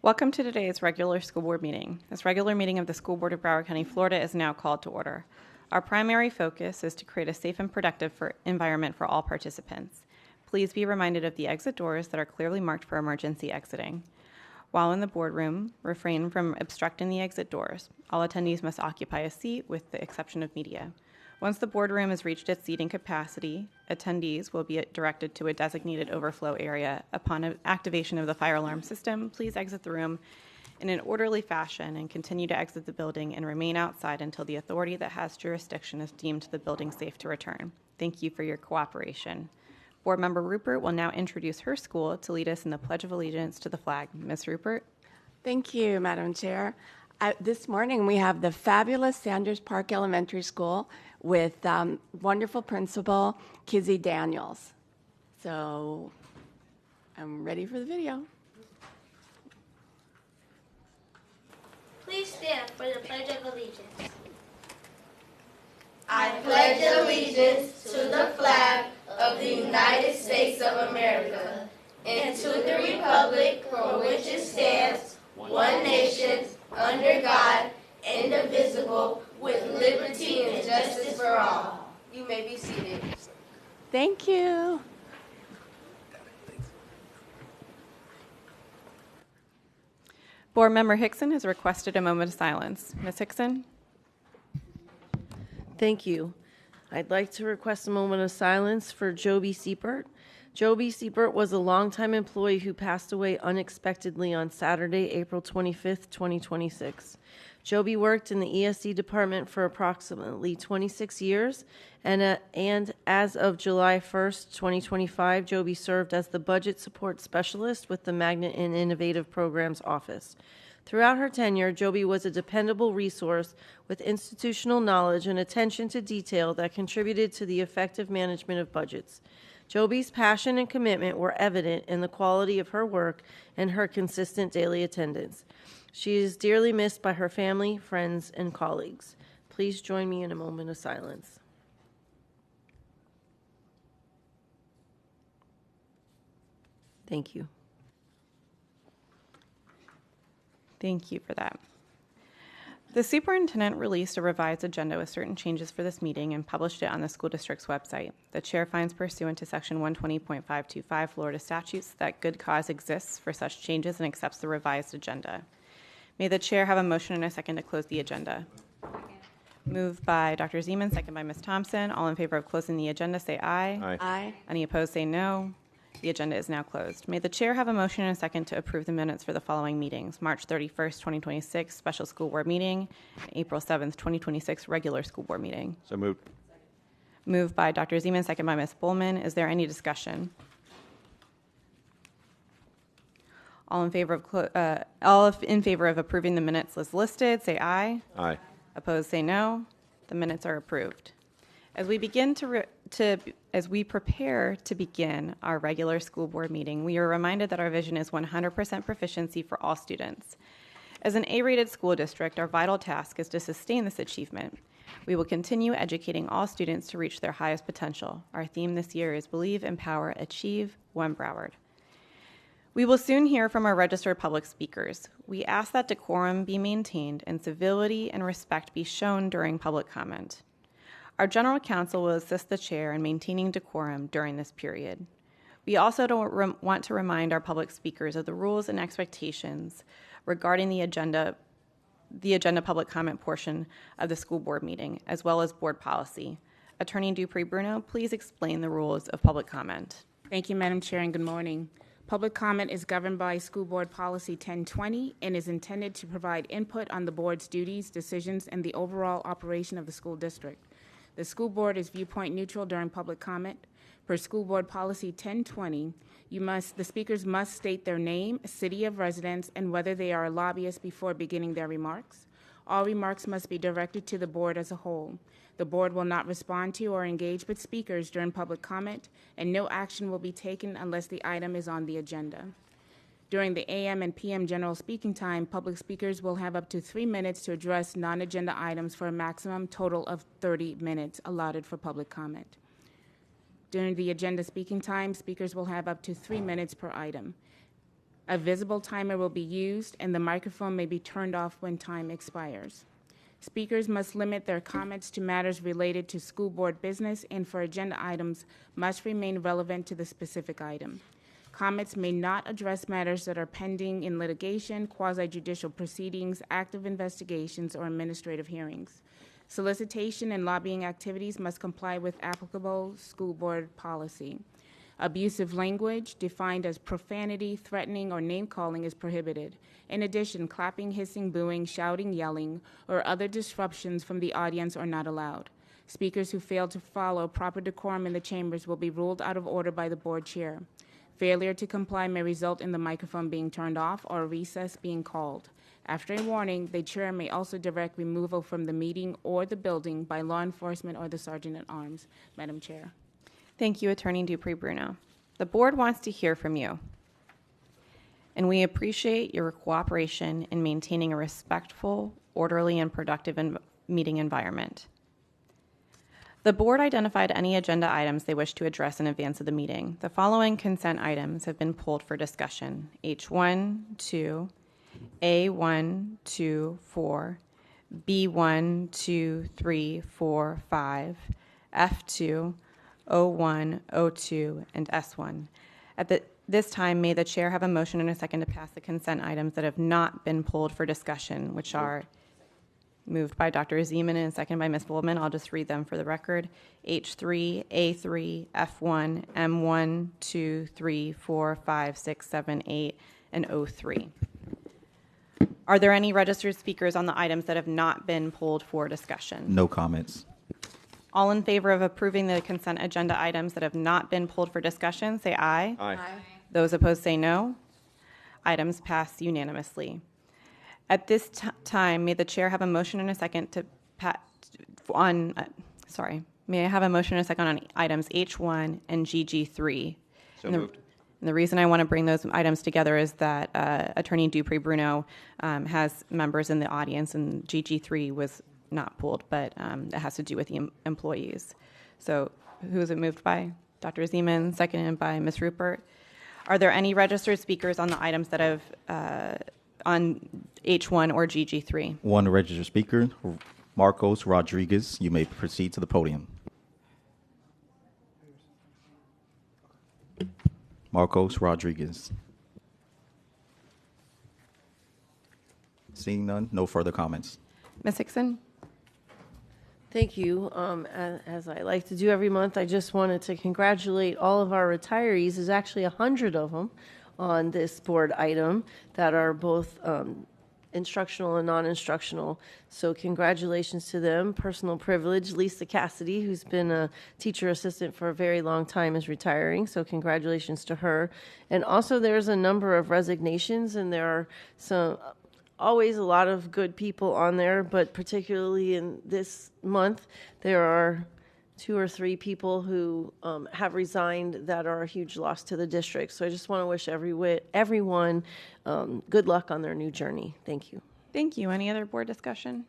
Welcome to today's regular school board meeting. This regular meeting of the School Board of Broward County, Florida is now called to order. Our primary focus is to create a safe and productive environment for all participants. Please be reminded of the exit doors that are clearly marked for emergency exiting. While in the boardroom, refrain from obstructing the exit doors. All attendees must occupy a seat with the exception of media. Once the boardroom has reached its seating capacity, attendees will be directed to a designated overflow area. Upon activation of the fire alarm system, please exit the room in an orderly fashion and continue to exit the building and remain outside until the authority that has jurisdiction has deemed the building safe to return. Thank you for your cooperation. Board Member Rupert will now introduce her school to lead us in the Pledge of Allegiance to the flag. Ms. Rupert. Thank you, Madam Chair. This morning we have the fabulous Sanders Park Elementary School with wonderful principal Kizzy Daniels. So I'm ready for the video. Please stand for the Pledge of Allegiance. I pledge allegiance to the flag of the United States of America and to the republic for which it stands, one nation, under God, indivisible, with liberty and justice for all. You may be seated. Thank you. Board Member Hickson has requested a moment of silence. Ms. Hickson. Thank you. I'd like to request a moment of silence for Joby Seipert. Joby Seipert was a longtime employee who passed away unexpectedly on Saturday, April 25th, 2026. Joby worked in the ESC department for approximately 26 years, and as of July 1st, 2025, Joby served as the Budget Support Specialist with the Magnet and Innovative Programs Office. Throughout her tenure, Joby was a dependable resource with institutional knowledge and attention to detail that contributed to the effective management of budgets. Joby's passion and commitment were evident in the quality of her work and her consistent daily attendance. She is dearly missed by her family, friends, and colleagues. Please join me in a moment of silence. Thank you. Thank you for that. The superintendent released a revised agenda with certain changes for this meeting and published it on the school district's website. The chair finds pursuant to section 120.525 Florida statutes that good cause exists for such changes and accepts the revised agenda. May the chair have a motion and a second to close the agenda. Moved by Dr. Zeman, second by Ms. Thompson. All in favor of closing the agenda say aye. Aye. Aye. Any opposed say no. The agenda is now closed. May the chair have a motion and a second to approve the minutes for the following meetings: March 31st, 2026, special school board meeting, and April 7th, 2026, regular school board meeting. So moved. Moved by Dr. Zeman, second by Ms. Bowman. Is there any discussion? All in favor of approving the minutes as listed, say aye. Aye. Opposed, say no. The minutes are approved. As we prepare to begin our regular school board meeting, we are reminded that our vision is 100% proficiency for all students. As an A-rated school district, our vital task is to sustain this achievement. We will continue educating all students to reach their highest potential. Our theme this year is Believe, Empower, Achieve, One Broward. We will soon hear from our registered public speakers. We ask that decorum be maintained and civility and respect be shown during public comment. Our general counsel will assist the chair in maintaining decorum during this period. We also want to remind our public speakers of the rules and expectations regarding the agenda public comment portion of the school board meeting, as well as board policy. Attorney Dupree Bruno, please explain the rules of public comment. Thank you, Madam Chair, and good morning. Public comment is governed by School Board Policy 1020 and is intended to provide input on the board's duties, decisions, and the overall operation of the school district. The school board is viewpoint neutral during public comment. Per School Board Policy 1020, the speakers must state their name, city of residence, and whether they are a lobbyist before beginning their remarks. All remarks must be directed to the board as a whole. The board will not respond to or engage with speakers during public comment, and no action will be taken unless the item is on the agenda. During the AM and PM general speaking time, public speakers will have up to 3 minutes to address non-agenda items for a maximum total of 30 minutes allotted for public comment. During the agenda speaking time, speakers will have up to 3 minutes per item. A visible timer will be used, and the microphone may be turned off when time expires. Speakers must limit their comments to matters related to school board business and for agenda items must remain relevant to the specific item. Comments may not address matters that are pending in litigation, quasi-judicial proceedings, active investigations, or administrative hearings. Solicitation and lobbying activities must comply with applicable school board policy. Abusive language, defined as profanity, threatening, or name-calling, is prohibited. In addition, clapping, hissing, booing, shouting, yelling, or other disruptions from the audience are not allowed. Speakers who fail to follow proper decorum in the chambers will be ruled out of order by the board chair. Failure to comply may result in the microphone being turned off or a recess being called. After a warning, the chair may also direct removal from the meeting or the building by law enforcement or the sergeant at arms. Madam Chair. Thank you, Attorney Dupree-Bruno. The board wants to hear from you, and we appreciate your cooperation in maintaining a respectful, orderly, and productive meeting environment. The board identified any agenda items they wish to address in advance of the meeting. The following consent items have been pulled for discussion: H1, 2, A1, 2, 4, B1, 2, 3, 4, 5, F2, O1, O2, and S1. At this time, may the chair have a motion and a second to pass the consent items that have not been pulled for discussion, which are moved by Dr. Zeman and seconded by Ms. Goldman. I'll just read them for the record. H3, A3, F1, M1, 2, 3, 4, 5, 6, 7, 8, and O3. Are there any registered speakers on the items that have not been pulled for discussion? No comments. All in favor of approving the consent agenda items that have not been pulled for discussion, say aye. Aye. Those opposed, say no. Items pass unanimously. At this time, may the chair have a motion and a second to may I have a motion and a second on items H1 and GG3? So moved. And the reason I want to bring those items together is that Attorney Dupree-Bruno has members in the audience, and GG3 was not pulled, but it has to do with the employees. So who is it moved by? Dr. Zeman, seconded by Ms. Rupert. Are there any registered speakers on the items that have on H1 or GG3? One registered speaker, Marcos Rodriguez. You may proceed to the podium. Marcos Rodriguez. Seeing none, no further comments. Ms. Hickson? Thank you. As I like to do every month, I just wanted to congratulate all of our retirees. There's actually 100 of them on this board item that are both instructional and non-instructional. So congratulations to them. Personal privilege. Lisa Cassidy, who's been a teacher assistant for a very long time, is retiring. So congratulations to her. And also there's a number of resignations, and there are always a lot of good people on there, but particularly in this month, there are 2 or 3 people who have resigned that are a huge loss to the district. So I just want to wish everyone good luck on their new journey. Thank you. Thank you. Any other board discussion?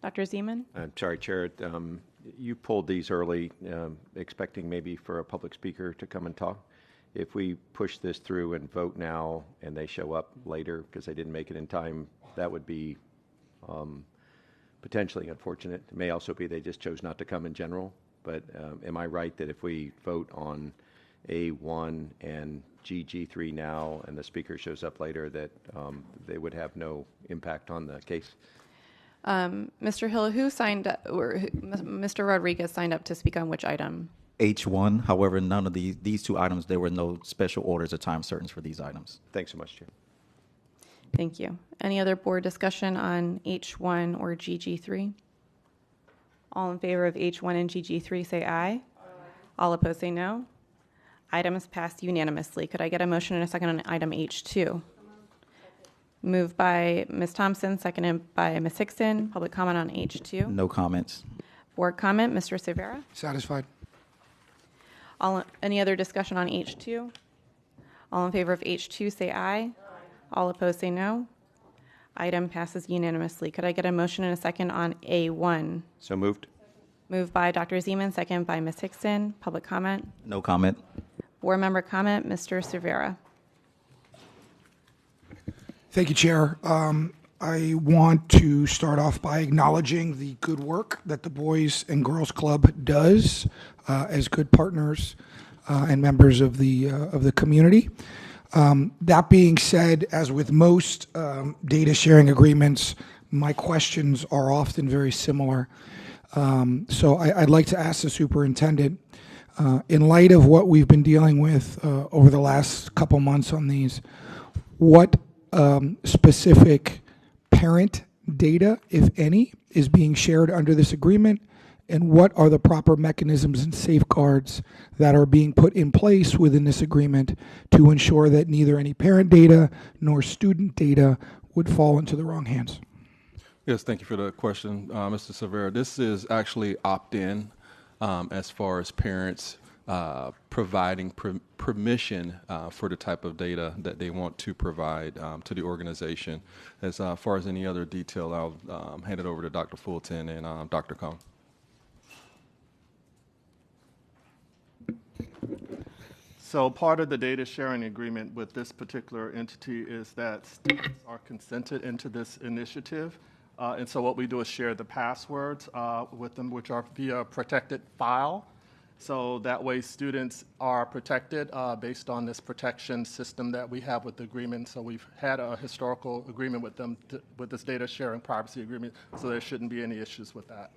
Dr. Zeman? I'm sorry, Chair. You pulled these early, expecting maybe for a public speaker to come and talk. If we push this through and vote now and they show up later because they didn't make it in time, that would be potentially unfortunate. It may also be they just chose not to come in general. But am I right that if we vote on A1 and GG3 now and the speaker shows up later, that they would have no impact on the case? Mr. Hill, who signed up, or Mr. Rodriguez signed up to speak on which item? H1, however, none of these 2 items, there were no special orders or time certains for these items. Thanks so much, Chair. Thank you. Any other board discussion on H1 or GG3? All in favor of H1 and GG3 say aye. Aye. All opposed say no. Items passed unanimously. Could I get a motion and a second on item H2? Moved by Ms. Thompson, seconded by Ms. Hickson. Public comment on H2. No comments. Board comment, Mr. Cervera. Satisfied. Any other discussion on H2? All in favor of H2 say aye. All opposed say no. Item passes unanimously. Could I get a motion and a second on A1? So moved. Moved by Dr. Zeman, second by Ms. Hickson. Public comment. No comment. Board member comment, Mr. Cervera. Thank you, Chair. I want to start off by acknowledging the good work that the Boys and Girls Club does as good partners and members of the community. That being said, as with most data sharing agreements, my questions are often very similar. So I'd like to ask the superintendent, in light of what we've been dealing with over the last couple months on these, what specific parent data, if any, is being shared under this agreement, and what are the proper mechanisms and safeguards that are being put in place within this agreement to ensure that neither any parent data nor student data would fall into the wrong hands? Yes, thank you for the question, Mr. Severa. This is actually opt-in as far as parents providing permission for the type of data that they want to provide to the organization. As far as any other detail, I'll hand it over to Dr. Fulton and Dr. Cohn. So part of the data sharing agreement with this particular entity is that students are consented into this initiative. And so what we do is share the passwords with them, which are via a protected file. So that way students are protected based on this protection system that we have with the agreement. So we've had a historical agreement with them with this data sharing privacy agreement, so there shouldn't be any issues with that.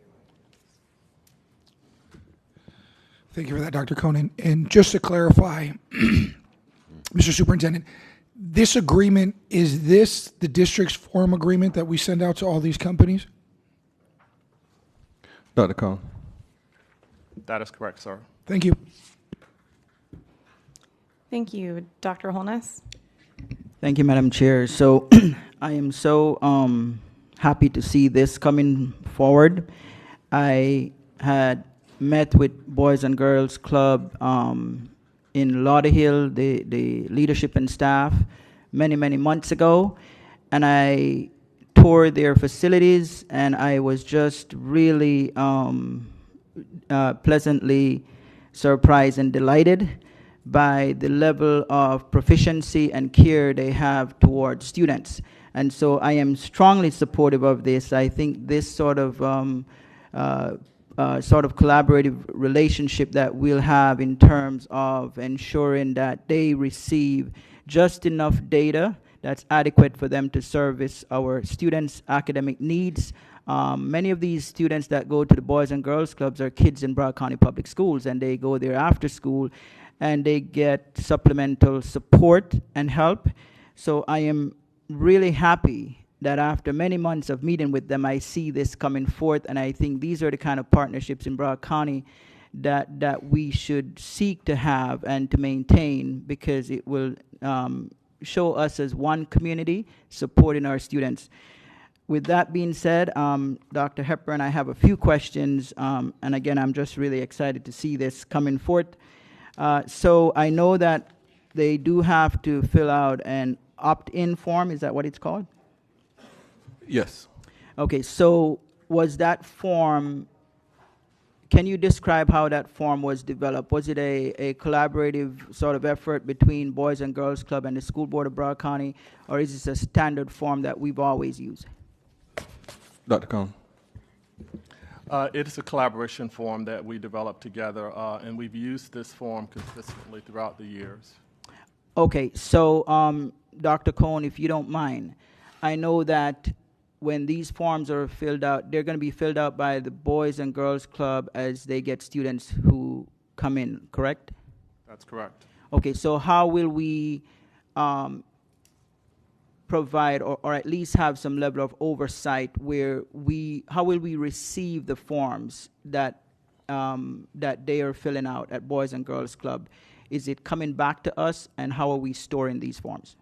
Thank you for that, Dr. Conan. And just to clarify, Mr. Superintendent, this agreement, is this the district's form agreement that we send out to all these companies? Dr. Cohn. That is correct, sir. Thank you. Thank you. Dr. Holness? Thank you, Madam Chair. So I am so happy to see this coming forward. I had met with Boys and Girls Club in Lauderhill, the leadership and staff, many months ago, and I toured their facilities, and I was just really pleasantly surprised and delighted by the level of proficiency and care they have towards students. And so I am strongly supportive of this. I think this sort of collaborative relationship that we'll have in terms of ensuring that they receive just enough data that's adequate for them to service our students' academic needs. Many of these students that go to the Boys and Girls Clubs are kids in Broward County Public Schools, and they go there after school, and they get supplemental support and help. So I am really happy that after many months of meeting with them, I see this coming forth, and I think these are the kind of partnerships in Broward County that we should seek to have and to maintain, because it will show us as one community supporting our students. With that being said, Dr. Hepburn, I have a few questions, and again, I'm just really excited to see this coming forth. So I know that they do have to fill out an opt-in form. Is that what it's called? Yes. Okay, so was that form, can you describe how that form was developed? Was it a collaborative sort of effort between Boys and Girls Club and the School Board of Broward County, or is this a standard form that we've always used? Dr. Cohn. It is a collaboration form that we developed together, and we've used this form consistently throughout the years. Okay, so Dr. Cohn, if you don't mind, I know that when these forms are filled out, they're going to be filled out by the Boys and Girls Club as they get students who come in, correct? That's correct. Okay, so how will we provide or at least have some level of oversight where how will we receive the forms that they are filling out at Boys and Girls Club? Is it coming back to us, and how are we storing these forms?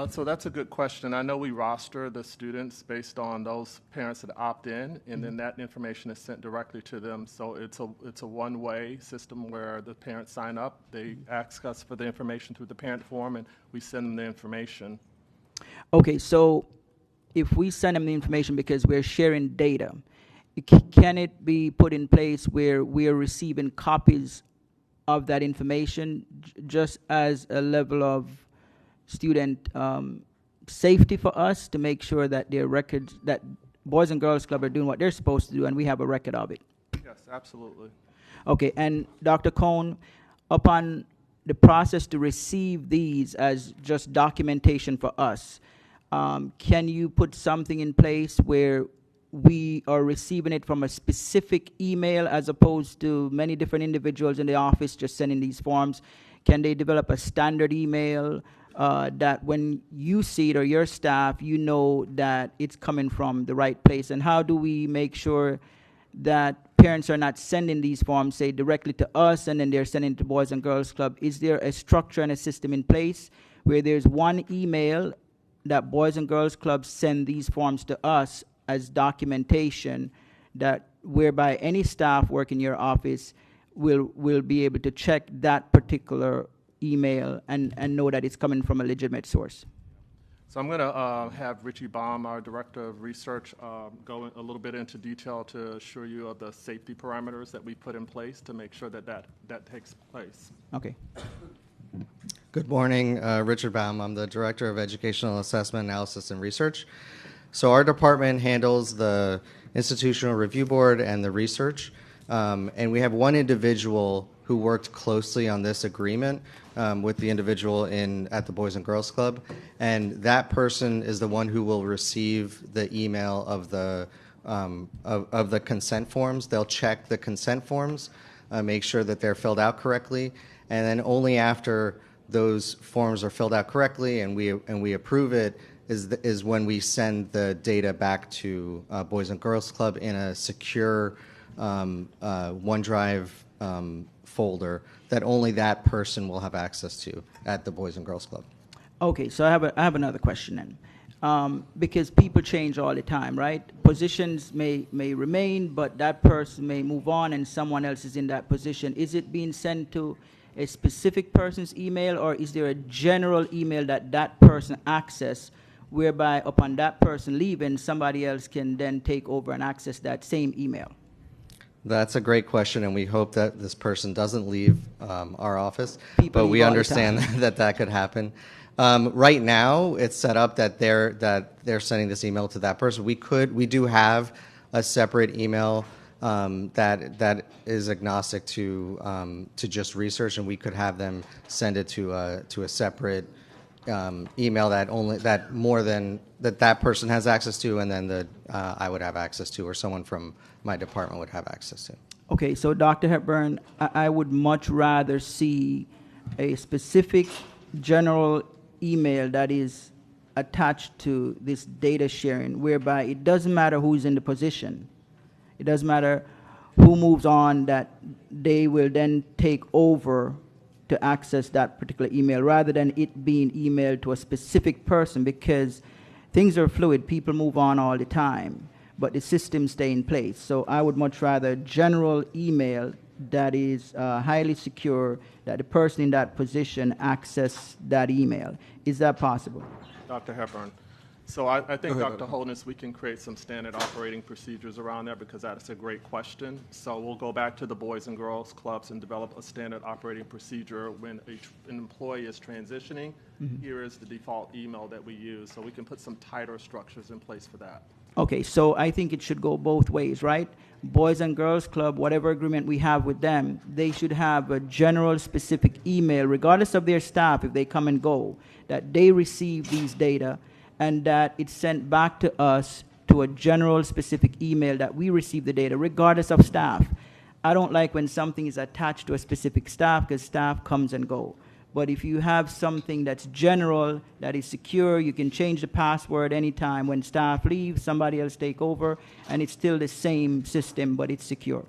So that's a good question. I know we roster the students based on those parents that opt in, and then that information is sent directly to them. So it's a one-way system where the parents sign up, they ask us for the information through the parent form, and we send them the information. Okay, so if we send them the information because we're sharing data, can it be put in place where we're receiving copies of that information just as a level of student safety for us to make sure that their records, that Boys and Girls Club are doing what they're supposed to do, and we have a record of it. Yes, absolutely. Okay, and Dr. Cohn, upon the process to receive these as just documentation for us, can you put something in place where we are receiving it from a specific email as opposed to many different individuals in the office just sending these forms? Can they develop a standard email that when you see it or your staff, you know that it's coming from the right place? And how do we make sure that parents are not sending these forms, say, directly to us and then they're sending it to Boys and Girls Club? Is there a structure and a system in place where there's one email that Boys and Girls Club send these forms to us as documentation, that whereby any staff work in your office will be able to check that particular email and know that it's coming from a legitimate source? So I'm going to have Richie Baum, our Director of Research, go a little bit into detail to assure you of the safety parameters that we put in place to make sure that that takes place. Okay. Good morning, Richard Baum. I'm the Director of Educational Assessment, Analysis, and Research. So our department handles the Institutional Review Board and the research, and we have one individual who worked closely on this agreement with the individual at the Boys and Girls Club, and that person is the one who will receive the email of the consent forms. They'll check the consent forms, make sure that they're filled out correctly, and then only after those forms are filled out correctly and we approve it is when we send the data back to Boys and Girls Club in a secure OneDrive folder that only that person will have access to at the Boys and Girls Club. Okay, so I have another question then. Because people change all the time, right? Positions may remain, but that person may move on and someone else is in that position. Is it being sent to a specific person's email, or is there a general email that person access, whereby upon that person leaving, somebody else can then take over and access that same email? That's a great question, and we hope that this person doesn't leave our office, People but we leave all the understand time. that could happen. Right now, it's set up that they're sending this email to that person. We do have a separate email that is agnostic to just research, and we could have them send it to a separate email that person has access to, and then I would have access to, or someone from my department would have access to. Okay, so Dr. Hepburn, I would much rather see a specific general email that is attached to this data sharing, whereby it doesn't matter who's in the position. It doesn't matter who moves on, that they will then take over to access that particular email, rather than it being emailed to a specific person, because things are fluid. People move on all the time, but the systems stay in place. So I would much rather general email that is highly secure, that the person in that position access that email. Is that possible? Dr. Hepburn. So I think, Dr. Holness, we can create some standard operating procedures around that, because that's a great question. So we'll go back to the Boys and Girls Clubs and develop a standard operating procedure when an employee is transitioning. Mm-hmm. Here is the default email that we use. So we can put some tighter structures in place for that. Okay, so I think it should go both ways, right? Boys and Girls Club, whatever agreement we have with them, they should have a general specific email, regardless of their staff, if they come and go, that they receive these data, and that it's sent back to us to a general specific email that we receive the data, regardless of staff. I don't like when something is attached to a specific staff, because staff comes and go. But if you have something that's general, that is secure, you can change the password anytime. When staff leave, somebody else take over, and it's still the same system, but it's secure.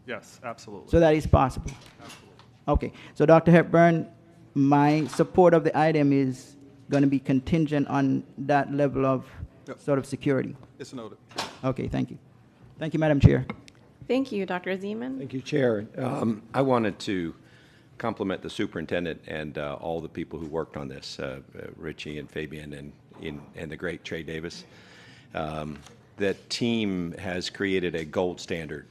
Yes, absolutely. So that is possible. Absolutely. Okay, so Dr. Hepburn, my support of the item is going to be contingent on that level of sort of security. It's noted. Okay, thank you. Thank you, Madam Chair. Thank you, Dr. Zeman. Thank you, Chair. I wanted to compliment the superintendent and all the people who worked on this, Richie and Fabian and the great Trey Davis. That team has created a gold standard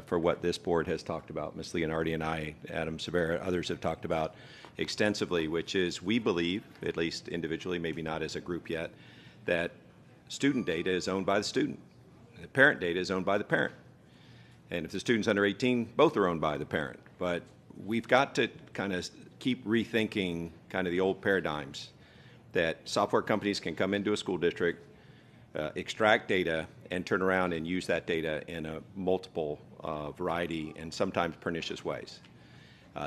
for what this board has talked about. Ms. Leonardi and I, Adam Severa, others have talked about extensively, which is we believe, at least individually, maybe not as a group yet, that student data is owned by the student. The parent data is owned by the parent. And if the student's under 18, both are owned by the parent. But we've got to kind of keep rethinking kind of the old paradigms that software companies can come into a school district, extract data, and turn around and use that data in a multiple variety and sometimes pernicious ways.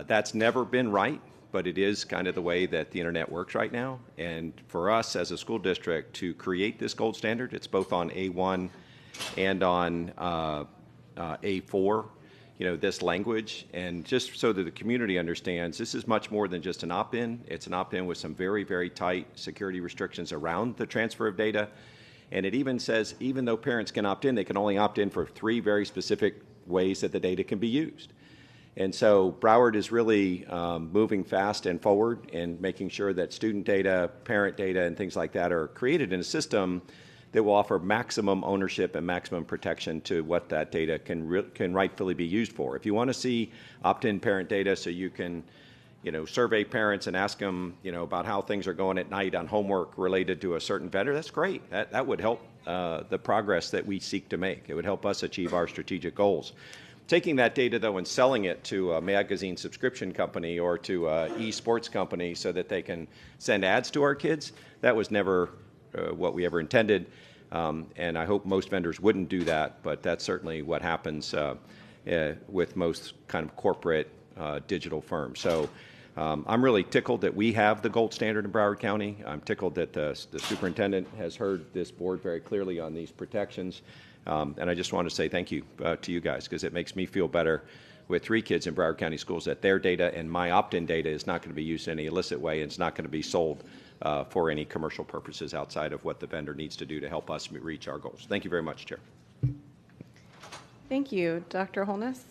That's never been right, but it is kind of the way that the internet works right now. And for us as a school district to create this gold standard, it's both on A1 and on A4, this language, and just so that the community understands, this is much more than just an opt-in. It's an opt-in with some very, very tight security restrictions around the transfer of data. And it even says, even though parents can opt in, they can only opt in for 3 very specific ways that the data can be used. And so Broward is really moving fast and forward and making sure that student data, parent data, and things like that are created in a system that will offer maximum ownership and maximum protection to what that data can rightfully be used for. If you want to see opt-in parent data so you can survey parents and ask them, about how things are going at night on homework related to a certain vendor, that's great. That would help the progress that we seek to make. It would help us achieve our strategic goals. Taking that data, though, and selling it to a magazine subscription company or to an esports company so that they can send ads to our kids, that was never what we ever intended. And I hope most vendors wouldn't do that, but that's certainly what happens with most kind of corporate digital firms. So I'm really tickled that we have the gold standard in Broward County. I'm tickled that the superintendent has heard this board very clearly on these protections. And I just want to say thank you to you guys, because it makes me feel better with 3 kids in Broward County schools that their data and my opt-in data is not going to be used in any illicit way, and it's not going to be sold for any commercial purposes outside of what the vendor needs to do to help us reach our goals. Thank you very much, Chair. Thank you. Dr. Holness?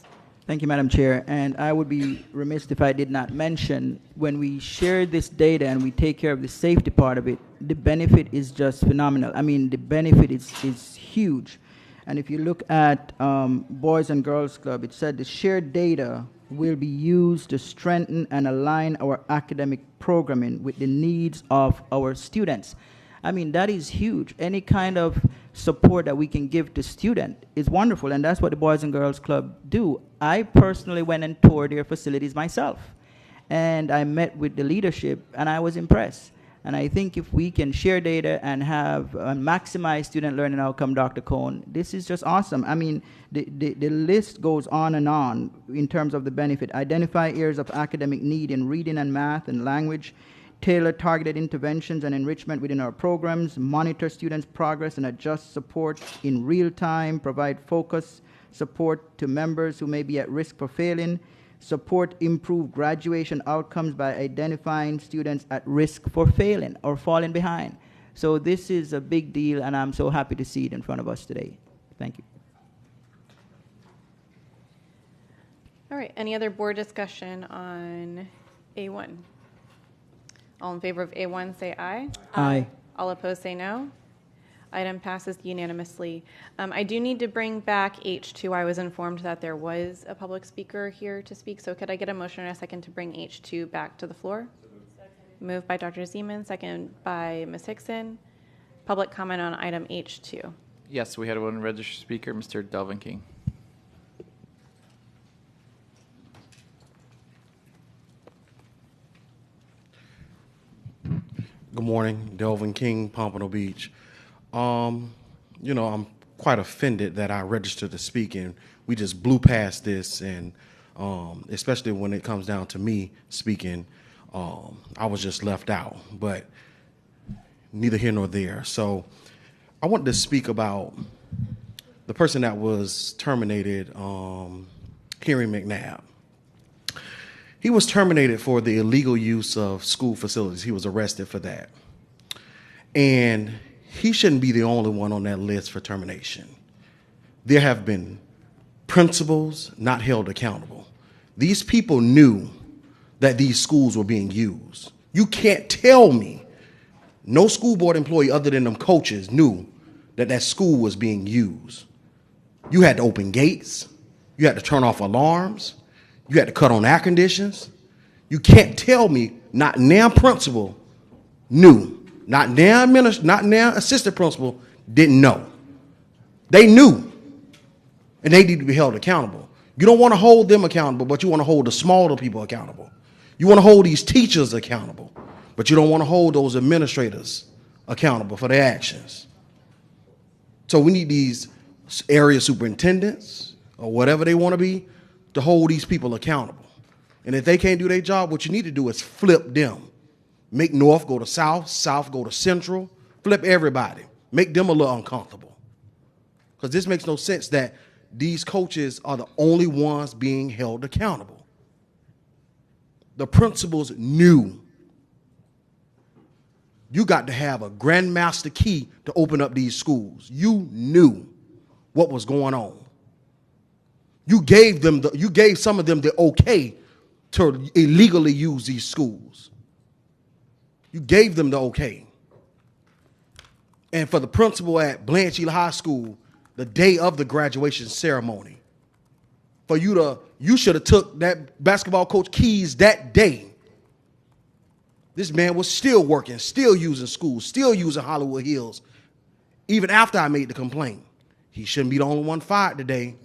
Thank you, Madam Chair. And I would be remiss if I did not mention, when we share this data and we take care of the safety part of it, the benefit is just phenomenal. I mean, the benefit is huge. And if you look at Boys and Girls Club, it said the shared data will be used to strengthen and align our academic programming with the needs of our students. I mean, that is huge. Any kind of support that we can give to students is wonderful, and that's what the Boys and Girls Club do. I personally went and toured their facilities myself, and I met with the leadership, and I was impressed. And I think if we can share data and have maximize student learning outcome, Dr. Cohn, this is just awesome. I mean, the list goes on and on in terms of the benefit. Identify areas of academic need in reading and math and language, tailor targeted interventions and enrichment within our programs, monitor students' progress and adjust support in real time, provide focus support to members who may be at risk for failing, support improved graduation outcomes by identifying students at risk for failing or falling behind. So this is a big deal, and I'm so happy to see it in front of us today. Thank you. All right, any other board discussion on A1? All in favor of A1 say aye. Aye. All opposed say no. Item passes unanimously. I do need to bring back H2. I was informed that there was a public speaker here to speak, so could I get a motion and a second to bring H2 back to the floor? Moved by Dr. Zeman, second by Ms. Hickson. Public comment on item H2. Yes, we had one registered speaker, Mr. Delvin King. Good morning, Delvin King, Pompano Beach. I'm quite offended that I registered to speak and we just blew past this, and especially when it comes down to me speaking, I was just left out, but neither here nor there. So I wanted to speak about the person that was terminated, Henry McNabb. He was terminated for the illegal use of school facilities. He was arrested for that. And he shouldn't be the only one on that list for termination. There have been principals not held accountable. These people knew that these schools were being used. You can't tell me no school board employee other than them coaches knew that that school was being used. You had to open gates. You had to turn off alarms. You had to cut on air conditions. You can't tell me not now principal knew, not now assistant principal didn't know. They knew, and they need to be held accountable. You don't want to hold them accountable, but you want to hold the smaller people accountable. You want to hold these teachers accountable, but you don't want to hold those administrators accountable for their actions. So we need these area superintendents or whatever they want to be to hold these people accountable. And if they can't do their job, what you need to do is flip them. Make North go to South, South go to Central, flip everybody. Make them a little uncomfortable. Because this makes no sense that these coaches are the only ones being held accountable. The principals knew. You got to have a grandmaster key to open up these schools. You knew what was going on. You gave some of them the okay to illegally use these schools. You gave them the okay. And for the principal at Blanchard High School, the day of the graduation ceremony, you should have took that basketball coach keys that day. This man was still working, still using schools, still using Hollywood Hills, even after I made the complaint. He shouldn't be the only one fired today.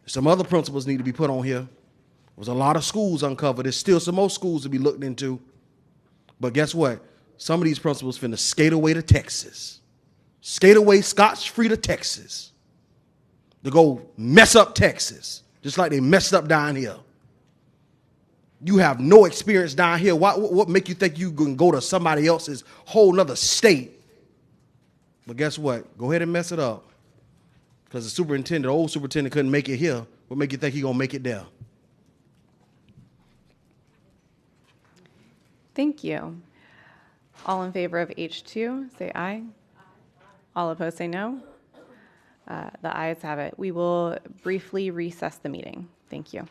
Some other principals need to be put on here. There was a lot of schools uncovered. There's still some more schools to be looked into. But guess what? Some of these principals finna skate away to Texas. Skate away scotch-free to Texas. To go mess up Texas, just like they messed up down here. You have no experience down here. What make you think you can go to somebody else's whole nother state? But guess what? Go ahead and mess it up. Because the old superintendent couldn't make it here. What make you think he's going to make it there? Thank you. All in favor of H2, say aye. All opposed, say no. The ayes have it. We will briefly recess the meeting. Thank you.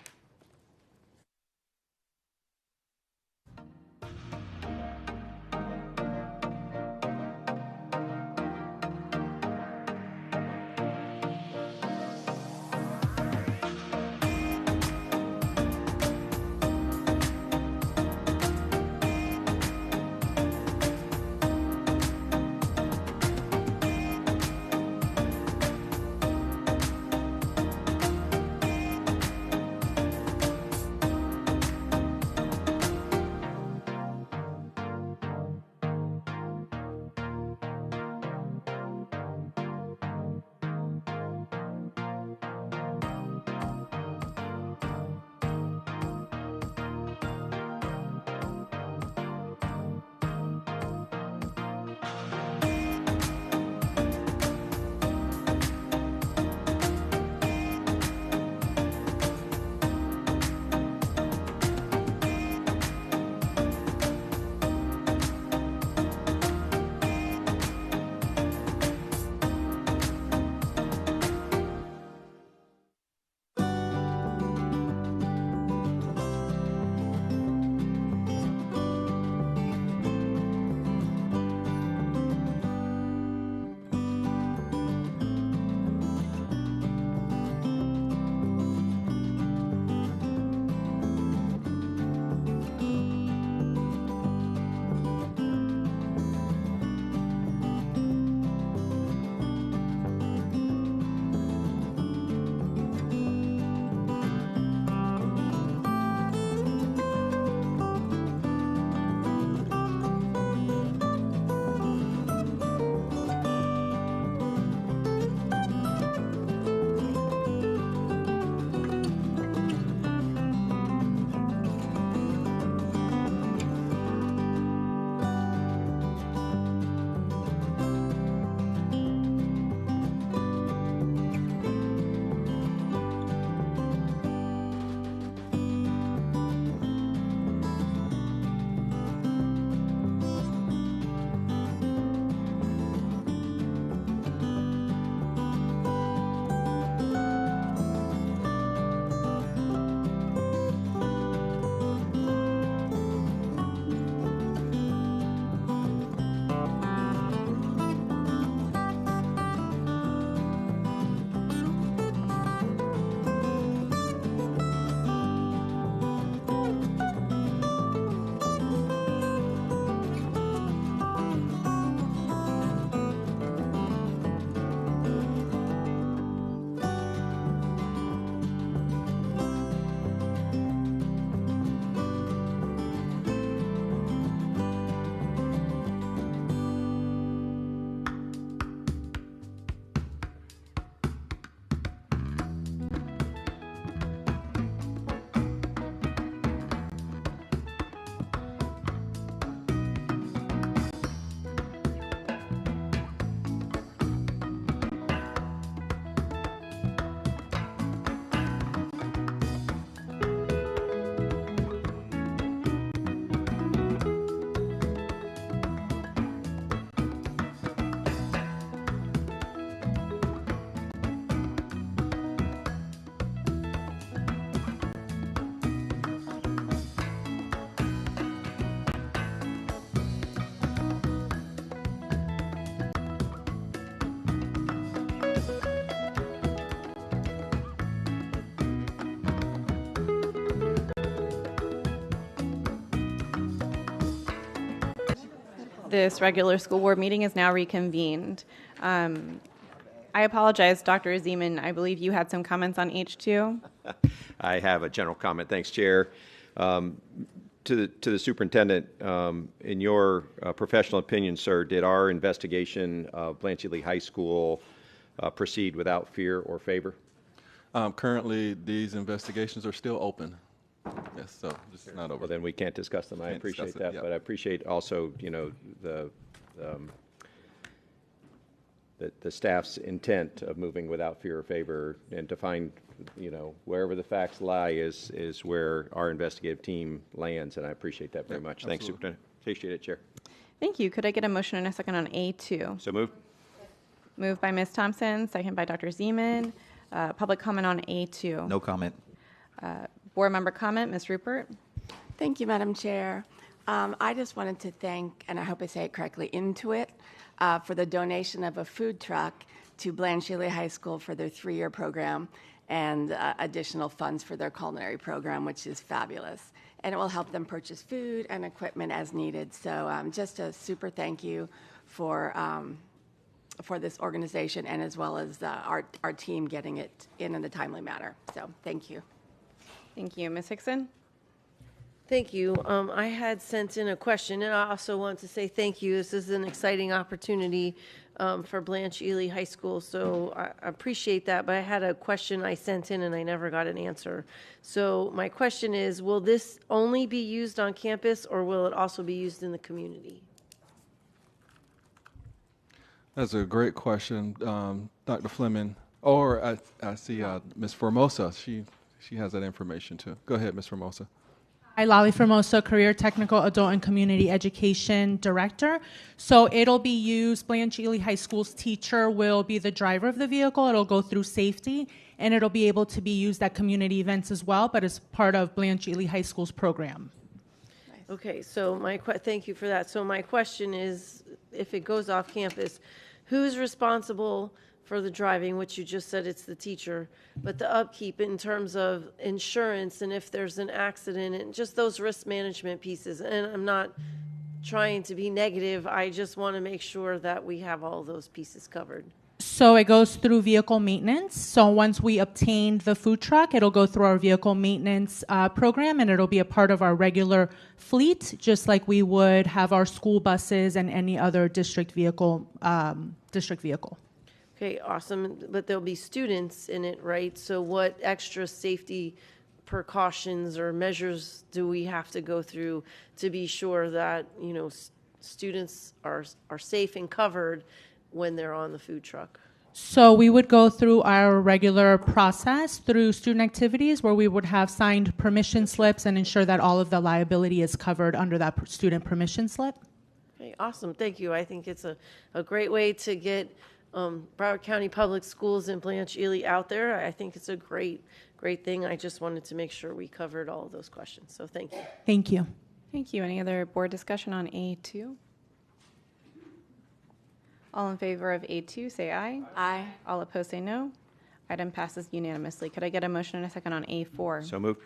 This regular school board meeting is now reconvened. I apologize, Dr. Zeman. I believe you had some comments on H2. I have a general comment. Thanks, Chair. To the superintendent, in your professional opinion, sir, did our investigation of Blanche Ely High School proceed without fear or favor? Currently, these investigations are still open. Yes, so this is not over. Well, then we can't discuss them. I Can't appreciate discuss it, that, yep. but I appreciate also, the staff's intent of moving without fear or favor, and to find, wherever the facts lie is where our investigative team lands, and I appreciate that very much. Thanks, absolutely. Superintendent. Appreciate it, Chair. Thank you. Could I get a motion and a second on A2? So moved. Moved by Ms. Thompson, second by Dr. Zeman. Public comment on A2. No comment. Board member comment, Ms. Rupert. Thank you, Madam Chair. I just wanted to thank, and I hope I say it correctly, Intuit, for the donation of a food truck to Blanche Ely High School for their 3-year program and additional funds for their culinary program, which is fabulous. And it will help them purchase food and equipment as needed. So just a super thank you for this organization, and as well as our team getting it in a timely manner. So thank you. Thank you. Ms. Hickson? Thank you. I had sent in a question, and I also want to say thank you. This is an exciting opportunity for Blanche Ely High School, so I appreciate that. But I had a question I sent in, and I never got an answer. So my question is, will this only be used on campus, or will it also be used in the community? That's a great question, Dr. Fleming. Or I see Ms. Formosa. She has that information too. Go ahead, Ms. Formosa. Hi, Lolly Formosa, Career Technical Adult and Community Education Director. So it'll be used, Blanche Ely High School's teacher will be the driver of the vehicle. It'll go through safety, and it'll be able to be used at community events as well, but as part of Blanche Ely High School's program. Okay, so thank you for that. So my question is, if it goes off campus, who's responsible for the driving, which you just said it's the teacher, but the upkeep in terms of insurance and if there's an accident and just those risk management pieces? And I'm not trying to be negative. I just want to make sure that we have all those pieces covered. So it goes through vehicle maintenance. So once we obtain the food truck, it'll go through our vehicle maintenance program, and it'll be a part of our regular fleet, just like we would have our school buses and any other district vehicle. Okay, awesome. But there'll be students in it, right? So what extra safety precautions or measures do we have to go through to be sure that, students are safe and covered when they're on the food truck? So we would go through our regular process through student activities, where we would have signed permission slips and ensure that all of the liability is covered under that student permission slip. Okay, awesome. Thank you. I think it's a great way to get Broward County Public Schools and Blanche Ely out there. I think it's a great thing. I just wanted to make sure we covered all of those questions. So thank you. Thank you. Thank you. Any other board discussion on A2? All in favor of A2, say aye. Aye. All opposed, say no. Item passes unanimously. Could I get a motion and a second on A4? So moved.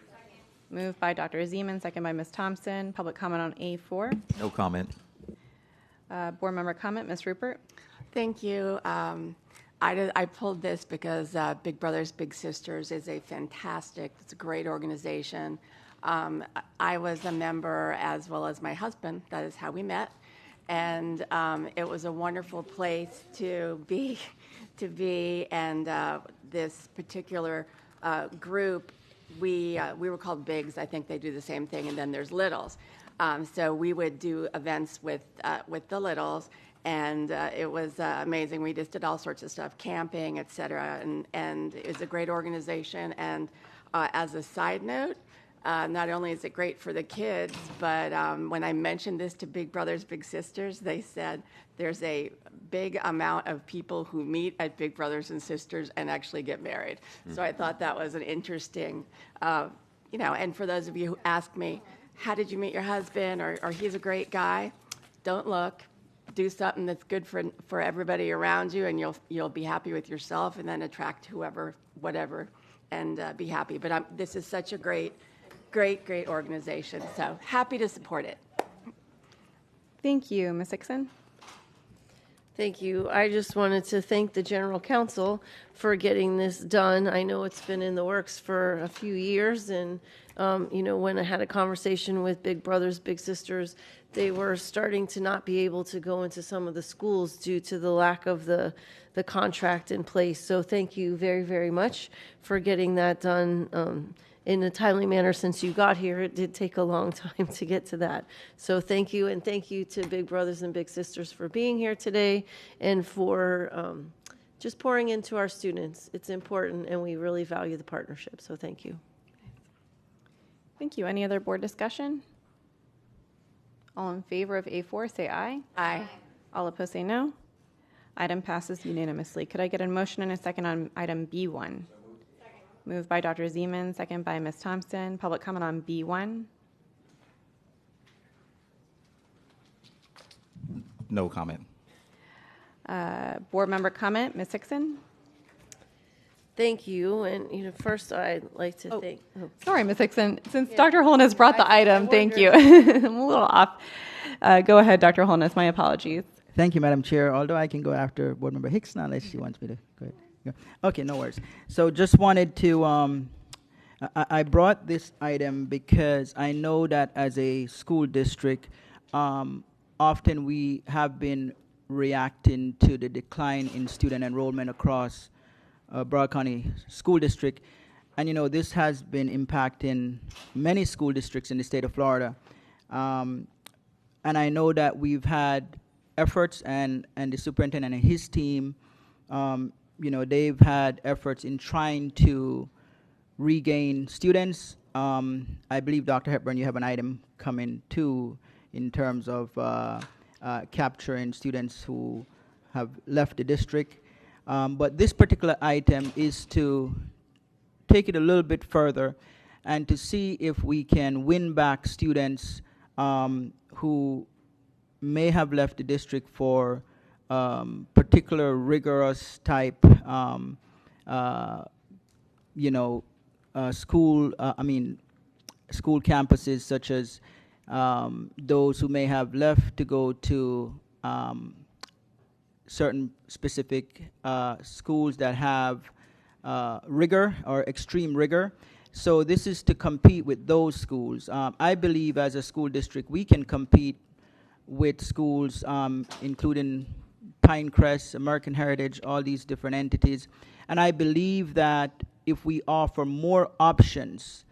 Moved by Dr. Zeman, second by Ms. Thompson. Public comment on A4. No comment. Board member comment, Ms. Rupert. Thank you. I pulled this because Big Brothers Big Sisters is it's a great organization. I was a member as well as my husband. That is how we met. And it was a wonderful place to be. And this particular group, we were called Bigs. I think they do the same thing. And then there's Littles. So we would do events with the Littles. And it was amazing. We just did all sorts of stuff, camping, et cetera. And it was a great organization. And as a side note, not only is it great for the kids, but when I mentioned this to Big Brothers Big Sisters, they said there's a big amount of people who meet at Big Brothers and Sisters and actually get married. Mm-hmm. So I thought that was an interesting, and for those of you who ask me, how did you meet your husband, or he's a great guy, don't look. Do something that's good for everybody around you, and you'll be happy with yourself, and then attract whoever, whatever, and be happy. But this is such a great organization, so happy to support it. Thank you. Ms. Hickson? Thank you. I just wanted to thank the General Counsel for getting this done. I know it's been in the works for a few years, and when I had a conversation with Big Brothers Big Sisters, they were starting to not be able to go into some of the schools due to the lack of the contract in place. So thank you very, very much for getting that done in a timely manner. Since you got here, it did take a long time to get to that. So thank you, and thank you to Big Brothers and Big Sisters for being here today and for just pouring into our students. It's important, and we really value the partnership, so thank you. Thank you. Any other board discussion? All in favor of A4, say aye. Aye. All opposed, say no. Item passes unanimously. Could I get a motion and a second on item B1? Moved by Dr. Zeman, second by Ms. Thompson. Public comment on B1. No comment. Board member comment, Ms. Hickson? Thank you, and first I'd like to thank. Sorry, Ms. Hickson. Since Dr. Holness brought the item, thank you. I'm a little off. Go ahead, Dr. Holness. My apologies. Thank you, Madam Chair. Although I can go after Board Member Hickson unless she wants me to. Go ahead. Yeah. Okay, no worries. So just wanted to, I brought this item because I know that as a school district, often we have been reacting to the decline in student enrollment across Broward County School District. And this has been impacting many school districts in the state of Florida. And I know that we've had efforts, and the superintendent and his team, they've had efforts in trying to regain students. I believe, Dr. Hepburn, you have an item coming too in terms of capturing students who have left the district. But this particular item is to take it a little bit further and to see if we can win back students who may have left the district for particular rigorous type, school campuses, such as those who may have left to go to certain specific schools that have rigor or extreme rigor. So this is to compete with those schools. I believe as a school district we can compete with schools including Pinecrest, American Heritage, all these different entities. And I believe that if we offer more options,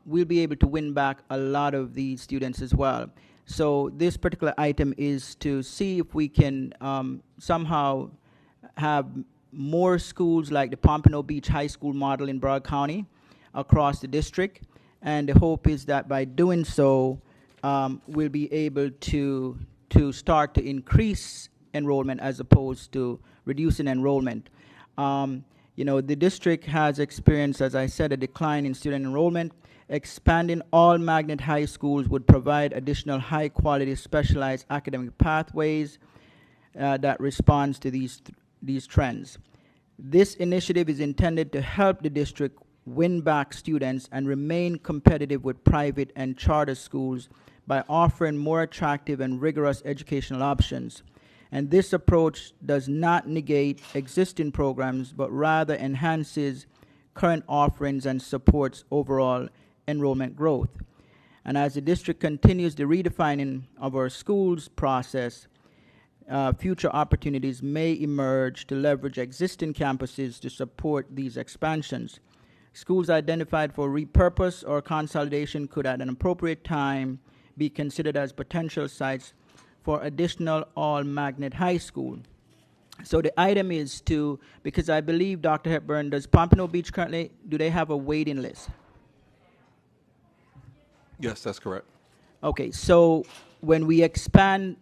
we'll be able to win back a lot of these students as well. So this particular item is to see if we can somehow have more schools like the Pompano Beach High School model in Broward County across the district. And the hope is that by doing so, we'll be able to start to increase enrollment as opposed to reducing enrollment. The district has experienced, as I said, a decline in student enrollment. Expanding all magnet high schools would provide additional high-quality specialized academic pathways that responds to these trends. This initiative is intended to help the district win back students and remain competitive with private and charter schools by offering more attractive and rigorous educational options. And this approach does not negate existing programs, but rather enhances current offerings and supports overall enrollment growth. And as the district continues the redefining of our schools process, future opportunities may emerge to leverage existing campuses to support these expansions. Schools identified for repurpose or consolidation could at an appropriate time be considered as potential sites for additional all-magnet high school. So the item is to, because I believe, Dr. Hepburn, does Pompano Beach currently, do they have a waiting list? Yes, that's correct. Okay, so when we expand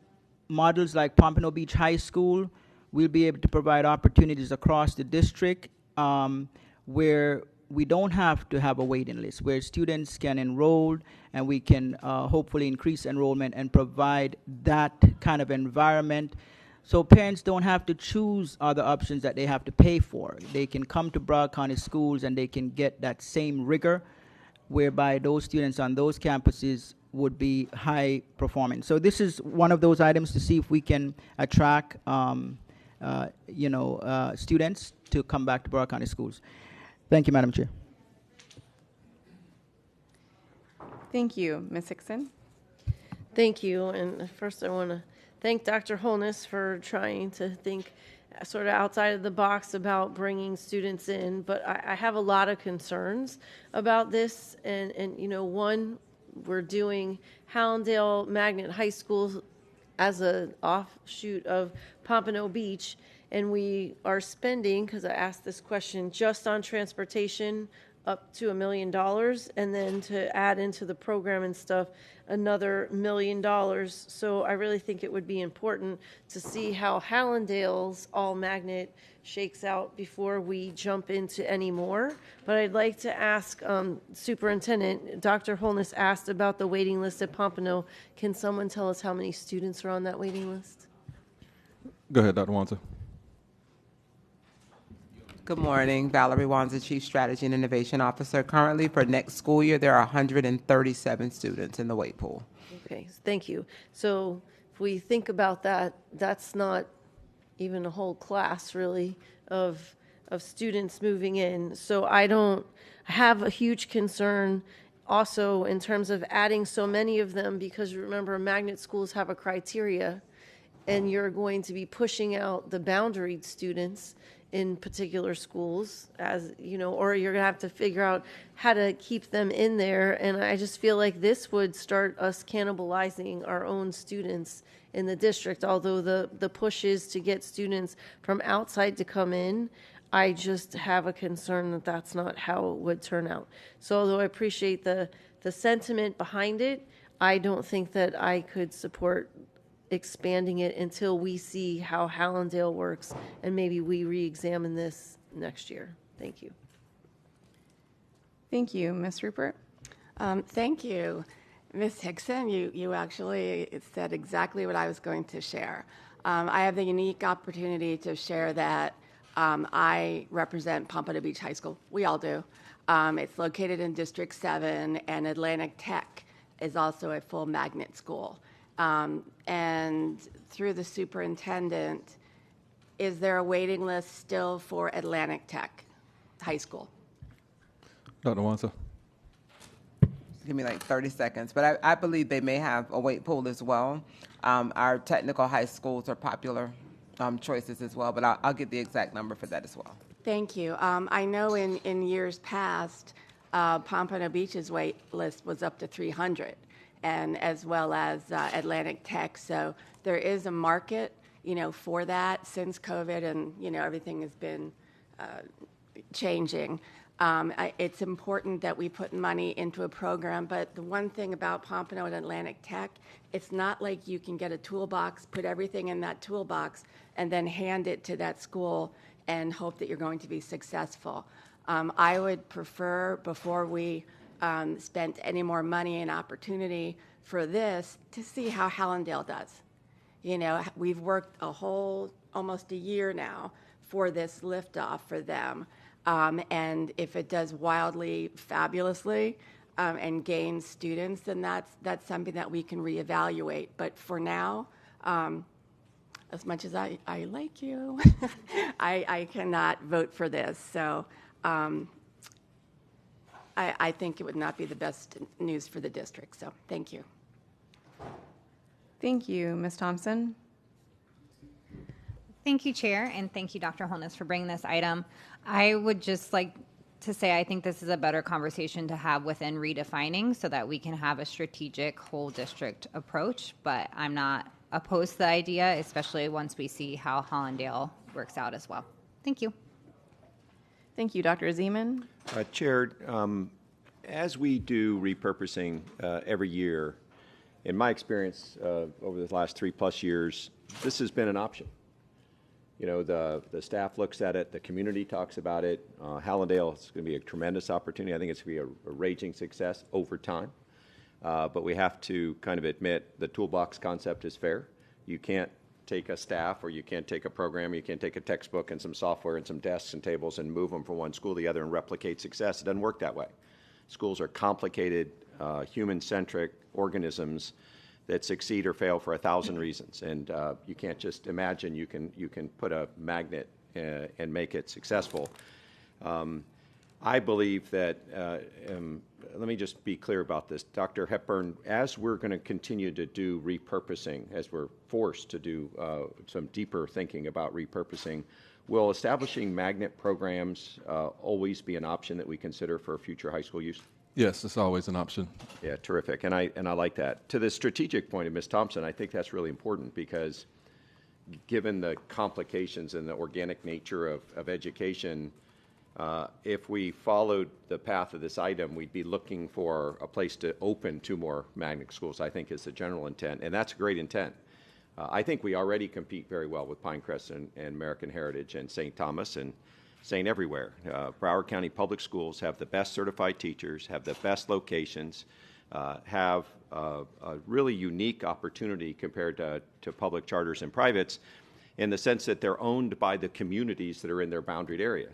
models like Pompano Beach High School, we'll be able to provide opportunities across the district where we don't have to have a waiting list, where students can enroll and we can hopefully increase enrollment and provide that kind of environment. So parents don't have to choose other options that they have to pay for. They can come to Broward County schools and they can get that same rigor whereby those students on those campuses would be high performing. So this is one of those items to see if we can attract students to come back to Broward County Schools. Thank you, Madam Chair. Thank you. Ms. Hickson? Thank you. And first, I want to thank Dr. Holness for trying to think sort of outside of the box about bringing students in. But I have a lot of concerns about this. And one, we're doing Hallandale Magnet High School as an offshoot of Pompano Beach. And we are spending, because I asked this question, just on transportation up to $1 million, and then to add into the program and stuff another $1 million. So I really think it would be important to see how Hallandale's all magnet shakes out before we jump into any more. But I'd like to ask Superintendent, Dr. Holness asked about the waiting list at Pompano. Can someone tell us how many students are on that waiting list? Go ahead, Dr. Wanza. Good morning. Valerie Wanza, Chief Strategy and Innovation Officer. Currently, for next school year, there are 137 students in the wait pool. Okay, thank you. So if we think about that, that's not even a whole class, really, of students moving in. So I have a huge concern also in terms of adding so many of them, because remember, magnet schools have a criteria, and you're going to be pushing out the boundaried students in particular schools, as or you're gonna have to figure out how to keep them in there. And I just feel like this would start us cannibalizing our own students in the district. Although the push is to get students from outside to come in, I just have a concern that that's not how it would turn out. So although I appreciate the sentiment behind it, I don't think that I could support expanding it until we see how Hallandale works, and maybe we re-examine this next year. Thank you. Thank you. Ms. Rupert? Thank you. Ms. Hickson, you actually said exactly what I was going to share. I have the unique opportunity to share that I represent Pompano Beach High School. We all do. It's located in District 7, and Atlantic Tech is also a full magnet school. And through the superintendent, is there a waiting list still for Atlantic Tech High School? Dr. Wanza. Give me like 30 seconds, but I believe they may have a wait pool as well. Our technical high schools are popular choices as well, but I'll get the exact number for that as well. Thank you. I know in years past, Pompano Beach's wait list was up to 300. And as well as Atlantic Tech. So there is a market, for that since COVID, and, everything has been changing. It's important that we put money into a program, but the one thing about Pompano and Atlantic Tech, it's not like you can get a toolbox, put everything in that toolbox, and then hand it to that school and hope that you're going to be successful. I would prefer, before we spent any more money and opportunity for this, to see how Hallandale does. We've worked almost a year now for this liftoff for them. And if it does wildly fabulously and gains students, then that's something that we can reevaluate. But for now, as much as I like you, I cannot vote for this. So I think it would not be the best news for the district. So thank you. Thank you. Ms. Thompson? Thank you, Chair, and thank you, Dr. Holness, for bringing this item. I would just like to say I think this is a better conversation to have within redefining so that we can have a strategic whole district approach, but I'm not opposed to the idea, especially once we see how Hallandale works out as well. Thank you. Thank you. Dr. Zeman? Chair, as we do repurposing every year, in my experience over the last 3+ years, this has been an option. The staff looks at it, the community talks about it. Hallandale is going to be a tremendous opportunity. I think it's going to be a raging success over time. But we have to kind of admit the toolbox concept is fair. You can't take a staff, or you can't take a program, you can't take a textbook and some software and some desks and tables and move them from one school to the other and replicate success. It doesn't work that way. Schools are complicated, human-centric organisms that succeed or fail for 1,000 reasons, and you can't just imagine you can put a magnet and make it successful. I believe that, let me just be clear about this. Dr. Hepburn, as we're going to continue to do repurposing, as we're forced to do some deeper thinking about repurposing, will establishing magnet programs always be an option that we consider for future high school use? Yes, it's always an option. Yeah, terrific, and I like that. To the strategic point of Ms. Thompson, I think that's really important because given the complications and the organic nature of education, if we followed the path of this item, we'd be looking for a place to open 2 more magnet schools, I think is the general intent, and that's a great intent. I think we already compete very well with Pinecrest and American Heritage and St. Thomas and St. Everywhere. Broward County Public Schools have the best certified teachers, have the best locations, have a really unique opportunity compared to public charters and privates in the sense that they're owned by the communities that are in their boundaried area.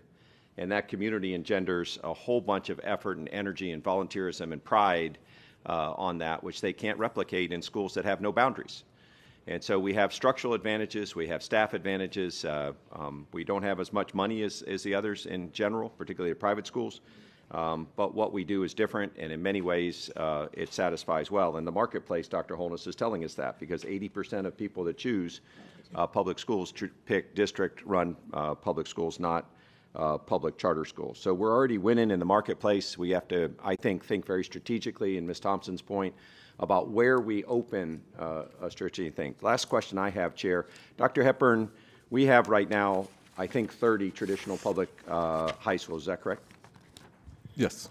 And that community engenders a whole bunch of effort and energy and volunteerism and pride on that, which they can't replicate in schools that have no boundaries. And so we have structural advantages, we have staff advantages, we don't have as much money as the others in general, particularly the private schools, but what we do is different, and in many ways it satisfies well. And the marketplace, Dr. Holness, is telling us that, because 80% of people that choose public schools pick district-run public schools, not public charter schools. So we're already winning in the marketplace. We have to, I think very strategically, and Ms. Thompson's point, about where we open a strategic thing. Last question I have, Chair. Dr. Hepburn, we have right now, I think, 30 traditional public high schools. Is that correct? Yes.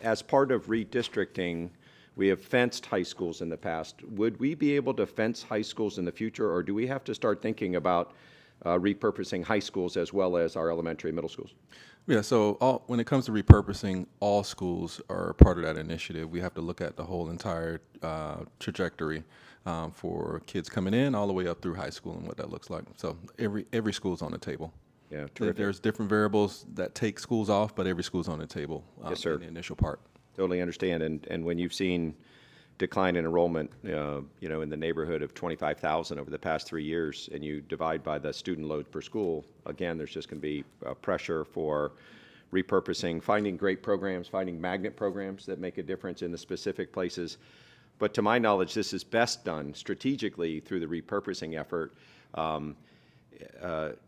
As part of redistricting, we have fenced high schools in the past. Would we be able to fence high schools in the future, or do we have to start thinking about repurposing high schools as well as our elementary and middle schools? Yeah, so when it comes to repurposing, all schools are part of that initiative. We have to look at the whole entire trajectory for kids coming in all the way up through high school and what that looks like. So every school's on the table. Yeah, terrific. There's different variables that take schools off, but every school's on the table Yes, sir. in the initial part. Totally understand. And when you've seen decline in enrollment, in the neighborhood of 25,000 over the past 3 years, and you divide by the student load per school, again, there's just going to be pressure for repurposing, finding great programs, finding magnet programs that make a difference in the specific places. But to my knowledge, this is best done strategically through the repurposing effort.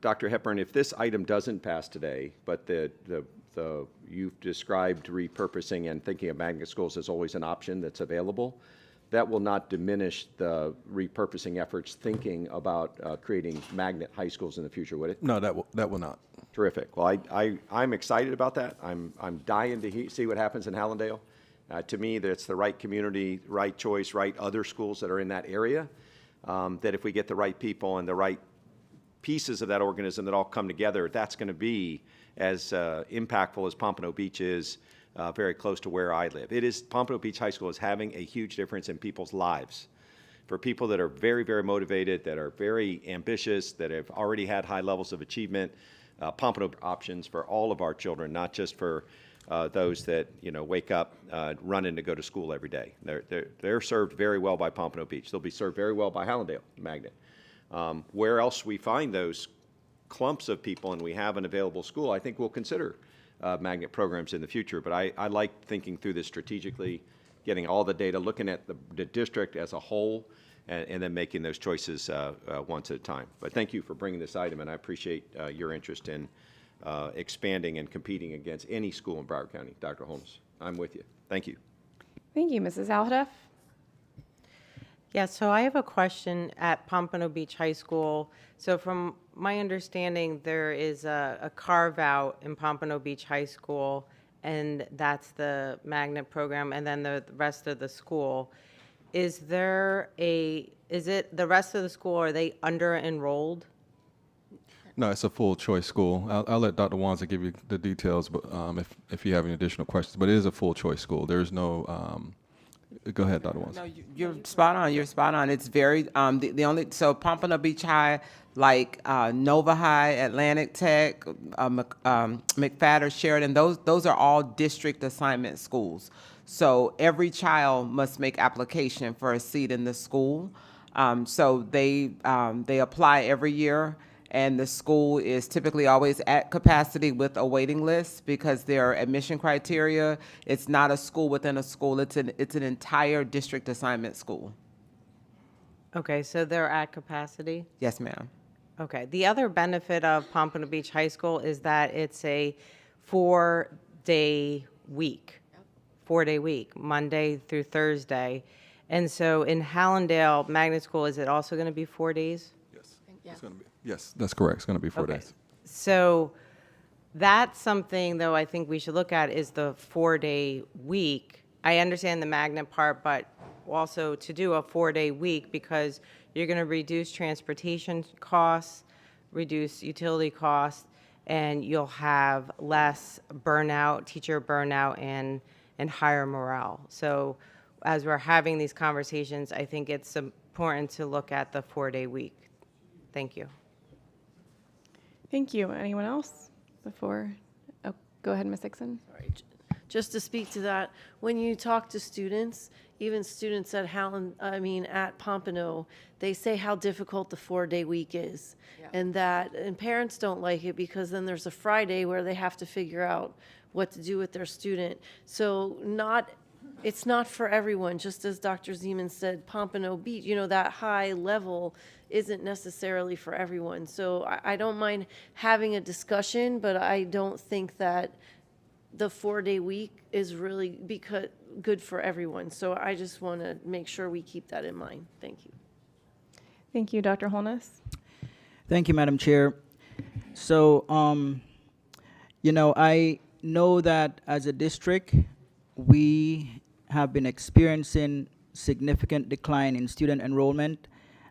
Dr. Hepburn, if this item doesn't pass today, but you've described repurposing and thinking of magnet schools as always an option that's available, that will not diminish the repurposing efforts thinking about creating magnet high schools in the future, would it? No, that will not. Terrific. Well, I'm excited about that. I'm dying to see what happens in Hallandale. To me, that's the right community, right choice, right other schools that are in that area, that if we get the right people and the right pieces of that organism that all come together, that's going to be as impactful as Pompano Beach is, very close to where I live. Pompano Beach High School is having a huge difference in people's lives. For people that are very, very motivated, that are very ambitious, that have already had high levels of achievement, Pompano options for all of our children, not just for those that wake up running to go to school every day. They're served very well by Pompano Beach. They'll be served very well by Hallandale Magnet. Where else we find those clumps of people and we have an available school, I think we'll consider magnet programs in the future. But I like thinking through this strategically, getting all the data, looking at the district as a whole, and then making those choices once at a time. But thank you for bringing this item, and I appreciate your interest in expanding and competing against any school in Broward County. Dr. Holmes, I'm with you. Thank you. Thank you, Mrs. Alhadeff. Yeah, so I have a question at Pompano Beach High School. So from my understanding, there is a carve-out in Pompano Beach High School, and that's the magnet program, and then the rest of the school. Is it the rest of the school, are they under-enrolled? No, it's a full choice school. I'll let Dr. Wanza give you the details, but if you have any additional questions. But it is a full choice school. There's no Go ahead, Dr. Watson. No, you're spot on. You're spot on. It's very the only so Pompano Beach High, like Nova High, Atlantic Tech, McFadder, Sheridan. Those are all district assignment schools. So every child must make application for a seat in the school. So they apply every year. And the school is typically always at capacity with a waiting list because there are admission criteria. It's not a school within a school. It's an entire district assignment school. Okay, so they're at capacity? Yes, ma'am. Okay. The other benefit of Pompano Beach High School is that it's a 4-day week. 4-day week, Monday through Thursday. And so in Hallandale Magnet School, is it also going to be 4 days? It's going to be. Yes, that's correct. It's going to be 4 days. So that's something, though, I think we should look at is the 4-day week. I understand the magnet part, but also to do a 4-day week because you're going to reduce transportation costs, reduce utility costs, and you'll have less burnout, teacher burnout, and higher morale. So as we're having these conversations, I think it's important to look at the 4-day week. Thank you. Thank you. Anyone else before? Oh, go ahead, Ms. Dixon. Just to speak to that, when you talk to students, even students at at Pompano, they say how difficult the 4-day week is, and parents don't like it because then there's a Friday where they have to figure out what to do with their student. So it's not for everyone. Just as Dr. Zeman said, Pompano Beach, that high level isn't necessarily for everyone. So I don't mind having a discussion, but I don't think that the 4-day week is really good for everyone. So I just want to make sure we keep that in mind. Thank you. Thank you, Dr. Holness. Thank you, Madam Chair. So, I know that as a district, we have been experiencing significant decline in student enrollment,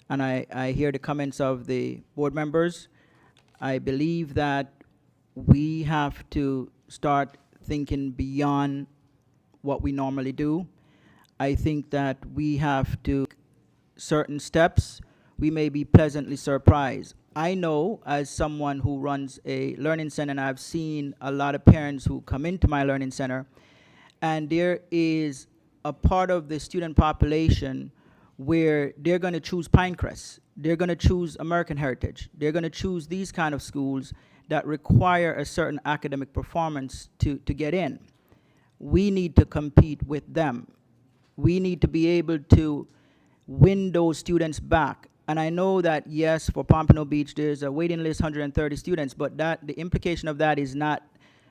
and I hear the comments of the board members. I believe that we have to start thinking beyond what we normally do. I think that we have to certain steps. We may be pleasantly surprised. I know as someone who runs a learning center, and I've seen a lot of parents who come into my learning center, and there is a part of the student population where they're going to choose Pinecrest. They're going to choose American Heritage. They're going to choose these kind of schools that require a certain academic performance to get in. We need to compete with them. We need to be able to win those students back. And I know that, yes, for Pompano Beach, there's a waiting list, 130 students, but the implication of that is not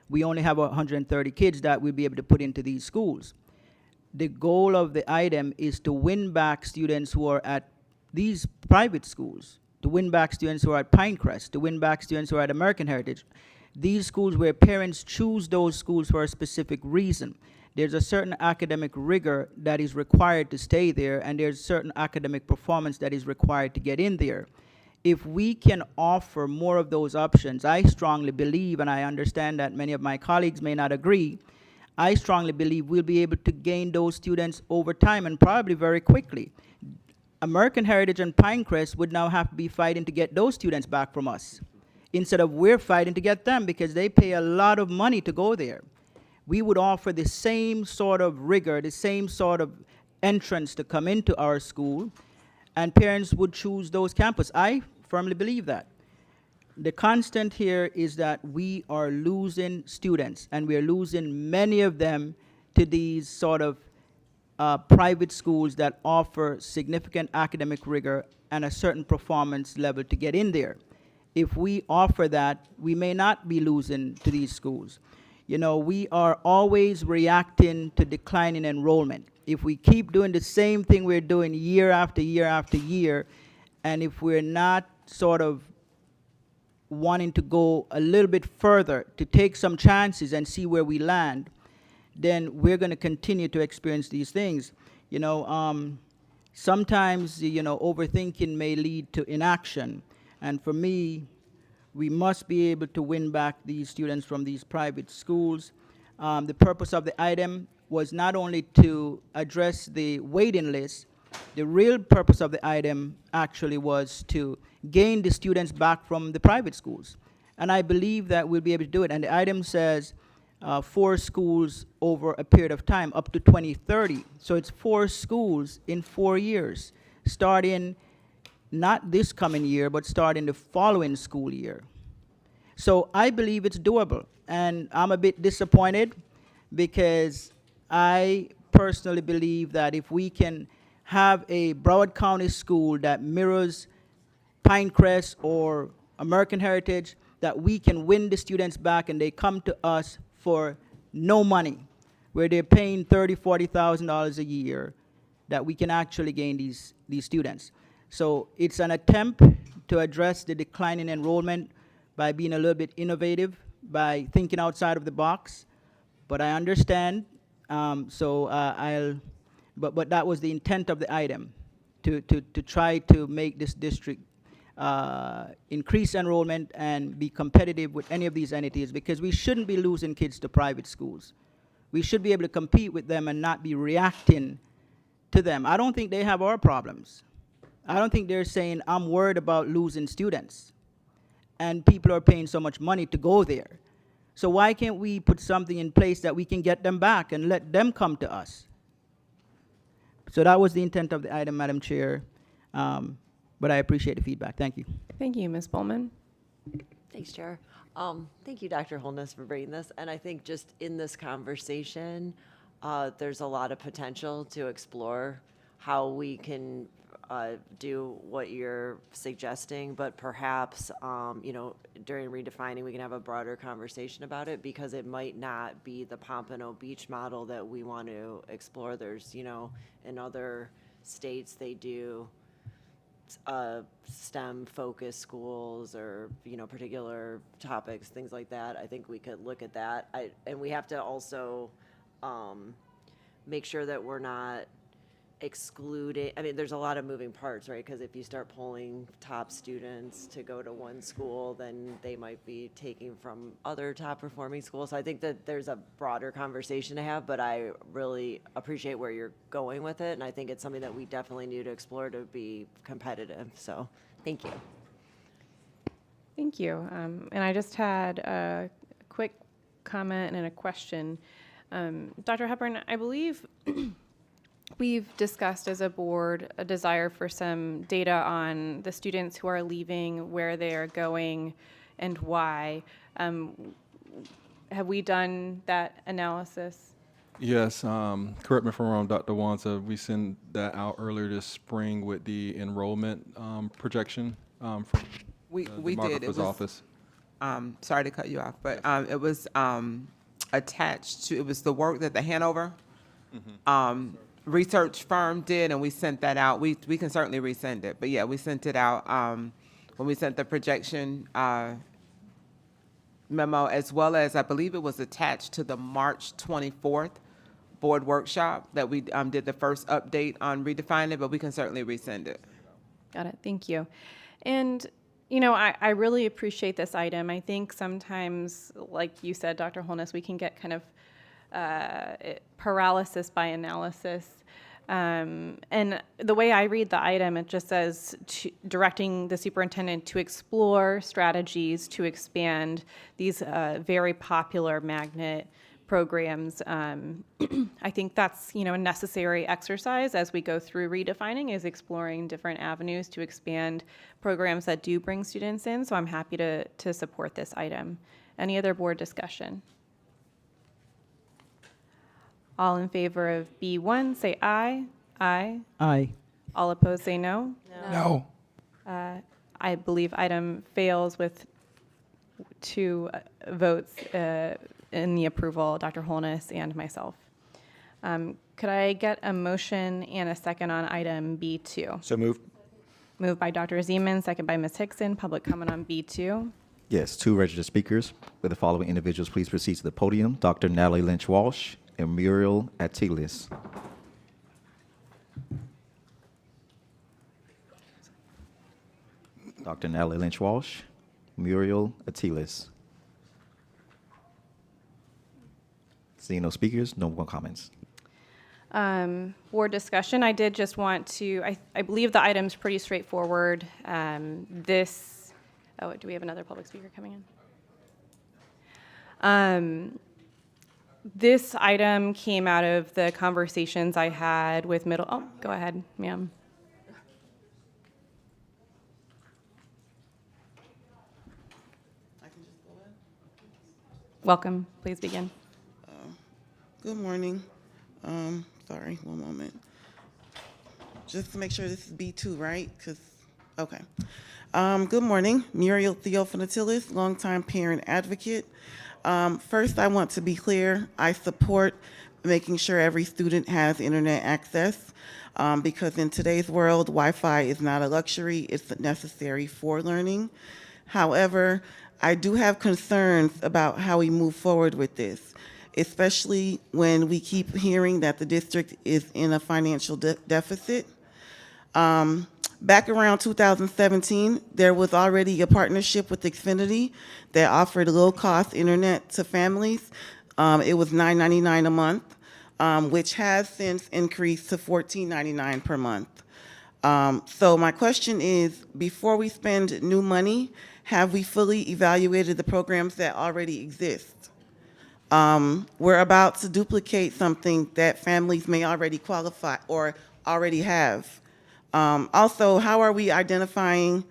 we only have 130 kids that we'll be able to put into these schools. The goal of the item is to win back students who are at these private schools, to win back students who are at Pinecrest, to win back students who are at American Heritage. These schools where parents choose those schools for a specific reason. There's a certain academic rigor that is required to stay there, and there's certain academic performance that is required to get in there. If we can offer more of those options, I strongly believe, and I understand that many of my colleagues may not agree, I strongly believe we'll be able to gain those students over time and probably very quickly. American Heritage and Pinecrest would now have to be fighting to get those students back from us, instead of we're fighting to get them because they pay a lot of money to go there. We would offer the same sort of rigor, the same sort of entrance to come into our school, and parents would choose those campuses. I firmly believe that. The constant here is that we are losing students, and we are losing many of them to these sort of private schools that offer significant academic rigor and a certain performance level to get in there. If we offer that, we may not be losing to these schools. We are always reacting to declining enrollment. If we keep doing the same thing we're doing year after year after year, and if we're not sort of wanting to go a little bit further to take some chances and see where we land, then we're going to continue to experience these things. Sometimes, overthinking may lead to inaction. And for me, we must be able to win back these students from these private schools. The purpose of the item, was not only to address the waiting list, the real purpose of the item actually was to gain the students back from the private schools. And I believe that we'll be able to do it. And the item says 4 schools over a period of time, up to 2030. So it's 4 schools in 4 years, starting not this coming year, but starting the following school year. So I believe it's doable. And I'm a bit disappointed because I personally believe that if we can have a Broward County school that mirrors Pinecrest or American Heritage, that we can win the students back and they come to us for no money, where they're paying $30,000, $40,000 a year, that we can actually gain these students. So it's an attempt to address the decline in enrollment by being a little bit innovative, by thinking outside of the box. But I understand, but that was the intent of the item, to try to make this district increase enrollment and be competitive with any of these entities, because we shouldn't be losing kids to private schools. We should be able to compete with them and not be reacting to them. I don't think they have our problems. I don't think they're saying, I'm worried about losing students, and people are paying so much money to go there. So why can't we put something in place that we can get them back and let them come to us? So that was the intent of the item, Madam Chair. But I appreciate the feedback. Thank you. Thank you, Ms. Bowman. Thanks, Chair. Thank you, Dr. Holness, for bringing this. And I think just in this conversation, there's a lot of potential to explore how we can do what you're suggesting, but perhaps, during redefining, we can have a broader conversation about it, because it might not be the Pompano Beach model that we want to explore. There's, in other states, they do STEM-focused schools or, particular topics, things like that. I think we could look at that. And we have to also make sure that we're not excluding, there's a lot of moving parts, right? Because if you start pulling top students to go to one school, then they might be taking from other top performing schools. So I think that there's a broader conversation to have, but I really appreciate where you're going with it. And I think it's something that we definitely need to explore to be competitive. So thank you. Thank you. And I just had a quick comment and a question. Dr. Hepburn, I believe we've discussed as a board a desire for some data on the students who are leaving, where they are going, and why. Have we done that analysis? Yes, correct me if I'm wrong, Dr. Wanza. We sent that out earlier this spring with the enrollment projection from we the did. It was office. Sorry to cut you off, but it was attached to, it was the work that the Hanover research firm did, and we sent that out. We can certainly resend it, but yeah, we sent it out when we sent the projection memo, as well as I believe it was attached to the March 24th board workshop that we did the first update on redefining it, but we can certainly resend it. Got it. Thank you. And I really appreciate this item. I think sometimes, like you said, Dr. Holness, we can get kind of paralysis by analysis. And the way I read the item, it just says directing the superintendent to explore strategies to expand these very popular magnet programs. I think that's a necessary exercise as we go through redefining, is exploring different avenues to expand programs that do bring students in. So I'm happy to support this item. Any other board discussion? All in favor of B1, say aye. Aye. Aye. All opposed, say no. No. I believe item fails with 2 votes in the approval, Dr. Holness and myself. Could I get a motion and a second on item B2? So moved. Moved by Dr. Zeman, second by Ms. Hickson. Public comment on B2. Yes, 2 registered speakers. With the following individuals, please proceed to the podium. Dr. Natalie Lynch-Walsh and Muriel Atilis. Dr. Natalie Lynch-Walsh, Muriel Atilis. Seeing no speakers, no more comments. Board discussion, I did just want to, I believe the item's pretty straightforward. Do we have another public speaker coming in? This item came out of the conversations I had with go ahead, ma'am. Welcome, please begin. Good morning. Sorry, one moment. Just to make sure this is B2, right? Okay. Good morning. Muriel Theophanatilis, longtime parent advocate. First, I want to be clear. I support making sure every student has internet access because in today's world, Wi-Fi is not a luxury. It's necessary for learning. However, I do have concerns about how we move forward with this, especially when we keep hearing that the district is in a financial deficit. Back around 2017, there was already a partnership with Xfinity that offered low-cost internet to families. It was $9.99 a month, which has since increased to $14.99 per month. So my question is, before we spend new money, have we fully evaluated the programs that already exist? We're about to duplicate something that families may already qualify or already have. Also, how are we identifying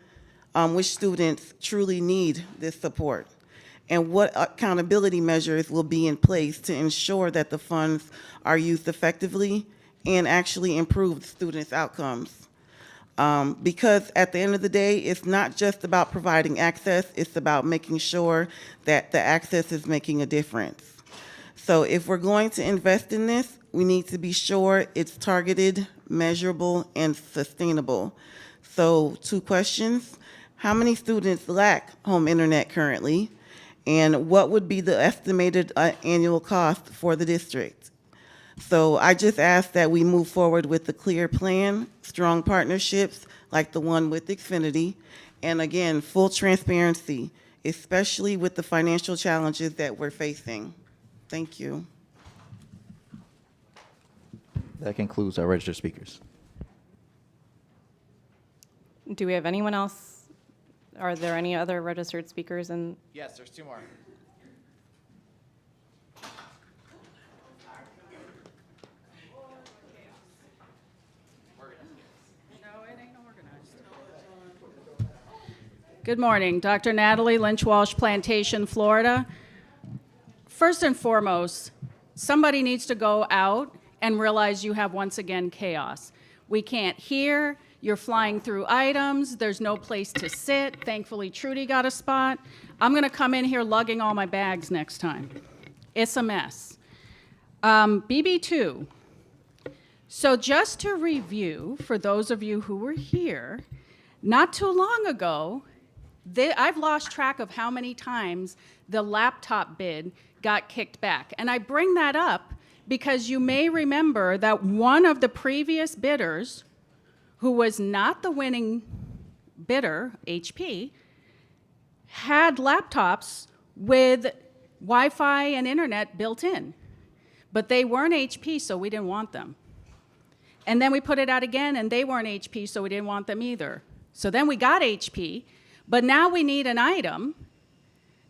which students truly need this support? And what accountability measures will be in place to ensure that the funds are used effectively and actually improve students' outcomes? Because at the end of the day, it's not just about providing access, it's about making sure that the access is making a difference. So if we're going to invest in this, we need to be sure it's targeted, measurable, and sustainable. So 2 questions. How many students lack home internet currently? And what would be the estimated annual cost for the district? So I just ask that we move forward with a clear plan, strong partnerships like the one with Xfinity, and again, full transparency, especially with the financial challenges that we're facing. Thank you. That concludes our registered speakers. Do we have anyone else? Are there any other registered speakers? Yes, there's 2 more. Good morning, Dr. Natalie Lynch Walsh, Plantation, Florida. First and foremost, somebody needs to go out and realize you have once again chaos. We can't hear, you're flying through items, there's no place to sit. Thankfully, Trudy got a spot. I'm gonna come in here lugging all my bags next time. It's a mess. BB2. So just to review, for those of you who were here, not too long ago, I've lost track of how many times the laptop bid got kicked back. And I bring that up because you may remember that one of the previous bidders, who was not the winning bidder, HP, had laptops with Wi-Fi and internet built in. But they weren't HP, so we didn't want them. And then we put it out again, and they weren't HP, so we didn't want them either. So then we got HP, but now we need an item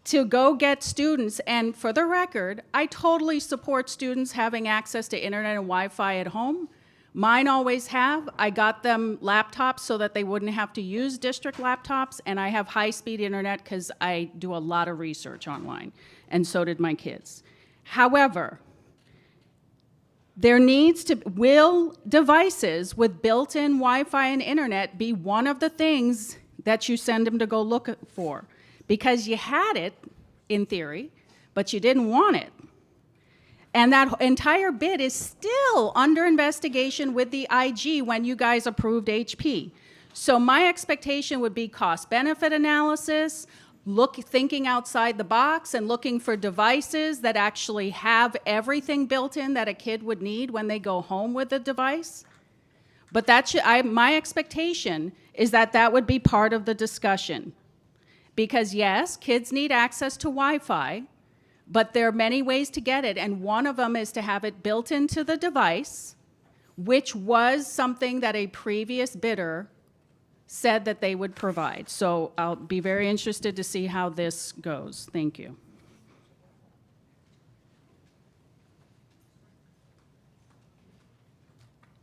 to go get students. And for the record, I totally support students having access to internet and Wi-Fi at home. Mine always have. I got them laptops so that they wouldn't have to use district laptops, and I have high-speed internet because I do a lot of research online, and so did my kids. However, will devices with built-in Wi-Fi and internet be one of the things that you send them to go look for? Because you had it, in theory, but you didn't want it. And that entire bid is still under investigation with the IG when you guys approved HP. So my expectation would be cost-benefit analysis, thinking outside the box and looking for devices that actually have everything built in that a kid would need when they go home with the device. But my expectation is that that would be part of the discussion. Because yes, kids need access to Wi-Fi, But there are many ways to get it, and one of them is to have it built into the device, which was something that a previous bidder said that they would provide. So I'll be very interested to see how this goes. Thank you.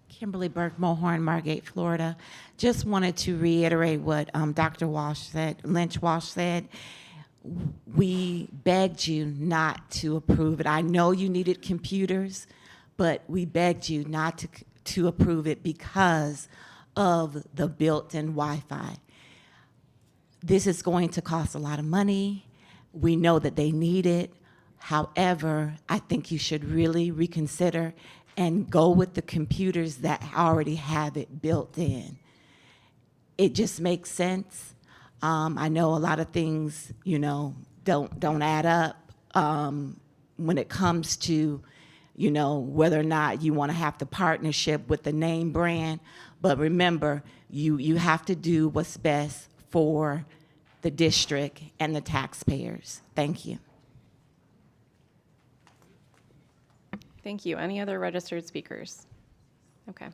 Kimberly Burke, Mulhorn, Margate, Florida. Just wanted to reiterate what Dr. Lynch Walsh said. We begged you not to approve it. I know you needed computers, but we begged you not to approve it because of the built-in Wi-Fi. This is going to cost a lot of money. We know that they need it. However, I think you should really reconsider and go with the computers that already have it built in. It just makes sense. I know a lot of things, don't add up when it comes to, whether or not you want to have the partnership with the name brand. But remember, you have to do what's best for the district and the taxpayers. Thank you. Thank you. Any other registered speakers? Okay.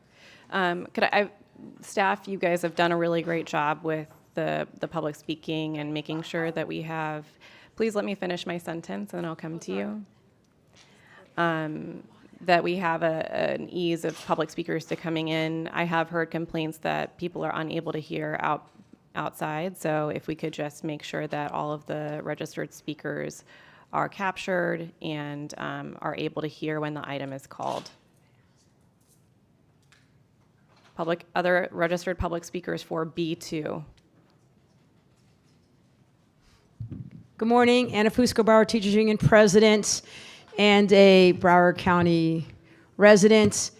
Staff, you guys have done a really great job with the public speaking and making sure that we have, please let me finish my sentence and then I'll come to you. That we have an ease of public speakers to coming in. I have heard complaints that people are unable to hear outside, so if we could just make sure that all of the registered speakers are captured and are able to hear when the item is called. Other registered public speakers for B2. Good morning, Anna Fusco, Broward Teachers Union President and a Broward County resident.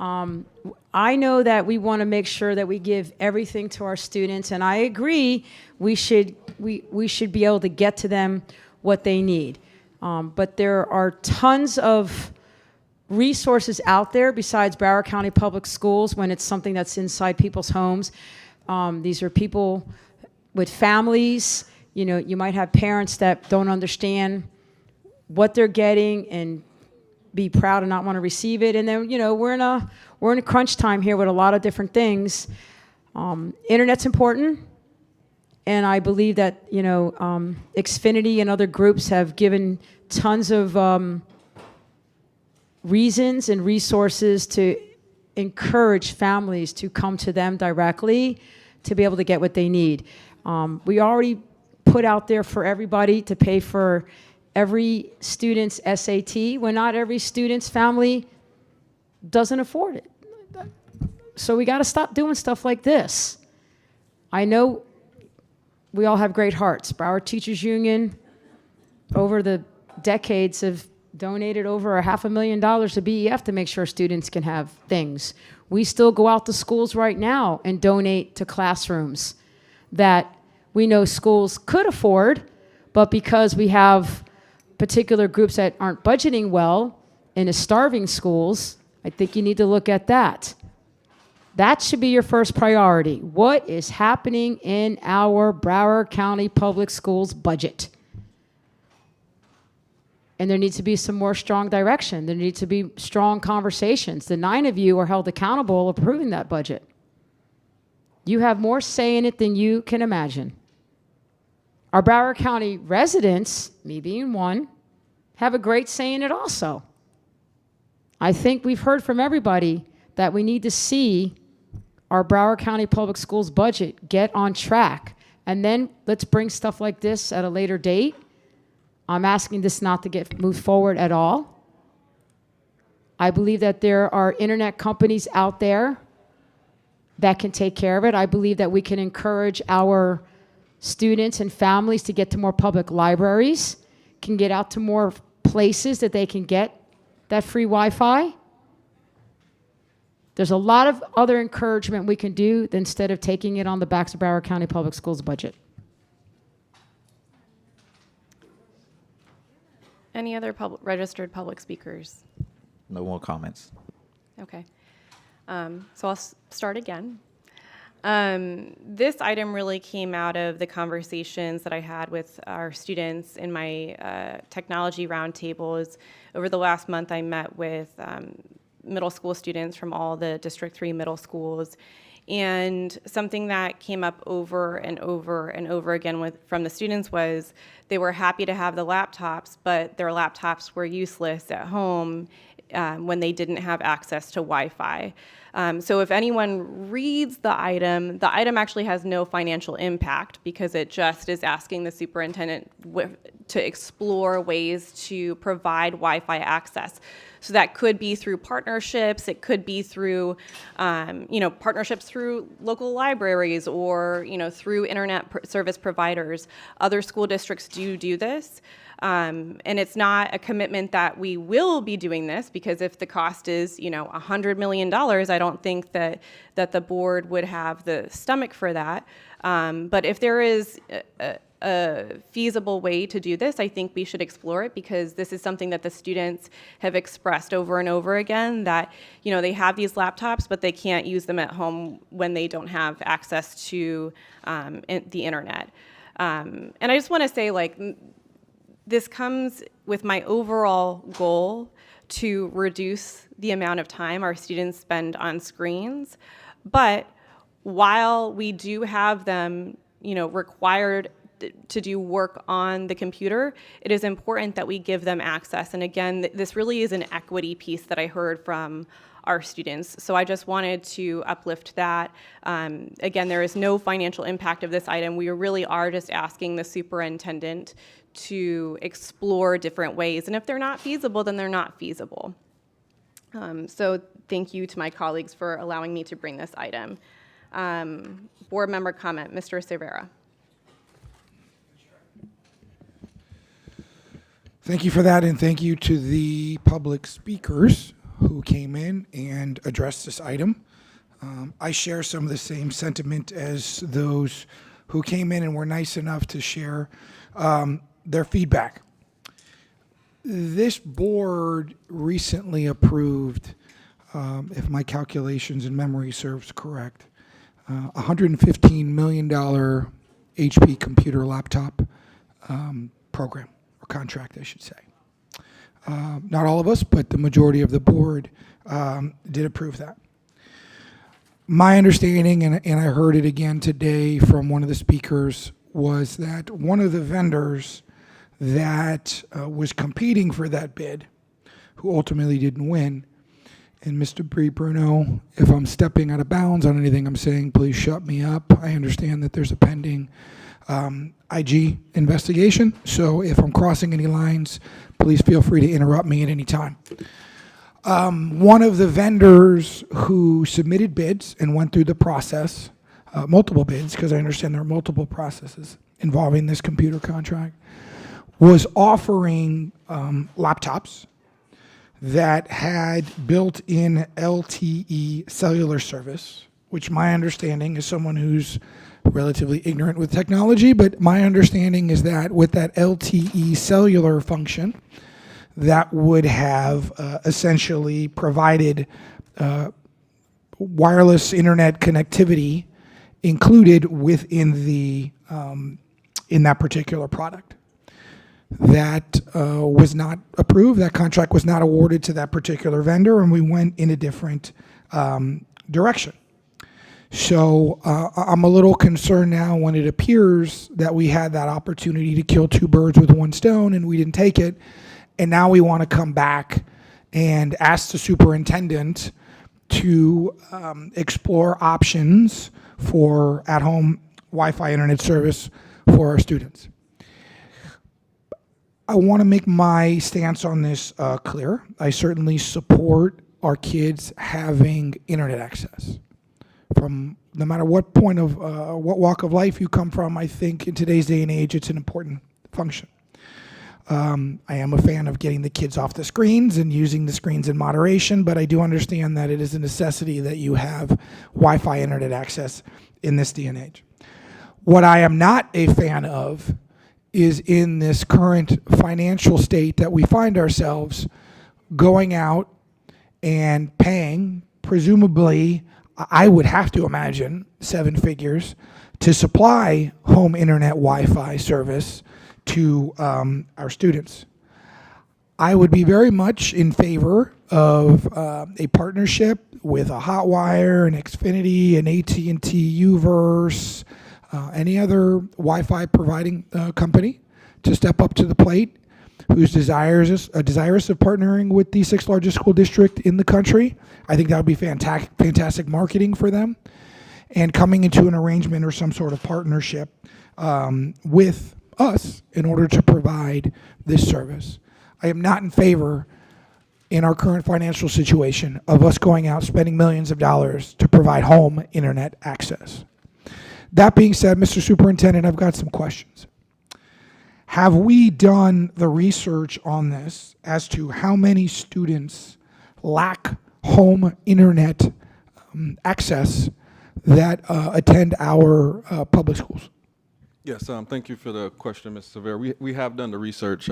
I know that we want to make sure that we give everything to our students, and I agree we should be able to get to them what they need. But there are tons of resources out there besides Broward County Public Schools when it's something that's inside people's homes. These are people with families. You might have parents that don't understand what they're getting and be proud and not want to receive it. And then, we're in a crunch time here with a lot of different things. Internet's important. And I believe that, Xfinity and other groups have given tons of reasons and resources to encourage families to come to them directly to be able to get what they need. We already put out there for everybody to pay for every student's SAT when not every student's family doesn't afford it. So we got to stop doing stuff like this. I know we all have great hearts. Broward Teachers Union, over the decades, have donated over $500,000 to BEF to make sure students can have things. We still go out to schools right now and donate to classrooms that we know schools could afford, but because we have particular groups that aren't budgeting well and is starving schools, I think you need to look at that. That should be your first priority. What is happening in our Broward County Public Schools budget? And there needs to be some more strong direction. There needs to be strong conversations. The 9 of you are held accountable approving that budget. You have more say in it than you can imagine. Our Broward County residents, me being one, have a great say in it also. I think we've heard from everybody that we need to see our Broward County Public Schools budget get on track. And then let's bring stuff like this at a later date. I'm asking this not to get moved forward at all. I believe that there are internet companies out there that can take care of it. I believe that we can encourage our students and families to get to more public libraries, can get out to more places that they can get that free Wi-Fi. There's a lot of other encouragement we can do instead of taking it on the backs of Broward County Public Schools budget. Any other registered public speakers? No more comments. Okay. So I'll start again. This item really came out of the conversations that I had with our students in my technology roundtables. Over the last month, I met with middle school students from all the District 3 middle schools. And something that came up over and over and over again from the students was they were happy to have the laptops, but their laptops were useless at home when they didn't have access to Wi-Fi. So if anyone reads the item actually has no financial impact because it just is asking the superintendent to explore ways to provide Wi-Fi access. So that could be through partnerships, it could be through, partnerships through local libraries or, through internet service providers. Other school districts do this. And it's not a commitment that we will be doing this because if the cost is, $100 million, I don't think that the board would have the stomach for that. But if there is a feasible way to do this, I think we should explore it because this is something that the students have expressed over and over again that, they have these laptops, but they can't use them at home when they don't have access to the internet. And I just want to say, this comes with my overall goal to reduce the amount of time our students spend on screens. But while we do have them, required to do work on the computer, it is important that we give them access. And again, this really is an equity piece that I heard from our students. So I just wanted to uplift that. Again, there is no financial impact of this item. We really are just asking the superintendent to explore different ways. And if they're not feasible, then they're not feasible. So thank you to my colleagues for allowing me to bring this item. Board member comment, Mr. Cervera. Thank you for that, and thank you to the public speakers who came in and addressed this item. I share some of the same sentiment as those who came in and were nice enough to share their feedback. This board recently approved, if my calculations and memory serves correct, $115 million HP computer laptop program, or contract, I should say. Not all of us, but the majority of the board did approve that. My understanding, and I heard it again today from one of the speakers, was that one of the vendors that was competing for that bid, who ultimately didn't win, and Mr. Bruno, if I'm stepping out of bounds on anything I'm saying, please shut me up. I understand that there's a pending IG investigation, so if I'm crossing any lines, please feel free to interrupt me at any time. One of the vendors who submitted bids and went through the process, multiple bids, because I understand there are multiple processes involving this computer contract, was offering laptops that had built-in LTE cellular service, which my understanding is someone who's relatively ignorant with technology, but my understanding is that with that LTE cellular function, that would have essentially provided wireless internet connectivity included within the in that particular product. That was not approved. That contract was not awarded to that particular vendor, and we went in a different direction. So I'm a little concerned now when it appears that we had that opportunity to kill two birds with one stone and we didn't take it. And now we want to come back and ask the superintendent to explore options for at-home Wi-Fi internet service for our students. I want to make my stance on this clear. I certainly support our kids having internet access. From no matter what point of, what walk of life you come from, I think in today's day and age, it's an important function. I am a fan of getting the kids off the screens and using the screens in moderation, but I do understand that it is a necessity that you have Wi-Fi internet access in this day and age. What I am not a fan of is in this current financial state that we find ourselves going out and paying, presumably I would have to imagine 7 figures to supply home internet Wi-Fi service to our students. I would be very much in favor of a partnership with a Hotwire, an Xfinity, an AT&T Uverse, any other Wi-Fi providing company to step up to the plate, who's desirous of partnering with the 6th largest school district in the country. I think that would be fantastic marketing for them, and coming into an arrangement or some sort of partnership with us in order to provide this service. I am not in favor, in our current financial situation, of us going out spending millions of dollars to provide home internet access. That being said, Mr. Superintendent, I've got some questions. Have we done the research on this as to how many students lack home internet access that attend our public schools? Yes, thank you for the question, Mr. Severe. We have done the research.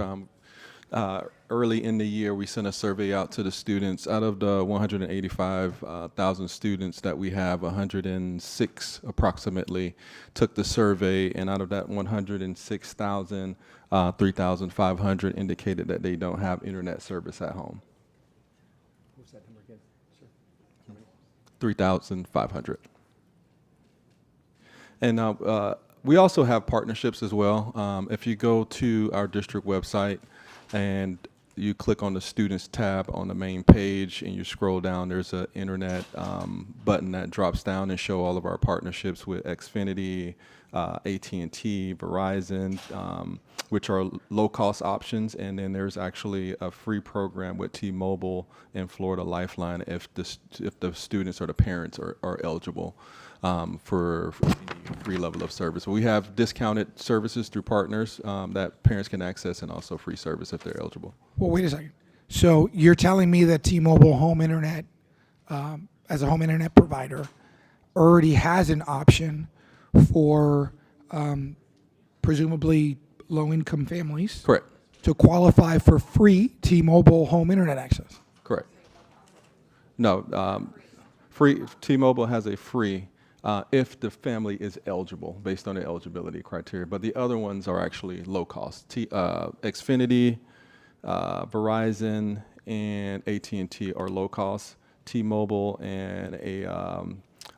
Early in the year, we sent a survey out to the students. Out of the 185,000 students that we have, 106 approximately took the survey, and out of that 106,000, 3,500 indicated that they don't have internet service at home. What's that number again, sir? 3,500. And we also have partnerships as well. If you go to our district website and you click on the students tab on the main page and you scroll down, there's an internet button that drops down and show all of our partnerships with Xfinity, AT&T, Verizon, which are low-cost options. And then there's actually a free program with T-Mobile and Florida Lifeline if the students or the parents are eligible for any free level of service. We have discounted services through partners that parents can access, and also free service if they're eligible. Well, wait a second. So you're telling me that T-Mobile Home Internet, as a home internet provider, already has an option for presumably low-income families, correct, to qualify for free T-Mobile home internet access? Correct. No, free. T-Mobile has a free if the family is eligible based on the eligibility criteria, but the other ones are actually low cost. Xfinity, Verizon, and AT&T are low cost. T-Mobile and a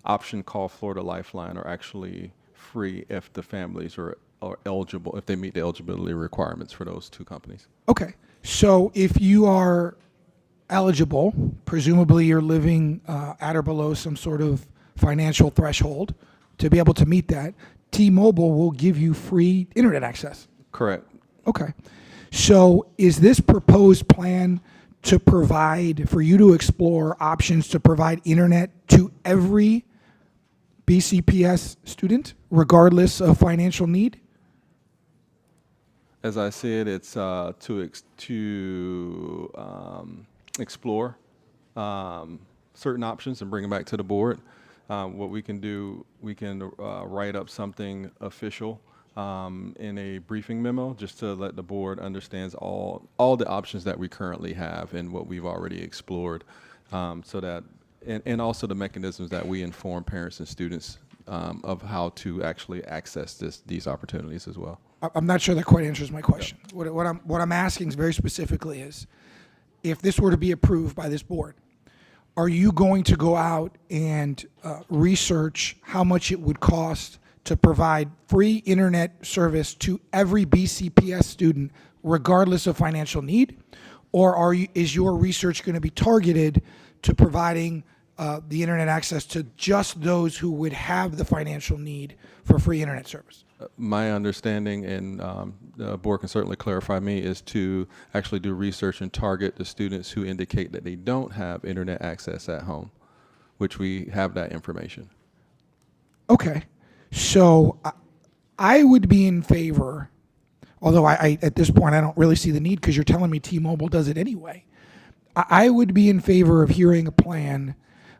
option called Florida Lifeline are actually free if the families are eligible, if they meet the eligibility requirements for those two companies. Okay. So if you are eligible, presumably you're living at or below some sort of financial threshold to be able to meet that, T-Mobile will give you free internet access. Correct. Okay. So is this proposed plan to provide, for you to explore options to provide internet to every BCPS student, regardless of financial need? As I said, it's to explore certain options and bring them back to the board. What we can do, we can write up something official in a briefing memo just to let the board understands all the options that we currently have and what we've already explored, so that and also the mechanisms that we inform parents and students of how to actually access these opportunities as well. I'm not sure that quite answers my question. Yeah. What I'm asking very specifically is, if this were to be approved by this board, are you going to go out and research how much it would cost to provide free internet service to every BCPS student, regardless of financial need? Or is your research going to be targeted to providing the internet access to just those who would have the financial need for free internet service? My understanding, and the board can certainly clarify me, is to actually do research and target the students who indicate that they don't have internet access at home, which we have that information. Okay. So I would be in favor, although I at this point I don't really see the need because you're telling me T-Mobile does it anyway. I would be in favor of hearing a plan.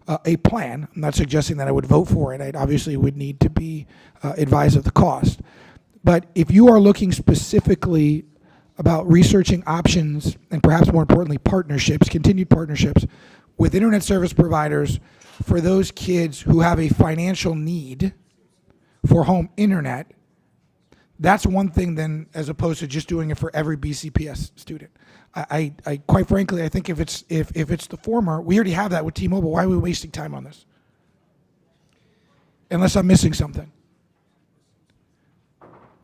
I'm not suggesting that I would vote for it. I obviously would need to be advised of the cost. But if you are looking specifically about researching options and perhaps more importantly partnerships, continued partnerships with internet service providers for those kids who have a financial need for home internet, that's one thing then, as opposed to just doing it for every BCPS student. I quite frankly, I think if it's the former, we already have that with T-Mobile. Why are we wasting time on this? Unless I'm missing something.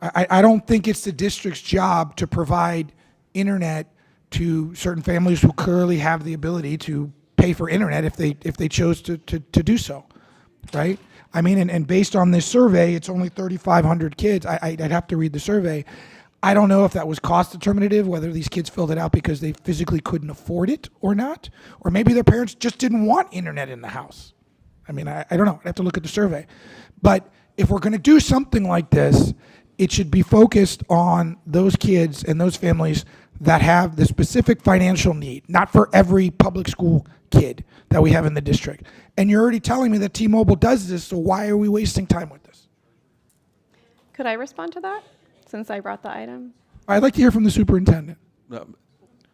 I don't think it's the district's job to provide internet to certain families who clearly have the ability to pay for internet if they chose to do so, right? I mean, and based on this survey, it's only 3,500 kids. I'd have to read the survey. I don't know if that was cost determinative, whether these kids filled it out because they physically couldn't afford it or not, or maybe their parents just didn't want internet in the house. I mean, I don't know. I'd have to look at the survey. But if we're going to do something like this, it should be focused on those kids and those families that have the specific financial need, not for every public school kid that we have in the district. And you're already telling me that T-Mobile does this, so why are we wasting time with this? Could I respond to that, since I brought the item? I'd like to hear from the superintendent.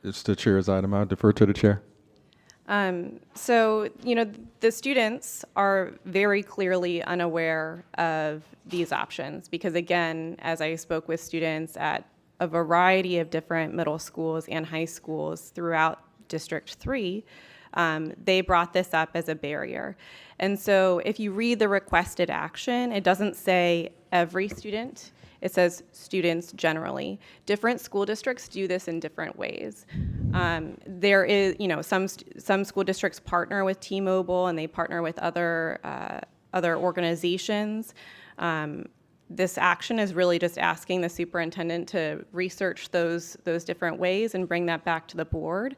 It's the chair's item. I defer to the chair. So, the students are very clearly unaware of these options because, again, as I spoke with students at a variety of different middle schools and high schools throughout District 3, they brought this up as a barrier. And so if you read the requested action, it doesn't say every student. It says students generally. Different school districts do this in different ways. There is, some school districts partner with T-Mobile and they partner with other organizations. This action is really just asking the superintendent to research those different ways and bring that back to the board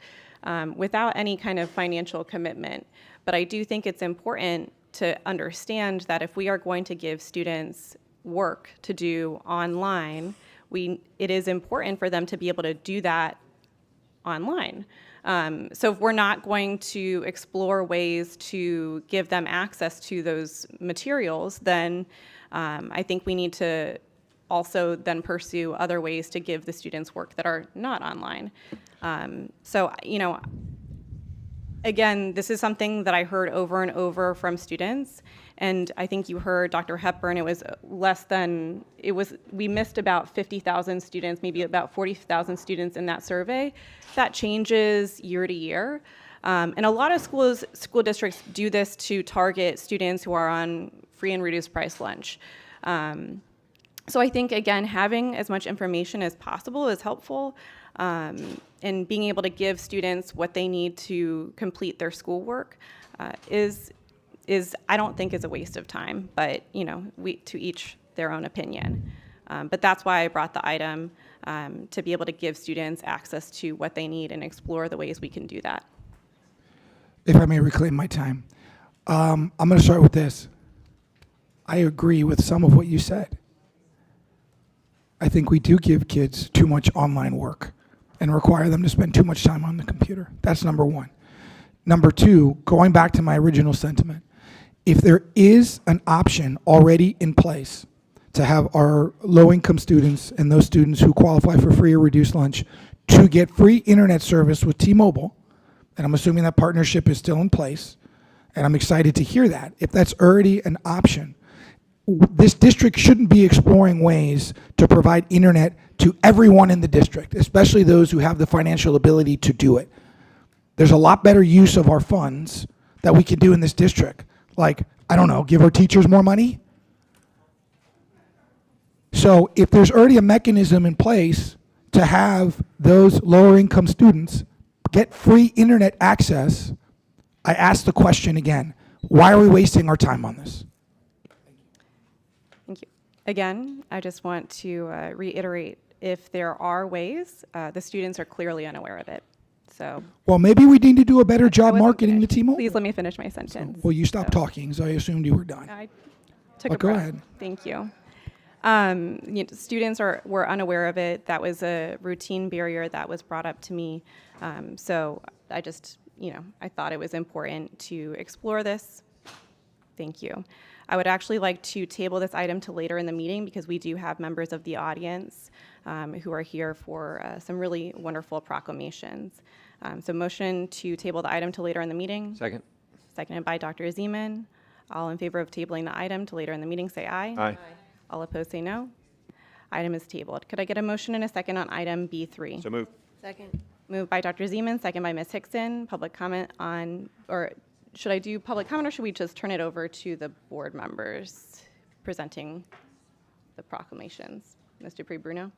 without any kind of financial commitment. But I do think it's important to understand that if we are going to give students work to do online, it is important for them to be able to do that online. So if we're not going to explore ways to give them access to those materials, then I think we need to also then pursue other ways to give the students work that are not online. So, again, this is something that I heard over and over from students, and I think you heard Dr. Hepburn, we missed about 50,000 students, maybe about 40,000 students in that survey. That changes year to year. And a lot of school districts do this to target students who are on free and reduced price lunch. So I think, again, having as much information as possible is helpful. And being able to give students what they need to complete their schoolwork is I don't think is a waste of time, but to each their own opinion. But that's why I brought the item to be able to give students access to what they need and explore the ways we can do that. If I may reclaim my time, I'm going to start with this. I agree with some of what you said. I think we do give kids too much online work and require them to spend too much time on the computer. That's number one. Number two, going back to my original sentiment, if there is an option already in place to have our low-income students and those students who qualify for free or reduced lunch to get free internet service with T-Mobile, and I'm assuming that partnership is still in place, and I'm excited to hear that. If that's already an option, this district shouldn't be exploring ways to provide internet to everyone in the district, especially those who have the financial ability to do it. There's a lot better use of our funds that we can do in this district. Like, I don't know, give our teachers more money? So if there's already a mechanism in place to have those lower income students get free internet access, I ask the question again, why are we wasting our time on this? Thank you. Again, I just want to reiterate, if there are ways, the students are clearly unaware of it. So. Well, maybe we need to do a better job marketing the T-Mobile. Please let me finish my sentence. Well, you stopped talking, so I assumed you were done. I took But a go breath. ahead. Thank you. Students were unaware of it. That was a routine barrier that was brought up to me. So I just, I thought it was important to explore this. Thank you. I would actually like to table this item to later in the meeting because we do have members of the audience who are here for some really wonderful proclamations. So motion to table the item to later in the meeting. Second. Seconded by Dr. Zeman. All in favor of tabling the item to later in the meeting, say aye. Aye. All opposed, say no. Item is tabled. Could I get a motion and a second on item B3? So moved. Second. Moved by Dr. Zeman, second by Ms. Hickson. Public comment on, or should I do public comment, or should we just turn it over to the board members presenting the proclamations? Ms. Dupree-Bruno?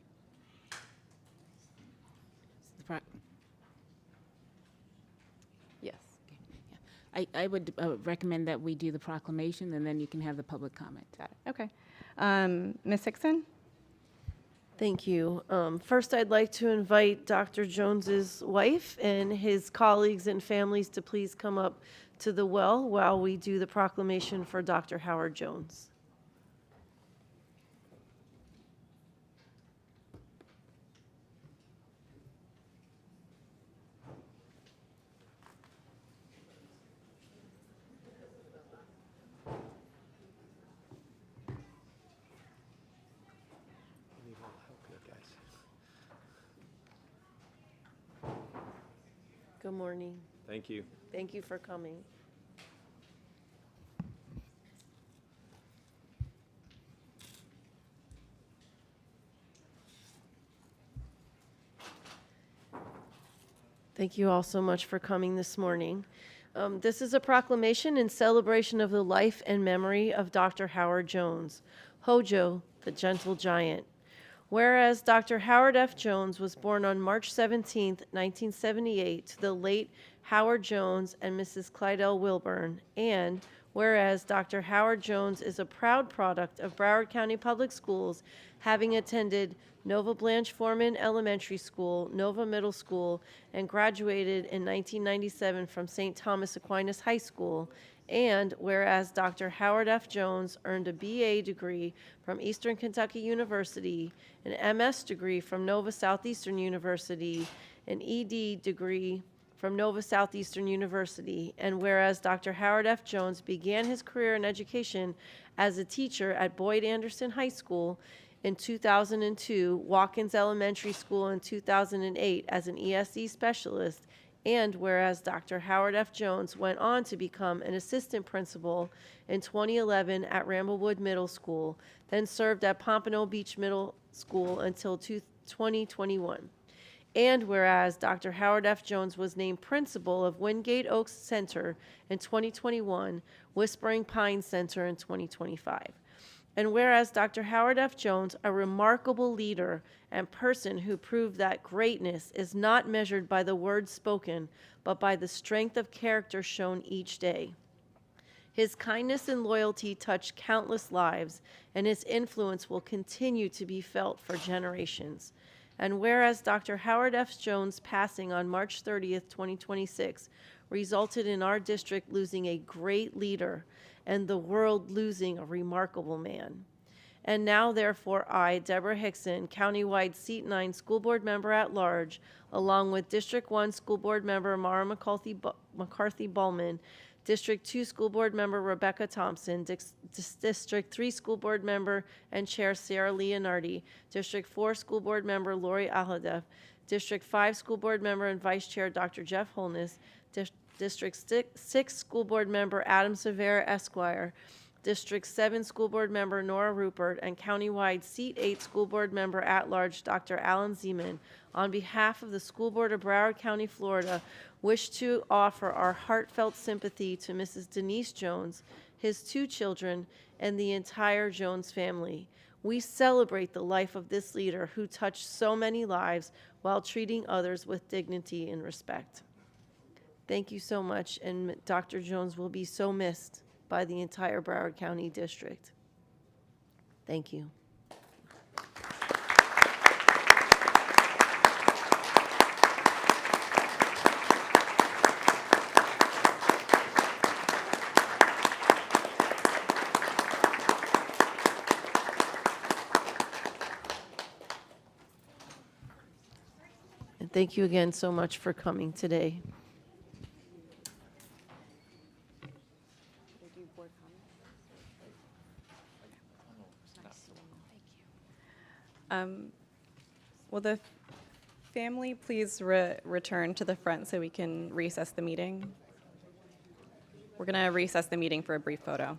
Yes. I would recommend that we do the proclamation, and then you can have the public comment. Got it. Okay. Ms. Hickson? Thank you. First, I'd like to invite Dr. Jones's wife and his colleagues and families to please come up to the well while we do the proclamation for Dr. Howard Jones. Good morning. Thank you. Thank you for coming. Thank you all so much for coming this morning. This is a proclamation in celebration of the life and memory of Dr. Howard Jones, Hojo, the gentle giant. Whereas Dr. Howard F. Jones was born on March 17, 1978, to the late Howard Jones and Mrs. Clydell Wilburn, and whereas Dr. Howard Jones is a proud product of Broward County Public Schools, having attended Nova Blanche Foreman Elementary School, Nova Middle School, and graduated in 1997 from St. Thomas Aquinas High School, and whereas Dr. Howard F. Jones earned a BA degree from Eastern Kentucky University, an MS degree from Nova Southeastern University, an ED degree from Nova Southeastern University, and whereas Dr. Howard F. Jones began his career in education as a teacher at Boyd Anderson High School in 2002, Watkins Elementary School in 2008 as an ESE specialist, and whereas Dr. Howard F. Jones went on to become an assistant principal in 2011 at Ramblewood Middle School, then served at Pompano Beach Middle School until 2021. And whereas Dr. Howard F. Jones was named principal of Wingate Oaks Center in 2021, Whispering Pines Center in 2025. And whereas Dr. Howard F. Jones, a remarkable leader and person who proved that greatness is not measured by the words spoken, but by the strength of character shown each day. His kindness and loyalty touched countless lives, and his influence will continue to be felt for generations. And whereas Dr. Howard F. Jones' passing on March 30th, 2026, resulted in our district losing a great leader and the world losing a remarkable man. And now, therefore, I, Deborah Hickson, Countywide Seat 9 School Board Member at Large, along with District 1 School Board Member Mara McCarthy-Ballman, District 2 School Board Member Rebecca Thompson, District 3 School Board Member and Chair Sarah Leonardi, District 4 School Board Member Lori Aladef, District 5 School Board Member and Vice Chair Dr. Jeff Holness, District 6 School Board Member Adam Severa Esquire, District 7 School Board Member Nora Rupert, and Countywide Seat 8 School Board Member at Large Dr. Alan Zeman, on behalf of the School Board of Broward County, Florida, wish to offer our heartfelt sympathy to Mrs. Denise Jones, his 2 children, and the entire Jones family. We celebrate the life of this leader who touched so many lives while treating others with dignity and respect. Thank you so much, and Dr. Jones will be so missed by the entire Broward County District. Thank you. And thank you again so much for coming today. Well, Family, please return to the front so we can recess the meeting. We're going to recess the meeting for a brief photo.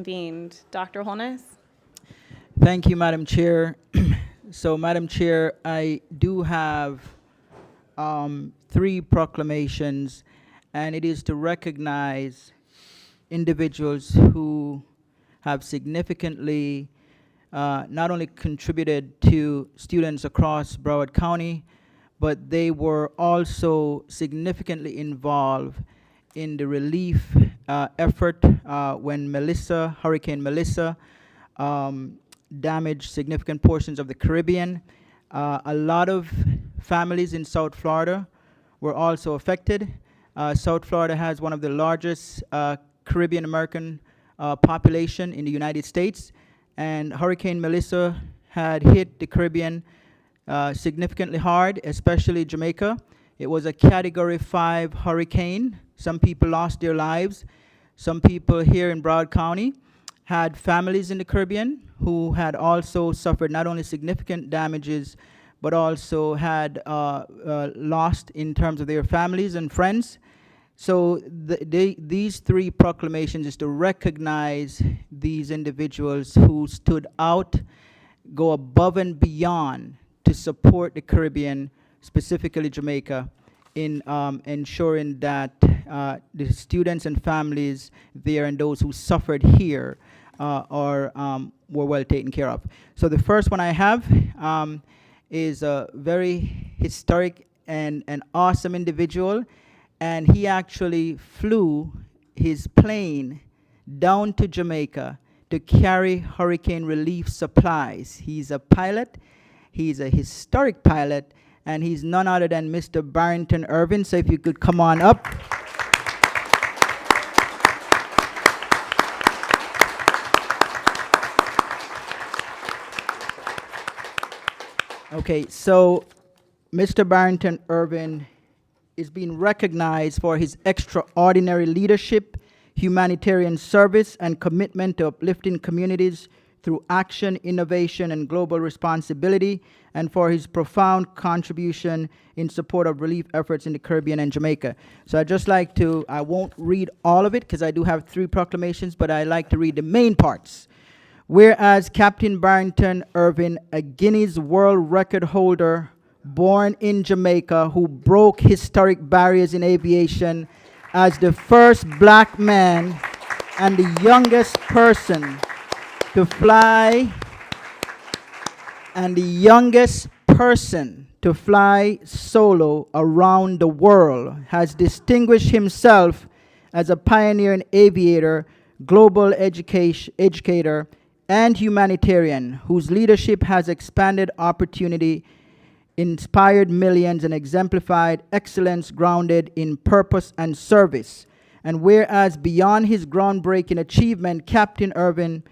Convened. Dr. Holness? Thank you, Madam Chair. So, Madam Chair, I do have 3 proclamations, and it is to recognize individuals who have significantly not only contributed to students across Broward County, but they were also significantly involved in the relief effort when Hurricane Melissa damaged significant portions of the Caribbean. A lot of families in South Florida were also affected. South Florida has one of the largest Caribbean American population in the United States, and Hurricane Melissa had hit the Caribbean significantly hard, especially Jamaica. It was a Category 5 hurricane. Some people lost their lives. Some people here in Broward County had families in the Caribbean who had also suffered not only significant damages, but also had lost in terms of their families and friends. So these 3 proclamations is to recognize these individuals who stood out, go above and beyond to support the Caribbean, specifically Jamaica, in ensuring that the students and families there and those who suffered here were well taken care of. So the first one I have is a very historic and an awesome individual, and he actually flew his plane down to Jamaica to carry hurricane relief supplies. He's a pilot, he's a historic pilot, and he's none other than Mr. Barrington Irvin. So if you could come on up. Okay, so Mr. Barrington Irvin is being recognized for his extraordinary leadership, humanitarian service, and commitment to uplifting communities through action, innovation, and global responsibility, and for his profound contribution in support of relief efforts in the Caribbean and Jamaica. So I'd just like to, I won't read all of it because I do have 3 proclamations, but I like to read the main parts. Whereas Captain Barrington Irvin, a Guinness World Record holder born in Jamaica who broke historic barriers in aviation as the first black man and the youngest person to fly solo around the world, has distinguished himself as a pioneer and aviator, global educator, and humanitarian whose leadership has expanded opportunity, inspired millions, and exemplified excellence grounded in purpose and service. And whereas beyond his groundbreaking achievement, Captain Irvin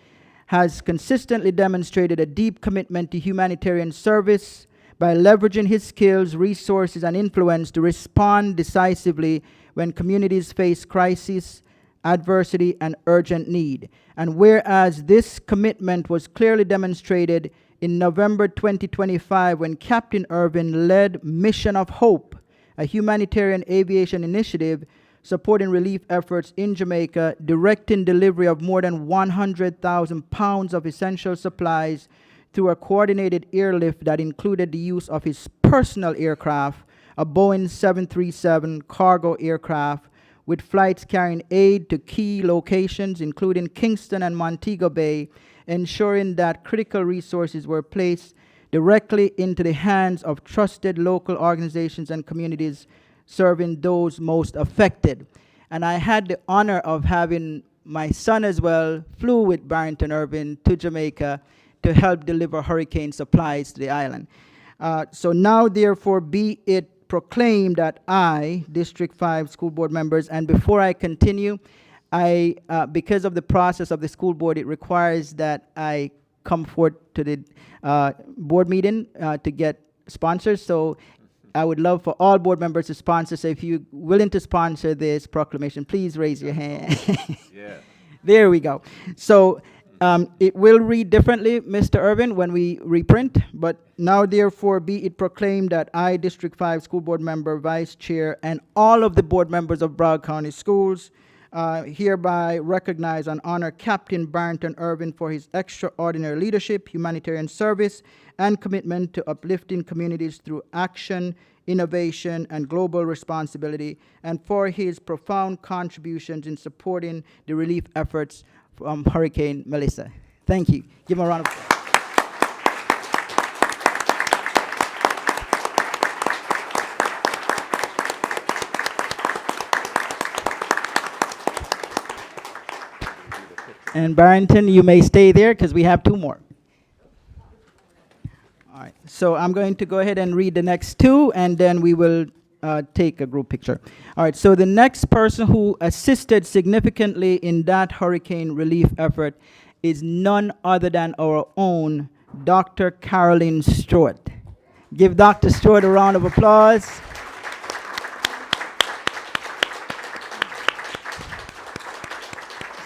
has consistently demonstrated a deep commitment to humanitarian service by leveraging his skills, resources, and influence to respond decisively when communities face crisis, adversity, and urgent need. And whereas this commitment was clearly demonstrated in November 2025 when Captain Irvin led Mission of Hope, a humanitarian aviation initiative supporting relief efforts in Jamaica, directing delivery of more than 100,000 pounds of essential supplies through a coordinated airlift that included the use of his personal aircraft, a Boeing 737 cargo aircraft, with flights carrying aid to key locations, including Kingston and Montego Bay, ensuring that critical resources were placed directly into the hands of trusted local organizations and communities serving those most affected. And I had the honor of having my son as well flew with Barrington Irvin to Jamaica to help deliver hurricane supplies to the island. So now, therefore, be it proclaim that I, District 5 school board members, and before I continue, because of the process of the school board, it requires that I come forth to the board meeting to get sponsors. So I would love for all board members to sponsor. So if you're willing to sponsor this proclamation, please raise your hand. Yeah. There we go. So it will read differently, Mr. Irvin, when we reprint, but now therefore be it proclaimed that I, District 5 School Board Member, Vice Chair, and all of the board members of Broward County Schools hereby recognize and honor Captain Barrington Irvin for his extraordinary leadership, humanitarian service, and commitment to uplifting communities through action, innovation, and global responsibility, and for his profound contributions in supporting the relief efforts from Hurricane Melissa. Thank you. Give him a round of applause. And Barrington, you may stay there because we have 2 more. All right, so I'm going to go ahead and read the next 2, and then we will take a group picture. All right, so the next person who assisted significantly in that hurricane relief effort is none other than our own Dr. Carolyn Stewart. Give Dr. Stewart a round of applause.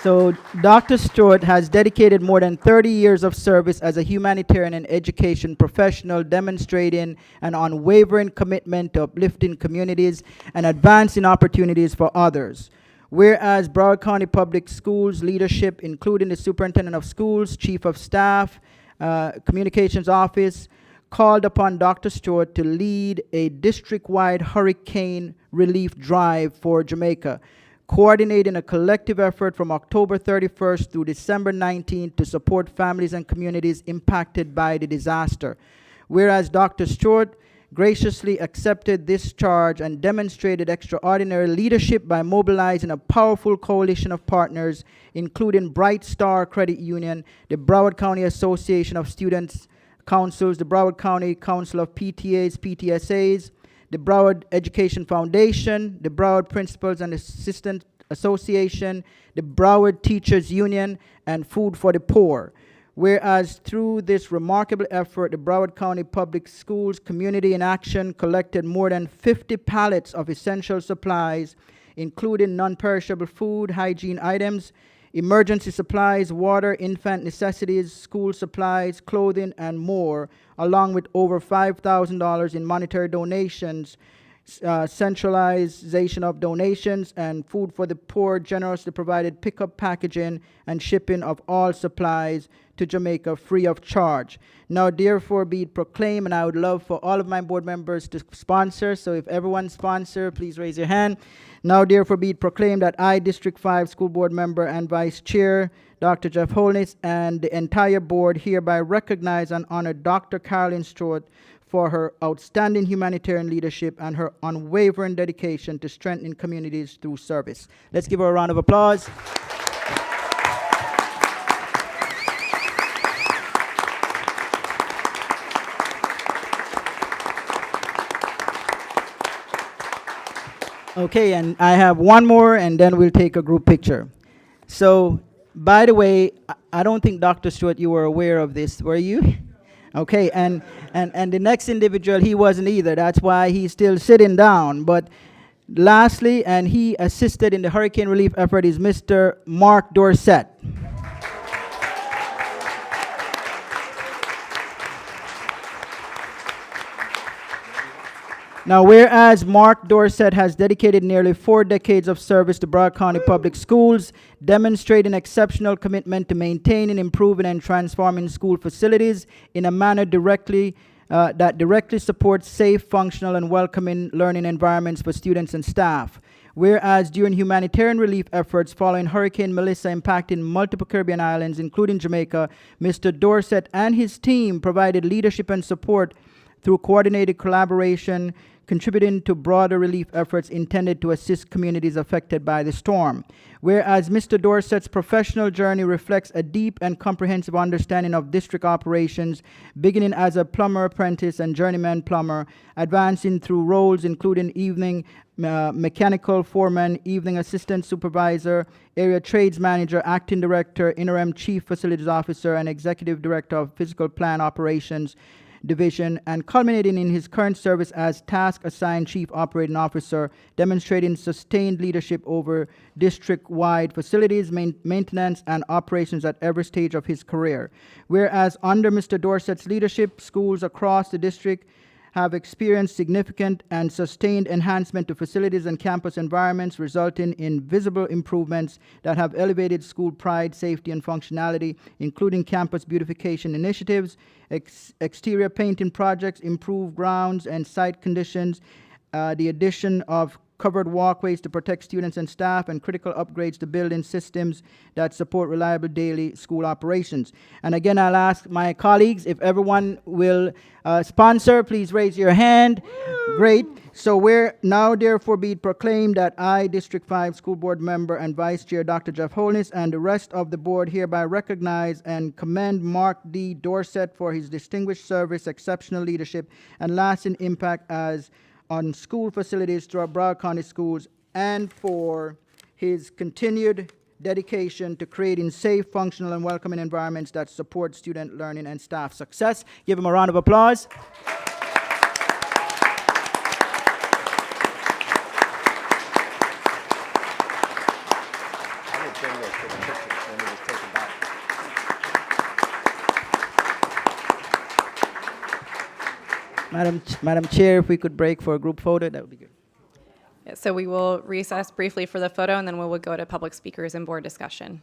So Dr. Stewart has dedicated more than 30 years of service as a humanitarian and education professional, demonstrating an unwavering commitment to uplifting communities and advancing opportunities for others. Whereas Broward County Public Schools leadership, including the Superintendent of Schools, Chief of Staff, Communications Office, called upon Dr. Stewart to lead a district-wide hurricane relief drive for Jamaica, coordinating a collective effort from October 31st through December 19th to support families and communities impacted by the disaster. Whereas Dr. Stewart graciously accepted this charge and demonstrated extraordinary leadership by mobilizing a powerful coalition of partners, including Bright Star Credit Union, the Broward County Association of Students Councils, the Broward County Council of PTAs, PTSAs, the Broward Education Foundation, the Broward Principals and Assistant Association, the Broward Teachers Union, and Food for the Poor. Whereas through this remarkable effort, the Broward County Public Schools Community in Action collected more than 50 pallets of essential supplies, including non-perishable food, hygiene items, emergency supplies, water, infant necessities, school supplies, clothing, and more, along with over $5,000 in monetary donations, centralization of donations, and Food for the Poor generously provided pickup, packaging, and shipping of all supplies to Jamaica free of charge. Now therefore be it proclaimed, and I would love for all of my board members to sponsor, so if everyone sponsor, please raise your hand. Now therefore be it proclaimed that I, District 5 School Board Member and Vice Chair, Dr. Jeff Holness, and the entire board hereby recognize and honor Dr. Carolyn Stewart for her outstanding humanitarian leadership and her unwavering dedication to strengthening communities through service. Let's give her a round of applause. Okay, and I have one more, and then we'll take a group picture. So, by the way, I don't think, Dr. Stewart, you were aware of this, were you? Okay, and the next individual, he wasn't either. That's why he's still sitting down. But lastly, and he assisted in the hurricane relief effort, is Mr. Mark Dorsett. Now, whereas Mark Dorsett has dedicated nearly 4 decades of service to Broward County Public Schools, demonstrating exceptional commitment to maintaining, improving, and transforming school facilities in a manner that directly supports safe, functional, and welcoming learning environments for students and staff. Whereas during humanitarian relief efforts following Hurricane Melissa impacting multiple Caribbean islands, including Jamaica, Mr. Dorsett and his team provided leadership and support through coordinated collaboration, contributing to broader relief efforts intended to assist communities affected by the storm. Whereas Mr. Dorsett's professional journey reflects a deep and comprehensive understanding of district operations, beginning as a plumber apprentice and journeyman plumber, advancing through roles including evening mechanical foreman, evening assistant supervisor, area trades manager, acting director, interim chief facilities officer, and executive director of physical plant operations division, and culminating in his current service as task-assigned chief operating officer, demonstrating sustained leadership over district-wide facilities, maintenance, and operations at every stage of his career. Whereas under Mr. Dorsett's leadership, schools across the district have experienced significant and sustained enhancement to facilities and campus environments, resulting in visible improvements that have elevated school pride, safety, and functionality, including campus beautification initiatives, exterior painting projects, improved grounds and site conditions, the addition of covered walkways to protect students and staff, and critical upgrades to building systems that support reliable daily school operations. And again, I'll ask my colleagues if everyone will sponsor. Please raise your hand. Great. So we're now therefore be it proclaimed that I, District 5 School Board Member and Vice Chair Dr. Jeff Holness, and the rest of the board hereby recognize and commend Mark D. Dorsett for his distinguished service, exceptional leadership, and lasting impact on school facilities throughout Broward County Schools, and for his continued dedication to creating safe, functional, and welcoming environments that support student learning and staff success. Give him a round of applause. Madam Chair, if we could break for a group photo, that would be good. Yeah, so we will recess briefly for the photo, and then we will go to public speakers and board discussion.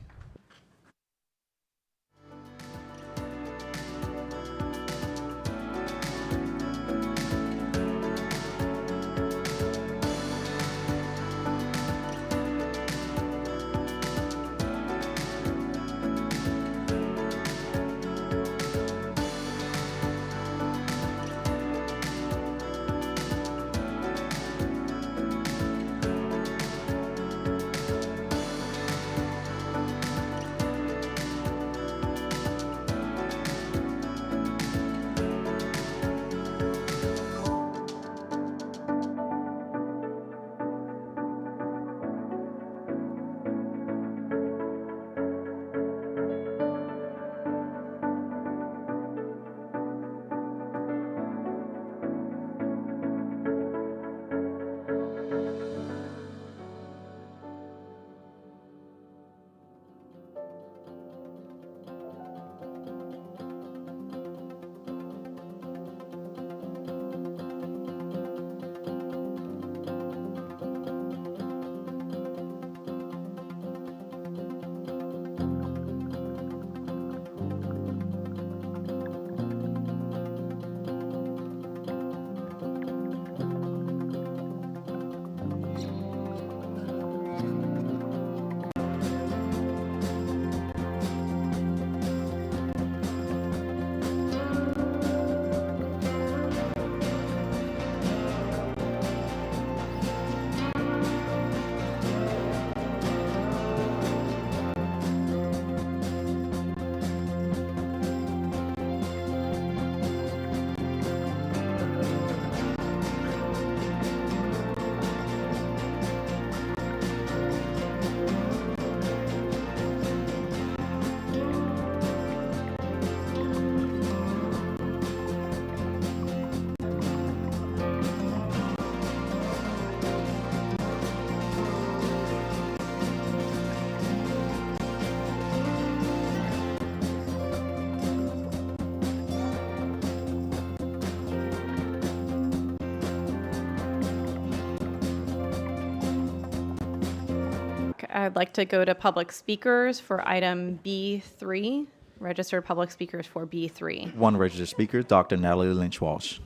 back. I'd like to go to public speakers for item B3, registered public speakers for B3. One registered speaker, Dr. Natalie Lynch Walsh.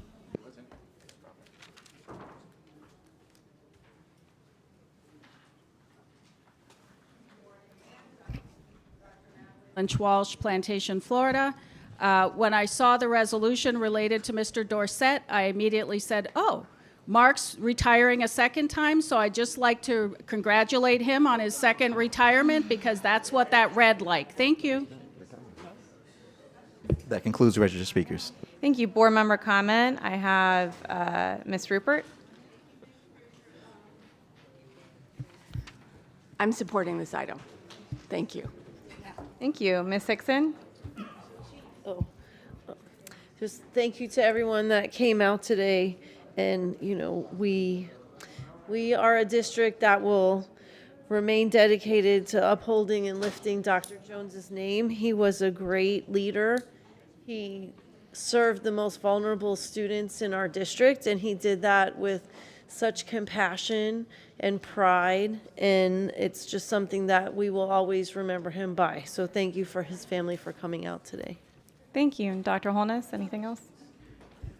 Lynch Walsh, Plantation, Florida. When I saw the resolution related to Mr. Dorsett, I immediately said, oh, Mark's retiring a second time, so I'd just like to congratulate him on his second retirement because that's what that read like. Thank you. That concludes the registered speakers. Thank you. Board member comment. I have Ms. Rupert. I'm supporting this item. Thank you. Thank you. Ms. Hickson? Just thank you to everyone that came out today. And, you know, we are a district that will remain dedicated to upholding and lifting Dr. Jones's name. He was a great leader. He served the most vulnerable students in our district, and he did that with such compassion and pride, and it's just something that we will always remember him by. So thank you for his family for coming out today. Thank you. Dr. Holness, anything else?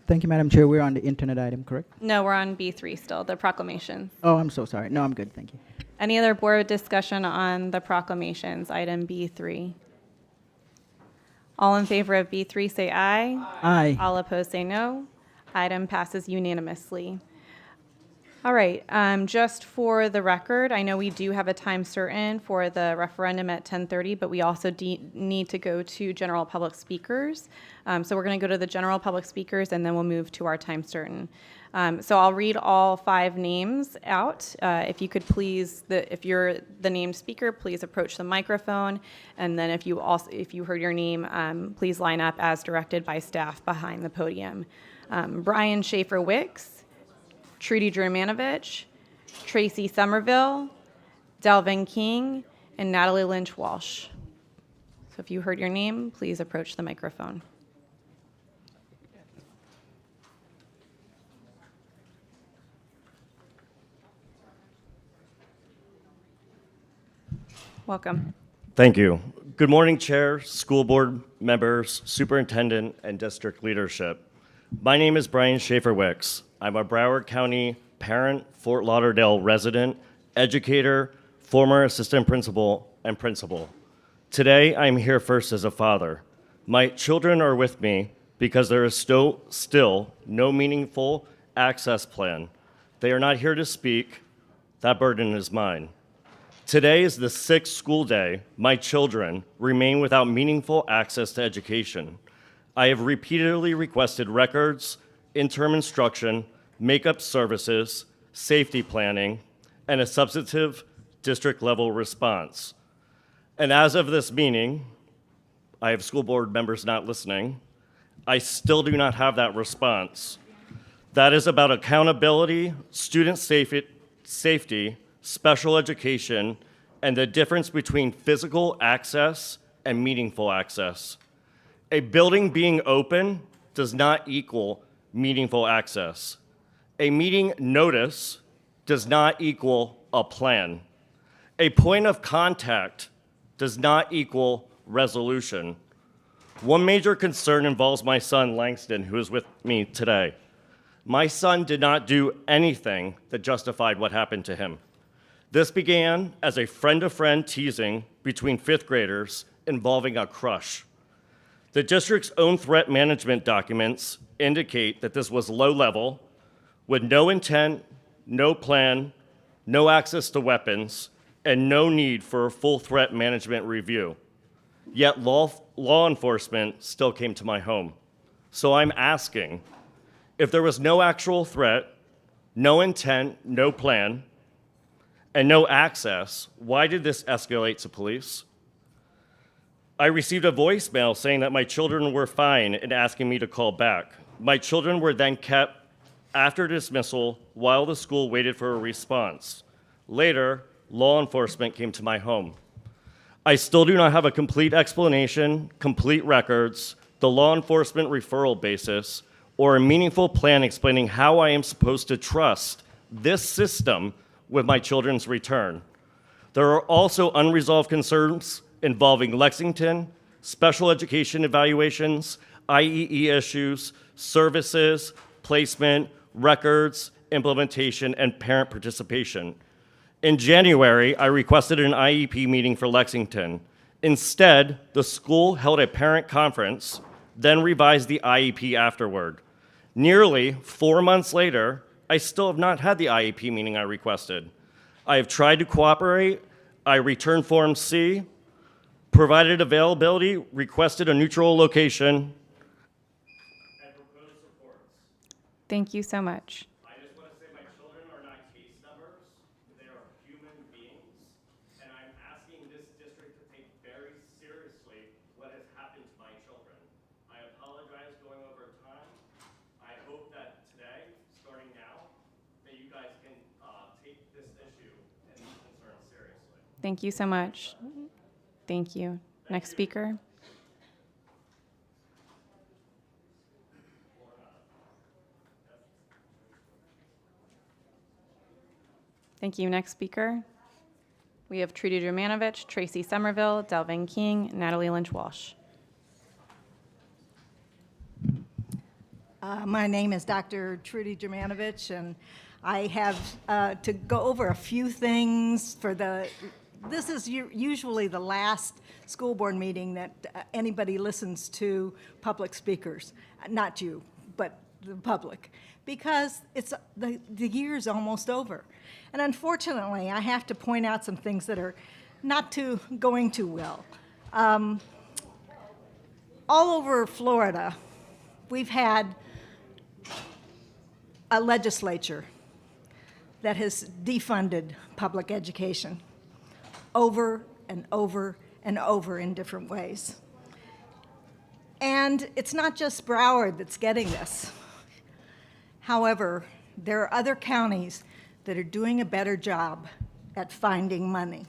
Thank you, Madam Chair. We're on the internet item, correct? No, we're on B3 still, the proclamation. Oh, I'm so sorry. No, I'm good. Thank you. Any other board discussion on the proclamations, item B3? All in favor of B3 say aye. Aye. All opposed say no. Item passes unanimously. All right, just for the record, I know we do have a time certain for the referendum at 10:30, but we also need to go to general public speakers. So we're going to go to the general public speakers, and then we'll move to our time certain. So I'll read all 5 names out. If you could please, if you're the named speaker, please approach the microphone, and then if you heard your name, please line up as directed by staff behind the podium. Brian Schaefer-Wicks, Trudy Drumanovich, Tracy Somerville, Delvin King, and Natalie Lynch Walsh. So if you heard your name, please approach the microphone. Welcome. Thank you. Good morning, Chair, school board members, superintendent, and district leadership. My name is Brian Schaefer-Wicks. I'm a Broward County parent, Fort Lauderdale resident, educator, former assistant principal, and principal. Today, I'm here first as a father. My children are with me because there is still no meaningful access plan. They are not here to speak. That burden is mine. Today is the 6th school day my children remain without meaningful access to education. I have repeatedly requested records, interim instruction, makeup services, safety planning, and a substantive district-level response. And as of this meeting, I have school board members not listening, I still do not have that response. That is about accountability, student safety, special education, and the difference between physical access and meaningful access. A building being open does not equal meaningful access. A meeting notice does not equal a plan. A point of contact does not equal resolution. One major concern involves my son, Langston, who is with me today. My son did not do anything that justified what happened to him. This began as a friend-to-friend teasing between 5th graders involving a crush. The district's own threat management documents indicate that this was low level, with no intent, no plan, no access to weapons, and no need for a full threat management review. Yet law enforcement still came to my home. So I'm asking, if there was no actual threat, no intent, no plan, and no access, why did this escalate to police? I received a voicemail saying that my children were fine and asking me to call back. My children were then kept after dismissal while the school waited for a response. Later, law enforcement came to my home. I still do not have a complete explanation, complete records, the law enforcement referral basis, or a meaningful plan explaining how I am supposed to trust this system with my children's return. There are also unresolved concerns involving Lexington, special education evaluations, IEE issues, services, placement, records, implementation, and parent participation. In January, I requested an IEP meeting for Lexington. Instead, the school held a parent conference, then revised the IEP afterward. Nearly 4 months later, I still have not had the IEP meeting I requested. I have tried to cooperate. I returned Form C, provided availability, requested a neutral location, and proposed supports. Thank you so much. I just want to say my children are not case numbers. They are human beings. And I'm asking this district to take very seriously what has happened to my children. I apologize going over time. I hope that today, starting now, that you guys can take this issue and these concerns seriously. Thank you so much. Thank you. Next speaker. Thank you. Next speaker. We have Trudy Drumanovich, Tracy Somerville, Delvin King, Natalie Lynch Walsh. My name is Dr. Trudy Drumanovich, and I have to go over a few things for this is usually the last school board meeting that anybody listens to public speakers, not you, but the public, because it's the year's almost over. And unfortunately, I have to point out some things that are not going too well. All over Florida, we've had a legislature that has defunded public education over and over and over in different ways. And it's not just Broward that's getting this. However, there are other counties that are doing a better job at finding money.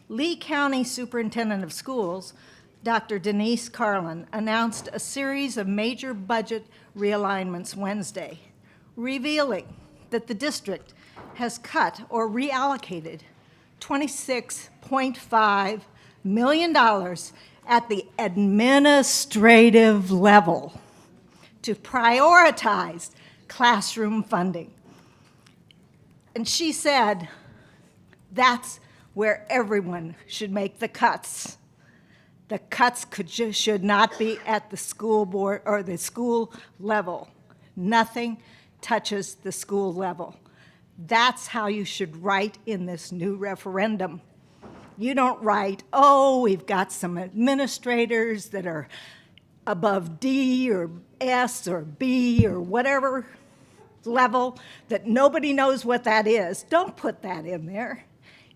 Lee County Superintendent of Schools, Dr. Denise Carlin, announced a series of major budget realignments Wednesday, revealing that the district has cut or reallocated $26.5 million at the administrative level to prioritize classroom funding. And she said that's where everyone should make the cuts. The cuts should not be at the school board or the school level. Nothing touches the school level. That's how you should write in this new referendum. You don't write, oh, we've got some administrators that are above D or S or B or whatever level that nobody knows what that is. Don't put that in there.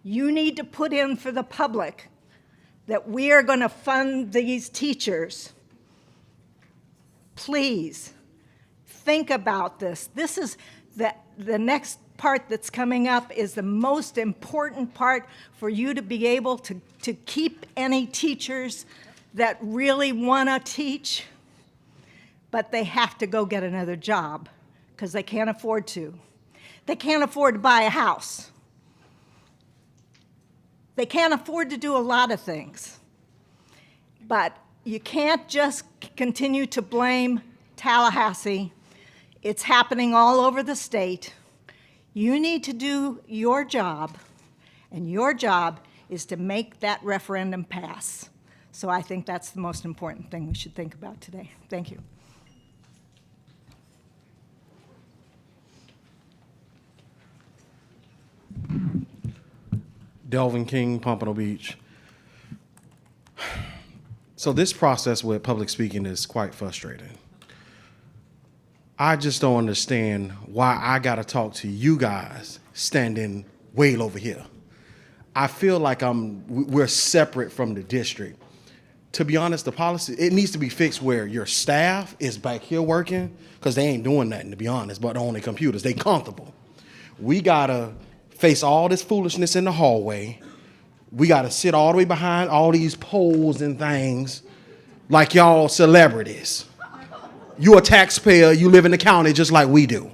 You need to put in for the public that we are going to fund these teachers. Please think about this. This is the next part that's coming up is the most important part for you to be able to keep any teachers that really want to teach, but they have to go get another job because they can't afford to. They can't afford to buy a house. They can't afford to do a lot of things. But you can't just continue to blame Tallahassee. It's happening all over the state. You need to do your job, and your job is to make that referendum pass. So I think that's the most important thing we should think about today. Thank you. Delvin King, Pompano Beach. So this process with public speaking is quite frustrating. I just don't understand why I got to talk to you guys standing way over here. I feel like we're separate from the district. To be honest, the policy, it needs to be fixed where your staff is back here working, because they ain't doing nothing, to be honest, but on their computers. They comfortable. We got to face all this foolishness in the hallway. We got to sit all the way behind all these poles and things like y'all celebrities. You a taxpayer, you live in the county just like we do.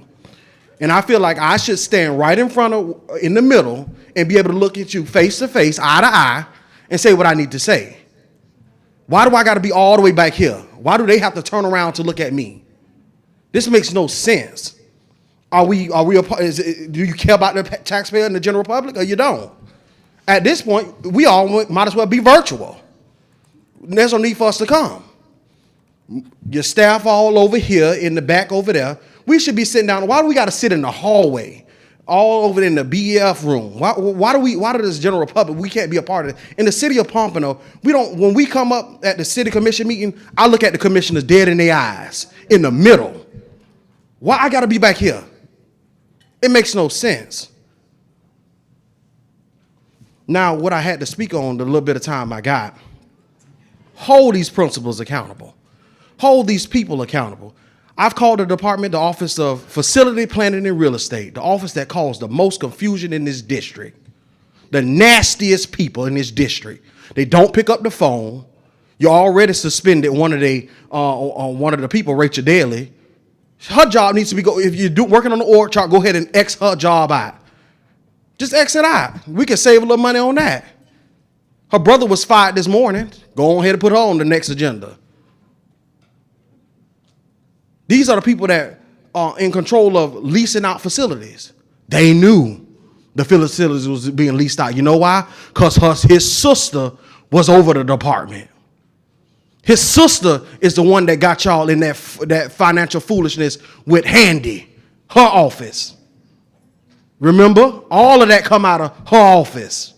And I feel like I should stand right in the middle and be able to look at you face to face, eye to eye, and say what I need to say. Why do I got to be all the way back here? Why do they have to turn around to look at me? This makes no sense. Do you care about the taxpayer and the general public, or you don't? At this point, we all might as well be virtual. There's no need for us to come. Your staff all over here, in the back over there. We should be sitting down. Why do we got to sit in the hallway, all over in the BEF room? Why do this general public, we can't be a part of it? In the city of Pompano, when we come up at the city commission meeting, I look at the commissioners dead in their eyes, in the middle. Why I got to be back here? It makes no sense. Now, what I had to speak on, the little bit of time I got, hold these principals accountable. Hold these people accountable. I've called the department the Office of Facility Planning and Real Estate, the office that caused the most confusion in this district, the nastiest people in this district. They don't pick up the phone. You already suspended one of the people, Rachel Daly. Her job needs to be, if you're working on the org chart, go ahead and X her job out. Just X it out. We can save a little money on that. Her brother was fired this morning. Go ahead and put her on the next agenda. These are the people that are in control of leasing out facilities. They knew the facilities was being leased out. You know why? Because his sister was over the department. His sister is the one that got y'all in that financial foolishness with Handy, her office. Remember? All of that come out of her office.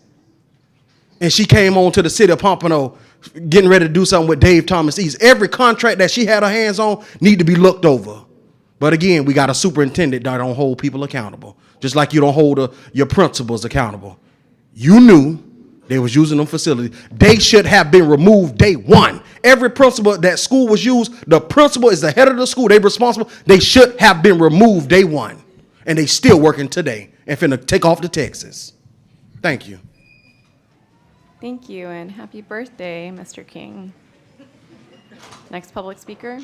And she came on to the city of Pompano getting ready to do something with Dave Thomas East. Every contract that she had her hands on need to be looked over. But again, we got a superintendent that don't hold people accountable. Just like you don't hold your principals accountable. You knew they was using them facilities. They should have been removed day one. Every principal that school was used, the principal is the head of the school. They're responsible. They should have been removed day one. And they still working today and finna take off to Texas. Thank you. Thank you, and happy birthday, Mr. King. Next public speaker.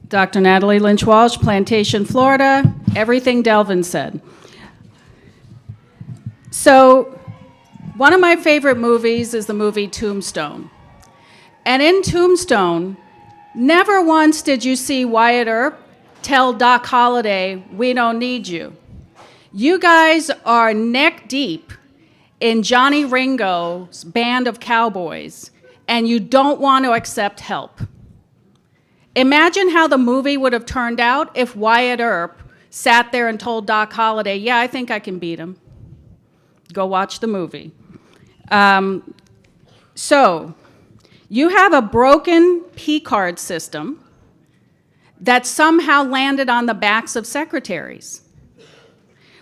Dr. Natalie Lynch Walsh, Plantation, Florida. Everything Delvin said. So, one of my favorite movies is the movie Tombstone. And in Tombstone, never once did you see Wyatt Earp tell Doc Holliday, "We don't need you." You guys are neck deep in Johnny Ringo's band of cowboys, and you don't want to accept help. Imagine how the movie would have turned out if Wyatt Earp sat there and told Doc Holliday, "Yeah, I think I can beat him. Go watch the movie." So, you have a broken P-card system that somehow landed on the backs of secretaries.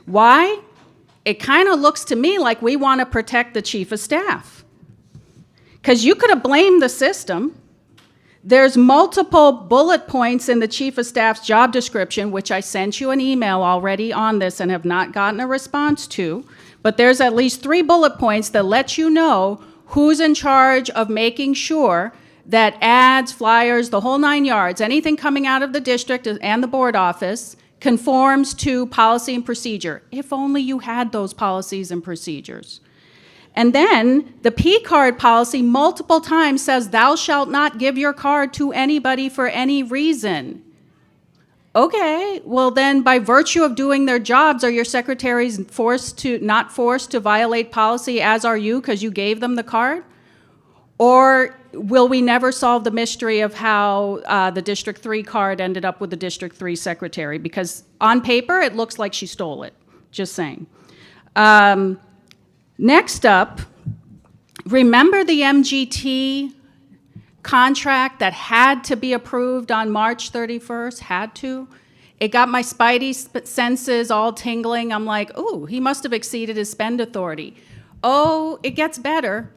Why? It kind of looks to me like we want to protect the chief of staff. Because you could have blamed the system. There's multiple bullet points in the chief of staff's job description, which I sent you an email already on this and have not gotten a response to. But there's at least 3 bullet points that let you know who's in charge of making sure that ads, flyers, the whole 9 yards, anything coming out of the district and the board office conforms to policy and procedure. If only you had those policies and procedures. And then the P card policy multiple times says, "Thou shalt not give your card to anybody for any reason." Okay, well then by virtue of doing their jobs, are your secretaries not forced to violate policy, as are you, because you gave them the card? Or will we never solve the mystery of how the District 3 card ended up with the District 3 secretary? Because on paper, it looks like she stole it. Just saying. Next up, remember the MGT contract that had to be approved on March 31st? Had to? It got my spidey senses all tingling. I'm like, ooh, he must have exceeded his spend authority. Oh, it gets better.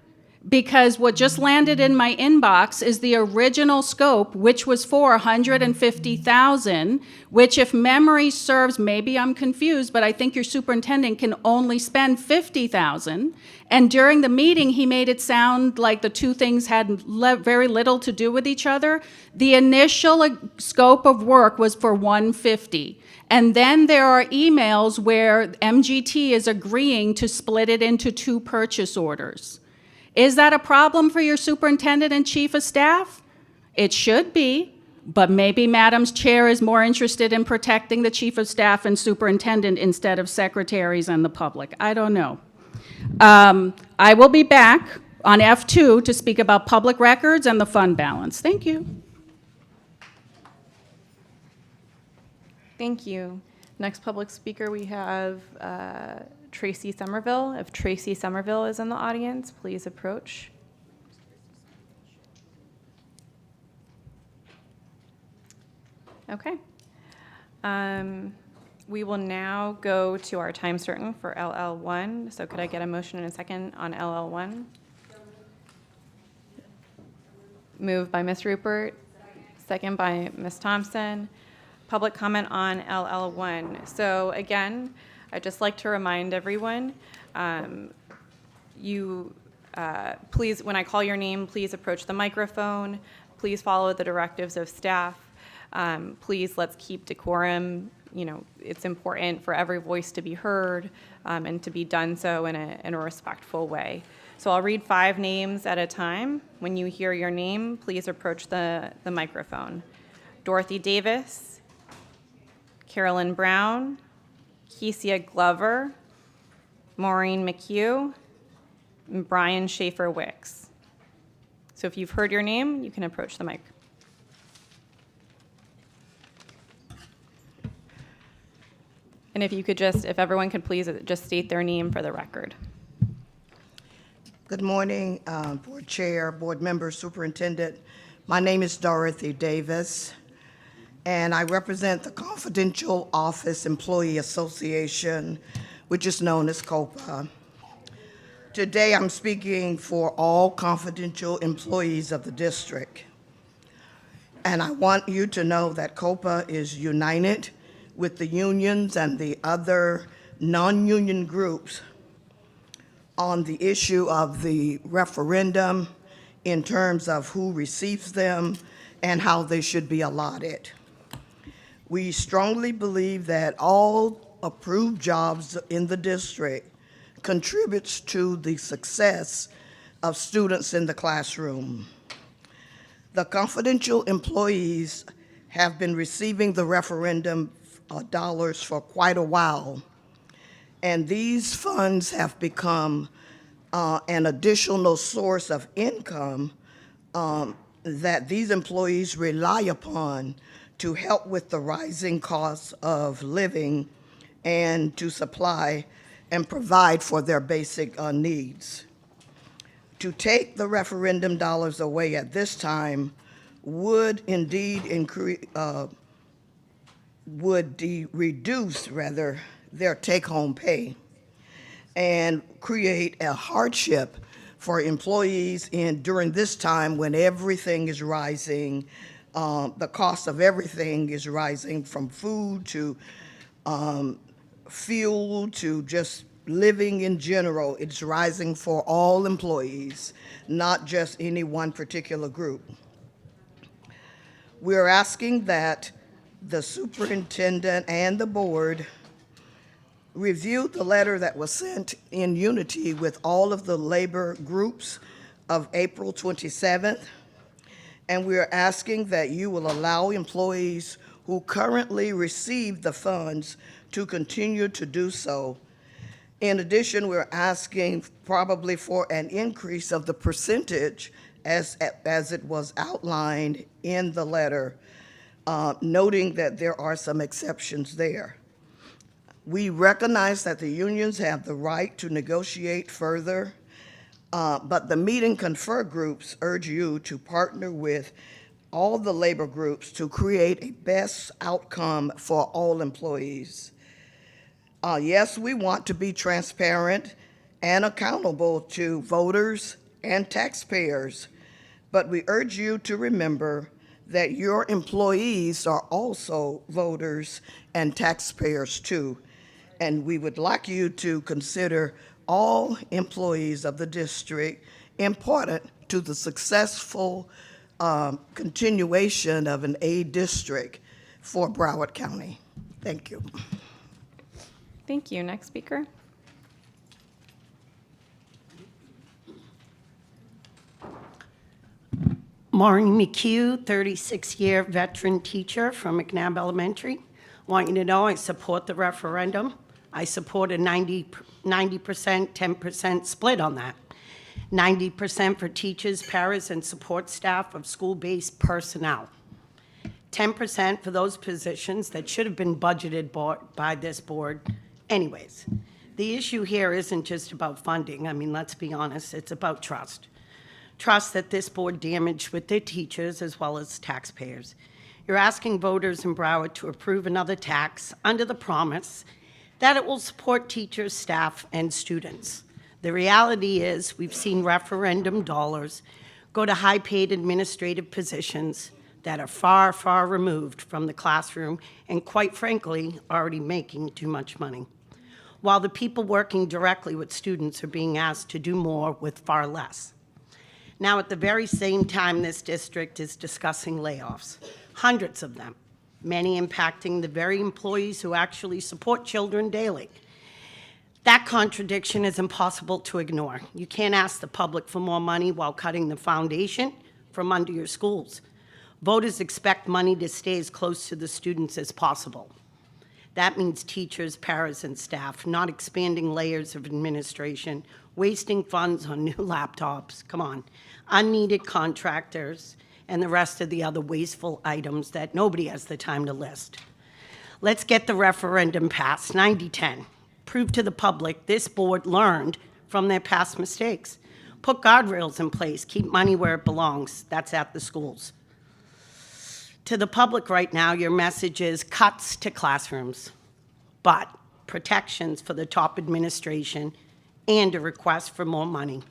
Because what just landed in my inbox is the original scope, which was for $150,000, which if memory serves, maybe I'm confused, but I think your superintendent can only spend $50,000. And during the meeting, he made it sound like the two things had very little to do with each other. The initial scope of work was for $150,000. And then there are emails where MGT is agreeing to split it into 2 purchase orders. Is that a problem for your superintendent and chief of staff? It should be, but maybe Madam's chair is more interested in protecting the chief of staff and superintendent instead of secretaries and the public. I don't know. I will be back on F2 to speak about public records and the fund balance. Thank you. Thank you. Next public speaker, we have Tracy Somerville. If Tracy Somerville is in the audience, please approach. Okay. We will now go to our time certain for LL1. So could I get a motion and a second on LL1? Moved by Ms. Rupert, second by Ms. Thompson. Public comment on LL1. So again, I'd just like to remind everyone, please, when I call your name, please approach the microphone. Please follow the directives of staff. Please, let's keep decorum. You know, it's important for every voice to be heard and to be done so in a respectful way. So I'll read 5 names at a time. When you hear your name, please approach the microphone. Dorothy Davis, Carolyn Brown, Kesia Glover, Maureen McHugh, and Brian Schaefer-Wicks. So if you've heard your name, you can approach the mic. And if you could if everyone could please just state their name for the record. Good morning, Board Chair, Board Members, Superintendent. My name is Dorothy Davis, and I represent the Confidential Office Employee Association, which is known as COPA. Today, I'm speaking for all confidential employees of the district. And I want you to know that COPA is united with the unions and the other non-union groups on the issue of the referendum in terms of who receives them and how they should be allotted. We strongly believe that all approved jobs in the district contributes to the success of students in the classroom. The confidential employees have been receiving the referendum dollars for quite a while, and these funds have become an additional source of income that these employees rely upon to help with the rising costs of living and to supply and provide for their basic needs. To take the referendum dollars away at this time would indeed reduce their take-home pay and create a hardship for employees during this time when everything is rising. The cost of everything is rising, from food to fuel to just living in general. It's rising for all employees, not just any one particular group. We're asking that the superintendent and the board review the letter that was sent in unity with all of the labor groups of April 27th. And we are asking that you will allow employees who currently receive the funds to continue to do so. In addition, we're asking probably for an increase of the percentage as it was outlined in the letter, noting that there are some exceptions there. We recognize that the unions have the right to negotiate further, but the meet and confer groups urge you to partner with all the labor groups to create a best outcome for all employees. Yes, we want to be transparent and accountable to voters and taxpayers, but we urge you to remember that your employees are also voters and taxpayers too. And we would like you to consider all employees of the district important to the successful continuation of an A district for Broward County. Thank you. Thank you. Next speaker. Maureen McHugh, 36-year veteran teacher from McNabb Elementary. Want you to know I support the referendum. I support a 90%, 10% split on that. 90% for teachers, paras, and support staff of school-based personnel. 10% for those positions that should have been budgeted by this board anyways. The issue here isn't just about funding. I mean, let's be honest, it's about trust. Trust that this board damaged with their teachers as well as taxpayers. You're asking voters in Broward to approve another tax under the promise that it will support teachers, staff, and students. The reality is we've seen referendum dollars go to high-paid administrative positions that are far, far removed from the classroom and, quite frankly, already making too much money, while the people working directly with students are being asked to do more with far less. Now, at the very same time, this district is discussing layoffs, hundreds of them, many impacting the very employees who actually support children daily. That contradiction is impossible to ignore. You can't ask the public for more money while cutting the foundation from under your schools. Voters expect money to stay as close to the students as possible. That means teachers, paras, and staff, not expanding layers of administration, wasting funds on new laptops, come on, unneeded contractors, and the rest of the other wasteful items that nobody has the time to list. Let's get the referendum passed, 90-10. Prove to the public this board learned from their past mistakes. Put guardrails in place, keep money where it belongs, that's at the schools. To the public right now, your message is cuts to classrooms, but protections for the top administration and a request for more money.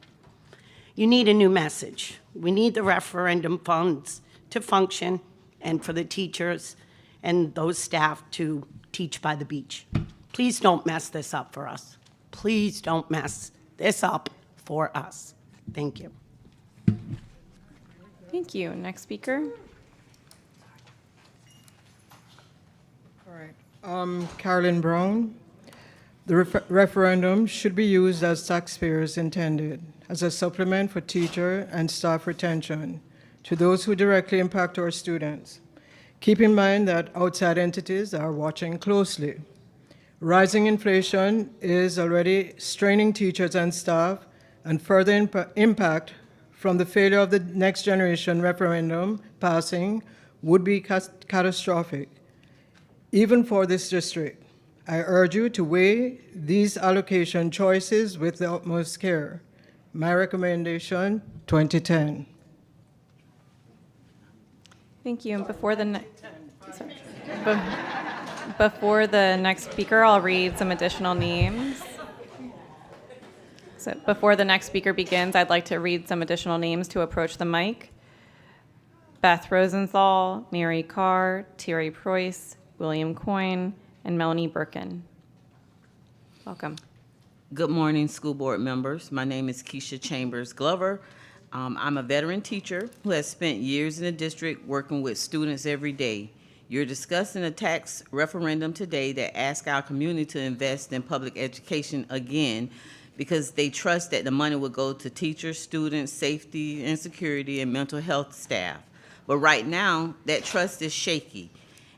You need a new message. We need the referendum funds to function and for the teachers and those staff to teach by the beach. Please don't mess this up for us. Please don't mess this up for us. Thank you. Thank you. Next speaker. Carolyn Brown. The referendum should be used as taxpayers intended, as a supplement for teacher and staff retention to those who directly impact our students. Keep in mind that outside entities are watching closely. Rising inflation is already straining teachers and staff, and further impact from the failure of the next generation referendum passing would be catastrophic. Even for this district, I urge you to weigh these allocation choices with the utmost care. My recommendation, 2010. Thank you. And before the before the next speaker, I'll read some additional names. So before the next speaker begins, I'd like to read some additional names to approach the mic. Beth Rosenthal, Mary Carr, Terry Preuss, William Coyne, and Melanie Birkin. Welcome. Good morning, school board members. My name is Keisha Chambers Glover. I'm a veteran teacher who has spent years in the district working with students every day. You're discussing a tax referendum today that asks our community to invest in public education again because they trust that the money will go to teachers, students, safety and security, and mental health staff. But right now, that trust is shaky.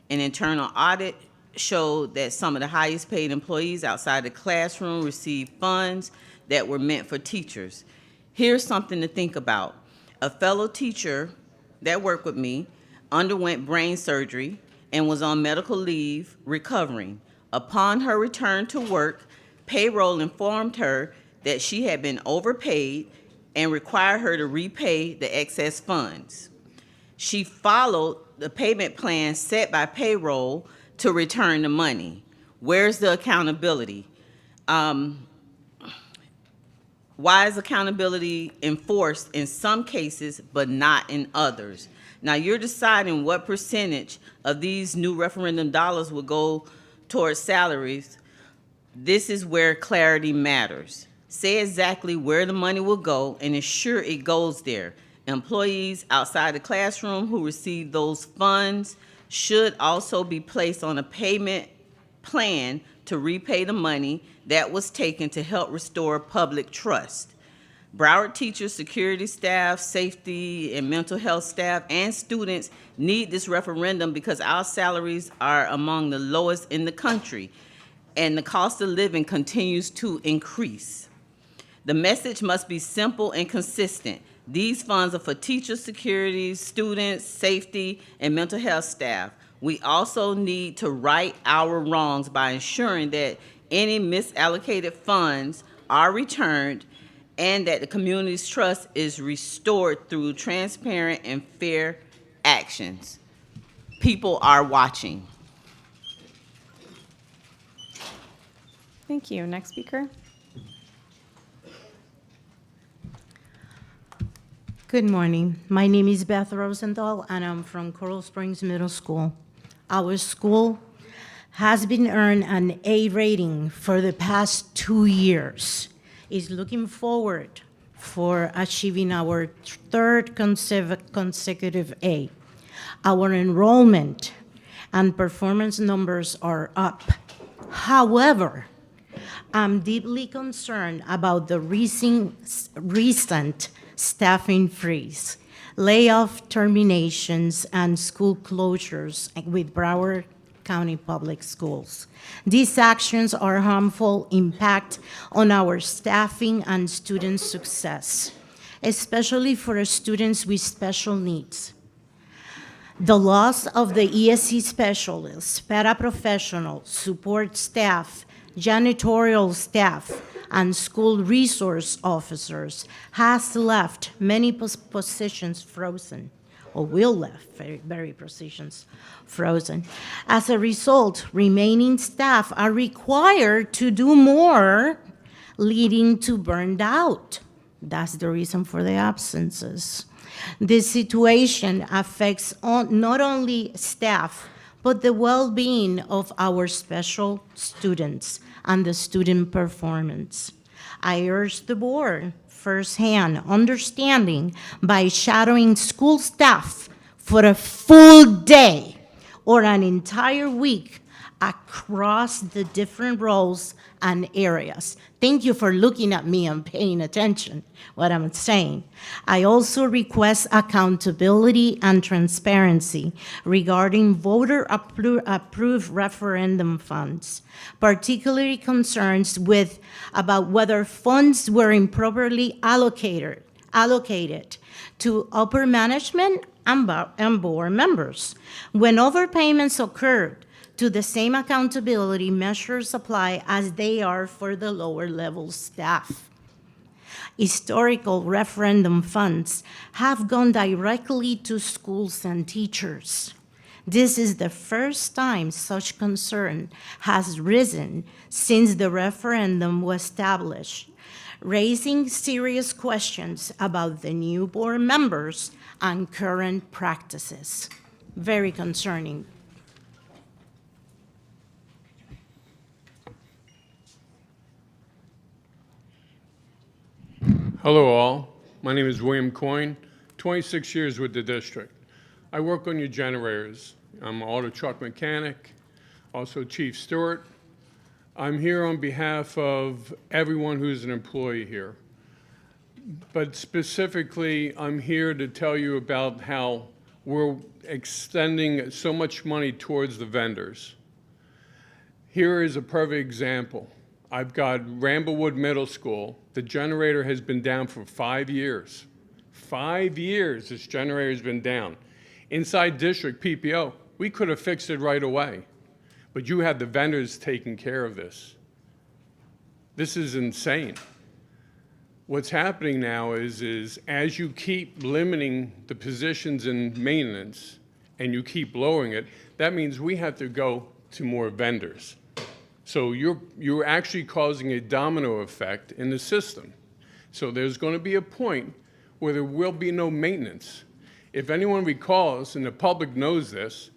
An internal audit showed that some of the highest paid employees outside the classroom received funds that were meant for teachers. Here's something to think about. A fellow teacher that worked with me underwent brain surgery and was on medical leave recovering. Upon her return to work, payroll informed her that she had been overpaid and required her to repay the excess funds. She followed the payment plan set by payroll to return the money. Where's the accountability? Why is accountability enforced in some cases but not in others? Now you're deciding what percentage of these new referendum dollars will go towards salaries. This is where clarity matters. Say exactly where the money will go and ensure it goes there. Employees outside the classroom who receive those funds should also be placed on a payment plan to repay the money that was taken to help restore public trust. Broward teachers, security staff, safety and mental health staff, and students need this referendum because our salaries are among the lowest in the country, and the cost of living continues to increase. The message must be simple and consistent. These funds are for teachers, security, students, safety, and mental health staff. We also need to right our wrongs by ensuring that any misallocated funds are returned and that the community's trust is restored through transparent and fair actions. People are watching. Thank you. Next speaker. Good morning. My name is Beth Rosenthal, and I'm from Coral Springs Middle School. Our school has been earned an A rating for the past 2 years. Is looking forward for achieving our third consecutive A. Our enrollment and performance numbers are up. However, I'm deeply concerned about the recent staffing freeze, layoff terminations, and school closures with Broward County Public Schools. These actions are harmful impact on our staffing and student success, especially for students with special needs. The loss of the ESC specialists, paraprofessionals, support staff, janitorial staff, and school resource officers has left many positions frozen, or will left very positions frozen. As a result, remaining staff are required to do more, leading to burned out. That's the reason for the absences. This situation affects not only staff, but the well-being of our special students and the student performance. I urge the board firsthand understanding by shadowing school staff for a full day or an entire week across the different roles and areas. Thank you for looking at me and paying attention what I'm saying. I also request accountability and transparency regarding voter-approved referendum funds, particularly concerns about whether funds were improperly allocated to upper management and board members. When overpayments occurred, to the same accountability measures apply as they are for the lower level staff. Historical referendum funds have gone directly to schools and teachers. This is the first time such concern has risen since the referendum was established, raising serious questions about the new board members and current practices. Very concerning. Hello all, my name is William Coyne, 26 years with the district. I work on your generators. I'm an auto truck mechanic, also chief steward. I'm here on behalf of everyone who's an employee here. But specifically, I'm here to tell you about how we're extending so much money towards the vendors. Here is a perfect example. I've got Ramblewood Middle School. The generator has been down for 5 years. 5 years this generator has been down. Inside district PPO, we could have fixed it right away. But you had the vendors taking care of this. This is insane. What's happening now is as you keep limiting the positions in maintenance and you keep lowering it, that means we have to go to more vendors. So you're actually causing a domino effect in the system. So there's going to be a point where there will be no maintenance. If anyone recalls, and the public knows this,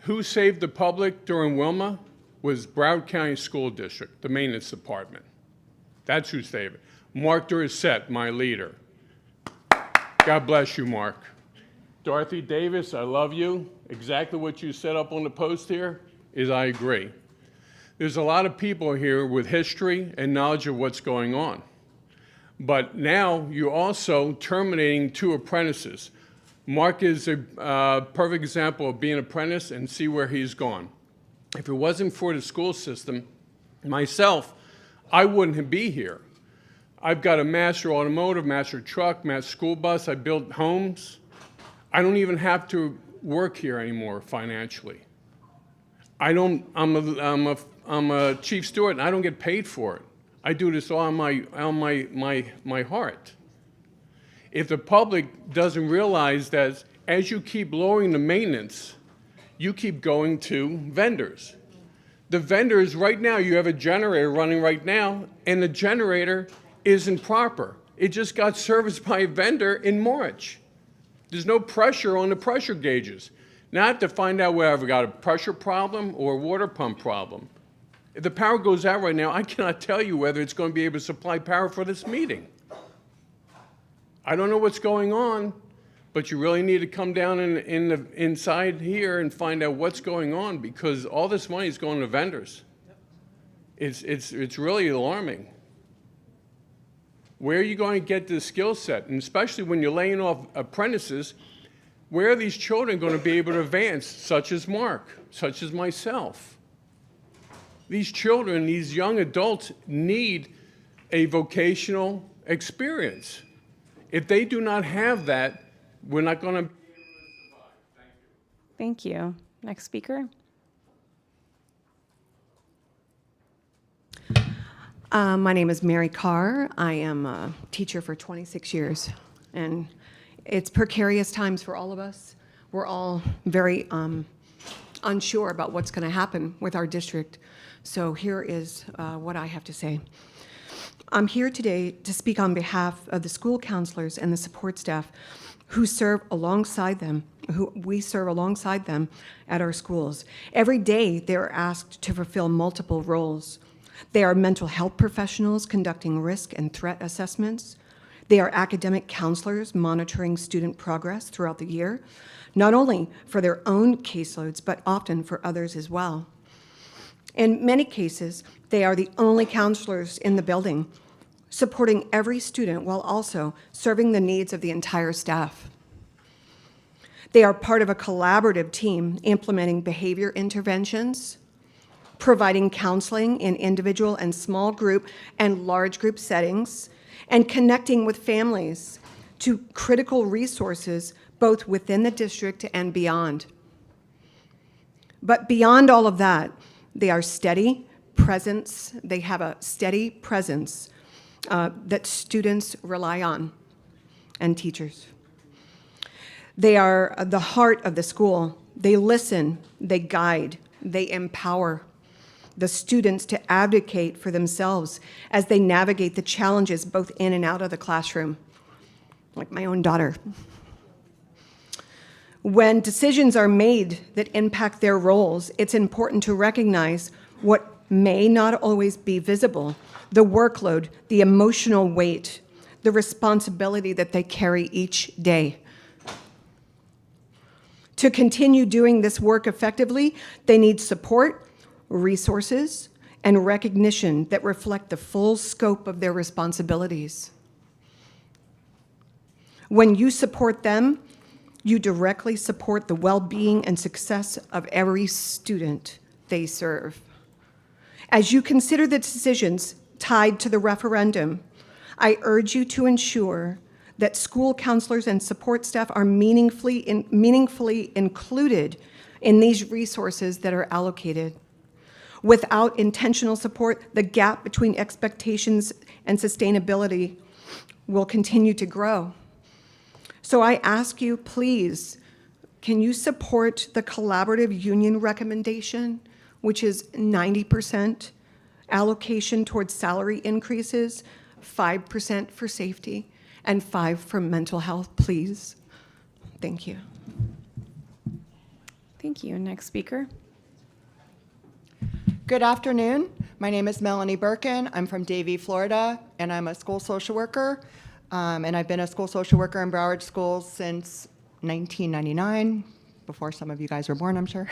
who saved the public during Wilma was Broward County School District, the maintenance department. That's who saved it. Mark Dorsett, my leader. God bless you, Mark. Dorothy Davis, I love you. Exactly what you set up on the post here is I agree. There's a lot of people here with history and knowledge of what's going on. But now you're also terminating 2 apprentices. Mark is a perfect example of being an apprentice, and see where he's gone. If it wasn't for the school system, myself, I wouldn't be here. I've got a master automotive, master truck, master school bus. I built homes. I don't even have to work here anymore financially. I'm a chief steward, and I don't get paid for it. I do this all on my heart. If the public doesn't realize that as you keep lowering the maintenance, you keep going to vendors. The vendors, right now, you have a generator running right now, and the generator isn't proper. It just got serviced by a vendor in March. There's no pressure on the pressure gauges. Now I have to find out whether I've got a pressure problem or a water pump problem. If the power goes out right now, I cannot tell you whether it's going to be able to supply power for this meeting. I don't know what's going on, but you really need to come down inside here and find out what's going on, because all this money is going to vendors. It's really alarming. Where are you going to get the skill set? And especially when you're laying off apprentices, where are these children going to be able to advance, such as Mark, such as myself? These children, these young adults, need a vocational experience. If they do not have that, we're not going to be able to survive. Thank you. Next speaker. My name is Mary Carr. I am a teacher for 26 years, and it's precarious times for all of us. We're all very unsure about what's going to happen with our district. So here is what I have to say. I'm here today to speak on behalf of the school counselors and the support staff who serve alongside them, we serve alongside them at our schools. Every day they are asked to fulfill multiple roles. They are mental health professionals conducting risk and threat assessments. They are academic counselors monitoring student progress throughout the year, not only for their own caseloads, but often for others as well. In many cases, they are the only counselors in the building, supporting every student while also serving the needs of the entire staff. They are part of a collaborative team implementing behavior interventions, providing counseling in individual and small group and large group settings, and connecting with families to critical resources both within the district and beyond. But beyond all of that, they are steady presence. They have a steady presence that students rely on, and teachers. They are the heart of the school. They listen, they guide, they empower the students to advocate for themselves as they navigate the challenges both in and out of the classroom, like my own daughter. When decisions are made that impact their roles, it's important to recognize what may not always be visible, the workload, the emotional weight, the responsibility that they carry each day. To continue doing this work effectively, they need support, resources, and recognition that reflect the full scope of their responsibilities. When you support them, you directly support the well-being and success of every student they serve. As you consider the decisions tied to the referendum, I urge you to ensure that school counselors and support staff are meaningfully included in these resources that are allocated. Without intentional support, the gap between expectations and sustainability will continue to grow. So I ask you, please, can you support the collaborative union recommendation, which is 90% allocation towards salary increases, 5% for safety, and 5% for mental health, please? Thank you. Thank you. Next speaker. Good afternoon. My name is Melanie Birkin. I'm from Davie, Florida, and I'm a school social worker. And I've been a school social worker in Broward schools since 1999, before some of you guys were born, I'm sure.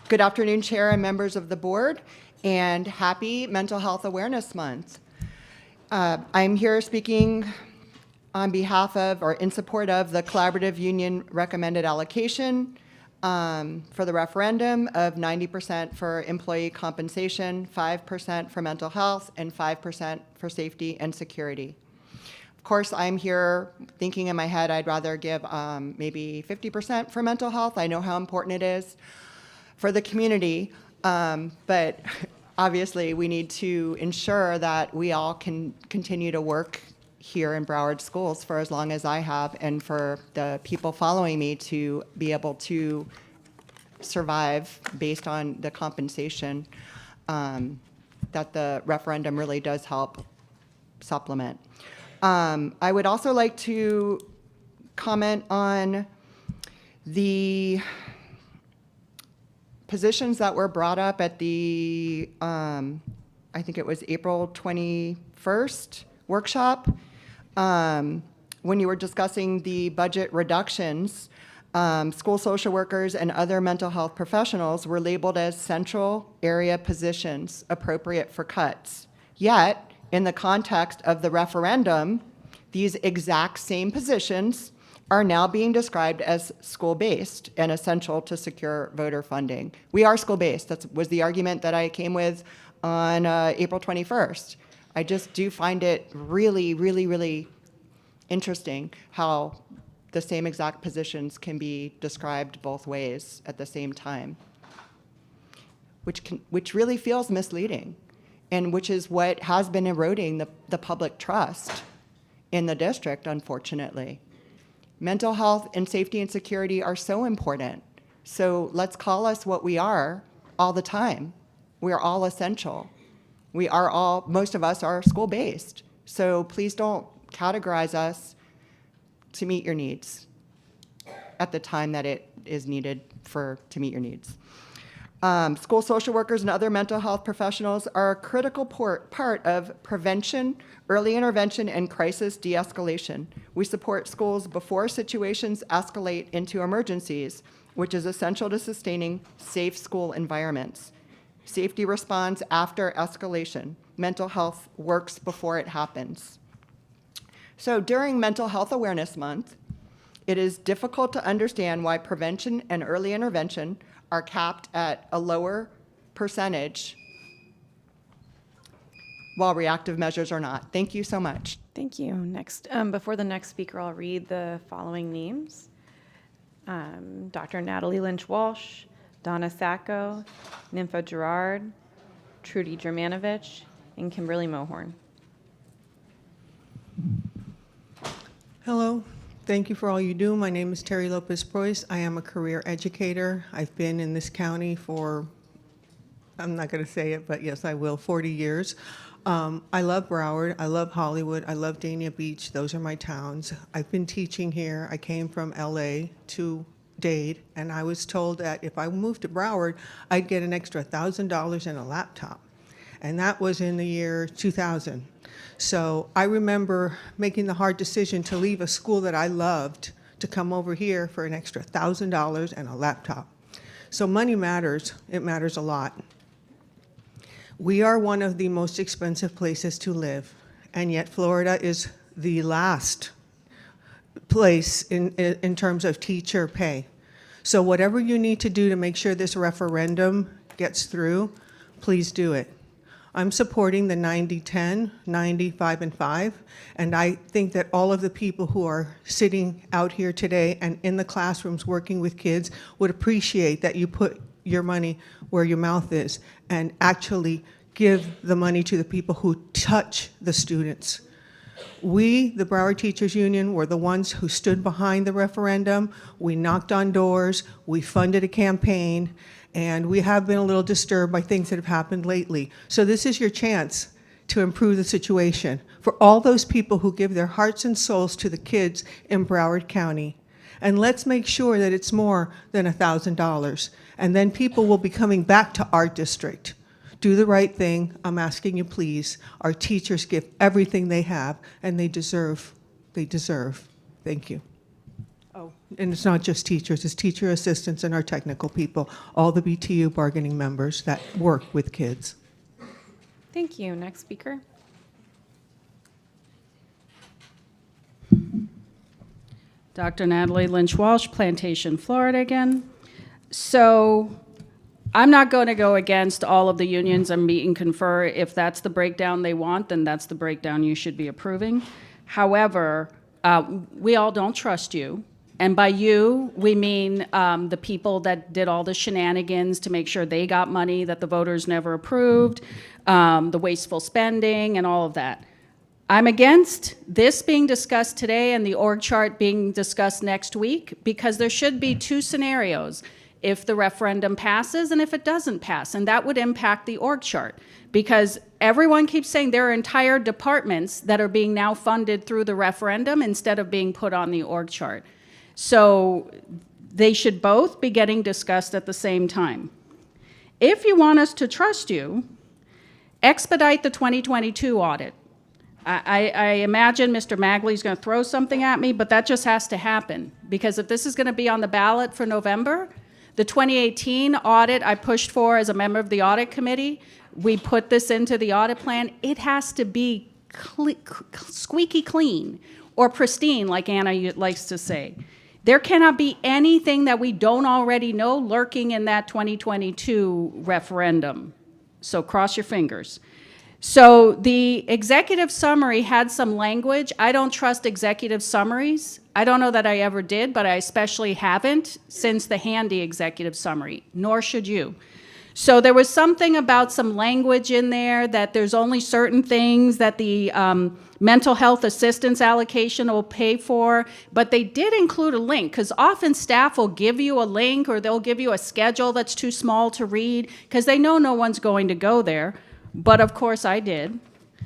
Good Good afternoon, Chair and members of the board, and happy Mental Health Awareness Month. I'm here speaking on behalf of or in support of the collaborative union recommended allocation for the referendum of 90% for employee compensation, 5% for mental health, and 5% for safety and security. Of course, I'm here thinking in my head I'd rather give maybe 50% for mental health. I know how important it is for the community, but obviously we need to ensure that we all can continue to work here in Broward schools for as long as I have, and for the people following me to be able to survive based on the compensation that the referendum really does help supplement. I would also like to comment on the positions that were brought up at the, I think it was April 21st workshop, when you were discussing the budget reductions. School social workers and other mental health professionals were labeled as central area positions appropriate for cuts. Yet, in the context of the referendum, these exact same positions are now being described as school-based and essential to secure voter funding. We are school-based. That was the argument that I came with on April 21st. I just do find it really, really, really interesting how the same exact positions can be described both ways at the same time, which really feels misleading, and which is what has been eroding the public trust in the district, unfortunately. Mental health and safety and security are so important. So let's call us what we are all the time. We are all essential. We are all, most of us are school-based. So please don't categorize us to meet your needs at the time that it is needed to meet your needs. School social workers and other mental health professionals are a critical part of prevention, early intervention, and crisis de-escalation. We support schools before situations escalate into emergencies, which is essential to sustaining safe school environments. Safety responds after escalation. Mental health works before it happens. So during Mental Health Awareness Month, it is difficult to understand why prevention and early intervention are capped at a lower percentage while reactive measures are not. Thank you so much. Thank you. Next, before the next speaker, I'll read the following names. Dr. Natalie Lynch-Walsh, Donna Sacco, Nympha Gerard, Trudy Germanovich, and Kimberly Mohorn. Hello. Thank you for all you do. My name is Terry Lopez-Preuss. I am a career educator. I've been in this county for, I'm not going to say it, but yes, I will, 40 years. I love Broward. I love Hollywood. I love Dania Beach. Those are my towns. I've been teaching here. I came from LA to Dade, and I was told that if I moved to Broward, I'd get an extra $1,000 and a laptop. And that was in the year 2000. So I remember making the hard decision to leave a school that I loved to come over here for an extra $1,000 and a laptop. So money matters. It matters a lot. We are one of the most expensive places to live, and yet Florida is the last place in terms of teacher pay. So whatever you need to do to make sure this referendum gets through, please do it. I'm supporting the 90-10, 90-5-5, and I think that all of the people who are sitting out here today and in the classrooms working with kids would appreciate that you put your money where your mouth is and actually give the money to the people who touch the students. We, the Broward Teachers Union, were the ones who stood behind the referendum. We knocked on doors, we funded a campaign, and we have been a little disturbed by things that have happened lately. So this is your chance to improve the situation for all those people who give their hearts and souls to the kids in Broward County. And let's make sure that it's more than $1,000. And then people will be coming back to our district. Do the right thing. I'm asking you, please. Our teachers give everything they have, and they deserve. Thank you. Oh, and it's not just teachers, it's teacher assistants and our technical people, all the BTU bargaining members that work with kids. Thank you. Next speaker. Dr. Natalie Lynch Walsh, Plantation, Florida again. So I'm not going to go against all of the unions and meet and confer. If that's the breakdown they want, then that's the breakdown you should be approving. However, we all don't trust you. And by you, we mean the people that did all the shenanigans to make sure they got money that the voters never approved, the wasteful spending and all of that. I'm against this being discussed today and the org chart being discussed next week because there should be two scenarios. If the referendum passes and if it doesn't pass, and that would impact the org chart because everyone keeps saying there are entire departments that are being now funded through the referendum instead of being put on the org chart. So they should both be getting discussed at the same time. If you want us to trust you, expedite the 2022 audit. I imagine Mr. Magley's going to throw something at me, but that just has to happen because if this is going to be on the ballot for November, the 2018 audit I pushed for as a member of the audit committee, we put this into the audit plan. It has to be squeaky clean or pristine, like Anna likes to say. There cannot be anything that we don't already know lurking in that 2022 referendum. So cross your fingers. So the executive summary had some language. I don't trust executive summaries. I don't know that I ever did, but I especially haven't since the handy executive summary, nor should you. So there was something about some language in there that there's only certain things that the mental health assistance allocation will pay for, but they did include a link because often staff will give you a link or they'll give you a schedule that's too small to read because they know no one's going to go there. But of course I did.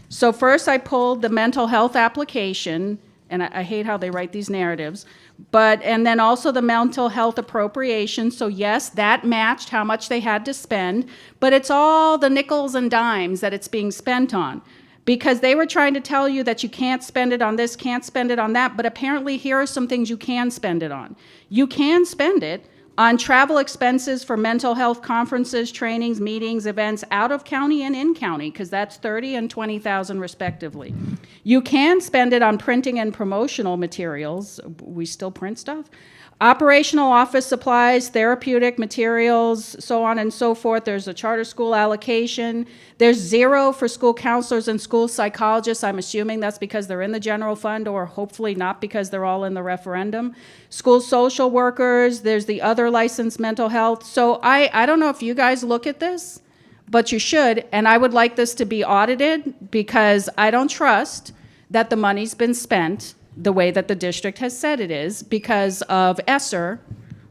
So first I pulled the mental health application, and I hate how they write these narratives, and then also the mental health appropriation. So yes, that matched how much they had to spend, but it's all the nickels and dimes that it's being spent on. Because they were trying to tell you that you can't spend it on this, can't spend it on that, but apparently here are some things you can spend it on. You can spend it on travel expenses for mental health conferences, trainings, meetings, events out of county and in county, because that's $30,000 and $20,000 respectively. You can spend it on printing and promotional materials. We still print stuff. Operational office supplies, therapeutic materials, so on and so forth. There's a charter school allocation. There's zero for school counselors and school psychologists. I'm assuming that's because they're in the general fund or hopefully not because they're all in the referendum. School social workers, there's the other licensed mental health. So I don't know if you guys look at this, but you should, and I would like this to be audited because I don't trust that the money's been spent the way that the district has said it is because of ESSER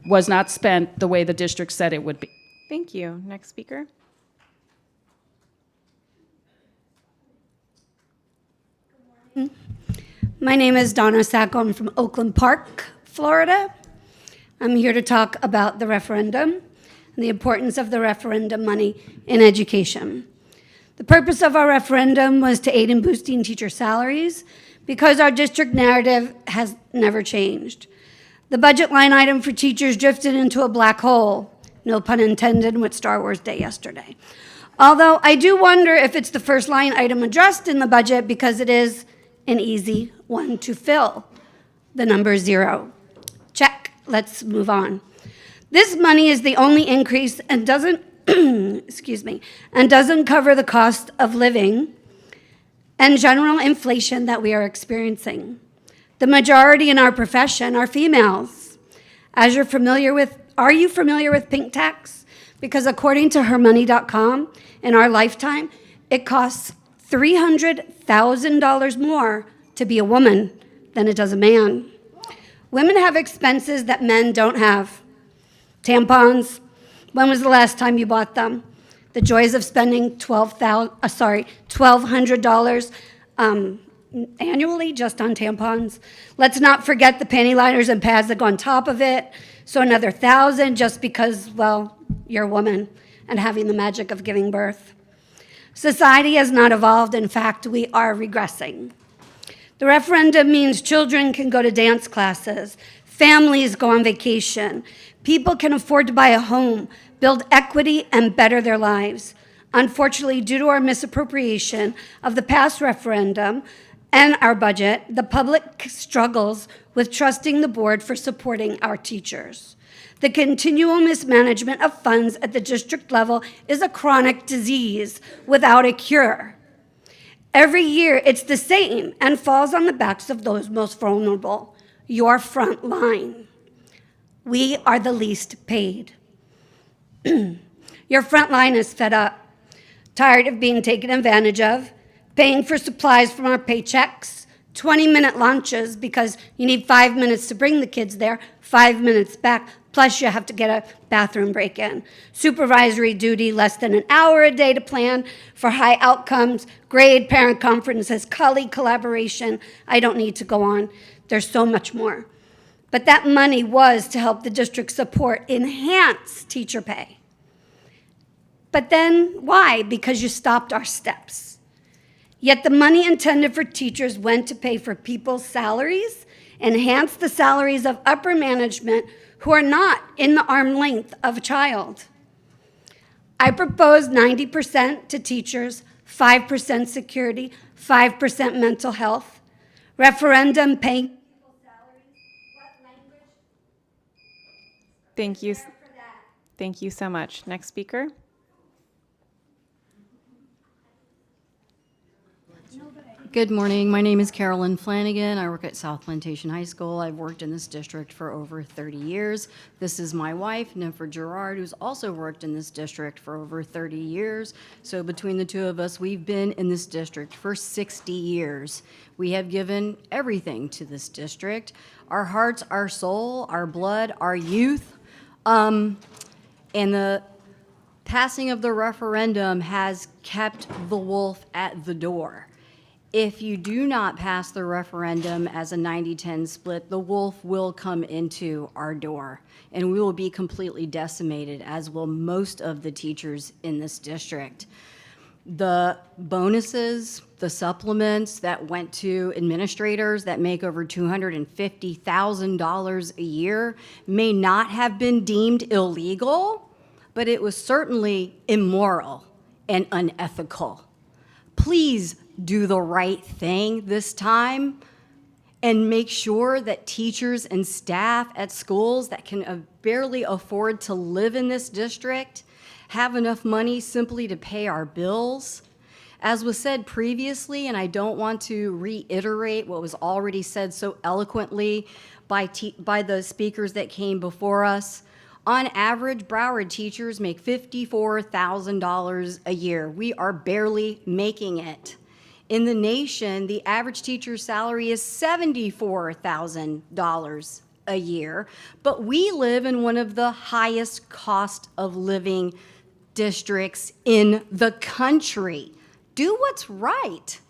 was not spent the way the district said it would be. Thank you. Next speaker. My name is Donna Sacco. I'm from Oakland Park, Florida. I'm here to talk about the referendum and the importance of the referendum money in education. The purpose of our referendum was to aid in boosting teacher salaries because our district narrative has never changed. The budget line item for teachers drifted into a black hole, no pun intended, with Star Wars Day yesterday. Although I do wonder if it's the first line item addressed in the budget because it is an easy one to fill. The number 0. Check, let's move on. This money is the only increase and doesn't, and doesn't cover the cost of living and general inflation that we are experiencing. The majority in our profession are females. Are you familiar with pink tax? Because according to hermoney.com, in our lifetime, it costs $300,000 more to be a woman than it does a man. Women have expenses that men don't have. Tampons, when was the last time you bought them? The joys of spending $1,200 annually just on tampons. Let's not forget the panty liners and pads that go on top of it. So another $1,000 just because, well, you're a woman and having the magic of giving birth. Society has not evolved. In fact, we are regressing. The referendum means children can go to dance classes, Families go on vacation. People can afford to buy a home, build equity, and better their lives. Unfortunately, due to our misappropriation of the past referendum and our budget, the public struggles with trusting the board for supporting our teachers. The continual mismanagement of funds at the district level is a chronic disease without a cure. Every year, it's the same and falls on the backs of those most vulnerable, your front line. We are the least paid. Your front line is fed up, tired of being taken advantage of, paying for supplies from our paychecks, 20-minute lunches because you need 5 minutes to bring the kids there, 5 minutes back, plus you have to get a bathroom break in. Supervisory duty, less than an hour a day to plan for high outcomes, grade, parent conferences, colleague collaboration. I don't need to go on. There's so much more. But that money was to help the district support enhance teacher pay. But then why? Because you stopped our steps. Yet the money intended for teachers went to pay for people's salaries, enhance the salaries of upper management who are not in the arm length of a child. I propose 90% to teachers, 5% security, 5% mental health, referendum paying people's salaries. What language? Thank you. Thank you so much. Next speaker. Good morning. My name is Carolyn Flanagan. I work at South Plantation High School. I've worked in this district for over 30 years. This is my wife, Nympha Gerard, who's also worked in this district for over 30 years. So between the two of us, we've been in this district for 60 years. We have given everything to this district, our hearts, our soul, our blood, our youth. And the passing of the referendum has kept the wolf at the door. If you do not pass the referendum as a 90-10 split, the wolf will come into our door, and we will be completely decimated, as will most of the teachers in this district. The bonuses, the supplements that went to administrators that make over $250,000 a year may not have been deemed illegal, but it was certainly immoral and unethical. Please do the right thing this time and make sure that teachers and staff at schools that can barely afford to live in this district have enough money simply to pay our bills. As was said previously, and I don't want to reiterate what was already said so eloquently by the speakers that came before us, on average, Broward teachers make $54,000 a year. We are barely making it. In the nation, the average teacher's salary is $74,000 a year, but we live in one of the highest cost of living districts in the country. Do what's right.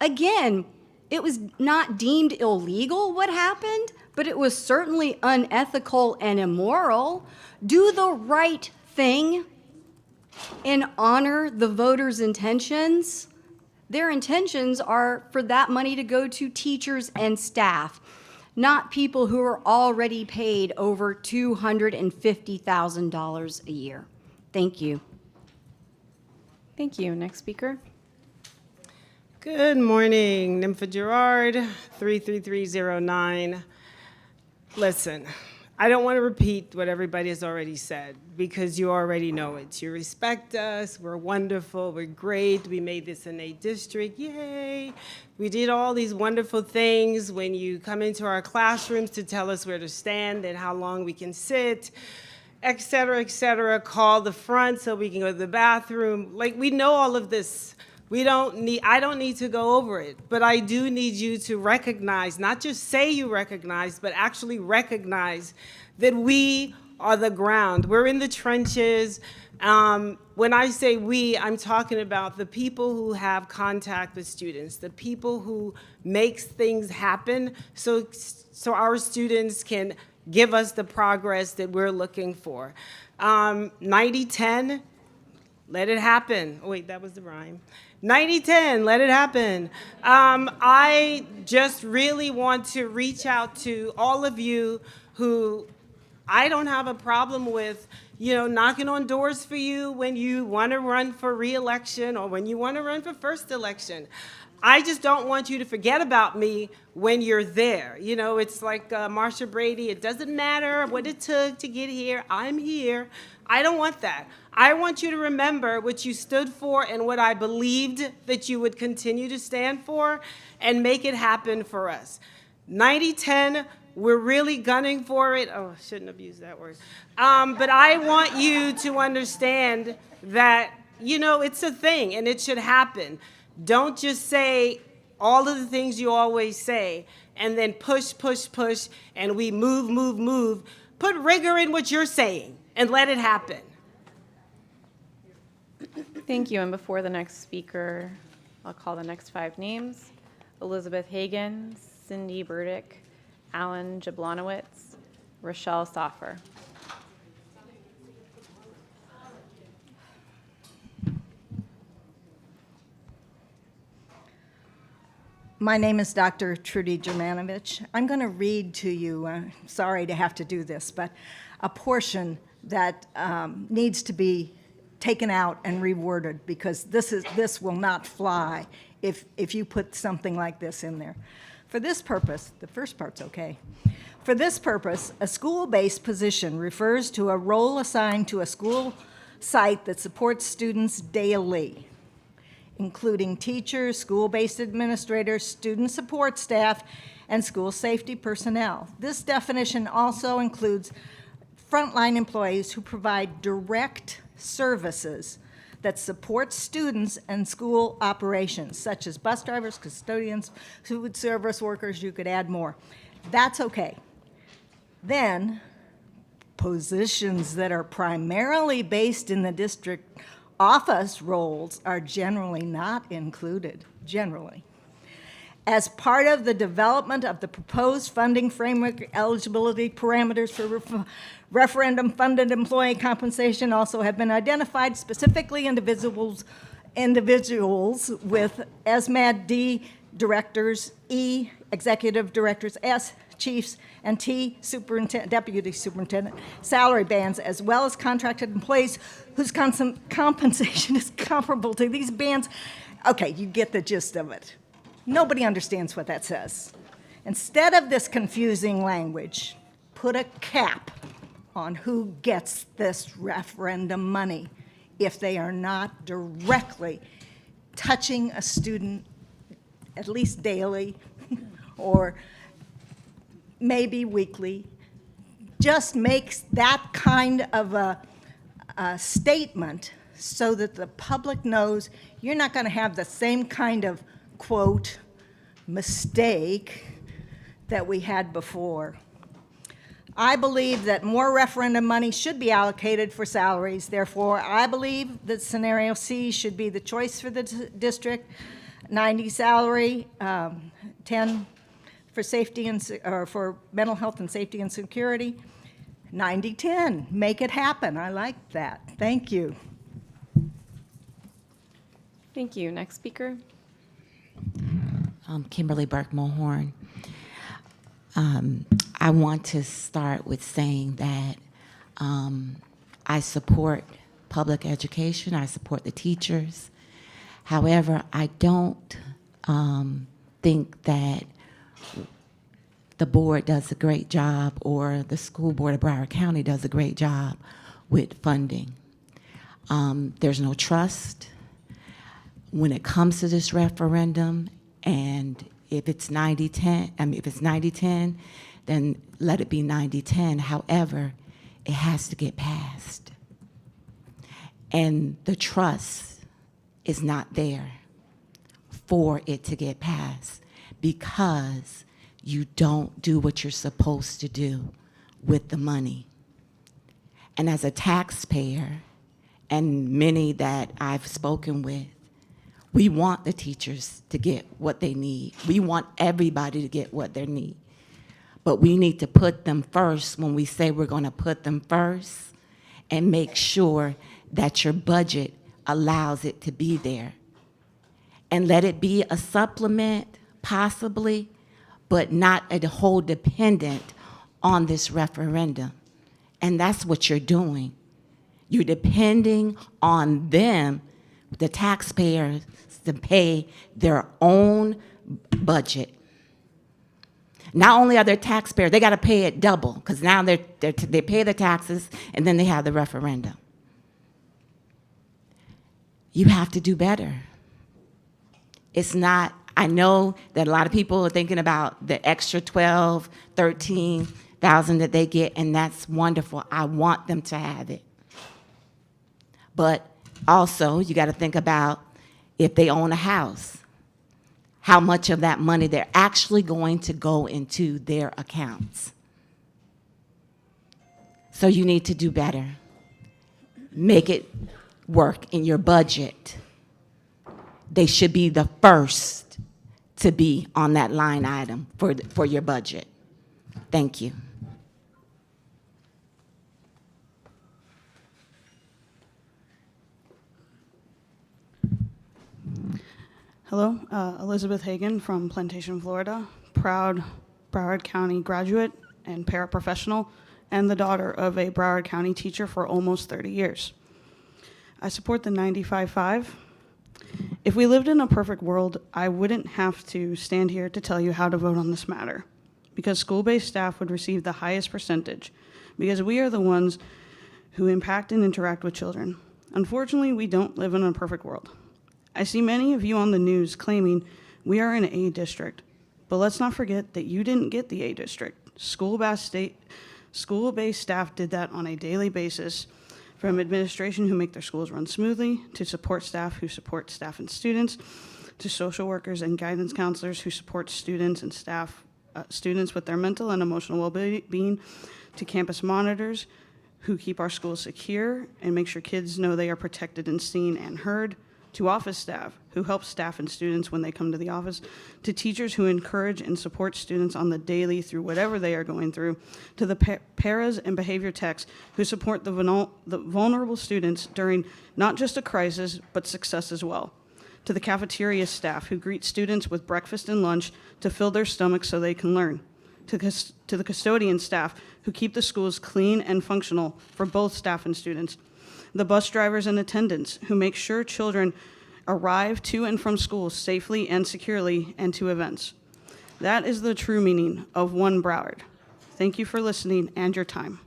Again, it was not deemed illegal what happened, but it was certainly unethical and immoral. Do the right thing and honor the voters' intentions. Their intentions are for that money to go to teachers and staff, not people who are already paid over $250,000 a year. Thank you. Thank you. Next speaker. Good morning, Nympha Gerard, 33309. Listen, I don't want to repeat what everybody has already said because you already know it. You respect us, we're wonderful, we're great, we made this an A district, yay. We did all these wonderful things when you come into our classrooms to tell us where to stand and how long we can sit, et cetera, call the front so we can go to the bathroom. Like, we know all of this. I don't need to go over it, but I do need you to recognize, not just say you recognize, but actually recognize that we are the ground. We're in the trenches. When I say we, I'm talking about the people who have contact with students, the people who makes things happen so our students can give us the progress that we're looking for. 90-10, let it happen. Oh, wait, that was the rhyme. 90-10, let it happen. I just really want to reach out to all of you who I don't have a problem with, you know, knocking on doors for you when you want to run for re-election or when you want to run for first election. I just don't want you to forget about me when you're there. You know, it's like Marsha Brady, it doesn't matter what it took to get here, I'm here. I don't want that. I want you to remember what you stood for and what I believed that you would continue to stand for and make it happen for us. 90-10, we're really gunning for it. Oh, I shouldn't have used that word. But I want you to understand that, you know, it's a thing and it should happen. Don't just say all of the things you always say and then push, push, push, and we move, move, move. Put rigor in what you're saying and let it happen. Thank you. And before the next speaker, I'll call the next 5 names. Elizabeth Hagan, Cindy Burdick, Alan Jablonowitz, Rochelle Soffer. My name is Dr. Trudy Germanovich. I'm going to read to you, sorry to have to do this, but a portion that needs to be taken out and reworded, because this will not fly if you put something like this in there. For this purpose, the first part's okay. For this purpose, a school-based position refers to a role assigned to a school site that supports students daily, including teachers, school-based administrators, student support staff, and school safety personnel. This definition also includes frontline employees who provide direct services that support students and school operations, such as bus drivers, custodians, food service workers. You could add more. That's okay. Then, positions that are primarily based in the district office roles are generally not included, generally. As part of the development of the proposed funding framework, eligibility parameters for referendum-funded employee compensation also have been identified, specifically individuals with SMAD D directors, E executive directors, S chiefs, and T deputy superintendent salary bands, as well as contracted employees whose compensation is comparable to these bands. Okay, you get the gist of it. Nobody understands what that says. Instead of this confusing language, put a cap on who gets this referendum money if they are not directly touching a student at least daily or maybe weekly. Just makes that kind of a statement so that the public knows you're not going to have the same kind of, quote, mistake that we had before. I believe that more referendum money should be allocated for salaries. Therefore, I believe that scenario C should be the choice for the district. 90 salary, 10 for safety and or for mental health and safety and security. 90-10, make it happen. I like that. Thank you. Thank you. Next speaker. Kimberly Burke-Mulhorn. I want to start with saying that I support public education. I support the teachers. However, I don't think that the board does a great job, or the school board of Broward County does a great job with funding. There's no trust when it comes to this referendum, and if it's 90-10, if it's 90-10, then let it be 90-10. However, it has to get passed. And the trust is not there for it to get passed because you don't do what you're supposed to do with the money. And as a taxpayer, and many that I've spoken with, we want the teachers to get what they need. We want everybody to get what they need. But we need to put them first when we say we're going to put them first, and make sure that your budget allows it to be there. And let it be a supplement, possibly, but not a whole dependent on this referendum. And that's what you're doing. You're depending on them, the taxpayers, to pay their own budget. Not only are they taxpayers, they got to pay it double, because now they pay the taxes and then they have the referendum. You have to do better. It's not, I know that a lot of people are thinking about the extra 12, 13,000 that they get, and that's wonderful. I want them to have it. But also, you got to think about if they own a house, how much of that money they're actually going to go into their accounts. So you need to do better. Make it work in your budget. They should be the first to be on that line item for your budget. Thank you. Hello, Elizabeth Hagan from Plantation, Florida, proud Broward County graduate and paraprofessional, and the daughter of a Broward County teacher for almost 30 years. I support the 95.5. If we lived in a perfect world, I wouldn't have to stand here to tell you how to vote on this matter, because school-based staff would receive the highest percentage, because we are the ones who impact and interact with children. Unfortunately, we don't live in a perfect world. I see many of you on the news claiming we are an A district, but let's not forget that you didn't get the A district. School-based staff did that on a daily basis, from administration who make their schools run smoothly, to support staff who support staff and students, to social workers and guidance counselors who support students and staff, students with their mental and emotional well-being, to campus monitors who keep our schools secure and make sure kids know they are protected and seen and heard, to office staff who help staff and students when they come to the office, to teachers who encourage and support students on the daily through whatever they are going through, to the paras and behavior techs who support the vulnerable students during not just a crisis, but success as well, to the cafeteria staff who greet students with breakfast and lunch to fill their stomachs so they can learn, to the custodian staff who keep the schools clean and functional for both staff and students, the bus drivers and attendants who make sure children arrive to and from school safely and securely and to events. That is the true meaning of One Broward. Thank you for listening and your time.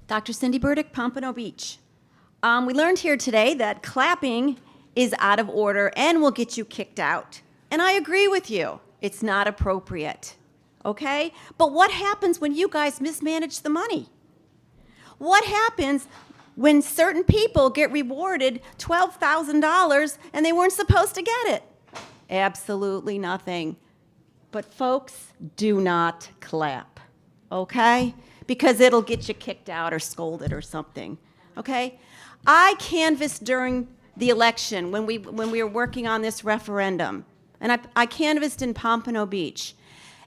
Dr. Cindy Burdick, Pompano Beach. We learned here today that clapping is out of order and will get you kicked out. And I agree with you. It's not appropriate. Okay? But what happens when you guys mismanage the money? What happens when certain people get rewarded $12,000 and they weren't supposed to get it? Absolutely nothing. But folks, do not clap, okay? Because it'll get you kicked out or scolded or something, okay? I canvassed during the election when we were working on this referendum, and I canvassed in Pompano Beach.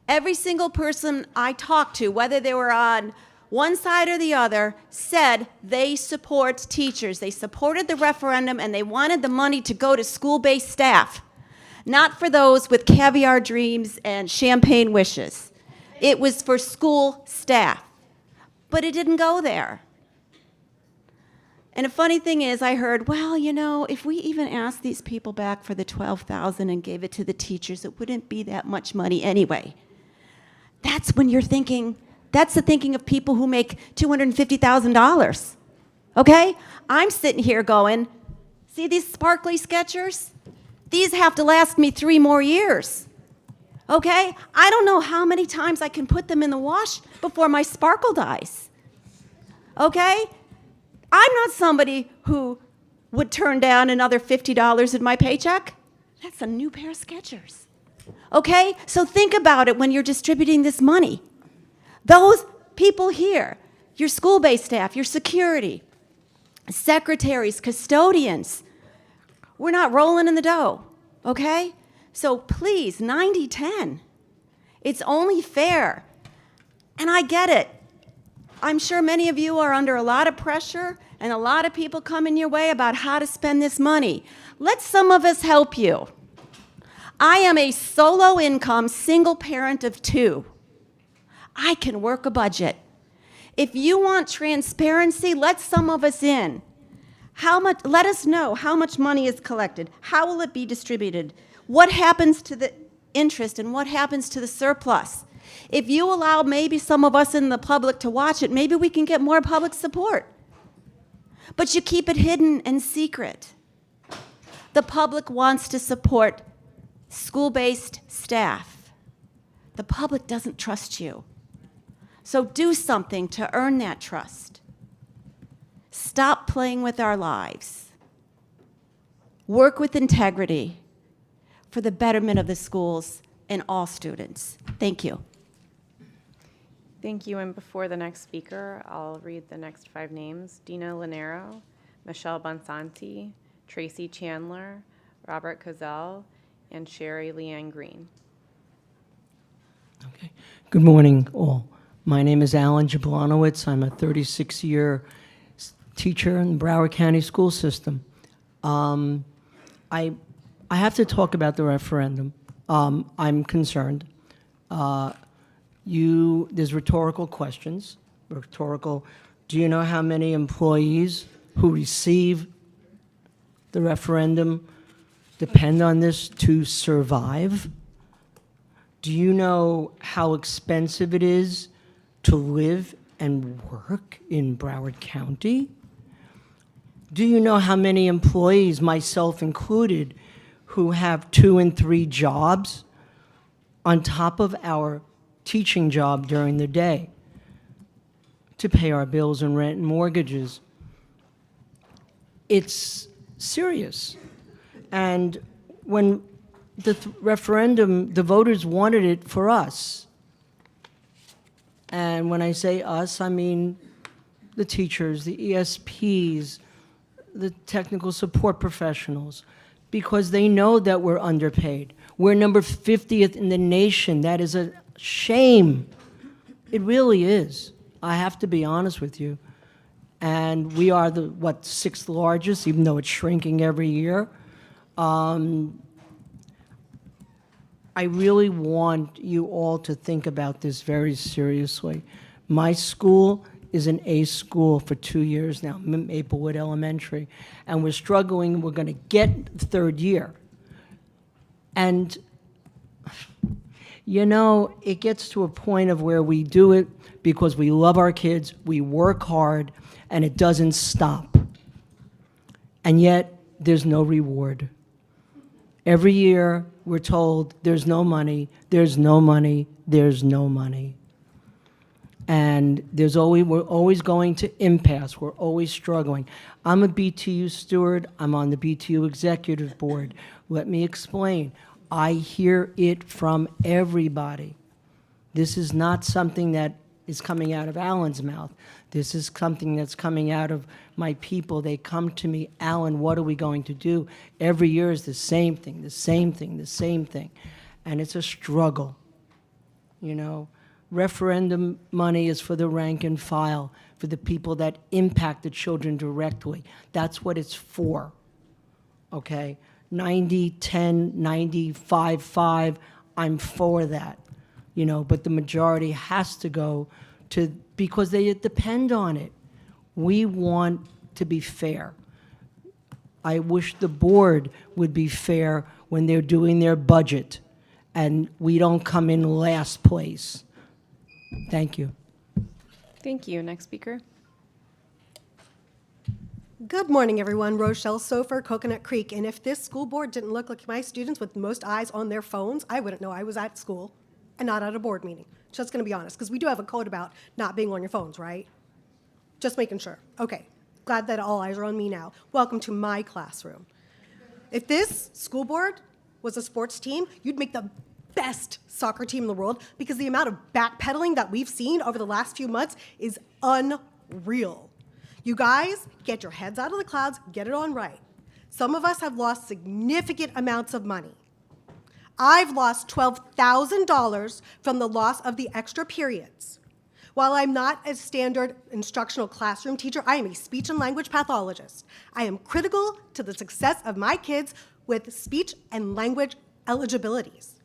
Every single person I talked to, whether they were on one side or the other, said they support teachers. They supported the referendum and they wanted the money to go to school-based staff, not for those with caviar dreams and champagne wishes. It was for school staff, but it didn't go there. And a funny thing is, I heard, well, you know, if we even asked these people back for the $12,000 and gave it to the teachers, it wouldn't be that much money anyway. That's when you're thinking, that's the thinking of people who make $250,000, okay? I'm sitting here going, see these sparkly Skechers? These have to last me 3 more years, okay? I don't know how many times I can put them in the wash before my sparkle dies, okay? I'm not somebody who would turn down another $50 in my paycheck. That's a new pair of Skechers. Okay, so think about it when you're distributing this money. Those people here, your school-based staff, your security, secretaries, custodians, we're not rolling in the dough, okay? So please, 90-10. It's only fair. And I get it. I'm sure many of you are under a lot of pressure and a lot of people coming your way about how to spend this money. Let some of us help you. I am a solo income single parent of 2. I can work a budget. If you want transparency, let some of us in. Let us know how much money is collected. How will it be distributed? What happens to the interest and what happens to the surplus? If you allow maybe some of us in the public to watch it, maybe we can get more public support. But you keep it hidden and secret. The public wants to support school-based staff. The public doesn't trust you. So do something to earn that trust. Stop playing with our lives. Work with integrity for the betterment of the schools and all students. Thank you. Thank you, and before the next speaker, I'll read the next 5 names. Dina Linero, Michelle Bonsanti, Tracy Chandler, Robert Cozell, and Sherry Leanne Green. Okay. Good morning, all. My name is Alan Jablanowitz. I'm a 36-year teacher in the Broward County school system. I have to talk about the referendum. I'm concerned. There's rhetorical questions. Rhetorical. Do you know how many employees who receive the referendum depend on this to survive? Do you know how expensive it is to live and work in Broward County? Do you know how many employees, myself included, who have 2 and 3 jobs on top of our teaching job during the day to pay our bills and rent and mortgages? It's serious. And when the referendum, the voters wanted it for us. And when I say us, I mean the teachers, the ESPs, the technical support professionals, because they know that we're underpaid. We're number 50th in the nation. That is a shame. It really is. I have to be honest with you. And we are the, 6th largest, even though it's shrinking every year. I really want you all to think about this very seriously. My school is an A school for 2 years now, Maplewood Elementary, and we're struggling. We're going to get the 3rd year. And, you know, it gets to a point of where we do it because we love our kids, we work hard, and it doesn't stop. And yet, there's no reward. Every year, we're told there's no money, there's no money, there's no money. And we're always going to impasse. We're always struggling. I'm a BTU steward. I'm on the BTU executive board. Let me explain. I hear it from everybody. This is not something that is coming out of Alan's mouth. This is something that's coming out of my people. They come to me, Alan, what are we going to do? Every year is the same thing, the same thing, the same thing. And it's a struggle, you know. Referendum money is for the rank and file, for the people that impact the children directly. That's what it's for, okay? 90-10, 95-5, I'm for that, you know, but the majority has to go to, because they depend on it. We want to be fair. I wish the board would be fair when they're doing their budget and we don't come in last place. Thank you. Thank you. Next speaker. Good morning, everyone. Rochelle Sofer, Coconut Creek. And if this school board didn't look like my students with most eyes on their phones, I wouldn't know I was at school and not at a board meeting. Just going to be honest, because we do have a code about not being on your phones, right? Just making sure. Okay. Glad that all eyes are on me now. Welcome to my classroom. If this school board was a sports team, you'd make the best soccer team in the world, because the amount of backpedaling that we've seen over the last few months is unreal. You guys, get your heads out of the clouds, get it on right. Some of us have lost significant amounts of money. I've lost $12,000 from the loss of the extra periods. While I'm not a standard instructional classroom teacher, I am a speech and language pathologist. I am critical to the success of my kids with speech and language eligibilities.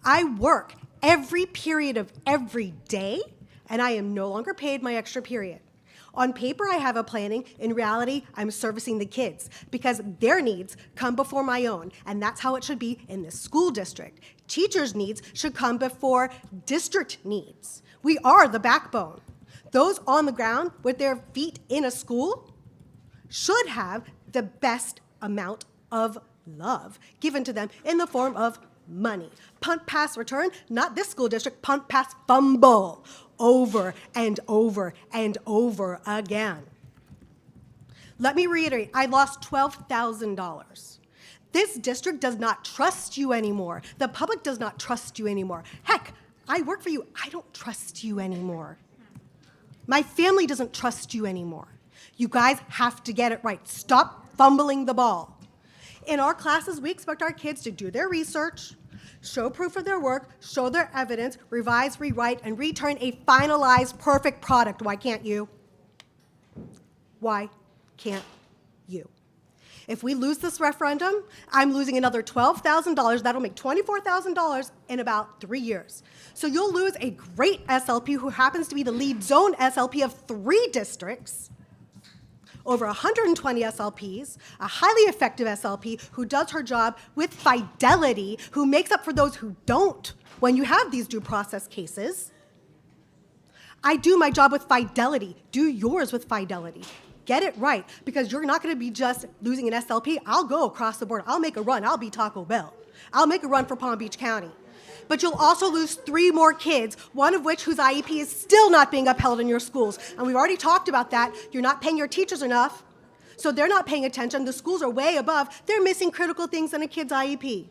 I work every period of every day, and I am no longer paid my extra period. On paper, I have a planning. In reality, I'm servicing the kids because their needs come before my own, and that's how it should be in this school district. Teachers' needs should come before district needs. We are the backbone. Those on the ground with their feet in a school should have the best amount of love given to them in the form of money. Punt, pass, return, not this school district, punt, pass, fumble, over and over and over again. Let me reiterate, I lost $12,000. This district does not trust you anymore. The public does not trust you anymore. Heck, I work for you, I don't trust you anymore. My family doesn't trust you anymore. You guys have to get it right. Stop fumbling the ball. In our classes, we expect our kids to do their research, show proof of their work, show their evidence, revise, rewrite, and return a finalized, perfect product. Why can't you? Why can't you? If we lose this referendum, I'm losing another $12,000. That'll make $24,000 in about 3 years. So you'll lose a great SLP who happens to be the lead zone SLP of 3 districts, over 120 SLPs, a highly effective SLP who does her job with fidelity, who makes up for those who don't when you have these due process cases. I do my job with fidelity. Do yours with fidelity. Get it right, because you're not going to be just losing an SLP. I'll go across the board. I'll make a run. I'll be Taco Bell. I'll make a run for Palm Beach County. But you'll also lose 3 more kids, one of which whose IEP is still not being upheld in your schools. And we've already talked about that. You're not paying your teachers enough, so they're not paying attention. The schools are way above. They're missing critical things in a kid's IEP.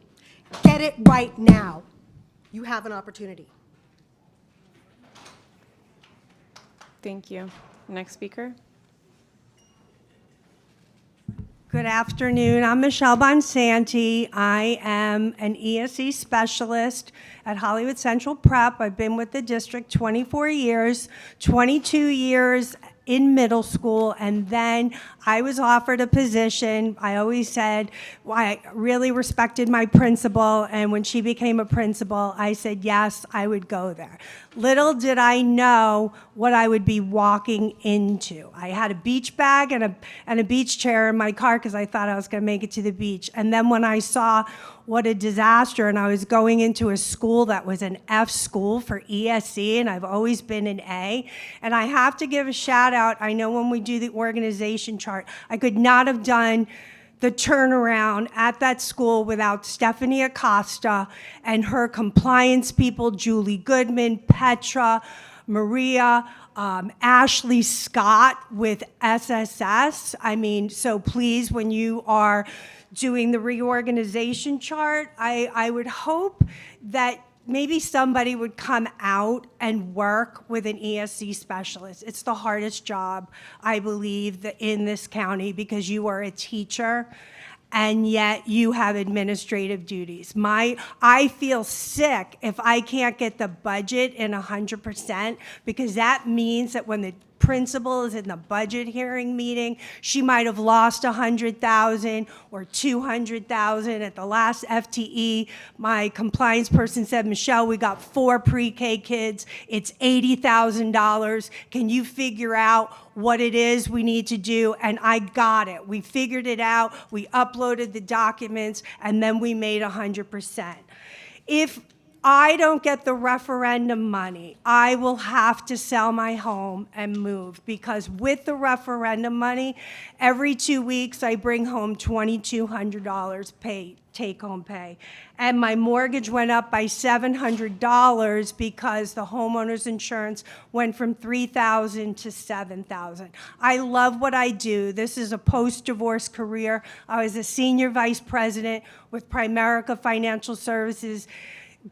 Get it right now. You have an opportunity. Thank you. Next speaker. Good afternoon. I'm Michelle Bonsanti. I am an ESE specialist at Hollywood Central Prep. I've been with the district 24 years, 22 years in middle school, and then I was offered a position. I always said, well, I really respected my principal, and when she became a principal, I said, yes, I would go there. Little did I know what I would be walking into. I had a beach bag and a beach chair in my car because I thought I was going to make it to the beach. And then when I saw what a disaster, and I was going into a school that was an F school for ESE, and I've always been an A. And I have to give a shout out. I know when we do the organization chart, I could not have done the turnaround at that school without Stephanie Acosta and her compliance people, Julie Goodman, Petra, Maria, Ashley Scott with SSS. I mean, so please, when you are doing the reorganization chart, I would hope that maybe somebody would come out and work with an ESC specialist. It's the hardest job, I believe, in this county because you are a teacher and yet you have administrative duties. I feel sick if I can't get the budget in 100% because that means that when the principal is in the budget hearing meeting, she might have lost $100,000 or $200,000. At the last FTE, my compliance person said, Michelle, we got 4 pre-K kids. It's $80,000. Can you figure out what it is we need to do? And I got it. We figured it out. We uploaded the documents, and then we made 100%. If I don't get the referendum money, I will have to sell my home and move because with the referendum money, every 2 weeks I bring home $2,200 take-home pay. And my mortgage went up by $700 because the homeowner's insurance went from $3,000 to $7,000. I love what I do. This is a post-divorce career. I was a senior vice president with Primerica Financial Services,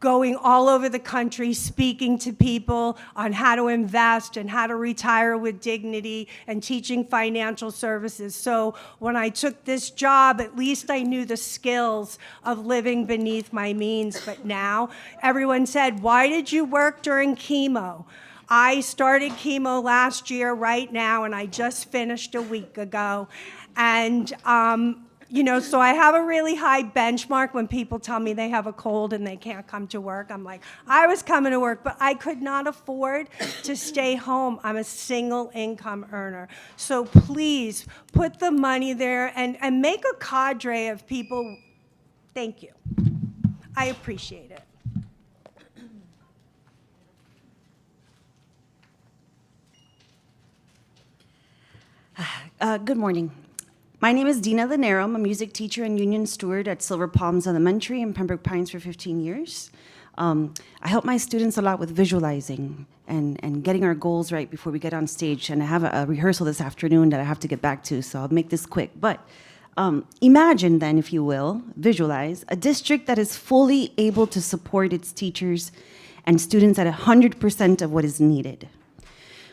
going all over the country, speaking to people on how to invest and how to retire with dignity and teaching financial services. So when I took this job, at least I knew the skills of living beneath my means. But now everyone said, why did you work during chemo? I started chemo last year right now, and I just finished a week ago. And So I have a really high benchmark when people tell me they have a cold and they can't come to work. I'm like, I was coming to work, but I could not afford to stay home. I'm a single income earner. So please put the money there and make a cadre of people. Thank you. I appreciate it. Good morning. My name is Dina Lanero. I'm a music teacher and union steward at Silver Palms Elementary in Pembroke Pines for 15 years. I help my students a lot with visualizing and getting our goals right before we get on stage. And I have a rehearsal this afternoon that I have to get back to, so I'll make this quick. But imagine then, if you will, visualize a district that is fully able to support its teachers and students at 100% of what is needed,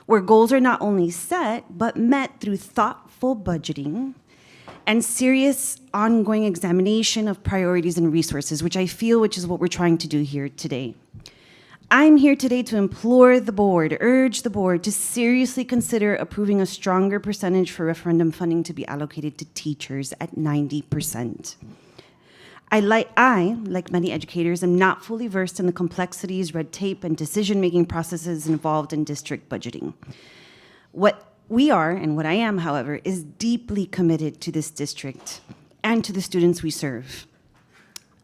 where goals are not only set, but met through thoughtful budgeting and serious ongoing examination of priorities and resources, which is what we're trying to do here today. I'm here today to implore the board, urge the board to seriously consider approving a stronger percentage for referendum funding to be allocated to teachers at 90%. I, like many educators, am not fully versed in the complexities, red tape, and decision-making processes involved in district budgeting. What we are, and what I am, however, is deeply committed to this district and to the students we serve.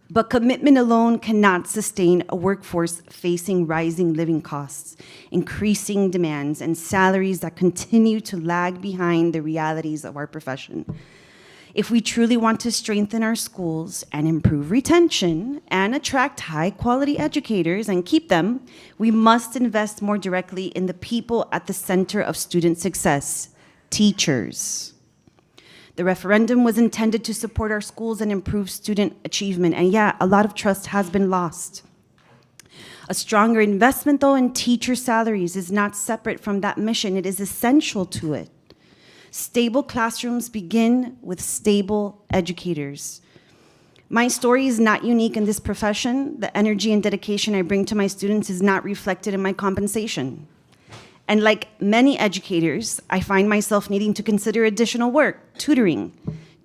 But commitment alone cannot sustain a workforce facing rising living costs, increasing demands, and salaries that continue to lag behind the realities of our profession. If we truly want to strengthen our schools and improve retention and attract high-quality educators and keep them, we must invest more directly in the people at the center of student success, teachers. The referendum was intended to support our schools and improve student achievement, and yeah, a lot of trust has been lost. A stronger investment, though, in teacher salaries is not separate from that mission. It is essential to it. Stable classrooms begin with stable educators. My story is not unique in this profession. The energy and dedication I bring to my students is not reflected in my compensation. And like many educators, I find myself needing to consider additional work, tutoring,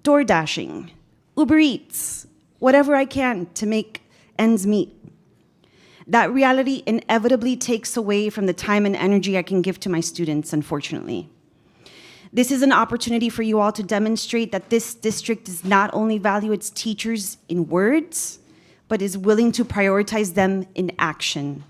door dashing, Uber Eats, whatever I can to make ends meet. That reality inevitably takes away from the time and energy I can give to my students, unfortunately. This is an opportunity for you all to demonstrate that this district does not only value its teachers in words, but is willing to prioritize them in action.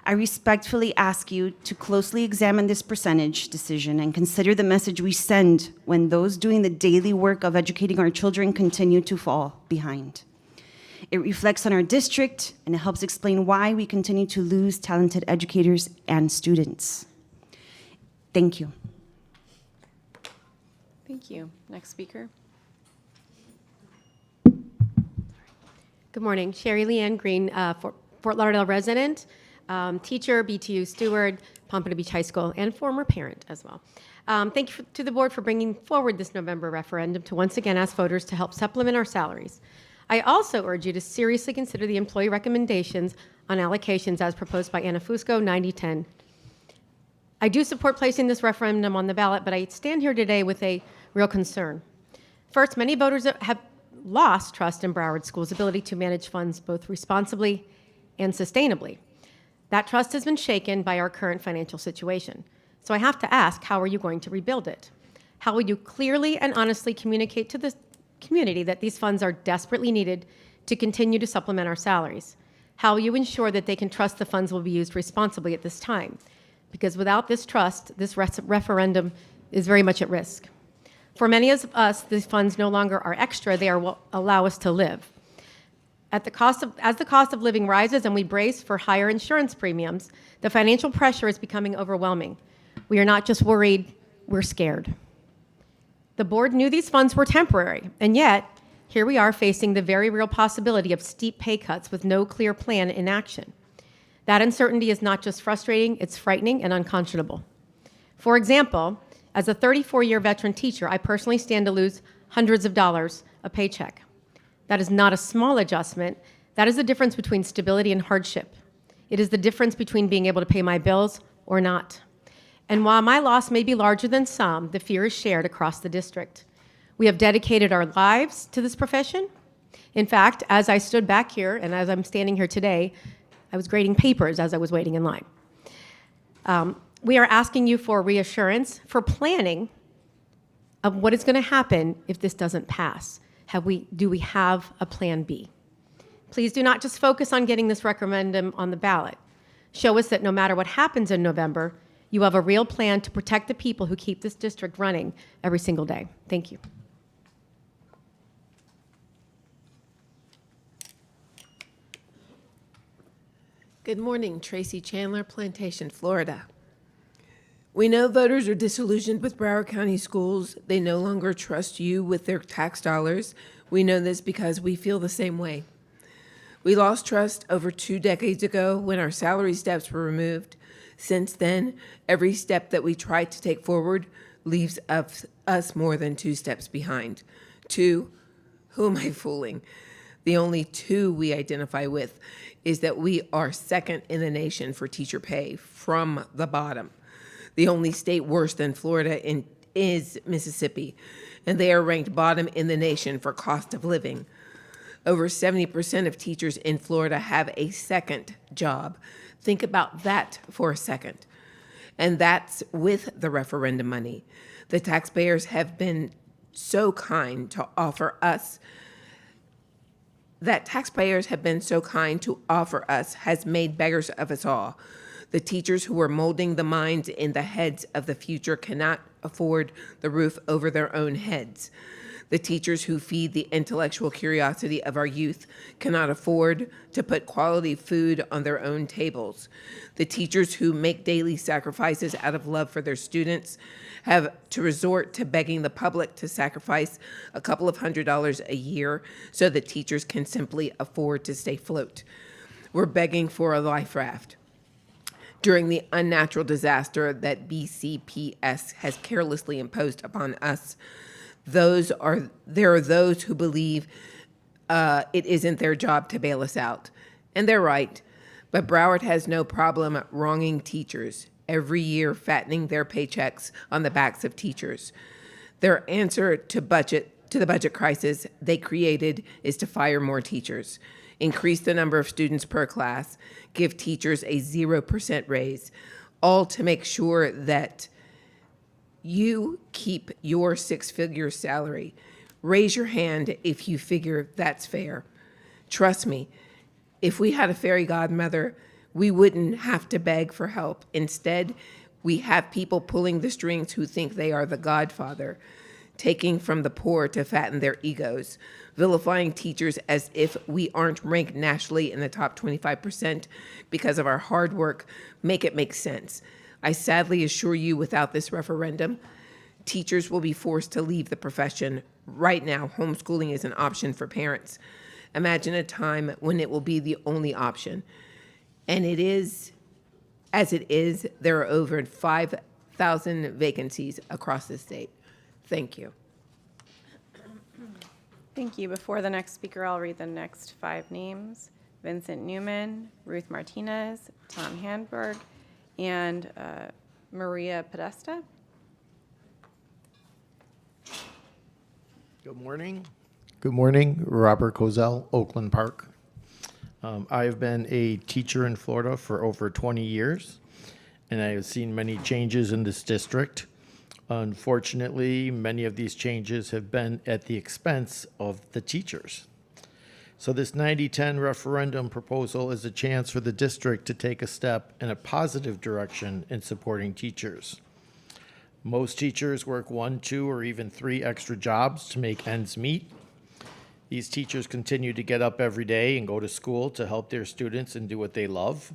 I respectfully ask you to closely examine this percentage decision and consider the message we send when those doing the daily work of educating our children continue to fall behind. It reflects on our district, and it helps explain why we continue to lose talented educators and students. Thank you. Thank you. Next speaker. Good morning. Sherry Leanne Green, Fort Lauderdale resident, teacher, BTU steward, Pompano Beach High School, and former parent as well. Thank you to the board for bringing forward this November referendum to once again ask voters to help supplement our salaries. I also urge you to seriously consider the employee recommendations on allocations as proposed by Anna Fusco, 9010. I do support placing this referendum on the ballot, but I stand here today with a real concern. First, many voters have lost trust in Broward School's ability to manage funds both responsibly and sustainably. That trust has been shaken by our current financial situation. So I have to ask, how are you going to rebuild it? How will you clearly and honestly communicate to the community that these funds are desperately needed to continue to supplement our salaries? How will you ensure that they can trust the funds will be used responsibly at this time? Because without this trust, this referendum is very much at risk. For many of us, these funds no longer are extra, they are what allow us to live. As the cost of living rises and we brace for higher insurance premiums, the financial pressure is becoming overwhelming. We are not just worried, we're scared. The board knew these funds were temporary, and yet, here we are facing the very real possibility of steep pay cuts with no clear plan in action. That uncertainty is not just frustrating, it's frightening and unconscionable. For example, as a 34-year veteran teacher, I personally stand to lose hundreds of dollars a paycheck. That is not a small adjustment. That is the difference between stability and hardship. It is the difference between being able to pay my bills or not. And while my loss may be larger than some, the fear is shared across the district. We have dedicated our lives to this profession. In fact, as I stood back here and as I'm standing here today, I was grading papers as I was waiting in line. We are asking you for reassurance, for planning of what is going to happen if this doesn't pass. Do we have a plan B? Please do not just focus on getting this referendum on the ballot. Show us that no matter what happens in November, you have a real plan to protect the people who keep this district running every single day. Thank you. Good morning, Tracy Chandler, Plantation, Florida. We know voters are disillusioned with Broward County schools. They no longer trust you with their tax dollars. We know this because we feel the same way. We lost trust over 2 decades ago when our salary steps were removed. Since then, every step that we try to take forward leaves us more than 2 steps behind. 2, who am I fooling? The only 2 we identify with is that we are second in the nation for teacher pay from the bottom. The only state worse than Florida is Mississippi, and they are ranked bottom in the nation for cost of living. Over 70% of teachers in Florida have a second job. Think about that for a second. And that's with the referendum money. The taxpayers have been so kind to offer us has made beggars of us all. The teachers who are molding the minds in the heads of the future cannot afford the roof over their own heads. The teachers who feed the intellectual curiosity of our youth cannot afford to put quality food on their own tables. The teachers who make daily sacrifices out of love for their students have to resort to begging the public to sacrifice a couple of $100s a year so that teachers can simply afford to stay afloat. We're begging for a life raft. During the unnatural disaster that BCPS has carelessly imposed upon us, there are those who believe it isn't their job to bail us out. And they're right. But Broward has no problem wronging teachers, every year fattening their paychecks on the backs of teachers. Their answer to the budget crisis they created is to fire more teachers, increase the number of students per class, give teachers a 0% raise, all to make sure that you keep your 6-figure salary. Raise your hand if you figure that's fair. Trust me, if we had a fairy godmother, we wouldn't have to beg for help. Instead, we have people pulling the strings who think they are the godfather, taking from the poor to fatten their egos, vilifying teachers as if we aren't ranked nationally in the top 25% because of our hard work. Make it make sense. I sadly assure you, without this referendum, teachers will be forced to leave the profession. Right now, homeschooling is an option for parents. Imagine a time when it will be the only option. And it is, as it is, there are over 5,000 vacancies across the state. Thank you. Thank you. Before the next speaker, I'll read the next 5 names: Vincent Newman, Ruth Martinez, Tom Handberg, and Maria Podesta. Good morning. Good morning. Robert Kozel, Oakland Park. I have been a teacher in Florida for over 20 years, and I have seen many changes in this district. Unfortunately, many of these changes have been at the expense of the teachers. So this 90-10 referendum proposal is a chance for the district to take a step in a positive direction in supporting teachers. Most teachers work 1, 2, or even 3 extra jobs to make ends meet. These teachers continue to get up every day and go to school to help their students and do what they love.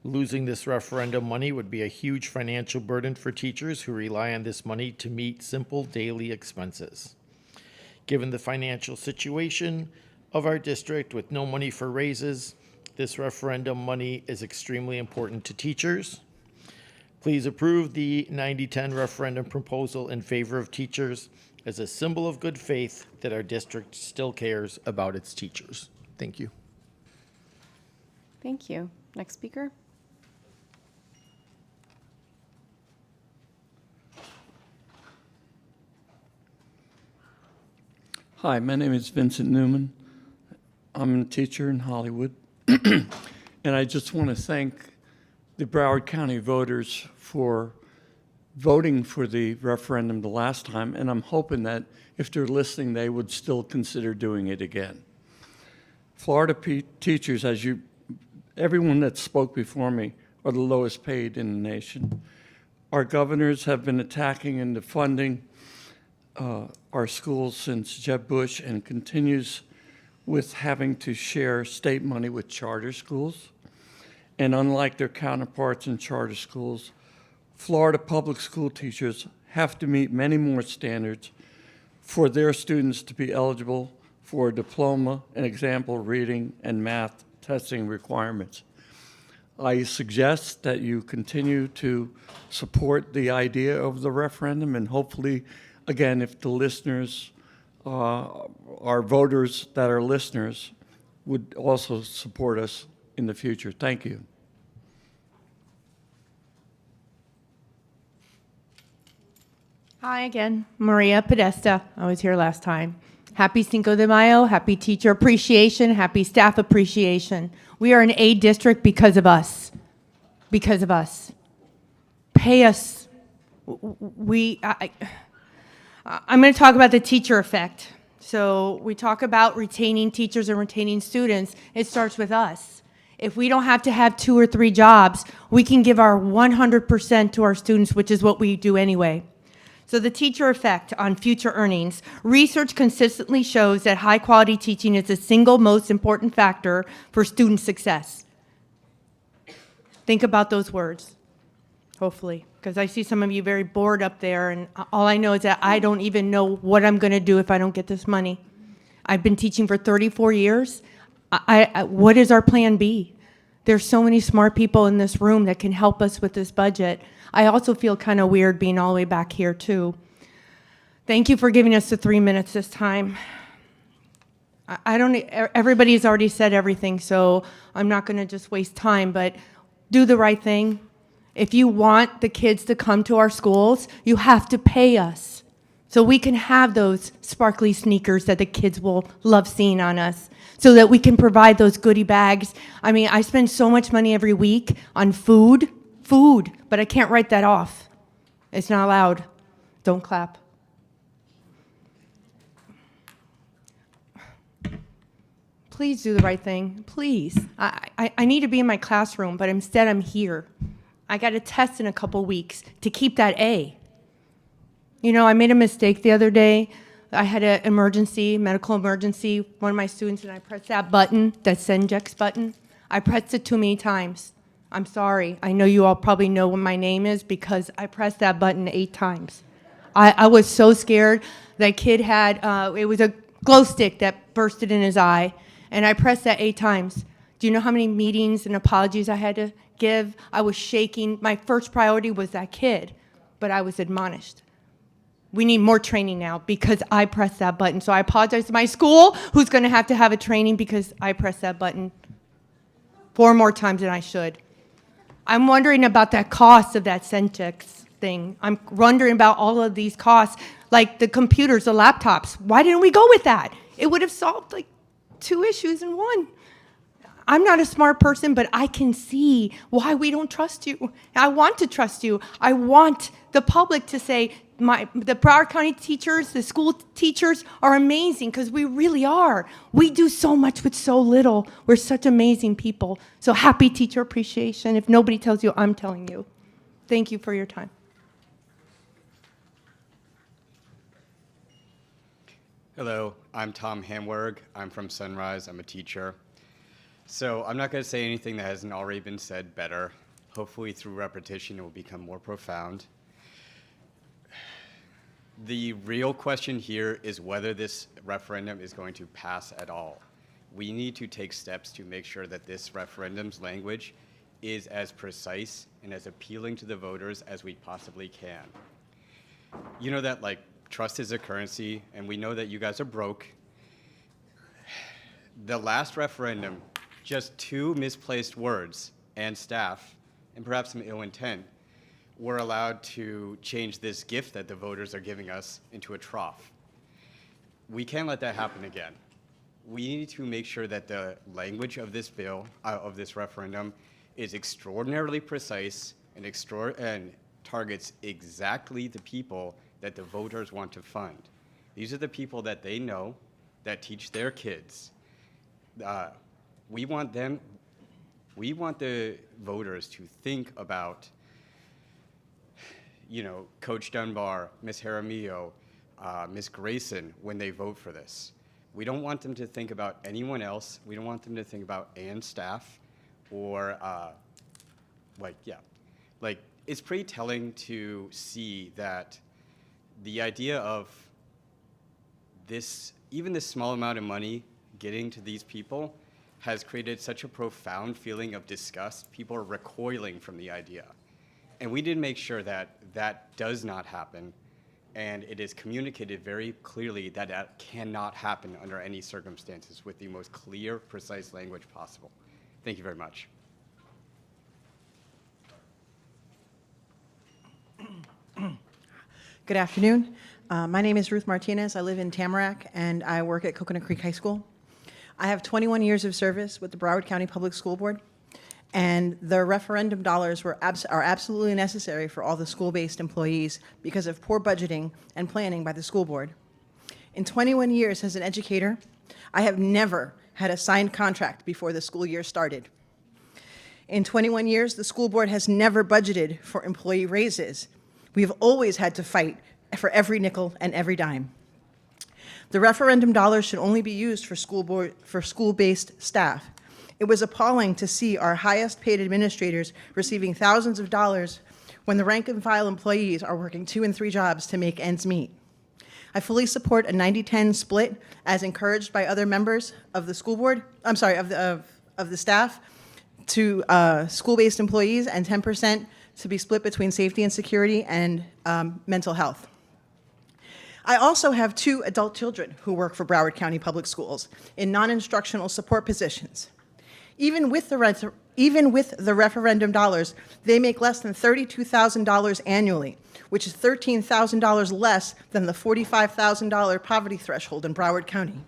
Losing this referendum money would be a huge financial burden for teachers who rely on this money to meet simple daily expenses. Given the financial situation of our district with no money for raises, this referendum money is extremely important to teachers. Please approve the 90-10 referendum proposal in favor of teachers as a symbol of good faith that our district still cares about its teachers. Thank you. Thank you. Next speaker. Hi, my name is Vincent Newman. I'm a teacher in Hollywood. And I just want to thank the Broward County voters for voting for the referendum the last time, and I'm hoping that if they're listening, they would still consider doing it again. Florida teachers, everyone that spoke before me, are the lowest paid in the nation. Our governors have been attacking and defunding our schools since Jeb Bush, and continues with having to share state money with charter schools. And unlike their counterparts in charter schools, Florida public school teachers have to meet many more standards for their students to be eligible for a diploma and example reading and math testing requirements. I suggest that you continue to support the idea of the referendum, and hopefully, again, if the listeners, our voters that are listeners, would also support us in the future. Thank you. Hi again, Maria Podesta. I was here last time. Happy Cinco de Mayo, happy teacher appreciation, happy staff appreciation. We are an A district because of us. Because of us. Pay us. I'm going to talk about the teacher effect. So we talk about retaining teachers and retaining students. It starts with us. If we don't have to have 2 or 3 jobs, we can give our 100% to our students, which is what we do anyway. So the teacher effect on future earnings. Research consistently shows that high quality teaching is the single most important factor for student success. Think about those words, hopefully, because I see some of you very bored up there, and all I know is that I don't even know what I'm going to do if I don't get this money. I've been teaching for 34 years. What is our plan B? There's so many smart people in this room that can help us with this budget. I also feel kind of weird being all the way back here, too. Thank you for giving us the 3 minutes this time. Everybody's already said everything, so I'm not going to just waste time, but do the right thing. If you want the kids to come to our schools, you have to pay us so we can have those sparkly sneakers that the kids will love seeing on us, so that we can provide those goodie bags. I mean, I spend so much money every week on food, but I can't write that off. It's not allowed. Don't clap. Please do the right thing, please. I need to be in my classroom, but instead I'm here. I got a test in a couple weeks to keep that A. You know, I made a mistake the other day. I had an emergency, medical emergency. One of my students and I pressed that button, that Senjex button. I pressed it too many times. I'm sorry. I know you all probably know what my name is because I pressed that button 8 times. I was so scared. That kid had, it was a glow stick that bursted in his eye, and I pressed that 8 times. Do you know how many meetings and apologies I had to give? I was shaking. My first priority was that kid, but I was admonished. We need more training now because I pressed that button. So I apologize to my school, who's going to have a training because I pressed that button 4 more times than I should. I'm wondering about that cost of that Sentex thing. I'm wondering about all of these costs, like the computers, the laptops. Why didn't we go with that? It would have solved like 2 issues in one. I'm not a smart person, but I can see why we don't trust you. I want to trust you. I want the public to say, the Broward County teachers, the school teachers are amazing, because we really are. We do so much with so little. We're such amazing people. So happy Teacher Appreciation. If nobody tells you, I'm telling you. Thank you for your time. Hello, I'm Tom Hamwerg. I'm from Sunrise. I'm a teacher. So I'm not going to say anything that hasn't already been said better. Hopefully through repetition it will become more profound. The real question here is whether this referendum is going to pass at all. We need to take steps to make sure that this referendum's language is as precise and as appealing to the voters as we possibly can. You know that, like, trust is a currency, and we know that you guys are broke. The last referendum, just 2 misplaced words and staff, and perhaps some ill intent, were allowed to change this gift that the voters are giving us into a trough. we can't let that happen again. We need to make sure that the language of this bill, of this referendum, is extraordinarily precise and targets exactly the people that the voters want to fund. These are the people that they know, that teach their kids. We want the voters to think about, Coach Dunbar, Ms. Jaramillo, Ms. Grayson when they vote for this. We don't want them to think about anyone else. We don't want them to think about Ann's staff or it's pretty telling to see that the idea of even this small amount of money getting to these people has created such a profound feeling of disgust. People are recoiling from the idea. And we did make sure that that does not happen, and it is communicated very clearly that that cannot happen under any circumstances with the most clear, precise language possible. Thank you very much. Good afternoon. My name is Ruth Martinez. I live in Tamarack, and I work at Coconut Creek High School. I have 21 years of service with the Broward County Public School Board, and the referendum dollars are absolutely necessary for all the school-based employees because of poor budgeting and planning by the school board. In 21 years as an educator, I have never had a signed contract before the school year started. In 21 years, the school board has never budgeted for employee raises. We've always had to fight for every nickel and every dime. The referendum dollars should only be used for school-based staff. It was appalling to see our highest paid administrators receiving thousands of dollars when the rank and file employees are working 2 and 3 jobs to make ends meet. I fully support a 90-10 split as encouraged by other members of the school board, of the staff, to school-based employees, and 10% to be split between safety and security and mental health. I also have 2 adult children who work for Broward County Public Schools in non-instructional support positions. Even with the referendum dollars, they make less than $32,000 annually, which is $13,000 less than the $45,000 poverty threshold in Broward County.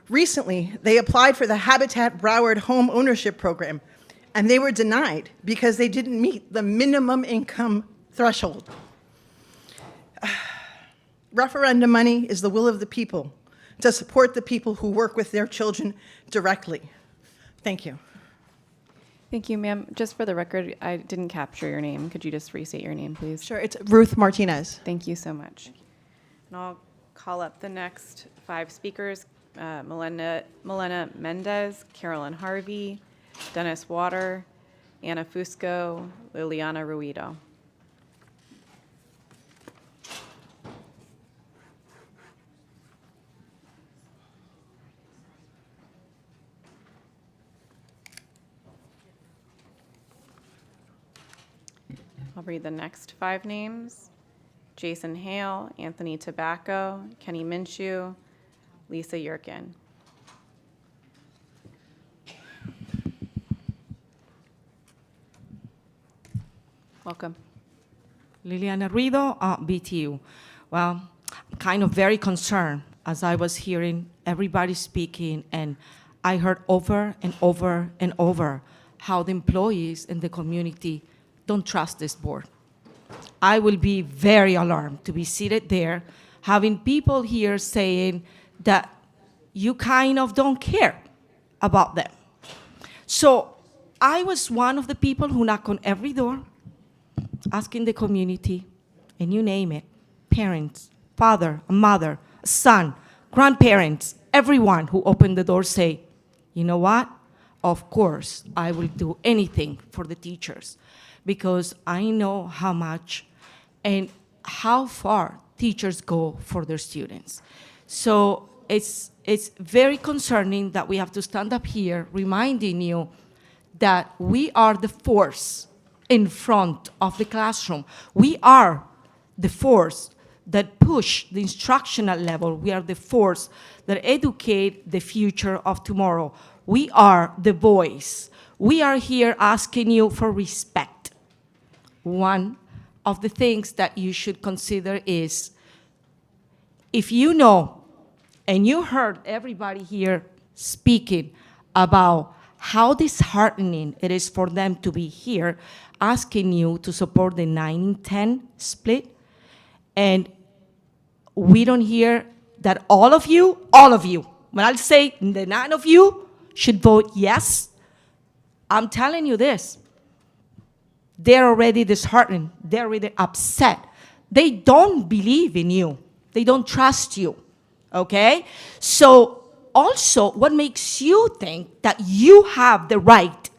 Recently, they applied for the Habitat Broward Home Ownership Program, and they were denied because they didn't meet the minimum income threshold. Referendum money is the will of the people to support the people who work with their children directly. Thank you. Thank you, ma'am. Just for the record, I didn't capture your name. Could you just restate your name, please? Sure, it's Ruth Martinez. Thank you so much. And I'll call up the next 5 speakers. Milena Mendez, Carolyn Harvey, Dennis Water, Anna Fusco, Liliana Ruido. I'll read the next 5 names. Jason Hale, Anthony Tobacco, Kenny Minshew, Lisa Yerkin. Welcome. Liliana Ruido, BTU. Well, I'm kind of very concerned as I was hearing everybody speaking, and I heard over and over and over how the employees in the community don't trust this board. I will be very alarmed to be seated there, having people here saying that you kind of don't care about them. So I was one of the people who knock on every door, asking the community, and you name it, parents, father, a mother, a son, grandparents, everyone who opened the door say, you know what? Of course, I will do anything for the teachers because I know how much and how far teachers go for their students. So it's very concerning that we have to stand up here reminding you that we are the force in front of the classroom. We are the force that push the instructional level. We are the force that educate the future of tomorrow. We are the voice. We are here asking you for respect. One of the things that you should consider is, if you know and you heard everybody here speaking about how disheartening it is for them to be here asking you to support the 9-10 split, and we don't hear that all of you, when I'll say the 9 of you should vote yes, I'm telling you this. They're already disheartened. They're already upset. They don't believe in you. They don't trust you, okay? So also, what makes you think that you have the right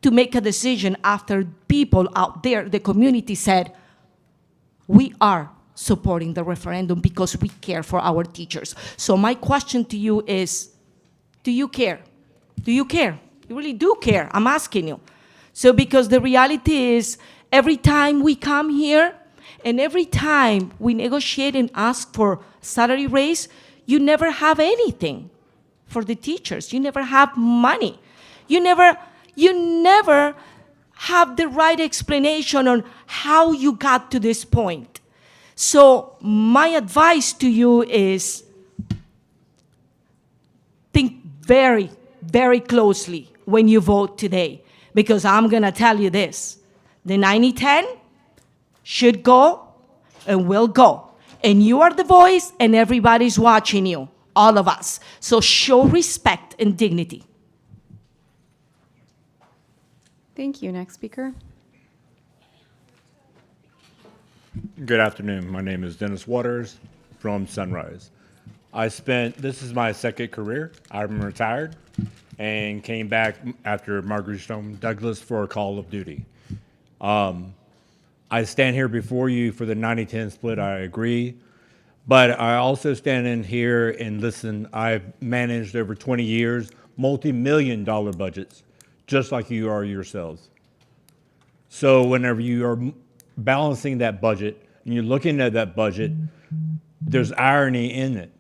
to make a decision after people out there, the community said, we are supporting the referendum because we care for our teachers. So my question to you is, do you care? Do you care? You really do care, I'm asking you. So because the reality is, every time we come here and every time we negotiate and ask for salary raise, you never have anything for the teachers. You never have money. You never have the right explanation on how you got to this point. So my advice to you is think very, very closely when you vote today, because I'm gonna tell you this, the 90-10 should go and will go. And you are the voice and everybody's watching you, all of us. So show respect and dignity. Thank you. Next speaker. Good afternoon. My name is Dennis Waters from Sunrise. This is my second career. I'm retired and came back after Margaret Stone Douglas for a call of duty. I stand here before you for the 90-10 split, I agree. But I also stand in here and listen. I've managed over 20 years, multi-million-dollar budgets, just like you are yourselves. So whenever you are balancing that budget and you're looking at that budget, there's irony in it.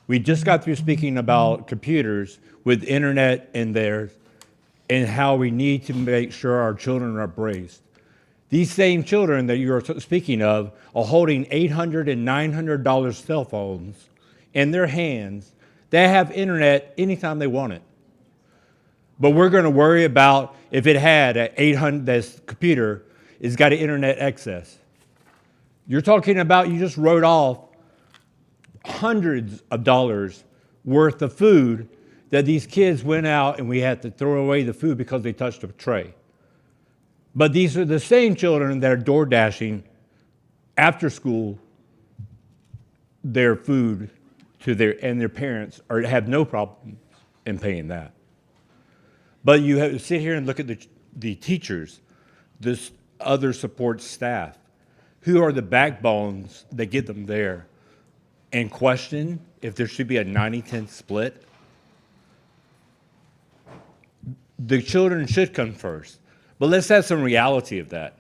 We just got through speaking about computers with internet in there and how we need to make sure our children are braced. These same children that you're speaking of are holding $800 and $900 cell phones in their hands. They have internet anytime they want it. But we're going to worry about if it had an 800, this computer has got an internet access. You're talking about, you just wrote off hundreds of dollars worth of food that these kids went out and we had to throw away the food because they touched a tray. But these are the same children that are door dashing after school their food to their parents have no problem in paying that. But you have to sit here and look at the teachers, this other support staff, who are the backbones that get them there, and question if there should be a 90-10 split. The children should come first. But let's have some reality of that.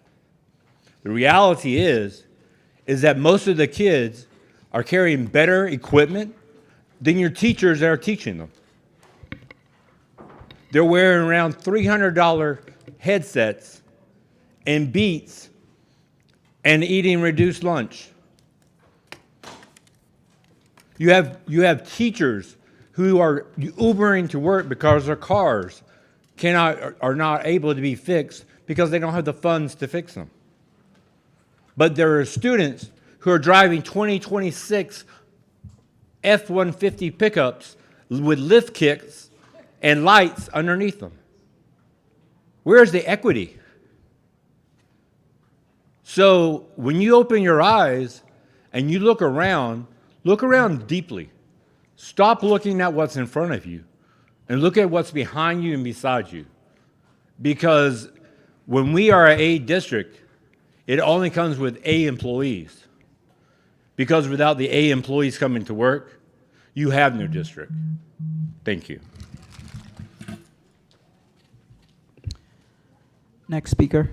The reality is that most of the kids are carrying better equipment than your teachers that are teaching them. They're wearing around $300 headsets and Beats and eating reduced lunch. You have teachers who are Ubering to work because their cars are not able to be fixed because they don't have the funds to fix them. But there are students who are driving 2026 F-150 pickups with lift kits and lights underneath them. Where's the equity? So when you open your eyes and you look around deeply. Stop looking at what's in front of you and look at what's behind you and beside you. Because when we are an A district, it only comes with A employees. Because without the A employees coming to work, you have no district. Thank you. Next speaker.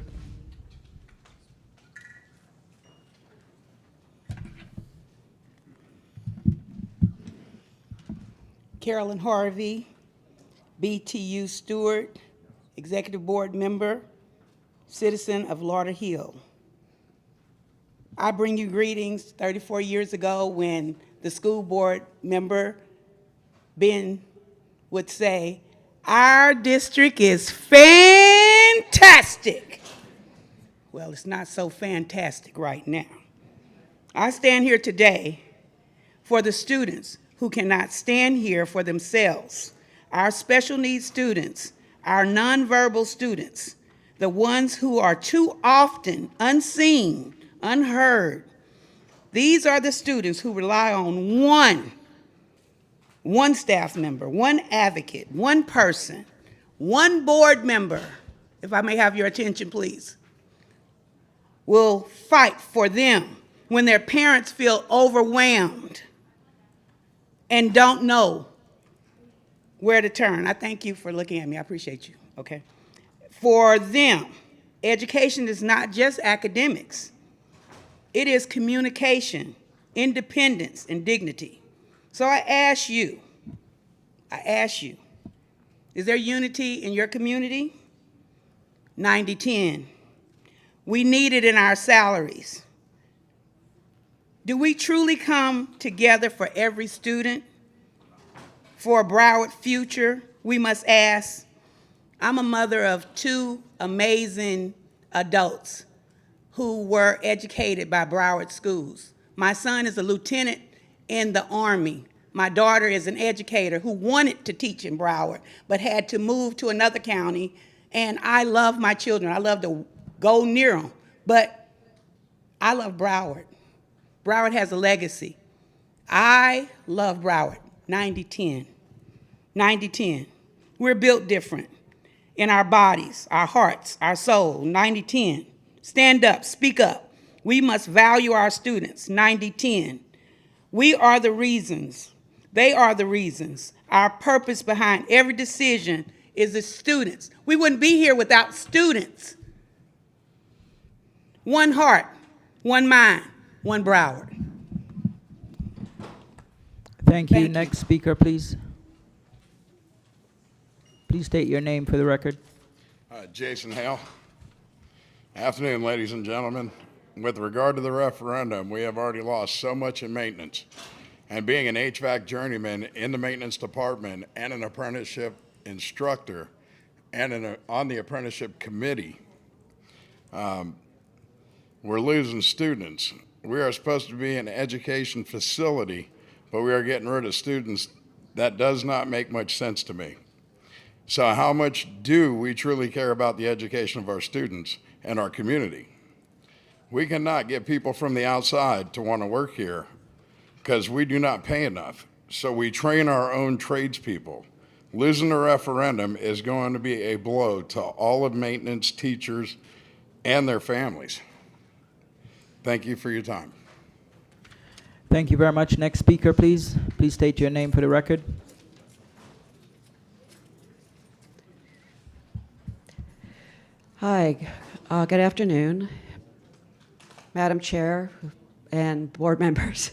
Carolyn Harvey, BTU steward, executive board member, citizen of Lauderhill. I bring you greetings 34 years ago when the school board member Ben would say, our district is fantastic. Well, it's not so fantastic right now. I stand here today for the students who cannot stand here for themselves, our special needs students, our nonverbal students, the ones who are too often unseen, unheard. These are the students who rely on one staff member, one advocate, one person, one board member, if I may have your attention, please, will fight for them when their parents feel overwhelmed and don't know where to turn. I thank you for looking at me. I appreciate you, okay? For them, education is not just academics. It is communication, independence, and dignity. So I ask you, is there unity in your community? 90-10. We need it in our salaries. Do we truly come together for every student? For a Broward future, we must ask. I'm a mother of 2 amazing adults who were educated by Broward schools. My son is a lieutenant in the Army. My daughter is an educator who wanted to teach in Broward, but had to move to another county. And I love my children. I love to go near them, but I love Broward. Broward has a legacy. I love Broward, 90-10. 90-10. We're built different in our bodies, our hearts, our soul, 90-10. Stand up, speak up. We must value our students, 90-10. We are the reasons, they are the reasons. Our purpose behind every decision is the students. We wouldn't be here without students. One heart, one mind, one Broward. Thank you. Next speaker, please. Please state your name for the record. Jason Hale. Afternoon, ladies and gentlemen. With regard to the referendum, we have already lost so much in maintenance. And being an HVAC journeyman in the maintenance department and an apprenticeship instructor and on the apprenticeship committee, we're losing students. We are supposed to be an education facility, but we are getting rid of students. That does not make much sense to me. So how much do we truly care about the education of our students and our community? We cannot get people from the outside to want to work here because we do not pay enough. So we train our own tradespeople. Losing the referendum is going to be a blow to all of maintenance teachers and their families. Thank you for your time. Thank you very much. Next speaker, please. Please state your name for the record. Hi, good afternoon, Madam Chair and board members.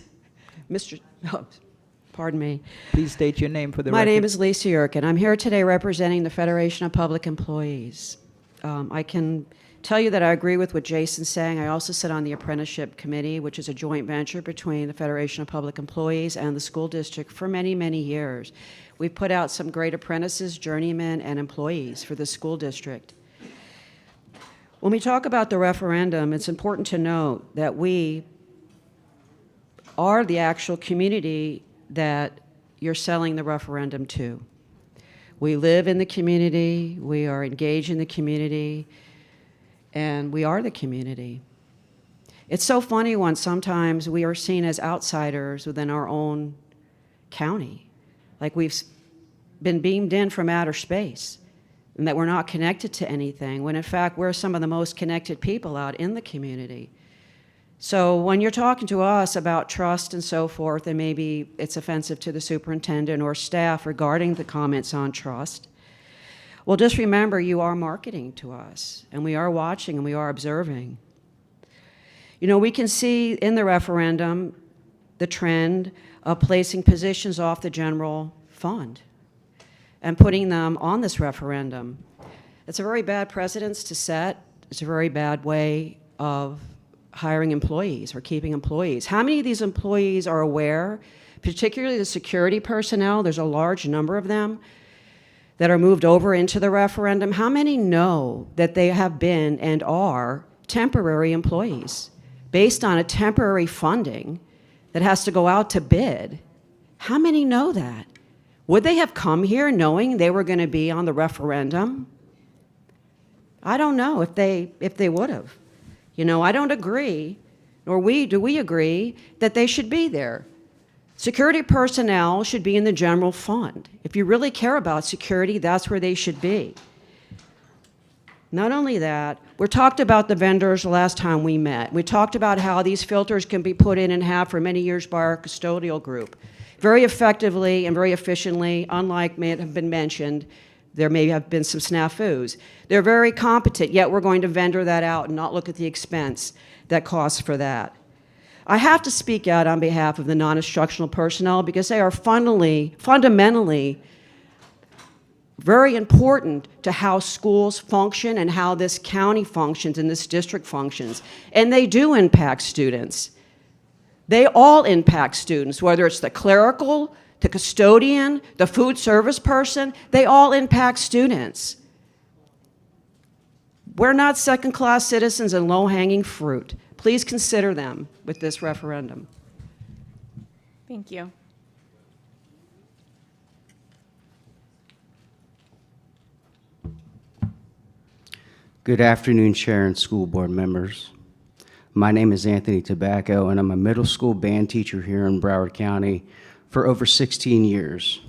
Pardon me. Please state your name for the record. My name is Lisa Yerkin. I'm here today representing the Federation of Public Employees. I can tell you that I agree with what Jason's saying. I also sit on the apprenticeship committee, which is a joint venture between the Federation of Public Employees and the school district for many, many years. We've put out some great apprentices, journeymen, and employees for the school district. When we talk about the referendum, it's important to note that we are the actual community that you're selling the referendum to. We live in the community, we are engaged in the community, and we are the community. It's so funny when sometimes we are seen as outsiders within our own county, like we've been beamed in from outer space, and that we're not connected to anything, when in fact we're some of the most connected people out in the community. So when you're talking to us about trust and so forth, and maybe it's offensive to the superintendent or staff regarding the comments on trust, well, just remember you are marketing to us, and we are watching and we are observing. You know, we can see in the referendum the trend of placing positions off the general fund and putting them on this referendum. It's a very bad precedence to set. It's a very bad way of hiring employees or keeping employees. How many of these employees are aware, particularly the security personnel. There's a large number of them that are moved over into the referendum. How many know that they have been and are temporary employees based on a temporary funding that has to go out to bid? How many know that? Would they have come here knowing they were going to be on the referendum? I don't know if they would have. You know, I don't agree, nor do we agree that they should be there. Security personnel should be in the general fund. If you really care about security, that's where they should be. Not only that, we talked about the vendors the last time we met. We talked about how these filters can be put in and have for many years by our custodial group. Very effectively and very efficiently, unlike may have been mentioned, there may have been some snafus. They're very competent, yet we're going to vendor that out and not look at the expense that costs for that. I have to speak out on behalf of the non-instructional personnel because they are fundamentally very important to how schools function and how this county functions and this district functions. And they do impact students. They all impact students, whether it's the clerical, the custodian, the food service person, they all impact students. We're not second-class citizens and low-hanging fruit. Please consider them with this referendum. Thank you. Good afternoon, Chair and school board members. My name is Anthony Tobacco, and I'm a middle school band teacher here in Broward County for over 16 years.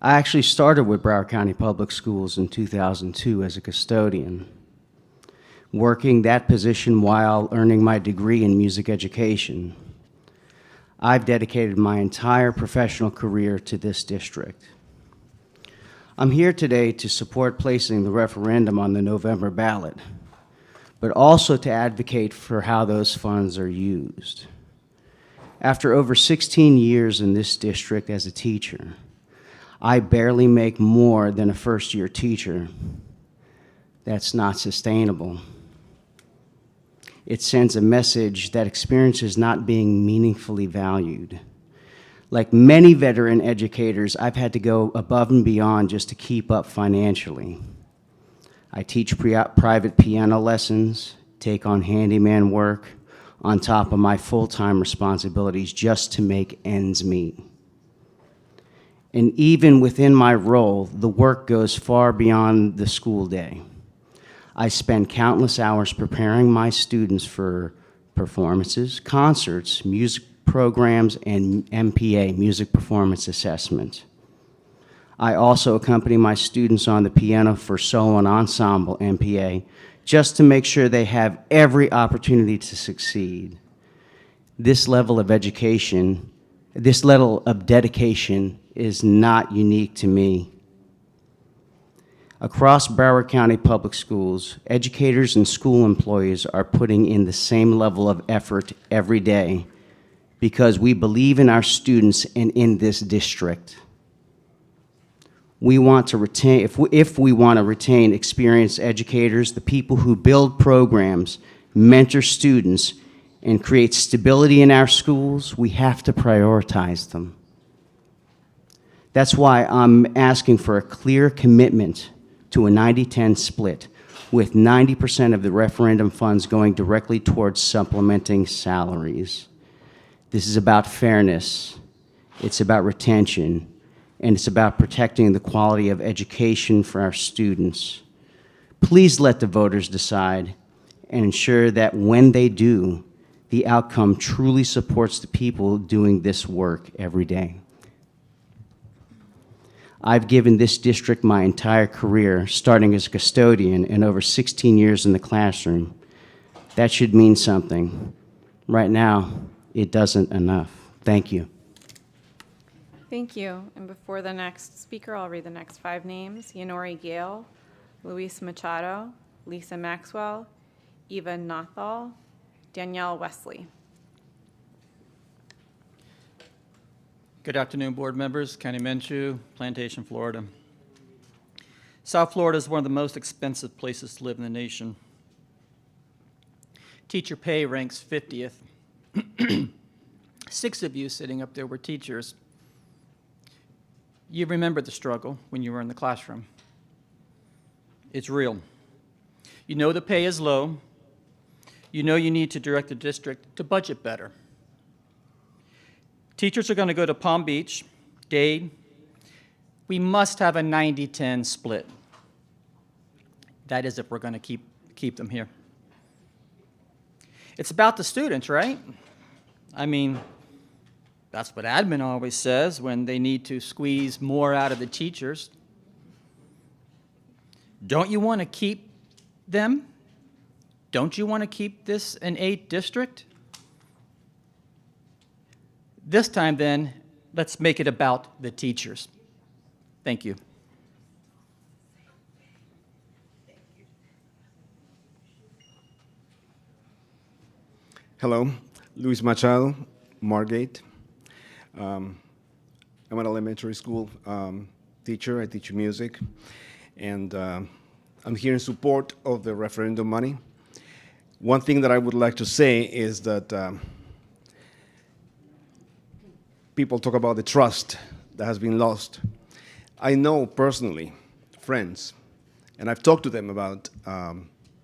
I actually started with Broward County Public Schools in 2002 as a custodian, working that position while earning my degree in music education. I've dedicated my entire professional career to this district. I'm here today to support placing the referendum on the November ballot, but also to advocate for how those funds are used. After over 16 years in this district as a teacher, I barely make more than a first-year teacher. That's not sustainable. It sends a message that experience is not being meaningfully valued. Like many veteran educators, I've had to go above and beyond just to keep up financially. I teach private piano lessons, take on handyman work, on top of my full-time responsibilities just to make ends meet. And even within my role, the work goes far beyond the school day. I spend countless hours preparing my students for performances, concerts, music programs, and MPA, music performance assessment. I also accompany my students on the piano for solo and ensemble MPA, just to make sure they have every opportunity to succeed. This level of education, this level of dedication is not unique to me. Across Broward County Public Schools, educators and school employees are putting in the same level of effort every day because we believe in our students and in this district. We want to retain, if we want to retain experienced educators, the people who build programs, mentor students, and create stability in our schools, we have to prioritize them. That's why I'm asking for a clear commitment to a 90-10 split, with 90% of the referendum funds going directly towards supplementing salaries. This is about fairness, it's about retention, and it's about protecting the quality of education for our students. Please let the voters decide and ensure that when they do, the outcome truly supports the people doing this work every day. I've given this district my entire career, starting as a custodian and over 16 years in the classroom. That should mean something. Right now, it doesn't enough. Thank you. Thank you. And before the next speaker, I'll read the next 5 names. Yanori Gale, Luis Machado, Lisa Maxwell, Eva Nathal, Danielle Wesley. Good afternoon, board members. Kenny Minshew, Plantation, Florida. South Florida is one of the most expensive places to live in the nation. Teacher pay ranks 50th. 6 of you sitting up there were teachers. You remember the struggle when you were in the classroom. It's real. You know the pay is low. You know you need to direct the district to budget better. Teachers are going to go to Palm Beach, Dade. We must have a 90-10 split. That is if we're going to keep them here. It's about the students, right? I mean, that's what admin always says when they need to squeeze more out of the teachers. Don't you want to keep them? Don't you want to keep this an 8 district? This time then, let's make it about the teachers. Thank you. Hello, Luis Machado, Margate. I'm an elementary school teacher. I teach music. And I'm here in support of the referendum money. One thing that I would like to say is that people talk about the trust that has been lost. I know personally friends, and I've talked to them about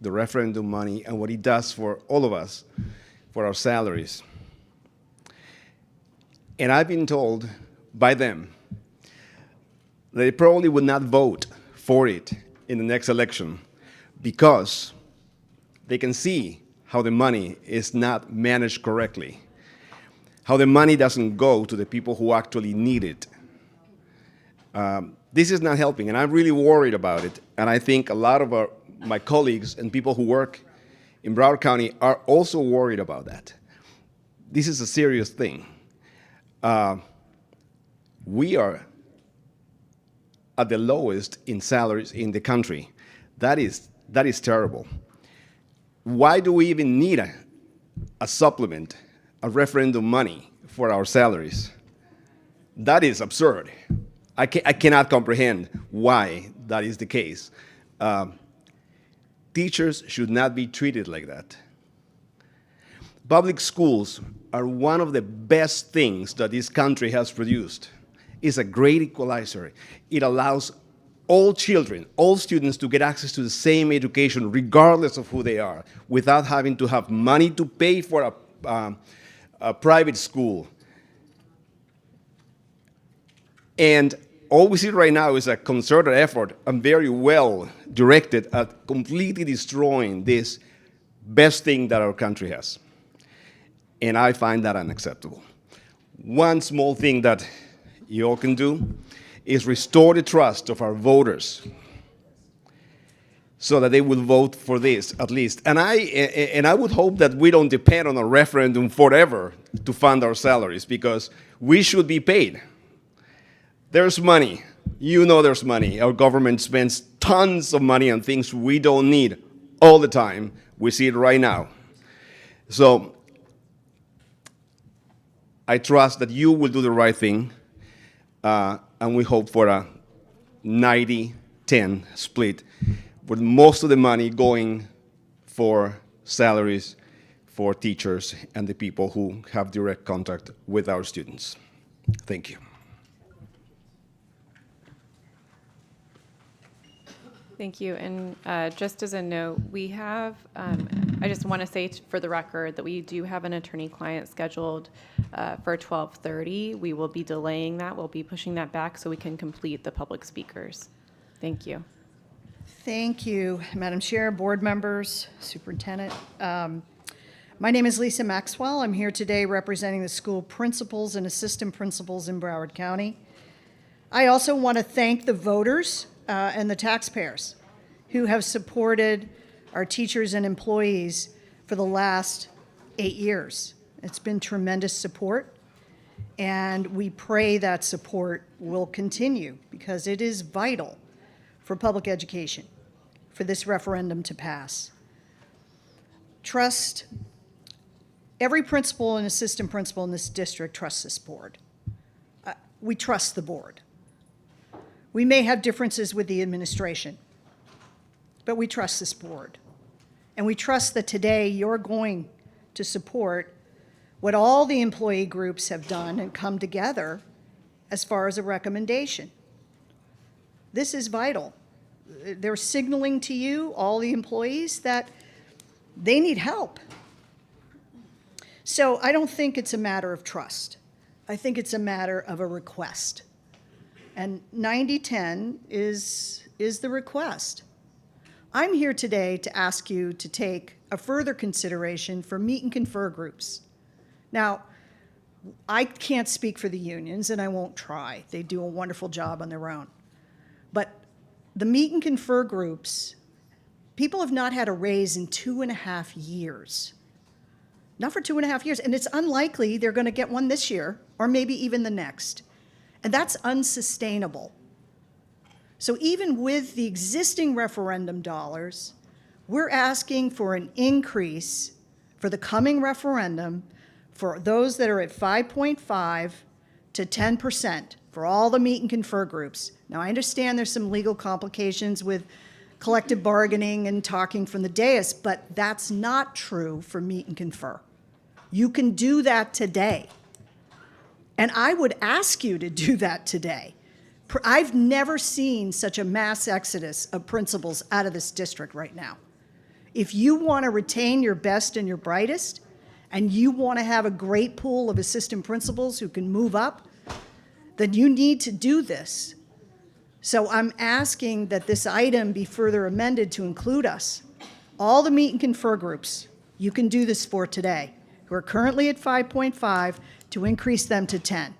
the referendum money and what it does for all of us, for our salaries. And I've been told by them that they probably would not vote for it in the next election because they can see how the money is not managed correctly, how the money doesn't go to the people who actually need it. This is not helping, and I'm really worried about it. And I think a lot of my colleagues and people who work in Broward County are also worried about that. This is a serious thing. We are at the lowest in salaries in the country. That is terrible. Why do we even need a supplement, a referendum money for our salaries? That is absurd. I cannot comprehend why that is the case. Teachers should not be treated like that. Public schools are one of the best things that this country has produced. It's a great equalizer. It allows all children, all students to get access to the same education regardless of who they are, without having to have money to pay for a private school. And all we see right now is a concerted effort and very well directed at completely destroying this best thing that our country has. And I find that unacceptable. One small thing that you all can do is restore the trust of our voters so that they will vote for this at least. And I would hope that we don't depend on a referendum forever to fund our salaries, because we should be paid. There's money. You know there's money. Our government spends tons of money on things we don't need all the time. We see it right now. So I trust that you will do the right thing, and we hope for a 90-10 split, with most of the money going for salaries for teachers and the people who have direct contact with our students. Thank you. Thank you. And just as a note, we have, I just want to say for the record that we do have an attorney-client scheduled for 12:30. We will be delaying that. We'll be pushing that back so we can complete the public speakers. Thank you. Thank you, Madam Chair, board members, superintendent. My name is Lisa Maxwell. I'm here today representing the school principals and assistant principals in Broward County. I also want to thank the voters and the taxpayers who have supported our teachers and employees for the last 8 years. It's been tremendous support, and we pray that support will continue, because it is vital for public education for this referendum to pass. Trust. Every principal and assistant principal in this district trusts this board. We trust the board. We may have differences with the administration, but we trust this board. And we trust that today you're going to support what all the employee groups have done and come together as far as a recommendation. This is vital. They're signaling to you, all the employees, that they need help. So I don't think it's a matter of trust. I think it's a matter of a request. And 90-10 is the request. I'm here today to ask you to take a further consideration for meet and confer groups. Now, I can't speak for the unions, and I won't try. They do a wonderful job on their own. But the meet and confer groups, people have not had a raise in 2.5 years. Not for 2.5 years, and it's unlikely they're going to get one this year, or maybe even the next. And that's unsustainable. So even with the existing referendum dollars, we're asking for an increase for the coming referendum for those that are at 5.5 to 10% for all the meet and confer groups. Now, I understand there's some legal complications with collective bargaining and talking from the dais, but that's not true for meet and confer. You can do that today. And I would ask you to do that today. I've never seen such a mass exodus of principals out of this district right now. If you want to retain your best and your brightest, and you want to have a great pool of assistant principals who can move up, then you need to do this. So I'm asking that this item be further amended to include us. All the meet and confer groups, you can do this for today, who are currently at 5.5, to increase them to 10.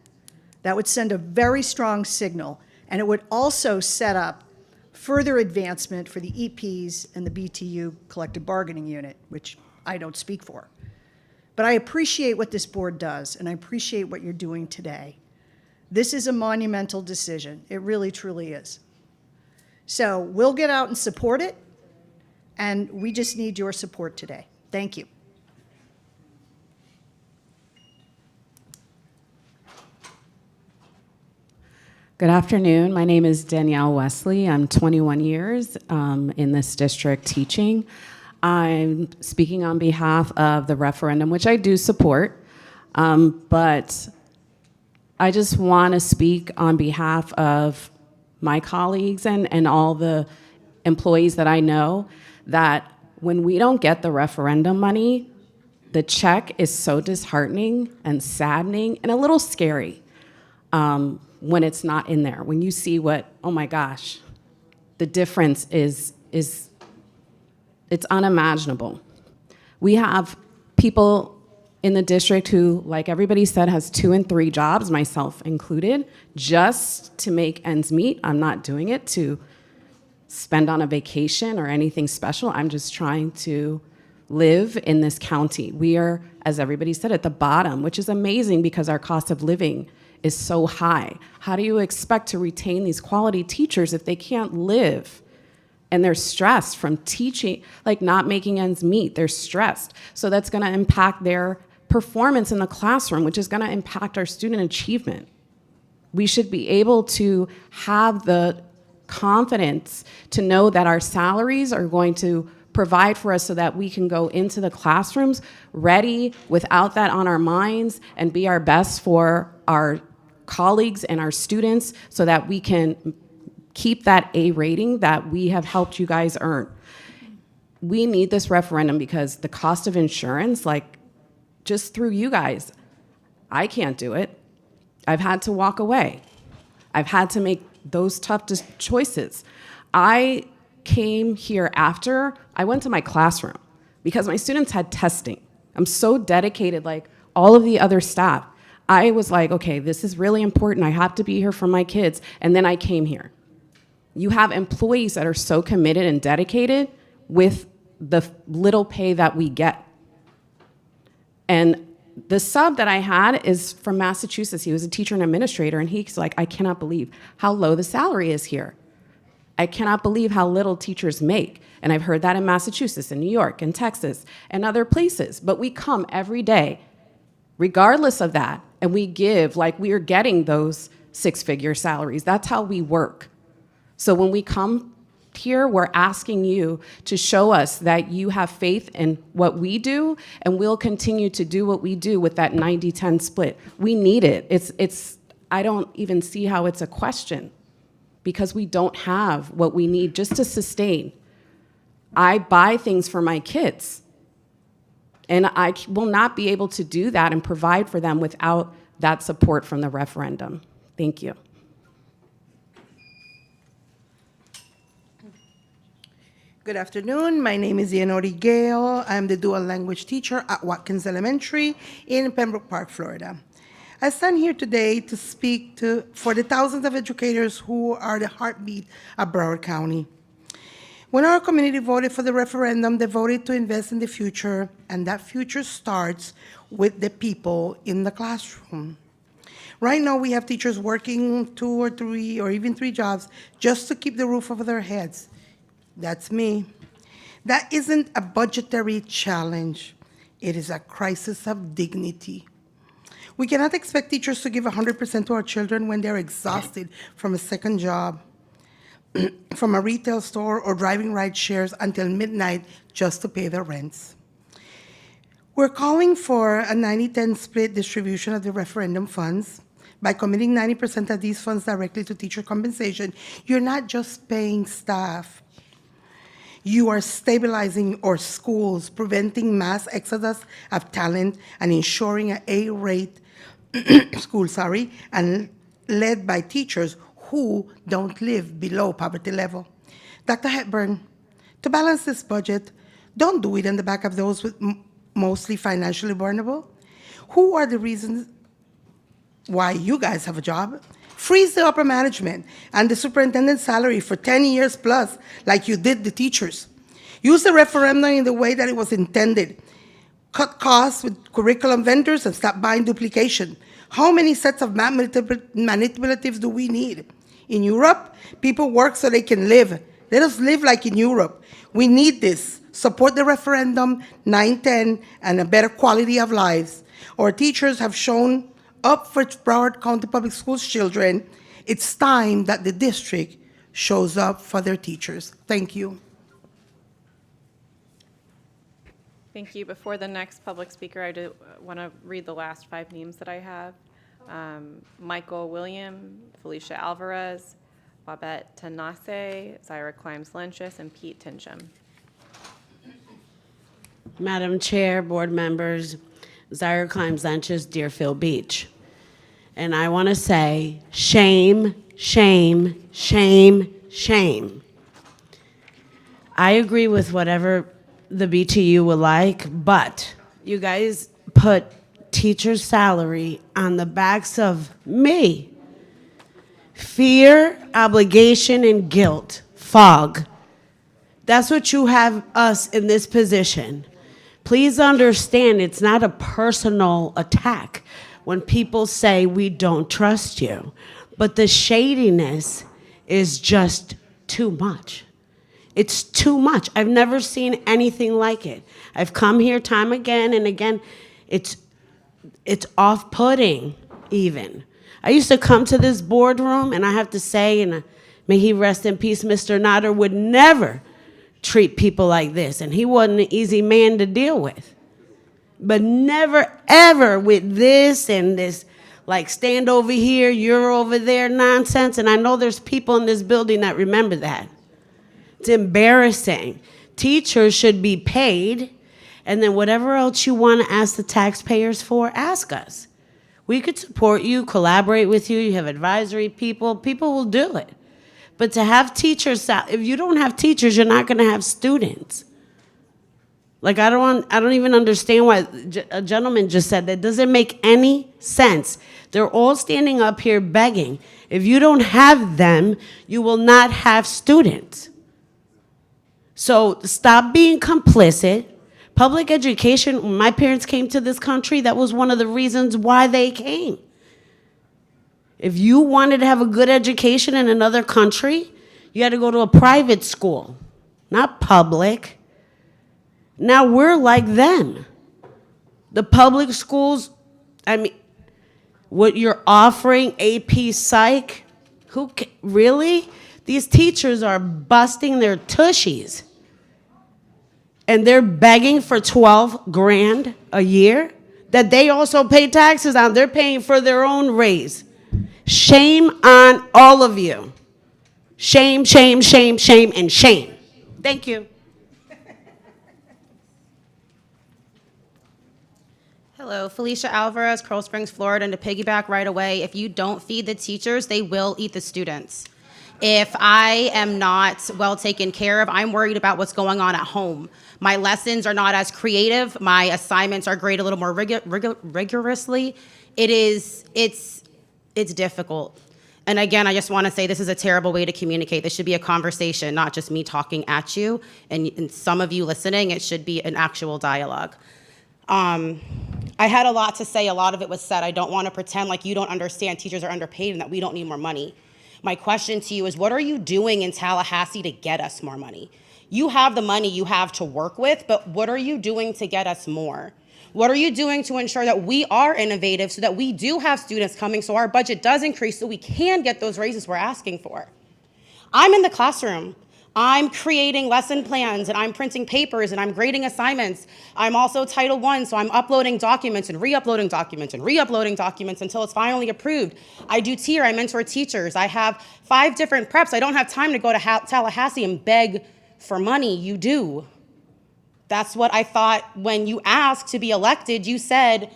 That would send a very strong signal, and it would also set up further advancement for the EPs and the BTU collective bargaining unit, which I don't speak for. But I appreciate what this board does, and I appreciate what you're doing today. This is a monumental decision. It really, truly is. So we'll get out and support it, and we just need your support today. Thank you. Good afternoon. My name is Danielle Wesley. I'm 21 years in this district teaching. I'm speaking on behalf of the referendum, which I do support, but I just want to speak on behalf of my colleagues and all the employees that I know that when we don't get the referendum money, the check is so disheartening and saddening and a little scary when it's not in there. When you see what, oh my gosh, the difference is it's unimaginable. We have people in the district who, like everybody said, has 2 and 3 jobs, myself included, just to make ends meet. I'm not doing it to spend on a vacation or anything special. I'm just trying to live in this county. We are, as everybody said, at the bottom, which is amazing because our cost of living is so high. How do you expect to retain these quality teachers if they can't live? And they're stressed from teaching, like not making ends meet. They're stressed. So that's going to impact their performance in the classroom, which is going to impact our student achievement. We should be able to have the confidence to know that our salaries are going to provide for us so that we can go into the classrooms ready without that on our minds and be our best for our colleagues and our students so that we can keep that A rating that we have helped you guys earn. We need this referendum because the cost of insurance, like just through you guys, I can't do it. I've had to walk away. I've had to make those tough choices. I came here after I went to my classroom because my students had testing. I'm so dedicated, like all of the other staff. I was like, okay, this is really important. I have to be here for my kids. And then I came here. You have employees that are so committed and dedicated with the little pay that we get. And the sub that I had is from Massachusetts. He was a teacher and administrator, and he's like, I cannot believe how low the salary is here. I cannot believe how little teachers make. And I've heard that in Massachusetts, and New York, and Texas, and other places. But we come every day, regardless of that, and we give like we are getting those 6-figure salaries. That's how we work. So when we come here, we're asking you to show us that you have faith in what we do, and we'll continue to do what we do with that 90-10 split. We need it. I don't even see how it's a question, because we don't have what we need just to sustain. I buy things for my kids, and I will not be able to do that and provide for them without that support from the referendum. Thank you. Good afternoon. My name is Ianori Gale. I'm the dual language teacher at Watkins Elementary in Pembroke Park, Florida. I stand here today to speak for the thousands of educators who are the heartbeat of Broward County. When our community voted for the referendum, they voted to invest in the future, and that future starts with the people in the classroom. Right now, we have teachers working 2 or 3 or even 3 jobs just to keep the roof over their heads. That's me. That isn't a budgetary challenge. It is a crisis of dignity. We cannot expect teachers to give 100% to our children when they're exhausted from a second job, from a retail store, or driving ride shares until midnight just to pay their rents. We're calling for a 90-10 split distribution of the referendum funds. By committing 90% of these funds directly to teacher compensation, you're not just paying staff. You are stabilizing our schools, preventing mass exodus of talent, and ensuring an A-rate school, and led by teachers who don't live below poverty level. Dr. Hepburn, to balance this budget, don't do it on the back of those with mostly financially vulnerable. Who are the reasons why you guys have a job? Freeze the upper management and the superintendent's salary for 10 years plus, like you did the teachers. Use the referendum in the way that it was intended. Cut costs with curriculum vendors and stop buying duplication. How many sets of manipulatives do we need? In Europe, people work so they can live. Let us live like in Europe. We need this. Support the referendum, 9-10, and a better quality of lives. Our teachers have shown up for Broward County Public Schools children. It's time that the district shows up for their teachers. Thank you. Thank you. Before the next public speaker, I do want to read the last 5 names that I have. Michael William, Felicia Alvarez, Babette Tanase, Zyra Climes-Lenchis, and Pete Tincham. Madam Chair, board members, Zyra Climes-Lenchis, Deerfield Beach. And I want to say, shame, shame, shame, shame. I agree with whatever the BTU would like, but you guys put teacher's salary on the backs of me. Fear, obligation, and guilt, fog. That's what you have us in this position. Please understand, it's not a personal attack when people say we don't trust you, but the shadiness is just too much. It's too much. I've never seen anything like it. I've come here time again and again. It's off-putting even. I used to come to this boardroom, and I have to say, and may he rest in peace, Mr. Notter would never treat people like this, and he wasn't an easy man to deal with. But never, ever with this and this, like, stand over here, you're over there nonsense, and I know there's people in this building that remember that. It's embarrassing. Teachers should be paid, and then whatever else you want to ask the taxpayers for, ask us. We could support you, collaborate with you. You have advisory people. People will do it. But to have teachers, if you don't have teachers, you're not going to have students. Like, I don't even understand why a gentleman just said that. Doesn't make any sense. They're all standing up here begging. If you don't have them, you will not have students. So stop being complicit. Public education, when my parents came to this country, that was one of the reasons why they came. If you wanted to have a good education in another country, you had to go to a private school, not public. Now we're like them. The public schools, I mean, what you're offering, AP Psych, really? These teachers are busting their tushies. And they're begging for 12 grand a year that they also pay taxes on. They're paying for their own raise. Shame on all of you. Shame, shame, shame, shame, and shame. Thank you. Hello, Felicia Alvarez, Coral Springs, Florida, and to piggyback right away, if you don't feed the teachers, they will eat the students. If I am not well taken care of, I'm worried about what's going on at home. My lessons are not as creative. My assignments are graded a little more rigorously. It's difficult. And again, I just want to say this is a terrible way to communicate. This should be a conversation, not just me talking at you. And some of you listening, it should be an actual dialogue. I had a lot to say. A lot of it was said. I don't want to pretend like you don't understand teachers are underpaid and that we don't need more money. My question to you is, what are you doing in Tallahassee to get us more money? You have the money you have to work with, but what are you doing to get us more? What are you doing to ensure that we are innovative so that we do have students coming so our budget does increase so we can get those raises we're asking for? I'm in the classroom. I'm creating lesson plans and I'm printing papers and I'm grading assignments. I'm also Title I, so I'm uploading documents and re-uploading documents and re-uploading documents until it's finally approved. I do tier, I mentor teachers. I have 5 different preps. I don't have time to go to Tallahassee and beg for money. You do. That's what I thought when you asked to be elected. You said,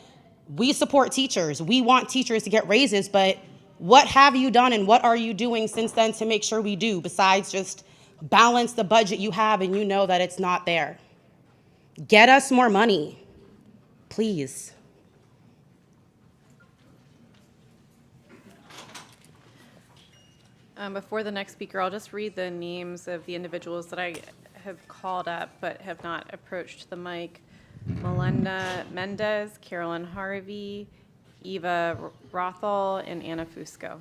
we support teachers. We want teachers to get raises, but what have you done and what are you doing since then to make sure we do, besides just balance the budget you have and you know that it's not there? Get us more money, please. Before the next speaker, I'll just read the names of the individuals that I have called up but have not approached the mic. Melinda Mendez, Carolyn Harvey, Eva Rothel, and Anna Fusco.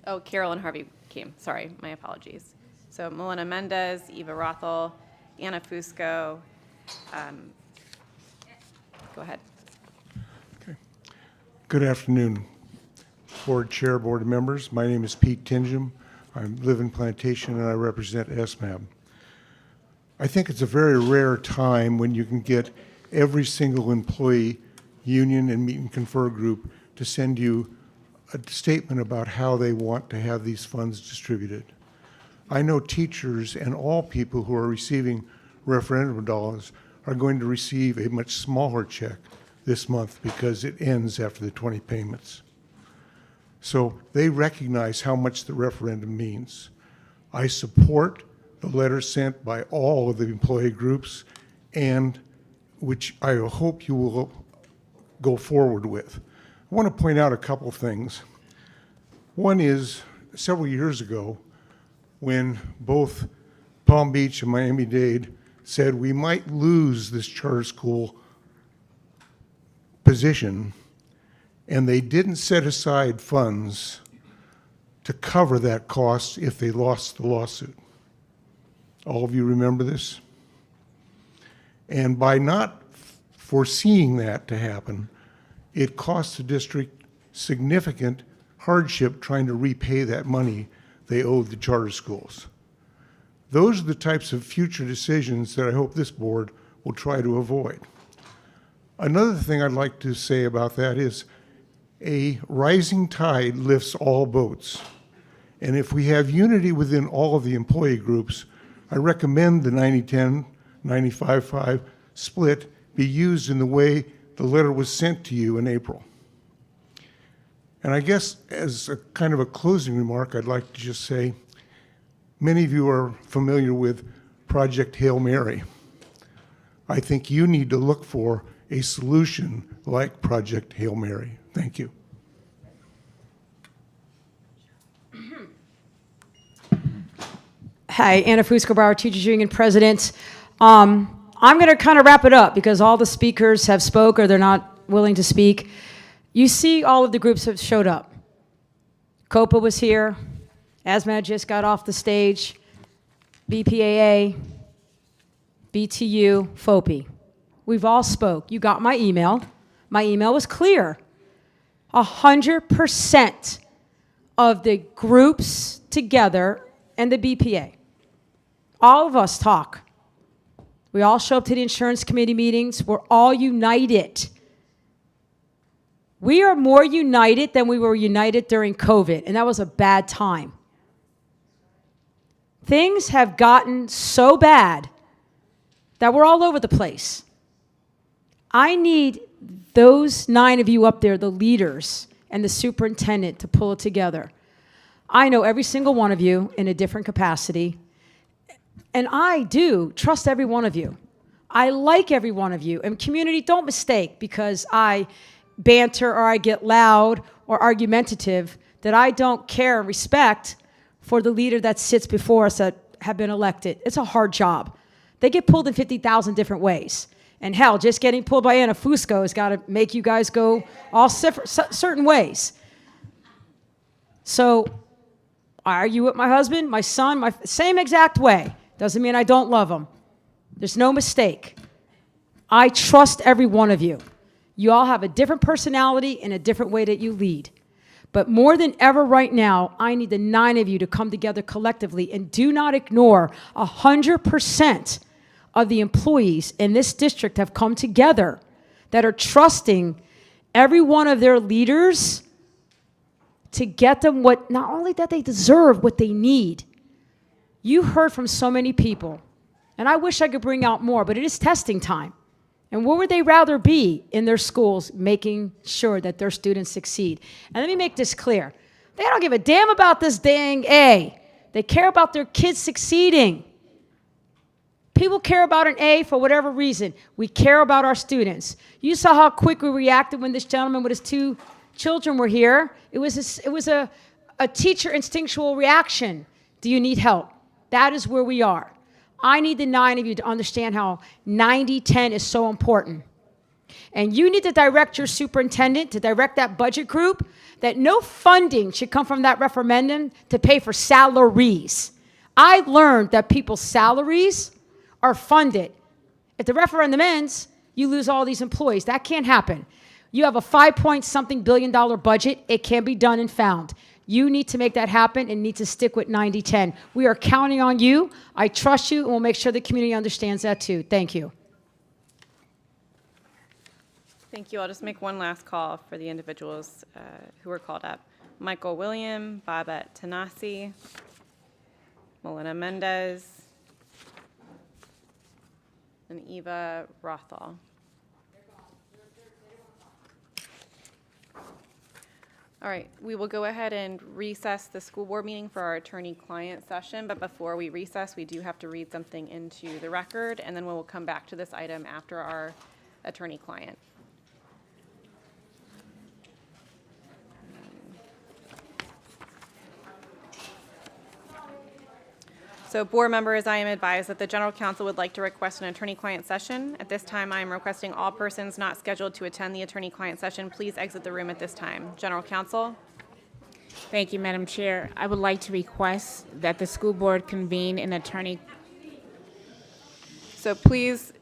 Oh, Carolyn Harvey came. Sorry, my apologies. So Melinda Mendez, Eva Rothel, Anna Fusco. Go ahead. Okay. Good afternoon, Board Chair, Board members. My name is Pete Tingham. I live in Plantation and I represent SMAB. I think it's a very rare time when you can get every single employee union and meet and confer group to send you a statement about how they want to have these funds distributed. I know teachers and all people who are receiving referendum dollars are going to receive a much smaller check this month because it ends after the 20 payments. So they recognize how much the referendum means. I support the letter sent by all of the employee groups and which I hope you will go forward with. I want to point out a couple things. One is several years ago, when both Palm Beach and Miami-Dade said we might lose this charter school position, and they didn't set aside funds to cover that cost if they lost the lawsuit. All of you remember this? And by not foreseeing that to happen, it cost the district significant hardship trying to repay that money they owed the charter schools. Those are the types of future decisions that I hope this board will try to avoid. Another thing I'd like to say about that is a rising tide lifts all boats. And if we have unity within all of the employee groups, I recommend the 90-10, 95-5 split be used in the way the letter was sent to you in April. And I guess as a kind of a closing remark, I'd like to just say, many of you are familiar with Project Hail Mary. I think you need to look for a solution like Project Hail Mary. Thank you. Hi, Anna Fusco, Broward Teachers Union President. I'm going to kind of wrap it up because all the speakers have spoke or they're not willing to speak. You see all of the groups have showed up. COPA was here. ASMAD just got off the stage. BPAA, BTU, FOPI. We've all spoke. You got my email. My email was clear. 100% of the groups together and the BPA. All of us talk. We all show up to the insurance committee meetings. We're all united. We are more united than we were united during COVID, and that was a bad time. Things have gotten so bad that we're all over the place. I need those 9 of you up there, the leaders and the superintendent, to pull it together. I know every single one of you in a different capacity, and I do trust every one of you. I like every one of you. And community, don't mistake because I banter or I get loud or argumentative that I don't care and respect for the leader that sits before us that have been elected. It's a hard job. They get pulled in 50,000 different ways. And hell, just getting pulled by Anna Fusco has got to make you guys go all certain ways. So I argue with my husband, my son, same exact way. Doesn't mean I don't love them. There's no mistake. I trust every one of you. You all have a different personality and a different way that you lead. But more than ever right now, I need the 9 of you to come together collectively and do not ignore 100% of the employees in this district have come together that are trusting every one of their leaders to get them what, not only that they deserve, what they need. You heard from so many people, and I wish I could bring out more, but it is testing time. And where would they rather be in their schools making sure that their students succeed? And let me make this clear. They don't give a damn about this dang A. They care about their kids succeeding. People care about an A for whatever reason. We care about our students. You saw how quick we reacted when this gentleman with his 2 children were here. It was a teacher instinctual reaction. Do you need help? That is where we are. I need the 9 of you to understand how 90-10 is so important. And you need to direct your superintendent, to direct that budget group, that no funding should come from that referendum to pay for salaries. I learned that people's salaries are funded. If the referendum ends, you lose all these employees. That can't happen. You have a $5-point-something billion budget. It can be done and found. You need to make that happen and need to stick with 90-10. We are counting on you. I trust you, and we'll make sure the community understands that too. Thank you. Thank you. I'll just make one last call for the individuals who were called up. Michael William, Babette Tanasi, Melina Mendez, and Eva Rothal. All right, we will go ahead and recess the school board meeting for our attorney-client session, but before we recess, we do have to read something into the record, and then we will come back to this item after our attorney-client. So board members, I am advised that the general counsel would like to request an attorney-client session. At this time, I am requesting all persons not scheduled to attend the attorney-client session, please exit the room at this time. General counsel. Thank you, Madam Chair. I would like to request that the school board convene an attorney. So please,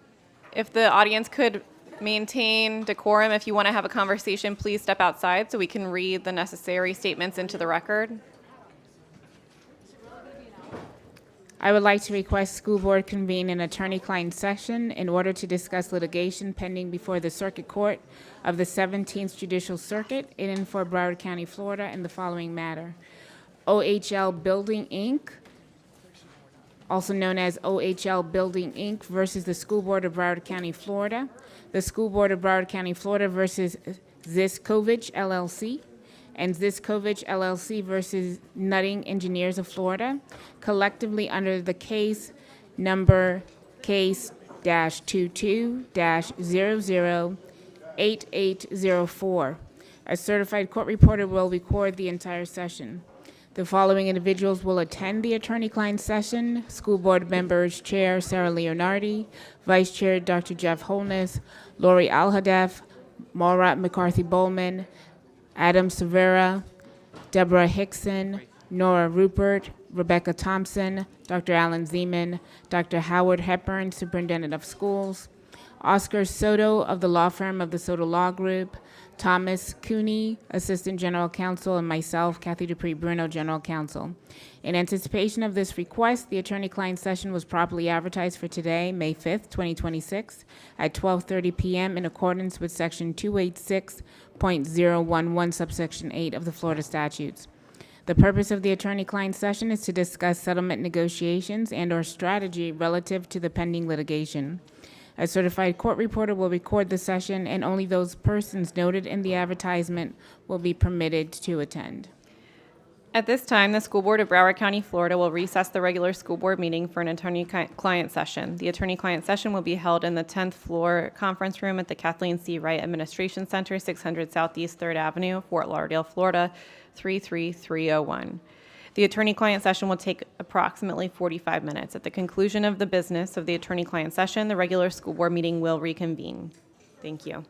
if the audience could maintain decorum, if you want to have a conversation, please step outside so we can read the necessary statements into the record. I would like to request school board convene an attorney-client session in order to discuss litigation pending before the Circuit Court of the 17th Judicial Circuit in and for Broward County, Florida, in the following matter. OHL Building, Inc., also known as OHL Building, Inc. versus the School Board of Broward County, Florida, the School Board of Broward County, Florida versus Ziskovich, LLC, and Ziskovich, LLC versus Nutting Engineers of Florida, collectively under the case number case-22-008804. A certified court reporter will record the entire session. The following individuals will attend the attorney-client session: school board members, Chair Sarah Leonardi, Vice Chair Dr. Jeff Holness, Lori Alhadeff, Maura McCarthy-Bowman, Adam Severa, Deborah Hickson, Nora Rupert, Rebecca Thompson, Dr. Alan Zeman, Dr. Howard Hepburn, Superintendent of Schools. Oscar Soto of the law firm of the Soto Law Group, Thomas Cooney, Assistant General Counsel, and myself, Kathy Dupree Bruno, General Counsel. In anticipation of this request, the attorney-client session was properly advertised for today, May 5th, 2026, at 12:30 p.m. in accordance with Section 286.011, subsection 8 of the Florida statutes. The purpose of the attorney-client session is to discuss settlement negotiations and/or strategy relative to the pending litigation. A certified court reporter will record the session, and only those persons noted in the advertisement will be permitted to attend. At this time, the School Board of Broward County, Florida will recess the regular school board meeting for an attorney-client session. The attorney-client session will be held in the 10th floor conference room at the Kathleen C. Wright Administration Center, 600 Southeast 3rd Avenue, Fort Lauderdale, Florida, 33301. The attorney-client session will take approximately 45 minutes. At the conclusion of the business of the attorney-client session, the regular school board meeting will reconvene. Thank you.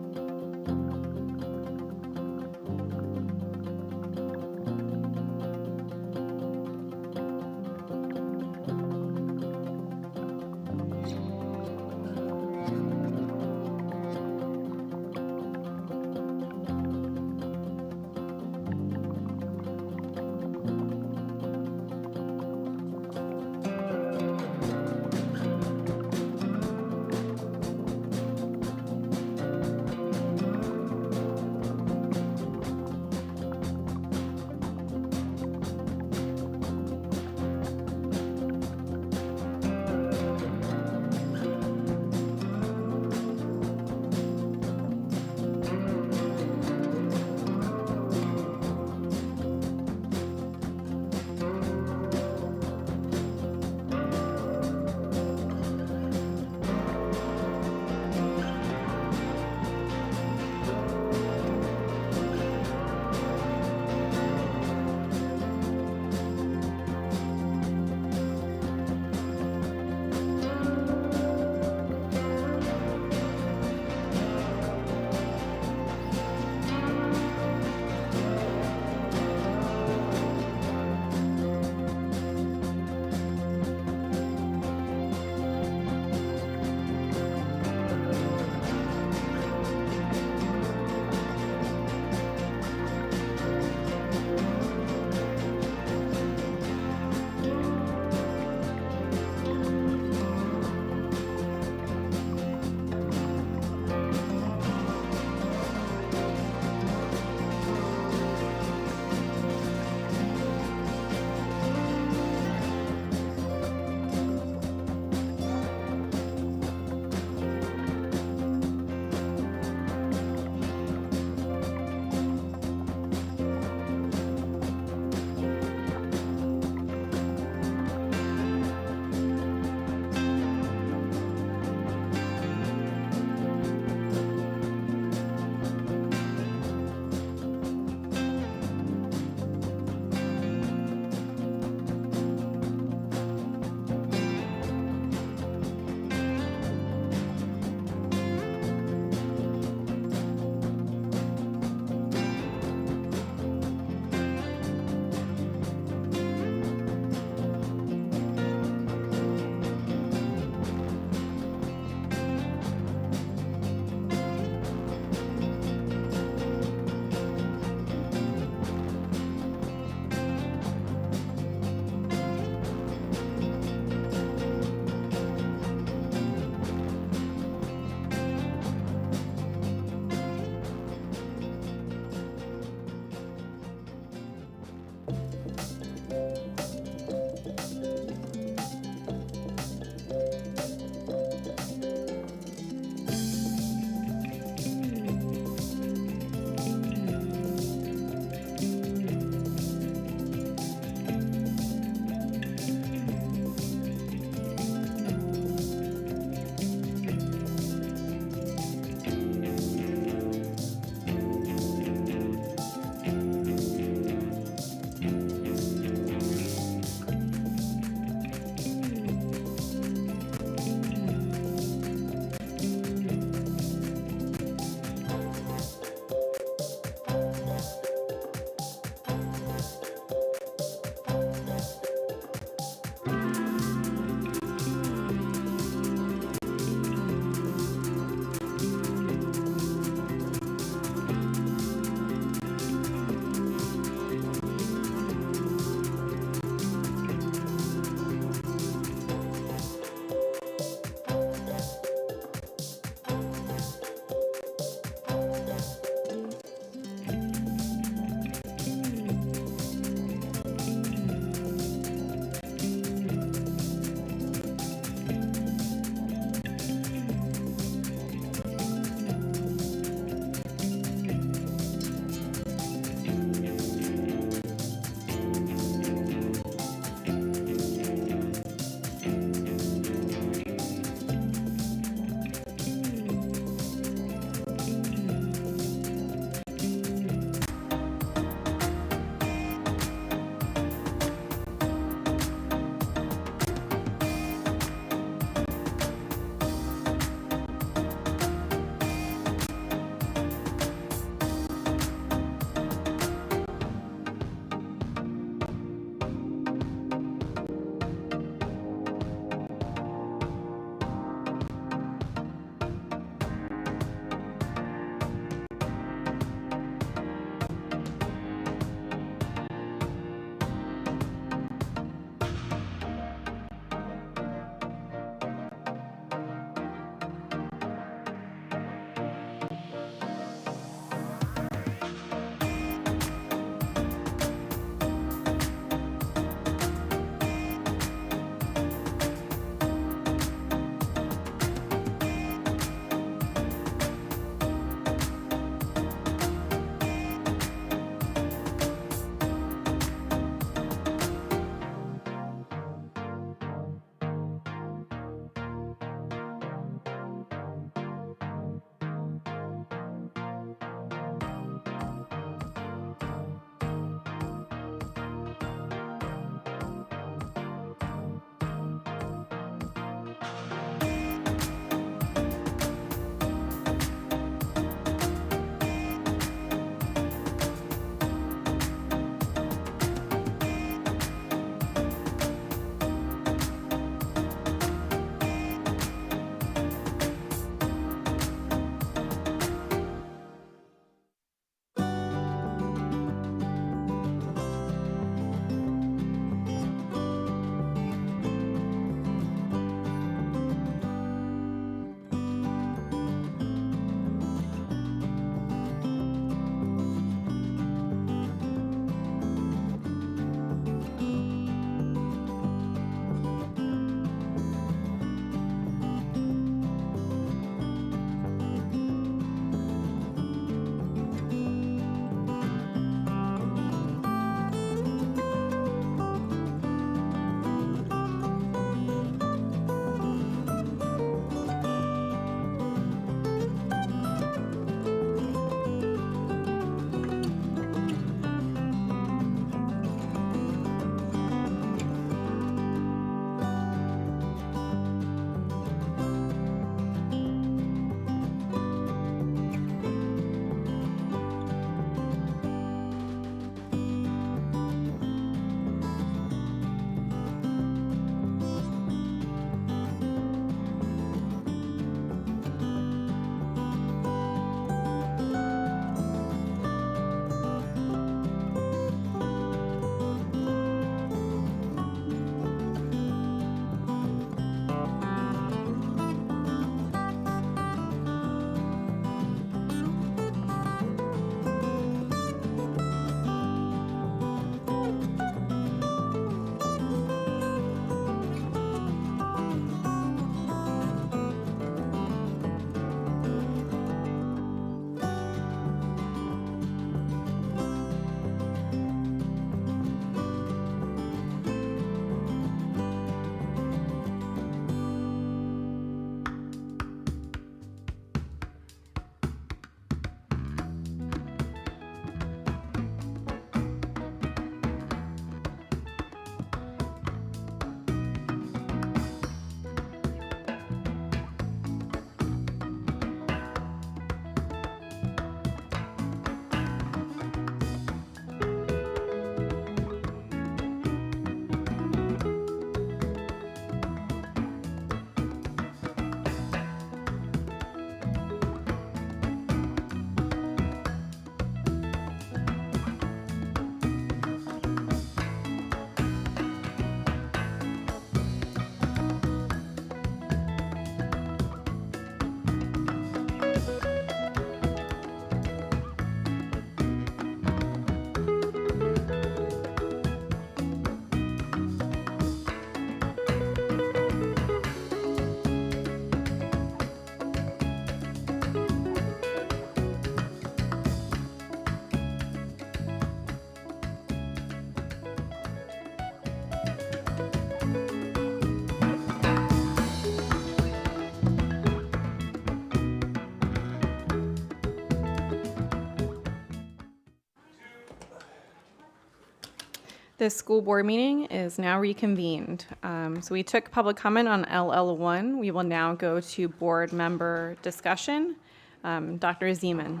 This school board meeting is now reconvened. So we took public comment on LL1. We will now go to board member discussion. Dr. Zeman.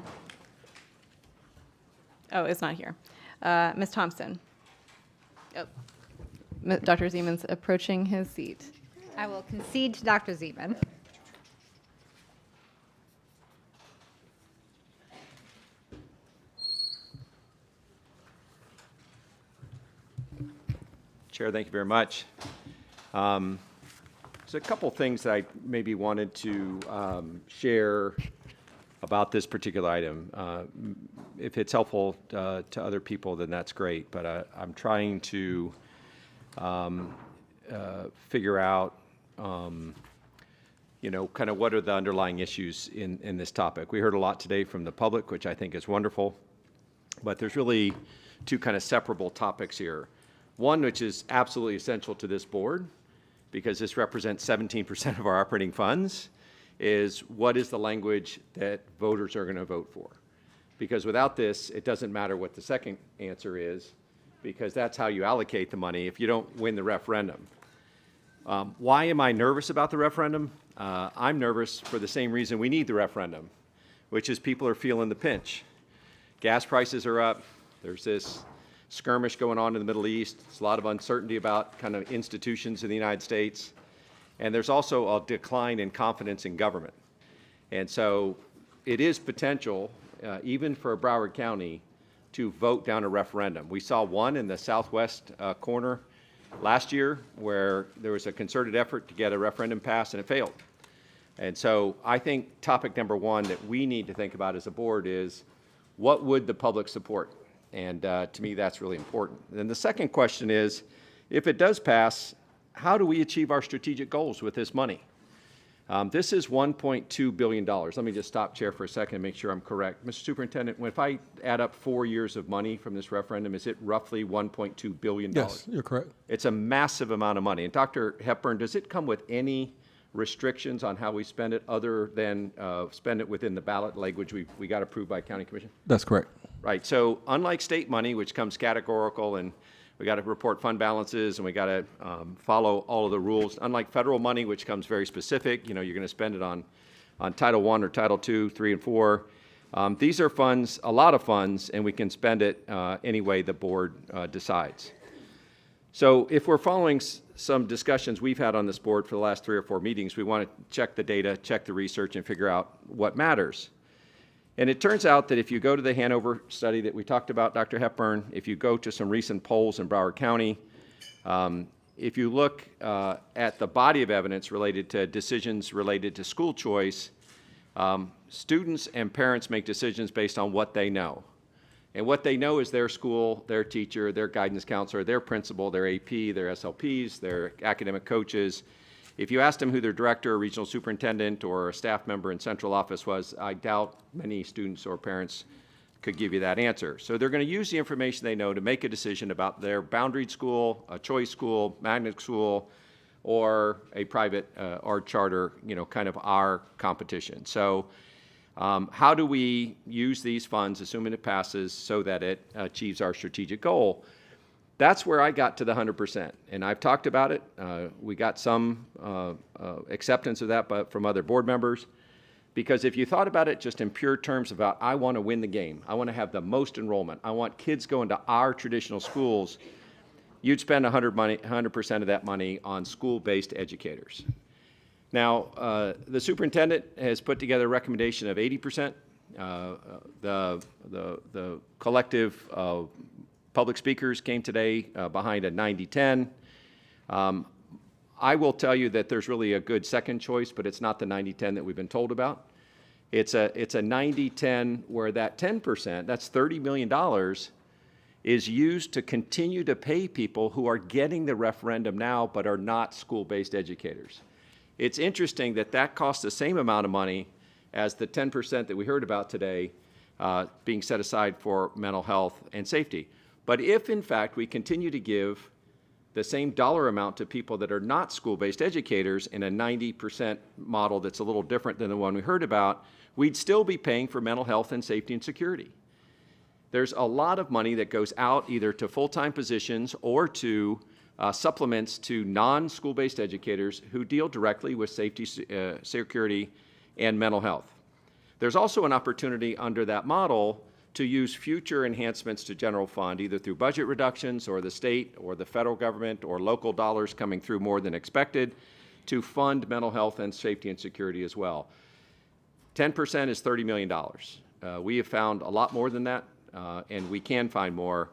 Oh, it's not here. Ms. Thompson. Oh. Dr. Zeman's approaching his seat. I will concede to Dr. Zeman. Chair, thank you very much. There's a couple things that I maybe wanted to share about this particular item. If it's helpful to other people, then that's great. But I'm trying to figure out, you know, kind of what are the underlying issues in this topic. We heard a lot today from the public, which I think is wonderful. But there's really two kind of separable topics here. One, which is absolutely essential to this board, because this represents 17% of our operating funds, is what is the language that voters are going to vote for? Because without this, it doesn't matter what the second answer is, because that's how you allocate the money if you don't win the referendum. Why am I nervous about the referendum? I'm nervous for the same reason we need the referendum, which is people are feeling the pinch. Gas prices are up. There's this skirmish going on in the Middle East. There's a lot of uncertainty about kind of institutions in the United States. And there's also a decline in confidence in government. And so it is potential, even for Broward County, to vote down a referendum. We saw one in the southwest corner last year where there was a concerted effort to get a referendum passed and it failed. And so I think topic number one that we need to think about as a board is what would the public support? And to me, that's really important. And then the second question is, if it does pass, how do we achieve our strategic goals with this money? This is $1.2 billion. Let me just stop, Chair, for a second and make sure I'm correct. Mr. Superintendent, if I add up 4 years of money from this referendum, is it roughly $1.2 billion? Yes, you're correct. It's a massive amount of money. And Dr. Hepburn, does it come with any restrictions on how we spend it other than spend it within the ballot language we got approved by County Commission? That's correct. Right. So unlike state money, which comes categorical and we got to report fund balances and we got to follow all of the rules, unlike federal money, which comes very specific, you know, you're going to spend it on Title I or Title II, 3, and 4. These are funds, a lot of funds, and we can spend it any way the board decides. So if we're following some discussions we've had on this board for the last 3 or 4 meetings, we want to check the data, check the research, and figure out what matters. And it turns out that if you go to the Hanover study that we talked about, Dr. Hepburn, if you go to some recent polls in Broward County, if you look at the body of evidence related to decisions related to school choice, students and parents make decisions based on what they know. And what they know is their school, their teacher, their guidance counselor, their principal, their AP, their SLPs, their academic coaches. If you asked them who their director or regional superintendent or a staff member in central office was, I doubt many students or parents could give you that answer. So they're going to use the information they know to make a decision about their boundaried school, a choice school, magnet school, or a private or charter, you know, kind of our competition. So how do we use these funds, assuming it passes, so that it achieves our strategic goal? That's where I got to the 100%, and I've talked about it. We got some acceptance of that but from other board members, because if you thought about it just in pure terms about I want to win the game, I want to have the most enrollment, I want kids going to our traditional schools, you'd spend 100% of that money on school-based educators. Now, the superintendent has put together a recommendation of 80%. The collective public speakers came today behind a 90-10. I will tell you that there's really a good second choice, but it's not the 90-10 that we've been told about. It's a 90-10 where that 10%, that's $30 million, is used to continue to pay people who are getting the referendum now but are not school-based educators. It's interesting that that costs the same amount of money as the 10% that we heard about today being set aside for mental health and safety. But if, in fact, we continue to give the same dollar amount to people that are not school-based educators in a 90% model that's a little different than the one we heard about, we'd still be paying for mental health and safety and security. There's a lot of money that goes out either to full-time positions or to supplements to non-school-based educators who deal directly with safety, security, and mental health. There's also an opportunity under that model to use future enhancements to general fund, either through budget reductions or the state or the federal government or local dollars coming through more than expected to fund mental health and safety and security as well. 10% is $30 million. We have found a lot more than that, and we can find more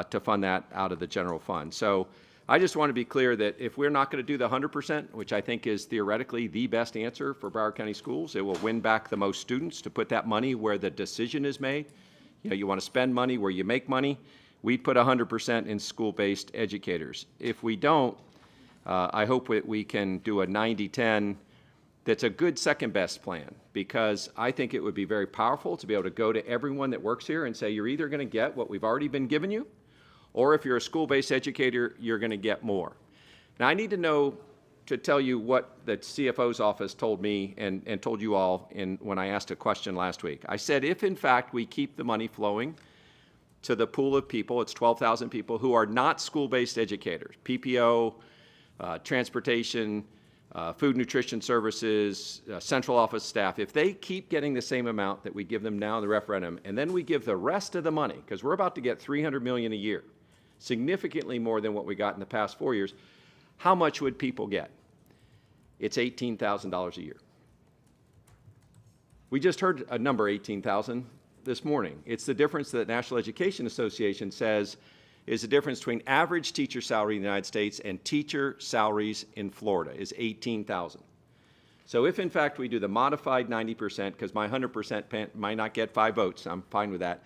to fund that out of the general fund. So I just want to be clear that if we're not going to do the 100%, which I think is theoretically the best answer for Broward County Schools, it will win back the most students to put that money where the decision is made. You know, you want to spend money where you make money. We put 100% in school-based educators. If we don't, I hope that we can do a 90-10 that's a good second best plan, because I think it would be very powerful to be able to go to everyone that works here and say, you're either going to get what we've already been giving you, or if you're a school-based educator, you're going to get more. Now, I need to know to tell you what the CFO's office told me and told you all when I asked a question last week. I said, if in fact we keep the money flowing to the pool of people, it's 12,000 people who are not school-based educators, PPO, transportation, food nutrition services, central office staff, if they keep getting the same amount that we give them now in the referendum, and then we give the rest of the money, because we're about to get $300 million a year, significantly more than what we got in the past 4 years, how much would people get? It's $18,000 a year. We just heard a number, 18,000, this morning. It's the difference that the National Education Association says is the difference between average teacher salary in the United States and teacher salaries in Florida is 18,000. So if in fact we do the modified 90%, because my 100% might not get 5 votes, I'm fine with that.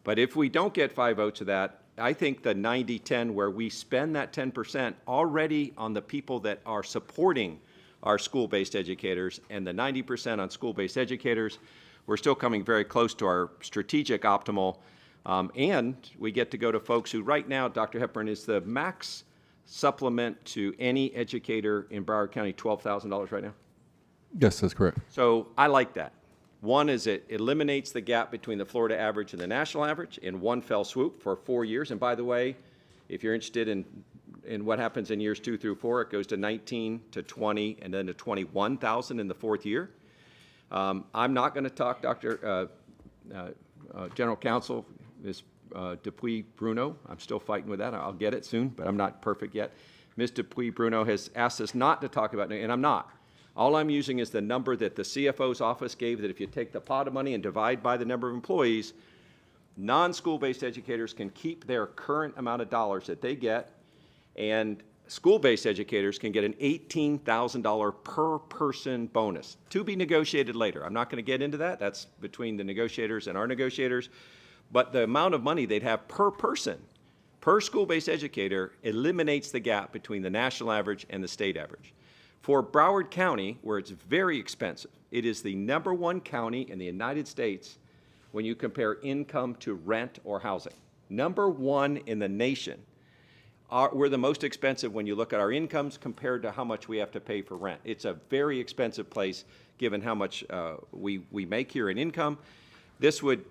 But if we don't get 5 votes of that, I think the 90-10 where we spend that 10% already on the people that are supporting our school-based educators and the 90% on school-based educators, we're still coming very close to our strategic optimal. And we get to go to folks who right now, Dr. Hepburn, is the max supplement to any educator in Broward County $12,000 right now? Yes, that's correct. So I like that. One is it eliminates the gap between the Florida average and the national average in one fell swoop for 4 years. And by the way, if you're interested in what happens in years 2 through 4, it goes to 19 to 20 and then to 21,000 in the 4th year. I'm not going to talk, General Counsel, Ms. Dupuy Bruno. I'm still fighting with that. I'll get it soon, but I'm not perfect yet. Ms. Dupuy Bruno has asked us not to talk about it, and I'm not. All I'm using is the number that the CFO's office gave, that if you take the pot of money and divide by the number of employees, non-school-based educators can keep their current amount of dollars that they get, and school-based educators can get an $18,000 per person bonus, to be negotiated later. I'm not going to get into that. That's between the negotiators and our negotiators. But the amount of money they'd have per person, per school-based educator, eliminates the gap between the national average and the state average. For Broward County, where it's very expensive, it is the #1 county in the United States when you compare income to rent or housing. #1 in the nation. We're the most expensive when you look at our incomes compared to how much we have to pay for rent. It's a very expensive place given how much we make here in income. This would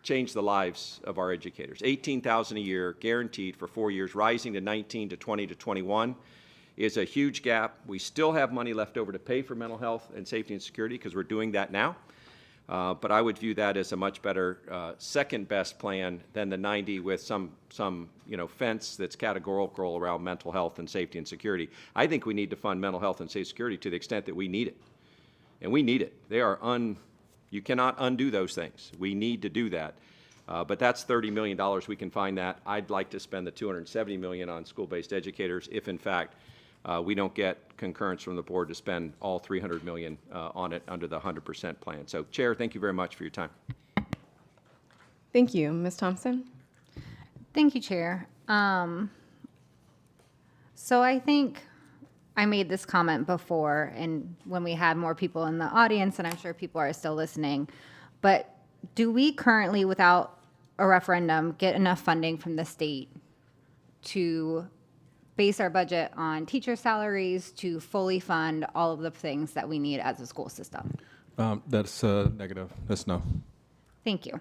change the lives of our educators. $18,000 a year, guaranteed for 4 years, rising to 19 to 20 to 21 is a huge gap. We still have money left over to pay for mental health and safety and security because we're doing that now. But I would view that as a much better second best plan than the 90 with some fence that's categorical around mental health and safety and security. I think we need to fund mental health and safety and security to the extent that we need it. And we need it. You cannot undo those things. We need to do that. But that's $30 million. We can find that. I'd like to spend the $270 million on school-based educators if, in fact, we don't get concurrence from the board to spend all $300 million on it under the 100% plan. So, Chair, thank you very much for your time. Thank you. Ms. Thompson? Thank you, Chair. So I think I made this comment before, and when we had more people in the audience, and I'm sure people are still listening, but do we currently, without a referendum, get enough funding from the state to base our budget on teacher salaries to fully fund all of the things that we need as a school system? That's negative. That's no. Thank you.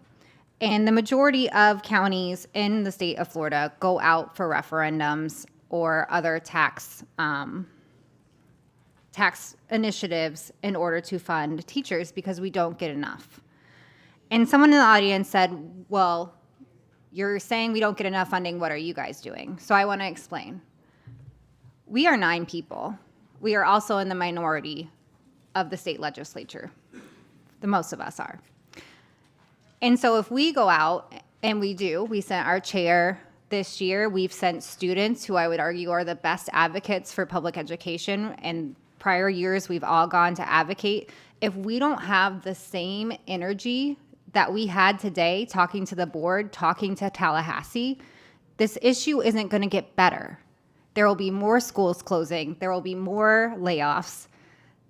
And the majority of counties in the state of Florida go out for referendums or other tax initiatives in order to fund teachers because we don't get enough. And someone in the audience said, well, you're saying we don't get enough funding. What are you guys doing? So I want to explain. We are 9 people. We are also in the minority of the state legislature. The most of us are. And so if we go out, and we sent our chair this year, we've sent students who I would argue are the best advocates for public education. And prior years, we've all gone to advocate. If we don't have the same energy that we had today talking to the board, talking to Tallahassee, this issue isn't going to get better. There will be more schools closing. There will be more layoffs.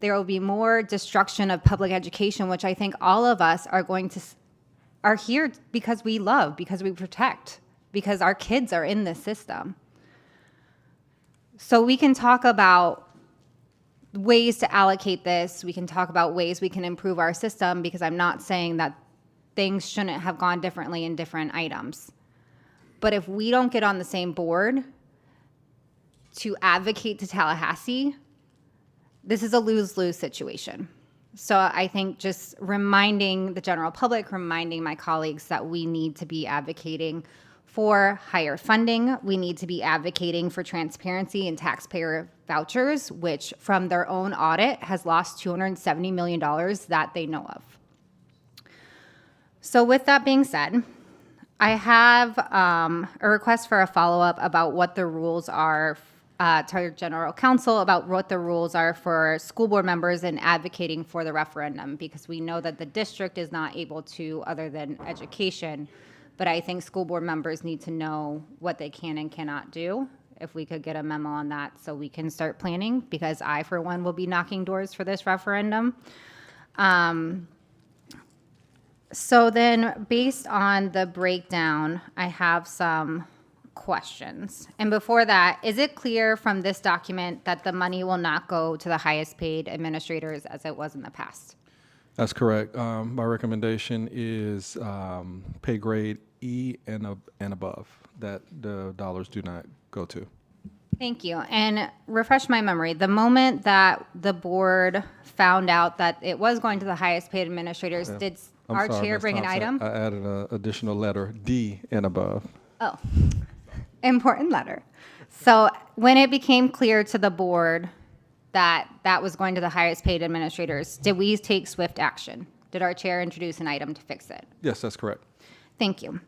There will be more destruction of public education, which I think all of us are here because we love, because we protect, because our kids are in this system. So we can talk about ways to allocate this. We can talk about ways we can improve our system, because I'm not saying that things shouldn't have gone differently in different items. But if we don't get on the same board to advocate to Tallahassee, this is a lose-lose situation. So I think just reminding the general public, reminding my colleagues that we need to be advocating for higher funding. We need to be advocating for transparency in taxpayer vouchers, which from their own audit has lost $270 million that they know of. So with that being said, I have a request for a follow-up about what the rules are to our general counsel about what the rules are for school board members in advocating for the referendum, because we know that the district is not able to other than education, but I think school board members need to know what they can and cannot do. If we could get a memo on that so we can start planning, because I, for one, will be knocking doors for this referendum. So then based on the breakdown, I have some questions. And before that, is it clear from this document that the money will not go to the highest paid administrators as it was in the past? That's correct. My recommendation is pay grade E and above, that the dollars do not go to. Thank you. And refresh my memory. The moment that the board found out that it was going to the highest paid administrators, did our chair bring an item? I added an additional letter, D and above. Oh, important letter. So when it became clear to the board that that was going to the highest paid administrators, did we take swift action? Did our chair introduce an item to fix it? Yes, that's correct. Thank you.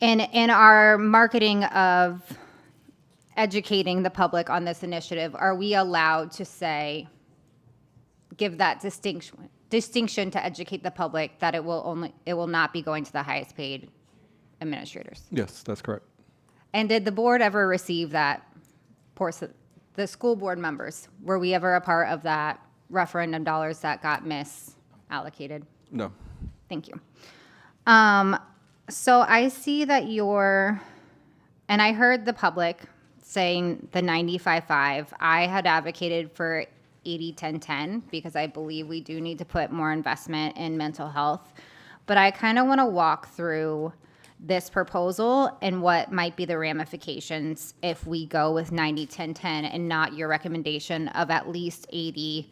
In our marketing of educating the public on this initiative, are we allowed to say, give that distinction to educate the public that it will not be going to the highest paid administrators? Yes, that's correct. And did the board ever receive that portion? The school board members, were we ever a part of that referendum dollars that got misallocated? No. Thank you. So I see that and I heard the public saying the 95-5. I had advocated for 80-10-10 because I believe we do need to put more investment in mental health. But I kind of want to walk through this proposal and what might be the ramifications if we go with 90-10-10 and not your recommendation of at least 80,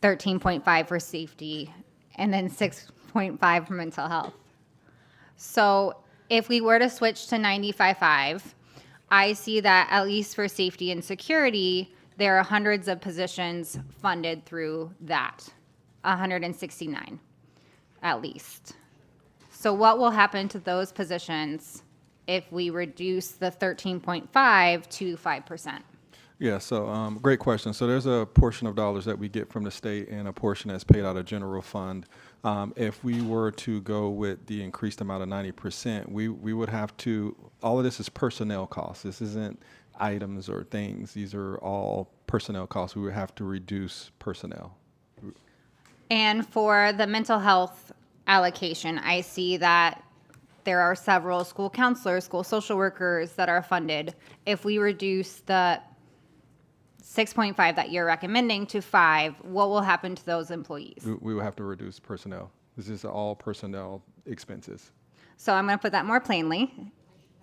13.5 for safety, and then 6.5 for mental health. So if we were to switch to 95-5, I see that at least for safety and security, there are hundreds of positions funded through that, 169 at least. So what will happen to those positions if we reduce the 13.5 to 5%? Yeah, so great question. So there's a portion of dollars that we get from the state and a portion that's paid out of general fund. If we were to go with the increased amount of 90%, we would have to, all of this is personnel costs. This isn't items or things. These are all personnel costs. We would have to reduce personnel. And for the mental health allocation, I see that there are several school counselors, school social workers that are funded. If we reduce the 6.5 that you're recommending to 5, what will happen to those employees? We will have to reduce personnel. This is all personnel expenses. So I'm going to put that more plainly.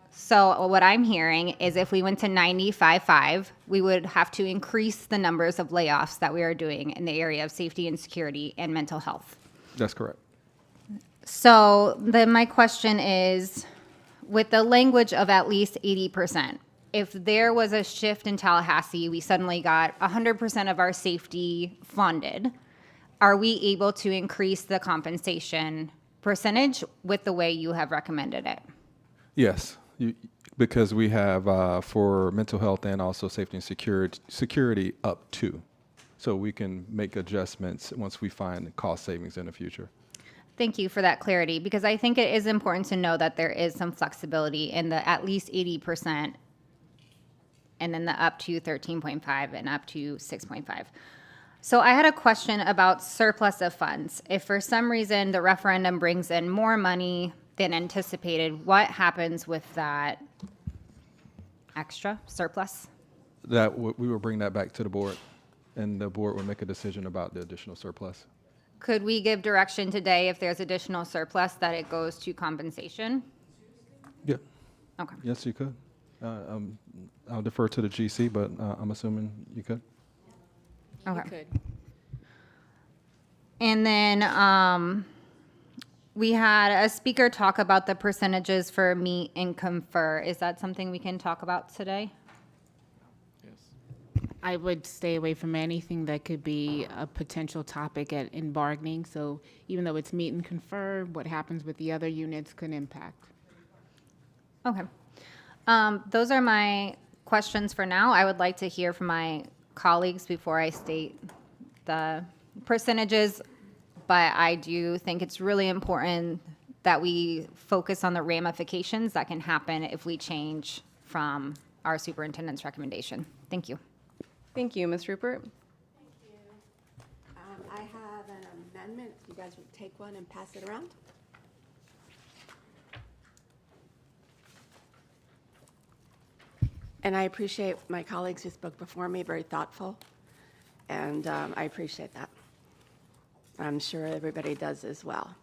So what I'm hearing is if we went to 95.5, we would have to increase the numbers of layoffs that we are doing in the area of safety and security and mental health. That's correct. So then my question is, with the language of at least 80%, if there was a shift in Tallahassee, we suddenly got 100% of our safety funded, are we able to increase the compensation percentage with the way you have recommended it? Yes, because we have for mental health and also safety and security up to. So we can make adjustments once we find cost savings in the future. Thank you for that clarity, because I think it is important to know that there is some flexibility in the at least 80% and then the up to 13.5 and up to 6.5. So I had a question about surplus of funds. If for some reason the referendum brings in more money than anticipated, what happens with that extra surplus? We will bring that back to the board, and the board will make a decision about the additional surplus. Could we give direction today if there's additional surplus that it goes to compensation? Yeah. Okay. Yes, you could. I'll defer to the GC, but I'm assuming you could. Okay. And then we had a speaker talk about the percentages for meet and confer. Is that something we can talk about today? I would stay away from anything that could be a potential topic in bargaining. So even though it's meet and confer, what happens with the other units could impact. Okay. Those are my questions for now. I would like to hear from my colleagues before I state the percentages, but I do think it's really important that we focus on the ramifications that can happen if we change from our superintendent's recommendation. Thank you. Thank you, Ms. Rupert. I have an amendment. You guys would take one and pass it around. And I appreciate my colleagues who spoke before me, very thoughtful, and I appreciate that. I'm sure everybody does as well.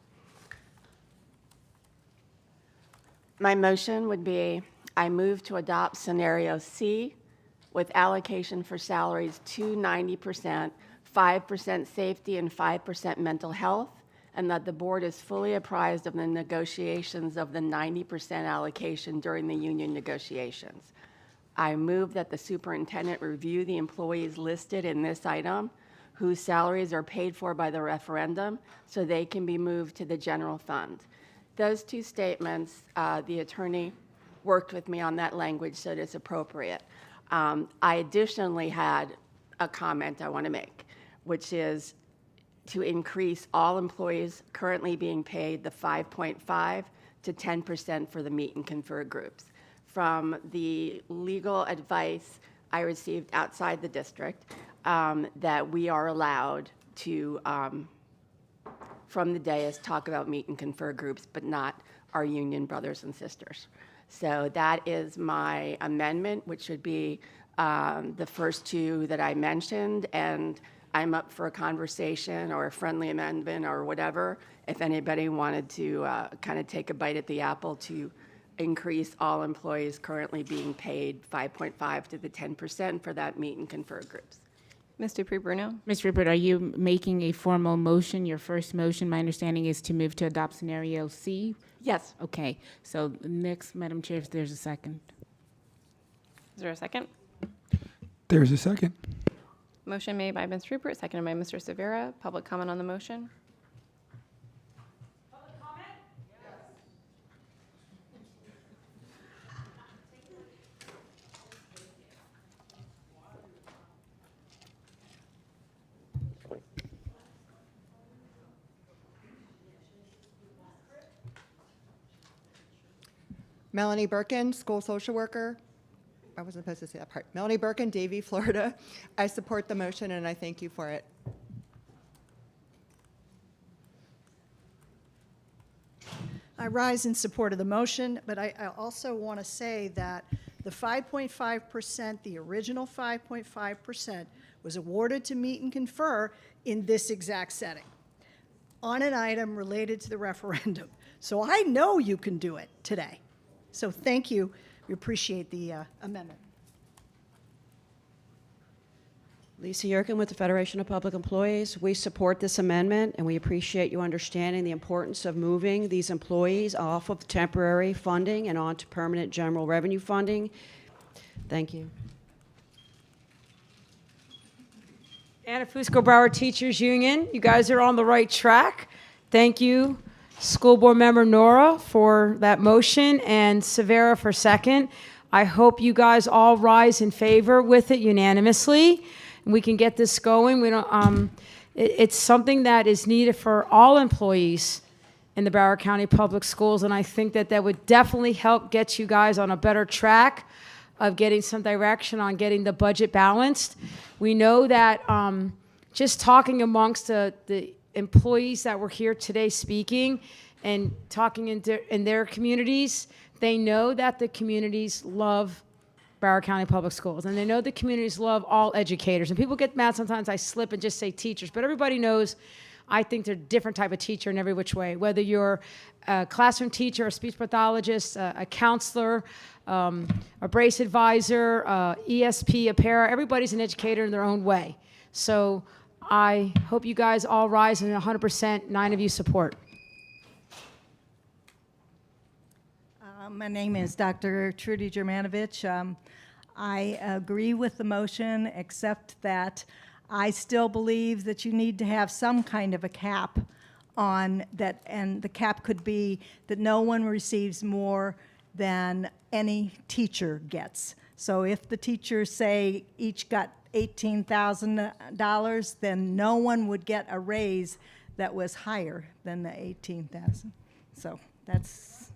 My motion would be, I move to adopt scenario C with allocation for salaries to 90%, 5% safety, and 5% mental health, and that the board is fully apprised of the negotiations of the 90% allocation during the union negotiations. I move that the superintendent review the employees listed in this item whose salaries are paid for by the referendum so they can be moved to the general fund. Those two statements, the attorney worked with me on that language so it is appropriate. I additionally had a comment I want to make, which is to increase all employees currently being paid the 5.5 to 10% for the meet and confer groups. From the legal advice I received outside the district, that we are allowed to, from the dais, talk about meet and confer groups, but not our union brothers and sisters. So that is my amendment, which would be the first two that I mentioned, and I'm up for a conversation or a friendly amendment or whatever, if anybody wanted to kind of take a bite at the apple to increase all employees currently being paid 5.5 to the 10% for that meet and confer groups. Ms. Dupree-Bruno? Ms. Rupert, are you making a formal motion? Your first motion, my understanding, is to move to adopt scenario C? Yes. Okay, so next, Madam Chair, if there's a second. Is there a second? There's a second. Motion made by Ms. Rupert, seconded by Mr. Severa. Public comment on the motion? Melanie Birkin, school social worker. I wasn't supposed to say that part. Melanie Birkin, Davie, Florida. I support the motion and I thank you for it. I rise in support of the motion, but I also want to say that the 5.5%, the original 5.5%, was awarded to meet and confer in this exact setting. on an item related to the referendum. So I know you can do it today. So thank you. We appreciate the amendment. Lisa Yerkin with the Federation of Public Employees. We support this amendment, and we appreciate you understanding the importance of moving these employees off of temporary funding and onto permanent general revenue funding. Thank you. Anna Fusco Broward Teachers Union, you guys are on the right track. Thank you, School Board Member Nora, for that motion, and Severa for second. I hope you guys all rise in favor with it unanimously. We can get this going. We don't. It's something that is needed for all employees in the Broward County Public Schools, and I think that would definitely help get you guys on a better track of getting some direction on getting the budget balanced. We know that just talking amongst the employees that were here today speaking and talking in their communities, they know that the communities love Broward County Public Schools, and they know the communities love all educators. And people get mad sometimes I slip and just say teachers, but everybody knows I think they're a different type of teacher in every which way, whether you're a classroom teacher, a speech pathologist, a counselor, a brace advisor, ESP, a para. Everybody's an educator in their own way. So I hope you guys all rise and 100%, 9 of you support. My name is Dr. Trudy Germanovich. I agree with the motion, except that I still believe that you need to have some kind of a cap on that, and the cap could be that no one receives more than any teacher gets. So if the teachers say each got $18,000, then no one would get a raise that was higher than the $18,000. So that's.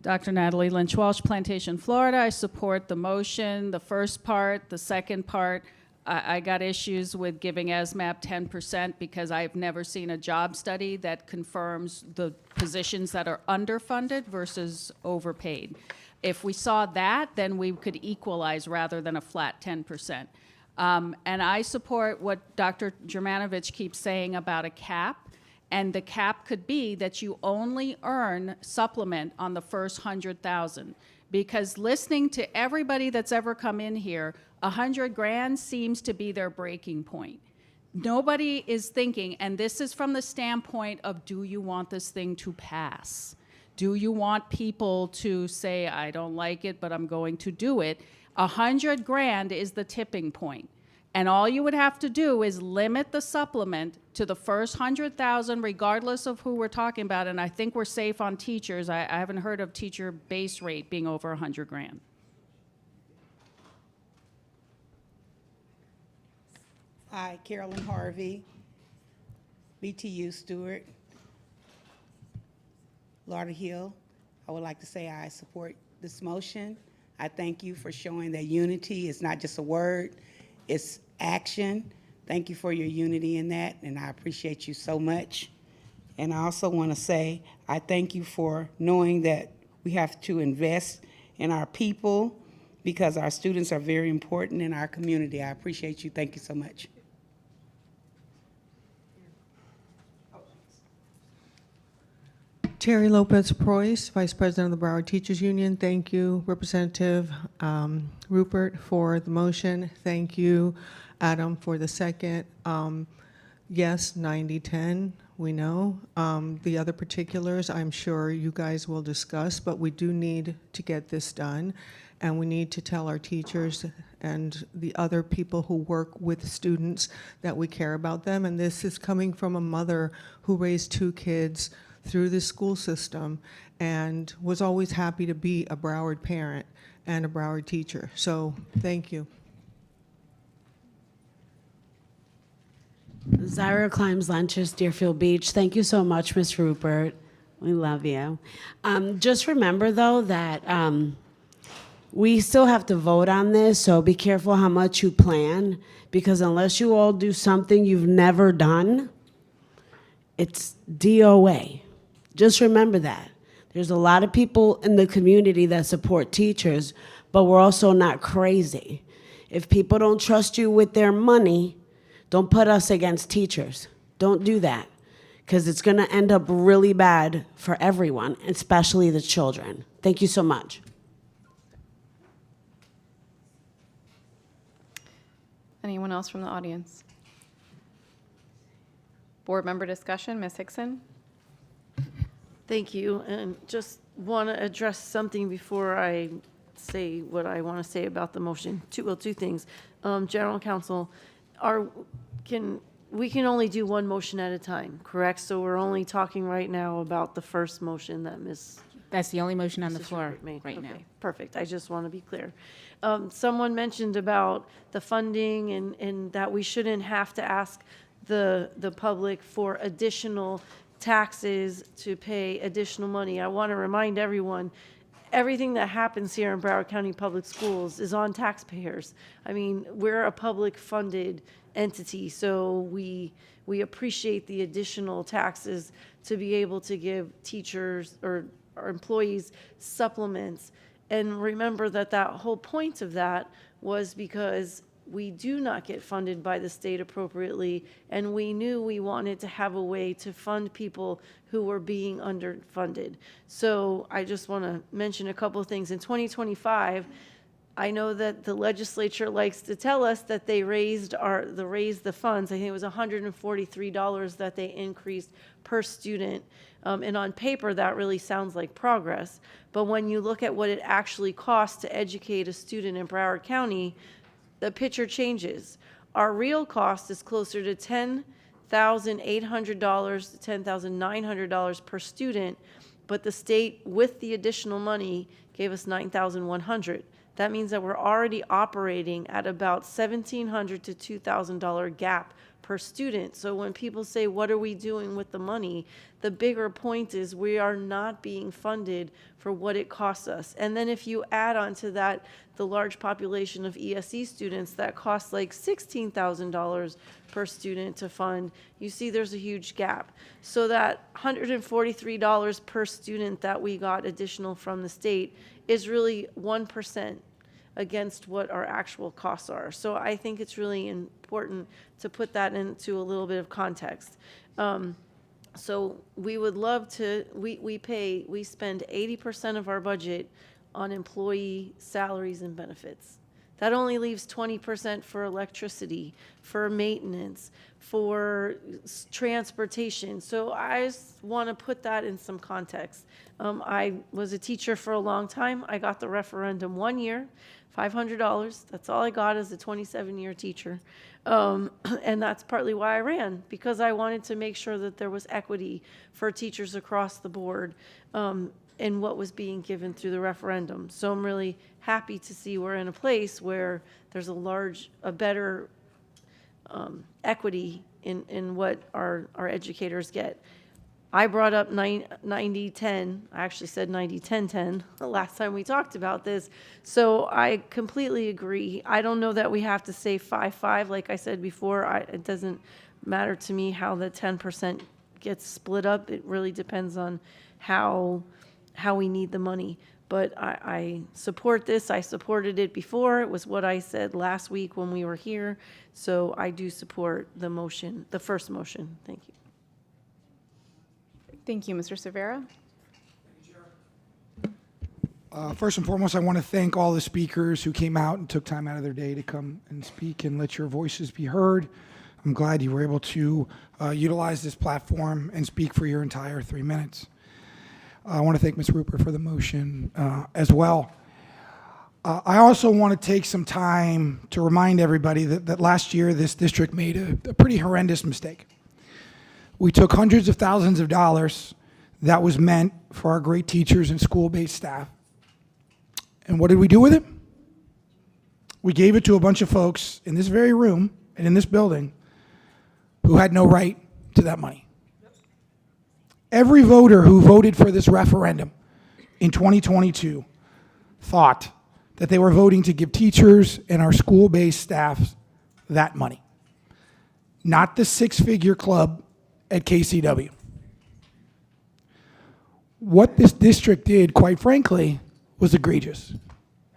Dr. Natalie Lynch Walsh, Plantation, Florida. I support the motion, the first part. The second part, I got issues with giving ASMAP 10% because I've never seen a job study that confirms the positions that are underfunded versus overpaid. If we saw that, then we could equalize rather than a flat 10%. And I support what Dr. Germanovich keeps saying about a cap. And the cap could be that you only earn supplement on the first 100,000. Because listening to everybody that's ever come in here, 100 grand seems to be their breaking point. Nobody is thinking, and this is from the standpoint of, do you want this thing to pass? Do you want people to say, I don't like it, but I'm going to do it? 100 grand is the tipping point. And all you would have to do is limit the supplement to the first 100,000, regardless of who we're talking about. And I think we're safe on teachers. I haven't heard of teacher base rate being over 100 grand. Hi, Carolyn Harvey, BTU Stewart, Lauderhill. I would like to say I support this motion. I thank you for showing that unity is not just a word, it's action. Thank you for your unity in that, and I appreciate you so much. And I also want to say I thank you for knowing that we have to invest in our people because our students are very important in our community. I appreciate you. Thank you so much. Terry Lopez Preuss, Vice President of the Broward Teachers Union. Thank you, Representative Rupert, for the motion. Thank you, Adam, for the second. Yes, 90-10, we know. The other particulars, I'm sure you guys will discuss, but we do need to get this done, and we need to tell our teachers and the other people who work with students that we care about them. And this is coming from a mother who raised 2 kids through the school system and was always happy to be a Broward parent and a Broward teacher. So thank you. Zyra Climbs Lunches, Deerfield Beach. Thank you so much, Ms. Rupert. We love you. Just remember, though, that we still have to vote on this, so be careful how much you plan, because unless you all do something you've never done, it's DOA. Just remember that. There's a lot of people in the community that support teachers, but we're also not crazy. If people don't trust you with their money, don't put us against teachers. Don't do that, because it's going to end up really bad for everyone, especially the children. Thank you so much. Anyone else from the audience? Board member discussion, Ms. Hickson? Thank you, and just want to address something before I say what I want to say about the motion. Two things. General Counsel, we can only do one motion at a time, correct? So we're only talking right now about the first motion that Ms. That's the only motion on the floor made. right now. Perfect. I just want to be clear. Someone mentioned about the funding and that we shouldn't have to ask the public for additional taxes to pay additional money. I want to remind everyone, everything that happens here in Broward County Public Schools is on taxpayers. I mean, we're a public funded entity, so we appreciate the additional taxes to be able to give teachers or our employees supplements. And remember that whole point of that was because we do not get funded by the state appropriately, and we knew we wanted to have a way to fund people who were being underfunded. So I just want to mention a couple of things. In 2025, I know that the legislature likes to tell us that they raised the funds. I think it was $143 that they increased per student. And on paper, that really sounds like progress. But when you look at what it actually costs to educate a student in Broward County, the picture changes. Our real cost is closer to $10,800 to $10,900 per student, but the state, with the additional money, gave us $9,100. That means that we're already operating at about $1,700 to $2,000 gap per student. So when people say, what are we doing with the money? The bigger point is we are not being funded for what it costs us. And then if you add on to that the large population of ESE students that cost like $16,000 per student to fund, you see there's a huge gap. So that $143 per student that we got additional from the state is really 1% against what our actual costs are. So I think it's really important to put that into a little bit of context. So we would love to, we spend 80% of our budget on employee salaries and benefits. That only leaves 20% for electricity, for maintenance, for transportation. So I just want to put that in some context. I was a teacher for a long time. I got the referendum 1 year, $500. That's all I got as a 27-year teacher. And that's partly why I ran, because I wanted to make sure that there was equity for teachers across the board in what was being given through the referendum. So I'm really happy to see we're in a place where there's a better equity in what our educators get. I brought up 90-10. I actually said 90-10-10 the last time we talked about this. So I completely agree. I don't know that we have to say 5-5 like I said before. It doesn't matter to me how the 10% gets split up. It really depends on how we need the money. But I support this. I supported it before. It was what I said last week when we were here. So I do support the motion, the first motion. Thank you. Thank you, Mr. Cervera. First and foremost, I want to thank all the speakers who came out and took time out of their day to come and speak and let your voices be heard. I'm glad you were able to utilize this platform and speak for your entire 3 minutes. I want to thank Ms. Rupert for the motion as well. I also want to take some time to remind everybody that last year this district made a pretty horrendous mistake. We took hundreds of thousands of dollars that was meant for our great teachers and school-based staff. And what did we do with it? We gave it to a bunch of folks in this very room and in this building who had no right to that money. Every voter who voted for this referendum in 2022 thought that they were voting to give teachers and our school-based staff that money, not the six-figure club at KCW. What this district did, quite frankly, was egregious.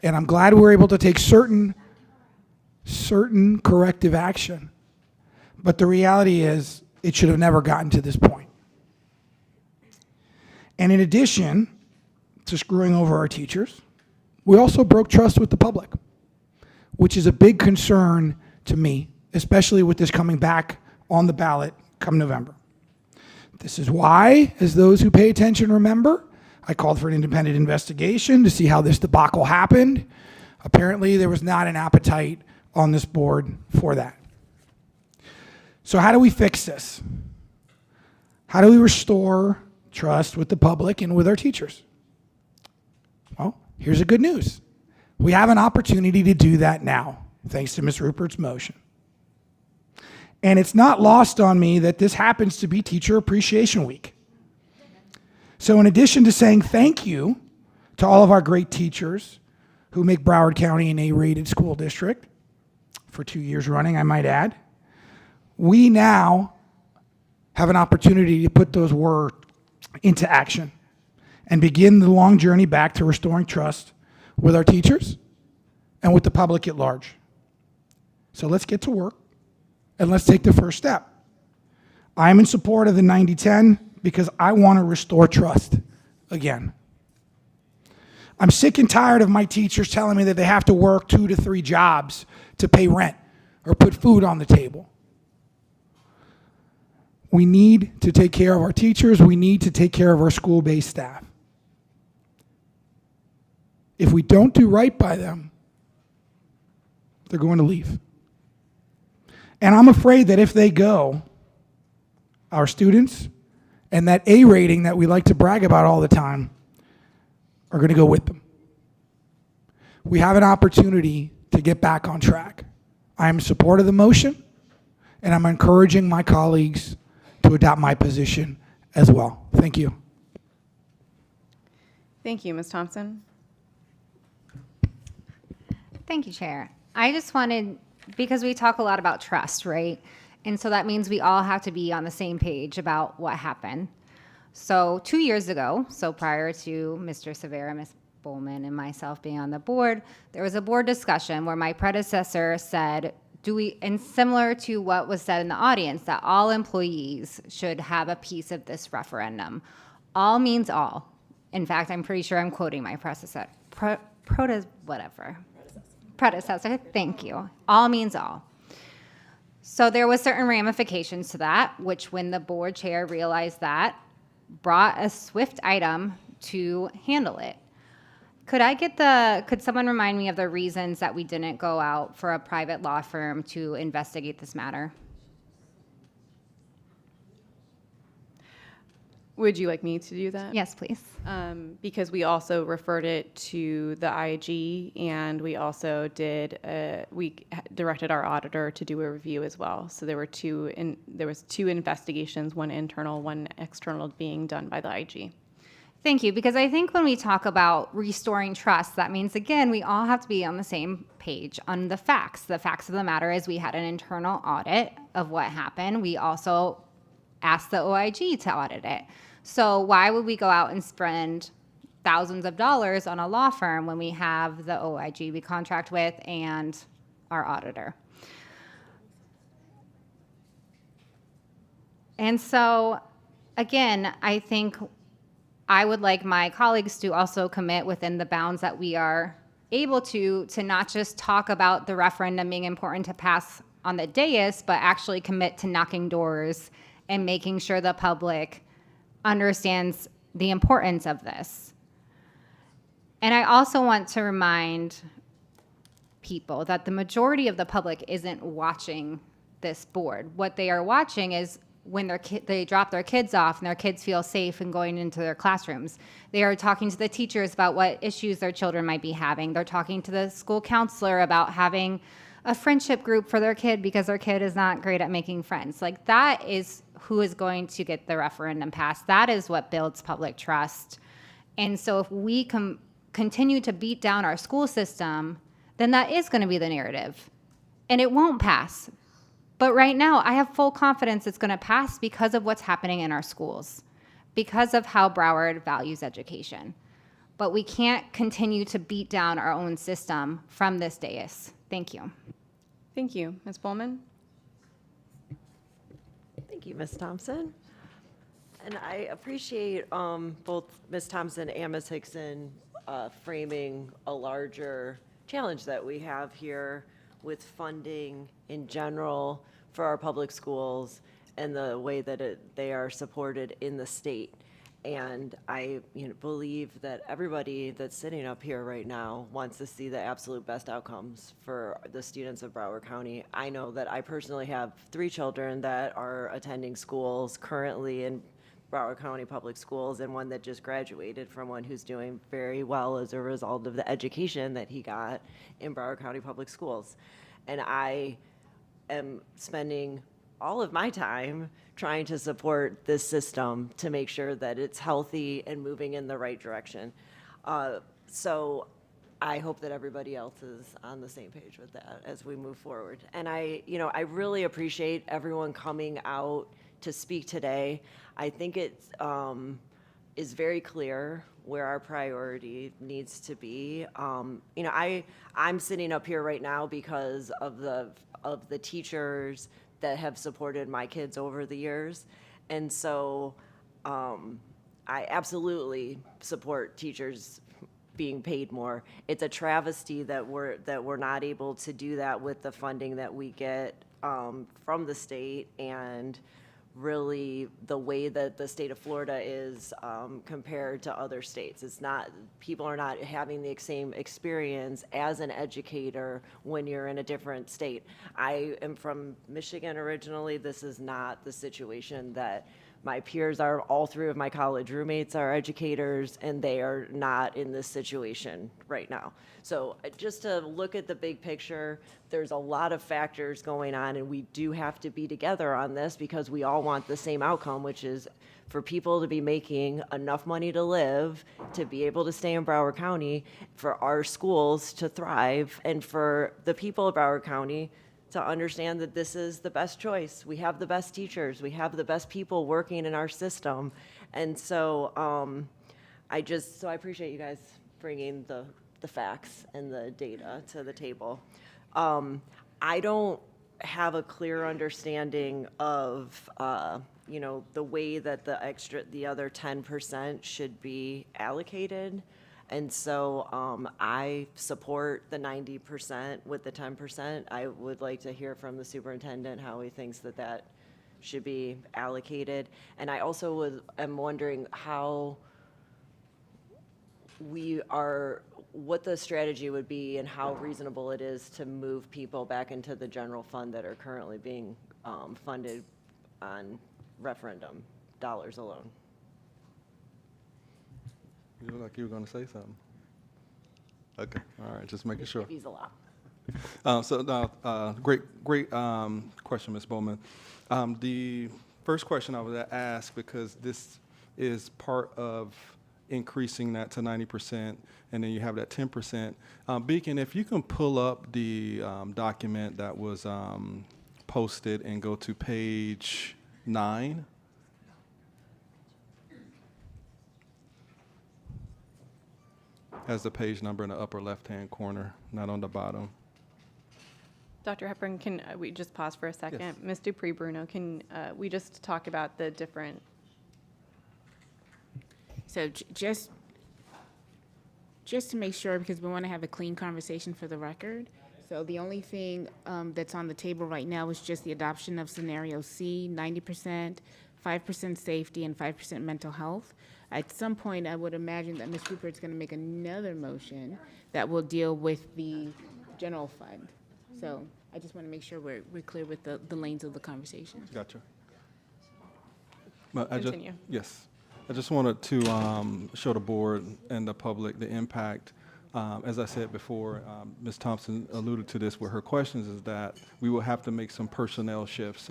And I'm glad we were able to take certain certain corrective action. But the reality is, it should have never gotten to this point. And in addition to screwing over our teachers, we also broke trust with the public, which is a big concern to me, especially with this coming back on the ballot come November. This is why, as those who pay attention remember, I called for an independent investigation to see how this debacle happened. Apparently, there was not an appetite on this board for that. So how do we fix this? How do we restore trust with the public and with our teachers? Well, here's the good news. We have an opportunity to do that now, thanks to Ms. Rupert's motion. And it's not lost on me that this happens to be Teacher Appreciation Week. So in addition to saying thank you to all of our great teachers who make Broward County an A-rated school district, for 2 years running, I might add, we now have an opportunity to put those words into action and begin the long journey back to restoring trust with our teachers and with the public at large. So let's get to work and let's take the first step. I'm in support of the 90-10 because I want to restore trust again. I'm sick and tired of my teachers telling me that they have to work 2 to 3 jobs to pay rent or put food on the table. We need to take care of our teachers. We need to take care of our school-based staff. If we don't do right by them, they're going to leave. And I'm afraid that if they go, our students and that A rating that we like to brag about all the time are going to go with them. We have an opportunity to get back on track. I am in support of the motion, and I'm encouraging my colleagues to adopt my position as well. Thank you. Thank you, Ms. Thompson. Thank you, Chair. I just wanted, because we talk a lot about trust, right? And so that means we all have to be on the same page about what happened. So 2 years ago, so prior to Mr. Severa, Ms. Bowman, and myself being on the board, there was a board discussion where my predecessor said, and similar to what was said in the audience, that all employees should have a piece of this referendum. All means all. In fact, I'm pretty sure I'm quoting my predecessor. Predecessor, thank you. All means all. So there was certain ramifications to that, which when the board chair realized that, brought a swift item to handle it. Could someone remind me of the reasons that we didn't go out for a private law firm to investigate this matter? Would you like me to do that? Yes, please. Because we also referred it to the IG, and we also we directed our auditor to do a review as well. So there was two investigations, one internal, one external, being done by the IG. Thank you, because I think when we talk about restoring trust, that means, again, we all have to be on the same page on the facts. The facts of the matter is we had an internal audit of what happened. We also asked the OIG to audit it. So why would we go out and spend thousands of dollars on a law firm when we have the OIG we contract with and our auditor? And so, again, I think I would like my colleagues to also commit within the bounds that we are able to not just talk about the referendum being important to pass on the dais, but actually commit to knocking doors and making sure the public understands the importance of this. And I also want to remind people that the majority of the public isn't watching this board. What they are watching is when they drop their kids off and their kids feel safe and going into their classrooms. They are talking to the teachers about what issues their children might be having. They're talking to the school counselor about having a friendship group for their kid because their kid is not great at making friends. Like, that is who is going to get the referendum passed. That is what builds public trust. And so if we continue to beat down our school system, then that is going to be the narrative. And it won't pass. But right now, I have full confidence it's going to pass because of what's happening in our schools, because of how Broward values education. But we can't continue to beat down our own system from this dais. Thank you. Thank you. Ms. Bowman? Thank you, Ms. Thompson. And I appreciate both Ms. Thompson and Ms. Hickson framing a larger challenge that we have here with funding in general for our public schools and the way that they are supported in the state. And I believe that everybody that's sitting up here right now wants to see the absolute best outcomes for the students of Broward County. I know that I personally have 3 children that are attending schools currently in Broward County Public Schools, and one that just graduated from one who's doing very well as a result of the education that he got in Broward County Public Schools. And I am spending all of my time trying to support this system to make sure that it's healthy and moving in the right direction. So I hope that everybody else is on the same page with that as we move forward. And I really appreciate everyone coming out to speak today. I think it is very clear where our priority needs to be. I'm sitting up here right now because of the teachers that have supported my kids over the years. And so I absolutely support teachers being paid more. It's a travesty that we're not able to do that with the funding that we get from the state, and really the way that the state of Florida is compared to other states. It's not, people are not having the same experience as an educator when you're in a different state. I am from Michigan originally. This is not the situation that my peers are. All 3 of my college roommates are educators, and they are not in this situation right now. So just to look at the big picture, there's a lot of factors going on, and we do have to be together on this because we all want the same outcome, which is for people to be making enough money to live, to be able to stay in Broward County, for our schools to thrive, and for the people of Broward County to understand that this is the best choice. We have the best teachers. We have the best people working in our system. And so I appreciate you guys bringing the facts and the data to the table. I don't have a clear understanding of, the way that the other 10% should be allocated. And so I support the 90% with the 10%. I would like to hear from the superintendent how he thinks that should be allocated. And I also am wondering what the strategy would be and how reasonable it is to move people back into the general fund that are currently being funded on referendum dollars alone. You look like you were going to say something. Okay, all right, just making sure. He's a lot. Great question, Ms. Bowman. The first question I would ask, because this is part of increasing that to 90%, and then you have that 10%. Beacon, if you can pull up the document that was posted and go to page 9. Has the page number in the upper left-hand corner, not on the bottom. Dr. Hepburn, can we just pause for a second? Yes. Ms. Dupree-Bruno, can we just talk about the different? So just to make sure, because we want to have a clean conversation for the record. So the only thing that's on the table right now is just the adoption of scenario C, 90%, 5% safety, and 5% mental health. At some point, I would imagine that Ms. Rupert's going to make another motion that will deal with the general fund. So I just want to make sure we're clear with the lanes of the conversation. Gotcha. Continue. Yes. I just wanted to show the board and the public the impact. As I said before, Ms. Thompson alluded to this with her questions, is that we will have to make some personnel shifts,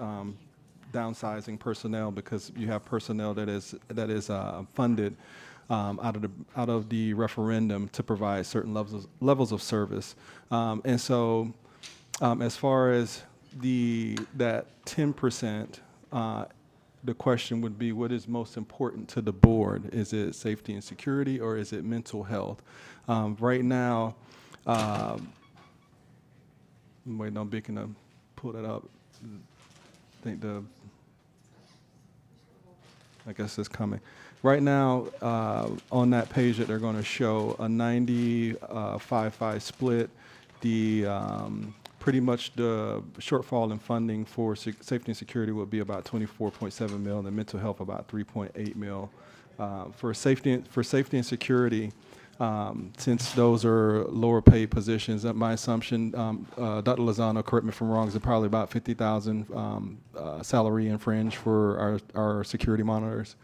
downsizing personnel, because you have personnel that is funded out of the referendum to provide certain levels of service. And so as far as that 10%, the question would be, what is most important to the board? Is it safety and security, or is it mental health? Right now, I'm waiting on Beacon to pull that up. I guess it's coming. Right now, on that page that they're going to show a 90-5-5 split. Pretty much the shortfall in funding for safety and security would be about 24.7 mil, and mental health about 3.8 mil. For safety and security, since those are lower paid positions, my assumption, Dr. Lozano, correct me if I'm wrong, is probably about 50,000 salary and fringe for our security monitors.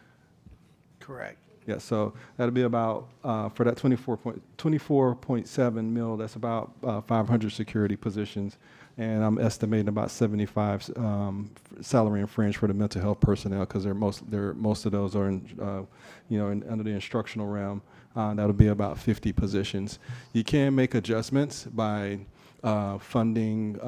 Correct. Yeah, so that'll be about, for that 24.7 mil, that's about 500 security positions. And I'm estimating about 75 salary and fringe for the mental health personnel, because most of those are in, under the instructional realm. That'll be about 50 positions. You can make adjustments by funding,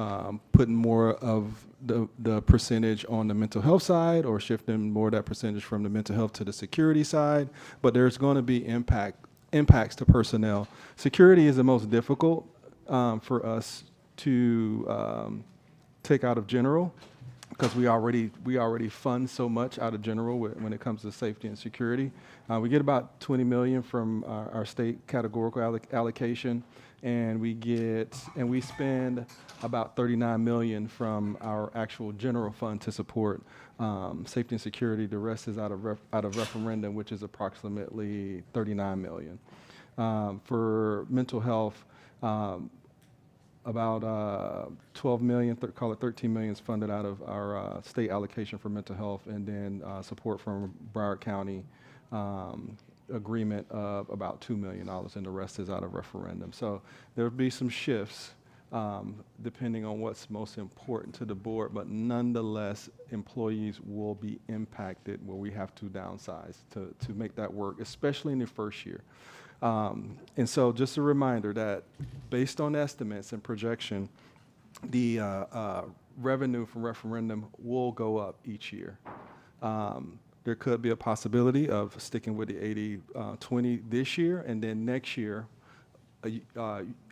putting more of the percentage on the mental health side, or shifting more of that percentage from the mental health to the security side. But there's going to be impacts to personnel. Security is the most difficult for us to take out of general, because we already fund so much out of general when it comes to safety and security. We get about 20 million from our state categorical allocation, and we spend about 39 million from our actual general fund to support safety and security. The rest is out of referendum, which is approximately 39 million. For mental health, about 12 million, call it 13 million, is funded out of our state allocation for mental health, and then support from Broward County agreement of about $2 million, and the rest is out of referendum. So there'll be some shifts depending on what's most important to the board, but nonetheless, employees will be impacted where we have to downsize to make that work, especially in the first year. And so just a reminder that based on estimates and projection, the revenue from referendum will go up each year. There could be a possibility of sticking with the 80-20 this year, and then next year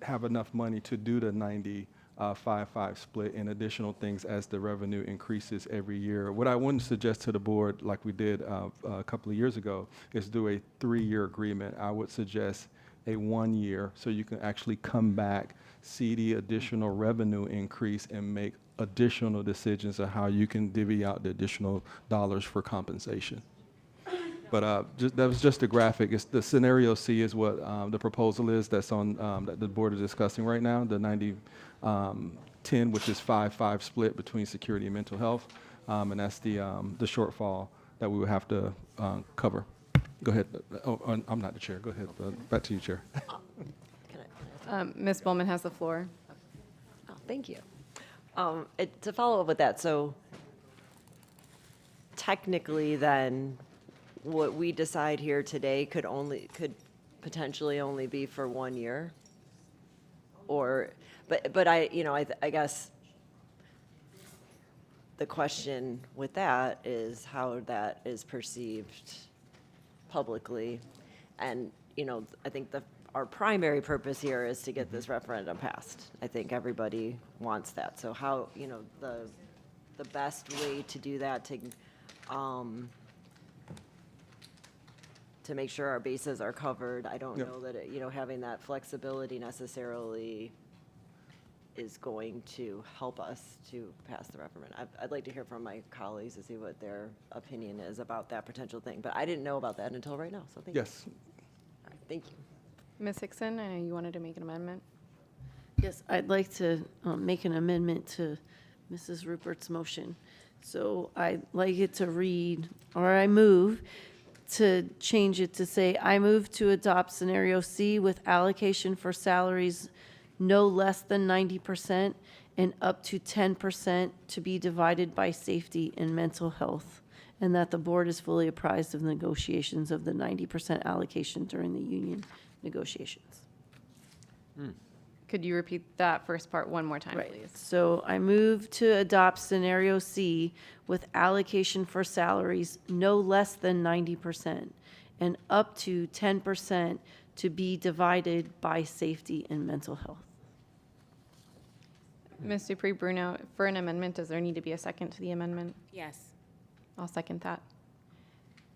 have enough money to do the 90-5-5 split and additional things as the revenue increases every year. What I wouldn't suggest to the board, like we did a couple of years ago, is do a 3-year agreement. I would suggest a 1 year, so you can actually come back, see the additional revenue increase, and make additional decisions of how you can divvy out the additional dollars for compensation. But that was just a graphic. The scenario C is what the proposal is that's on that the board is discussing right now, the 90-10, which is 5-5 split between security and mental health, and that's the shortfall that we would have to cover. Go ahead. Oh, I'm not the chair. Go ahead. Back to you, Chair. Ms. Bowman has the floor. Oh, thank you. To follow up with that, so technically then, what we decide here today could potentially only be for 1 year? Or, but I guess the question with that is how that is perceived publicly. And, I think our primary purpose here is to get this referendum passed. I think everybody wants that. So how, the best way to do that, to make sure our bases are covered, I don't know that, having that flexibility necessarily is going to help us to pass the referendum. I'd like to hear from my colleagues to see what their opinion is about that potential thing. But I didn't know about that until right now, so thank you. Yes. All right, thank you. Ms. Hickson, I know you wanted to make an amendment. Yes, I'd like to make an amendment to Mrs. Rupert's motion. So I'd like it to read, or I move to change it to say, I move to adopt scenario C with allocation for salaries no less than 90% and up to 10% to be divided by safety and mental health, and that the board is fully apprised of negotiations of the 90% allocation during the union negotiations. Could you repeat that first part one more time, Right. please? So I move to adopt scenario C with allocation for salaries no less than 90% and up to 10% to be divided by safety and mental health. Ms. Dupree Bruno, for an amendment, does there need to be a second to the amendment? Yes. I'll second that.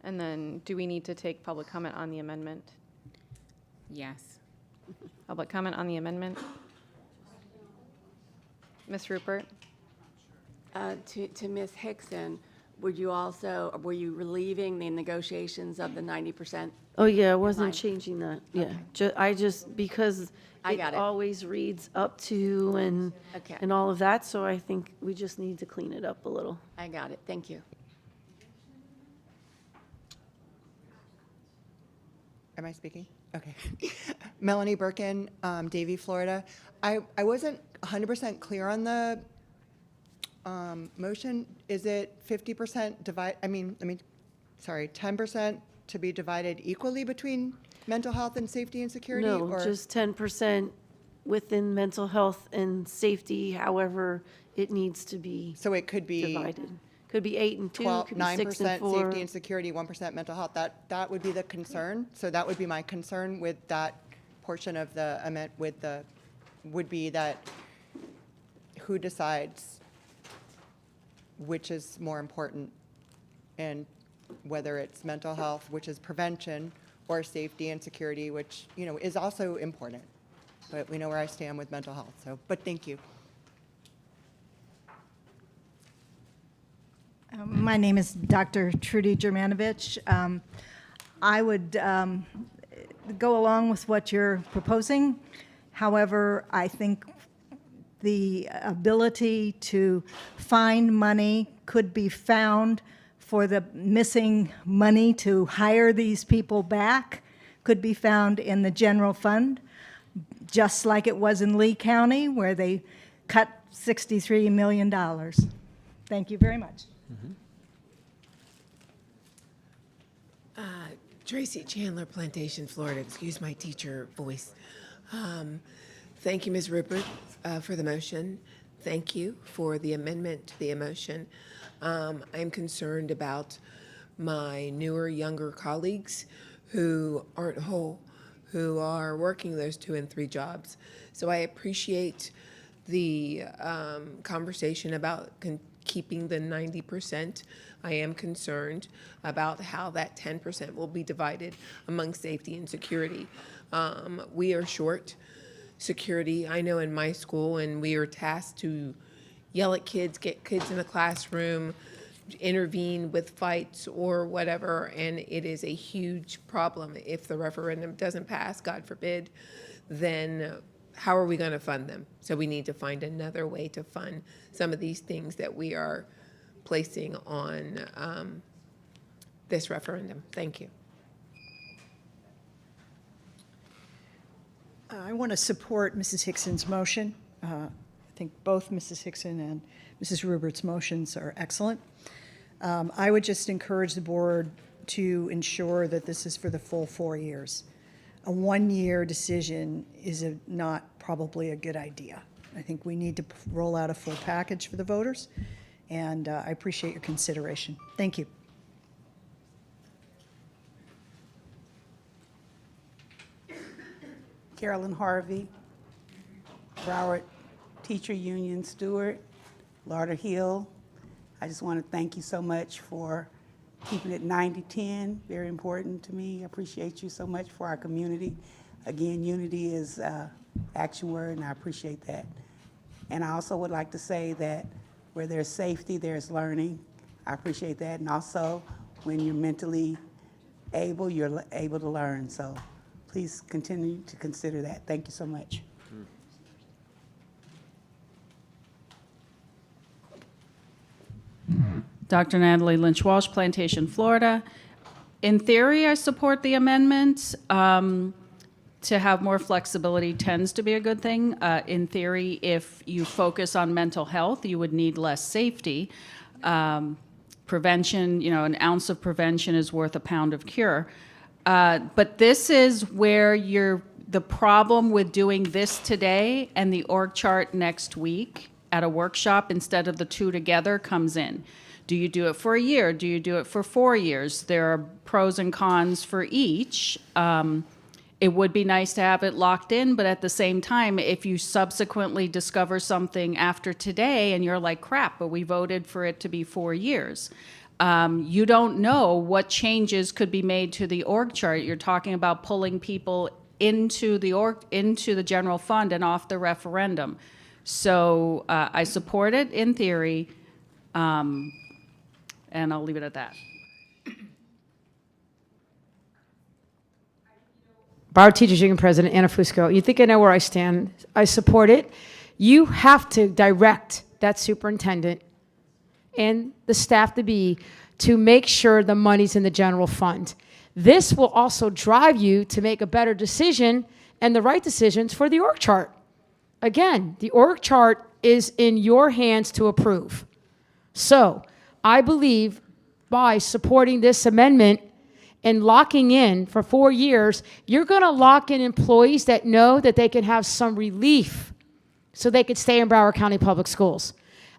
And then do we need to take public comment on the amendment? Yes. Public comment on the amendment? Ms. Rupert? To Ms. Hickson, were you relieving the negotiations of the 90%? Oh, yeah, I wasn't Fine. changing that. Yeah, because I it got it. always reads up to and, Okay. and all of that, so I think we just need to clean it up a little. I got it. Thank you. Am I speaking? Okay. Melanie Birkin, Davie, Florida. I wasn't 100% clear on the motion. Is it 50% divide, 10% to be divided equally between mental health and safety and security? No, or just 10% within mental health and safety, however it needs to be So it could be divided. Could be 8 and 2, could be 6 and 4. safety and security, 1% mental health. That would be the concern. So that would be my concern with that portion of the amendment. Would be that who decides which is more important, and whether it's mental health, which is prevention, or safety and security, which is also important. But we know where I stand with mental health. So, but thank you. My name is Dr. Trudy Germanovich. I would go along with what you're proposing. However, I think the ability to find money could be found for the missing money to hire these people back could be found in the general fund, just like it was in Lee County, where they cut $63 million. Thank you very much. Tracy Chandler, Plantation, Florida. Excuse my teacher voice. Thank you, Ms. Rupert, for the motion. Thank you for the amendment to the motion. I'm concerned about my newer, younger colleagues who aren't whole, who are working those 2 and 3 jobs. So I appreciate the conversation about keeping the 90%. I am concerned about how that 10% will be divided among safety and security. We are short security. I know in my school, and we are tasked to yell at kids, get kids in the classroom, intervene with fights or whatever, and it is a huge problem. If the referendum doesn't pass, God forbid, then how are we going to fund them? So we need to find another way to fund some of these things that we are placing on this referendum. Thank you. I want to support Mrs. Hickson's motion. I think both Mrs. Hickson and Mrs. Rupert's motions are excellent. I would just encourage the board to ensure that this is for the full 4 years. A 1-year decision is not probably a good idea. I think we need to roll out a full package for the voters, and I appreciate your consideration. Thank you. Carolyn Harvey, Broward Teacher Union Steward, Lauderhill. I just want to thank you so much for keeping it 90-10, very important to me. I appreciate you so much for our community. Again, unity is action word, and I appreciate that. And I also would like to say that where there's safety, there's learning. I appreciate that. And also, when you're mentally able, you're able to learn. So please continue to consider that. Thank you so much. Dr. Natalie Lynch Walsh, Plantation, Florida. In theory, I support the amendment. To have more flexibility tends to be a good thing. In theory, if you focus on mental health, you would need less safety. Prevention, an ounce of prevention is worth a pound of cure. But this is where the problem with doing this today and the org chart next week at a workshop instead of the two together comes in. Do you do it for a year? Do you do it for 4 years? There are pros and cons for each. It would be nice to have it locked in, but at the same time, if you subsequently discover something after today and you're like, crap, but we voted for it to be 4 years, you don't know what changes could be made to the org chart. You're talking about pulling people into the general fund and off the referendum. So I support it in theory, and I'll leave it at that. Broward Teachers Union President Anna Fusco, you think I know where I stand. I support it. You have to direct that superintendent and the staff to make sure the money's in the general fund. This will also drive you to make a better decision and the right decisions for the org chart. Again, the org chart is in your hands to approve. So I believe by supporting this amendment and locking in for 4 years, you're going to lock in employees that know that they can have some relief so they could stay in Broward County Public Schools.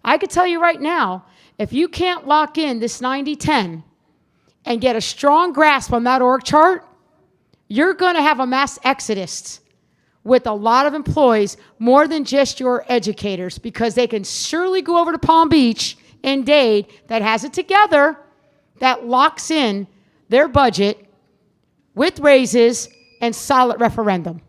I could tell you right now, if you can't lock in this 90-10 and get a strong grasp on that org chart, you're going to have a mass exodus with a lot of employees, more than just your educators, because they can surely go over to Palm Beach and Dade that has it together, that locks in their budget with raises and solid referendum.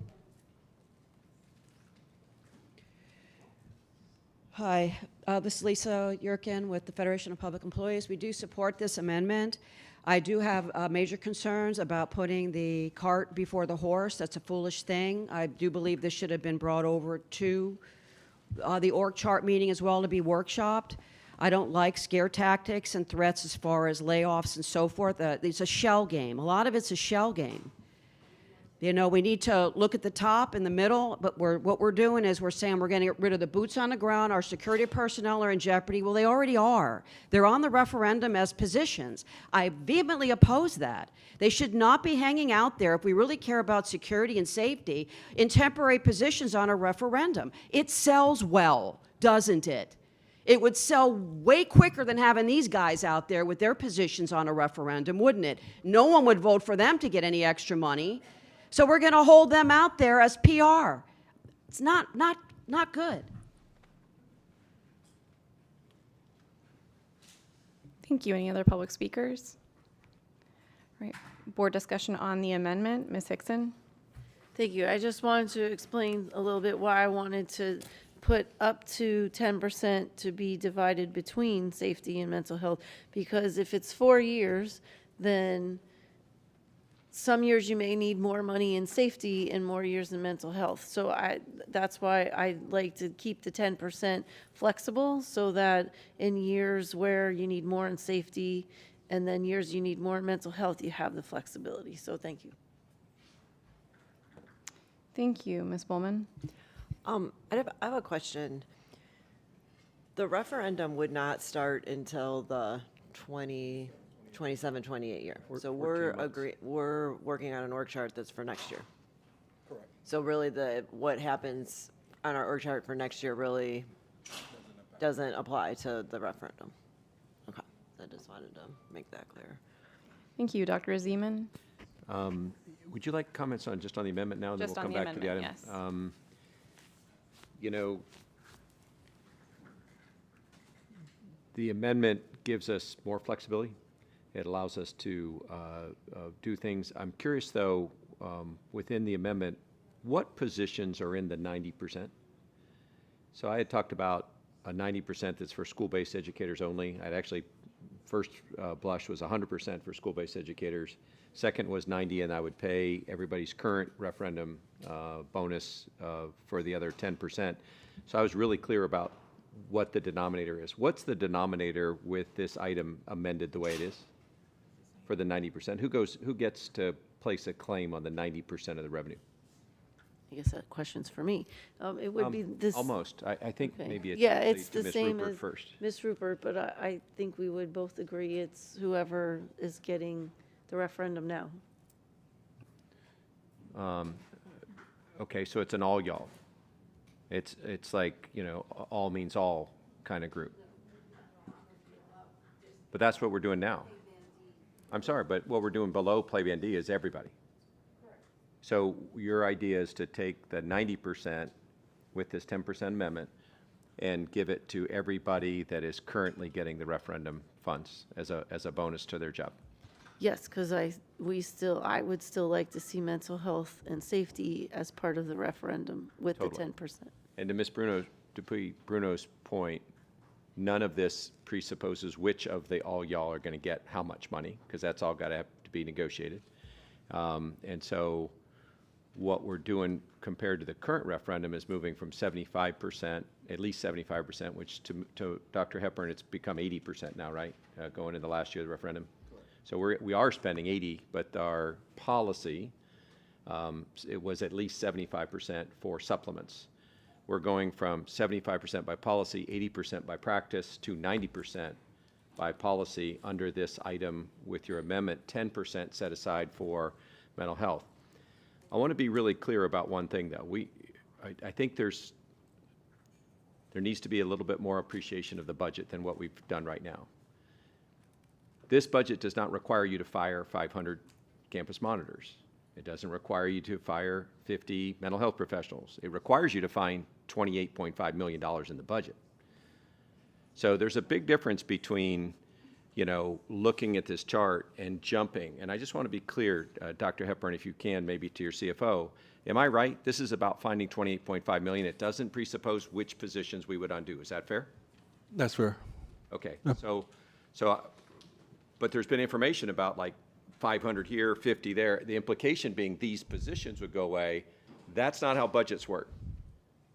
Hi, this is Lisa Yurkin with the Federation of Public Employees. We do support this amendment. I do have major concerns about putting the cart before the horse. That's a foolish thing. I do believe this should have been brought over to the org chart meeting as well to be workshopped. I don't like scare tactics and threats as far as layoffs and so forth. It's a shell game. A lot of it's a shell game. You know, we need to look at the top and the middle, but what we're doing is we're saying we're going to get rid of the boots on the ground. Our security personnel are in jeopardy. Well, they already are. They're on the referendum as positions. I vehemently oppose that. They should not be hanging out there, if we really care about security and safety, in temporary positions on a referendum. It sells well, doesn't it? It would sell way quicker than having these guys out there with their positions on a referendum, wouldn't it? No one would vote for them to get any extra money. So we're going to hold them out there as PR. It's not good. Thank you. Any other public speakers? All right. Board discussion on the amendment. Ms. Hickson? Thank you. I just wanted to explain a little bit why I wanted to put up to 10% to be divided between safety and mental health, because if it's 4 years, then some years you may need more money in safety and more years in mental health. So that's why I like to keep the 10% flexible, so that in years where you need more in safety and then years you need more in mental health, you have the flexibility. So thank you. Thank you. Ms. Bowman? I have a question. The referendum would not start until the 27-28 year. So we're working on an org chart that's for next year. Correct. So really what happens on our org chart for next year really doesn't apply to the referendum. Okay. I just wanted to make that clear. Thank you. Dr. Zeman? Would you like comments on just on the amendment now, and just then we'll come back to the item? Yes. You know, the amendment gives us more flexibility. It allows us to do things. I'm curious, though, within the amendment, what positions are in the 90%? So I had talked about a 90% that's for school-based educators only. I'd actually, first blush was 100% for school-based educators. Second was 90, and I would pay everybody's current referendum bonus for the other 10%. So I was really clear about what the denominator is. What's the denominator with this item amended the way it is for the 90%? Who gets to place a claim on the 90% of the revenue? I guess that question's for me. It would be this. Almost. I think maybe it's it's to the Ms. same Rupert as first. Ms. Rupert, but I think we would both agree it's whoever is getting the referendum now. Okay, so it's an all y'all. It's like, you know, all means all kind of group. But that's what we're doing now. I'm sorry, but what we're doing below Play Band D is everybody. So your idea is to take the 90% with this 10% amendment and give it to everybody that is currently getting the referendum funds as a bonus to their job. Yes, because I would still like to see mental health and safety as part of the referendum with Totally. the 10%. And to Ms. Bruno's point, none of this presupposes which of the all y'all are going to get how much money, because that's all got to have to be negotiated. And so what we're doing compared to the current referendum is moving from 75%, at least 75%, which to Dr. Hepburn, it's become 80% now, right? Going into the last year of the referendum. So we are spending 80, but our policy, it was at least 75% for supplements. We're going from 75% by policy, 80% by practice, to 90% by policy under this item with your amendment, 10% set aside for mental health. I want to be really clear about one thing, though. I think there needs to be a little bit more appreciation of the budget than what we've done right now. This budget does not require you to fire 500 campus monitors. It doesn't require you to fire 50 mental health professionals. It requires you to find $28.5 million in the budget. So there's a big difference between, looking at this chart and jumping. And I just want to be clear, Dr. Hepburn, if you can, maybe to your CFO, am I right? This is about finding $28.5 million. It doesn't presuppose which positions we would undo. Is that fair? That's fair. Okay. Yep. But there's been information about like 500 here, 50 there. The implication being these positions would go away. That's not how budgets work.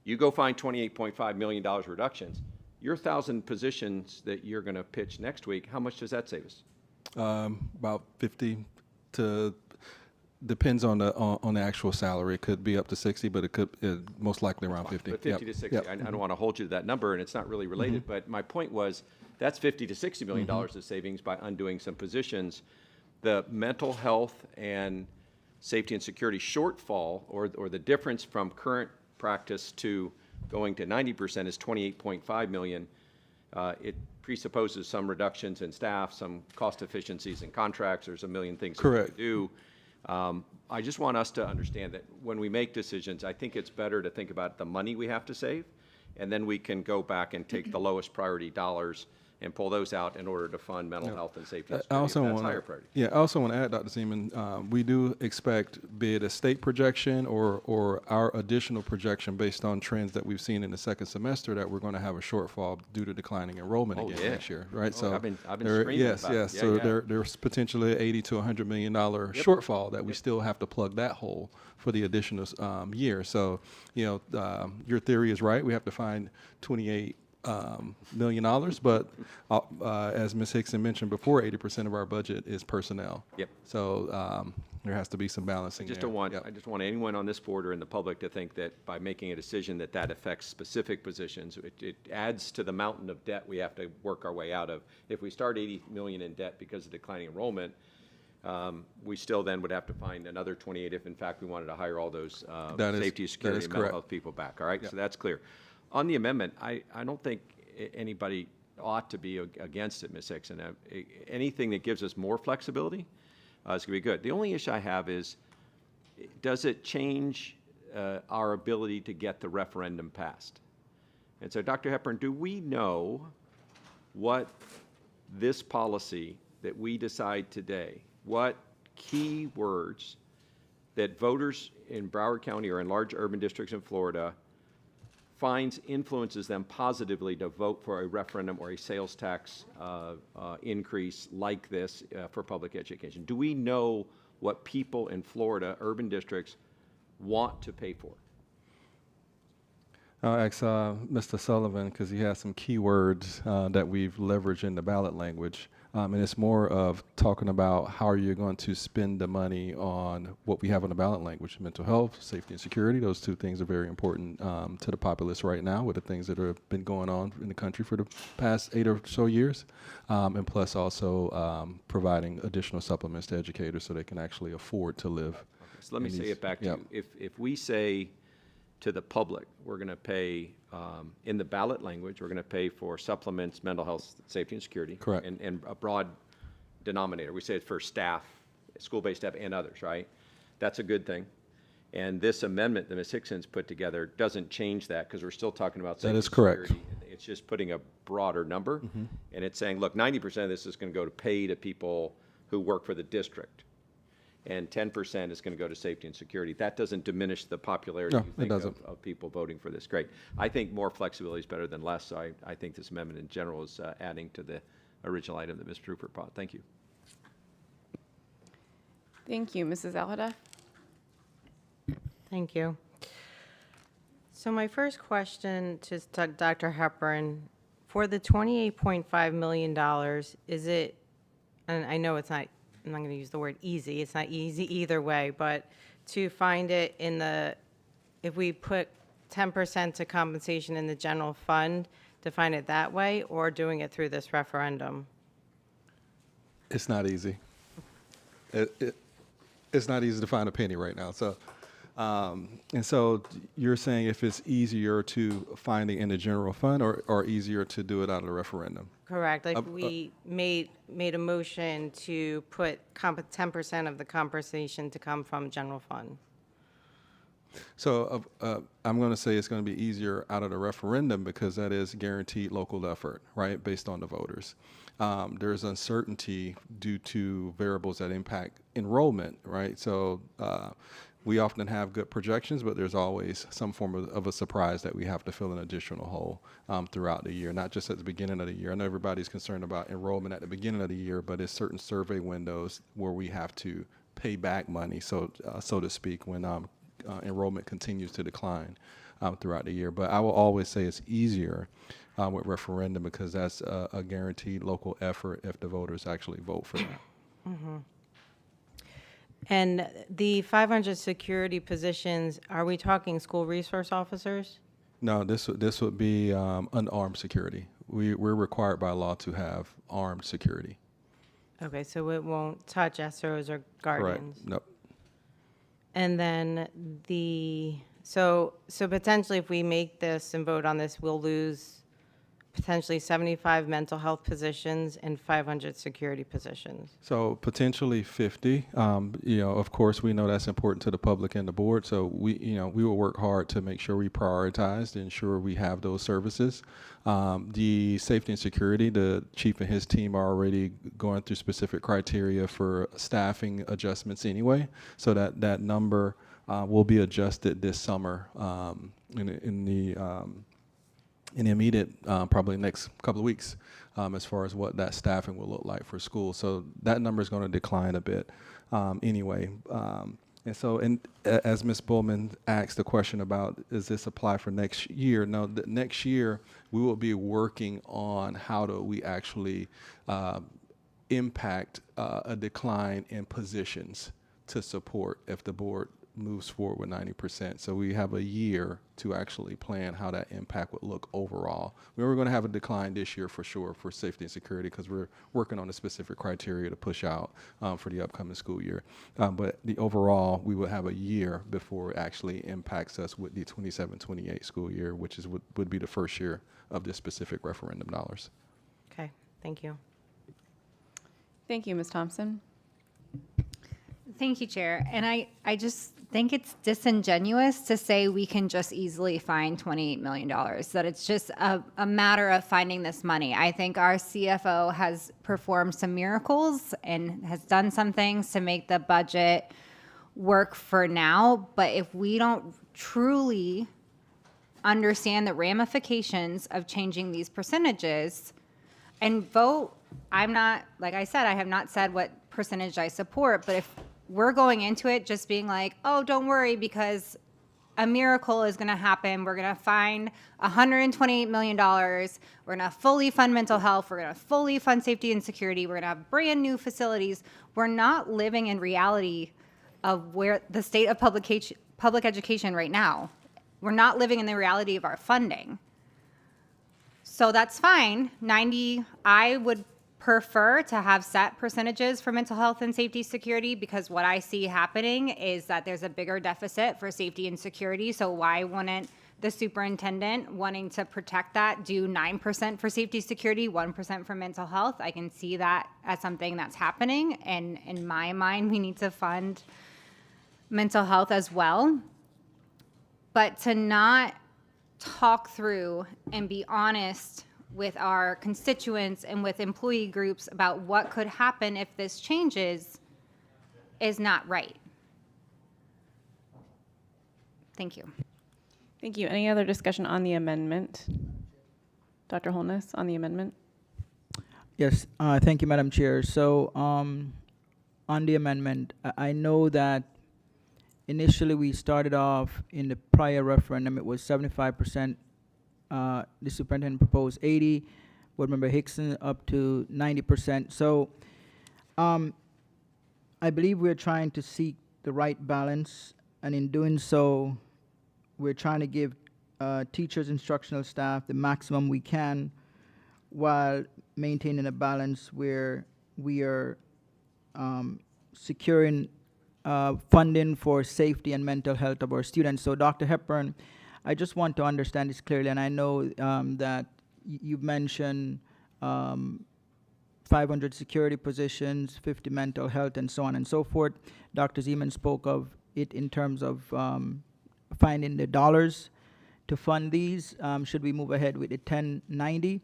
You go find $28.5 million reductions. Your 1,000 positions that you're going to pitch next week, how much does that save us? About 50 to, depends on the actual salary. It could be up to 60, but it could most likely around 50. But 50 to 60. Yep. I don't want to hold you to that number, and it's not really related. But my point was that's $50 to $60 million of savings by undoing some positions. The mental health and safety and security shortfall, or the difference from current practice to going to 90% is $28.5 million. It presupposes some reductions in staff, some cost efficiencies in contracts. There's a million things Correct. to do. I just want us to understand that when we make decisions, I think it's better to think about the money we have to save, and then we can go back and take the lowest priority dollars and pull those out in order to fund mental health and safety and security. That's higher priority. Yeah, I also want to add, Dr. Seaman, we do expect, be it a state projection or our additional projection based on trends that we've seen in the second semester, that we're going to have a shortfall due to declining enrollment again next year, right? Oh, I've been screaming about it. Yes. So there's potentially an $80 to $100 million shortfall that we still have to plug that hole for the additional year. So, your theory is right. We have to find $28 million, but as Ms. Hickson mentioned before, 80% of our budget is personnel. Yep. So there has to be some balancing. I just don't want anyone on this board or in the public to think that by making a decision that affects specific positions. It adds to the mountain of debt we have to work our way out of. If we start $80 million in debt because of declining enrollment, we still then would have to find another 28 if in fact we wanted to hire all those safety, security, and mental health people back. All right, so that's clear. On the amendment, I don't think anybody ought to be against it, Ms. Hickson. Anything that gives us more flexibility is going to be good. The only issue I have is, does it change our ability to get the referendum passed? And so, Dr. Hepburn, do we know what this policy that we decide today, what key words that voters in Broward County or in large urban districts in Florida influences them positively to vote for a referendum or a sales tax increase like this for public education? Do we know what people in Florida, urban districts, want to pay for? I'll ask Mr. Sullivan, because he has some key words that we've leveraged in the ballot language. And it's more of talking about how are you going to spend the money on what we have on the ballot language: mental health, safety and security. Those two things are very important to the populace right now with the things that have been going on in the country for the past 8 or so years. And plus also providing additional supplements to educators so they can actually afford to live. Okay, so let me say it back to you. If we say to the public, we're going to pay, in the ballot language, we're going to pay for supplements, mental health, safety and security. Correct. And a broad denominator. We say it for staff, school-based staff and others, right? That's a good thing. And this amendment that Ms. Hickson's put together doesn't change that because we're still talking about safety That is and correct. security. It's just putting a broader number. And it's saying, look, 90% of this is going to go to pay to people who work for the district. And 10% is going to go to safety and security. That doesn't diminish the popularity No, you it think doesn't. of people voting for this. Great. I think more flexibility is better than less, so I think this amendment in general is adding to the original item that Mr. Rupert brought. Thank you. Thank you. Mrs. Alhadeff? Thank you. So my first question to Dr. Hepburn, for the $28.5 million, is it, and I know it's not, I'm not going to use the word easy, it's not easy either way, but to find it in the, if we put 10% to compensation in the general fund, to find it that way, or doing it through this referendum? It's not easy. It's not easy to find a penny right now. So, and so you're saying if it's easier to find it in the general fund or easier to do it out of the referendum? Correct, like we made a motion to put 10% of the compensation to come from general fund. So I'm going to say it's going to be easier out of the referendum because that is guaranteed local effort, right, based on the voters. There's uncertainty due to variables that impact enrollment, right? So we often have good projections, but there's always some form of a surprise that we have to fill an additional hole throughout the year, not just at the beginning of the year. I know everybody's concerned about enrollment at the beginning of the year, but it's certain survey windows where we have to pay back money, so to speak, when enrollment continues to decline throughout the year. But I will always say it's easier with referendum because that's a guaranteed local effort if the voters actually vote for that. Mm-hmm. And the 500 security positions, are we talking school resource officers? No, this would be unarmed security. We're required by law to have armed security. Okay, so it won't touch SROs or guardians? Correct. Nope. And then so potentially if we make this and vote on this, we'll lose potentially 75 mental health positions and 500 security positions. So potentially 50. Of course, we know that's important to the public and the board. So we will work hard to make sure we prioritize to ensure we have those services. The safety and security, the chief and his team are already going through specific criteria for staffing adjustments anyway. So that number will be adjusted this summer in the immediate, probably next couple of weeks, as far as what that staffing will look like for school. So that number is going to decline a bit anyway. And as Ms. Bowman asked the question about, does this apply for next year? No, next year we will be working on how do we actually impact a decline in positions to support if the board moves forward with 90%. So we have a year to actually plan how that impact would look overall. We were going to have a decline this year for sure for safety and security because we're working on the specific criteria to push out for the upcoming school year. But the overall, we will have a year before it actually impacts us with the 27-28 school year, which is would be the first year of this specific referendum dollars. Okay, thank you. Thank you, Ms. Thompson. Thank you, Chair. And I just think it's disingenuous to say we can just easily find $28 million, that it's just a matter of finding this money. I think our CFO has performed some miracles and has done some things to make the budget work for now. But if we don't truly understand the ramifications of changing these percentages and vote, I'm not, like I said, I have not said what percentage I support, but if we're going into it just being like, oh, don't worry because a miracle is going to happen. We're going to find $128 million. We're going to fully fund mental health. We're going to fully fund safety and security. We're going to have brand new facilities. We're not living in reality of where the state of public education right now. We're not living in the reality of our funding. So that's fine. 90, I would prefer to have set percentages for mental health and safety security because what I see happening is that there's a bigger deficit for safety and security. So why wouldn't the superintendent wanting to protect that do 9% for safety security, 1% for mental health? I can see that as something that's happening. And in my mind, we need to fund mental health as well. But to not talk through and be honest with our constituents and with employee groups about what could happen if this changes is not right. Thank you. Thank you. Any other discussion on the amendment? Dr. Holness, on the amendment? Yes, thank you, Madam Chair. So on the amendment, I know that initially we started off in the prior referendum, it was 75%. The superintendent proposed 80, Board Member Hickson up to 90%. So I believe we're trying to seek the right balance, and in doing so, we're trying to give teachers, instructional staff the maximum we can while maintaining a balance where we are securing funding for safety and mental health of our students. So Dr. Hepburn, I just want to understand this clearly, and I know that you've mentioned 500 security positions, 50 mental health, and so on and so forth. Dr. Zeman spoke of it in terms of finding the dollars to fund these. Should we move ahead with the 1090?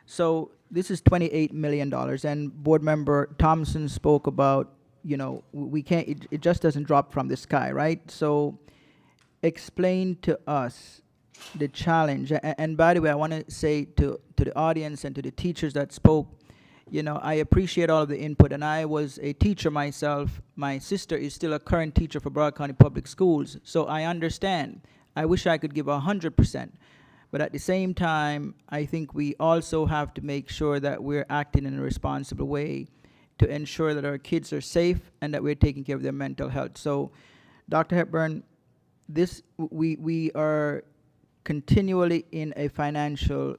So this is $28 million, and Board Member Thompson spoke about, you know, we can't, it just doesn't drop from the sky, right? So explain to us the challenge. And by the way, I want to say to the audience and to the teachers that spoke, you know, I appreciate all of the input, and I was a teacher myself. My sister is still a current teacher for Broward County Public Schools, so I understand. I wish I could give 100%. But at the same time, I think we also have to make sure that we're acting in a responsible way to ensure that our kids are safe and that we're taking care of their mental health. So, Dr. Hepburn, we are continually in a financial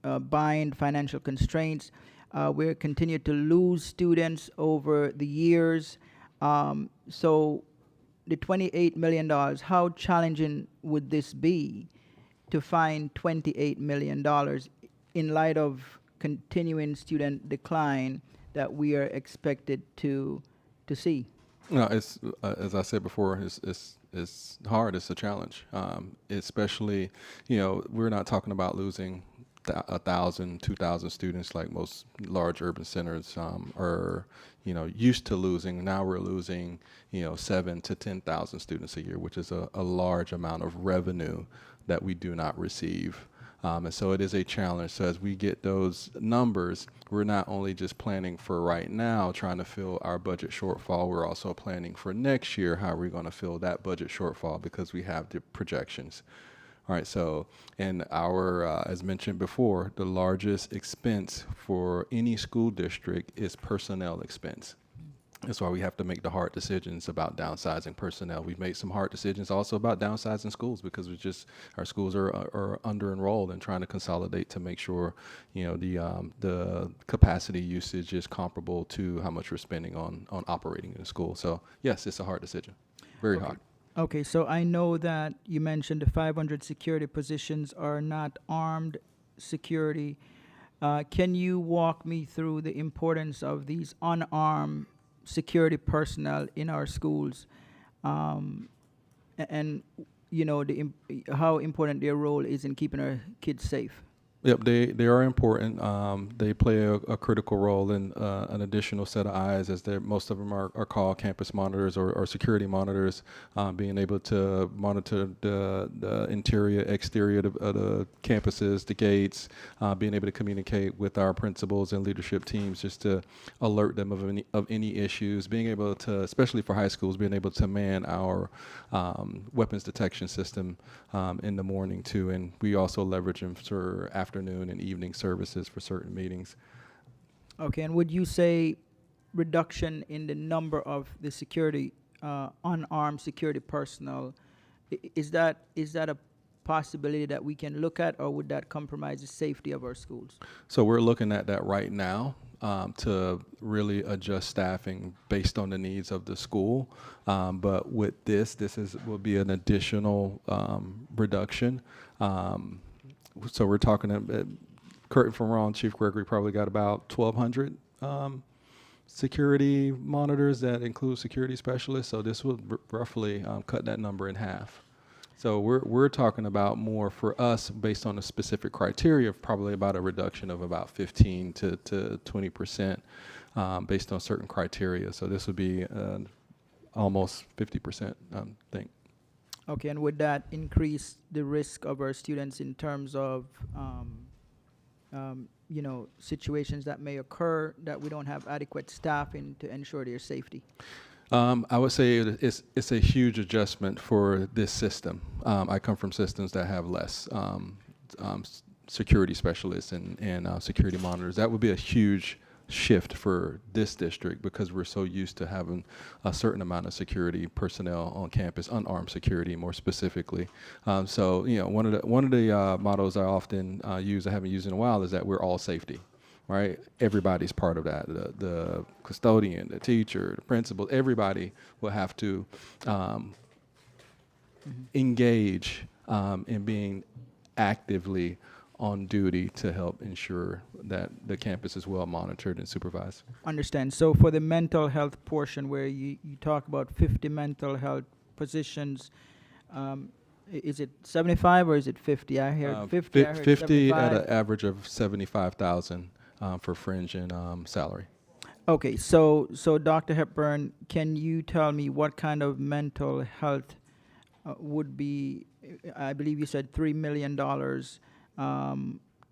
bind, financial constraints. We're continue to lose students over the years. So the $28 million, how challenging would this be to find $28 million in light of continuing student decline that we are expected to see? No, it's as I said before, it's hard. It's a challenge, especially, you know, we're not talking about losing 1,000, 2,000 students like most large urban centers are, you know, used to losing. Now we're losing, you know, 7,000 to 10,000 students a year, which is a large amount of revenue that we do not receive. And so it is a challenge. So as we get those numbers, we're not only just planning for right now, trying to fill our budget shortfall, we're also planning for next year, how we're going to fill that budget shortfall, because we have the projections. All right, so in our, as mentioned before, the largest expense for any school district is personnel expense. That's why we have to make the hard decisions about downsizing personnel. We've made some hard decisions also about downsizing schools, because we just, our schools are under enrolled, and trying to consolidate to make sure, you know, the capacity usage is comparable to how much we're spending on operating in the school. So yes, it's a hard decision, very hard. Okay, so I know that you mentioned the 500 security positions are not armed security. Can you walk me through the importance of these unarmed security personnel in our schools, and you know, how important their role is in keeping our kids safe? Yep, they are important. They play a critical role in an additional set of eyes, as most of them are called campus monitors or security monitors, being able to monitor the interior, exterior of the campuses, the gates, being able to communicate with our principals and leadership teams just to alert them of any issues, being able to, especially for high schools, being able to man our weapons detection system in the morning too, and we also leverage them for afternoon and evening services for certain meetings. Okay, and would you say reduction in the number of the security, unarmed security personnel, is that a possibility that we can look at, or would that compromise the safety of our schools? So we're looking at that right now to really adjust staffing based on the needs of the school. But with this will be an additional reduction. So we're talking, correct me if I'm wrong, Chief Gregory, probably got about 1,200 security monitors that include security specialists. So this would roughly cut that number in half. So we're talking about more for us based on a specific criteria of probably about a reduction of about 15 to 20% based on certain criteria. So this would be almost 50%, I think. Okay, and would that increase the risk of our students in terms of, you know, situations that may occur that we don't have adequate staffing to ensure their safety? I would say it's a huge adjustment for this system. I come from systems that have less security specialists and security monitors. That would be a huge shift for this district because we're so used to having a certain amount of security personnel on campus, unarmed security more specifically. So you know, one of the mottos I often use, I haven't used in a while, is that we're all safety. Right, everybody's part of that. The custodian, the teacher, the principal, everybody will have to engage in being actively on duty to help ensure that the campus is well monitored and supervised. Understand. So for the mental health portion where you talk about 50 mental health positions, is it 75 or is it 50? I heard 50. I heard 50 75. at an average of 75,000 for fringe and salary. Okay, so Dr. Hepburn, can you tell me what kind of mental health would be, I believe you said $3 million.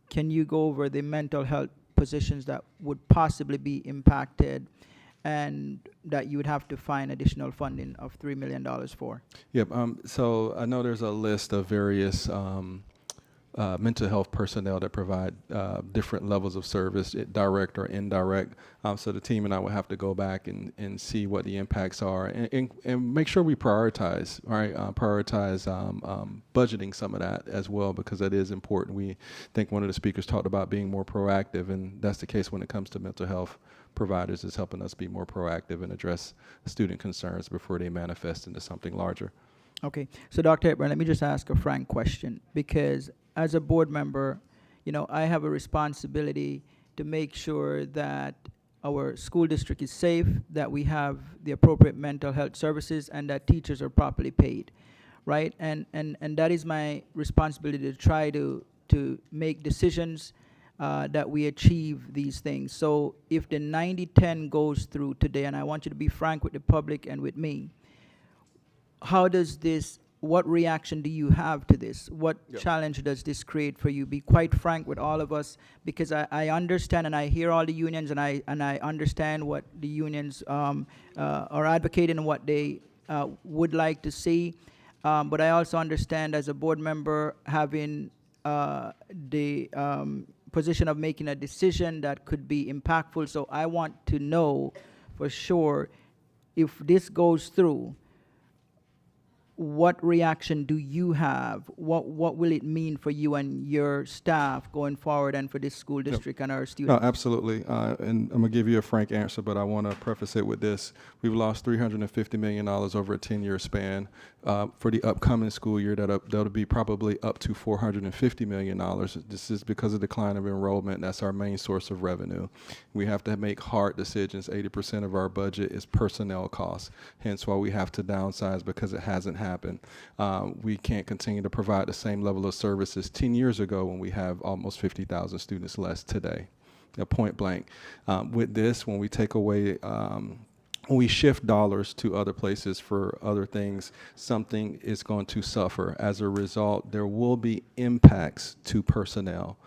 Can you go over the mental health positions that would possibly be impacted and that you would have to find additional funding of $3 million for? Yep, so I know there's a list of various mental health personnel that provide different levels of service, direct or indirect. So the team and I will have to go back and see what the impacts are and make sure we prioritize, right? Prioritize budgeting some of that as well, because that is important. We think one of the speakers talked about being more proactive, and that's the case when it comes to mental health providers, is helping us be more proactive and address student concerns before they manifest into something larger. Okay, so Dr. Hepburn, let me just ask a frank question, because as a board member, you know, I have a responsibility to make sure that our school district is safe, that we have the appropriate mental health services, and that teachers are properly paid, right? And that is my responsibility, to try to make decisions that we achieve these things. So if the 90-10 goes through today, and I want you to be frank with the public and with me, how does this, what reaction do you have to this? What challenge does this create for you? Be quite frank with all of us, because I understand and I hear all the unions, and I understand what the unions are advocating and what they would like to see. But I also understand, as a board member, having the position of making a decision that could be impactful. So I want to know for sure, if this goes through, what reaction do you have? What will it mean for you and your staff going forward, and for this school district and our students? No, absolutely. And I'm going to give you a frank answer, but I want to preface it with this. We've lost $350 million over a 10-year span. For the upcoming school year, that'll be probably up to $450 million. This is because of decline of enrollment. That's our main source of revenue. We have to make hard decisions. 80% of our budget is personnel costs, hence why we have to downsize, because it hasn't happened. We can't continue to provide the same level of services 10 years ago when we have almost 50,000 students less today. Point blank. With this, when we take away, when we shift dollars to other places for other things, something is going to suffer. As a result, there will be impacts to personnel.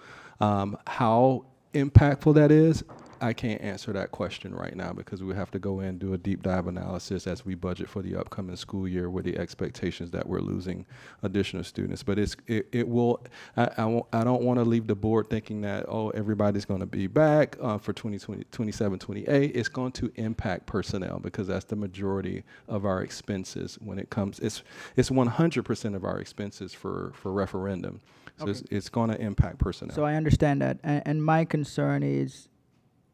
How impactful that is, I can't answer that question right now, because we have to go in and do a deep dive analysis as we budget for the upcoming school year, with the expectations that we're losing additional students. But it will, I don't want to leave the board thinking that, oh, everybody's going to be back for 2020, 27, 28. It's going to impact personnel, because that's the majority of our expenses when it comes. It's 100% of our expenses for referendum. So okay. It's going to impact personnel. So I understand that. And my concern is,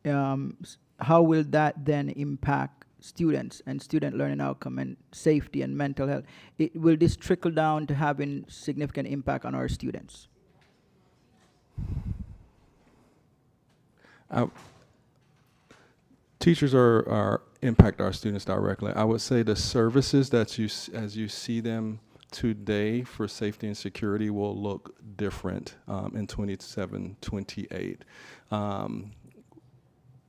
how will that then impact students and student learning outcome and safety and mental health? Will this trickle down to having significant impact on our students? Teachers are impact our students directly. I would say the services that as you see them today for safety and security will look different in 27, 28.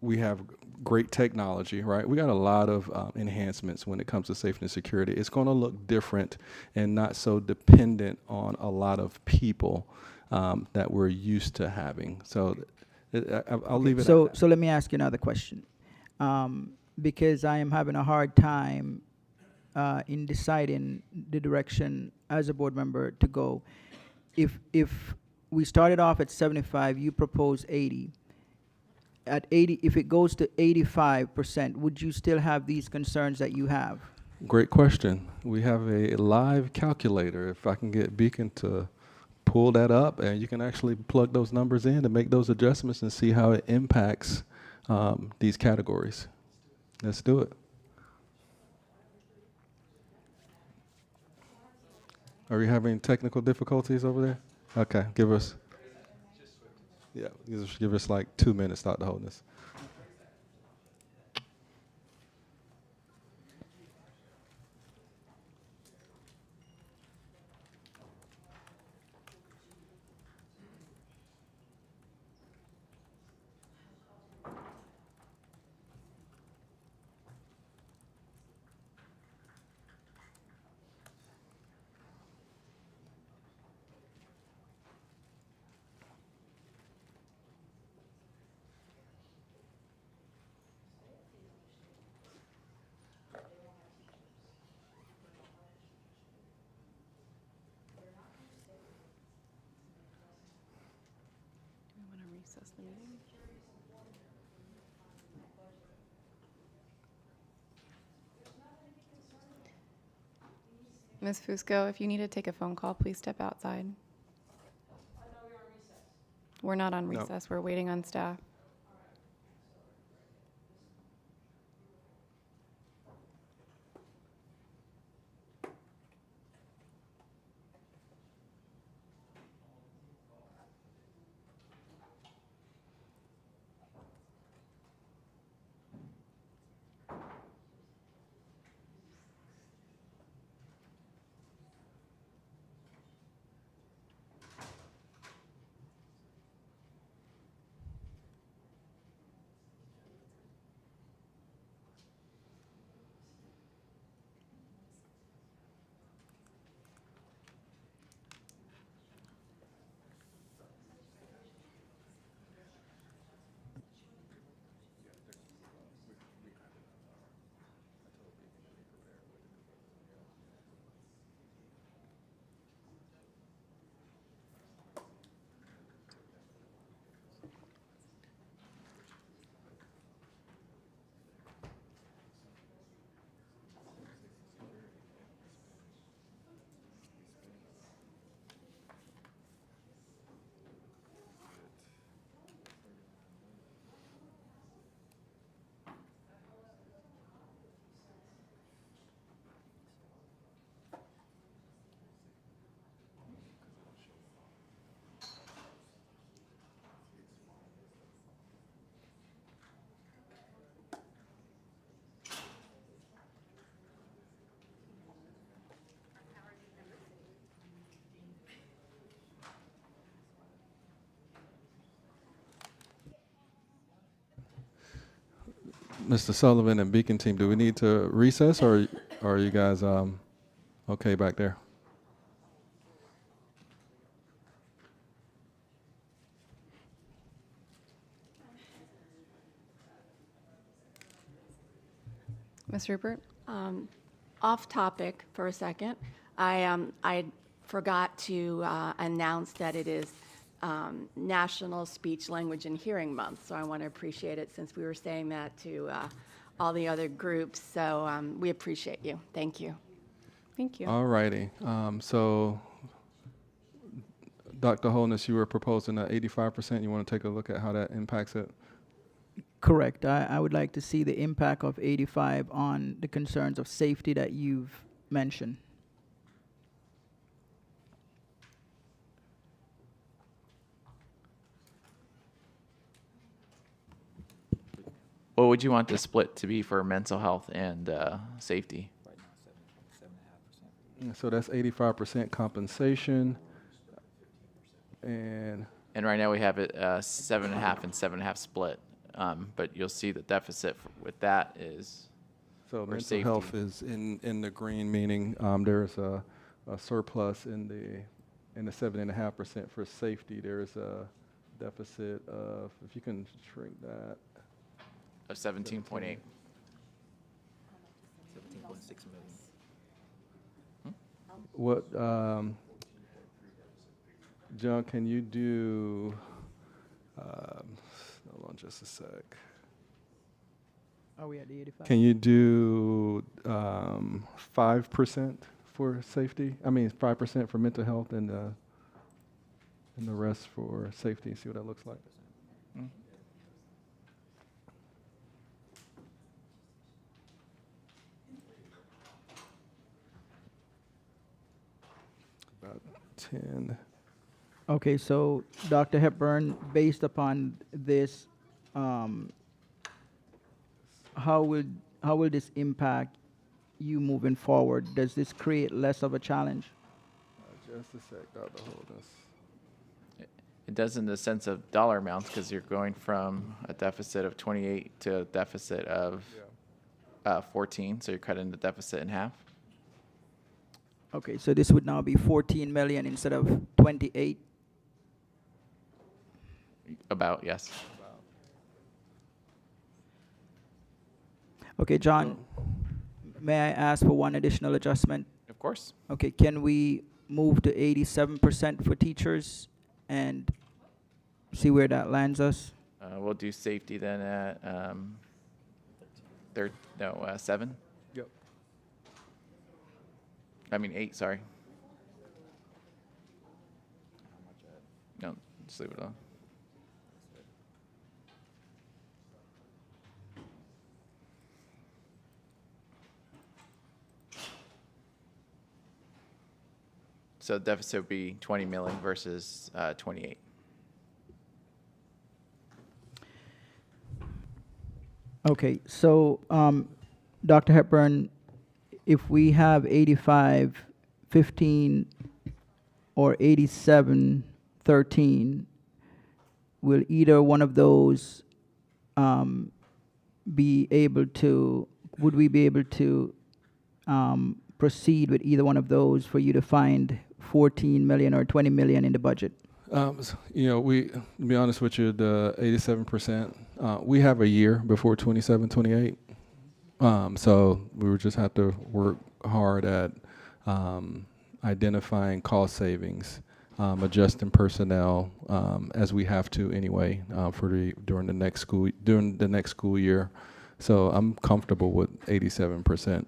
We have great technology, right? We got a lot of enhancements when it comes to safety and security. It's going to look different and not so dependent on a lot of people that we're used to having. So I'll leave it at that. So let me ask you another question. Because I am having a hard time in deciding the direction as a board member to go. If we started off at 75, you propose 80. At 80, if it goes to 85%, would you still have these concerns that you have? Great question. We have a live calculator. If I can get Beacon to pull that up, and you can actually plug those numbers in and make those adjustments and see how it impacts these categories. Let's do it. Are we having technical difficulties over there? Okay, give us like 2 minutes, Dr. Holdness. Ms. Fusco, if you need to take a phone call, please step outside. We're not on recess. We're waiting on staff. Mr. Sullivan and Beacon team, do we need to recess, or are you guys okay back there? Ms. Rupert? Off topic for a second. I forgot to announce that it is National Speech, Language, and Hearing Month, so I want to appreciate it since we were saying that to all the other groups. So we appreciate you. Thank you. Thank you. All righty. So, Dr. Holness, you were proposing that 85%. You want to take a look at how that impacts it? Correct. I would like to see the impact of 85 on the concerns of safety that you've mentioned. What would you want the split to be for mental health and safety? So that's 85% compensation. And right now we have it 7.5 and 7.5 split. But you'll see the deficit with that is so for mental safety. health is in the green, meaning there's a surplus in the 7.5% for safety. There's a deficit of, if you can shrink that, of 17.8. 17.6 million. What, John, can you do, hold on just a sec. Are we at the 85? Can you do 5% for safety? I mean, 5% for mental health and the rest for safety. See what that looks like. Mm. About 10. Okay, so Dr. Hepburn, based upon this, how will this impact you moving forward? Does this create less of a challenge? Just a sec, Dr. Holdens. It does in the sense of dollar amounts because you're going from a deficit of 28 to a deficit of 14, so you're cutting the deficit in half. Okay, so this would now be 14 million instead of 28. About, yes. Okay, John, may I ask for one additional adjustment? Of course. Okay, can we move to 87% for teachers and see where that lands us? We'll do safety then at 7. Yep. I mean 8, sorry. No, just leave it alone. So the deficit would be 20 million versus 28. Okay, so Dr. Hepburn, if we have 85, 15, or 87, 13, will either one of those be able to, would we be able to proceed with either one of those for you to find 14 million or 20 million in the budget? You know, to be honest with you, the 87%, we have a year before 27, 28. So we would just have to work hard at identifying cost savings, adjusting personnel as we have to anyway during the next school year. So I'm comfortable with 87%.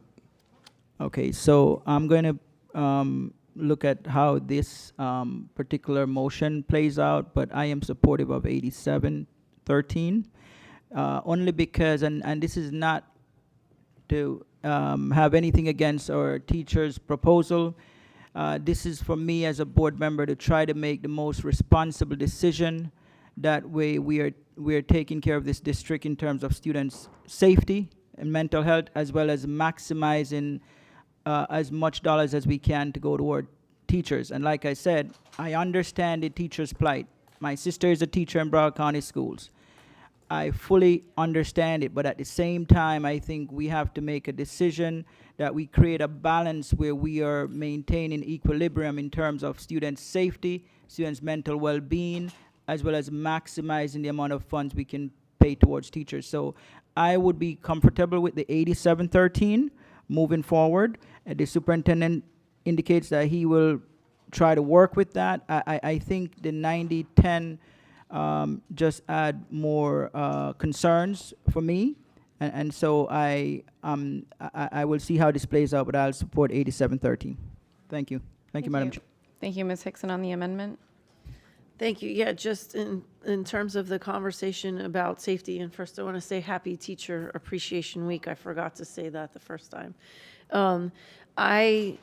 Okay, so I'm going to look at how this particular motion plays out, but I am supportive of 87-13, only because, and this is not to have anything against our teacher's proposal. This is for me as a board member to try to make the most responsible decision. That way we are taking care of this district in terms of students' safety and mental health, as well as maximizing as much dollars as we can to go toward teachers. And like I said, I understand the teacher's plight. My sister is a teacher in Broward County Schools. I fully understand it, but at the same time, I think we have to make a decision that we create a balance where we are maintaining equilibrium in terms of students' safety, students' mental well-being, as well as maximizing the amount of funds we can pay towards teachers. So I would be comfortable with the 87-13 moving forward. The superintendent indicates that he will try to work with that. I think the 90-10 just add more concerns for me, and so I will see how this plays out, but I'll support 87-13. Thank you. Thank you, Madam Chair. Thank you, Ms. Hickson, on the amendment. Thank you. Yeah, just in terms of the conversation about safety, and first I want to say Happy Teacher Appreciation Week. I forgot to say that the first time. I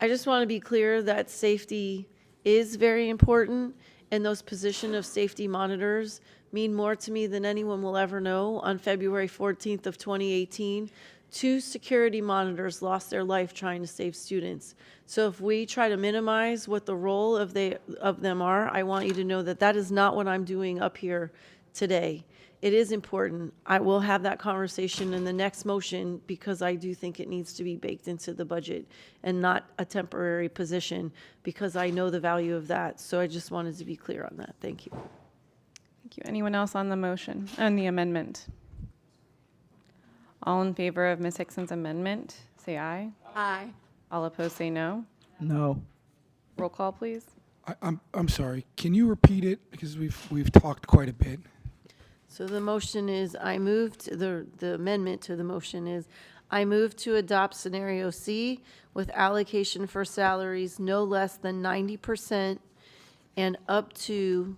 just want to be clear that safety is very important, and those position of safety monitors mean more to me than anyone will ever know. On February 14th of 2018, 2 security monitors lost their life trying to save students. So if we try to minimize what the role of them are, I want you to know that that is not what I'm doing up here today. It is important. I will have that conversation in the next motion because I do think it needs to be baked into the budget and not a temporary position because I know the value of that. So I just wanted to be clear on that. Thank you. Thank you. Anyone else on the motion, on the amendment? All in favor of Ms. Hickson's amendment, say aye. Aye. All opposed, say no. No. Roll call, please. I'm sorry. Can you repeat it because we've talked quite a bit? So the motion is, the amendment to the motion is, I move to adopt scenario C with allocation for salaries no less than 90% and up to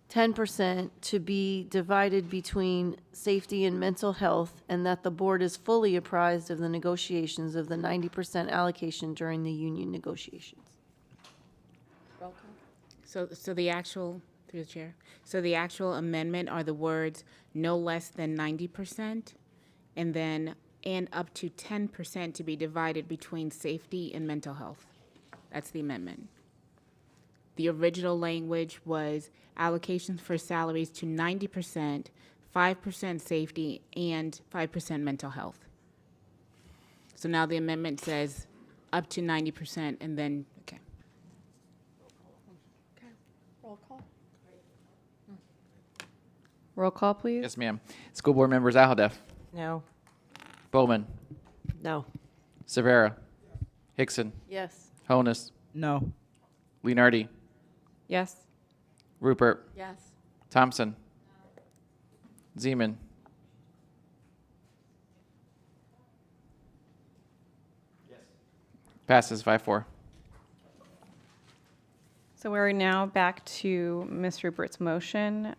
10% to be divided between safety and mental health, and that the board is fully apprised of the negotiations of the 90% allocation during the union negotiations. So the actual, through the chair, so the actual amendment are the words no less than 90% and then and up to 10% to be divided between safety and mental health. That's the amendment. The original language was allocations for salaries to 90%, 5% safety, and 5% mental health. So now the amendment says up to 90% and then, okay. Roll call. Roll call, please. Yes, ma'am. School board members Alhadeff, No. Bowman, No. Severa, Hickson, Yes. Honus, No. Leonardi, Yes. Rupert, Yes. Thompson, Zeman, passes 5-4. So we're now back to Ms. Rupert's motion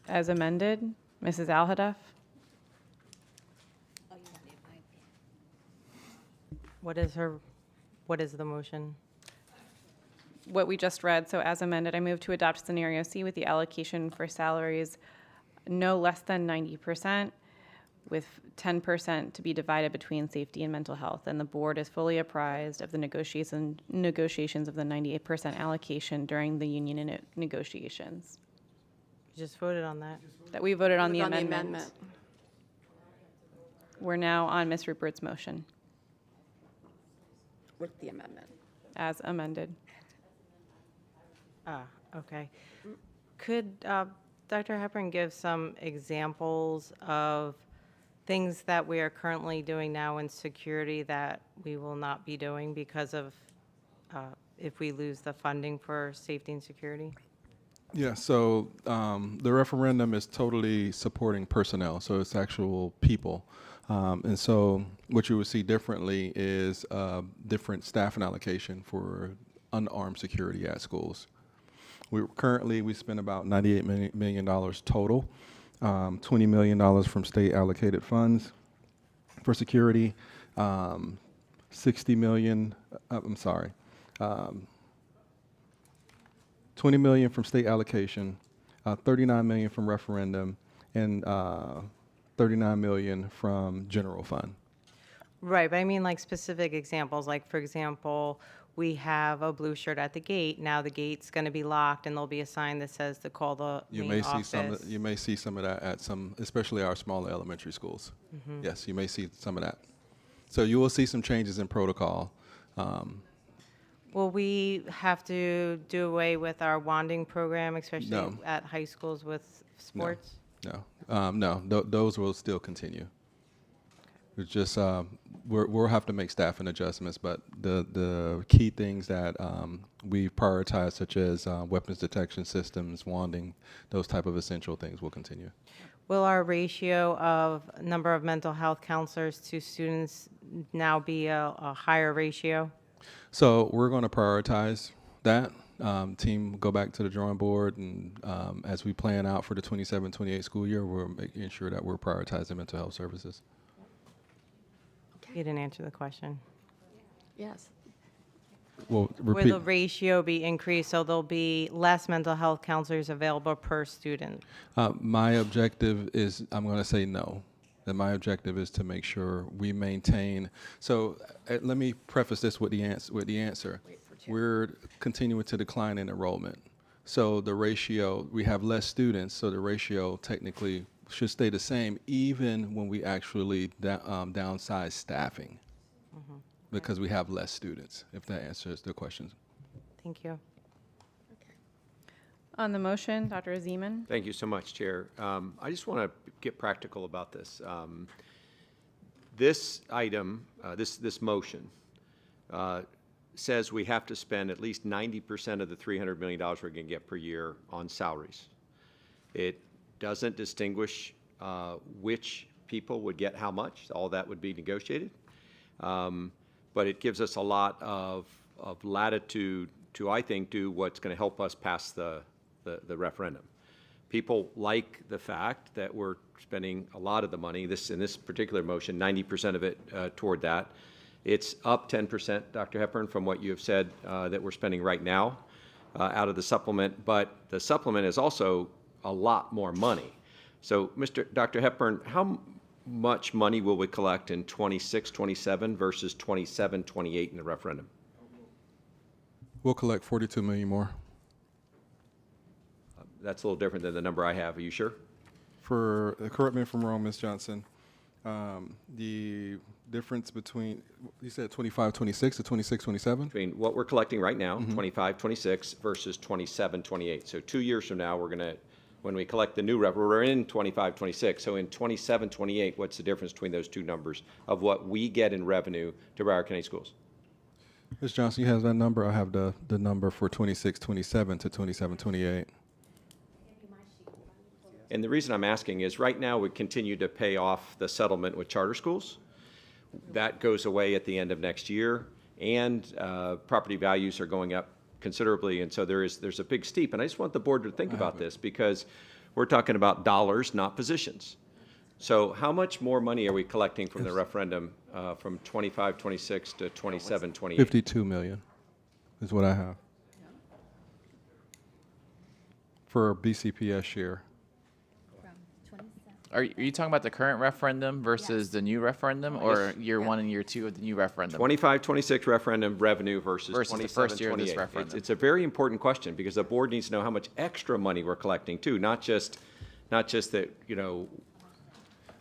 as amended. Mrs. Alhadeff? What is the motion? What we just read, so as amended, I move to adopt scenario C with the allocation for salaries no less than 90%, with 10% to be divided between safety and mental health. And the board is fully apprised of the negotiations of the 98% allocation during the union negotiations. You just voted on that. That we voted on the Voted amendment. We're now on Ms. Rupert's motion With the amendment. as amended. Ah, okay. Could Dr. Hepburn give some examples of things that we are currently doing now in security that we will not be doing because of if we lose the funding for safety and security? Yeah, so the referendum is totally supporting personnel, so it's actual people. And so what you would see differently is different staffing allocation for unarmed security at schools. We spend about $98 million total, $20 million from state allocated funds for security, $60 million, $20 million from state allocation, $39 million from referendum, and $39 million from general fund. Right, but I mean like specific examples, like for example, we have a blue shirt at the gate. Now the gate's going to be locked, and there'll be a sign that says to call the main office. You may see some of that at some, especially our smaller elementary schools. Mhm. Yes, you may see some of that. So you will see some changes in protocol. Will we have to do away with our wanding program, especially No. at high schools with sports? No, those will still continue. It's just we'll have to make staffing adjustments, but the key things that we've prioritized, such as weapons detection systems, wanding, those type of essential things, will continue. Will our ratio of number of mental health counselors to students now be a higher ratio? So we're going to prioritize that. Team, go back to the drawing board, and as we plan out for the 27-28 school year, we're making sure that we're prioritizing mental health services. You didn't answer the question. Yes. Well, Will repeat. the ratio be increased so there'll be less mental health counselors available per student? My objective is, I'm going to say no. And my objective is to make sure we maintain. So let me preface this with the answer. We're continuing to decline in enrollment. So the ratio, we have less students, so the ratio technically should stay the same even when we actually downsize staffing because we have less students, if that answers the question. Thank you. On the motion, Dr. Zeman. Thank you so much, Chair. I just want to get practical about this. This item, this motion, says we have to spend at least 90% of the $300 million we're going to get per year on salaries. It doesn't distinguish which people would get how much. All that would be negotiated. But it gives us a lot of latitude to, I think, do what's going to help us pass the referendum. People like the fact that we're spending a lot of the money, in this particular motion, 90% of it toward that. It's up 10%, Dr. Hepburn, from what you have said that we're spending right now out of the supplement, but the supplement is also a lot more money. So, Dr. Hepburn, how much money will we collect in 26, 27 versus 27, 28 in the referendum? We'll collect 42 million more. That's a little different than the number I have. Are you sure? Correct me if I'm wrong, Ms. Johnson. The difference between, you said 25, 26 to 26, 27? Between what we're collecting right now, 25, 26 versus 27, 28. So 2 years from now, we're going to, when we collect the new revenue, we're in 25, 26. So in 27, 28, what's the difference between those two numbers of what we get in revenue to Broward County Schools? Ms. Johnson, you have that number. I have the number for 26, 27 to 27, 28. And the reason I'm asking is right now we continue to pay off the settlement with charter schools. That goes away at the end of next year, and property values are going up considerably, and so there's a big steep. And I just want the board to think about this because we're talking about dollars, not positions. So how much more money are we collecting from the referendum from 25, 26 to 27, 28? 52 million is what I have for BCPS share. Are you talking about the current referendum versus the new referendum, or year 1 and year 2 of the new referendum? 25, 26 referendum revenue versus the 27, first year of this 28. referendum. It's a very important question because the board needs to know how much extra money we're collecting too, not just that, you know.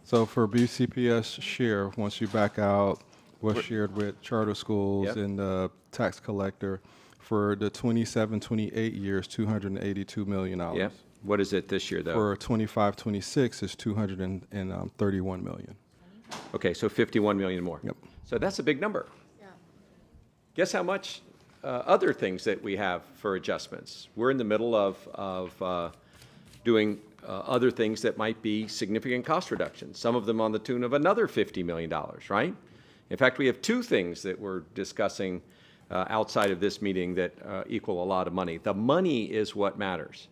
So for BCPS share, once you back out what's shared with charter schools and the tax collector, for the 27, 28 years, $282 million. Yep. What is it this year, though? For 25, 26 is $231 million. Okay, so 51 million more. Yep. So that's a big number. Yeah. Guess how much other things that we have for adjustments? We're in the middle of doing other things that might be significant cost reductions, some of them on the tune of another $50 million, right? In fact, we have 2 things that we're discussing outside of this meeting that equal a lot of money. The money is what matters,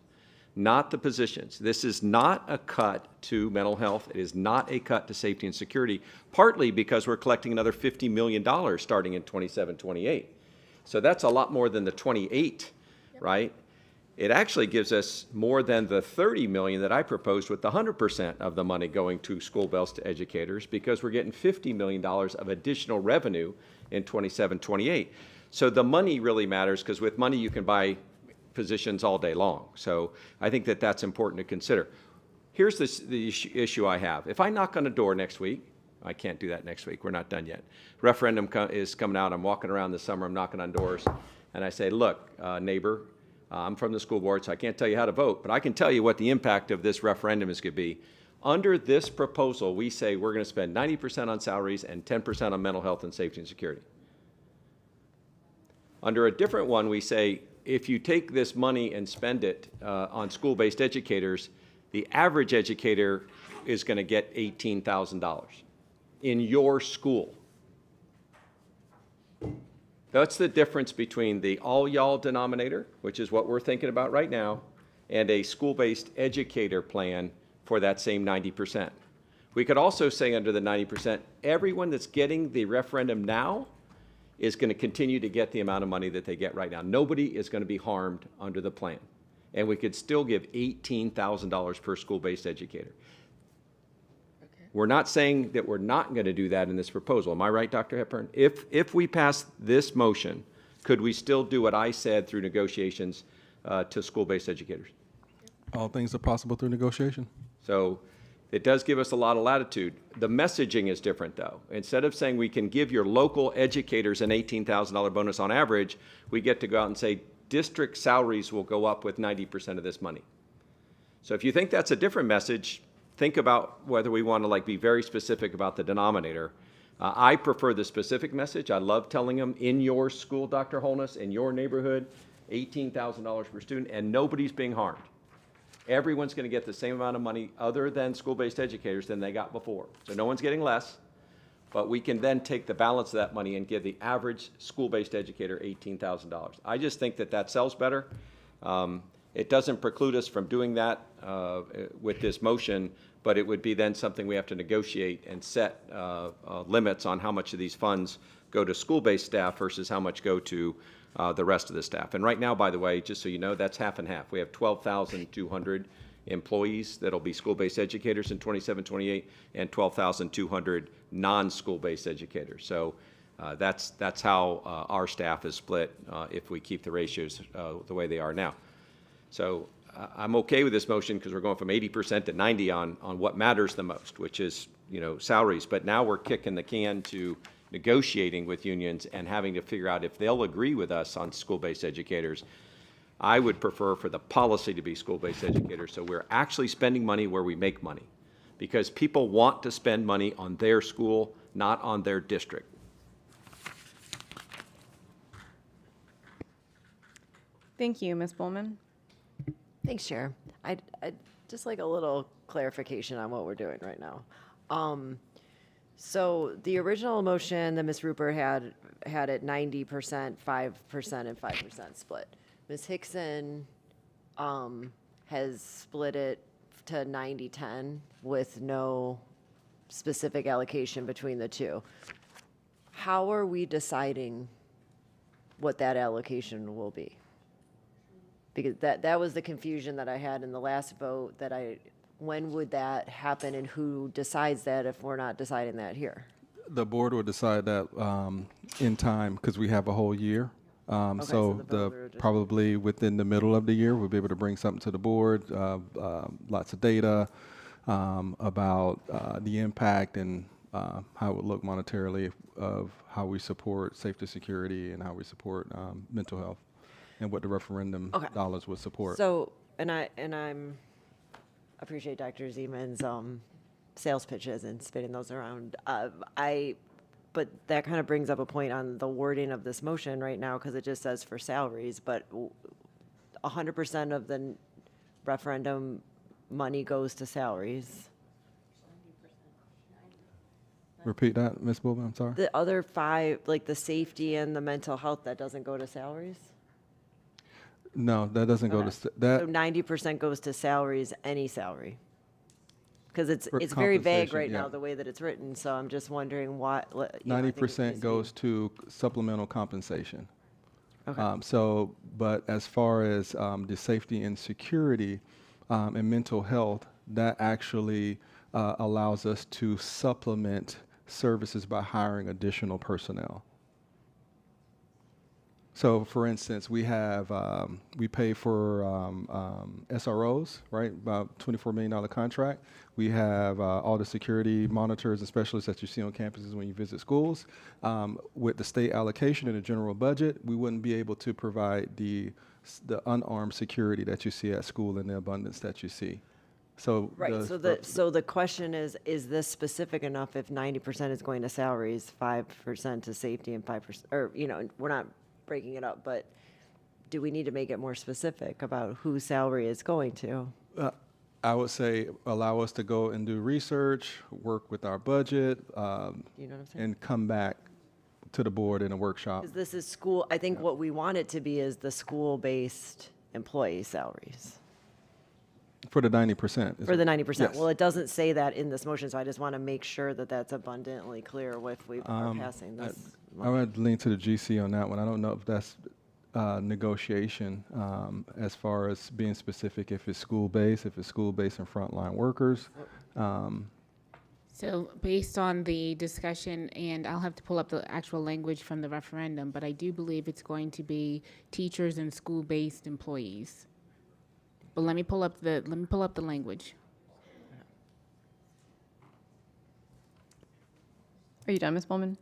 not the positions. This is not a cut to mental health. It is not a cut to safety and security, partly because we're collecting another $50 million starting in 27, 28. So that's a lot more than the 28, right? It actually gives us more than the 30 million that I proposed with the 100% of the money going to school-based educators, because we're getting $50 million of additional revenue in 27, 28. So the money really matters, because with money you can buy positions all day long. So I think that that's important to consider. Here's the issue I have. If I knock on a door next week, I can't do that next week. We're not done yet. Referendum is coming out. I'm walking around this summer. I'm knocking on doors. And I say, look, neighbor, I'm from the school board, so I can't tell you how to vote, but I can tell you what the impact of this referendum is going to be. Under this proposal, we say we're going to spend 90% on salaries and 10% on mental health and safety and security. Under a different one, we say if you take this money and spend it on school-based educators, the average educator is going to get $18,000 in your school. That's the difference between the all y'all denominator, which is what we're thinking about right now, and a school-based educator plan for that same 90%. We could also say under the 90%, everyone that's getting the referendum now is going to continue to get the amount of money that they get right now. Nobody is going to be harmed under the plan. And we could still give $18,000 per school-based educator. We're not saying that we're not going to do that in this proposal. Am I right, Dr. Hepburn? If we pass this motion, could we still do what I said through negotiations to school-based educators? All things are possible through negotiation. So it does give us a lot of latitude. The messaging is different, though. Instead of saying we can give your local educators an $18,000 bonus on average, we get to go out and say district salaries will go up with 90% of this money. So if you think that's a different message, think about whether we want to be very specific about the denominator. I prefer the specific message. I love telling them in your school, Dr. Holness, in your neighborhood, $18,000 per student, and nobody's being harmed. Everyone's going to get the same amount of money other than school-based educators than they got before. So no one's getting less, but we can then take the balance of that money and give the average school-based educator $18,000. I just think that that sells better. It doesn't preclude us from doing that with this motion, but it would be then something we have to negotiate and set limits on how much of these funds go to school-based staff versus how much go to the rest of the staff. And right now, by the way, just so you know, that's half and half. We have 12,200 employees that'll be school-based educators in 27-28 and 12,200 non-school-based educators. So that's how our staff is split if we keep the ratios the way they are now. So I'm okay with this motion because we're going from 80% to 90% on what matters the most, which is, salaries. But now we're kicking the can to negotiating with unions and having to figure out if they'll agree with us on school-based educators. I would prefer for the policy to be school-based educators, so we're actually spending money where we make money, because people want to spend money on their school, not on their district. Thank you, Ms. Bowman. Thanks, Chair. I'd just like a little clarification on what we're doing right now. So the original motion that Ms. Rupert had it 90%, 5%, and 5% split. Ms. Hickson has split it to 90-10 with no specific allocation between the two. How are we deciding what that allocation will be? Because that was the confusion that I had in the last vote, when would that happen and who decides that if we're not deciding that here? The board will decide that in time because we have a whole year. So probably within the middle of the year, we'll be able to bring something to the board, lots of data about the impact and how it would look monetarily of how we support safety, security, and how we support mental health, and what the referendum dollars would support. So, I'm appreciate Dr. Zeman's sales pitches and spinning those around. But that kind of brings up a point on the wording of this motion right now, because it just says for salaries, but 100% of the referendum money goes to salaries. Repeat that, Ms. Bowman, I'm sorry. The other 5, like the safety and the mental health, that doesn't go to salaries? No, that doesn't go to that. So 90% goes to salaries, any salary? Because it's For very vague compensation, right yeah. now, the way that it's written, so I'm just wondering why. 90% goes to supplemental compensation. Okay. But as far as the safety and security and mental health, that actually allows us to supplement services by hiring additional personnel. So, for instance, we pay for SROs, right? About $24 million contract. We have all the security monitors and specialists that you see on campuses when you visit schools. With the state allocation in the general budget, we wouldn't be able to provide the unarmed security that you see at school in the abundance that you see. So right. So the question is this specific enough? If 90% is going to salaries, 5% to safety, and 5%, or we're not breaking it up, but do we need to make it more specific about whose salary is going to? I would say allow us to go and do research, work with our budget, You know what I'm saying? and come back to the board in a workshop. Because this is school. I think what we want it to be is the school-based employee salaries. For the 90%. For the 90%. Yes. Well, it doesn't say that in this motion, so I just want to make sure that that's abundantly clear if we are passing this. I would lean to the GC on that one. I don't know if that's negotiation as far as being specific, if it's school-based and frontline workers. So based on the discussion, and I'll have to pull up the actual language from the referendum, but I do believe it's going to be teachers and school-based employees. But let me pull up the language. Are you done, Ms. Bowman?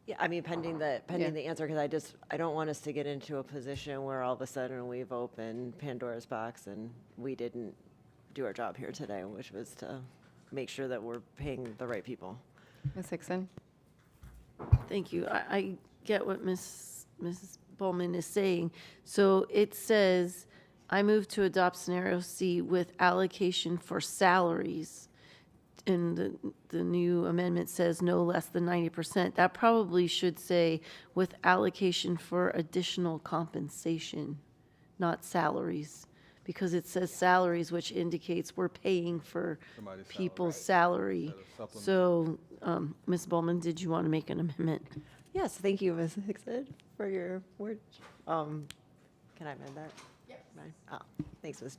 Yeah, I mean, pending the answer, because I don't want us to get into a position where all of a sudden we've opened Pandora's box and we didn't do our job here today, which was to make sure that we're paying the right people. Ms. Hickson? Thank you. I get what Mrs. Bowman is saying. So it says, I move to adopt scenario C with allocation for salaries. And the new amendment says no less than 90%. That probably should say with allocation for additional compensation, not salaries. Because it says salaries, which indicates we're paying for people's salary. So, Ms. Bowman, did you want to make an amendment? Yes, thank you, Ms. Hickson, for your words. Can I amend that? Yes. Oh, thanks, Ms.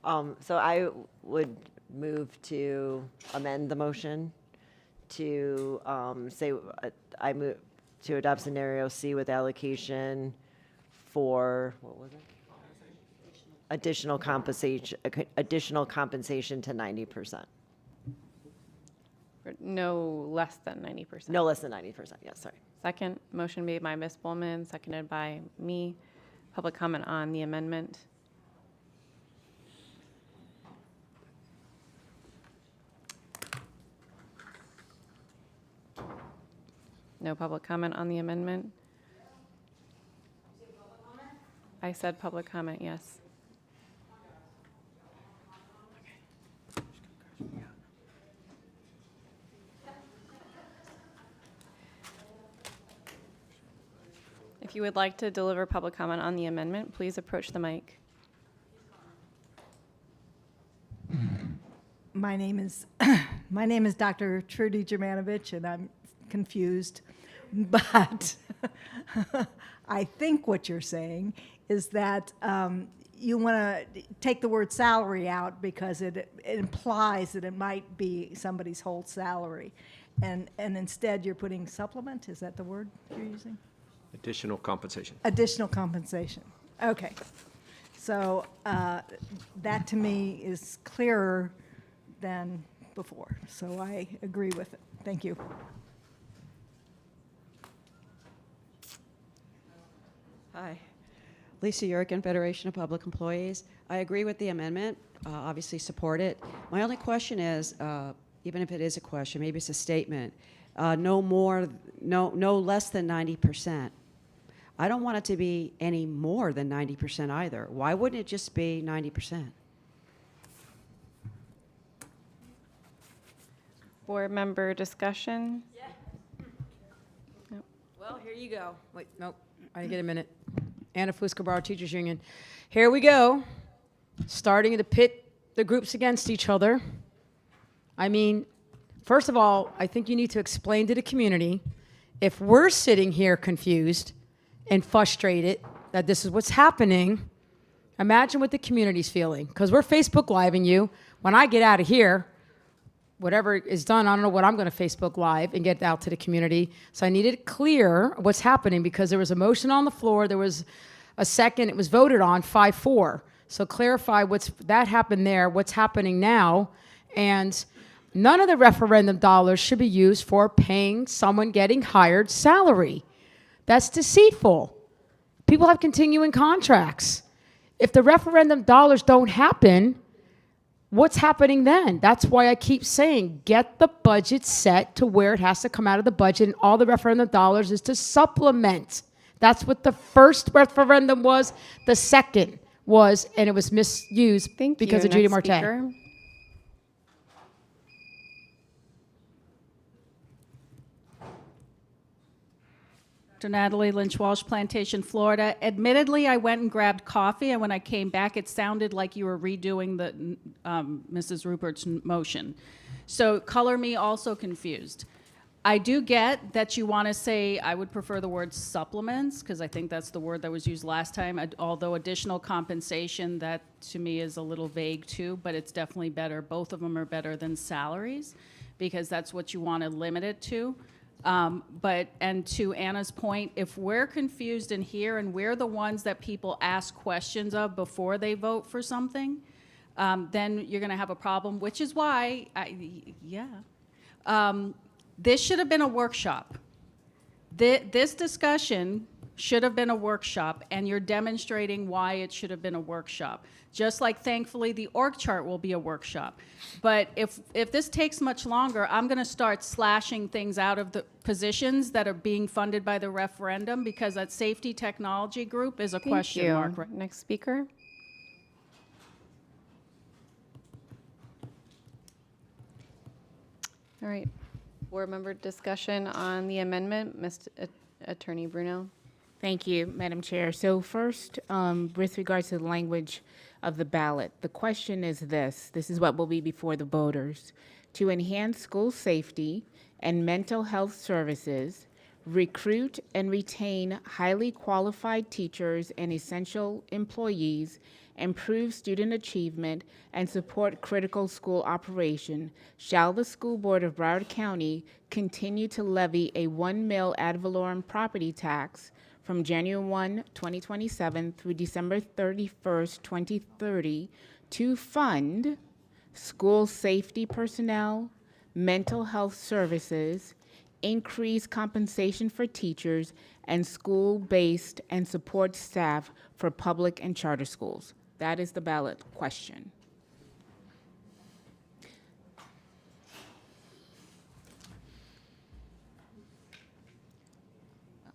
Norm. So I would move to amend the motion to say I move to adopt scenario C with allocation for, what was it? Additional compensation to 90%. No less than 90%. No less than 90%, yes, sorry. Second, motion made by Ms. Bowman, seconded by me. Public comment on the amendment. No public comment on the amendment? I said public comment, yes. If you would like to deliver public comment on the amendment, please approach the mic. My name is Dr. Trudy Germanovich, and I'm confused, but I think what you're saying is that you want to take the word salary out because it implies that it might be somebody's whole salary, and instead you're putting supplement. Is that the word you're using? Additional compensation. Additional compensation. Okay. So that to me is clearer than before. So I agree with it. Thank you. Hi. Lisa Yurkin, Federation of Public Employees. I agree with the amendment, obviously support it. My only question is, even if it is a question, maybe it's a statement, no less than 90%. I don't want it to be any more than 90% either. Why wouldn't it just be 90%? Board member discussion? Yeah. Nope. Well, here you go. Wait, nope. I didn't get a minute. Anna Fusco, Broward Teachers Union. Here we go. Starting to pit the groups against each other. I mean, first of all, I think you need to explain to the community, if we're sitting here confused and frustrated that this is what's happening, imagine what the community's feeling. Because we're Facebook Living you. When I get out of here, whatever is done, I don't know what I'm going to Facebook Live and get out to the community. So I needed it clear what's happening because there was a motion on the floor. There was a second. It was voted on 5-4. So clarify that happened there, what's happening now. And none of the referendum dollars should be used for paying someone getting hired salary. That's deceitful. People have continuing contracts. If the referendum dollars don't happen, what's happening then? That's why I keep saying, get the budget set to where it has to come out of the budget, and all the referendum dollars is to supplement. That's what the first referendum was, the second was, and it was misused because of Judy Martin. Speaker. Dr. Natalie Lynch Walsh, Plantation, Florida. Admittedly, I went and grabbed coffee, and when I came back, it sounded like you were redoing the Mrs. Rupert's motion. So color me also confused. I do get that you want to say, I would prefer the word supplements, because I think that's the word that was used last time, although additional compensation, that to me is a little vague too, but it's definitely better. Both of them are better than salaries, because that's what you want to limit it to. And to Anna's point, if we're confused in here and we're the ones that people ask questions of before they vote for something, then you're going to have a problem, which is why, this should have been a workshop. This discussion should have been a workshop, and you're demonstrating why it should have been a workshop. Just like, thankfully, the org chart will be a workshop. But if this takes much longer, I'm going to start slashing things out of the positions that are being funded by the referendum, because that safety technology group is a question mark. Thank you. Next speaker. All right. Board member discussion on the amendment. Mr. Attorney Bruno. Thank you, Madam Chair. So first, with regards to the language of the ballot, the question is this is what will be before the voters. To enhance school safety and mental health services, recruit and retain highly qualified teachers and essential employees, improve student achievement, and support critical school operation, shall the School Board of Broward County continue to levy a 1 mil ad valorem property tax from January 1, 2027 through December 31st, 2030 to fund school safety personnel, mental health services, increase compensation for teachers, and school-based and support staff for public and charter schools. That is the ballot question.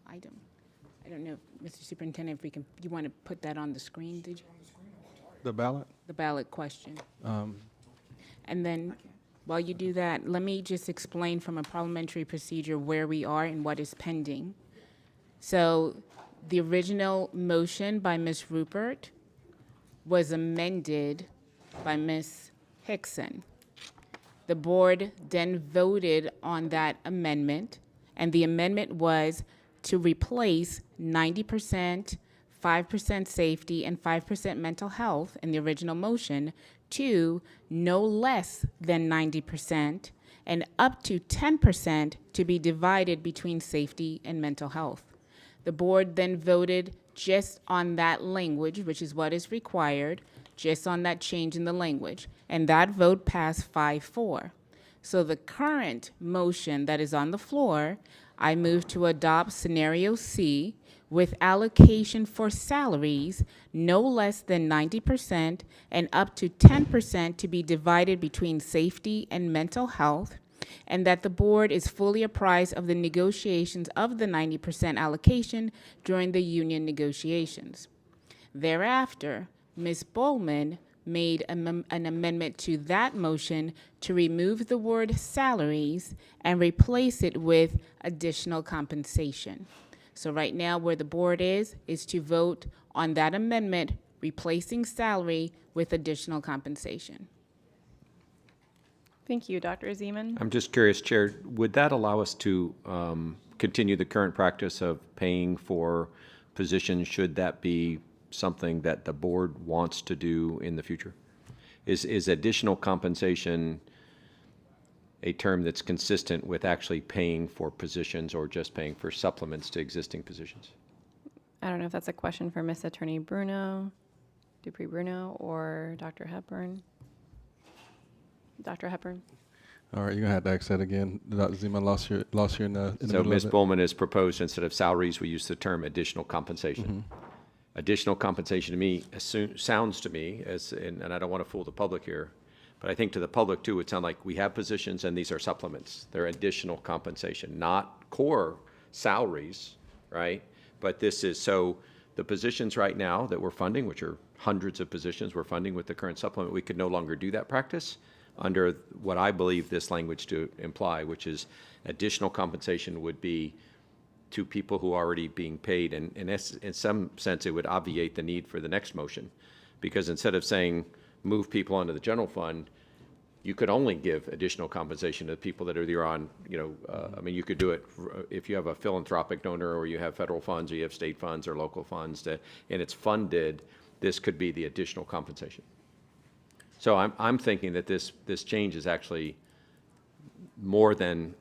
I don't know, Mr. Superintendent, if we can, you want to put that on the screen, did you? The ballot? The ballot question. And then, while you do that, let me just explain from a parliamentary procedure where we are and what is pending. So, the original motion by Ms. Rupert was amended by Ms. Hickson. The board then voted on that amendment, and the amendment was to replace 90%, 5% safety, and 5% mental health in the original motion to no less than 90% and up to 10% to be divided between safety and mental health. The board then voted just on that language, which is what is required, just on that change in the language, and that vote passed 5-4. So the current motion that is on the floor, I move to adopt scenario C with allocation for salaries no less than 90% and up to 10% to be divided between safety and mental health, and that the board is fully apprised of the negotiations of the 90% allocation during the union negotiations. Thereafter, Ms. Bowman made an amendment to that motion to remove the word salaries and replace it with additional compensation. So right now where the board is to vote on that amendment, replacing salary with additional compensation. Thank you, Dr. Zeman. I'm just curious, Chair, would that allow us to continue the current practice of paying for positions should that be something that the board wants to do in the future? Is additional compensation a term that's consistent with actually paying for positions or just paying for supplements to existing positions? I don't know if that's a question for Ms. Attorney Bruno, Dupree Bruno, or Dr. Hepburn. Dr. Hepburn. All right, you're gonna have to ask that again. Dr. Zeman lost you in the So middle Ms. of it. Bowman has proposed, instead of salaries, we use the term additional compensation. Additional compensation to me sounds to me as, and I don't want to fool the public here, but I think to the public too, it would sound like we have positions and these are supplements. They're additional compensation, not core salaries, right? But this is, so the positions right now that we're funding, which are hundreds of positions we're funding with the current supplement, we could no longer do that practice under what I believe this language to imply, which is additional compensation would be to people who are already being paid. And in some sense, it would obviate the need for the next motion, because instead of saying move people onto the general fund, you could only give additional compensation to the people that are either on, I mean, you could do it if you have a philanthropic donor, or you have federal funds, or you have state funds or local funds, and it's funded. This could be the additional compensation. So I'm thinking that this change is actually more than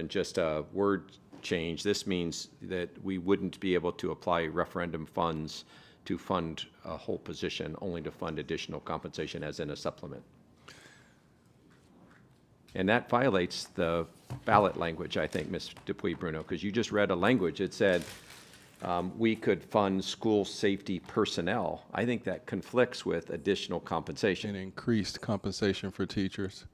just a word change. This means that we wouldn't be able to apply referendum funds to fund a whole position, only to fund additional compensation as in a supplement. And that violates the ballot language, I think, Ms. Dupuy-Bruno, because you just read a language that said we could fund school safety personnel. I think that conflicts with additional compensation. And increased compensation for teachers.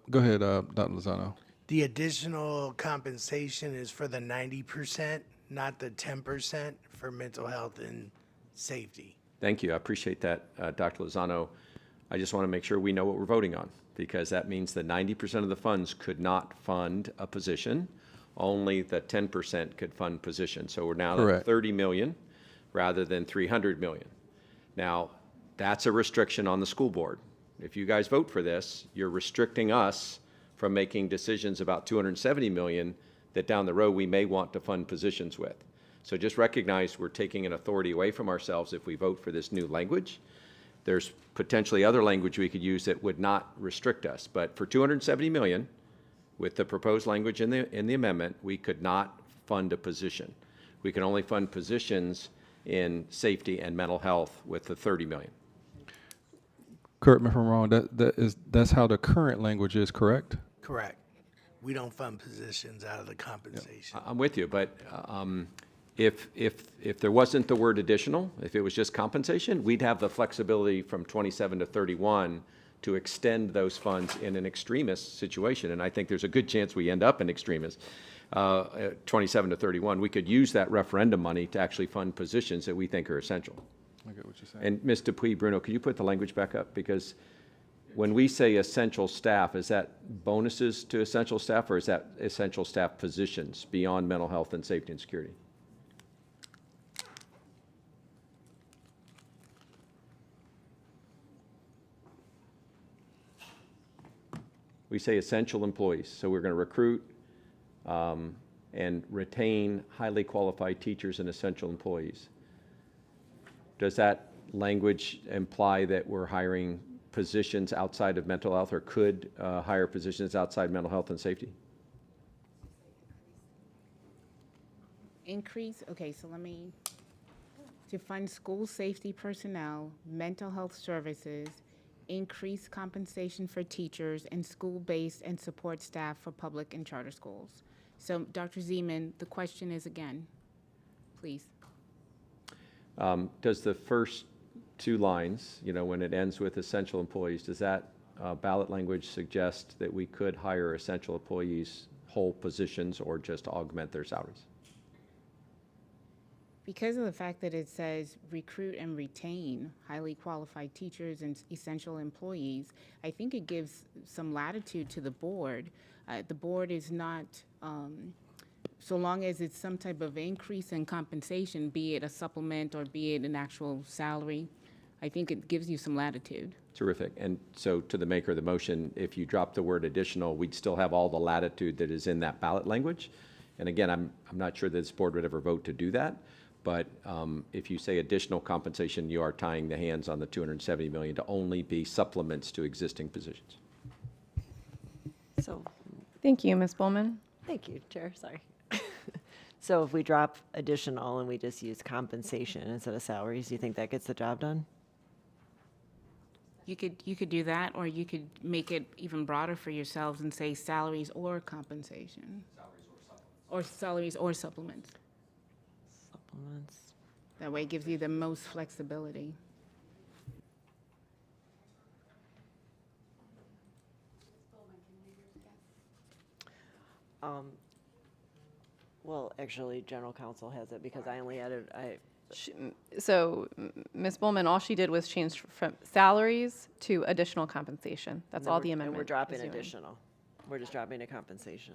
Go ahead, Dr. Lozano. The additional compensation is for the 90%, not the 10% for mental health and safety. Thank you. I appreciate that, Dr. Lozano. I just want to make sure we know what we're voting on, because that means that 90% of the funds could not fund a position. Only the 10% could fund positions. So we're now Correct. at 30 million rather than 300 million. Now, that's a restriction on the school board. If you guys vote for this, you're restricting us from making decisions about 270 million that down the road we may want to fund positions with. So just recognize we're taking an authority away from ourselves if we vote for this new language. There's potentially other language we could use that would not restrict us. But for 270 million, with the proposed language in the amendment, we could not fund a position. We can only fund positions in safety and mental health with the 30 million. Correct me if I'm wrong, that's how the current language is, correct? Correct. We don't fund positions out of the compensation. I'm with you, but if there wasn't the word additional, if it was just compensation, we'd have the flexibility from 27 to 31 to extend those funds in an extremist situation. And I think there's a good chance we end up in extremist. 27 to 31, we could use that referendum money to actually fund positions that we think are essential. I get what you're saying. And Ms. Dupuy-Bruno, could you put the language back up? Because when we say essential staff, is that bonuses to essential staff, or is that essential staff positions beyond mental health and safety and security? We say essential employees, so we're going to recruit and retain highly qualified teachers and essential employees. Does that language imply that we're hiring positions outside of mental health, or could hire positions outside mental health and safety? Increase, okay, so to fund school safety personnel, mental health services, increase compensation for teachers, and school-based and support staff for public and charter schools. So, Dr. Zeman, the question is again, please. Does the first two lines, when it ends with essential employees, does that ballot language suggest that we could hire essential employees, whole positions, or just augment their salaries? Because of the fact that it says recruit and retain highly qualified teachers and essential employees, I think it gives some latitude to the board. The board is not, so long as it's some type of increase in compensation, be it a supplement or be it an actual salary, I think it gives you some latitude. Terrific. And so to the maker of the motion, if you drop the word additional, we'd still have all the latitude that is in that ballot language. And again, I'm not sure that this board would ever vote to do that. But if you say additional compensation, you are tying the hands on the 270 million to only be supplements to existing positions. So, Thank you, Ms. Bowman. thank you, Chair, sorry. So if we drop additional and we just use compensation instead of salaries, do you think that gets the job done? You could do that, or you could make it even broader for yourselves and say salaries or compensation. Or salaries or supplements. Supplements. That way it gives you the most flexibility. Well, actually, General Counsel has it because I only added, So, Ms. Bowman, all she did was change from salaries to additional compensation. That's all the amendment We're dropping is doing. additional. We're just dropping a compensation.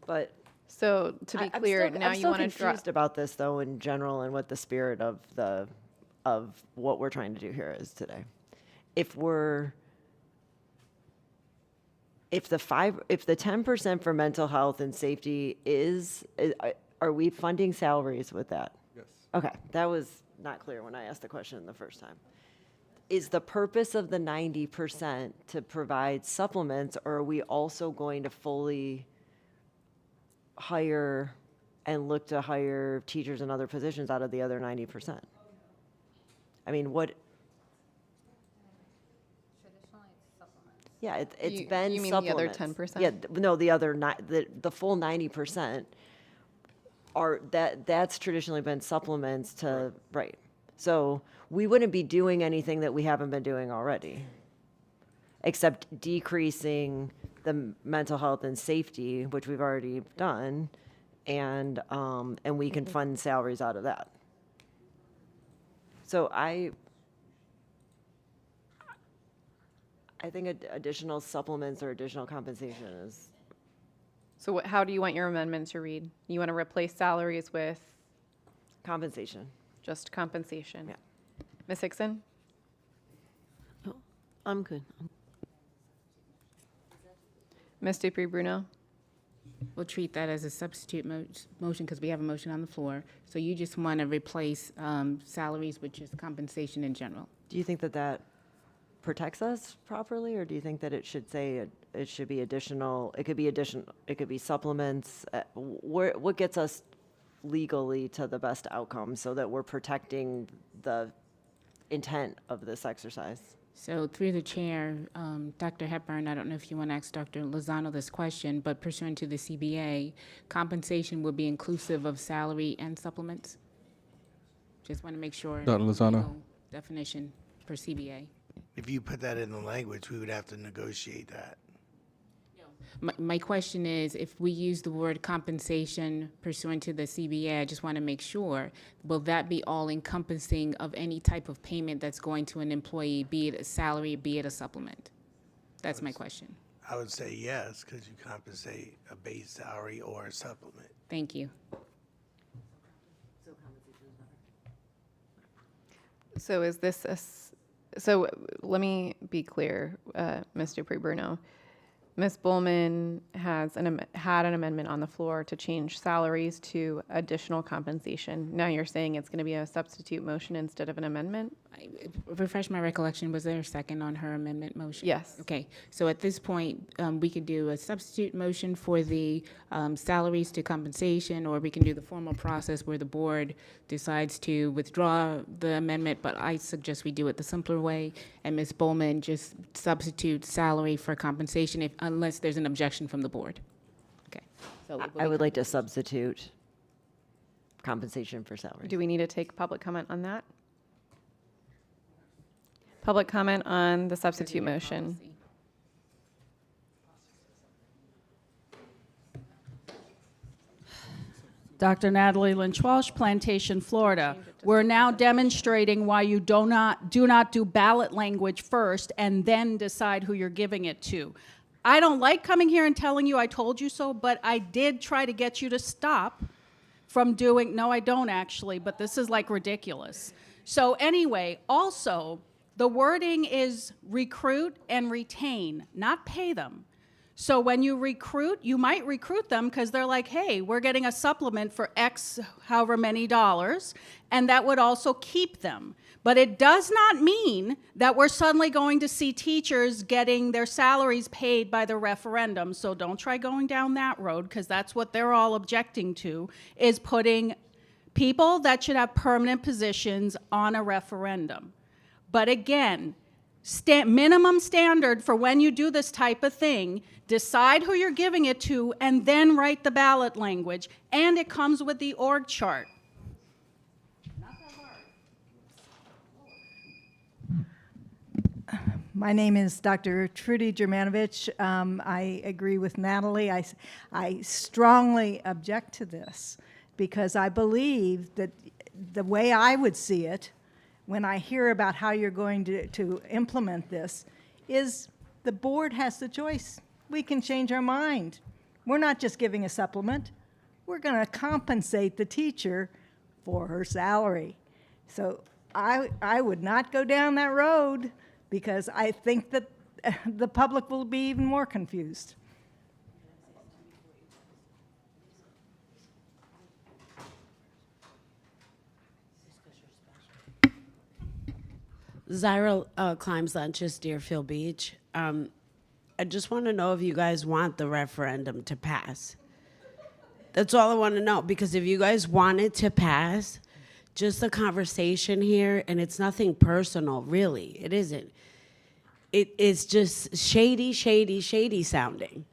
But So to be clear, now I'm you still want to drop. confused about this though in general and what the spirit of what we're trying to do here is today. If the 10% for mental health and safety are we funding salaries with that? Yes. Okay, that was not clear when I asked the question the first time. Is the purpose of the 90% to provide supplements, or are we also going to fully hire and look to hire teachers and other positions out of the other 90%? I mean, what? Yeah, it's been you mean the other supplements. 10%? Yeah, no, the full 90% that's traditionally been supplements to, right. So we wouldn't be doing anything that we haven't been doing already, except decreasing the mental health and safety, which we've already done, and we can fund salaries out of that. So I think additional supplements or additional compensation is. So how do you want your amendment to read? You want to replace salaries with? Compensation. Just compensation? Yeah. Ms. Hickson? I'm good. Ms. Dupree-Bruno? We'll treat that as a substitute motion because we have a motion on the floor. So you just want to replace salaries, which is compensation in general. Do you think that protects us properly, or do you think that it should say it should be additional? It could be supplements. What gets us legally to the best outcome so that we're protecting the intent of this exercise? So through the chair, Dr. Hepburn, I don't know if you want to ask Dr. Lozano this question, but pursuant to the CBA, compensation will be inclusive of salary and supplements? Just want to make sure. Dr. Lozano. Legal definition for CBA. If you put that in the language, we would have to negotiate that. My question is, if we use the word compensation pursuant to the CBA, I just want to make sure, will that be all encompassing of any type of payment that's going to an employee, be it a salary, be it a supplement? That's my question. I would say yes, because you compensate a base salary or a supplement. Thank you. So is this so let me be clear, Ms. Dupree-Bruno. Ms. Bowman had an amendment on the floor to change salaries to additional compensation. Now you're saying it's going to be a substitute motion instead of an amendment? Refresh my recollection, was there a second on her amendment motion? Yes. Okay, so at this point, we could do a substitute motion for the salaries to compensation, or we can do the formal process where the board decides to withdraw the amendment, but I suggest we do it the simpler way, and Ms. Bowman just substitute salary for compensation unless there's an objection from the board. Okay. So I would like to substitute compensation for salary. Do we need to take public comment on that? Public comment on the substitute motion. Dr. Natalie Lynch-Walsh, Plantation, Florida. We're now demonstrating why you do not do ballot language first and then decide who you're giving it to. I don't like coming here and telling you I told you so, but I did try to get you to stop from doing, no, I don't actually, but this is like ridiculous. So anyway, also, the wording is recruit and retain, not pay them. So when you recruit, you might recruit them because they're like, hey, we're getting a supplement for X however many dollars, and that would also keep them. But it does not mean that we're suddenly going to see teachers getting their salaries paid by the referendum. So don't try going down that road, because that's what they're all objecting to, is putting people that should have permanent positions on a referendum. But again, minimum standard for when you do this type of thing, decide who you're giving it to, and then write the ballot language. And it comes with the org chart. My name is Dr. Trudy Germanovich. I agree with Natalie. I strongly object to this because I believe that the way I would see it when I hear about how you're going to implement this is the board has the choice. We can change our mind. We're not just giving a supplement. We're going to compensate the teacher for her salary. So I would not go down that road because I think that the public will be even more confused. Zyra Climbs Lunches, Deerfield Beach. I just want to know if you guys want the referendum to pass. That's all I want to know, because if you guys want it to pass, just the conversation here, and it's nothing personal, really. It isn't. It's just shady, shady, shady sounding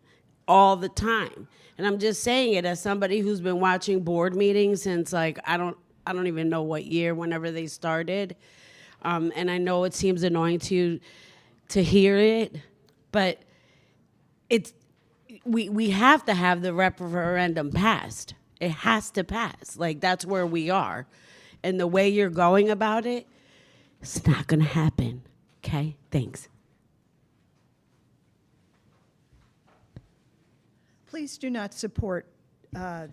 all the time. And I'm just saying it as somebody who's been watching board meetings since, like, I don't even know what year, whenever they started. And I know it seems annoying to you to hear it, but we have to have the referendum passed. It has to pass. Like, that's where we are. And the way you're going about it, it's not going to happen. Okay? Thanks. Please do not support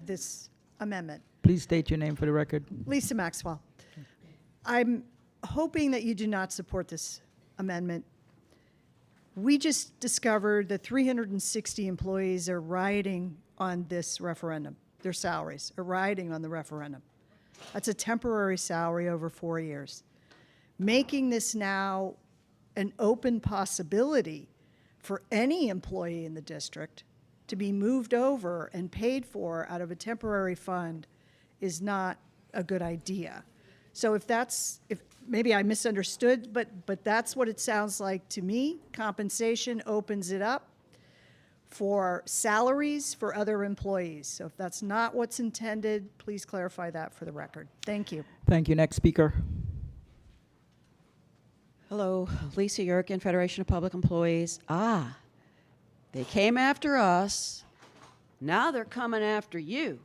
this amendment. Please state your name for the record. Lisa Maxwell. I'm hoping that you do not support this amendment. We just discovered that 360 employees are riding on this referendum. Their salaries are riding on the referendum. That's a temporary salary over 4 years. Making this now an open possibility for any employee in the district to be moved over and paid for out of a temporary fund is not a good idea. So if maybe I misunderstood, but that's what it sounds like to me. Compensation opens it up for salaries for other employees. So if that's not what's intended, please clarify that for the record. Thank you. Thank you. Next speaker. Hello, Lisa Yerkin, Federation of Public Employees. They came after us. Now they're coming after you.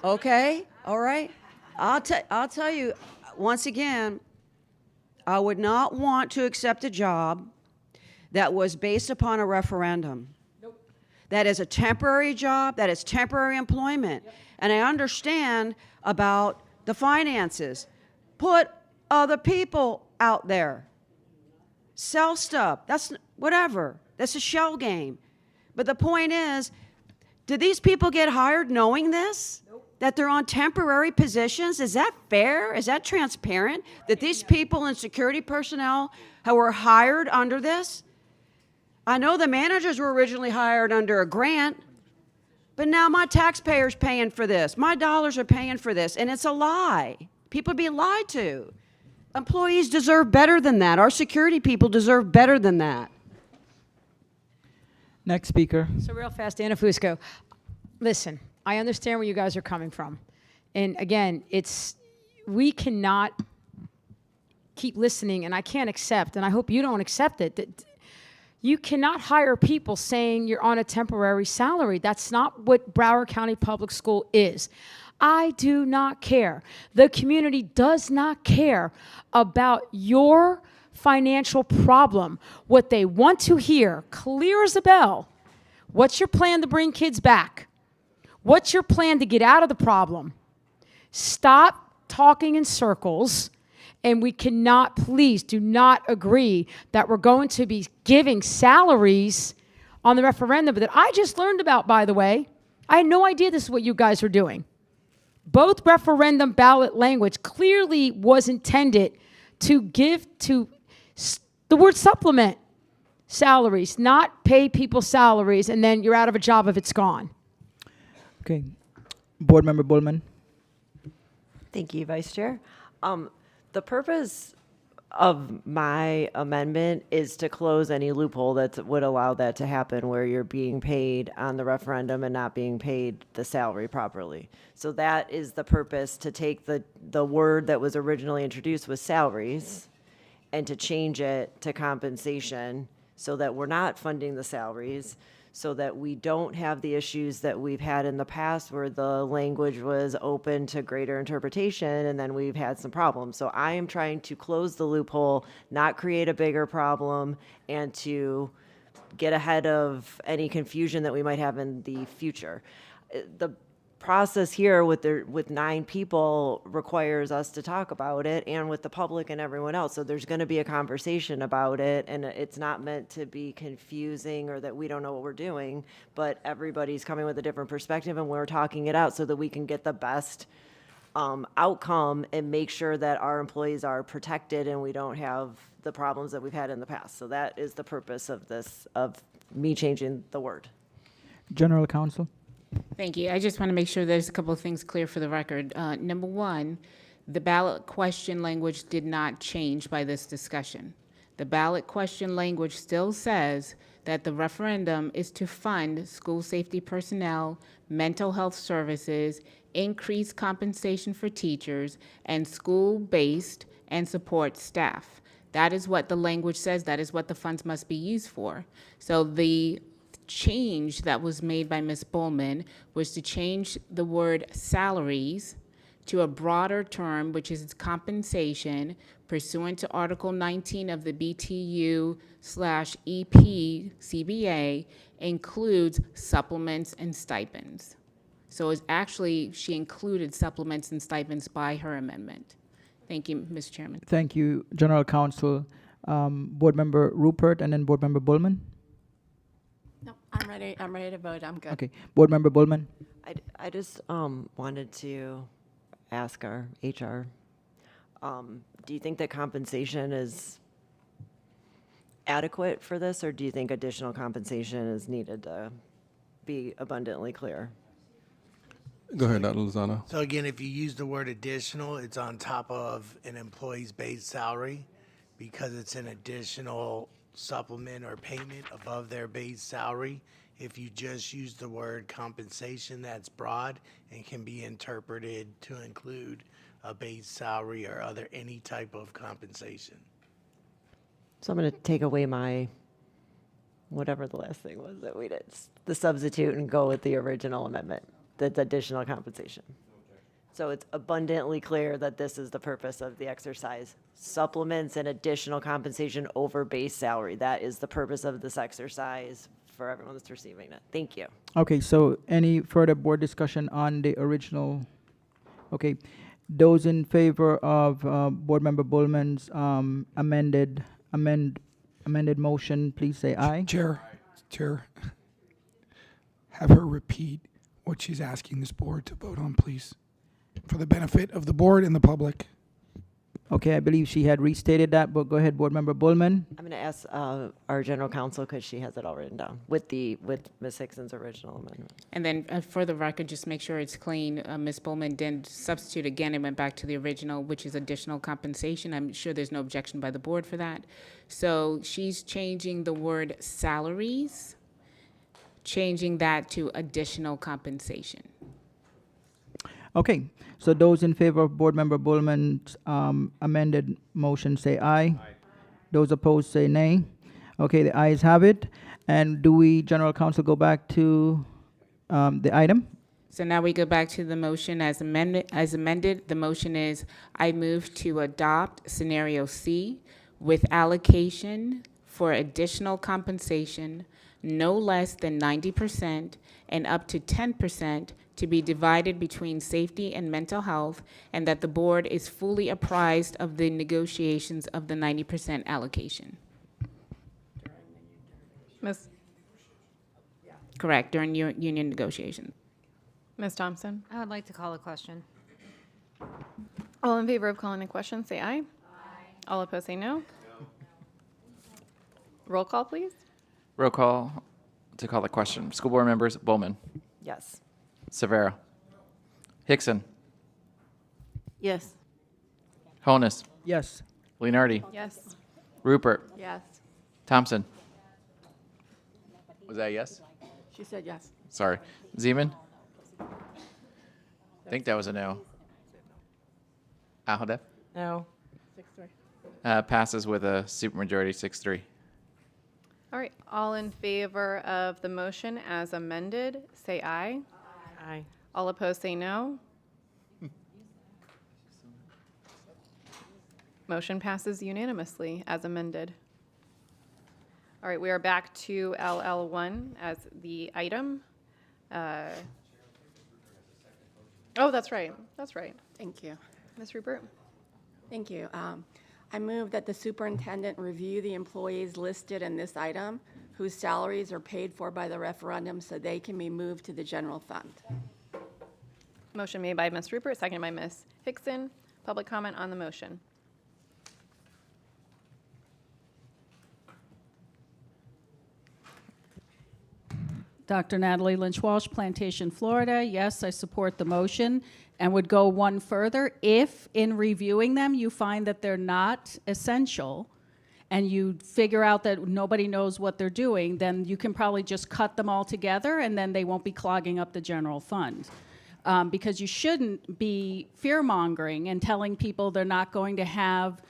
Okay, all right. I'll tell you, once again, I would not want to accept a job that was based upon a referendum. Nope. That is a temporary job, that is temporary employment. Yep. And I understand about the finances. Put other people out there. Sell stuff. That's whatever. That's a shell game. But the point is, did these people get hired knowing this? Nope. That they're on temporary positions? Is that fair? Is that transparent? That these people in security personnel who were hired under this? I know the managers were originally hired under a grant, but now my taxpayers paying for this. My dollars are paying for this, and it's a lie. People are being lied to. Employees deserve better than that. Our security people deserve better than that. Next speaker. So real fast, Anna Fusco. Listen, I understand where you guys are coming from. And again, we cannot keep listening, and I can't accept, and I hope you don't accept it, that you cannot hire people saying you're on a temporary salary. That's not what Broward County Public School is. I do not care. The community does not care about your financial problem. What they want to hear, clear as a bell, what's your plan to bring kids back? What's your plan to get out of the problem? Stop talking in circles, and we cannot, please do not agree that we're going to be giving salaries on the referendum that I just learned about, by the way. I had no idea this is what you guys were doing. Both referendum ballot language clearly was intended to give to the word supplement salaries, not pay people salaries, and then you're out of a job if it's gone. Okay. Board Member Bullman. Thank you, Vice Chair. The purpose of my amendment is to close any loophole that would allow that to happen, where you're being paid on the referendum and not being paid the salary properly. So that is the purpose, to take the word that was originally introduced with salaries and to change it to compensation, so that we're not funding the salaries, so that we don't have the issues that we've had in the past where the language was open to greater interpretation and then we've had some problems. So I am trying to close the loophole, not create a bigger problem, and to get ahead of any confusion that we might have in the future. The process here with 9 people requires us to talk about it, and with the public and everyone else. So there's going to be a conversation about it, and it's not meant to be confusing or that we don't know what we're doing, but everybody's coming with a different perspective, and we're talking it out so that we can get the best outcome and make sure that our employees are protected and we don't have the problems that we've had in the past. So that is the purpose of this, of me changing the word. General Counsel. Thank you. I just want to make sure there's a couple of things clear for the record. Number one, the ballot question language did not change by this discussion. The ballot question language still says that the referendum is to fund school safety personnel, mental health services, increased compensation for teachers, and school-based and support staff. That is what the language says. That is what the funds must be used for. So the change that was made by Ms. Bowman was to change the word salaries to a broader term, which is compensation pursuant to Article 19 of the BTU/EP CBA includes supplements and stipends. So it's actually, she included supplements and stipends by her amendment. Thank you, Mr. Chairman. Thank you, General Counsel. Board Member Rupert and then Board Member Bullman. No, I'm ready to vote. I'm good. Okay, Board Member Bullman. I just wanted to ask our HR, do you think that compensation is adequate for this, or do you think additional compensation is needed to be abundantly clear? Go ahead, Dr. Lozano. So again, if you use the word additional, it's on top of an employee's base salary because it's an additional supplement or payment above their base salary. If you just use the word compensation, that's broad and can be interpreted to include a base salary or any type of compensation. So I'm going to take away my, whatever the last thing was that we did, the substitute, and go with the original amendment, that's additional compensation. So it's abundantly clear that this is the purpose of the exercise. Supplements and additional compensation over base salary. That is the purpose of this exercise for everyone that's receiving it. Thank you. Okay, so any further board discussion on the original? Okay, those in favor of Board Member Bullman's amended motion, please say aye. Chair, have her repeat what she's asking this board to vote on, please, for the benefit of the board and the public. Okay, I believe she had restated that, but go ahead, Board Member Bullman. I'm going to ask our general counsel, because she has it all written down, with Ms. Hickson's original amendment. And then for the record, just make sure it's clean. Ms. Bowman didn't substitute again and went back to the original, which is additional compensation. I'm sure there's no objection by the board for that. So she's changing the word salaries, changing that to additional compensation. Okay, so those in favor of Board Member Bullman's amended motion say aye. Those opposed say nay. Okay, the ayes have it. And do we, General Counsel, go back to the item? So now we go back to the motion as amended. The motion is, I move to adopt scenario C with allocation for additional compensation no less than 90% and up to 10% to be divided between safety and mental health, and that the board is fully apprised of the negotiations of the 90% allocation. Ms. Correct, during union negotiations. Ms. Thompson? I would like to call a question. All in favor of calling the question, say aye. Aye. All opposed, say no. Roll call, please. Roll call to call the question. School board members, Bowman, Yes. Severo, Hickson, Yes. Honus, Yes. Leonardi, Yes. Rupert, Yes. Thompson. Was that a yes? She said yes. Sorry. Zeman? I think that was a no. Ahodev? No. Passes with a supermajority, 6-3. All right, all in favor of the motion as amended, say aye. Aye. All opposed, say no. Motion passes unanimously as amended. All right, we are back to LL1 as the item. Oh, that's right. That's right. Thank you. Ms. Rupert? Thank you. I move that the superintendent review the employees listed in this item whose salaries are paid for by the referendum so they can be moved to the general fund. Motion made by Ms. Rupert, seconded by Ms. Hickson. Public comment on the motion. Dr. Natalie Lynch Walsh, Plantation, Florida. Yes, I support the motion and would go one further. If in reviewing them you find that they're not essential and you figure out that nobody knows what they're doing, then you can probably just cut them all together and then they won't be clogging up the general fund. Because you shouldn't be fear-mongering and telling people they're not going to have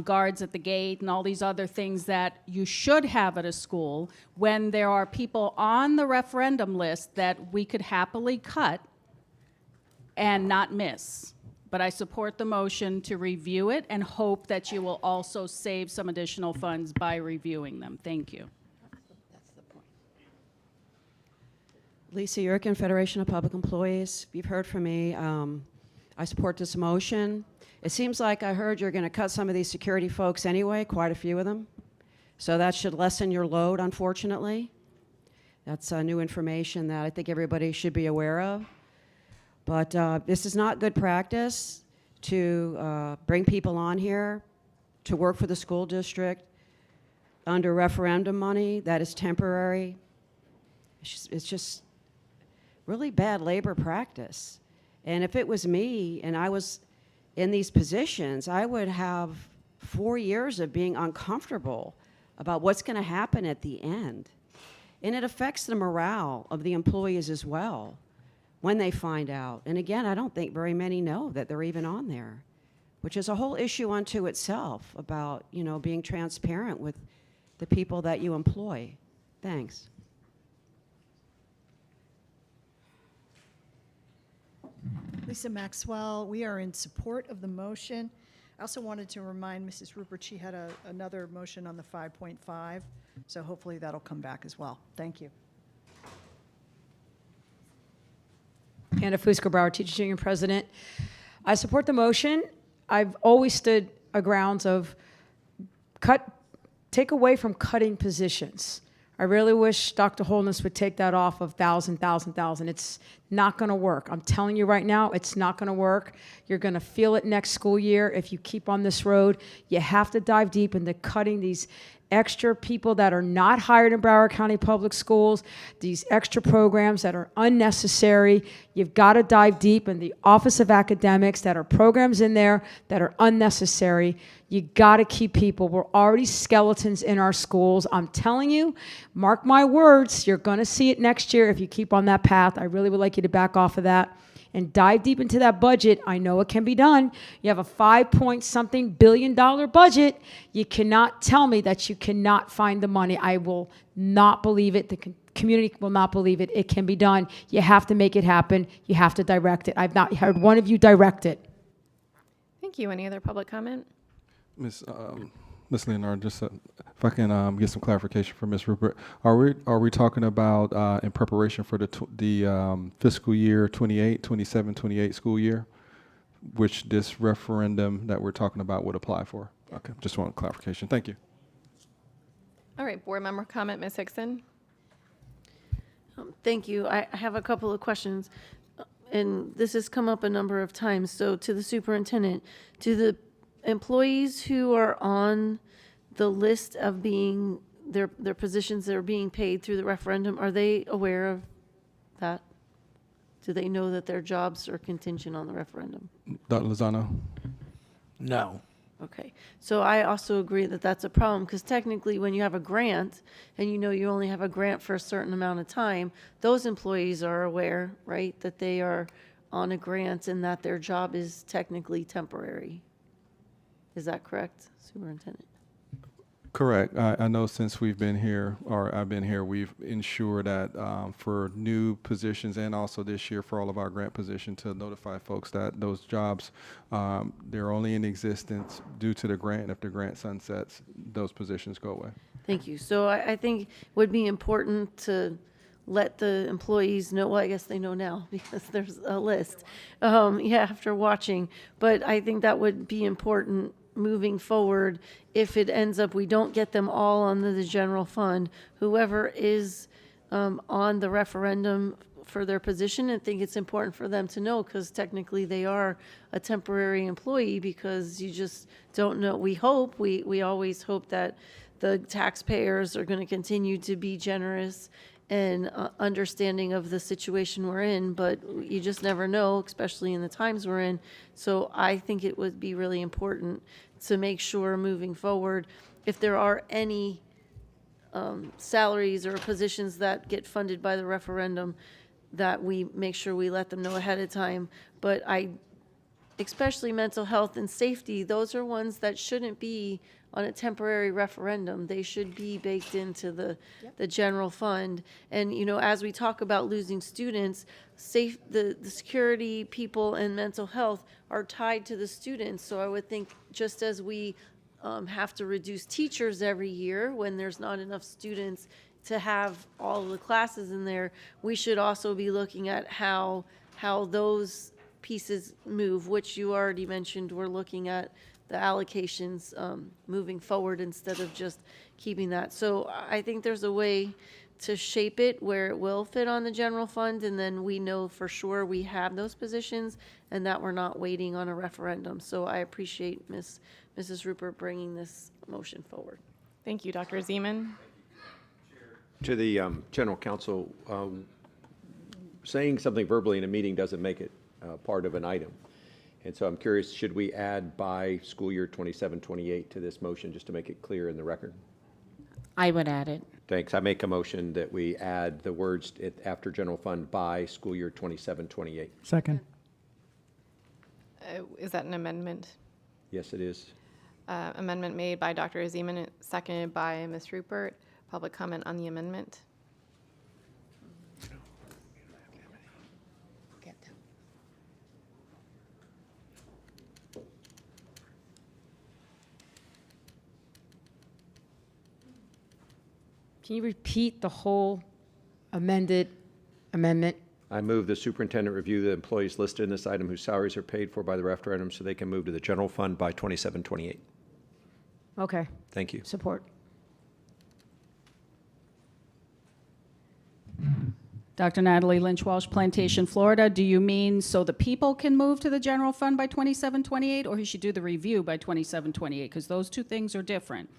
guards at the gate and all these other things that you should have at a school when there are people on the referendum list that we could happily cut and not miss. But I support the motion to review it and hope that you will also save some additional funds by reviewing them. Thank you. Lisa Yurkin, Federation of Public Employees. You've heard from me. I support this motion. It seems like I heard you're going to cut some of these security folks anyway, quite a few of them. So that should lessen your load, unfortunately. That's new information that I think everybody should be aware of. But this is not good practice to bring people on here to work for the school district under referendum money that is temporary. It's just really bad labor practice. And if it was me and I was in these positions, I would have 4 years of being uncomfortable about what's going to happen at the end. And it affects the morale of the employees as well when they find out. And again, I don't think very many know that they're even on there, which is a whole issue unto itself about, you know, being transparent with the people that you employ. Thanks. Lisa Maxwell, we are in support of the motion. I also wanted to remind Mrs. Rupert she had another motion on the 5.5, so hopefully that'll come back as well. Thank you. Anna Fusco, Broward Teachers Union President. I support the motion. I've always stood a grounds of take away from cutting positions. I really wish Dr. Holness would take that off of 1,000. It's not going to work. I'm telling you right now, it's not going to work. You're going to feel it next school year if you keep on this road. You have to dive deep into cutting these extra people that are not hired in Broward County Public Schools, these extra programs that are unnecessary. You've got to dive deep in the Office of Academics that are programs in there that are unnecessary. You got to keep people. We're already skeletons in our schools. I'm telling you, mark my words, you're going to see it next year if you keep on that path. I really would like you to back off of that and dive deep into that budget. I know it can be done. You have a $5-point-something billion budget. You cannot tell me that you cannot find the money. I will not believe it. The community will not believe it. It can be done. You have to make it happen. You have to direct it. I've not heard one of you direct it. Thank you. Any other public comment? Ms. Leonard, just if I can get some clarification from Ms. Rupert, are we talking about in preparation for the fiscal year 27, 28 school year, which this referendum that we're talking about would apply for? Okay, just want clarification. Thank you. All right, board member comment, Ms. Hickson. Thank you. I have a couple of questions, and this has come up a number of times. So to the superintendent, to the employees who are on the list of being their positions that are being paid through the referendum, are they aware of that? Do they know that their jobs are contingent on the referendum? Dr. Lozano? No. Okay. So I also agree that that's a problem because technically when you have a grant and you know you only have a grant for a certain amount of time, those employees are aware, right, that they are on a grant and that their job is technically temporary. Is that correct, Superintendent? Correct. I know since we've been here, or I've been here, we've ensured that for new positions and also this year for all of our grant positions to notify folks that those jobs, they're only in existence due to the grant. If the grant sunsets, those positions go away. Thank you. So I think it would be important to let the employees know, well, I guess they know now because there's a list, after watching. But I think that would be important moving forward. If it ends up we don't get them all on the general fund, whoever is on the referendum for their position, I think it's important for them to know, because technically they are a temporary employee, because you just don't know. We always hope that the taxpayers are going to continue to be generous and understanding of the situation we're in, but you just never know, especially in the times we're in. So I think it would be really important to make sure moving forward, if there are any salaries or positions that get funded by the referendum, that we make sure we let them know ahead of time. But especially mental health and safety, those are ones that shouldn't be on a temporary referendum. They should be baked into the general fund. And, as we talk about losing students, the security people and mental health are tied to the students. So I would think, just as we have to reduce teachers every year when there's not enough students to have all of the classes in there, we should also be looking at how those pieces move, which you already mentioned. We're looking at the allocations moving forward instead of just keeping that. So I think there's a way to shape it where it will fit on the general fund, and then we know for sure we have those positions and that we're not waiting on a referendum. So I appreciate Mrs. Rupert bringing this motion forward. Thank you, Dr. Zeman. To the general counsel, saying something verbally in a meeting doesn't make it part of an item. And so I'm curious, should we add by school year 27-28 to this motion, just to make it clear in the record? I would add it. Thanks. I make a motion that we add the words after general fund by school year 27-28. Second. Is that an amendment? Yes, it is. Amendment made by Dr. Zeman, seconded by Ms. Rupert. Public comment on the amendment? Can you repeat the whole amendment? I move the superintendent review the employees listed in this item whose salaries are paid for by the referendum so they can move to the general fund by 27-28. Okay. Thank you. Support. Dr. Natalie Lynch Walsh, Plantation, Florida. Do you mean so the people can move to the general fund by 27-28, or he should do the review by 27-28? Because those two things are different.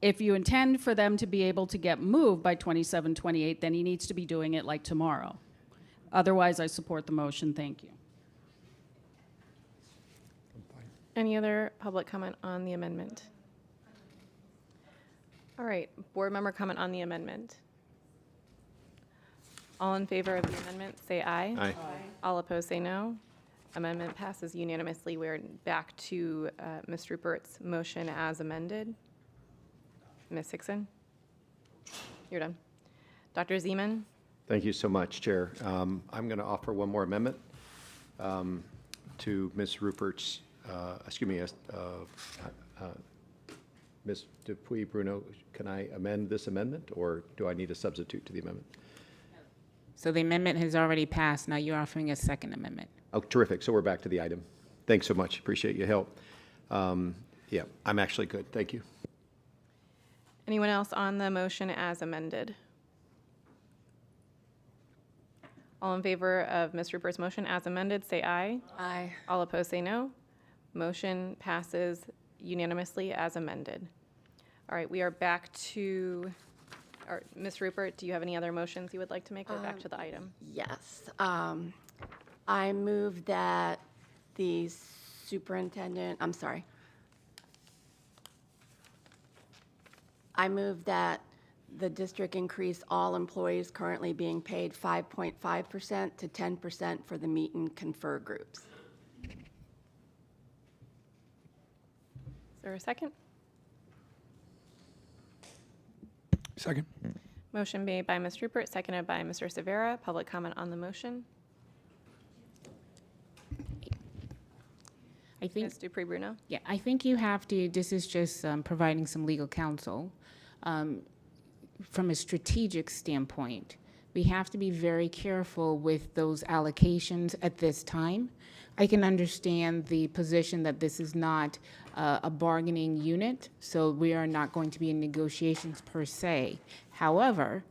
If you intend for them to be able to get moved by 27-28, then he needs to be doing it like tomorrow. Otherwise, I support the motion. Thank you. Any other public comment on the amendment? All right, board member comment on the amendment. All in favor of the amendment, say aye. Aye. All opposed, say no. Amendment passes unanimously. We're back to Ms. Rupert's motion as amended. Ms. Hickson, you're done. Dr. Zeman? Thank you so much, Chair. I'm going to offer one more amendment to Ms. Rupert's, Ms. Dupuy-Bruno. Can I amend this amendment, or do I need a substitute to the amendment? So the amendment has already passed. Now you're offering a second amendment. Oh, terrific. So we're back to the item. Thanks so much. Appreciate your help. Yeah, I'm actually good. Thank you. Anyone else on the motion as amended? All in favor of Ms. Rupert's motion as amended, say aye. Aye. All opposed, say no. Motion passes unanimously as amended. All right, we are back to, Ms. Rupert, do you have any other motions you would like to make, or back to the item? Yes. I move that the superintendent, I move that the district increase all employees currently being paid 5.5% to 10% for the meet and confer groups. Is there a second? Second. Motion made by Ms. Rupert, seconded by Mr. Severa. Public comment on the motion. I think Ms. Dupuy-Bruno? Yeah, I think you have to, this is just providing some legal counsel. from a strategic standpoint, we have to be very careful with those allocations at this time. I can understand the position that this is not a bargaining unit, so we are not going to be in negotiations per se. However,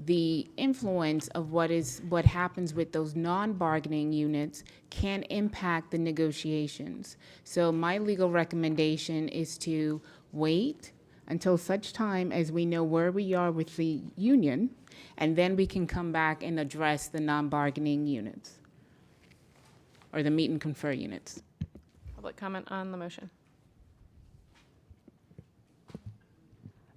the influence of what happens with those non-bargaining units can impact the negotiations. So my legal recommendation is to wait until such time as we know where we are with the union, and then we can come back and address the non-bargaining units, or the meet and confer units. Public comment on the motion.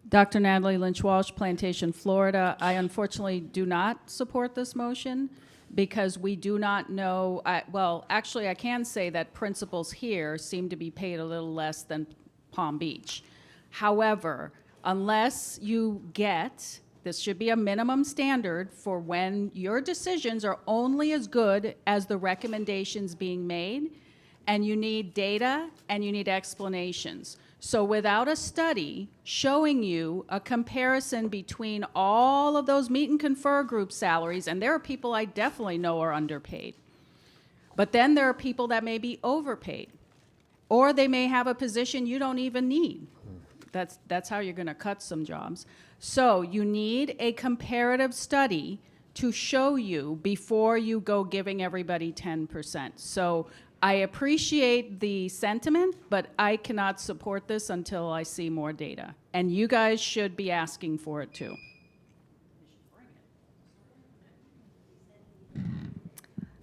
Dr. Natalie Lynch Walsh, Plantation, Florida. I unfortunately do not support this motion because we do not know, well, actually I can say that principals here seem to be paid a little less than Palm Beach. However, unless you get, this should be a minimum standard for when your decisions are only as good as the recommendations being made, and you need data and you need explanations. So without a study showing you a comparison between all of those meet and confer group salaries, and there are people I definitely know are underpaid, but then there are people that may be overpaid, or they may have a position you don't even need. That's how you're going to cut some jobs. So you need a comparative study to show you before you go giving everybody 10%. So I appreciate the sentiment, but I cannot support this until I see more data. And you guys should be asking for it too.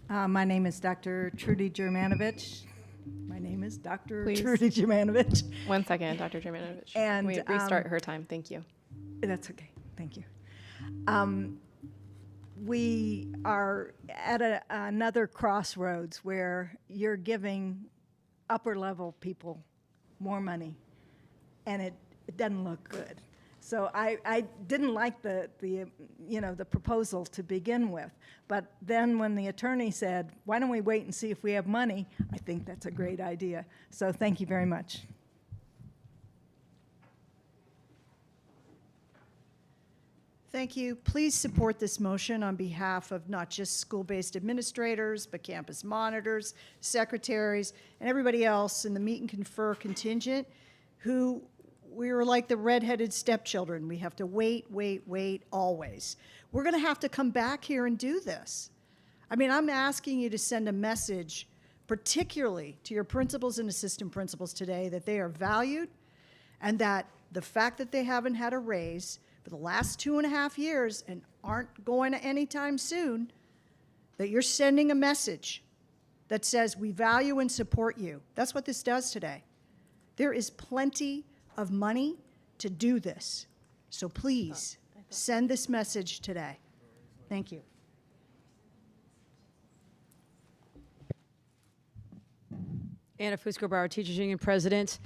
My name is Dr. Trudy Germanovich. My name is Dr. Please. Trudy Germanovich. 1 second, Dr. Germanovich. And, we restart her time. Thank you. That's okay. Thank you. We are at another crossroads where you're giving upper level people more money, and it doesn't look good. So I didn't like the proposal to begin with, but then when the attorney said, why don't we wait and see if we have money, I think that's a great idea. So thank you very much. Thank you. Please support this motion on behalf of not just school-based administrators, but campus monitors, secretaries, and everybody else in the meet and confer contingent who we were like the redheaded stepchildren. We have to wait, wait, wait, always. We're going to have to come back here and do this. I mean, I'm asking you to send a message, particularly to your principals and assistant principals today, that they are valued and that the fact that they haven't had a raise for the last 2.5 years and aren't going to anytime soon, that you're sending a message that says we value and support you. That's what this does today. There is plenty of money to do this. So please send this message today. Thank you. Anna Fusco, Broward Teachers Union President.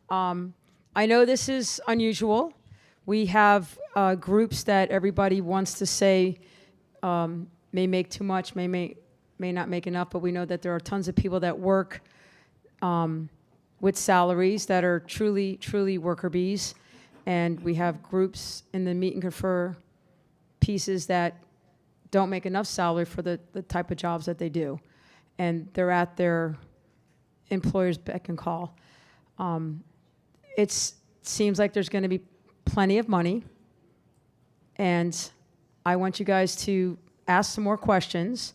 I know this is unusual. We have groups that everybody wants to say may make too much, may not make enough, but we know that there are tons of people that work with salaries that are truly, truly worker bees. And we have groups in the meet and confer pieces that don't make enough salary for the type of jobs that they do. And they're at their employer's beck and call. It seems like there's going to be plenty of money, and I want you guys to ask some more questions.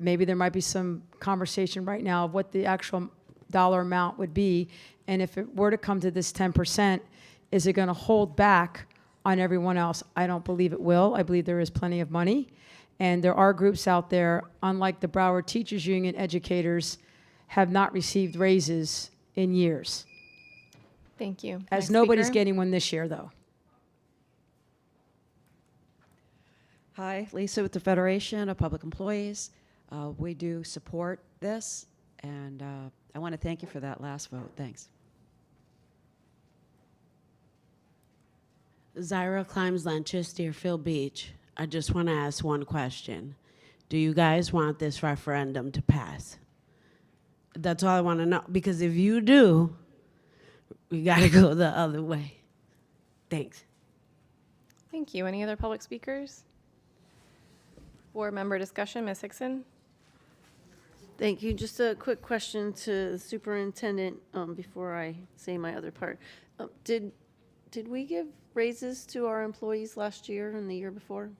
Maybe there might be some conversation right now of what the actual dollar amount would be, and if it were to come to this 10%, is it going to hold back on everyone else? I don't believe it will. I believe there is plenty of money, and there are groups out there, unlike the Broward Teachers Union educators, have not received raises in years. Thank you. As Next nobody's speaker. getting one this year, though. Hi, Lisa with the Federation of Public Employees. We do support this, and I want to thank you for that last vote. Thanks. Zyra Climbs Lunches, Deerfield Beach. I just want to ask one question. Do you guys want this referendum to pass? That's all I want to know, because if you do, we got to go the other way. Thanks. Thank you. Any other public speakers? Board member discussion, Ms. Hickson? Thank you. Just a quick question to the superintendent before I say my other part. Did we give raises to our employees last year and the year before?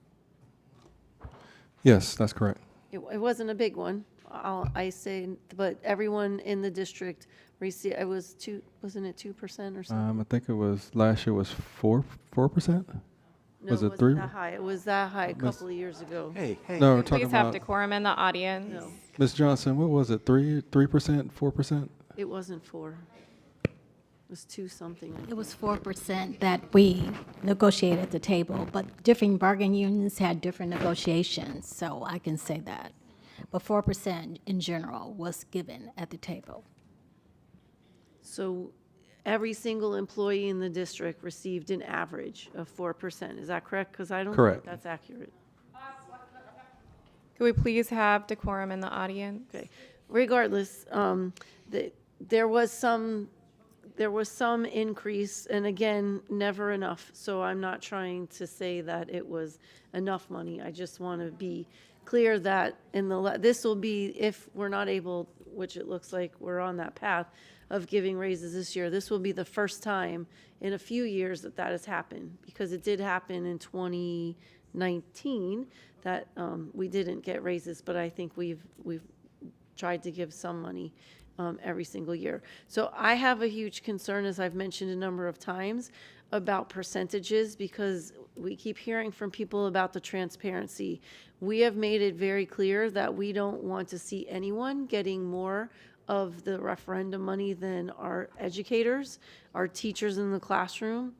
Yes, that's correct. It wasn't a big one, I say, but everyone in the district received, it was wasn't it 2% or something? I think it was, last year was 4%? No, Was it it wasn't 3? that high. It was that high a Miss- couple of years ago. No, we're talking Please have about, decorum in the audience. No, Ms. Johnson, what was it, 3%, 4%? it wasn't 4. It was 2 something. It was 4% that we negotiated at the table, but different bargaining unions had different negotiations, so I can say that. But 4% in general was given at the table. So every single employee in the district received an average of 4%. Is that correct? Because I don't think Correct. that's accurate. Could we please have decorum in the audience? Okay. Regardless, there was some increase, and again, never enough. So I'm not trying to say that it was enough money. I just want to be clear that this will be, if we're not able, which it looks like we're on that path of giving raises this year, this will be the first time in a few years that has happened, because it did happen in 2019 that we didn't get raises, but I think we've tried to give some money every single year. So I have a huge concern, as I've mentioned a number of times, about percentages, because we keep hearing from people about the transparency. We have made it very clear that we don't want to see anyone getting more of the referendum money than our educators, our teachers in the classroom.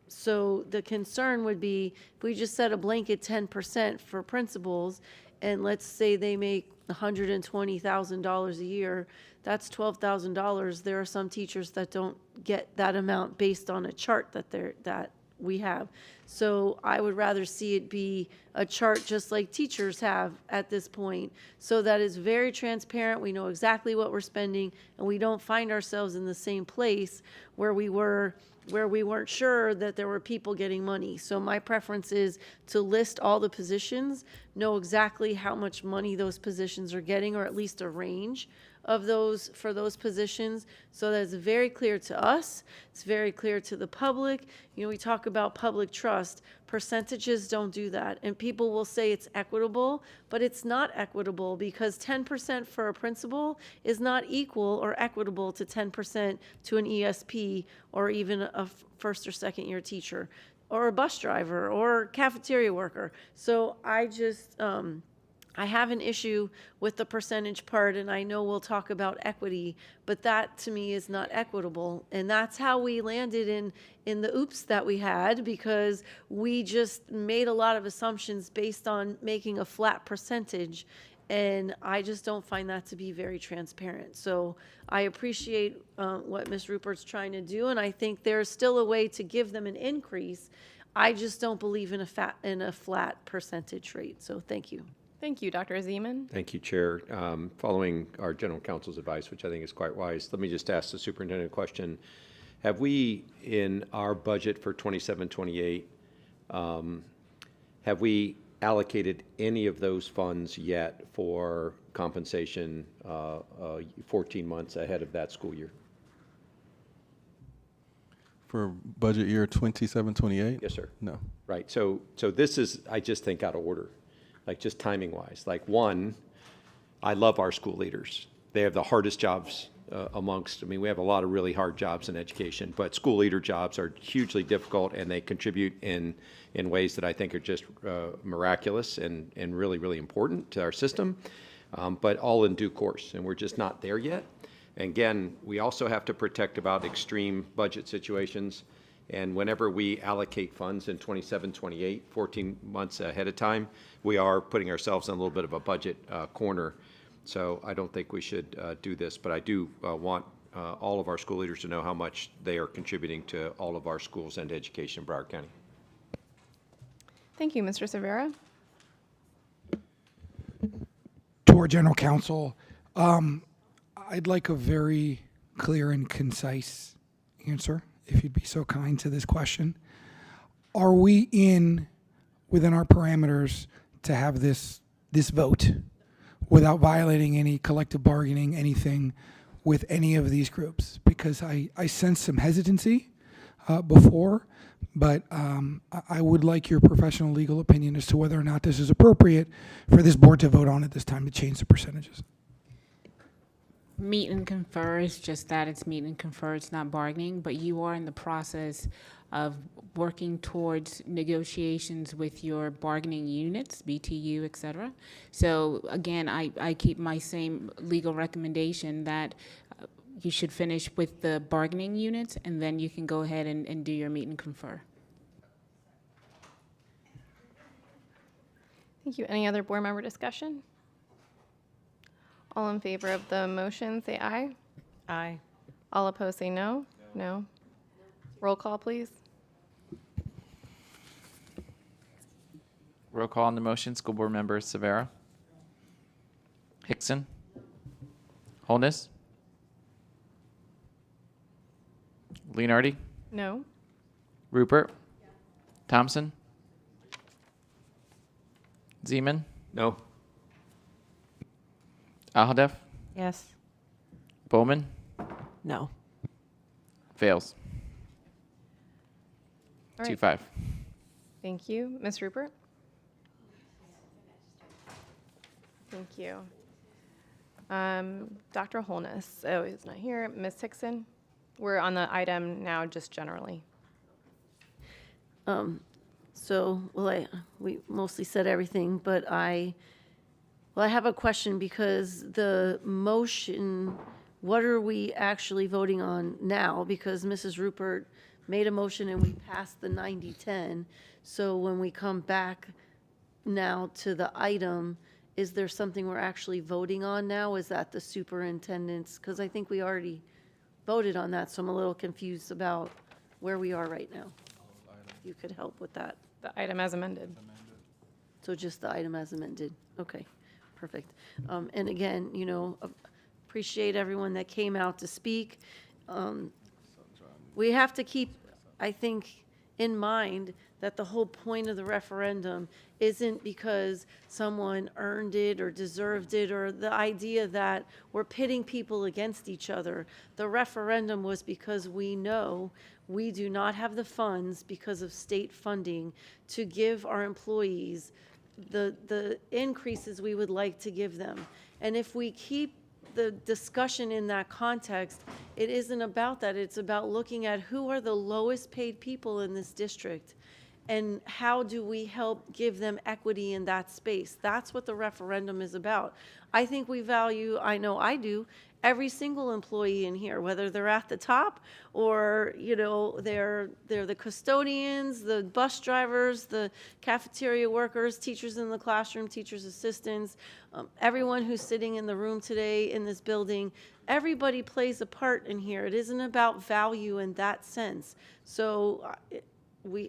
So the concern would be if we just set a blanket 10% for principals, and let's say they make $120,000 a year, that's $12,000. There are some teachers that don't get that amount based on a chart that we have. So I would rather see it be a chart just like teachers have at this point, so that it's very transparent. We know exactly what we're spending, and we don't find ourselves in the same place where we weren't sure that there were people getting money. So my preference is to list all the positions, know exactly how much money those positions are getting, or at least a range of those for those positions, so that it's very clear to us, it's very clear to the public. You know, we talk about public trust. Percentages don't do that. And people will say it's equitable, but it's not equitable, because 10% for a principal is not equal or equitable to 10% to an ESP, or even a first or second year teacher, or a bus driver, or cafeteria worker. So I just, I have an issue with the percentage part, and I know we'll talk about equity, but that to me is not equitable. And that's how we landed in the oops that we had, because we just made a lot of assumptions based on making a flat percentage. And I just don't find that to be very transparent. So I appreciate what Ms. Rupert's trying to do, and I think there's still a way to give them an increase. I just don't believe in a flat percentage rate. So thank you. Thank you, Dr. Zeman. Thank you, Chair. Following our general counsel's advice, which I think is quite wise, let me just ask the superintendent a question. Have we, in our budget for 27-28, have we allocated any of those funds yet for compensation 14 months ahead of that school year? For budget year 27-28? Yes, sir. No. Right. So this is, I just think, out of order. Like, just timing wise. Like, one, I love our school leaders. They have the hardest jobs amongst, I mean, we have a lot of really hard jobs in education, but school leader jobs are hugely difficult, and they contribute in ways that I think are just miraculous and really, really important to our system, but all in due course, and we're just not there yet. And again, we also have to protect about extreme budget situations. And whenever we allocate funds in 27-28, 14 months ahead of time, we are putting ourselves in a little bit of a budget corner. So I don't think we should do this, but I do want all of our school leaders to know how much they are contributing to all of our schools and education in Broward County. Thank you, Mr. Severa. To our general counsel, I'd like a very clear and concise answer, if you'd be so kind, to this question. are we within our parameters to have this vote without violating any collective bargaining, anything with any of these groups? Because I sense some hesitancy before, but I would like your professional legal opinion as to whether or not this is appropriate for this board to vote on at this time to change the percentages. Meet and confer is just that. It's meet and confer. It's not bargaining, but you are in the process of working towards negotiations with your bargaining units, BTU, et cetera. So again, I keep my same legal recommendation that you should finish with the bargaining units, and then you can go ahead and do your meet and confer. Thank you. Any other board member discussion? All in favor of the motion, say aye. Aye. All opposed, say no. No. Roll call, please. Roll call on the motion. School Board Member Severa. Hickson. Holness. Leonardi. No. Rupert. Thompson. Zeman. No. Alhadeff. Yes. Bowman. No. Fails. All right. 2-5. Thank you. Ms. Rupert? Thank you. Dr. Holness, oh, he's not here. Ms. Hickson? We're on the item now just generally. We mostly said everything, but I have a question because the motion, what are we actually voting on now? Because Mrs. Rupert made a motion and we passed the 90-10. So when we come back now to the item, is there something we're actually voting on now? Is that the superintendent's? Because I think we already voted on that, so I'm a little confused about where we are right now. If you could help with that. The item as amended. So just the item as amended. Okay, perfect. And again, appreciate everyone that came out to speak. We have to keep, I think, in mind that the whole point of the referendum isn't because someone earned it or deserved it, or the idea that we're pitting people against each other. The referendum was because we know we do not have the funds because of state funding to give our employees the increases we would like to give them. And if we keep the discussion in that context, it isn't about that. It's about looking at who are the lowest paid people in this district and how do we help give them equity in that space. That's what the referendum is about. I think we value, I know I do, every single employee in here, whether they're at the top or, they're the custodians, the bus drivers, the cafeteria workers, teachers in the classroom, teachers' assistants, everyone who's sitting in the room today in this building. Everybody plays a part in here. It isn't about value in that sense. So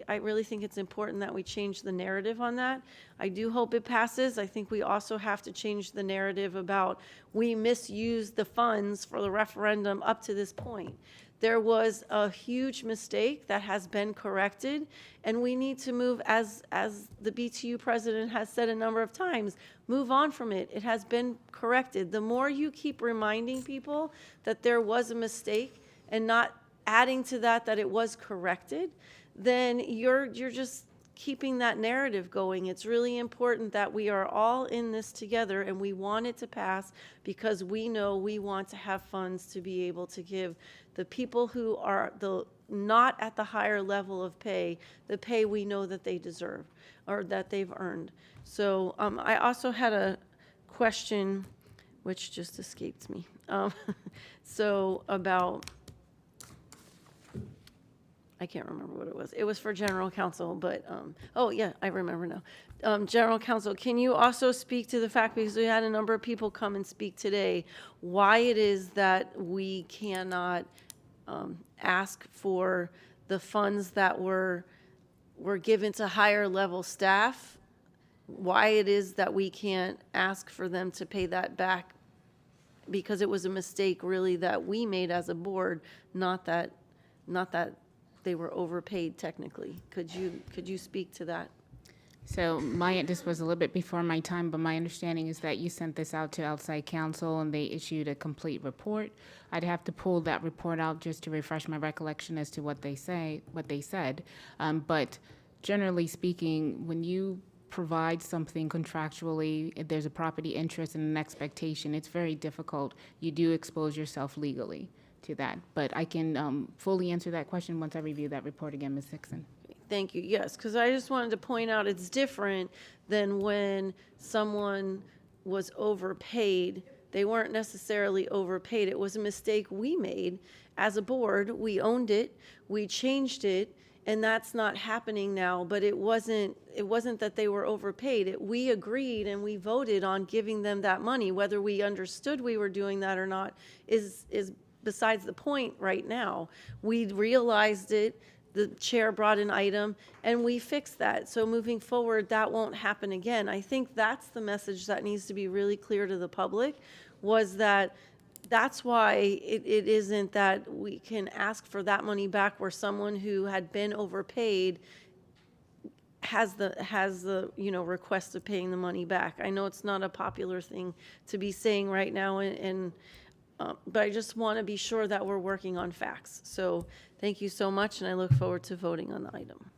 I really think it's important that we change the narrative on that. I do hope it passes. I think we also have to change the narrative about we misused the funds for the referendum up to this point. There was a huge mistake that has been corrected, and we need to move, as the BTU president has said a number of times, move on from it. It has been corrected. The more you keep reminding people that there was a mistake and not adding to that it was corrected, then you're just keeping that narrative going. It's really important that we are all in this together, and we want it to pass because we know we want to have funds to be able to give the people who are not at the higher level of pay, the pay we know that they deserve or that they've earned. So I also had a question, which just escaped me. So about, I can't remember what it was. It was for general counsel, but, oh yeah, I remember now. General counsel, can you also speak to the fact, because we had a number of people come and speak today, why it is that we cannot ask for the funds that were given to higher level staff, why it is that we can't ask for them to pay that back, because it was a mistake really that we made as a board, not that they were overpaid technically. Could you speak to that? So this was a little bit before my time, but my understanding is that you sent this out to outside counsel and they issued a complete report. I'd have to pull that report out just to refresh my recollection as to what they said. But generally speaking, when you provide something contractually, if there's a property interest and an expectation, it's very difficult. You do expose yourself legally to that. But I can fully answer that question once I review that report again, Ms. Hickson. Thank you. Yes, because I just wanted to point out it's different than when someone was overpaid. They weren't necessarily overpaid. It was a mistake we made as a board. We owned it, we changed it, and that's not happening now. But it wasn't that they were overpaid. We agreed and we voted on giving them that money. Whether we understood we were doing that or not is besides the point right now. We realized it. The chair brought an item and we fixed that. So moving forward, that won't happen again. I think that's the message that needs to be really clear to the public, was that that's why it isn't that we can ask for that money back where someone who had been overpaid has the request of paying the money back. I know it's not a popular thing to be saying right now, but I just want to be sure that we're working on facts. So thank you so much, and I look forward to voting on the item.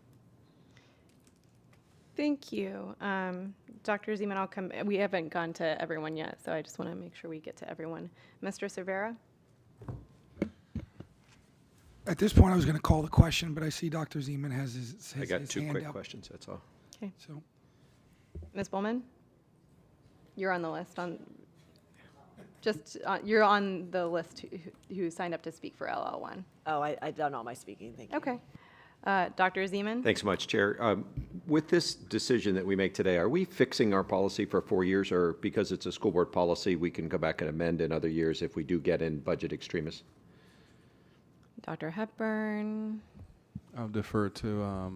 Thank you. Dr. Zeman, we haven't gone to everyone yet, so I just want to make sure we get to everyone. Mr. Cervera? At this point, I was going to call the question, but I see Dr. Zeman has his I got his two hand quick up. questions, that's all. Okay. So, Ms. Bowman? You're on the list. You're on the list who signed up to speak for LL1. Oh, I've done all my speaking, thank you. Okay. Dr. Zeman? Thanks so much, Chair. With this decision that we make today, are we fixing our policy for 4 years, or because it's a school board policy, we can go back and amend in other years if we do get in budget extremis? Dr. Hepburn? I'll defer to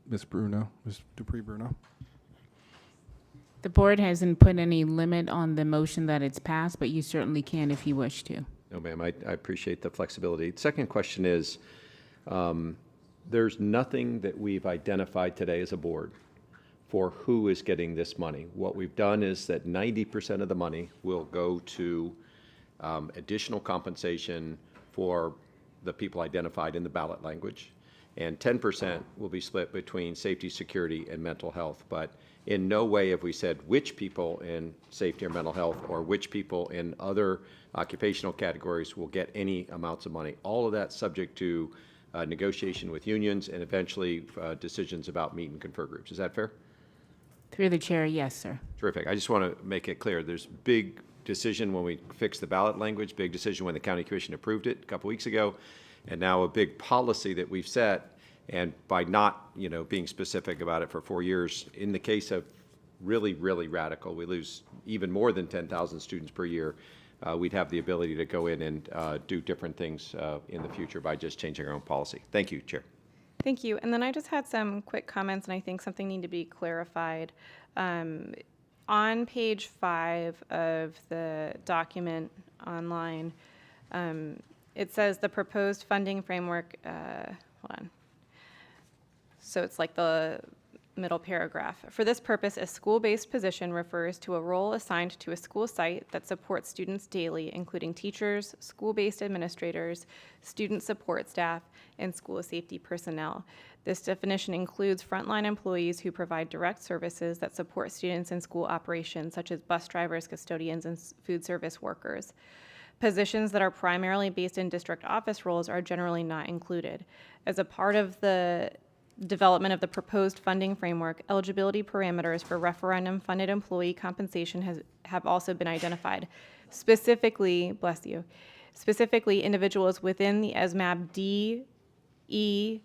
Ms. Bruno, Ms. Dupree-Bruno. The board hasn't put any limit on the motion that it's passed, but you certainly can if you wish to. No, ma'am, I appreciate the flexibility. Second question is, there's nothing that we've identified today as a board for who is getting this money. What we've done is that 90% of the money will go to additional compensation for the people identified in the ballot language, and 10% will be split between safety, security, and mental health. But in no way have we said which people in safety or mental health or which people in other occupational categories will get any amounts of money. All of that subject to negotiation with unions and eventually decisions about meet and confer groups. Is that fair? Through the chair, yes, sir. Terrific. I just want to make it clear. There's big decision when we fixed the ballot language, big decision when the county commission approved it a couple weeks ago, and now a big policy that we've set. And by not, being specific about it for 4 years, in the case of really, really radical, we lose even more than 10,000 students per year, we'd have the ability to go in and do different things in the future by just changing our own policy. Thank you, Chair. Thank you. And then I just had some quick comments, and I think something need to be clarified. On page 5 of the document online, it says the proposed funding framework, hold on. So it's like the middle paragraph. For this purpose, a school-based position refers to a role assigned to a school site that supports students daily, including teachers, school-based administrators, student support staff, and school safety personnel. This definition includes frontline employees who provide direct services that support students in school operations, such as bus drivers, custodians, and food service workers. Positions that are primarily based in district office roles are generally not included. As a part of the development of the proposed funding framework, eligibility parameters for referendum-funded employee compensation have also been identified. Specifically, individuals within the ESMAB D, E,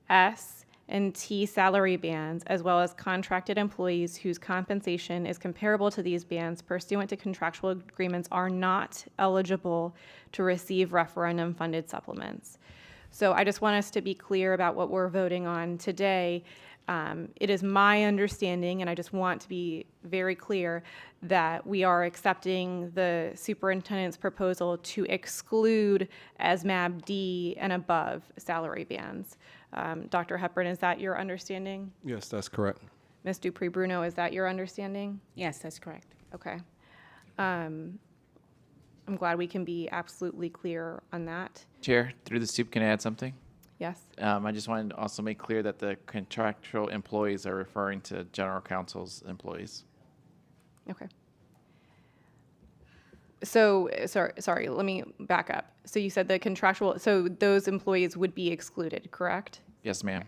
S, and T salary bands, as well as contracted employees whose compensation is comparable to these bands pursuant to contractual agreements, are not eligible to receive referendum-funded supplements. So I just want us to be clear about what we're voting on today. It is my understanding, and I just want to be very clear, that we are accepting the superintendent's proposal to exclude ASMAB D and above salary bands. Dr. Hepburn, is that your understanding? Yes, that's correct. Ms. Dupree-Bruno, is that your understanding? Yes, that's correct. Okay. I'm glad we can be absolutely clear on that. Chair, through the soup, can I add something? Yes? I just wanted to also make clear that the contractual employees are referring to general counsel's employees. Okay. So, sorry, let me back up. So you said the contractual, so those employees would be excluded, correct? Yes, ma'am.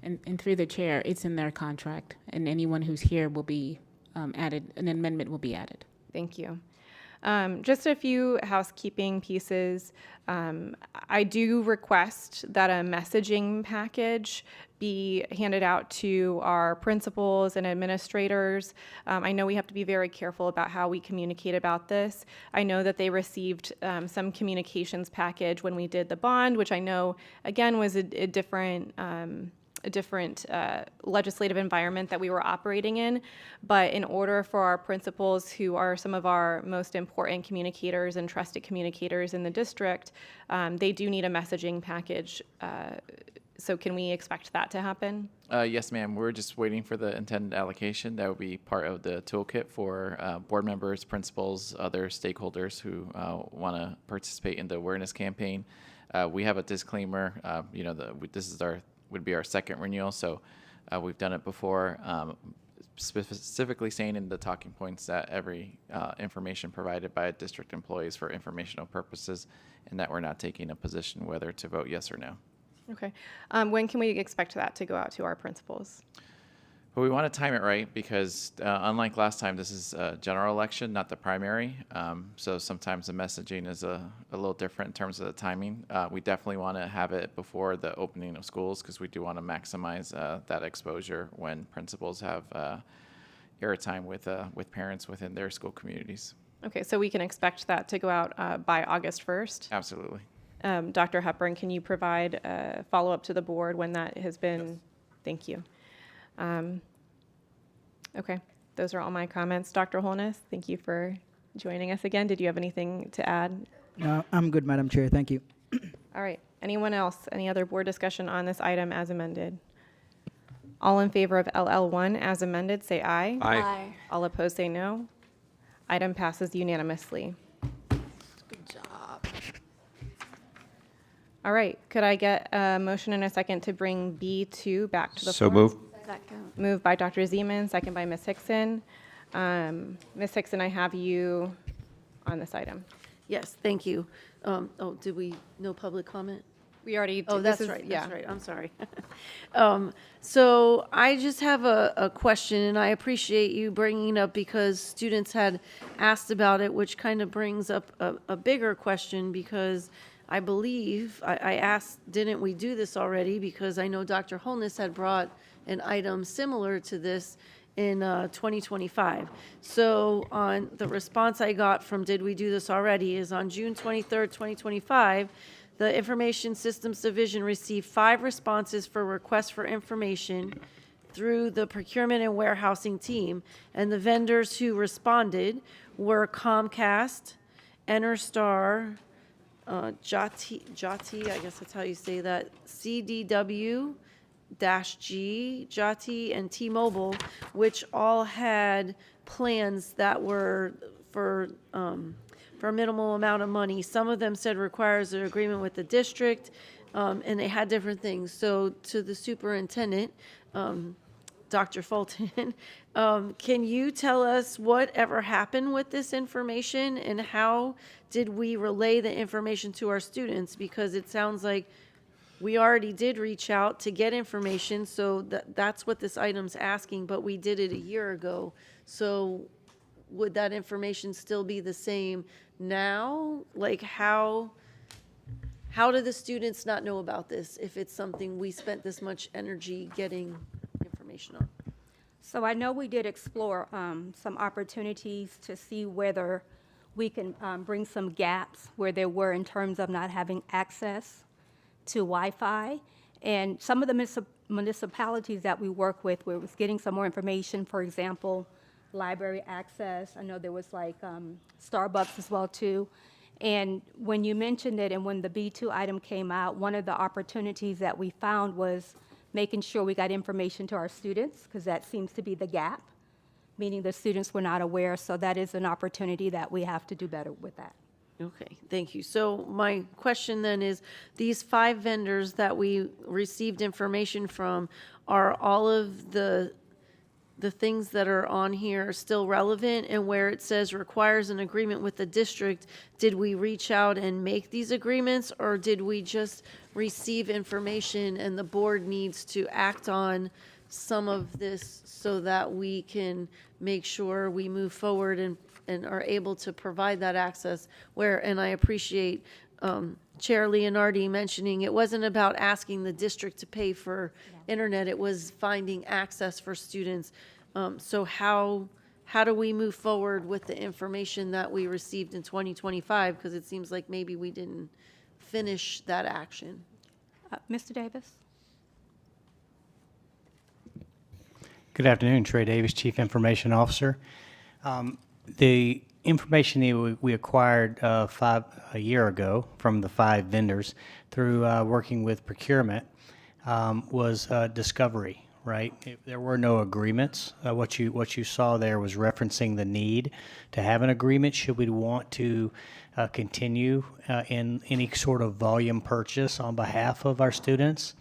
And through the chair, it's in their contract, and anyone who's here will be added, an amendment will be added. Thank you. Just a few housekeeping pieces. I do request that a messaging package be handed out to our principals and administrators. I know we have to be very careful about how we communicate about this. I know that they received some communications package when we did the bond, which I know, again, was a different legislative environment that we were operating in. But in order for our principals, who are some of our most important communicators and trusted communicators in the district, they do need a messaging package. So can we expect that to happen? Yes, ma'am. We're just waiting for the intended allocation. That would be part of the toolkit for board members, principals, other stakeholders who want to participate in the awareness campaign. We have a disclaimer. This is would be our second renewal, so we've done it before, specifically saying in the talking points that every information provided by district employees for informational purposes, and that we're not taking a position whether to vote yes or no. Okay. When can we expect that to go out to our principals? But we want to time it right because unlike last time, this is a general election, not the primary. So sometimes the messaging is a little different in terms of the timing. We definitely want to have it before the opening of schools because we do want to maximize that exposure when principals have airtime with parents within their school communities. Okay, so we can expect that to go out by August 1st? Absolutely. Dr. Hepburn, can you provide a follow-up to the board when that has been? Yes. Thank you. Okay, those are all my comments. Dr. Holness, thank you for joining us again. Did you have anything to add? No, I'm good, Madam Chair. Thank you. All right. Anyone else? Any other board discussion on this item as amended? All in favor of LL1 as amended, say aye. Aye. Aye. All opposed, say no. Item passes unanimously. Good job. All right. Could I get a motion and a second to bring B2 back to the So floor? moved. Second. Moved by Dr. Zeman, second by Ms. Hickson. Ms. Hickson, I have you on this item. Yes, thank you. Did we, no public comment? We already did. Oh, This that's is- right, yeah. that's right, I'm sorry. So I just have a question, and I appreciate you bringing it up because students had asked about it, which kind of brings up a bigger question because I believe, I asked, didn't we do this already? Because I know Dr. Holness had brought an item similar to this in 2025. So on the response I got from did we do this already is on June 23rd, 2025, the Information Systems Division received 5 responses for requests for information through the procurement and warehousing team. And the vendors who responded were Comcast, Enerstar, Jati, I guess that's how you say that, CDW, G, Jati, and T-Mobile, which all had plans that were for a minimal amount of money. Some of them said requires an agreement with the district, and they had different things. So to the superintendent, Dr. Fulton, can you tell us whatever happened with this information and how did we relay the information to our students? Because it sounds like we already did reach out to get information, so that's what this item's asking, but we did it a year ago. So would that information still be the same now? Like how do the students not know about this if it's something we spent this much energy getting information on? So I know we did explore some opportunities to see whether we can bring some gaps where there were in terms of not having access to Wi-Fi. And some of the municipalities that we work with, we was getting some more information, for example, library access. I know there was like Starbucks as well too. And when you mentioned it and when the B2 item came out, one of the opportunities that we found was making sure we got information to our students, because that seems to be the gap, meaning the students were not aware. So that is an opportunity that we have to do better with that. Okay, thank you. So my question then is, these 5 vendors that we received information from, are all of the things that are on here still relevant? And where it says requires an agreement with the district, did we reach out and make these agreements, or did we just receive information and the board needs to act on some of this so that we can make sure we move forward and are able to provide that access? And I appreciate Chair Leonardi mentioning it wasn't about asking the district to pay for internet, it was finding access for students. So how do we move forward with the information that we received in 2025? Because it seems like maybe we didn't finish that action. Mr. Davis? Good afternoon, Trey Davis, Chief Information Officer. The information that we acquired a year ago from the 5 vendors through working with procurement was discovery, right? There were no agreements. What you saw there was referencing the need to have an agreement should we want to continue in any sort of volume purchase on behalf of our students.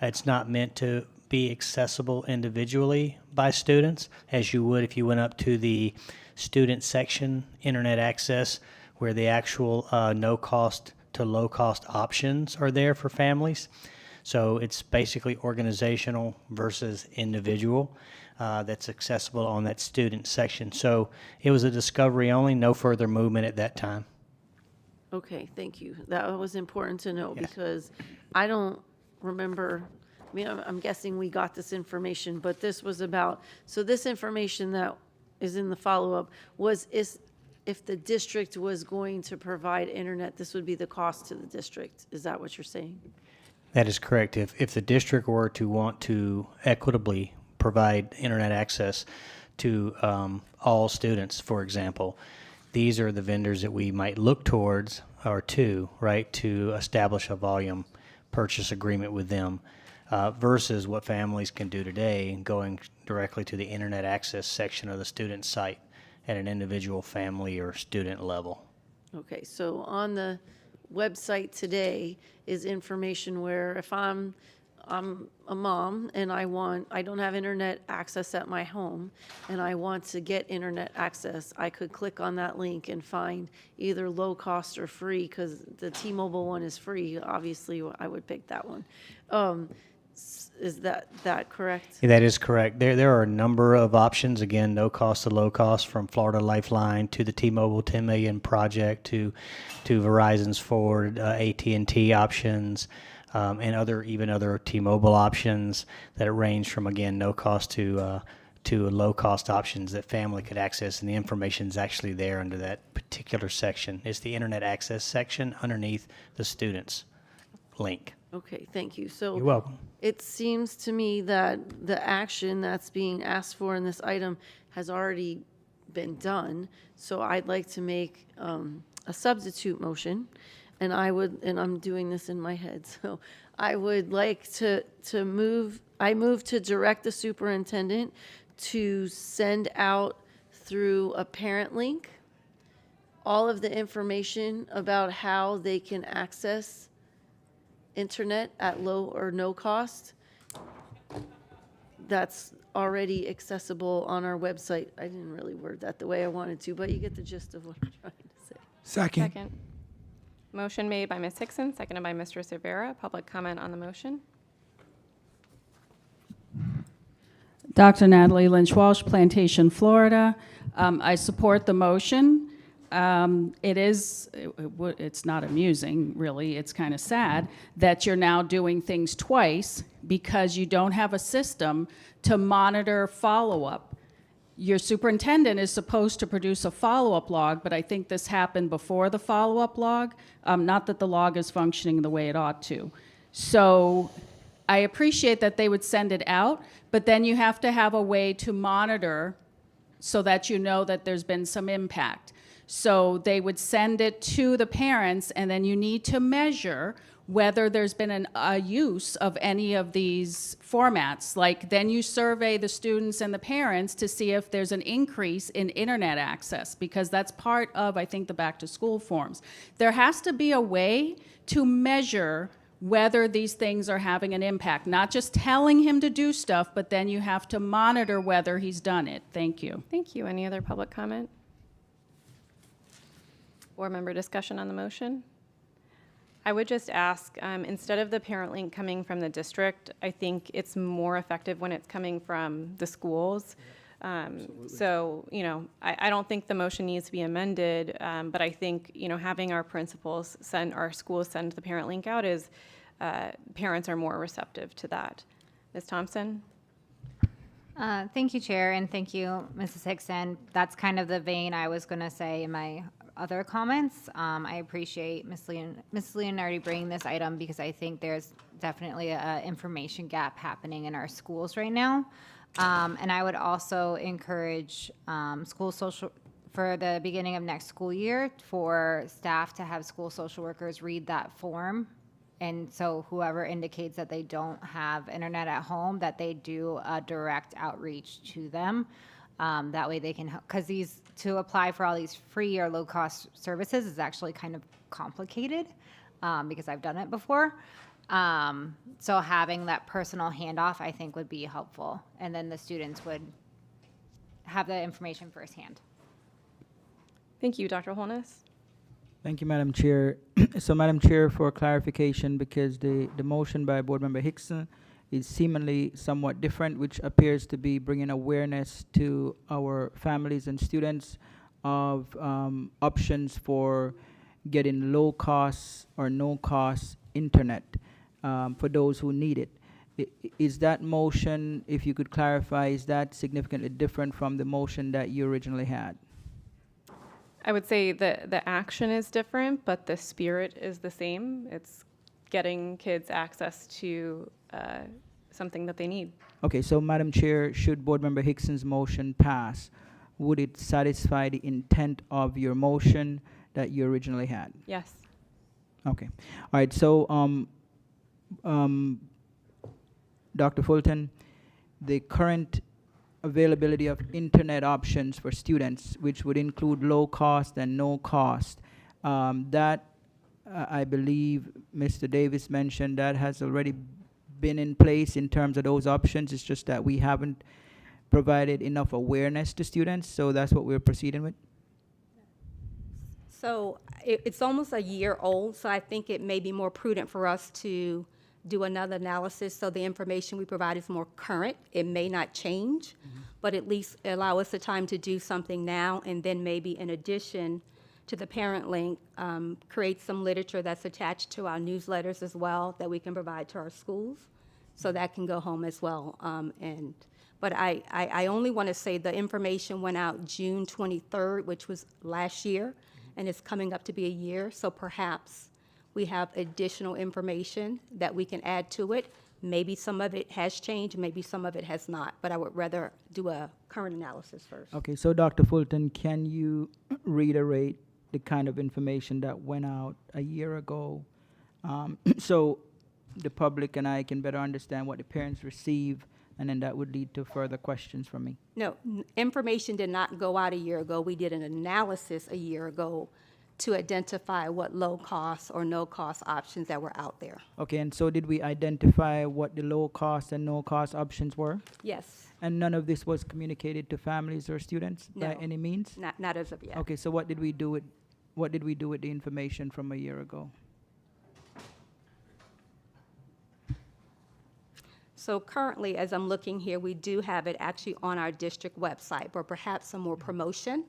It's not meant to be accessible individually by students, as you would if you went up to the student section, internet access, where the actual no cost to low cost options are there for families. So it's basically organizational versus individual that's accessible on that student section. So it was a discovery only, no further movement at that time. Okay, thank you. That was important to know. Yes. Because I don't remember, I mean, I'm guessing we got this information, but this was about, so this information that is in the follow-up is if the district was going to provide internet, this would be the cost to the district. Is that what you're saying? That is correct. If the district were to want to equitably provide internet access to all students, for example, these are the vendors that we might look towards or to, right, to establish a volume purchase agreement with them versus what families can do today, going directly to the internet access section of the student site at an individual family or student level. Okay, so on the website today is information where if I'm a mom and I don't have internet access at my home and I want to get internet access, I could click on that link and find either low cost or free, because the T-Mobile one is free. Obviously, I would pick that one. Is that correct? Yeah, that is correct. There are a number of options. Again, no cost to low cost, from Florida Lifeline to the T-Mobile 10 million project to Verizon's Forward, AT&T options, and other T-Mobile options that range from, again, no cost to low cost options that family could access, and the information is actually there under that particular section. It's the internet access section underneath the students link. Okay, thank you. So You're welcome. It seems to me that the action that's being asked for in this item has already been done. So I'd like to make a substitute motion, and I'm doing this in my head. So I would like to move to direct the superintendent to send out through a parent link all of the information about how they can access internet at low or no cost that's already accessible on our website. I didn't really word that the way I wanted to, but you get the gist of what I'm trying to say. Second. Motion made by Ms. Hickson, seconded by Mr. Cervera. Public comment on the motion. Dr. Natalie Lynch Walsh, Plantation, Florida. I support the motion. It's not amusing, really. It's kind of sad that you're now doing things twice because you don't have a system to monitor follow-up. Your superintendent is supposed to produce a follow-up log, but I think this happened before the follow-up log. Not that the log is functioning the way it ought to. So I appreciate that they would send it out, but then you have to have a way to monitor so that you know that there's been some impact. So they would send it to the parents, and then you need to measure whether there's been a use of any of these formats. Like, then you survey the students and the parents to see if there's an increase in internet access, because that's part of, I think, the back to school forms. There has to be a way to measure whether these things are having an impact, not just telling him to do stuff, but then you have to monitor whether he's done it. Thank you. Thank you. Any other public comment? Board member discussion on the motion? I would just ask, instead of the parent link coming from the district, I think it's more effective when it's coming from the schools. So, you know, I don't think the motion needs to be amended, but I think, you know, having our principals send, our schools send the parent link out is, parents are more receptive to that. Ms. Thompson? Thank you, Chair, and thank you, Mrs. Hickson. That's kind of the vein I was going to say in my other comments. I appreciate Ms. Leonardi bringing this item because I think there's definitely an information gap happening in our schools right now. And I would also encourage school social, for the beginning of next school year, for staff to have school social workers read that form. And so whoever indicates that they don't have internet at home, that they do a direct outreach to them. That way they can help, because to apply for all these free or low cost services is actually kind of complicated because I've done it before. So having that personal handoff, I think, would be helpful. And then the students would have the information firsthand. Thank you, Dr. Holness. Thank you, Madam Chair. So, Madam Chair, for clarification, because the motion by Board Member Hickson is seemingly somewhat different, which appears to be bringing awareness to our families and students of options for getting low cost or no cost internet for those who need it. Is that motion, if you could clarify, is that significantly different from the motion that you originally had? I would say the action is different, but the spirit is the same. It's getting kids access to something that they need. Okay, so Madam Chair, should Board Member Hickson's motion pass, would it satisfy the intent of your motion that you originally had? Yes. Okay. All right, so Dr. Fulton, the current availability of internet options for students, which would include low cost and no cost, that I believe Mr. Davis mentioned that has already been in place in terms of those options. It's just that we haven't provided enough awareness to students, so that's what we're proceeding with. So it's almost a year old, so I think it may be more prudent for us to do another analysis so the information we provide is more current. It may not change, but at least allow us the time to do something now, and then maybe in addition to the parent link, create some literature that's attached to our newsletters as well that we can provide to our schools, so that can go home as well. But I only want to say the information went out June 23rd, which was last year, and it's coming up to be a year, so perhaps we have additional information that we can add to it. Maybe some of it has changed, maybe some of it has not, but I would rather do a current analysis first. Okay, so Dr. Fulton, can you reiterate the kind of information that went out a year ago so the public and I can better understand what the parents receive, and then that would lead to further questions from me? No, information did not go out a year ago. We did an analysis a year ago to identify what low cost or no cost options that were out there. Okay, and so did we identify what the low cost and no cost options were? Yes. And none of this was communicated to families or students by No. any means? Not as of yet. Okay, so what did we do with the information from a year ago? So currently, as I'm looking here, we do have it actually on our district website, but perhaps some more promotion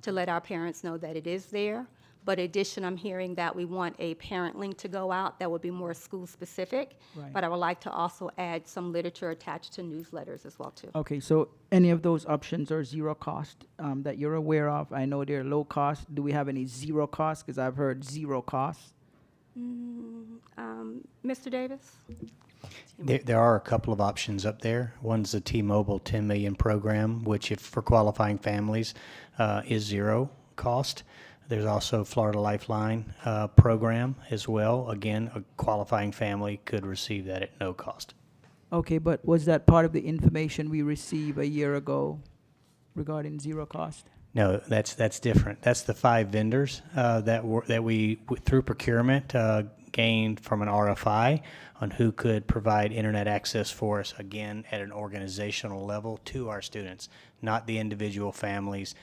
to let our parents know that it is there. But in addition, I'm hearing that we want a parent link to go out that would be more school specific. Right. But I would like to also add some literature attached to newsletters as well too. Okay, so any of those options are zero cost that you're aware of? I know they're low cost. Do we have any zero cost? Because I've heard zero cost. Mr. Davis? There are a couple of options up there. One's the T-Mobile 10 million program, which if for qualifying families is zero cost. There's also Florida Lifeline program as well. Again, a qualifying family could receive that at no cost. Okay, but was that part of the information we received a year ago regarding zero cost? No, that's different. That's the 5 vendors that we through procurement gained from an RFI on who could provide internet access for us, again, at an organizational level to our students, not the individual families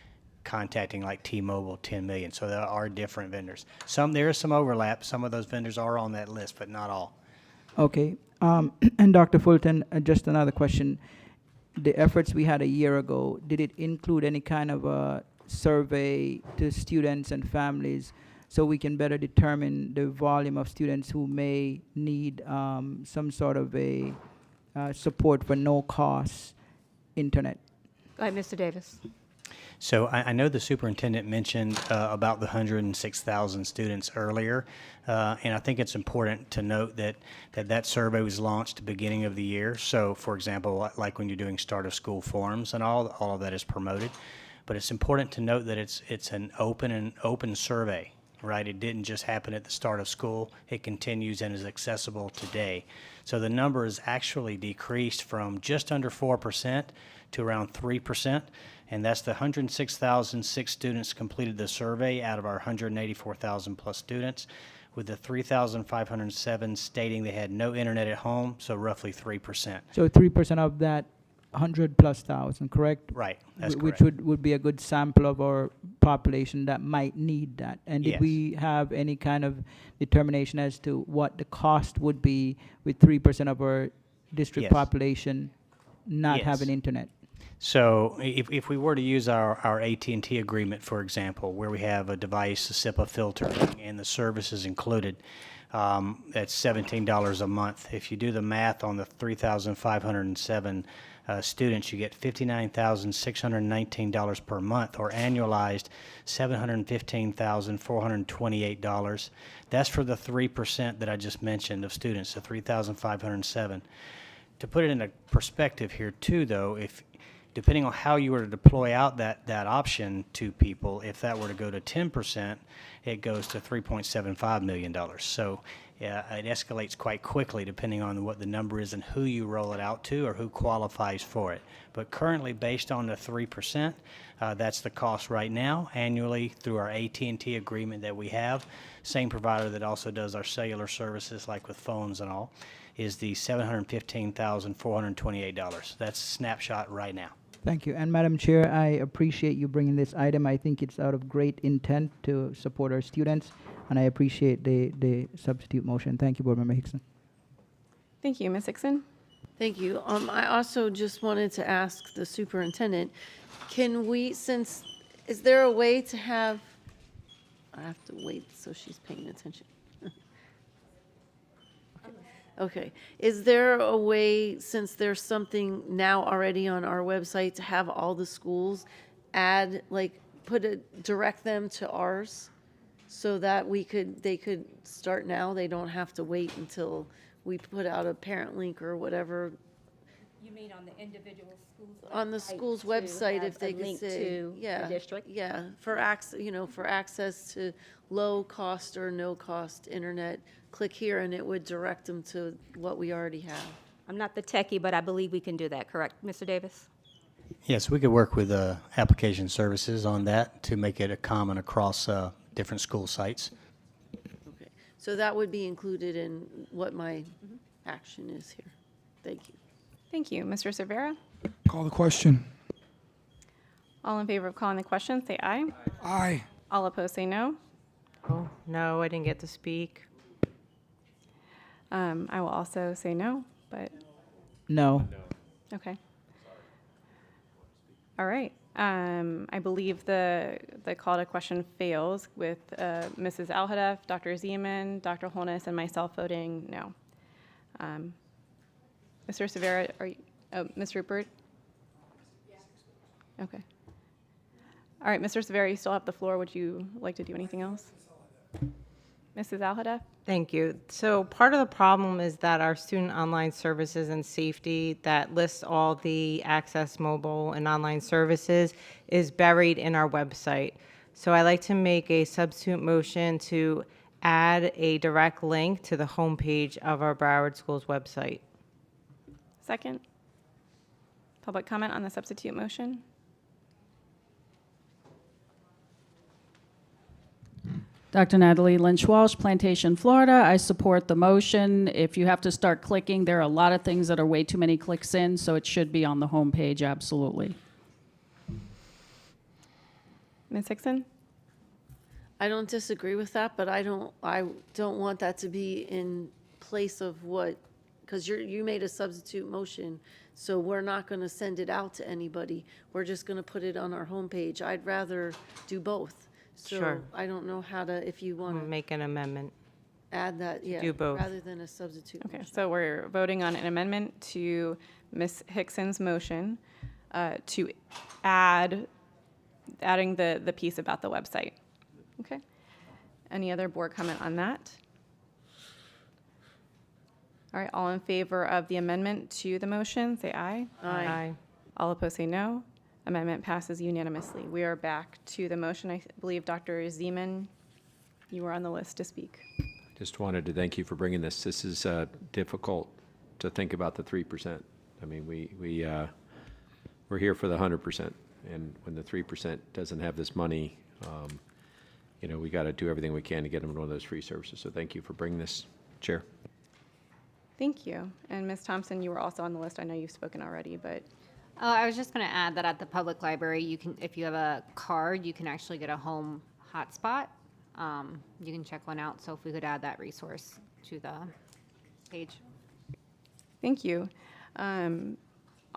contacting like T-Mobile 10 million. So there are different vendors. There is some overlap. Some of those vendors are on that list, but not all. Okay, and Dr. Fulton, just another question. The efforts we had a year ago, did it include any kind of a survey to students and families so we can better determine the volume of students who may need some sort of a support for no-cost internet? Go ahead, Mr. Davis. So I know the superintendent mentioned about the 106,000 students earlier, and I think it's important to note that survey was launched at the beginning of the year. So, for example, like when you're doing start of school forums and all of that is promoted. But it's important to note that it's an open survey, right? It didn't just happen at the start of school. It continues and is accessible today. So the number has actually decreased from just under 4% to around 3%. And that's the 106,006 students completed the survey out of our 184,000 plus students, with the 3,507 stating they had no internet at home, so roughly 3%. So 3% of that 100,000+, correct? Right, that's Which correct. would be a good sample of our population that might need that. And did Yes. we have any kind of determination as to what the cost would be with 3% of our district Yes. population not Yes. having internet? So if we were to use our AT&T agreement, for example, where we have a device, a SIPA filter, and the services included, that's $17 a month. If you do the math on the 3,507 students, you get $59,619 per month, or annualized $715,428. That's for the 3% that I just mentioned of students, the 3,507. To put it in a perspective here too, though, depending on how you were to deploy out that option to people, if that were to go to 10%, it goes to $3.75 million. So it escalates quite quickly depending on what the number is and who you roll it out to or who qualifies for it. But currently, based on the 3%, that's the cost right now annually through our AT&T agreement that we have. Same provider that also does our cellular services, like with phones and all, is the $715,428. That's a snapshot right now. Thank you. And Madam Chair, I appreciate you bringing this item. I think it's out of great intent to support our students, and I appreciate the substitute motion. Thank you, Board Member Hickson. Thank you. Ms. Hickson? Thank you. I also just wanted to ask the superintendent, is there a way to have, I have to wait so she's paying attention. Okay. Is there a way, since there's something now already on our website, to have all the schools direct them to ours so that they could start now? They don't have to wait until we put out a parent link or whatever. You mean on the individual schools? On the school's website, if they could say, the district? Yeah, for access to low cost or no cost internet, click here and it would direct them to what we already have. I'm not the techie, but I believe we can do that, correct, Mr. Davis? Yes, we could work with application services on that to make it a common across different school sites. Okay, so that would be included in what my action is here. Thank you. Thank you. Mr. Cervera? Call the question. All in favor of calling the question, say aye. Aye. All opposed, say no. Oh, no, I didn't get to speak. I will also say no, but No. okay. All right. I believe the call to question fails with Mrs. Al-Hadaf, Dr. Zeman, Dr. Holness, and myself voting no. Mr. Cervera, Ms. Rupert? Okay. All right, Mr. Cervera, you still have the floor. Would you like to do anything else? Mrs. Alhadeff? Thank you. So part of the problem is that our student online services and safety that lists all the access mobile and online services is buried in our website. So I like to make a substitute motion to add a direct link to the homepage of our Broward Schools website. Second. Public comment on the substitute motion? Dr. Natalie Lynch Walsh, Plantation, Florida. I support the motion. If you have to start clicking, there are a lot of things that are way too many clicks in, so it should be on the homepage, absolutely. Ms. Hickson? I don't disagree with that, but I don't want that to be in place of what, because you made a substitute motion, so we're not going to send it out to anybody. We're just going to put it on our homepage. I'd rather do both. So Sure. I don't know how to, if you want to Make an amendment. add that, yeah, do both. rather than a substitute. Okay, motion. so we're voting on an amendment to Ms. Hickson's motion to adding the piece about the website. Okay. Any other board comment on that? All right, all in favor of the amendment to the motion, say aye. Aye. All opposed, say no. Amendment passes unanimously. We are back to the motion. I believe Dr. Zeman, you were on the list to speak. Just wanted to thank you for bringing this. This is difficult to think about the 3%. I mean, we're here for the 100%, and when the 3% doesn't have this money, you know, we got to do everything we can to get them one of those free services. So thank you for bringing this, Chair. Thank you. And Ms. Thompson, you were also on the list. I know you've spoken already, but Oh, I was just going to add that at the public library, you can, if you have a card, you can actually get a home hotspot. You can check one out. So if we could add that resource to the page. thank you.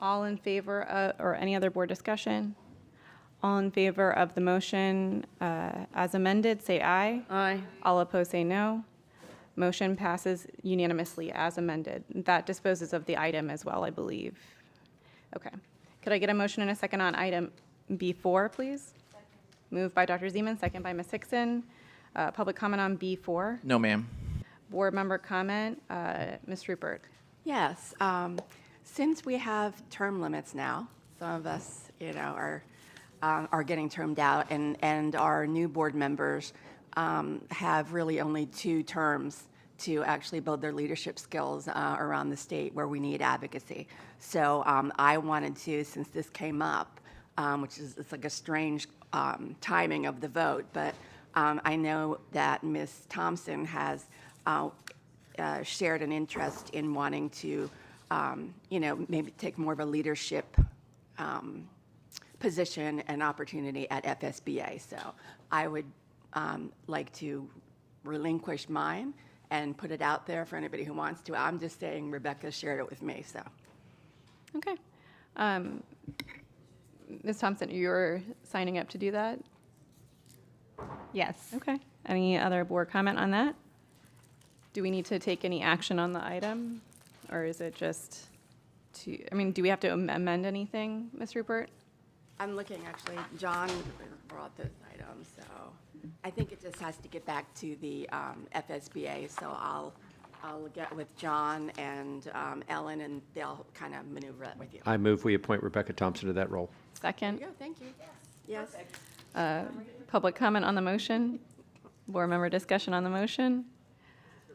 All in favor of, or any other board discussion? All in favor of the motion as amended, say aye. Aye. All opposed, say no. Motion passes unanimously as amended. That disposes of the item as well, I believe. Okay. Could I get a motion and a second on item B4, please? Moved by Dr. Zeman, second by Ms. Hickson. Public comment on B4. No, ma'am. Board member comment, Ms. Rupert. Yes, since we have term limits now, some of us, you know, are getting termed out, and our new board members have really only 2 terms to actually build their leadership skills around the state where we need advocacy. So I wanted to, since this came up, which is it's like a strange timing of the vote, but I know that Ms. Thompson has shared an interest in wanting to, you know, maybe take more of a leadership position and opportunity at FSBA. So I would like to relinquish mine and put it out there for anybody who wants to. I'm just saying Rebecca shared it with me, so. Okay. Ms. Thompson, you're signing up to do that? Yes. Okay. Any other board comment on that? Do we need to take any action on the item? Or is it just to, I mean, do we have to amend anything, Ms. Rupert? I'm looking, actually, John brought this item, so I think it just has to get back to the FSBA, so I'll get with John and Ellen, and they'll kind of maneuver it with you. I move we appoint Rebecca Thompson to that role. Second. Yeah, thank you. Yes. Public comment on the motion? Board member discussion on the motion?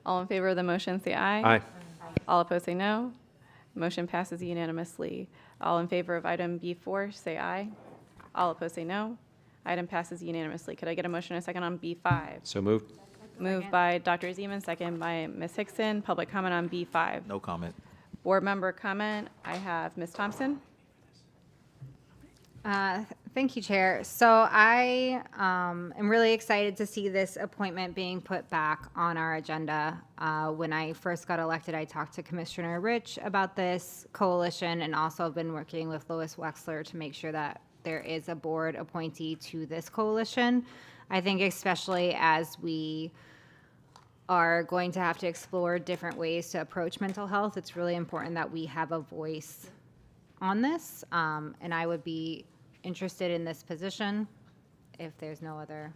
All in favor of the motion, say aye. Aye. All opposed, say no. Motion passes unanimously. All in favor of item B4, say aye. All opposed, say no. Item passes unanimously. Could I get a motion and a second on B5? So moved. Moved by Dr. Zeman, second by Ms. Hickson. Public comment on B5. No comment. Board member comment, I have Ms. Thompson. Thank you, Chair. So I am really excited to see this appointment being put back on our agenda. When I first got elected, I talked to Commissioner Rich about this coalition, and also been working with Lois Wexler to make sure that there is a board appointee to this coalition. I think especially as we are going to have to explore different ways to approach mental health, it's really important that we have a voice on this. And I would be interested in this position if there's no other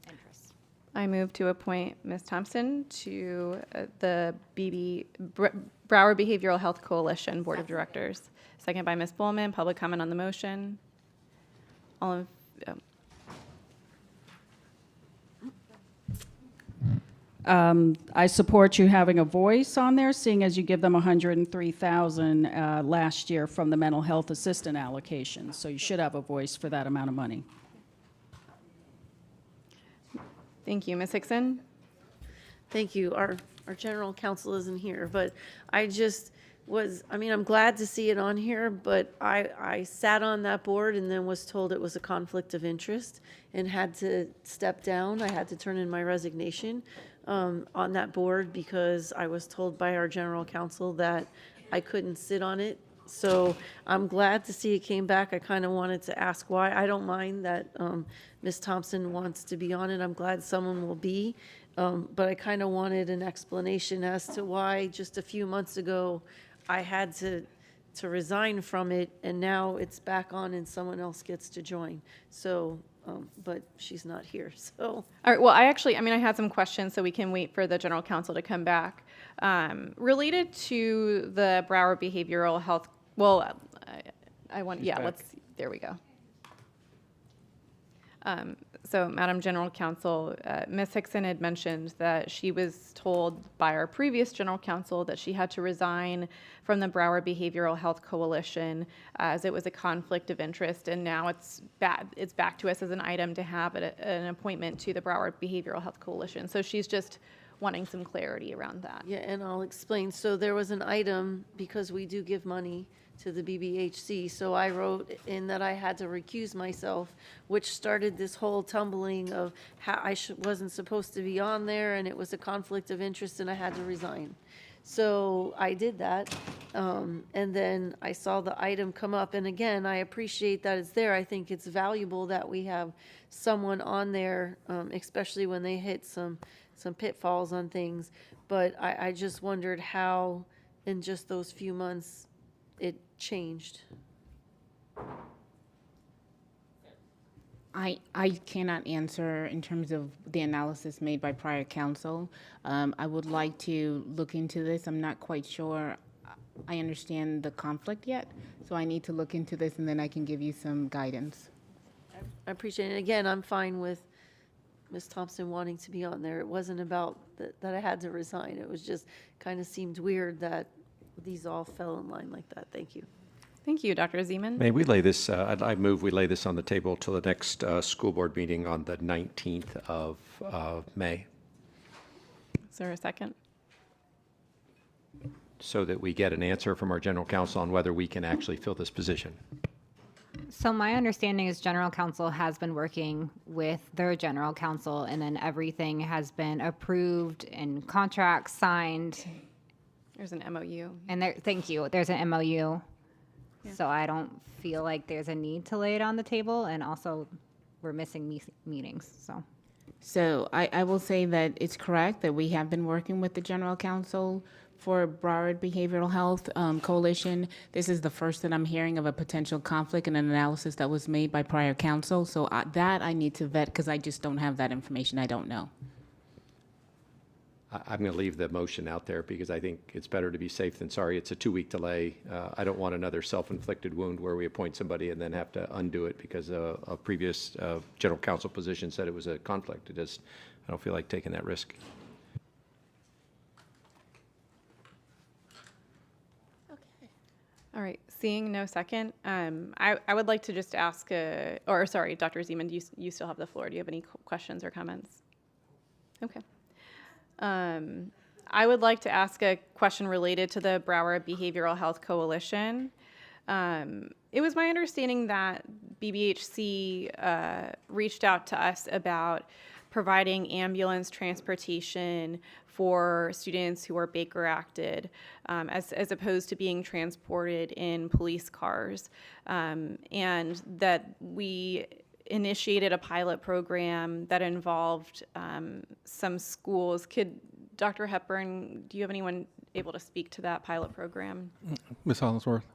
interest. I move to appoint Ms. Thompson to the Broward Behavioral Health Coalition Board of Directors. Second by Ms. Bowman. Public comment on the motion. All in, I support you having a voice on there, seeing as you give them $103,000 last year from the mental health assistant allocation. So you should have a voice for that amount of money. Thank you. Ms. Hickson? Thank you. Our general counsel isn't here, but I just was, I mean, I'm glad to see it on here, but I sat on that board and then was told it was a conflict of interest and had to step down. I had to turn in my resignation on that board because I was told by our general counsel that I couldn't sit on it. So I'm glad to see it came back. I kind of wanted to ask why. I don't mind that Ms. Thompson wants to be on it. I'm glad someone will be. But I kind of wanted an explanation as to why just a few months ago I had to resign from it, and now it's back on and someone else gets to join. So, but she's not here, so. All right, well, I had some questions, so we can wait for the general counsel to come back. Related to the Broward Behavioral Health, well, there we go. So, Madam General Counsel, Ms. Hickson had mentioned that she was told by our previous General Counsel that she had to resign from the Broward Behavioral Health Coalition as it was a conflict of interest, and now it's back to us as an item to have an appointment to the Broward Behavioral Health Coalition. So she's just wanting some clarity around that. Yeah, and I'll explain. So there was an item, because we do give money to the BBHC, so I wrote in that I had to recuse myself, which started this whole tumbling of how I wasn't supposed to be on there, and it was a conflict of interest, and I had to resign. So I did that, and then I saw the item come up, and again, I appreciate that it's there. I think it's valuable that we have someone on there, especially when they hit some pitfalls on things. But I just wondered how, in just those few months, it changed. I cannot answer in terms of the analysis made by prior counsel. I would like to look into this. I'm not quite sure I understand the conflict yet, so I need to look into this and then I can give you some guidance. I appreciate it. Again, I'm fine with Ms. Thompson wanting to be on there. It wasn't about that I had to resign. It was just kind of seemed weird that these all fell in line like that. Thank you. Thank you, Dr. Zeman. May we lay this, I move we lay this on the table till the next school board meeting on the 19th of May, Is there a second? so that we get an answer from our general counsel on whether we can actually fill this position. So my understanding is general counsel has been working with their general counsel, and then everything has been approved and contracts signed. There's an MOU. And thank you, there's an MOU. Yeah. So I don't feel like there's a need to lay it on the table, and also we're missing meetings, so. So I will say that it's correct that we have been working with the general counsel for Broward Behavioral Health Coalition. This is the first that I'm hearing of a potential conflict and an analysis that was made by prior counsel. So that I need to vet because I just don't have that information. I don't know. I'm going to leave the motion out there because I think it's better to be safe than sorry. It's a 2-week delay. I don't want another self-inflicted wound where we appoint somebody and then have to undo it because a previous general counsel position said it was a conflict. I don't feel like taking that risk. All right, seeing no second, I would like to just ask, sorry, Dr. Zeman, do you still have the floor? Do you have any questions or comments? Okay. I would like to ask a question related to the Broward Behavioral Health Coalition. It was my understanding that BBHC reached out to us about providing ambulance transportation for students who are Baker Acted, as opposed to being transported in police cars, and that we initiated a pilot program that involved some schools. Could Dr. Hepburn, do you have anyone able to speak to that pilot program? Ms. Hollingsworth?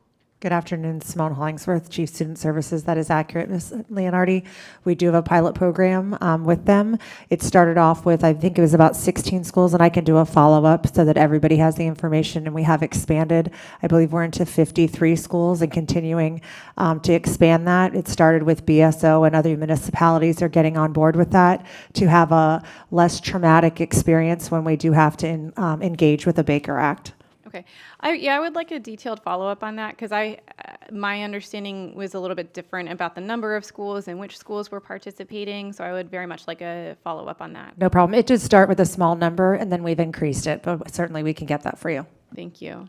Good afternoon, Simone Hollingsworth, Chief Student Services. That is accurate, Ms. Leonardi. We do have a pilot program with them. It started off with, I think it was about 16 schools, and I can do a follow-up so that everybody has the information, and we have expanded. I believe we're into 53 schools and continuing to expand that. It started with BSO, and other municipalities are getting on board with that to have a less traumatic experience when we do have to engage with the Baker Act. Okay. I would like a detailed follow-up on that because my understanding was a little bit different about the number of schools and which schools were participating. So I would very much like a follow-up on that. No problem. It did start with a small number, and then we've increased it, but certainly we can get that for you. Thank you.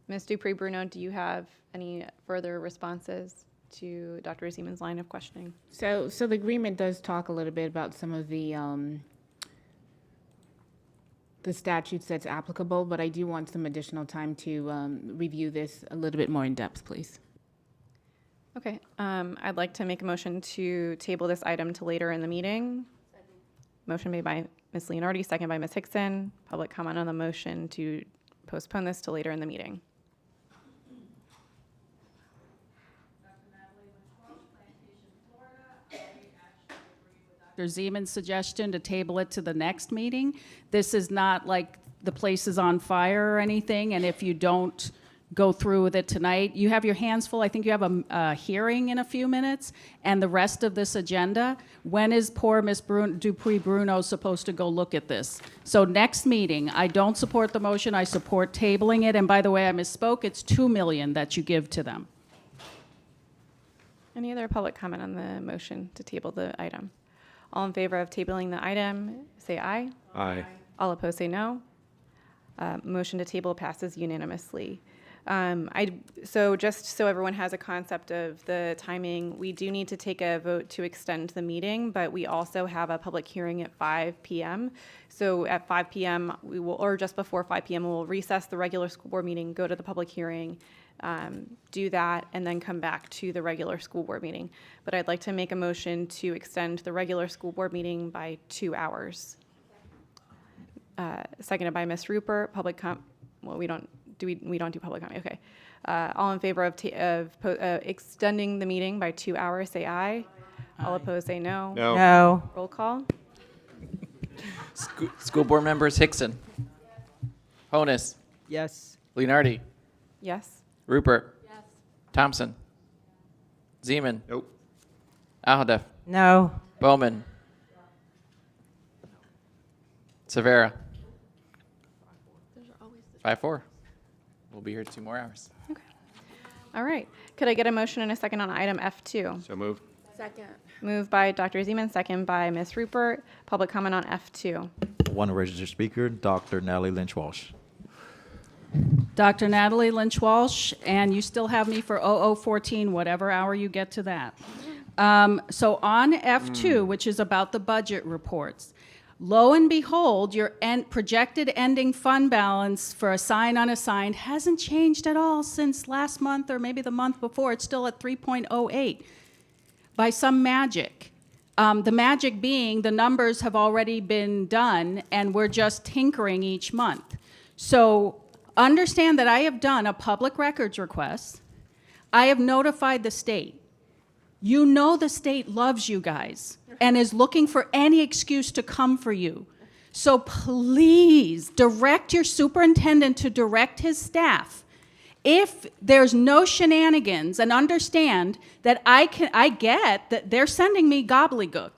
Ms. Dupree-Bruno, do you have any further responses to Dr. Zeman's line of questioning? So the agreement does talk a little bit about some of the statutes that's applicable, but I do want some additional time to review this a little bit more in depth, please. Okay. I'd like to make a motion to table this item to later in the meeting. Motion made by Ms. Leonardi, second by Ms. Hickson. Public comment on the motion to postpone this to later in the meeting. Dr. Zeman's suggestion to table it to the next meeting. This is not like the place is on fire or anything, and if you don't go through with it tonight, you have your hands full. I think you have a hearing in a few minutes, and the rest of this agenda. When is poor Ms. Dupree-Bruno supposed to go look at this? So next meeting, I don't support the motion. I support tabling it, and by the way, I misspoke. It's $2 million that you give to them. Any other public comment on the motion to table the item? All in favor of tabling the item, say aye. Aye. All opposed, say no. Motion to table passes unanimously. So just so everyone has a concept of the timing, we do need to take a vote to extend the meeting, but we also have a public hearing at 5 p.m. So at 5 p.m., we will, or just before 5 p.m., we'll recess the regular school board meeting, go to the public hearing, do that, and then come back to the regular school board meeting. But I'd like to make a motion to extend the regular school board meeting by 2 hours. Seconded by Ms. Rupert. Well, we don't do public comment. Okay. All in favor of extending the meeting by 2 hours, say aye. All opposed, say no. No. No. Roll call. School board members Hickson. Honus. Yes. Leonardi. Yes. Rupert. Yes. Thompson. Zeman. Nope. Alhadeff. No. Bowman. Severa. 5-4. We'll be here 2 more hours. Okay. All right. Could I get a motion and a second on item F2? So moved. Second. Moved by Dr. Zeman, second by Ms. Rupert. Public comment on F2. One registered speaker, Dr. Natalie Lynch-Walsh. Dr. Natalie Lynch-Walsh, and you still have me for 0014, whatever hour you get to that. So on F2, which is about the budget reports, lo and behold, your projected ending fund balance for assigned unassigned hasn't changed at all since last month or maybe the month before. It's still at 3.08 by some magic. The magic being the numbers have already been done and we're just tinkering each month. So understand that I have done a public records request. I have notified the state. You know the state loves you guys and is looking for any excuse to come for you. So please direct your superintendent to direct his staff. If there's no shenanigans, and understand that I get that they're sending me gobbledygook.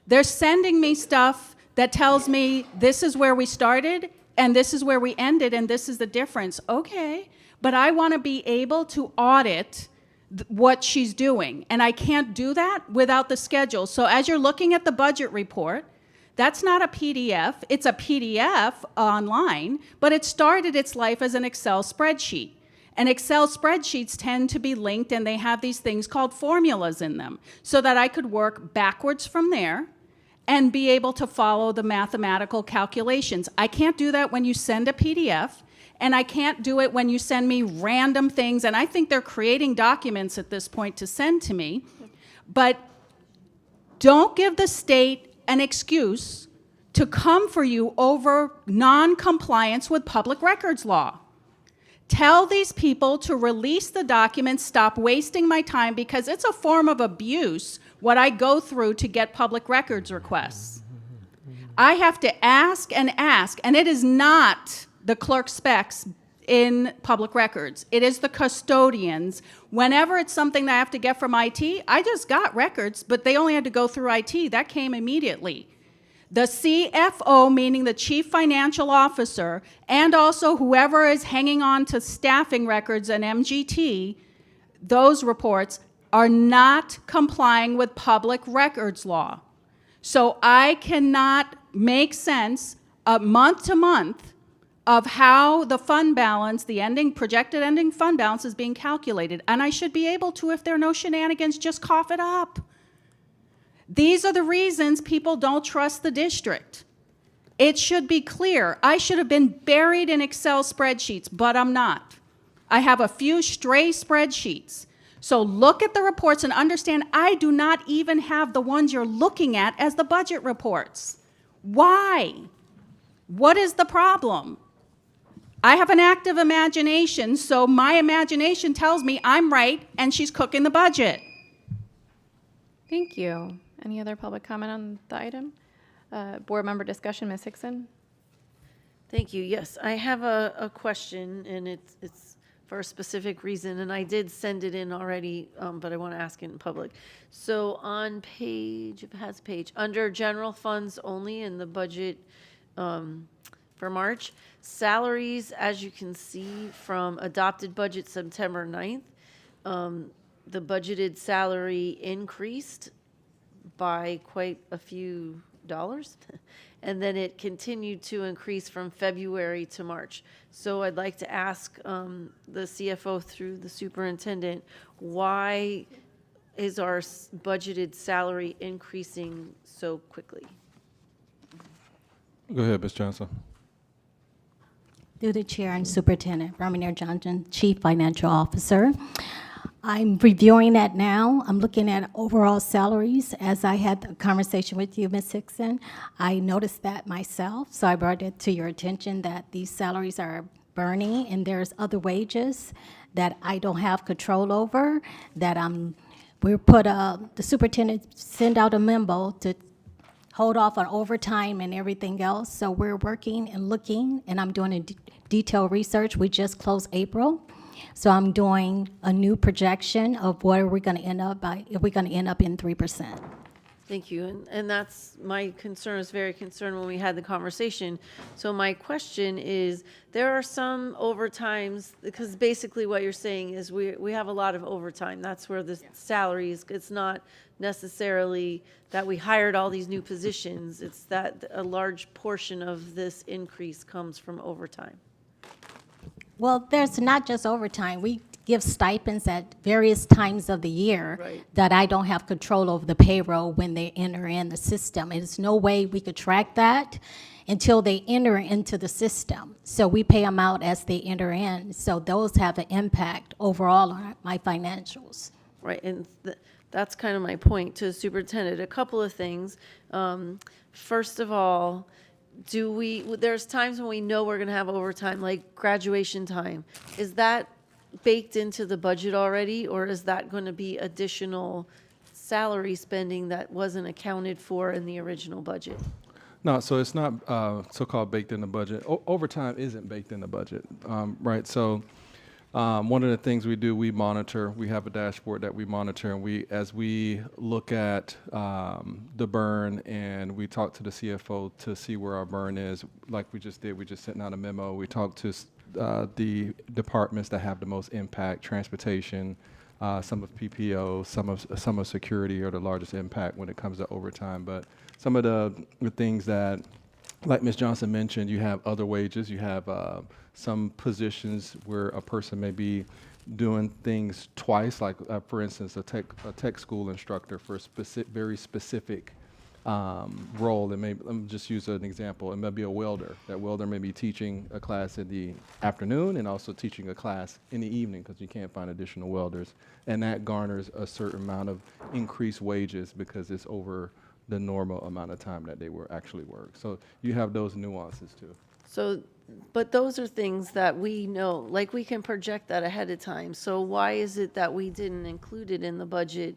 They're sending me stuff that tells me this is where we started and this is where we ended and this is the difference. Okay, but I want to be able to audit what she's doing, and I can't do that without the schedule. So as you're looking at the budget report, that's not a PDF. It's a PDF online, but it started its life as an Excel spreadsheet. And Excel spreadsheets tend to be linked, and they have these things called formulas in them, so that I could work backwards from there and be able to follow the mathematical calculations. I can't do that when you send a PDF, and I can't do it when you send me random things, and I think they're creating documents at this point to send to me. But don't give the state an excuse to come for you over non-compliance with public records law. Tell these people to release the documents, stop wasting my time, because it's a form of abuse what I go through to get public records requests. I have to ask, and it is not the clerk specs in public records. It is the custodians. Whenever it's something that I have to get from IT, I just got records, but they only had to go through IT. That came immediately. The CFO, meaning the Chief Financial Officer, and also whoever is hanging on to staffing records and MGT, those reports are not complying with public records law. So I cannot make sense month to month of how the fund balance, the projected ending fund balance is being calculated. And I should be able to, if there are no shenanigans, just cough it up. These are the reasons people don't trust the district. It should be clear. I should have been buried in Excel spreadsheets, but I'm not. I have a few stray spreadsheets. So look at the reports and understand I do not even have the ones you're looking at as the budget reports. Why? What is the problem? I have an active imagination, so my imagination tells me I'm right and she's cooking the budget. Thank you. Any other public comment on the item? Board member discussion, Ms. Hickson? Thank you. Yes, I have a question, and it's for a specific reason, and I did send it in already, but I want to ask it in public. So on page, if it has a page, under general funds only in the budget for March, salaries, as you can see from adopted budget September 9th, the budgeted salary increased by quite a few dollars, and then it continued to increase from February to March. So I'd like to ask the CFO through the superintendent, why is our budgeted salary increasing so quickly? Go ahead, Ms. Johnson. Through the chair and superintendent, Romanier Johnson, Chief Financial Officer. I'm reviewing that now. I'm looking at overall salaries. As I had a conversation with you, Ms. Hickson, I noticed that myself, so I brought it to your attention that these salaries are burning, and there's other wages that I don't have control over, that the superintendent sent out a memo to hold off on overtime and everything else, so we're working and looking, and I'm doing a detailed research. We just closed April. So I'm doing a new projection of what are we going to end up by, if we're going to end up in 3%. Thank you, and that's my concern, is very concerned when we had the conversation. So my question is, there are some overtimes, because basically what you're saying is we have a lot of overtime. That's where the salary is. It's not necessarily that we hired all these new positions. It's that a large portion of this increase comes from overtime. Well, there's not just overtime. We give stipends at various times of the year that I don't have control over the payroll when they enter in the system. And there's no way we could track that until they enter into the system. So we pay them out as they enter in. So those have an impact overall on my financials. Right, and that's kind of my point to the superintendent. A couple of things. First of all, there's times when we know we're going to have overtime, like graduation time. Is that baked into the budget already, or is that going to be additional salary spending that wasn't accounted for in the original budget? No, so it's not so-called baked in the budget. Overtime isn't baked in the budget, right? So one of the things we do, we monitor. We have a dashboard that we monitor, and as we look at the burn, and we talk to the CFO to see where our burn is, like we just did. We just sent out a memo. We talked to the departments that have the most impact, transportation, some of PPO, some of security are the largest impact when it comes to overtime. But some of the things that, like Ms. Johnson mentioned, you have other wages. You have some positions where a person may be doing things twice, like for instance, a tech school instructor for a very specific role. Let me just use an example. It may be a welder. That welder may be teaching a class in the afternoon and also teaching a class in the evening, because you can't find additional welders. And that garners a certain amount of increased wages because it's over the normal amount of time that they were actually work. So you have those nuances too. So But those are things that we know, like we can project that ahead of time. So why is it that we didn't include it in the budget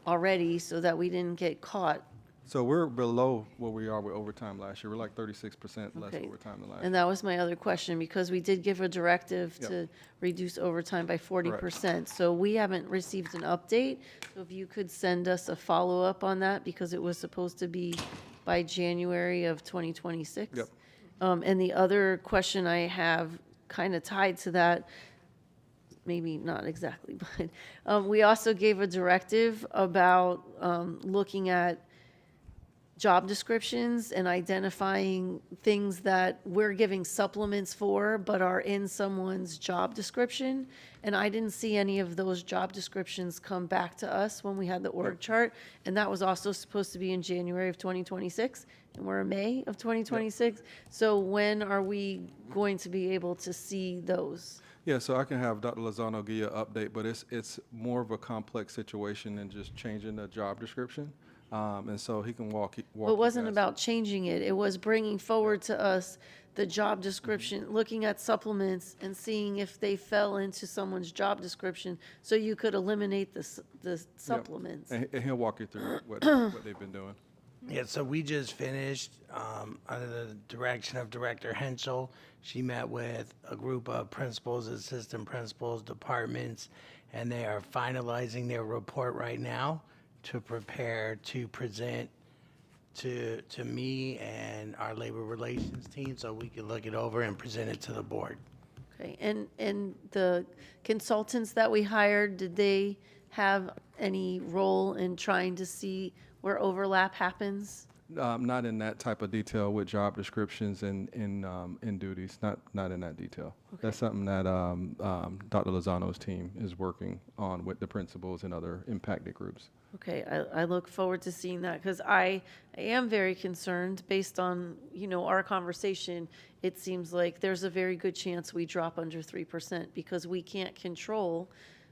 already so that we didn't get caught? So we're below where we are with overtime last year. We're like 36% less Okay. overtime than last year. And that was my other question, because we did give a directive Yep. to reduce overtime by 40%. So we haven't received an update. So if you could send us a follow-up on that, because it was supposed to be by January of 2026. Yep. And the other question I have kind of tied to that, maybe not exactly, but we also gave a directive about looking at job descriptions and identifying things that we're giving supplements for but are in someone's job description. And I didn't see any of those job descriptions come back to us when we had the org chart. And that was also supposed to be in January of 2026, and we're in May of 2026. So when are we going to be able to see those? Yeah, so I can have Dr. Lozano give you an update, but it's more of a complex situation than just changing the job description. And so he can walk It you wasn't guys about changing it. It was bringing forward to us the job description, looking at supplements and seeing if they fell into someone's job description, so you could eliminate the supplements. And he'll walk you through what they've been doing. Yeah, so we just finished under the direction of Director Henschel. She met with a group of principals, assistant principals, departments, and they are finalizing their report right now to prepare to present to me and our labor relations team, so we can look it over and present it to the board. Okay, and the consultants that we hired, did they have any role in trying to see where overlap happens? Not in that type of detail with job descriptions and in duties, not in that detail. That's something that Dr. Lozano's team is working on with the principals and other impacted groups. Okay, I look forward to seeing that, because I am very concerned based on, our conversation. It seems like there's a very good chance we drop under 3% because we can't control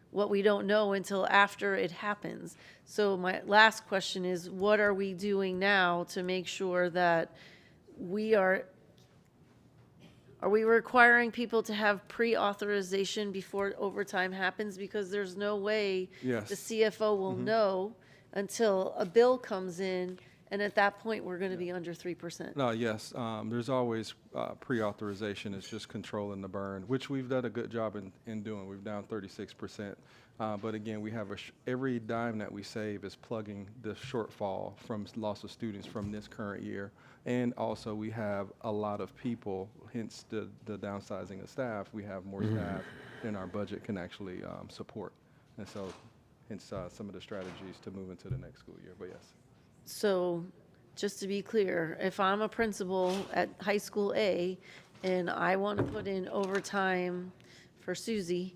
what we don't know until after it happens. So my last question is, what are we doing now to make sure that we are we requiring people to have pre-authorization before overtime happens? Because there's no way Yes. the CFO will know until a bill comes in, and at that point, we're going to be under 3%. No, yes, there's always pre-authorization. It's just controlling the burn, which we've done a good job in doing. We've down 36%. But again, we have every dime that we save is plugging the shortfall from loss of students from this current year. And also we have a lot of people, hence the downsizing of staff. We have more staff than our budget can actually support. And so hence some of the strategies to move into the next school year, but yes. So, just to be clear, if I'm a principal at high school A and I want to put in overtime for Susie,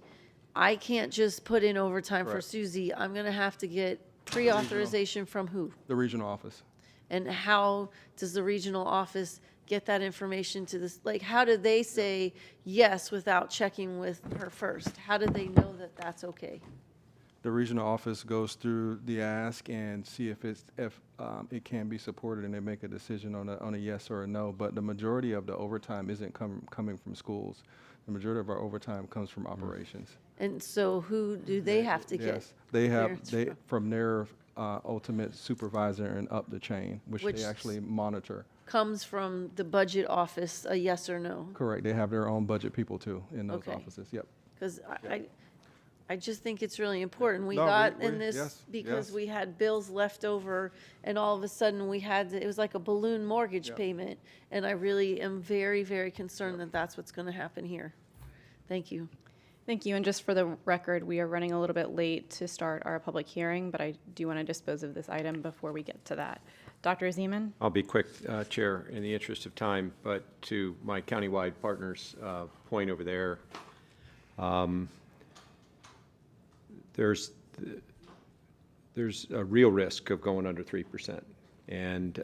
I can't just put in overtime for Correct. Susie. I'm going to have to get pre-authorization from who? The regional office. And how does the regional office get that information to this? Like, how do they say yes without checking with her first? How do they know that that's okay? The regional office goes through the ask and see if it can be supported, and they make a decision on a yes or a no. But the majority of the overtime isn't coming from schools. The majority of our overtime comes from operations. And so who do they have to get? Yes, they have clearance from their ultimate supervisor and up the chain, which Which they actually monitor. Comes from the budget office, a yes or no? Correct. They have their own budget people too in those Okay. offices. Yep. Because I just think it's really important. We No, got we- in this yes, because yes. we had bills left over, and all of a sudden it was like a balloon mortgage Yep. payment. And I really am very, very concerned that that's what's going to happen here. Thank you. Thank you. And just for the record, we are running a little bit late to start our public hearing, but I do want to dispose of this item before we get to that. Dr. Zeman? I'll be quick, Chair, in the interest of time, but to my countywide partner's point over there, there's a real risk of going under 3%. And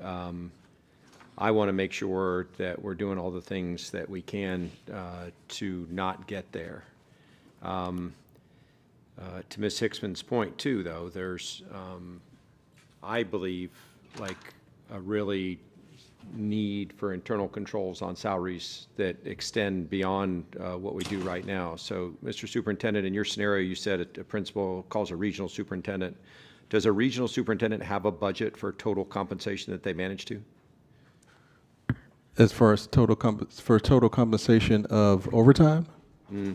I want to make sure that we're doing all the things that we can to not get there. To Ms. Hicksman's point too, though, there's, I believe, like a really need for internal controls on salaries that extend beyond what we do right now. So, Mr. Superintendent, in your scenario, you said a principal calls a regional superintendent. Does a regional superintendent have a budget for total compensation that they manage to? As far as total compensation of overtime?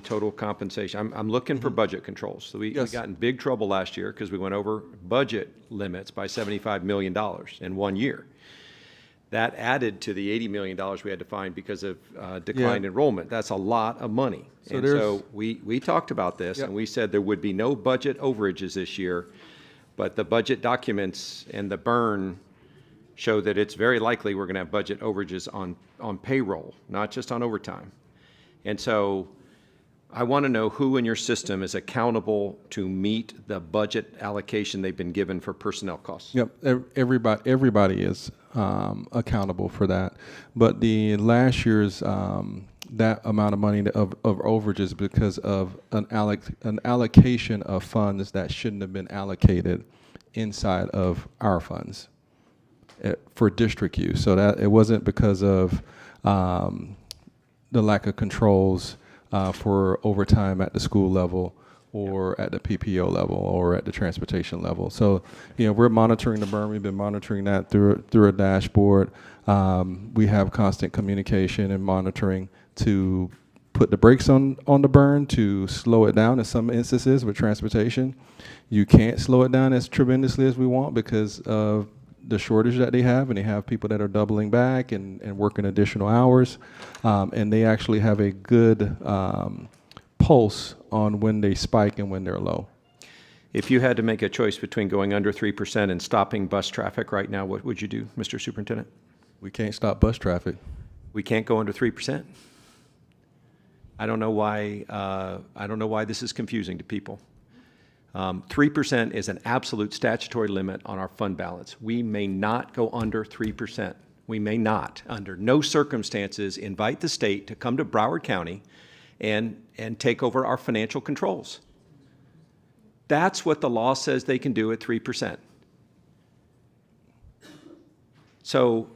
Total compensation. I'm looking for budget controls. So we got in big trouble last year because we went over budget limits by $75 million in 1 year. That added to the $80 million we had to find because of declined enrollment. That's a lot of money. So so we talked about this, and we said there would be no budget overages this year, but the budget documents and the burn show that it's very likely we're going to have budget overages on payroll, not just on overtime. And so I want to know who in your system is accountable to meet the budget allocation they've been given for personnel costs. Yep, everybody is accountable for that. But the last year's that amount of money of overages because of an allocation of funds that shouldn't have been allocated inside of our funds for district use. So that it wasn't because of the lack of controls for overtime at the school level or at the PPO level or at the transportation level. So, we're monitoring the burn. We've been monitoring that through a dashboard. We have constant communication and monitoring to put the brakes on the burn, to slow it down in some instances with transportation. You can't slow it down as tremendously as we want because of the shortage that they have, and they have people that are doubling back and working additional hours, and they actually have a good pulse on when they spike and when they're low. If you had to make a choice between going under 3% and stopping bus traffic right now, what would you do, Mr. Superintendent? We can't stop bus traffic. We can't go under 3%? I don't know why this is confusing to people. 3% is an absolute statutory limit on our fund balance. We may not go under 3%. We may not, under no circumstances, invite the state to come to Broward County and take over our financial controls. That's what the law says they can do at 3%. So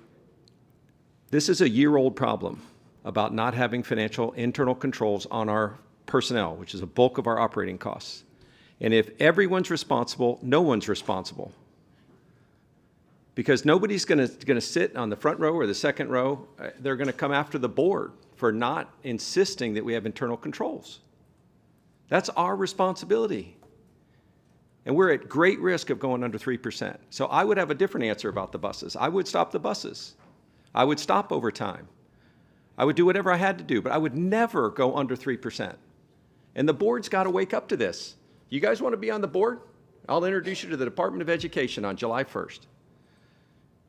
this is a year-old problem about not having financial internal controls on our personnel, which is a bulk of our operating costs. And if everyone's responsible, no one's responsible. Because nobody's going to sit on the front row or the second row. They're going to come after the board for not insisting that we have internal controls. That's our responsibility. And we're at great risk of going under 3%. So I would have a different answer about the buses. I would stop the buses. I would stop overtime. I would do whatever I had to do, but I would never go under 3%. And the board's got to wake up to this. You guys want to be on the board? I'll introduce you to the Department of Education on July 1st.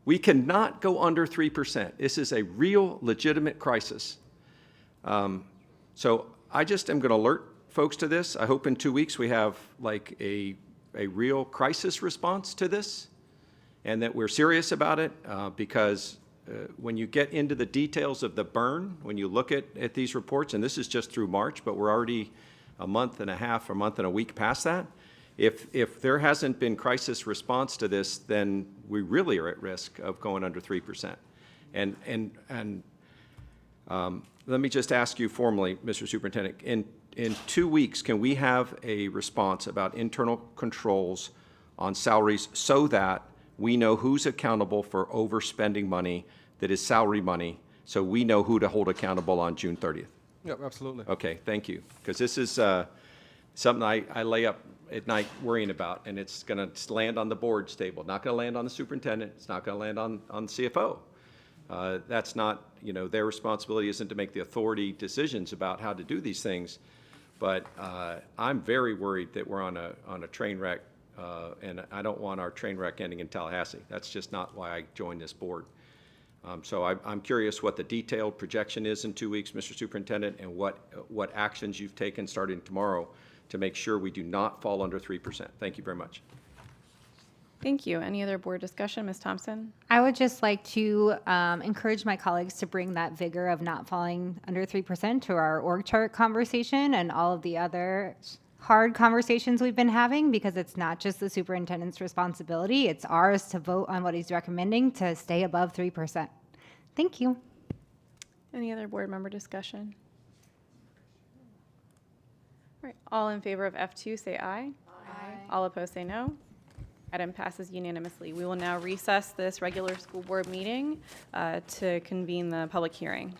We cannot go under 3%. This is a real, legitimate crisis. So I just am going to alert folks to this. I hope in 2 weeks we have like a real crisis response to this and that we're serious about it because when you get into the details of the burn, when you look at these reports, and this is just through March, but we're already a month and a half, a month and a week past that. If there hasn't been crisis response to this, then we really are at risk of going under 3%. And let me just ask you formally, Mr. Superintendent, in 2 weeks, can we have a response about internal controls on salaries so that we know who's accountable for overspending money that is salary money, so we know who to hold accountable on June 30th? Yep, absolutely. Okay, thank you. Because this is something I lay up at night worrying about, and it's going to land on the board's table. Not going to land on the superintendent. It's not going to land on the CFO. That's not, their responsibility isn't to make the authority decisions about how to do these things. But I'm very worried that we're on a train wreck, and I don't want our train wreck ending in Tallahassee. That's just not why I joined this board. So I'm curious what the detailed projection is in 2 weeks, Mr. Superintendent, and what actions you've taken starting tomorrow to make sure we do not fall under 3%. Thank you very much. Thank you. Any other board discussion? Ms. Thompson? I would just like to encourage my colleagues to bring that vigor of not falling under 3% to our org chart conversation and all of the other hard conversations we've been having, because it's not just the superintendent's responsibility. It's ours to vote on what he's recommending to stay above 3%. Thank you. Any other board member discussion? All right, all in favor of F2 say aye. Aye. All opposed say no. Item passes unanimously. We will now recess this regular school board meeting to convene the public hearing.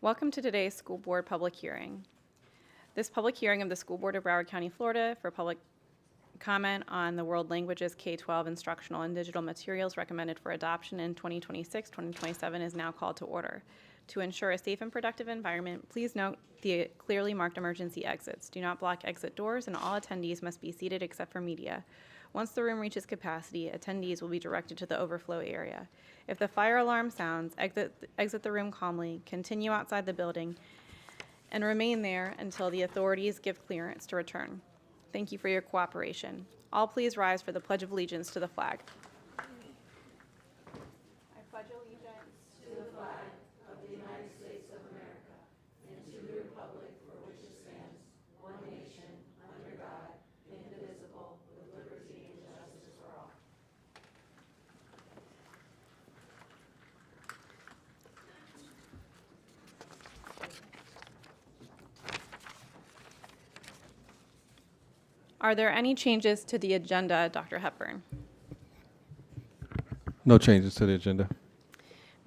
Welcome to today's school board public hearing. This public hearing of the School Board of Broward County, Florida for public comment on the world languages K-12 instructional and digital materials recommended for adoption in 2026-2027 is now called to order. To ensure a safe and productive environment, please note the clearly marked emergency exits. Do not block exit doors, and all attendees must be seated except for media. Once the room reaches capacity, attendees will be directed to the overflow area. If the fire alarm sounds, exit the room calmly, continue outside the building, and remain there until the authorities give clearance to return. Thank you for your cooperation. All please rise for the Pledge of Allegiance to the flag. I pledge allegiance to the flag of the United States of America and to the republic for which it stands, one nation, under God, indivisible, with liberty and justice for all. Are there any changes to the agenda, Dr. Hepburn? No changes to the agenda.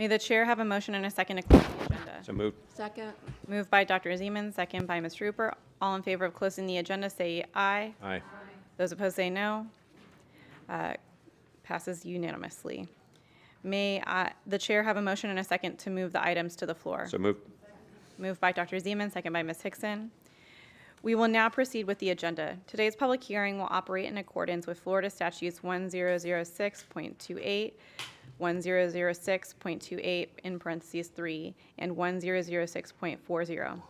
May the chair have a motion and a second to close the agenda? So moved. Second. Moved by Dr. Zeman, second by Ms. Rupert. All in favor of closing the agenda, say aye. Aye. Those opposed, say no. Passes unanimously. May the chair have a motion and a second to move the items to the floor? So moved. Moved by Dr. Zeman, second by Ms. Hickson. We will now proceed with the agenda. Today's public hearing will operate in accordance with Florida Statutes 1006.28, 1006.28 in parentheses 3, and 1006.40.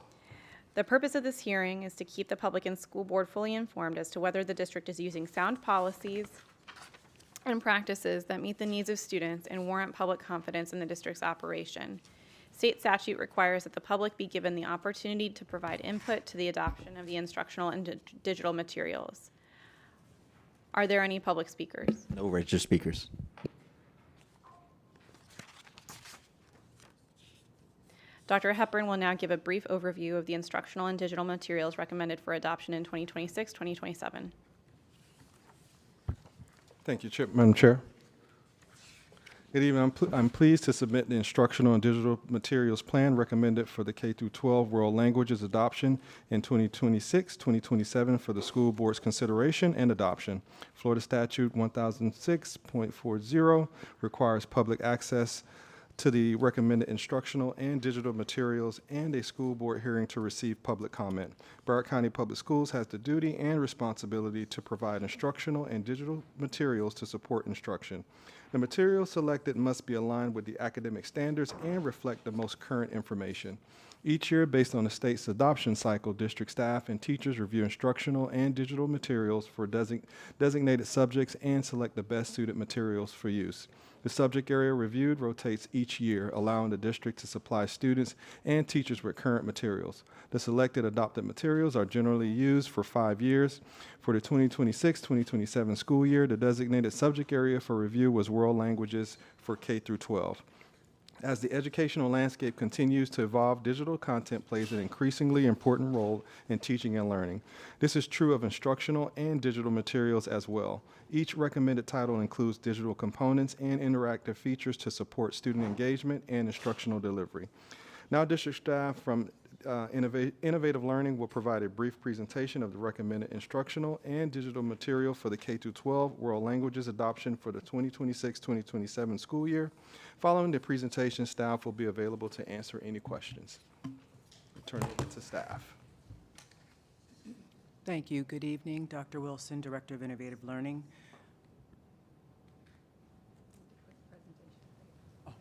The purpose of this hearing is to keep the public and school board fully informed as to whether the district is using sound policies and practices that meet the needs of students and warrant public confidence in the district's operation. State statute requires that the public be given the opportunity to provide input to the adoption of the instructional and digital materials. Are there any public speakers? No registered speakers. Dr. Hepburn will now give a brief overview of the instructional and digital materials recommended for adoption in 2026-2027. Thank you, Madam Chair. Good evening. I'm pleased to submit the instructional and digital materials plan recommended for the K-12 world languages adoption in 2026-2027 for the school board's consideration and adoption. Florida Statute 1006.40 requires public access to the recommended instructional and digital materials and a school board hearing to receive public comment. Broward County Public Schools has the duty and responsibility to provide instructional and digital materials to support instruction. The materials selected must be aligned with the academic standards and reflect the most current information. Each year, based on the state's adoption cycle, district staff and teachers review instructional and digital materials for designated subjects and select the best suited materials for use. The subject area reviewed rotates each year, allowing the district to supply students and teachers with current materials. The selected adopted materials are generally used for 5 years. For the 2026-2027 school year, the designated subject area for review was world languages for K through 12. As the educational landscape continues to evolve, digital content plays an increasingly important role in teaching and learning. This is true of instructional and digital materials as well. Each recommended title includes digital components and interactive features to support student engagement and instructional delivery. Now, district staff from Innovative Learning will provide a brief presentation of the recommended instructional and digital material for the K-12 world languages adoption for the 2026-2027 school year. Following the presentation, staff will be available to answer any questions. Turn it over to staff. Thank you. Good evening. Dr. Wilson, Director of Innovative Learning. Okay.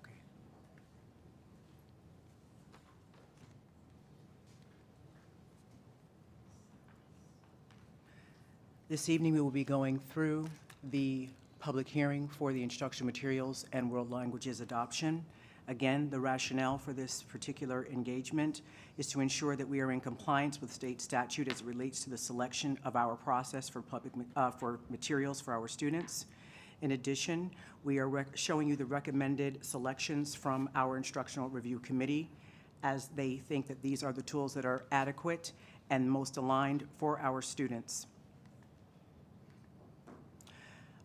This evening, we will be going through the public hearing for the instructional materials and world languages adoption. Again, the rationale for this particular engagement is to ensure that we are in compliance with state statute as it relates to the selection of our process for for materials for our students. In addition, we are showing you the recommended selections from our instructional review committee as they think that these are the tools that are adequate and most aligned for our students.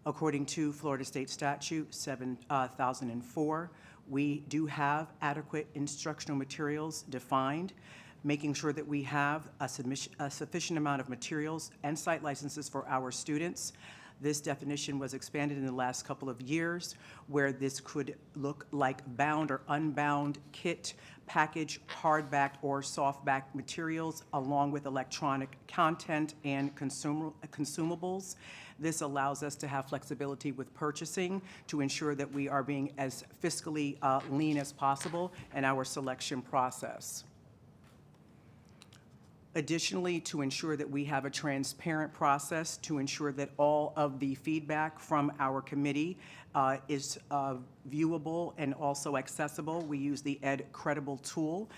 According to Florida State Statute 7004, we do have adequate instructional materials defined, making sure that we have a sufficient amount of materials and site licenses for our students. This definition was expanded in the last couple of years, where this could look like bound or unbound kit, package, hardback or softback materials, along with electronic content and consumables. This allows us to have flexibility with purchasing to ensure that we are being as fiscally lean as possible in our selection process. Additionally, to ensure that we have a transparent process, to ensure that all of the feedback from our committee is viewable and also accessible, we use the Ed Credible tool.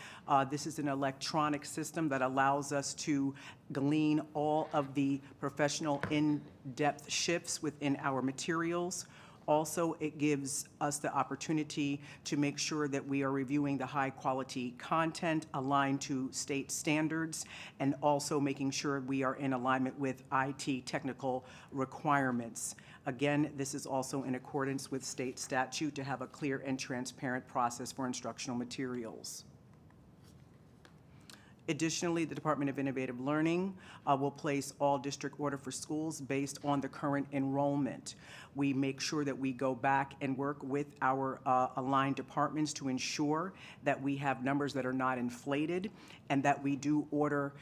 This is an electronic system that allows us to glean all of the professional in-depth shifts within our materials. Also, it gives us the opportunity to make sure that we are reviewing the high-quality content aligned to state standards, and also making sure we are in alignment with IT technical requirements. Again, this is also in accordance with state statute to have a clear and transparent process for instructional materials. Additionally, the Department of Innovative Learning will place all district order for schools based on the current enrollment. We make sure that we go back and work with our aligned departments to ensure that we have numbers that are not inflated, and that we do order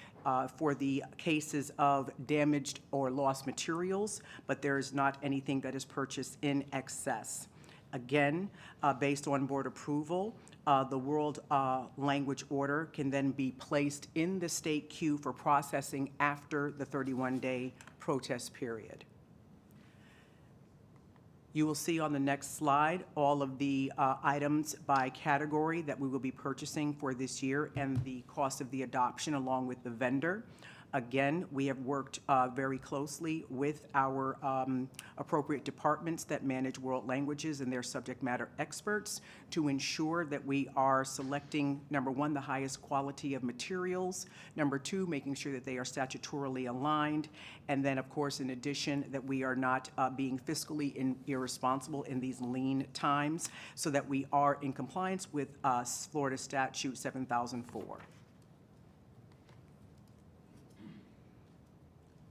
for the cases of damaged or lost materials, but there is not anything that is purchased in excess. Again, based on board approval, the world language order can then be placed in the state queue for processing after the 31-day protest period. You will see on the next slide all of the items by category that we will be purchasing for this year and the cost of the adoption along with the vendor. Again, we have worked very closely with our appropriate departments that manage world languages and their subject matter experts to ensure that we are selecting, number one, the highest quality of materials, number two, making sure that they are statutorily aligned, and then, of course, in addition, that we are not being fiscally irresponsible in these lean times, so that we are in compliance with Florida Statute 7004.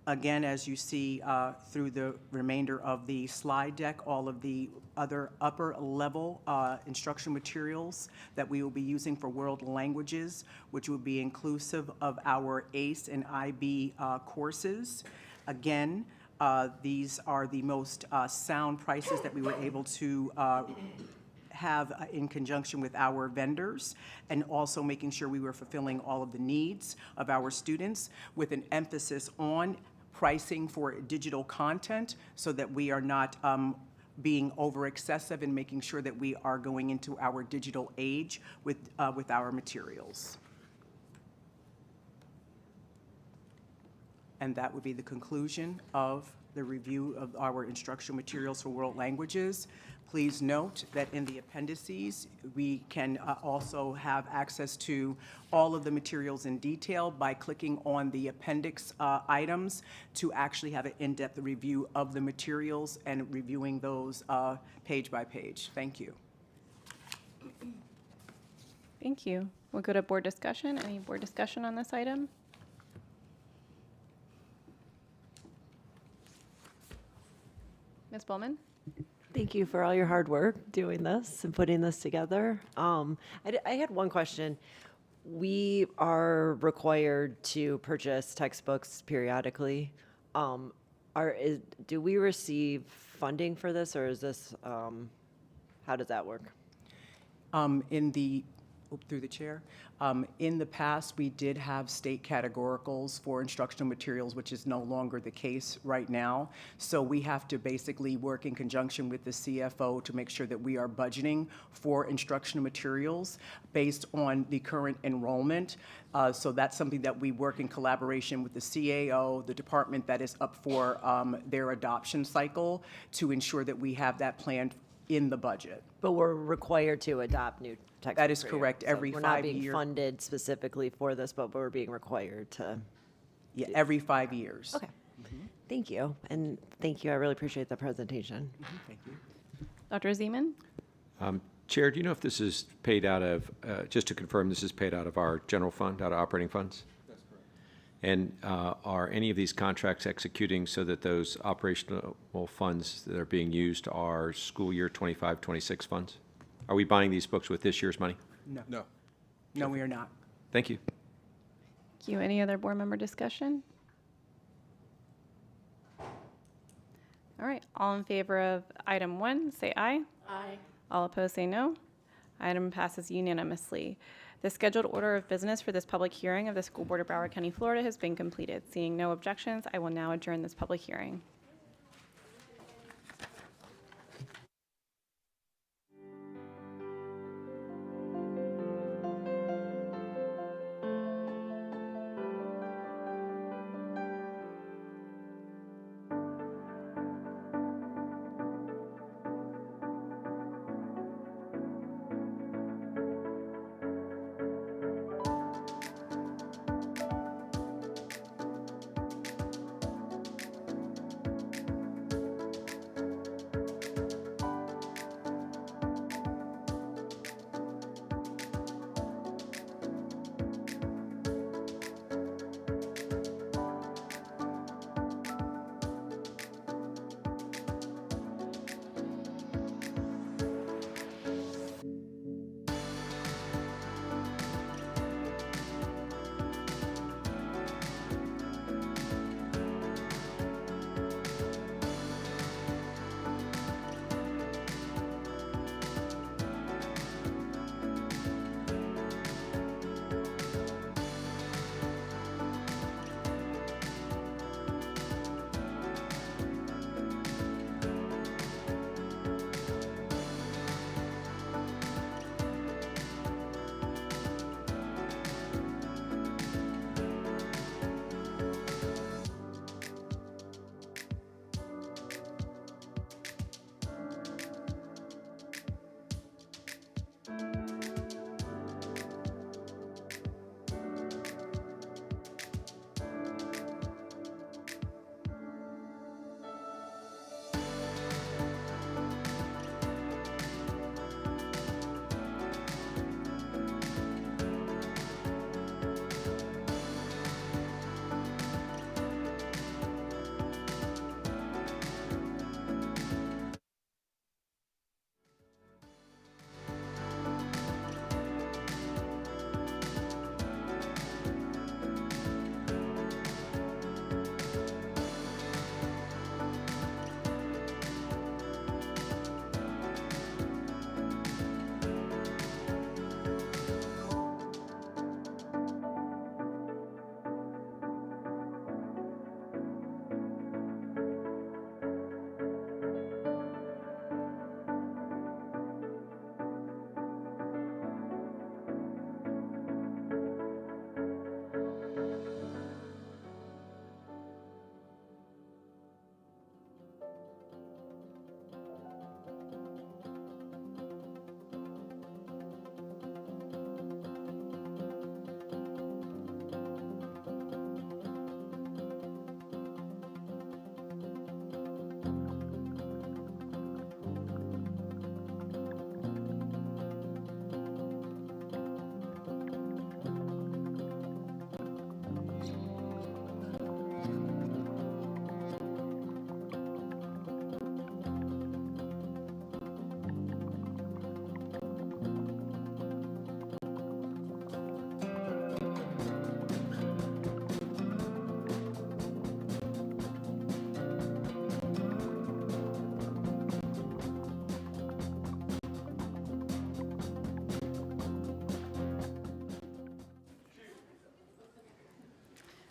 Again, as you see through the remainder of the slide deck, all of the other upper level instruction materials that we will be using for world languages, which will be inclusive of our ACE and IB courses. Again, these are the most sound prices that we were able to have in conjunction with our vendors, and also making sure we were fulfilling all of the needs of our students with an emphasis on pricing for digital content, so that we are not being over excessive and making sure that we are going into our digital age with our materials. And that would be the conclusion of the review of our instructional materials for world languages. Please note that in the appendices, we can also have access to all of the materials in detail by clicking on the appendix items to actually have an in-depth review of the materials and reviewing those page by page. Thank you. Thank you. We'll go to board discussion. Any board discussion on this item? Ms. Bowman? Thank you for all your hard work doing this and putting this together. I had one question. We are required to purchase textbooks periodically. Do we receive funding for this, or is this, how does that work? Through the chair. In the past, we did have state categoricals for instructional materials, which is no longer the case right now. So we have to basically work in conjunction with the CFO to make sure that we are budgeting for instructional materials based on the current enrollment. So that's something that we work in collaboration with the CAO, the department that is up for their adoption cycle, to ensure that we have that planned in the budget. But we're required to adopt new textbooks. That is correct. Every 5 years. We're not being funded specifically for this, but we're being required to. Yeah, every 5 years. Okay. Thank you, and thank you. I really appreciate the presentation. Thank you. Dr. Zeman? Chair, do you know if this is paid out of, just to confirm, this is paid out of our general fund, out of operating funds? That's correct. And are any of these contracts executing so that those operational funds that are being used are school year 25-26 funds? Are we buying these books with this year's money? No. No. No, we are not. Thank you. Thank you. Any other board member discussion? All right, all in favor of item 1, say aye. Aye. All opposed, say no. Item passes unanimously. The scheduled order of business for this public hearing of the School Board of Broward County, Florida has been completed. Seeing no objections, I will now adjourn this public hearing.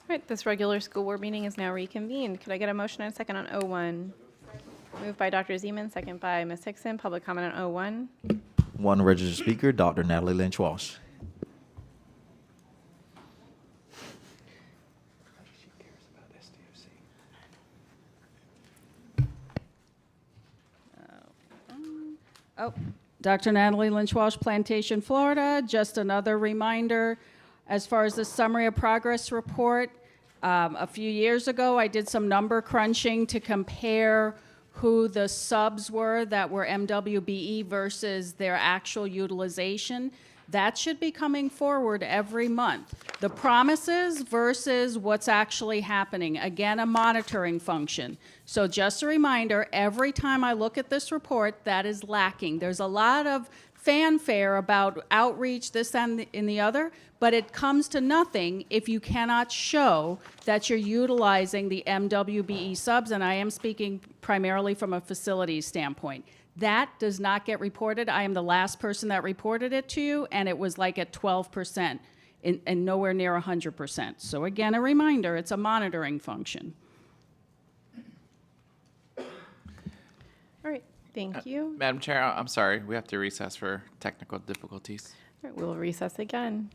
All right, this regular school board meeting is now reconvened. Could I get a motion and a second on O1? Moved by Dr. Zeman, second by Ms. Hickson. Public comment on O1. One registered speaker, Dr. Natalie Lynch Walsh. Oh, Dr. Natalie Lynch Walsh, Plantation, Florida. Just another reminder, as far as the summary of progress report, A few years ago, I did some number crunching to compare who the subs were that were MWBE versus their actual utilization. That should be coming forward every month. The promises versus what's actually happening. Again, a monitoring function. So just a reminder, every time I look at this report, that is lacking. There's a lot of fanfare about outreach, this and the other, but it comes to nothing if you cannot show that you're utilizing the MWBE subs, and I am speaking primarily from a facilities standpoint. That does not get reported. I am the last person that reported it to you, and it was like at 12% and nowhere near 100%. So again, a reminder, it's a monitoring function. All right, thank you. Madam Chair, I'm sorry, we have to recess for technical difficulties. All right, we'll recess again.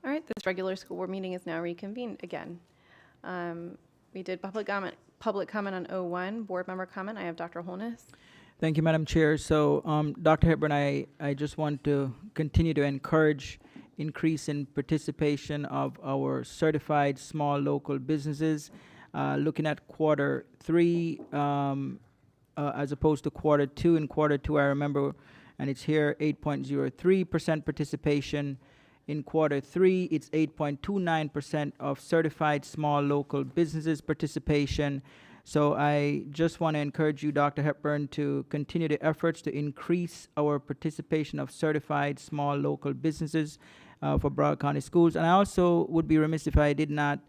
All right, this regular school board meeting is now reconvened again. We did public comment on 01, board member comment. I have Dr. Holness. Thank you, Madam Chair. So, Dr. Hepburn, I just want to continue to encourage increase in participation of our certified small local businesses. Looking at quarter 3 as opposed to quarter 2. In quarter 2, I remember, and it's here, 8.03% participation. In quarter 3, it's 8.29% of certified small local businesses participation. So I just want to encourage you, Dr. Hepburn, to continue the efforts to increase our participation of certified small local businesses for Broward County Schools. And I also would be remiss if I did not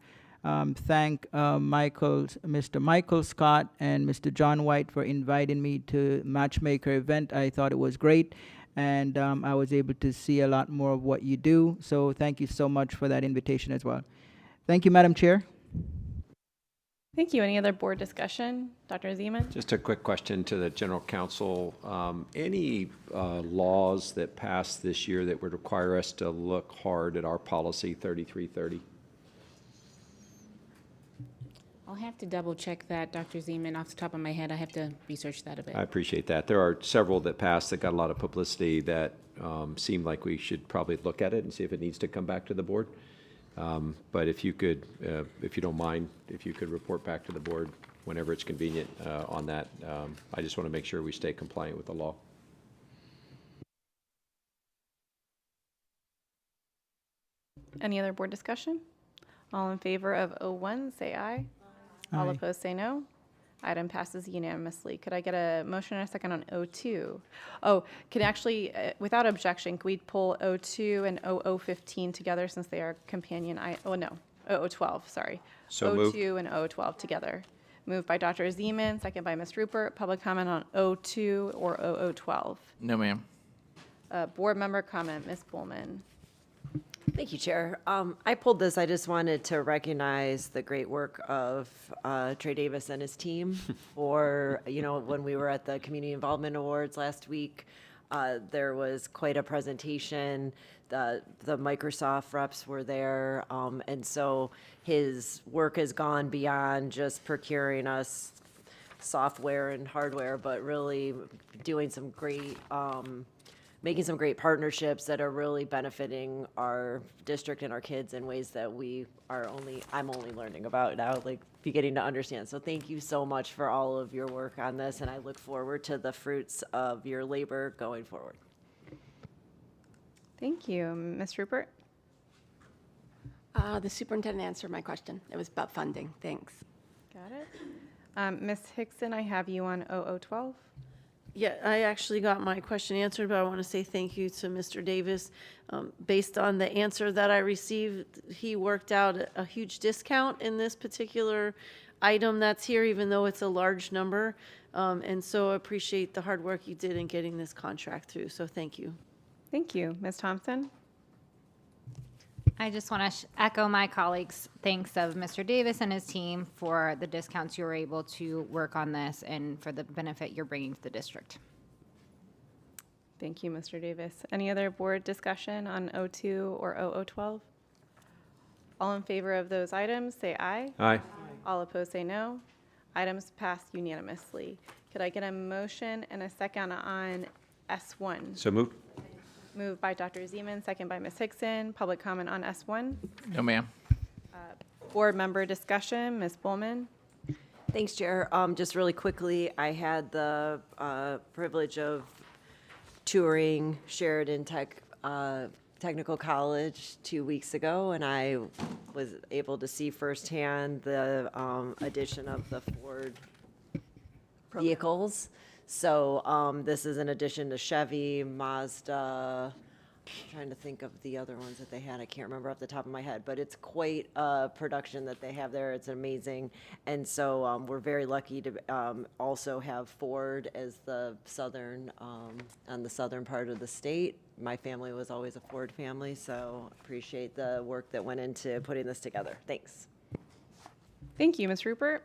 thank Mr. Michael Scott and Mr. John White for inviting me to Matchmaker event. I thought it was great, and I was able to see a lot more of what you do. So thank you so much for that invitation as well. Thank you, Madam Chair. Thank you. Any other board discussion? Dr. Zeman? Just a quick question to the General Counsel. Any laws that passed this year that would require us to look hard at our policy 3330? I'll have to double check that, Dr. Zeman. Off the top of my head, I have to research that a bit. I appreciate that. There are several that passed that got a lot of publicity that seem like we should probably look at it and see if it needs to come back to the board. But if you could, if you don't mind, if you could report back to the board whenever it's convenient on that. I just want to make sure we stay compliant with the law. Any other board discussion? All in favor of 01, say aye. All Aye. opposed, say no. Item passes unanimously. Could I get a motion and a second on 02? Oh, can actually, without objection, can we pull 02 and 0015 together since they are companion? Oh, no, 0012, sorry. So moved. 02 and 012 together. Moved by Dr. Zeman, second by Ms. Rupert. Public comment on 02 or 0012. No, ma'am. Board member comment, Ms. Bullman. Thank you, Chair. I pulled this. I just wanted to recognize the great work of Trey Davis and his team for, when we were at the Community Involvement Awards last week, there was quite a presentation. The Microsoft reps were there. And so his work has gone beyond just procuring us software and hardware, but really doing some great making some great partnerships that are really benefiting our district and our kids in ways that I'm only learning about now, like beginning to understand. So thank you so much for all of your work on this, and I look forward to the fruits of your labor going forward. Thank you. Ms. Rupert? The superintendent answered my question. It was about funding. Thanks. Got it. Ms. Hickson, I have you on 0012. Yeah, I actually got my question answered, but I want to say thank you to Mr. Davis. Based on the answer that I received, he worked out a huge discount in this particular item that's here, even though it's a large number. And so I appreciate the hard work you did in getting this contract through. So thank you. Thank you. Ms. Thompson? I just want to echo my colleagues' thanks of Mr. Davis and his team for the discounts you were able to work on this and for the benefit you're bringing to the district. Thank you, Mr. Davis. Any other board discussion on 02 or 0012? All in favor of those items, say aye. Aye. All opposed, say no. Items passed unanimously. Could I get a motion and a second on S1? So moved. Moved by Dr. Zeman, second by Ms. Hickson. Public comment on S1. No, ma'am. Board member discussion, Ms. Bullman. Thanks, Chair. Just really quickly, I had the privilege of touring Sheridan Technical College 2 weeks ago, and I was able to see firsthand the addition of the Ford vehicles. So this is in addition to Chevy, Mazda. I'm trying to think of the other ones that they had. I can't remember off the top of my head, but it's quite a production that they have there. It's amazing. And so we're very lucky to also have Ford as the southern, on the southern part of the state. My family was always a Ford family, so appreciate the work that went into putting this together. Thanks. Thank you, Ms. Rupert.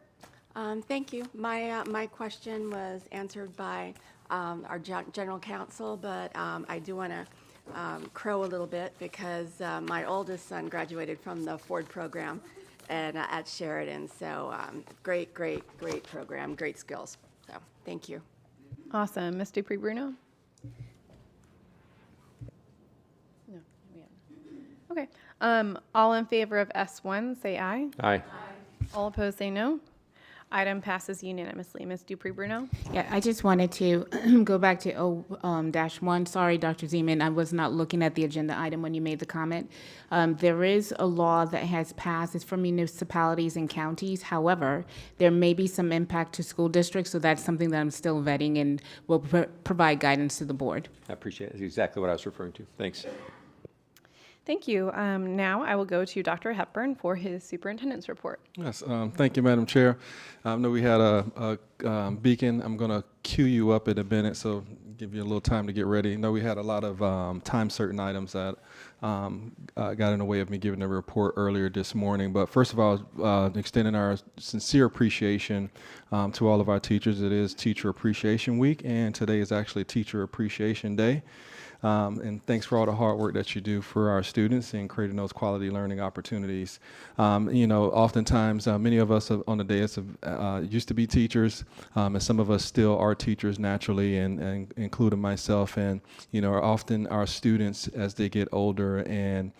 Thank you. My question was answered by our general counsel, but I do want to crow a little bit because my oldest son graduated from the Ford program and at Sheridan. So great program, great skills. So thank you. Awesome. Ms. Dupree-Bruno? No, we haven't. Okay. All in favor of S1, say aye. Aye. All opposed, say no. Item passes unanimously. Ms. Dupree-Bruno? Yeah, I just wanted to go back to O-1. Sorry, Dr. Zeman, I was not looking at the agenda item when you made the comment. There is a law that has passed. It's for municipalities and counties. However, there may be some impact to school districts, so that's something that I'm still vetting and will provide guidance to the board. I appreciate it. That's exactly what I was referring to. Thanks. Thank you. Now I will go to Dr. Hepburn for his superintendent's report. Yes, thank you, Madam Chair. I know we had a beacon. I'm going to queue you up in a minute, so give you a little time to get ready. I know we had a lot of time-certain items that got in the way of me giving a report earlier this morning. But first of all, extending our sincere appreciation to all of our teachers. It is Teacher Appreciation Week, and today is actually Teacher Appreciation Day. And thanks for all the hard work that you do for our students in creating those quality learning opportunities. Oftentimes, many of us on the dais used to be teachers, and some of us still are teachers naturally, and including myself. And, often our students, as they get older and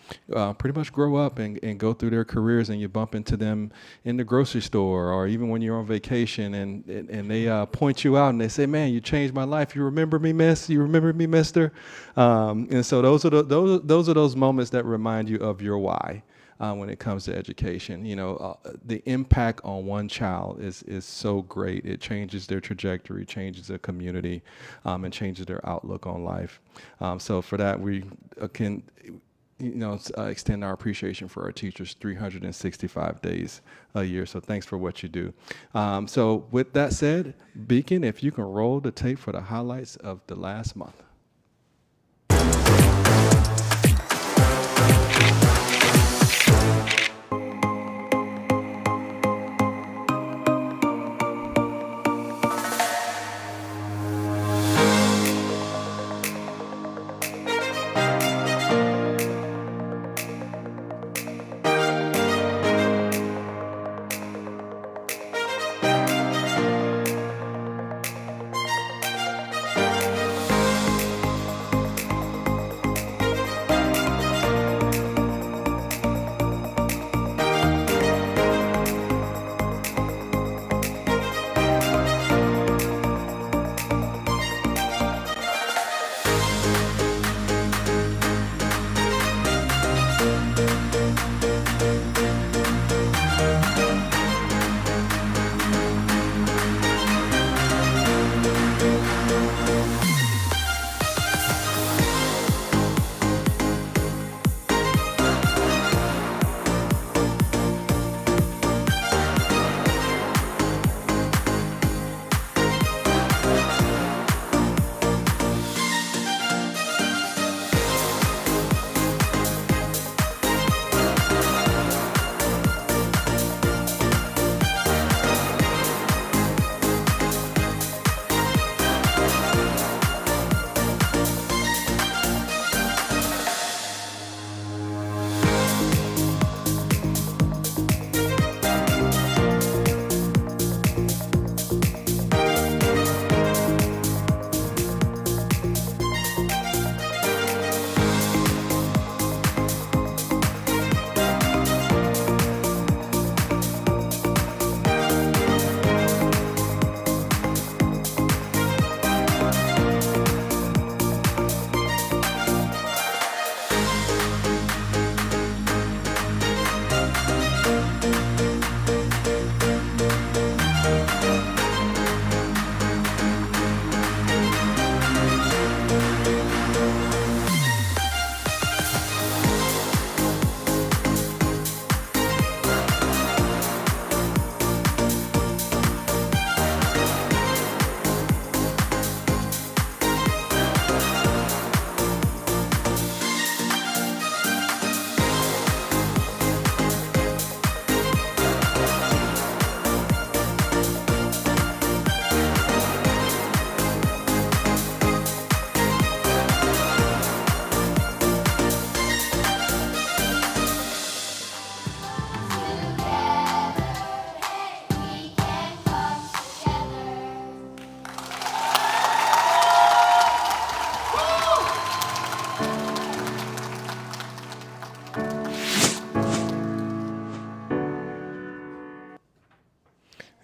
pretty much grow up and go through their careers, and you bump into them in the grocery store or even when you're on vacation, and they point you out and they say, "Man, you changed my life. You remember me, miss? You remember me, mister?" And so those are those moments that remind you of your why. When it comes to education, the impact on one child is so great. It changes their trajectory, changes their community, and changes their outlook on life. So for that, we can extend our appreciation for our teachers 365 days a year. So thanks for what you do. So with that said, Beacon, if you can roll the tape for the highlights of the last month.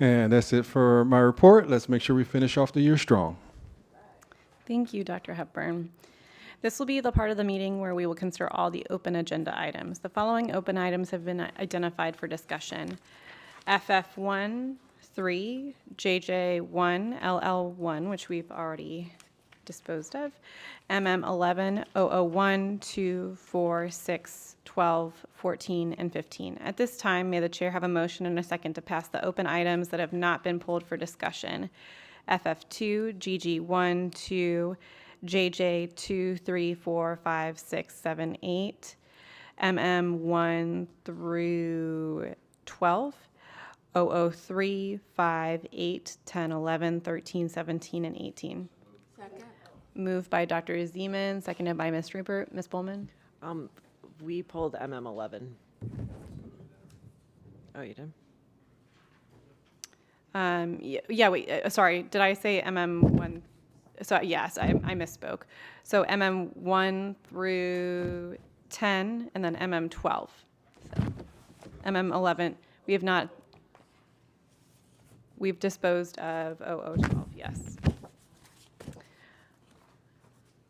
And that's it for my report. Let's make sure we finish off the year strong. Thank you, Dr. Hepburn. This will be the part of the meeting where we will consider all the open agenda items. The following open items have been identified for discussion. FF1, 3, JJ1, LL1, which we've already disposed of, MM11, 001, 2, 4, 6, 12, 14, and 15. At this time, may the chair have a motion and a second to pass the open items that have not been pulled for discussion. FF2, GG1, 2, JJ 2, 3, 4, 5, 6, 7, 8, MM 1 through 12, 003, 5, 8, 10, 11, 13, 17, and 18. Second. Moved by Dr. Zeman, seconded by Ms. Rupert. Ms. Bowman? We pulled MM11. Oh, you did? Wait, sorry, did I say MM1? So yes, I misspoke. So MM1 through 10, and then MM12. So MM11, we've disposed of 0012, yes.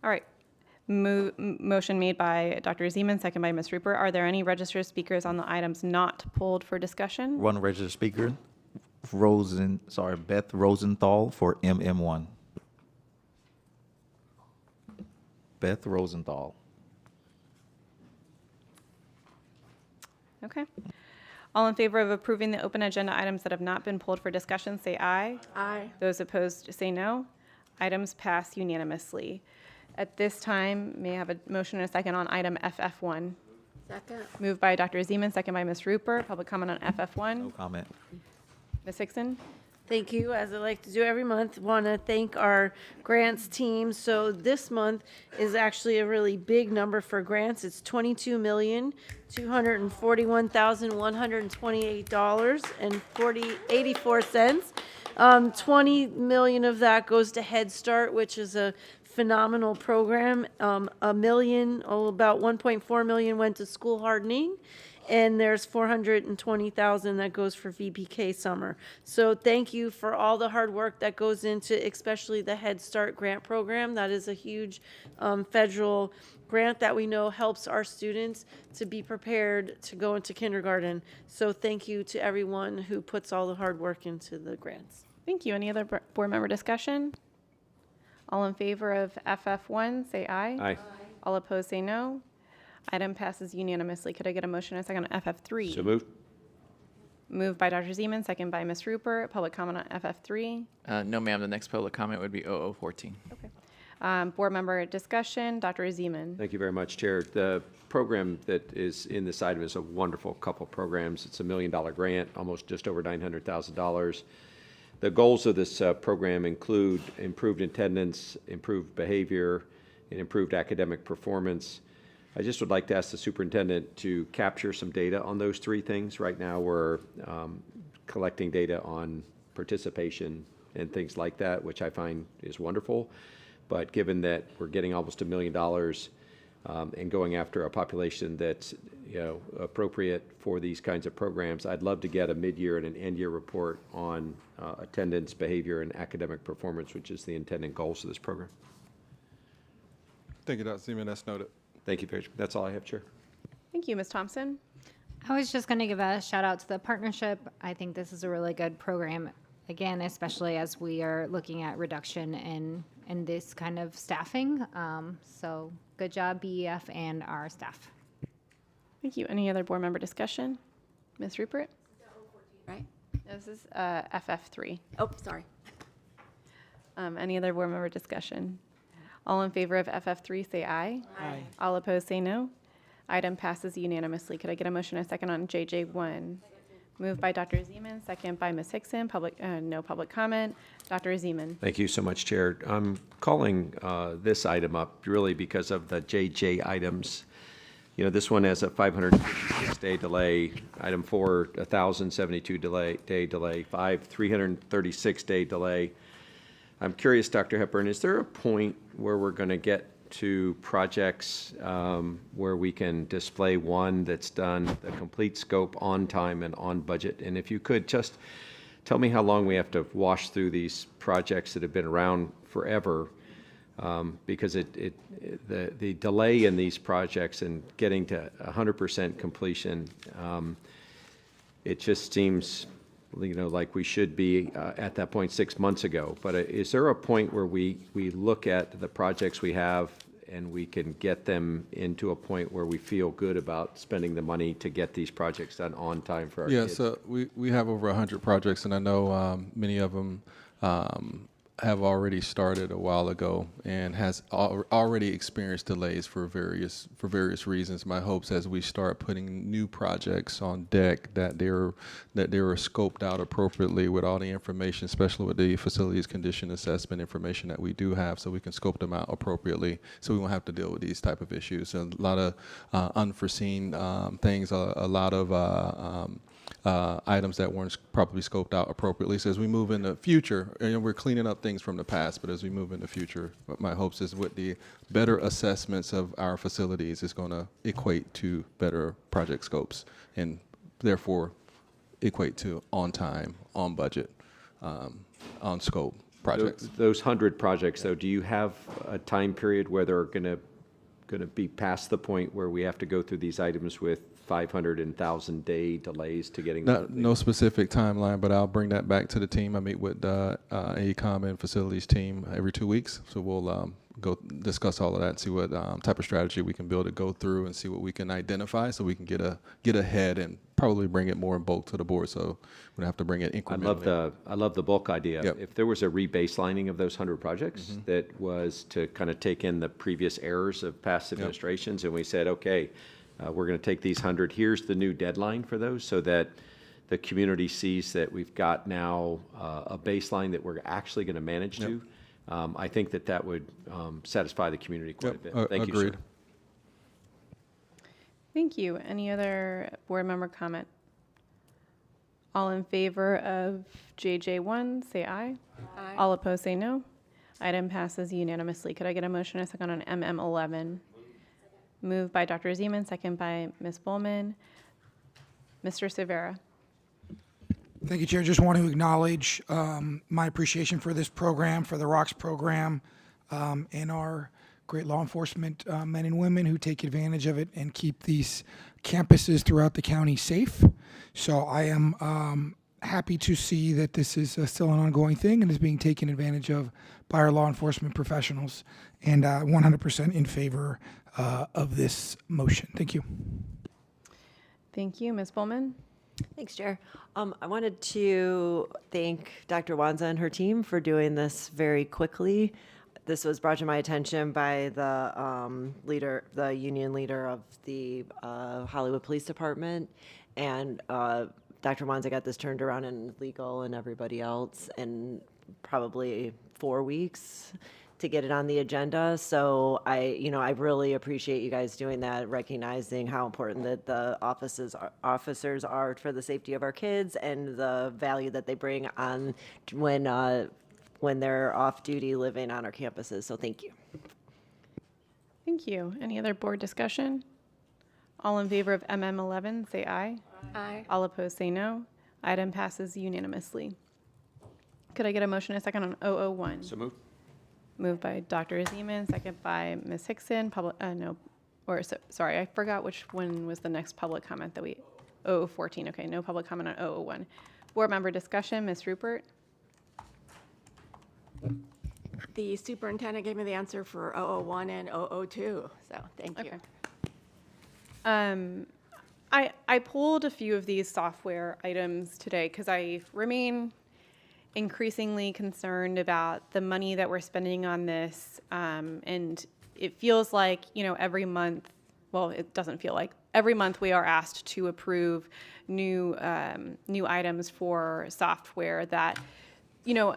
All right. Motion made by Dr. Zeman, second by Ms. Rupert. Are there any registered speakers on the items not pulled for discussion? One registered speaker, Beth Rosenthal for MM1. Beth Rosenthal. Okay. All in favor of approving the open agenda items that have not been pulled for discussion, say aye. Aye. Those opposed, say no. Items pass unanimously. At this time, may I have a motion and a second on item FF1? Second. Moved by Dr. Zeman, second by Ms. Rupert. Public comment on FF1. No comment. Ms. Hickson? Thank you. As I like to do every month, want to thank our grants team. So this month is actually a really big number for grants. It's $22,241,128.84. 20 million of that goes to Head Start, which is a phenomenal program. About 1.4 million went to school hardening. And there's 420,000 that goes for VPK summer. So thank you for all the hard work that goes into especially the Head Start grant program. That is a huge federal grant that we know helps our students to be prepared to go into kindergarten. So thank you to everyone who puts all the hard work into the grants. Thank you. Any other board member discussion? All in favor of FF1, say aye. Aye. All opposed, say no. Item passes unanimously. Could I get a motion and a second on FF3? So moved. Moved by Dr. Zeman, second by Ms. Rupert. Public comment on FF3. No, ma'am. The next public comment would be 0014. Okay. Board member discussion. Dr. Zeman. Thank you very much, Chair. The program that is in this item is a wonderful couple programs. It's a $1 million grant, almost just over $900,000. The goals of this program include improved attendance, improved behavior, and improved academic performance. I just would like to ask the superintendent to capture some data on those three things. Right now, we're collecting data on participation and things like that, which I find is wonderful. But given that we're getting almost $1 million and going after a population that's appropriate for these kinds of programs, I'd love to get a mid-year and an end-year report on attendance, behavior, and academic performance, which is the intent and goals of this program. Thank you, Dr. Zeman. That's noted. Thank you, very much. That's all I have, Chair. Thank you, Ms. Thompson. I was just going to give a shout out to the partnership. I think this is a really good program, again, especially as we are looking at reduction in this kind of staffing. So good job, BEF and our staff. Thank you. Any other board member discussion? Ms. Rupert? Right? This is FF3. Oh, sorry. Any other board member discussion? All in favor of FF3, say aye. Aye. All opposed, say no. Item passes unanimously. Could I get a motion and a second on JJ1? Moved by Dr. Zeman, second by Ms. Hickson. No public comment. Dr. Zeman. Thank you so much, Chair. I'm calling this item up really because of the JJ items. This one has a 556-day delay. Item 4, 1,072-day delay. 5, 336-day delay. I'm curious, Dr. Hepburn, is there a point where we're going to get to projects where we can display one that's done the complete scope on time and on budget? And if you could just tell me how long we have to wash through these projects that have been around forever, because the delay in these projects and getting to 100% completion, it just seems like we should be at that point 6 months ago. But is there a point where we look at the projects we have and we can get them into a point where we feel good about spending the money to get these projects done on time for our kids? Yeah, so we have over 100 projects, and I know many of them have already started a while ago and has already experienced delays for various reasons. My hopes as we start putting new projects on deck that they're scoped out appropriately with all the information, especially with the facilities condition assessment information that we do have, so we can scope them out appropriately, so we won't have to deal with these type of issues. A lot of unforeseen things, a lot of items that weren't properly scoped out appropriately. So as we move in the future, and we're cleaning up things from the past, but as we move in the future, my hopes is with the better assessments of our facilities is going to equate to better project scopes and therefore equate to on time, on budget, on scope projects. Those 100 projects, though, do you have a time period where they're going to be past the point where we have to go through these items with 500 and 1,000 day delays to getting No specific timeline, but I'll bring that back to the team. I meet with AECOM and facilities team every 2 weeks, so we'll go discuss all of that and see what type of strategy we can build to go through and see what we can identify, so we can get ahead and probably bring it more in bulk to the board. So we don't have to bring it incrementally. I love the bulk idea. Yep. If there was a rebaselining of those 100 projects that was to kind of take in the previous errors of past administrations, and we said, okay, we're going to take these 100. Here's the new deadline for those, so that the community sees that we've got now a baseline that we're actually going to manage to. I think that would satisfy the community quite a bit. Thank you, agreed. sir. Thank you. Any other board member comment? All in favor of JJ1, say aye. Aye. All opposed, say no. Item passes unanimously. Could I get a motion and a second on MM11? Moved by Dr. Zeman, second by Ms. Bowman. Mr. Severa. Thank you, Chair. Just want to acknowledge my appreciation for this program, for the ROCKS program, and our great law enforcement men and women who take advantage of it and keep these campuses throughout the county safe. So I am happy to see that this is still an ongoing thing and is being taken advantage of by our law enforcement professionals, and 100% in favor of this motion. Thank you. Thank you. Ms. Bowman. Thanks, Chair. I wanted to thank Dr. Wanza and her team for doing this very quickly. This was brought to my attention by the union leader of the Hollywood Police Department, and Dr. Wanza got this turned around in legal and everybody else in probably 4 weeks to get it on the agenda. So I really appreciate you guys doing that, recognizing how important that the officers are for the safety of our kids and the value that they bring on when they're off duty living on our campuses. So thank you. Thank you. Any other board discussion? All in favor of MM11, say aye. Aye. All opposed, say no. Item passes unanimously. Could I get a motion and a second on 001? So moved. Moved by Dr. Zeman, second by Ms. Hickson. Sorry, I forgot which one was the next public comment that 014. Okay, no public comment on 001. Board member discussion, Ms. Rupert. The superintendent gave me the answer for 001 and 002, so thank you. I pulled a few of these software items today because I remain increasingly concerned about the money that we're spending on this, and it feels like, every month, well, it doesn't feel like, every month we are asked to approve new items for software that,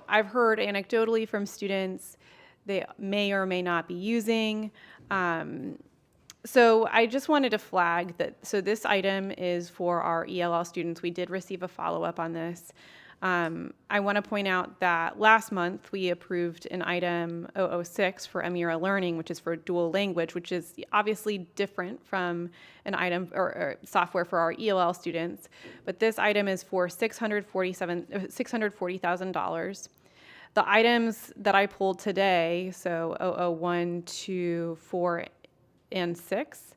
I've heard anecdotally from students they may or may not be using. So I just wanted to flag that. So this item is for our ELL students. We did receive a follow-up on this. I want to point out that last month we approved an item 006 for Amira Learning, which is for dual language, which is obviously different from an item or software for our ELL students. But this item is for $640,000. The items that I pulled today, so 001, 2, 4, and 6,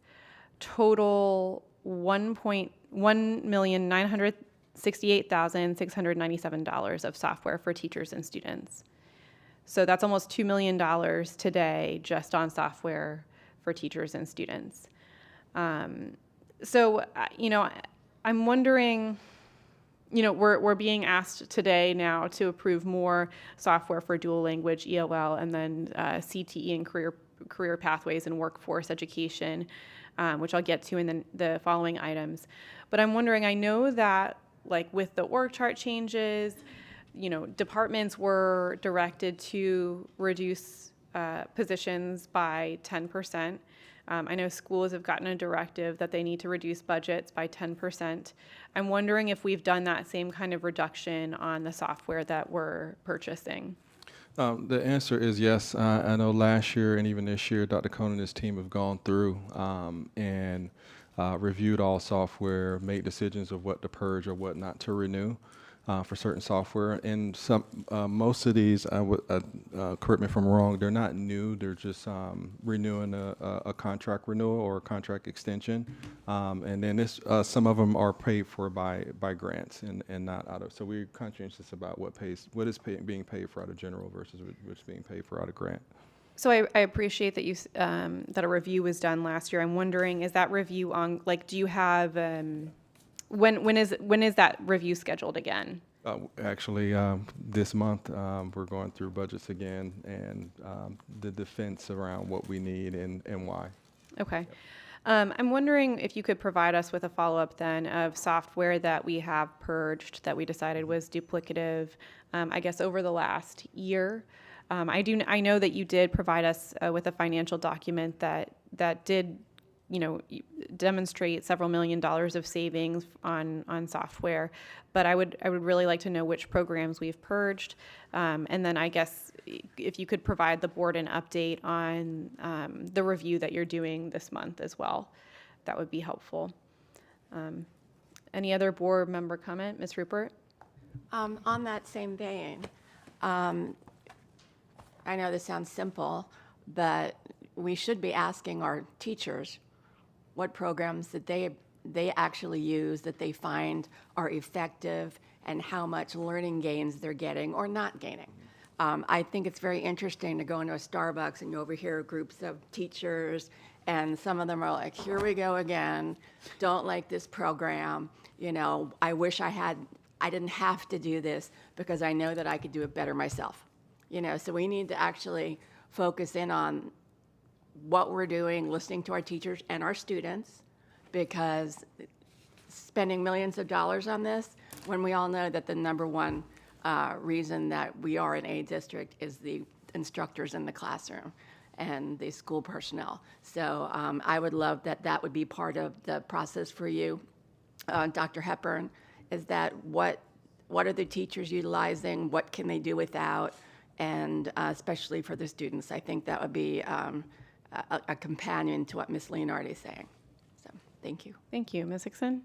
total $1,968,697 of software for teachers and students. So that's almost $2 million today just on software for teachers and students. I'm wondering, we're being asked today now to approve more software for dual language ELL and then CTE and career pathways and workforce education, which I'll get to in the following items. But I'm wondering, I know that like with the org chart changes, departments were directed to reduce positions by 10%. I know schools have gotten a directive that they need to reduce budgets by 10%. I'm wondering if we've done that same kind of reduction on the software that we're purchasing. The answer is yes. I know last year and even this year, Dr. Cohn and his team have gone through and reviewed all software, made decisions of what to purge or what not to renew for certain software. And most of these, correct me if I'm wrong, they're not new. They're just renewing a contract renewal or a contract extension. And then some of them are paid for by grants and not out of. So we're conscientious about what is being paid for out of general versus what's being paid for out of grant. So I appreciate that that a review was done last year. I'm wondering, is that review on, do you have, when is that review scheduled again? Actually, this month, we're going through budgets again and the defense around what we need and why. Okay. I'm wondering if you could provide us with a follow-up then of software that we have purged that we decided was duplicative, I guess, over the last year. I know that you did provide us with a financial document that did, demonstrate several $1 million of savings on software, but I would really like to know which programs we've purged, and then I guess if you could provide the board an update on the review that you're doing this month as well, that would be helpful. Any other board member comment, Ms. Rupert? On that same vein, I know this sounds simple, but we should be asking our teachers what programs that they actually use that they find are effective and how much learning gains they're getting or not gaining. I think it's very interesting to go into a Starbucks and you overhear groups of teachers and some of them are like, here we go again, don't like this program, I wish I didn't have to do this because I know that I could do it better myself. So we need to actually focus in on what we're doing, listening to our teachers and our students, because spending millions of dollars on this, when we all know that the number one reason that we are an A district is the instructors in the classroom and the school personnel. So I would love that would be part of the process for you, Dr. Hepburn, is that what are the teachers utilizing, what can they do without, and especially for the students. I think that would be a companion to what Ms. Leonardi is saying. So thank you. Thank you. Ms. Hickson?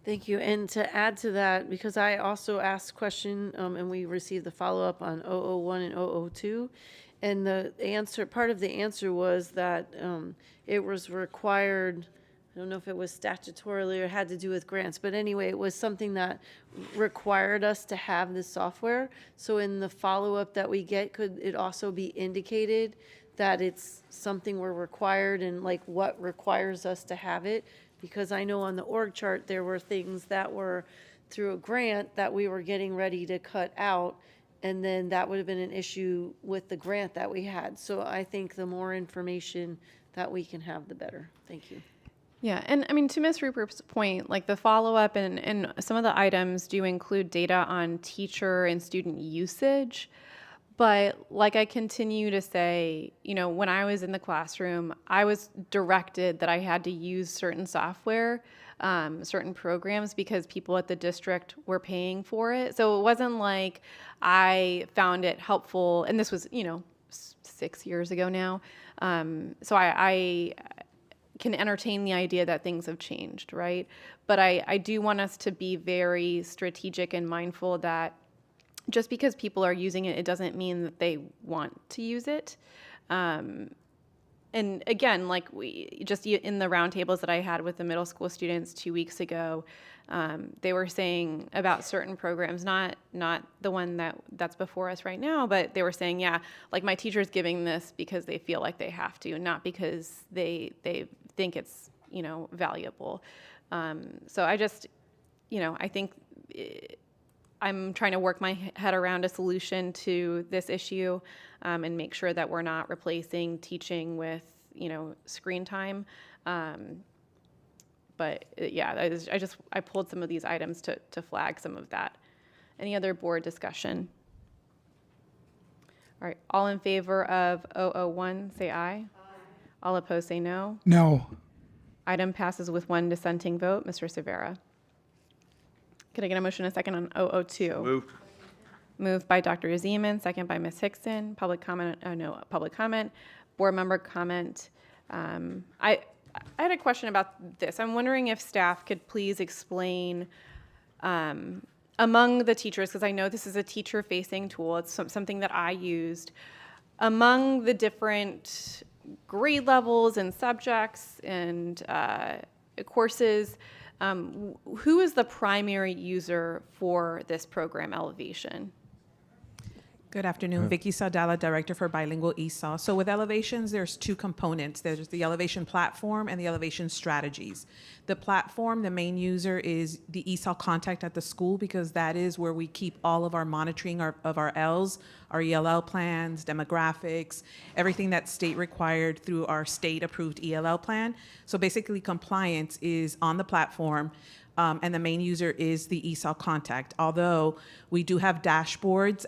Thank you. And to add to that, because I also asked a question and we received the follow-up on 001 and 002, and the answer, part of the answer was that it was required, I don't know if it was statutorily or had to do with grants, but anyway, it was something that required us to have this software. So in the follow-up that we get, could it also be indicated that it's something we're required and like what requires us to have it? Because I know on the org chart, there were things that were through a grant that we were getting ready to cut out, and then that would have been an issue with the grant that we had. So I think the more information that we can have, the better. Thank you. Yeah, and I mean, to Ms. Rupert's point, like the follow-up and some of the items do include data on teacher and student usage. But like I continue to say, when I was in the classroom, I was directed that I had to use certain software, certain programs because people at the district were paying for it. So it wasn't like I found it helpful, and this was, 6 years ago now. So I can entertain the idea that things have changed, right? But I do want us to be very strategic and mindful that just because people are using it, it doesn't mean that they want to use it. And again, like we just in the roundtables that I had with the middle school students 2 weeks ago, they were saying about certain programs, not the one that's before us right now, but they were saying, yeah, like my teacher's giving this because they feel like they have to, not because they think it's valuable. So I just, I think I'm trying to work my head around a solution to this issue and make sure that we're not replacing teaching with, screen time. But yeah, I pulled some of these items to flag some of that. Any other board discussion? All right, all in favor of 001, say aye. All opposed, say no. No. Item passes with one dissenting vote. Mr. Severa. Could I get a motion and a second on 002? Moved. Moved by Dr. Zeman, second by Ms. Hickson. Public comment, no public comment. Board member comment. I had a question about this. I'm wondering if staff could please explain among the teachers, because I know this is a teacher-facing tool. It's something that I used. Among the different grade levels and subjects and courses, who is the primary user for this program, Elevation? Good afternoon, Vicky Saldala, Director for Bilingual ESOL. So with Elevations, there's two components. There's the Elevation platform and the Elevation strategies. The platform, the main user is the ESOL contact at the school, because that is where we keep all of our monitoring of our Ls, our ELL plans, demographics, everything that's state required through our state approved ELL plan. So basically compliance is on the platform. And the main user is the ESOL contact. Although we do have dashboards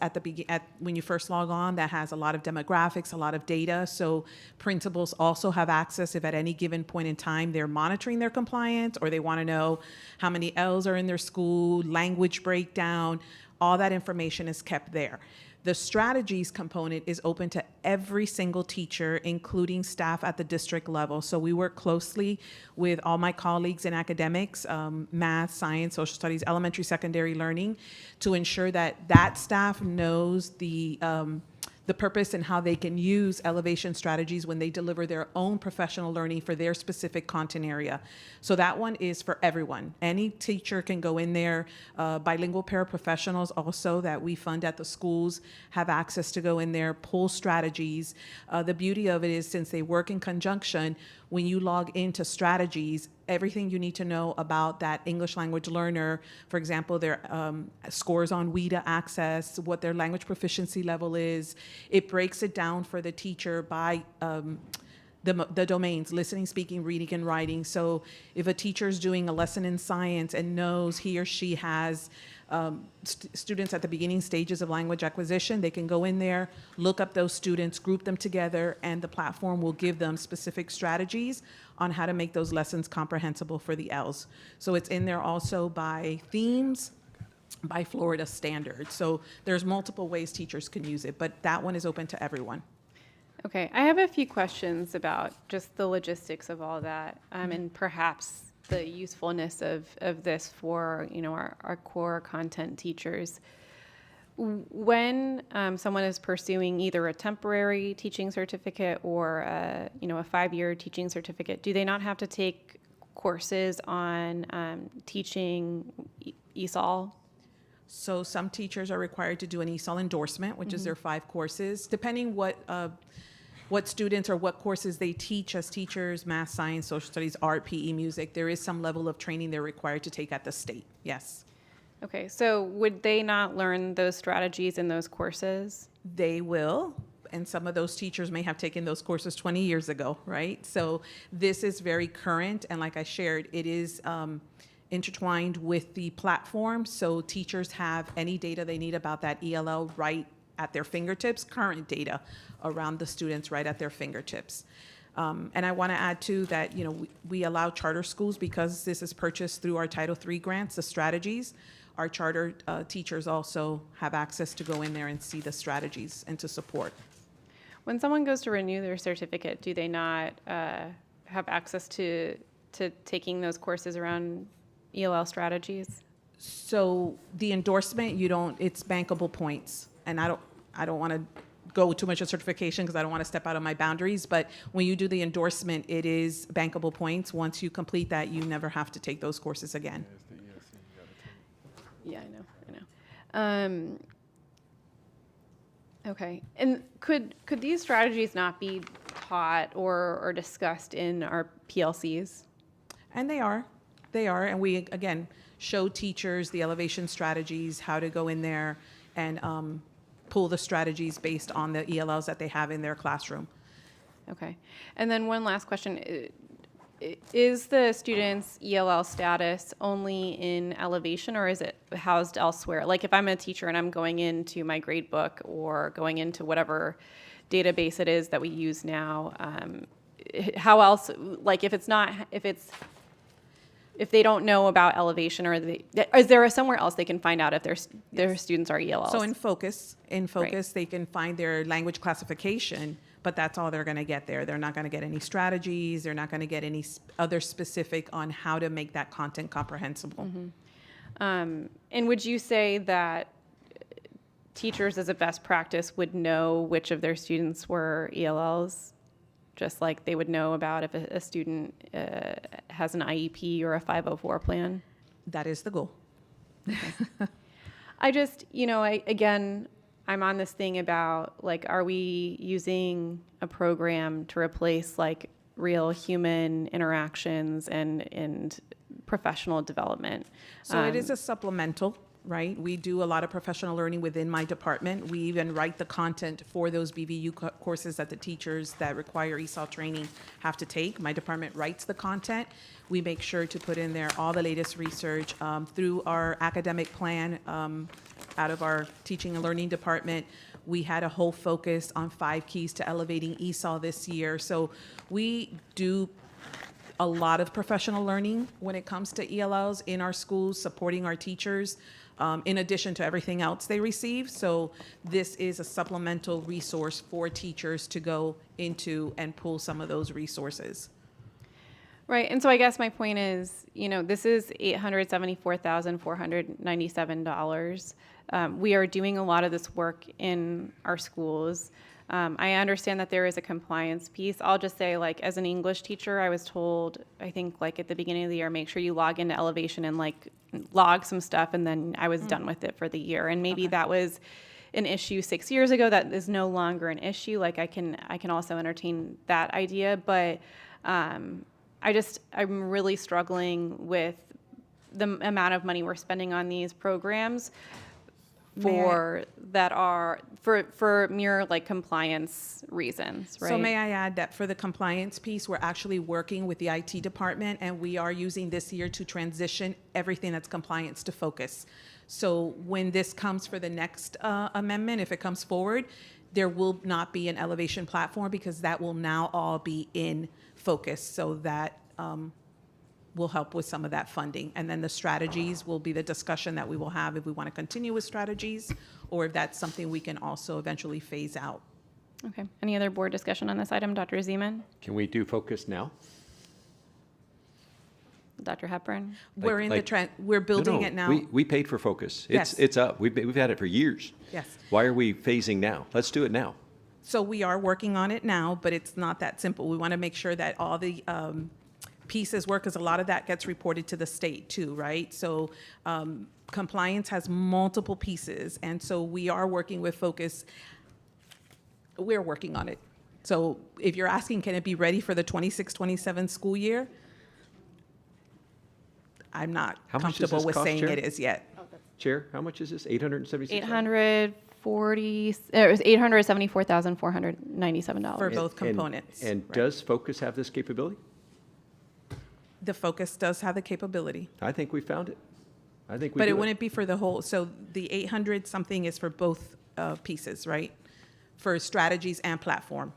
when you first log on that has a lot of demographics, a lot of data. So principals also have access if at any given point in time they're monitoring their compliance or they want to know how many Ls are in their school, language breakdown, all that information is kept there. The strategies component is open to every single teacher, including staff at the district level. So we work closely with all my colleagues in academics, math, science, social studies, elementary, secondary learning, to ensure that that staff knows the purpose and how they can use Elevation strategies when they deliver their own professional learning for their specific content area. So that one is for everyone. Any teacher can go in there. Bilingual paraprofessionals also that we fund at the schools have access to go in there, pull strategies. The beauty of it is, since they work in conjunction, when you log into strategies, everything you need to know about that English language learner, for example, their scores on WIDA access, what their language proficiency level is, it breaks it down for the teacher by the domains, listening, speaking, reading, and writing. So if a teacher is doing a lesson in science and knows he or she has students at the beginning stages of language acquisition, they can go in there, look up those students, group them together, and the platform will give them specific strategies on how to make those lessons comprehensible for the Ls. So it's in there also by themes, by Florida standards. So there's multiple ways teachers can use it, but that one is open to everyone. Okay, I have a few questions about just the logistics of all that, and perhaps the usefulness of this for our core content teachers. When someone is pursuing either a temporary teaching certificate or a 5-year teaching certificate, do they not have to take courses on teaching ESOL? So some teachers are required to do an ESOL endorsement, which is their 5 courses, depending what students or what courses they teach as teachers, math, science, social studies, art, PE, music. There is some level of training they're required to take at the state, yes. Okay, so would they not learn those strategies in those courses? They will, and some of those teachers may have taken those courses 20 years ago, right? So this is very current, and like I shared, it is intertwined with the platform, so teachers have any data they need about that ELL right at their fingertips, current data around the students right at their fingertips. And I want to add too that we allow charter schools, because this is purchased through our Title III grants, the strategies. Our charter teachers also have access to go in there and see the strategies and to support. When someone goes to renew their certificate, do they not have access to taking those courses around ELL strategies? So the endorsement, it's bankable points, and I don't want to go too much of certification because I don't want to step out of my boundaries, but when you do the endorsement, it is bankable points. Once you complete that, you never have to take those courses again. Yeah, I know. Okay, and could these strategies not be taught or discussed in our PLCs? And they are, and we, again, show teachers the elevation strategies, how to go in there and pull the strategies based on the ELLs that they have in their classroom. Okay. And then one last question. Is the student's ELL status only in elevation, or is it housed elsewhere? Like if I'm a teacher and I'm going into my grade book or going into whatever database it is that we use now, how else, like if they don't know about elevation, or is there somewhere else they can find out if their students are ELLs? So in Focus, they can find their language classification, but that's all they're going to get there. They're not going to get any strategies. They're not going to get any other specific on how to make that content comprehensible. Mm-hmm. And would you say that teachers as a best practice would know which of their students were ELLs? Just like they would know about if a student has an IEP or a 504 plan? That is the goal. Okay. I just, again, I'm on this thing about, like, are we using a program to replace, like, real human interactions and professional development? So it is a supplemental, right? We do a lot of professional learning within my department. We even write the content for those BVU courses that the teachers that require ESOL training have to take. My department writes the content. We make sure to put in there all the latest research through our academic plan. Out of our teaching and learning department, we had a whole focus on 5 keys to elevating ESOL this year. So we do a lot of professional learning when it comes to ELLs in our schools, supporting our teachers, in addition to everything else they receive. So this is a supplemental resource for teachers to go into and pull some of those resources. Right, and so I guess my point is, this is $874,497. We are doing a lot of this work in our schools. I understand that there is a compliance piece. I'll just say, like, as an English teacher, I was told, I think, like, at the beginning of the year, make sure you log into Elevation and, like, log some stuff, and then I was done with it for the year. And maybe that was an issue 6 years ago that is no longer an issue. Like, I can also entertain that idea, but I'm really struggling with the amount of money we're spending on these programs for mere, like, compliance reasons, right? So may I add that for the compliance piece, we're actually working with the IT department, and we are using this year to transition everything that's compliance to Focus. So when this comes for the next amendment, if it comes forward, there will not be an elevation platform, because that will now all be in Focus. So that will help with some of that funding. And then the strategies will be the discussion that we will have if we want to continue with strategies, or if that's something we can also eventually phase out. Okay. Any other board discussion on this item? Dr. Zeman? Can we do Focus now? Dr. Hepburn? We're in the trend. We're building it now. We paid for Focus. Yes. It's up. We've had it for years. Yes. Why are we phasing now? Let's do it now. So we are working on it now, but it's not that simple. We want to make sure that all the pieces work, because a lot of that gets reported to the state too, right? So compliance has multiple pieces, and so we are working with Focus. We're working on it. So if you're asking, can it be ready for the 26-27 school year? I'm not comfortable with saying it is yet. Chair, how much is this? 876? It was $874,497 for both components. And does Focus have this capability? The Focus does have the capability. I think we found it. But it wouldn't be for the whole. So the 800 something is for both pieces, right? For strategies and platform.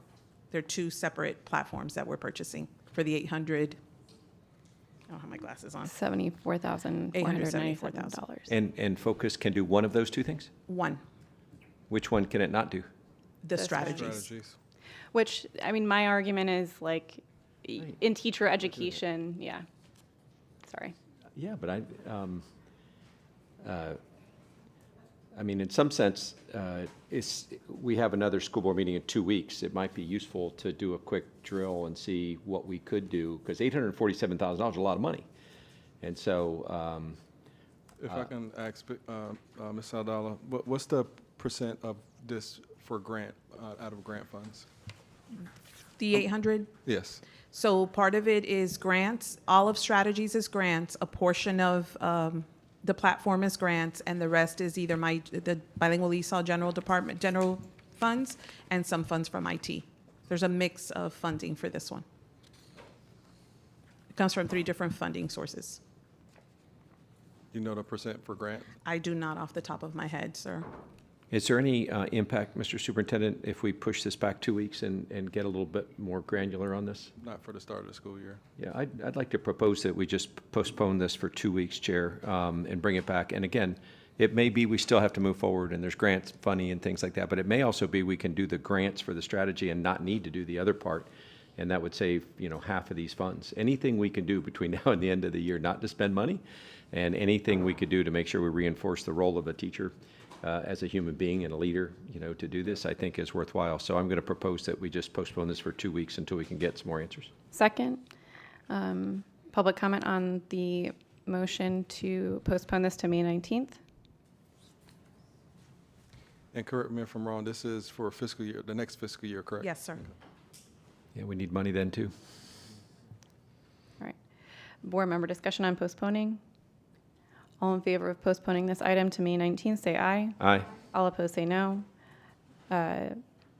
They're 2 separate platforms that we're purchasing for the 800. I don't have my glasses on. $74,497. And Focus can do one of those 2 things? One. Which one can it not do? The strategies. Which, I mean, my argument is, like, in teacher education, yeah. Sorry. Yeah, but I mean, in some sense, we have another school board meeting in 2 weeks. It might be useful to do a quick drill and see what we could do, because $847,000 is a lot of money. And so... if I can ask Ms. Saldala, what's the percent of this for grant, out of grant funds? The 800? Yes. So part of it is grants. All of strategies is grants. A portion of The platform is grants, and the rest is either the bilingual ESOL general funds and some funds from IT. There's a mix of funding for this one. It comes from 3 different funding sources. You know the percent for grant? I do not off the top of my head, sir. Is there any impact, Mr. Superintendent, if we push this back 2 weeks and get a little bit more granular on this? Not for the start of the school year. Yeah, I'd like to propose that we just postpone this for 2 weeks, Chair, and bring it back. And again, it may be we still have to move forward and there's grants, funding and things like that, but it may also be we can do the grants for the strategy and not need to do the other part. And that would save, half of these funds. Anything we can do between now and the end of the year, not to spend money, and anything we could do to make sure we reinforce the role of a teacher as a human being and a leader, to do this, I think is worthwhile. So I'm going to propose that we just postpone this for 2 weeks until we can get some more answers. Second, public comment on the motion to postpone this to May 19th. And correct me if I'm wrong, this is for the next fiscal year, correct? Yes, sir. Yeah, we need money then too. All right. Board member discussion on postponing. All in favor of postponing this item to May 19th, say aye. Aye. All opposed, say no.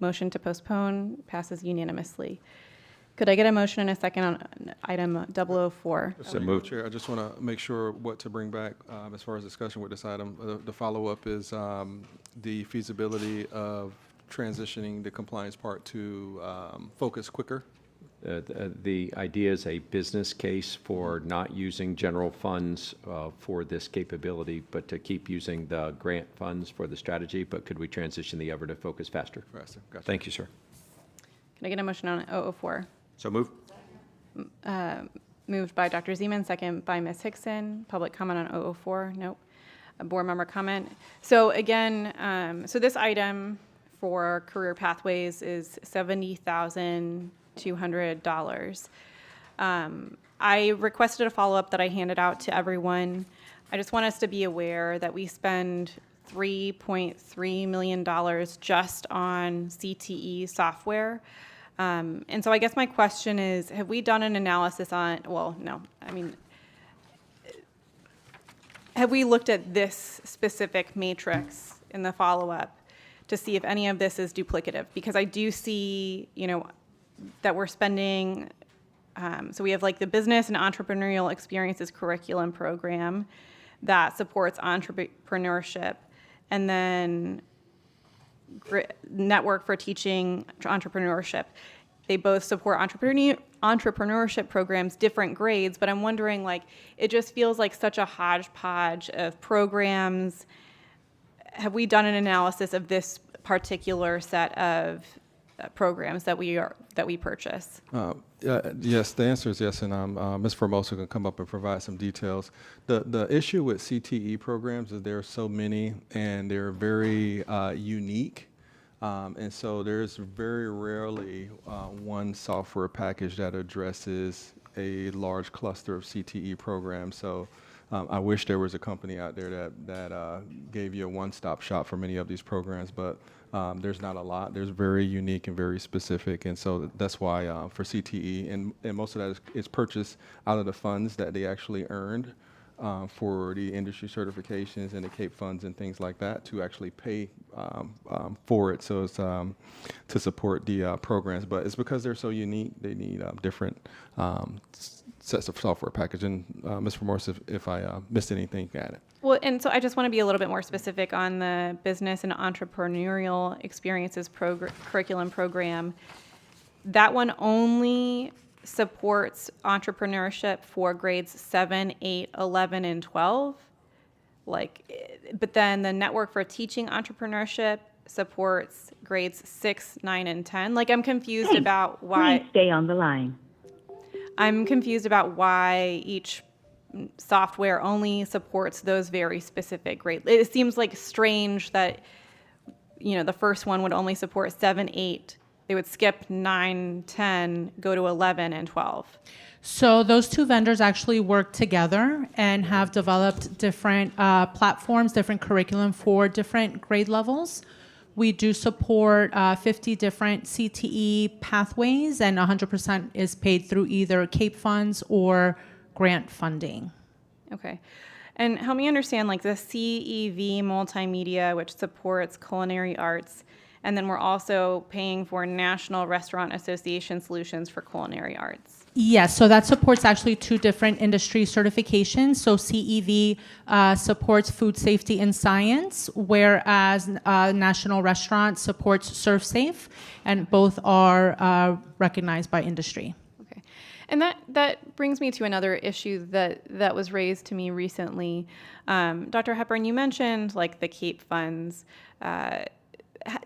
Motion to postpone passes unanimously. Could I get a motion and a second on item 004? So moved. Chair, I just want to make sure what to bring back as far as discussion with this item. The follow-up is the feasibility of transitioning the compliance part to focus quicker. The idea is a business case for not using general funds for this capability, but to keep using the grant funds for the strategy. But could we transition the effort to focus faster? Faster. Gotcha. Thank you, sir. Can I get a motion on 004? So move. Moved by Dr. Zeman, second by Ms. Hickson. Public comment on 004? Nope. A board member comment. So again, so this item for career pathways is $70,200. I requested a follow-up that I handed out to everyone. I just want us to be aware that we spend $3.3 million just on CTE software. And so I guess my question is, have we done an analysis on, well, no, I mean, have we looked at this specific matrix in the follow-up to see if any of this is duplicative? Because I do see, that we're spending, so we have like the business and entrepreneurial experiences curriculum program that supports entrepreneurship, and then network for teaching entrepreneurship. They both support entrepreneurship programs, different grades, but I'm wondering, it just feels like such a hodgepodge of programs. Have we done an analysis of this particular set of programs that we purchase? Yes, the answer is yes, and Ms. Formosa can come up and provide some details. The issue with CTE programs is there are so many, and they're very unique, and so there's very rarely one software package that addresses a large cluster of CTE programs. So I wish there was a company out there that gave you a one-stop shop for many of these programs, but there's not a lot. There's very unique and very specific, and so that's why for CTE, and most of that is purchased out of the funds that they actually earned for the industry certifications and the CAPE funds and things like that to actually pay for it. So it's to support the programs, but it's because they're so unique. They need different sets of software package. And Ms. Formosa, if I missed anything, you can add it. Well, and so I just want to be a little bit more specific on the business and entrepreneurial experiences curriculum program. That one only supports entrepreneurship for grades 7, 8, 11, and 12. But then the network for teaching entrepreneurship supports grades 6, 9, and 10. I'm confused about why. Please stay on the line. I'm confused about why each software only supports those very specific grades. It seems strange that, the first one would only support 7, 8. They would skip 9, 10, go to 11 and 12. So those two vendors actually work together and have developed different platforms, different curriculum for different grade levels. We do support 50 different CTE pathways, and 100% is paid through either CAPE funds or grant funding. Okay. And help me understand, like the CEV multimedia, which supports culinary arts, and then we're also paying for National Restaurant Association solutions for culinary arts. Yes, so that supports actually two different industry certifications. So CEV supports food safety and science, whereas National Restaurant supports ServSafe, and both are recognized by industry. Okay, and that brings me to another issue that was raised to me recently. Dr. Hepburn, you mentioned like the CAPE funds.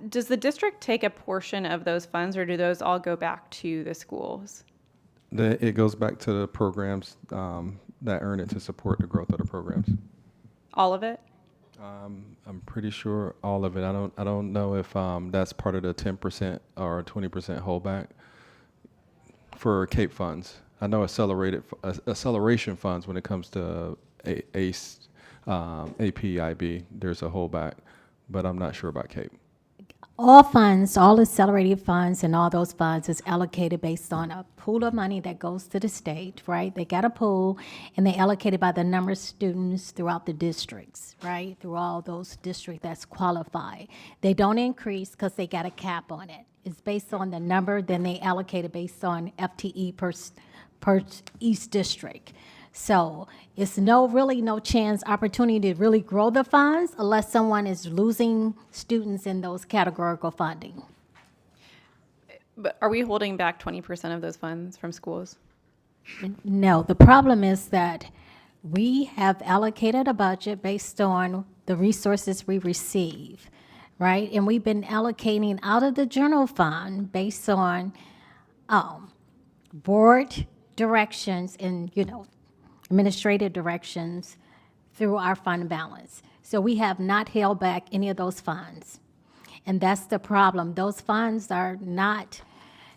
Does the district take a portion of those funds, or do those all go back to the schools? It goes back to the programs that earn it to support the growth of the programs. All of it? I'm pretty sure all of it. I don't know if that's part of the 10% or 20% holdback for CAPE funds. I know acceleration funds when it comes to ACE, AP, IB, there's a holdback, but I'm not sure about CAPE. All funds, all accelerated funds and all those funds is allocated based on a pool of money that goes to the state, right? They got a pool and they allocate it by the number of students throughout the districts, right? Through all those districts that's qualified. They don't increase because they got a cap on it. It's based on the number, then they allocate it based on FTE per each district. So it's really no chance, opportunity to really grow the funds unless someone is losing students in those categorical funding. But are we holding back 20% of those funds from schools? No, the problem is that we have allocated a budget based on the resources we receive, right? And we've been allocating out of the general fund based on board directions and, administrative directions through our fund balance. So we have not held back any of those funds. And that's the problem. Those funds are not,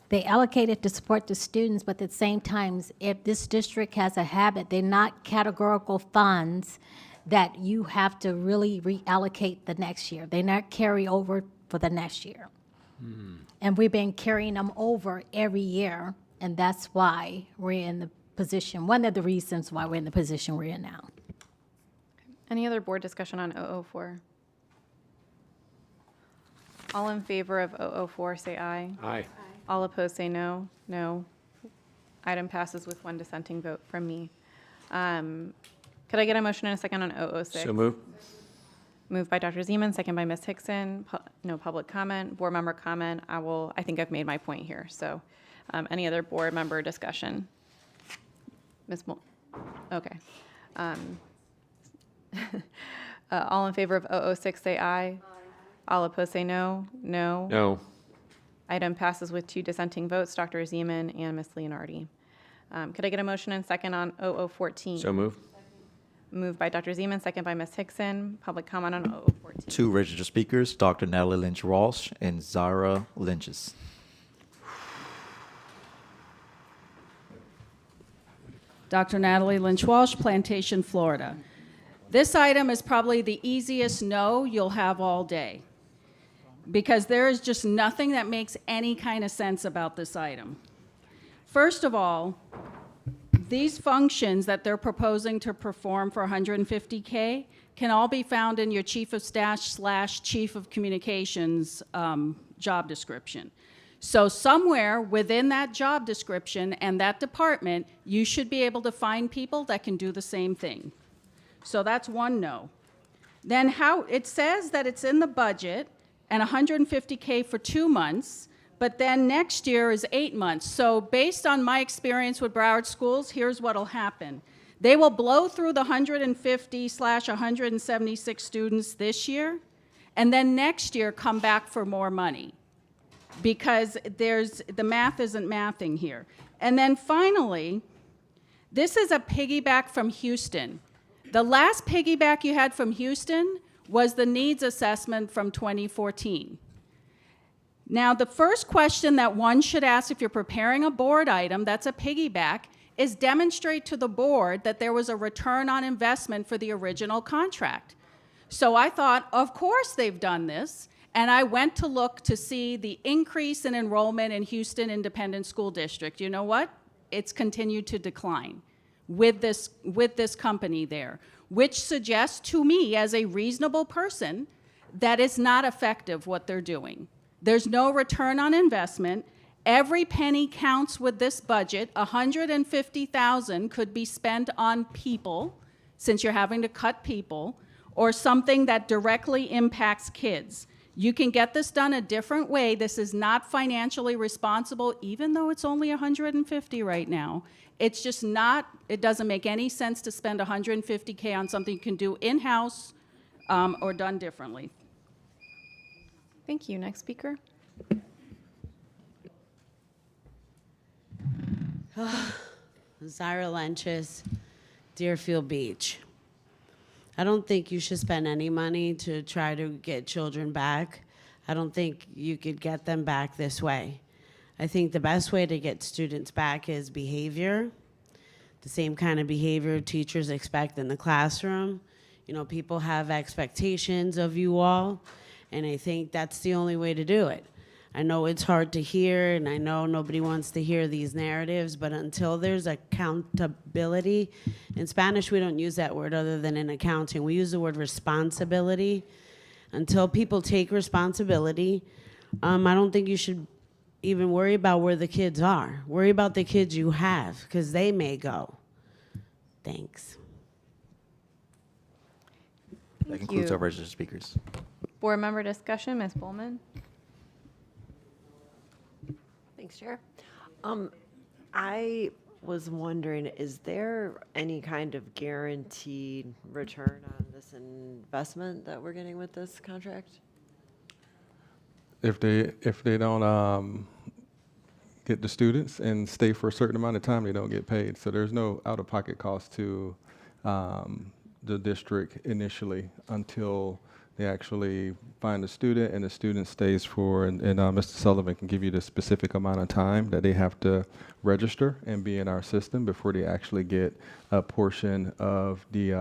they allocated to support the students, but at the same time, if this district has a habit, they're not categorical funds that you have to really reallocate the next year. They're not carry over for the next year. And we've been carrying them over every year, and that's why we're in the position, one of the reasons why we're in the position we're in now. Any other board discussion on 004? All in favor of 004, say aye. Aye. All opposed, say no. No. Item passes with one dissenting vote from me. Could I get a motion and a second on 006? So moved. Moved by Dr. Zeman, second by Ms. Hickson. No public comment, board member comment. I think I've made my point here. So any other board member discussion? Ms. Okay. All in favor of 006, say aye. All opposed, say no. No. No. Item passes with two dissenting votes, Dr. Zeman and Ms. Leonardi. Could I get a motion and second on 0014? So moved. Moved by Dr. Zeman, second by Ms. Hickson. Public comment on 0014. Two registered speakers, Dr. Natalie Lynch-Walsh and Zara Lynches. Dr. Natalie Lynch-Walsh, Plantation, Florida. This item is probably the easiest no you'll have all day, because there is just nothing that makes any kind of sense about this item. First of all, these functions that they're proposing to perform for $150K can all be found in your Chief of Staff / Chief of Communications job description. So somewhere within that job description and that department, you should be able to find people that can do the same thing. So that's one no. Then how it says that it's in the budget and $150K for 2 months, but then next year is 8 months. So based on my experience with Broward schools, here's what'll happen. They will blow through the 150/176 students this year, and then next year come back for more money, because the math isn't mathing here. And then finally, this is a piggyback from Houston. The last piggyback you had from Houston was the needs assessment from 2014. Now, the first question that one should ask if you're preparing a board item that's a piggyback is demonstrate to the board that there was a return on investment for the original contract. So I thought, of course they've done this. And I went to look to see the increase in enrollment in Houston Independent School District. You know what? It's continued to decline with this company there. which suggests to me as a reasonable person that it's not effective what they're doing. There's no return on investment. Every penny counts with this budget. $150,000 could be spent on people, since you're having to cut people, or something that directly impacts kids. You can get this done a different way. This is not financially responsible, even though it's only $150 right now. It's just not, it doesn't make any sense to spend $150K on something you can do in-house or done differently. Thank you. Next speaker. Zyra Lenches, Deerfield Beach. I don't think you should spend any money to try to get children back. I don't think you could get them back this way. I think the best way to get students back is behavior, the same kind of behavior teachers expect in the classroom. You know, people have expectations of you all, and I think that's the only way to do it. I know it's hard to hear, and I know nobody wants to hear these narratives, but until there's accountability, in Spanish we don't use that word other than in accounting. We use the word responsibility. Until people take responsibility, I don't think you should even worry about where the kids are. Worry about the kids you have, because they may go. Thanks. That concludes our registered speakers. Board member discussion, Ms. Bowman. Thanks, Chair. I was wondering, is there any kind of guaranteed return on this investment that we're getting with this contract? If they don't get the students and stay for a certain amount of time, they don't get paid. So there's no out-of-pocket cost to the district initially until they actually find a student and the student stays for, and Mr. Sullivan can give you the specific amount of time that they have to register and be in our system before they actually get a portion of the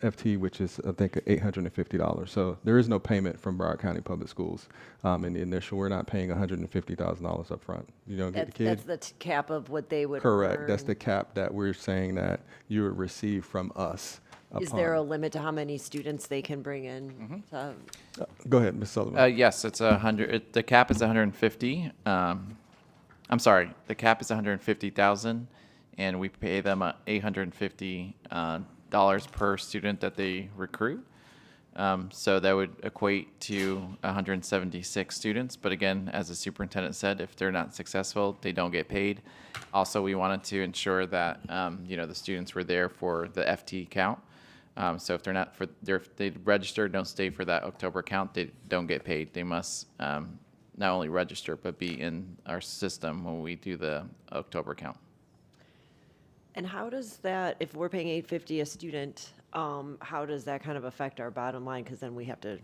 FT, which is, I think, $850. So there is no payment from Broward County Public Schools in the initial. We're not paying $150,000 up front. You don't get the kid. That's the cap of what they would Correct. earn. That's the cap that we're saying that you would receive from us. Is there a limit to how many students they can bring in? Go ahead, Ms. Sullivan. Yes, it's 100. The cap is 150. I'm sorry, the cap is 150,000, and we pay them $850 per student that they recruit. So that would equate to 176 students. But again, as the superintendent said, if they're not successful, they don't get paid. Also, we wanted to ensure that the students were there for the FT count. So if they're not if they register, don't stay for that October count, they don't get paid. They must not only register but be in our system when we do the October count. And how does that, if we're paying $850 a student, how does that kind of affect our bottom line? Because then we have to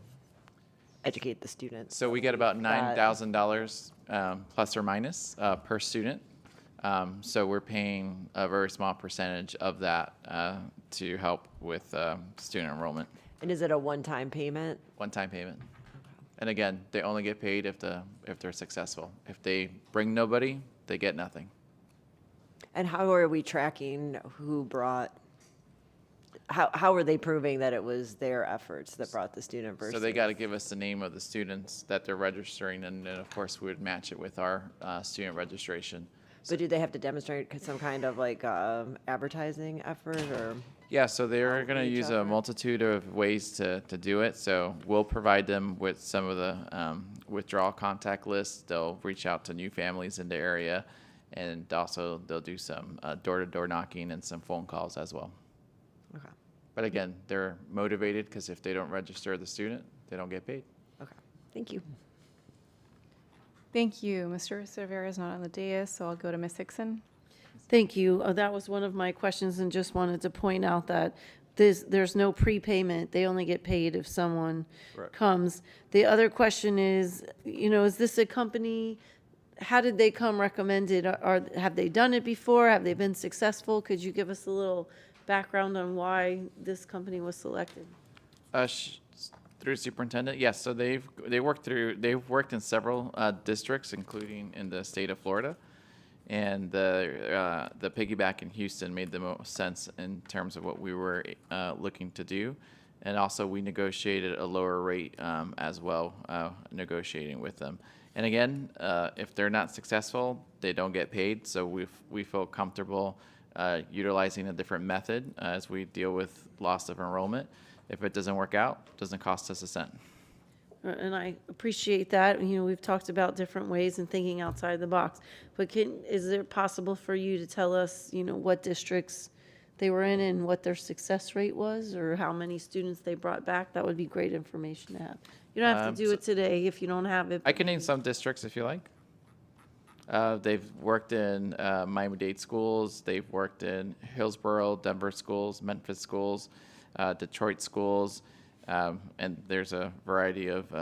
educate the students. So we get about $9,000 plus or minus per student. So we're paying a very small percentage of that to help with student enrollment. And is it a one-time payment? One-time payment. And again, they only get paid if they're successful. If they bring nobody, they get nothing. And how are we tracking who brought, how are they proving that it was their efforts that brought the student versus? So they got to give us the name of the students that they're registering, and then of course we would match it with our student registration. But do they have to demonstrate some kind of like advertising effort or? Yeah, so they're going to use a multitude of ways to do it. So we'll provide them with some of the withdrawal contact lists. They'll reach out to new families in the area, and also they'll do some door-to-door knocking and some phone calls as well. Okay. But again, they're motivated because if they don't register the student, they don't get paid. Okay, thank you. Thank you. Mr. Cervera is not on the dais, so I'll go to Ms. Hickson. Thank you. That was one of my questions, and just wanted to point out that there's no prepayment. They only get paid if someone comes. The other question is, is this a company? How did they come recommended? Have they done it before? Have they been successful? Could you give us a little background on why this company was selected? Through superintendent, yes. So they've worked in several districts, including in the state of Florida, and the piggyback in Houston made the most sense in terms of what we were looking to do. And also we negotiated a lower rate as well, negotiating with them. And again, if they're not successful, they don't get paid. So we feel comfortable utilizing a different method as we deal with loss of enrollment. If it doesn't work out, it doesn't cost us a cent. And I appreciate that. You know, we've talked about different ways and thinking outside the box. But is it possible for you to tell us, you know, what districts they were in and what their success rate was, or how many students they brought back? That would be great information to have. You don't have to do it today if you don't have it. I can name some districts if you like. They've worked in Miami-Dade schools. They've worked in Hillsborough, Denver schools, Memphis schools, Detroit schools. And there's a variety of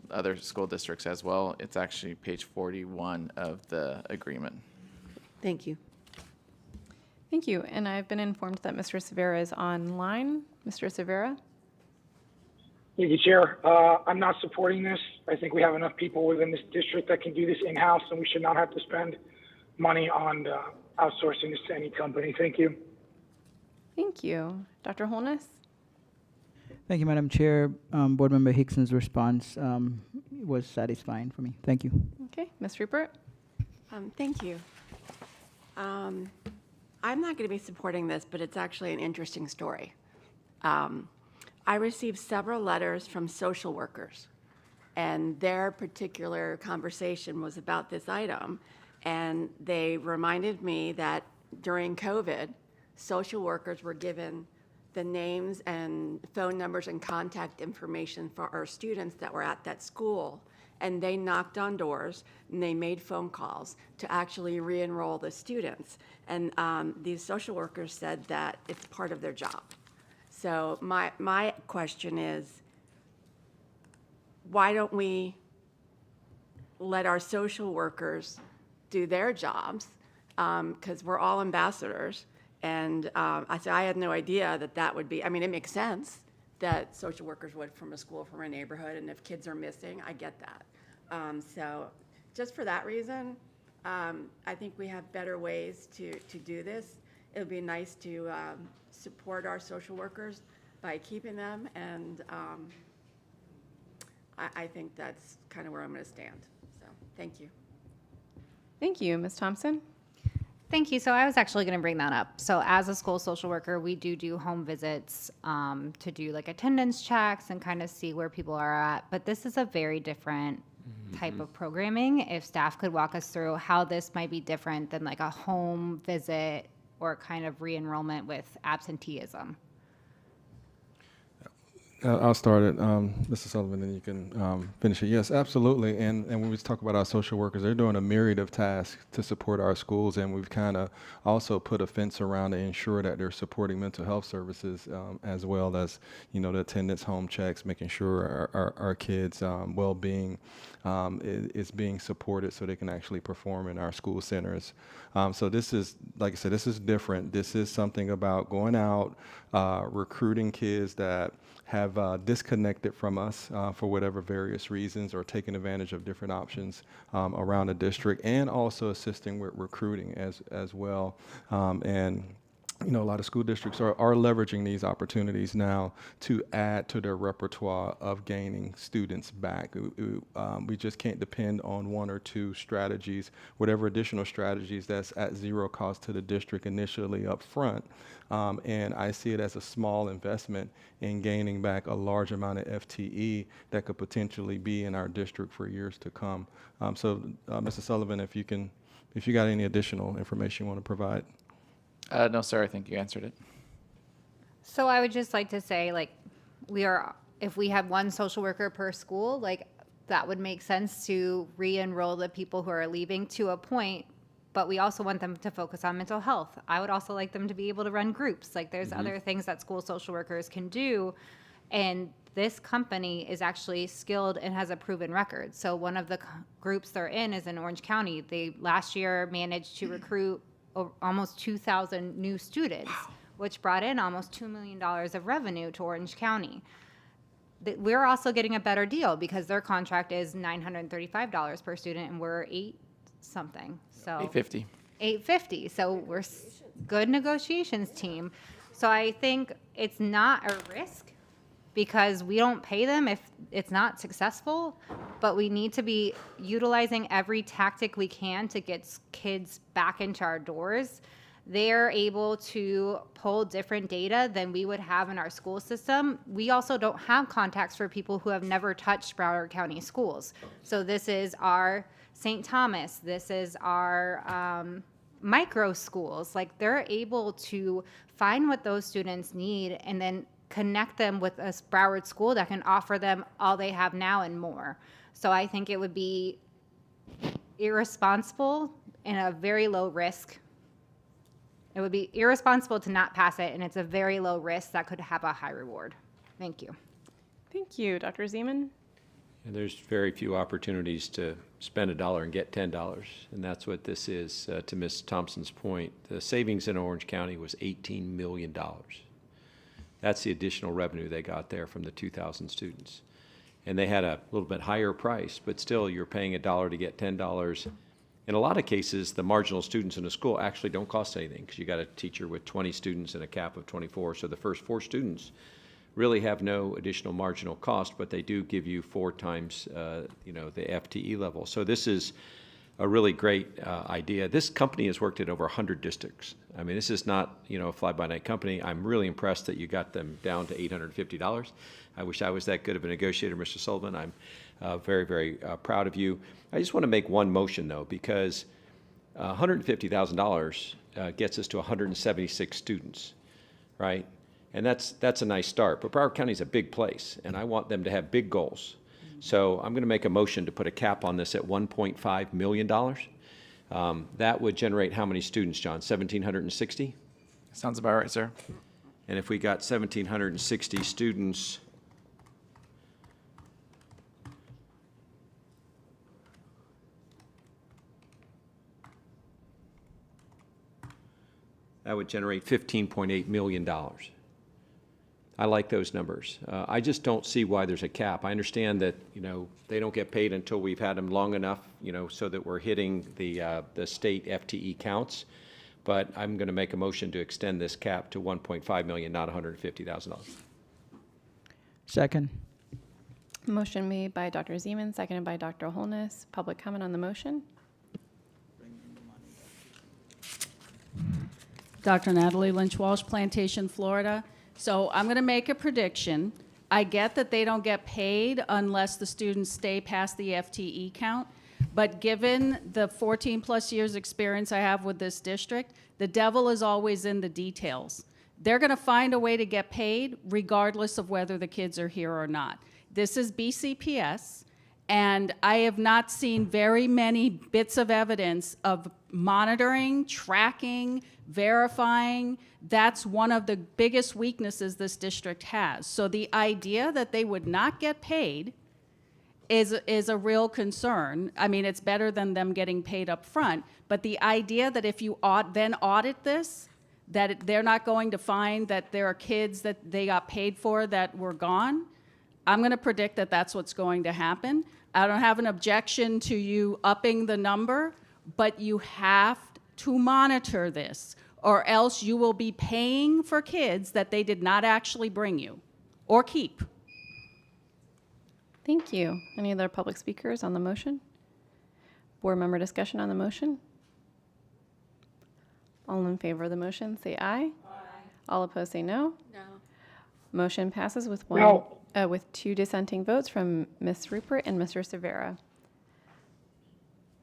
other school districts as well. It's actually page 41 of the agreement. Thank you. Thank you. And I've been informed that Mr. Severa is online. Mr. Severa? Thank you, Chair. I'm not supporting this. I think we have enough people within this district that can do this in-house, and we should not have to spend money on outsourcing this to any company. Thank you. Thank you. Dr. Holness? Thank you, Madam Chair. Board Member Hickson's response was satisfying for me. Thank you. Okay. Ms. Rupert? Thank you. I'm not going to be supporting this, but it's actually an interesting story. I received several letters from social workers, and their particular conversation was about this item, and they reminded me that during COVID, social workers were given the names and phone numbers and contact information for our students that were at that school, and they knocked on doors and they made phone calls to actually re-enroll the students. And these social workers said that it's part of their job. So my question is, why don't we let our social workers do their jobs? Because we're all ambassadors. And I had no idea that would be, I mean, it makes sense that social workers would from a school, from a neighborhood, and if kids are missing, I get that. So just for that reason, I think we have better ways to do this. It would be nice to support our social workers by keeping them, and I think that's kind of where I'm going to stand. So thank you. Thank you. Ms. Thompson? Thank you. So I was actually going to bring that up. So as a school social worker, we do home visits to do like attendance checks and kind of see where people are at. But this is a very different type of programming. If staff could walk us through how this might be different than like a home visit or kind of re-enrollment with absenteeism. I'll start it, Mr. Sullivan, and you can finish it. Yes, absolutely. And when we talk about our social workers, they're doing a myriad of tasks to support our schools, and we've kind of also put a fence around to ensure that they're supporting mental health services as well as, you know, the attendance, home checks, making sure our kids' well-being is being supported so they can actually perform in our school centers. So this is, like I said, this is different. This is something about going out, recruiting kids that have disconnected from us for whatever various reasons, or taking advantage of different options around the district, and also assisting with recruiting as well. And you know, a lot of school districts are leveraging these opportunities now to add to their repertoire of gaining students back. We just can't depend on one or two strategies, whatever additional strategies that's at zero cost to the district initially up front. And I see it as a small investment in gaining back a large amount of FTE that could potentially be in our district for years to come. Mr. Sullivan, if you got any additional information you want to provide. No, sir. I think you answered it. So I would just like to say, like, if we had one social worker per school, like, that would make sense to re-enroll the people who are leaving to a point, but we also want them to focus on mental health. I would also like them to be able to run groups. Like, there's other things that school social workers can do, and this company is actually skilled and has a proven record. So one of the groups they're in is in Orange County. They last year managed to recruit almost 2,000 new students, which brought in almost $2 million of revenue to Orange County. We're also getting a better deal because their contract is $935 per student, and we're $8 something. So $850. $850. So we're good negotiations team. So I think it's not a risk because we don't pay them if it's not successful, but we need to be utilizing every tactic we can to get kids back into our doors. They're able to pull different data than we would have in our school system. We also don't have contacts for people who have never touched Broward County schools. So this is our St. Thomas, this is our micro schools. Like, they're able to find what those students need and then connect them with a Broward school that can offer them all they have now and more. So I think it would be irresponsible and a very low risk. It would be irresponsible to not pass it, and it's a very low risk that could have a high reward. Thank you. Thank you, Dr. Zeman. And there's very few opportunities to spend $1 and get $10, and that's what this is. To Ms. Thompson's point, the savings in Orange County was $18 million. That's the additional revenue they got there from the 2,000 students. And they had a little bit higher price, but still you're paying $1 to get $10. In a lot of cases, the marginal students in a school actually don't cost anything because you got a teacher with 20 students and a cap of 24. So the first 4 students really have no additional marginal cost, but they do give you 4 times, the FTE level. So this is a really great idea. This company has worked in over 100 districts. I mean, this is not, a fly-by-night company. I'm really impressed that you got them down to $850. I wish I was that good of a negotiator, Mr. Sullivan. I'm very, very proud of you. I just want to make one motion, though, because $150,000 gets us to 176 students, right? And that's a nice start. But Broward County is a big place, and I want them to have big goals. So I'm going to make a motion to put a cap on this at $1.5 million. That would generate how many students, John? 1,760? Sounds about right, sir. And if we got 1,760 students, that would generate $15.8 million. I like those numbers. I just don't see why there's a cap. I understand that, they don't get paid until we've had them long enough, so that we're hitting the state FTE counts. But I'm going to make a motion to extend this cap to $1.5 million, not $150,000. Second. Motion made by Dr. Zeman, seconded by Dr. Holness. Public comment on the motion? Dr. Natalie Lynch Walsh, Plantation, Florida. So I'm going to make a prediction. I get that they don't get paid unless the students stay past the FTE count, but given the 14 plus years experience I have with this district, the devil is always in the details. They're going to find a way to get paid regardless of whether the kids are here or not. This is BCPS, and I have not seen very many bits of evidence of monitoring, tracking, verifying. That's one of the biggest weaknesses this district has. So the idea that they would not get paid is a real concern. I mean, it's better than them getting paid up front, but the idea that if you then audit this, that they're not going to find that there are kids that they got paid for that were gone, I'm going to predict that that's what's going to happen. I don't have an objection to you upping the number, but you have to monitor this, or else you will be paying for kids that they did not actually bring you or keep. Thank you. Any other public speakers on the motion? Board member discussion on the motion? All in favor of the motion, say aye. Aye. All opposed, say no. No. Motion passes with with 2 dissenting votes from Ms. Rupert and Mr. Cervera.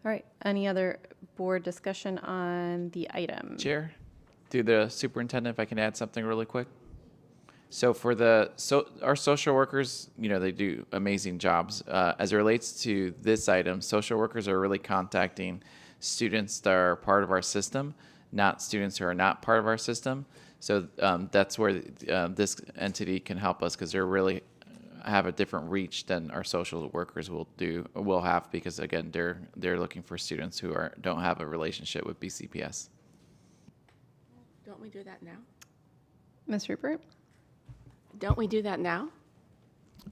All right. Any other board discussion on the item? Chair, through the superintendent, if I can add something really quick. So for our social workers, they do amazing jobs. As it relates to this item, social workers are really contacting students that are part of our system, not students who are not part of our system. So that's where this entity can help us, because they're really have a different reach than our social workers will have, because again, they're looking for students who don't have a relationship with BCPS. Don't we do that now? Ms. Rupert? Don't we do that now?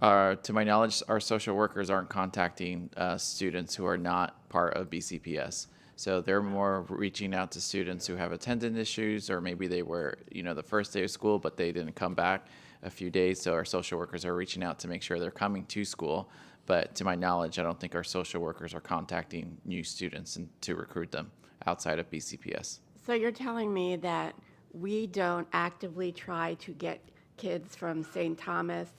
To my knowledge, our social workers aren't contacting students who are not part of BCPS. So they're more reaching out to students who have attendance issues, or maybe they were, the first day of school, but they didn't come back a few days. So our social workers are reaching out to make sure they're coming to school. But to my knowledge, I don't think our social workers are contacting new students and to recruit them outside of BCPS. So you're telling me that we don't actively try to get kids from St. Thomas,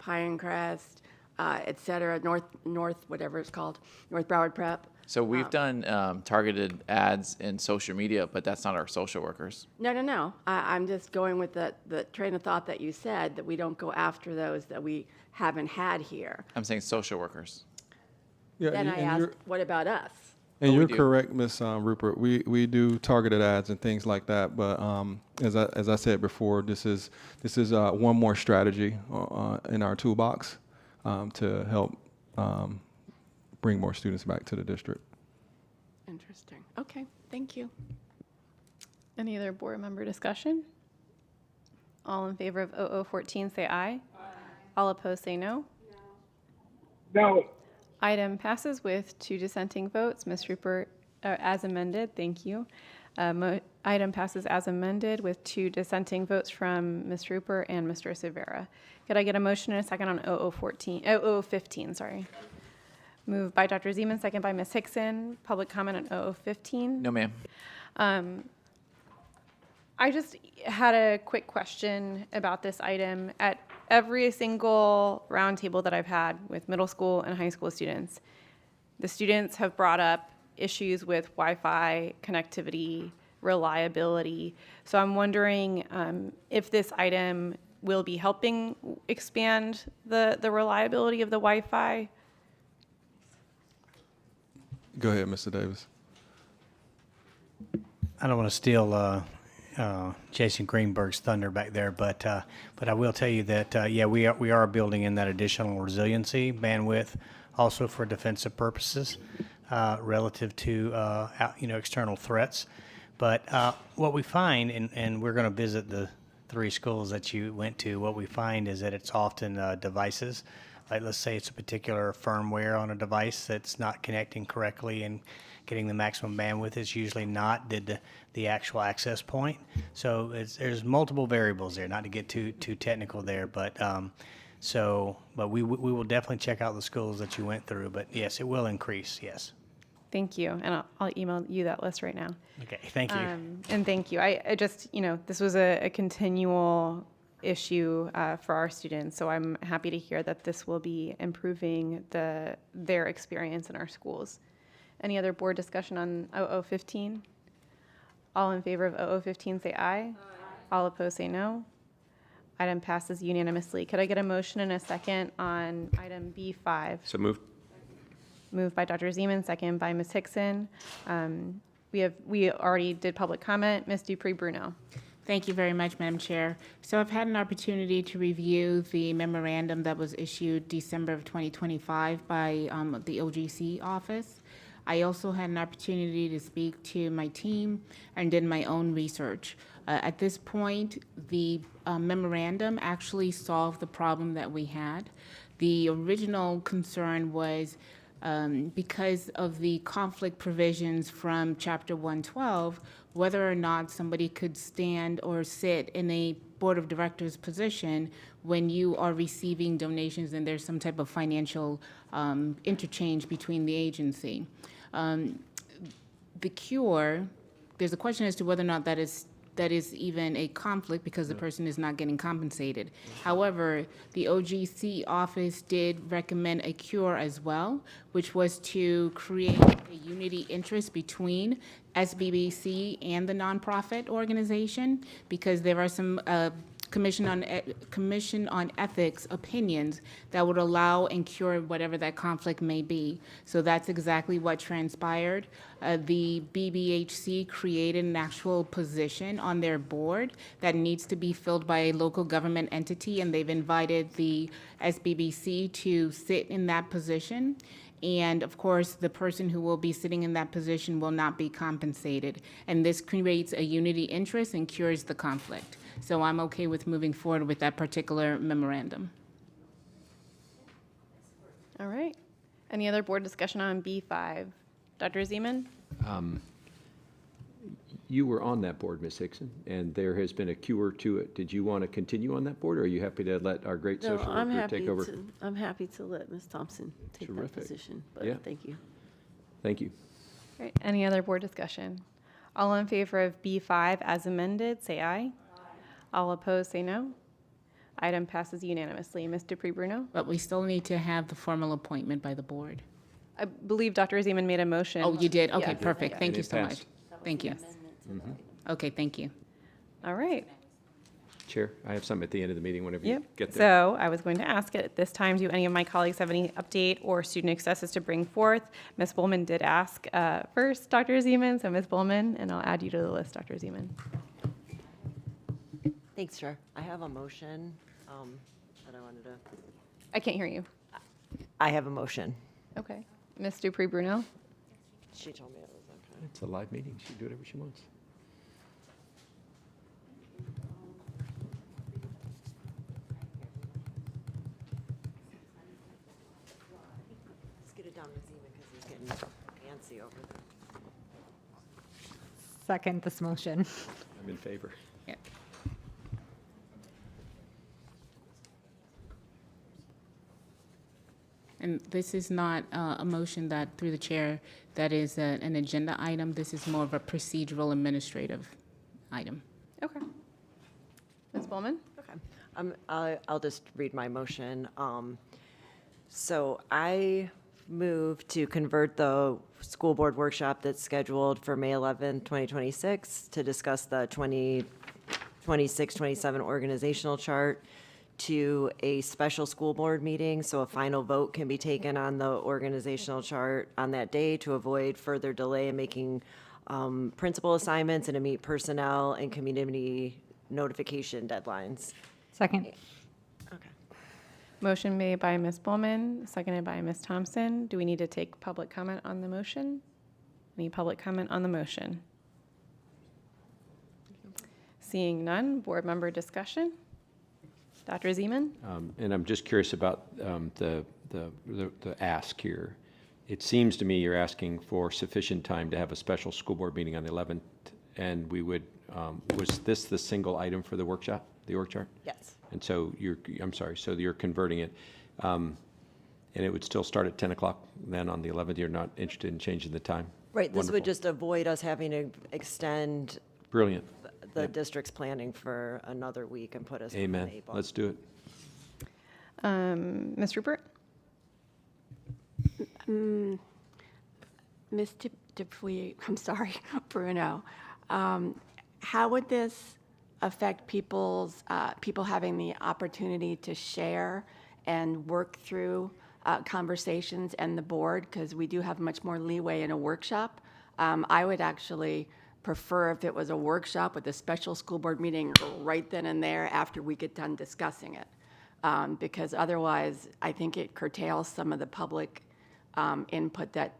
Pinecrest, et cetera, North, whatever it's called, North Broward Prep? So we've done targeted ads in social media, but that's not our social workers. No. I'm just going with the train of thought that you said, that we don't go after those that we haven't had here. I'm saying social workers. Yeah, Then I asked, what about us? And you're correct, Ms. Rupert. We do targeted ads and things like that. But as I said before, this is one more strategy in our toolbox to help bring more students back to the district. Interesting. Okay, thank you. Any other board member discussion? All in favor of 0014 say aye. All opposed say no. No. Item passes with 2 dissenting votes. Ms. Rupert, as amended, thank you. Item passes as amended with 2 dissenting votes from Ms. Rupert and Mr. Severa. Could I get a motion and a second on 0015, sorry. Moved by Dr. Zeman, second by Ms. Hickson. Public comment on 0015? No, ma'am. I just had a quick question about this item. At every single roundtable that I've had with middle school and high school students, the students have brought up issues with Wi-Fi connectivity, reliability. So I'm wondering if this item will be helping expand the reliability of the Wi-Fi. Go ahead, Mr. Davis. I don't want to steal Jason Greenberg's thunder back there, but I will tell you that we are building in that additional resiliency bandwidth, also for defensive purposes, relative to external threats. But what we find, and we're going to visit the 3 schools that you went to, what we find is that it's often devices. Like, let's say it's a particular firmware on a device that's not connecting correctly and getting the maximum bandwidth. It's usually not the actual access point. So there's multiple variables there. Not to get too technical there, but we will definitely check out the schools that you went through. But yes, it will increase. Yes. Thank you, and I'll email you that list right now. Okay. Thank you. And thank you. I just this was a continual issue for our students, so I'm happy to hear that this will be improving their experience in our schools. Any other board discussion on 0015? All in favor of 0015 say aye. All opposed say no. Item passes unanimously. Could I get a motion and a second on item B5? So moved. Moved by Dr. Zeman, second by Ms. Hickson. We already did public comment. Ms. Dupree-Bruno. Thank you very much, Madam Chair. So I've had an opportunity to review the memorandum that was issued December of 2025 by the OGC office. I also had an opportunity to speak to my team and did my own research. At this point, the memorandum actually solved the problem that we had. The original concern was because of the conflict provisions from Chapter 112, whether or not somebody could stand or sit in a board of directors position when you are receiving donations and there's some type of financial interchange between the agency. The cure, there's a question as to whether or not that is even a conflict because the person is not getting compensated. However, the OGC office did recommend a cure as well, which was to create a unity interest between SBBC and the nonprofit organization, because there are some Commission on Ethics opinions that would allow and cure whatever that conflict may be. So that's exactly what transpired. The BBHC created an actual position on their board that needs to be filled by a local government entity, and they've invited the SBBC to sit in that position. And of course, the person who will be sitting in that position will not be compensated. And this creates a unity interest and cures the conflict. So I'm okay with moving forward with that particular memorandum. All right. Any other board discussion on B5? Dr. Zeman? You were on that board, Ms. Hickson, and there has been a cure to it. Did you want to continue on that board, or are you happy to let our great No, social I'm worker happy take over? I'm happy to let Ms. Thompson take that Terrific. position, but Yeah. thank you. Thank you. Great. Any other board discussion? All in favor of B5 as amended, say aye. All opposed, say no. Item passes unanimously. Ms. Dupree-Bruno? But we still need to have the formal appointment by the board. I believe Dr. Zeman made a motion. Oh, you did? Okay, Yeah. perfect. Yeah. Thank And you it so much. passed. Thank you. Okay, thank you. All right. Chair, I have something at the end of the meeting whenever Yep. you get there. So I was going to ask at this time, do any of my colleagues have any update or student successes to bring forth? Ms. Bowman did ask first, Dr. Zeman, so Ms. Bowman, and I'll add you to the list, Dr. Zeman. Thanks, Chair. I have a motion that I wanted to. I can't hear you. I have a motion. Okay. Ms. Dupree-Bruno? She told me it was okay. It's a live meeting. She can do whatever she wants. Let's get it down to Zeman because he's getting antsy over there. Second this motion. I'm in favor. Yeah. And this is not a motion that, through the chair, that is an agenda item. This is more of a procedural administrative item. Okay. Ms. Bowman? Okay. I'll just read my motion. So I move to convert the school board workshop that's scheduled for May 11th, 2026 to discuss the 2026-27 organizational chart to a special school board meeting, so a final vote can be taken on the organizational chart on that day to avoid further delay in making principal assignments and to meet personnel and community notification deadlines. Second. Okay. Motion made by Ms. Bowman, seconded by Ms. Thompson. Do we need to take public comment on the motion? Any public comment on the motion? Seeing none, board member discussion? Dr. Zeman? And I'm just curious about the ask here. It seems to me you're asking for sufficient time to have a special school board meeting on the 11th, and we would, was this the single item for the workshop, the org chart? Yes. And so I'm sorry, so you're converting it. And it would still start at 10 o'clock then on the 11th? You're not interested in changing the time? Right, this would Wonderful. just avoid us having to extend Brilliant. the Yeah. district's planning for another week and put us on Amen. the Let's do it. Ms. Rupert? Ms. Dupuy, I'm sorry, Bruno. How would this affect people's, people having the opportunity to share and work through conversations and the board? Because we do have much more leeway in a workshop. I would actually prefer if it was a workshop with a special school board meeting right then and there after we get done discussing it. Because otherwise, I think it curtails some of the public input that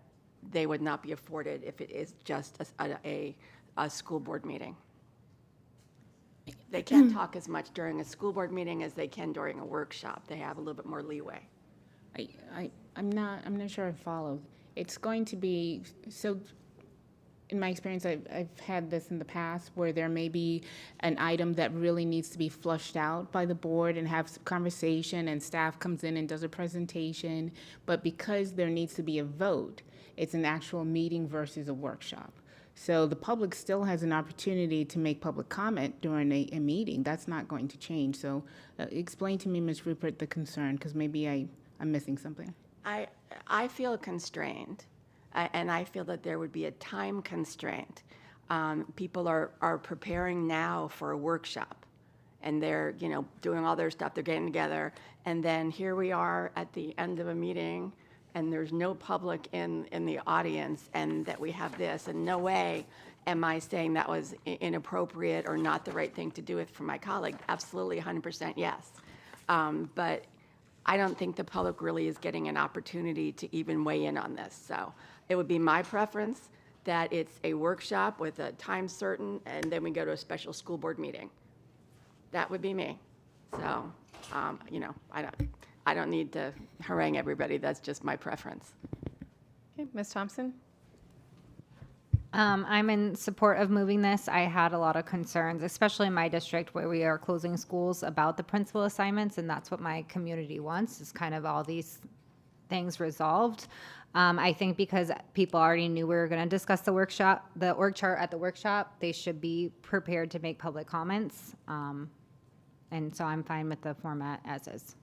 they would not be afforded if it is just a school board meeting. They can't talk as much during a school board meeting as they can during a workshop. They have a little bit more leeway. I'm not sure I followed. It's going to be, so in my experience, I've had this in the past where there may be an item that really needs to be flushed out by the board and have some conversation and staff comes in and does a presentation, but because there needs to be a vote, it's an actual meeting versus a workshop. So the public still has an opportunity to make public comment during a meeting. That's not going to change. So explain to me, Ms. Rupert, the concern, because maybe I'm missing something. I feel constrained, and I feel that there would be a time constraint. People are preparing now for a workshop, and they're doing all their stuff. They're getting together, and then here we are at the end of a meeting, and there's no public in the audience, and that we have this, and no way am I saying that was inappropriate or not the right thing to do with for my colleague. Absolutely, 100% yes. But I don't think the public really is getting an opportunity to even weigh in on this. So it would be my preference that it's a workshop with a time certain, and then we go to a special school board meeting. That would be me. So, I don't need to harangue everybody. That's just my preference. Okay, Ms. Thompson? I'm in support of moving this. I had a lot of concerns, especially in my district where we are closing schools, about the principal assignments, and that's what my community wants, is kind of all these things resolved. I think because people already knew we were going to discuss the org chart at the workshop, they should be prepared to make public comments. And so I'm fine with the format as is.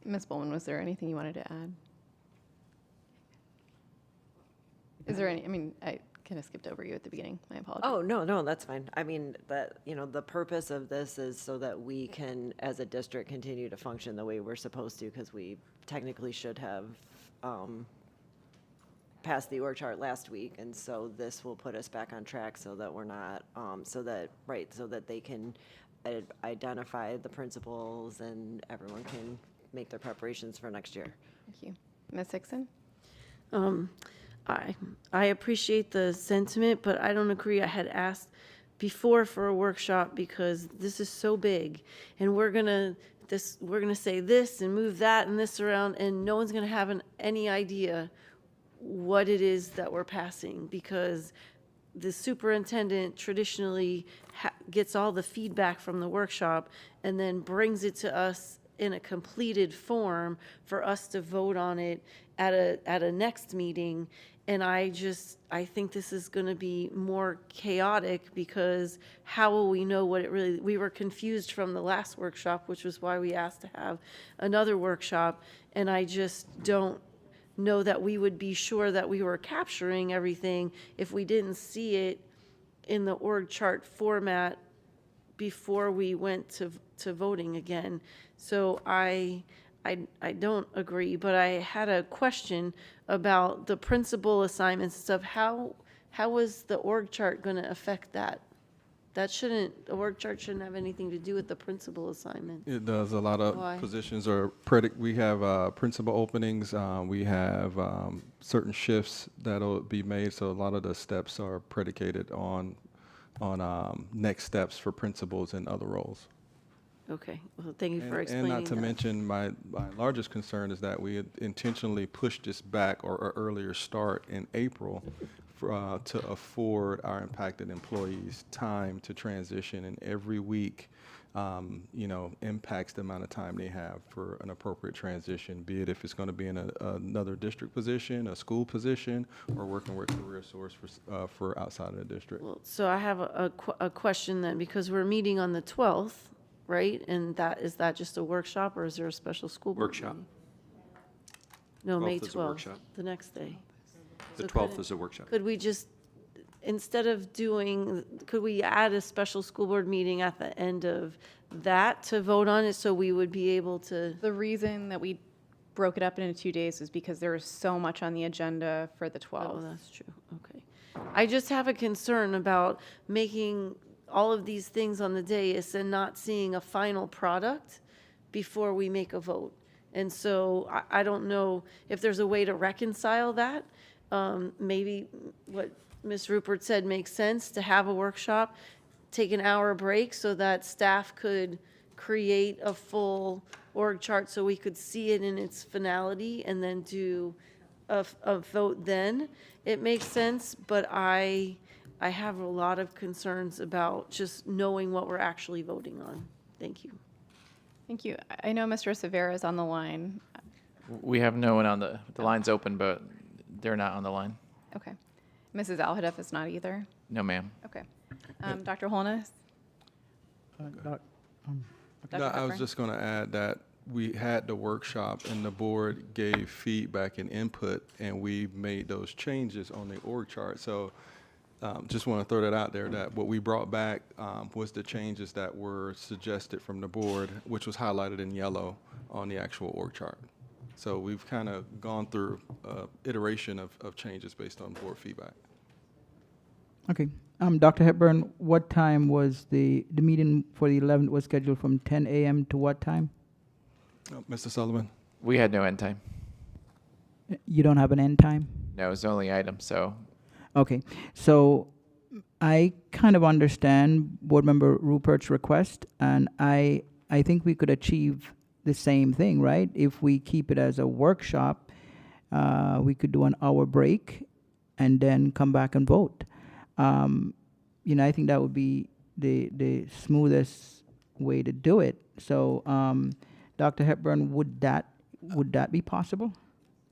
Ms. Bowman, was there anything you wanted to add? Is there any, I mean, I kind of skipped over you at the beginning. My apologies. Oh, no, that's fine. I mean, the purpose of this is so that we can, as a district, continue to function the way we're supposed to, because we technically should have passed the org chart last week, and so this will put us back on track so that we're not, so that they can identify the principals and everyone can make their preparations for next year. Thank you. Ms. Hickson? I appreciate the sentiment, but I don't agree. I had asked before for a workshop because this is so big, and we're gonna say this and move that and this around, and no one's gonna have any idea what it is that we're passing, because the superintendent traditionally gets all the feedback from the workshop and then brings it to us in a completed form for us to vote on it at a next meeting. And I think this is going to be more chaotic, because how will we know what it really, we were confused from the last workshop, which was why we asked to have another workshop. And I just don't know that we would be sure that we were capturing everything if we didn't see it in the org chart format before we went to voting again. So I don't agree, but I had a question about the principal assignments and stuff. How is the org chart going to affect that? The org chart shouldn't have anything to do with the principal assignment. It does. A lot of Why? positions are we have principal openings. We have certain shifts that'll be made. So a lot of the steps are predicated on next steps for principals and other roles. Okay, well, thank you for explaining And not to that. mention, my largest concern is that we had intentionally pushed this back or earlier start in April to afford our impacted employees time to transition, and every week, impacts the amount of time they have for an appropriate transition, be it if it's going to be in another district position, a school position, or working with Career Source for outside of the district. Well, so I have a question then, because we're meeting on the 12th, right? And is that just a workshop, or is there a special school board Workshop. meeting? No, May 12th is a 12th, workshop. the next day. The So 12th is a workshop. Could we just, instead of could we add a special school board meeting at the end of that to vote on it, so we would be able to? The reason that we broke it up into 2 days is because there was so much on the agenda for the 12th. Oh, that's true, okay. I just have a concern about making all of these things on the dais and not seeing a final product before we make a vote. And so I don't know if there's a way to reconcile that. Maybe what Ms. Rupert said makes sense, to have a workshop, take an hour break so that staff could create a full org chart so we could see it in its finality and then do a vote then. It makes sense, but I have a lot of concerns about just knowing what we're actually voting on. Thank you. Thank you. I know Mr. Severa is on the line. We have no one on the line's open, but they're not on the line. Okay. Mrs. Alhadeff is not either? No, ma'am. Okay. Dr. Holness? No, I was just going to add that we had the workshop and the board gave feedback and input, and we made those changes on the org chart. So just want to throw that out there, that what we brought back was the changes that were suggested from the board, which was highlighted in yellow on the actual org chart. So we've kind of gone through iteration of changes based on board feedback. Okay. Dr. Hepburn, what time was the meeting for the 11th was scheduled from 10 a.m. to what time? Mr. Sullivan? We had no end time. You don't have an end time? No, it's the only item, so. Okay. So I kind of understand Board Member Rupert's request, and I think we could achieve the same thing, right? If we keep it as a workshop, we could do an hour break and then come back and vote. I think that would be the smoothest way to do it. So, Dr. Hepburn, would that be possible?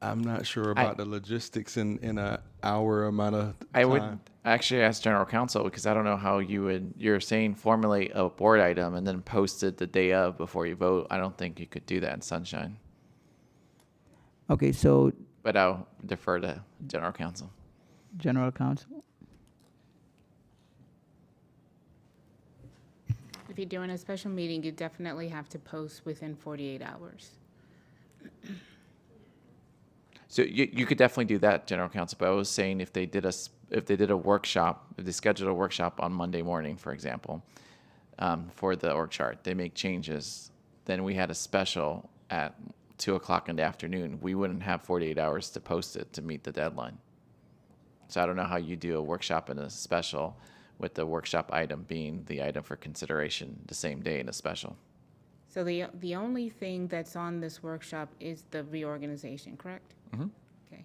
I'm not sure about the logistics in an hour amount of time. I would actually ask general counsel, because I don't know how you're saying formulate a board item and then post it the day of before you vote. I don't think you could do that in Sunshine. Okay, so. But I'll defer to general counsel. General counsel. If you're doing a special meeting, you definitely have to post within 48 hours. So you could definitely do that, general counsel. But I was saying if they did a workshop, if they scheduled a workshop on Monday morning, for example, for the org chart, they make changes. Then we had a special at 2:00 in the afternoon. We wouldn't have 48 hours to post it to meet the deadline. So I don't know how you do a workshop and a special, with the workshop item being the item for consideration the same day in a special. So the only thing that's on this workshop is the reorganization, correct? Mm-hmm. Okay.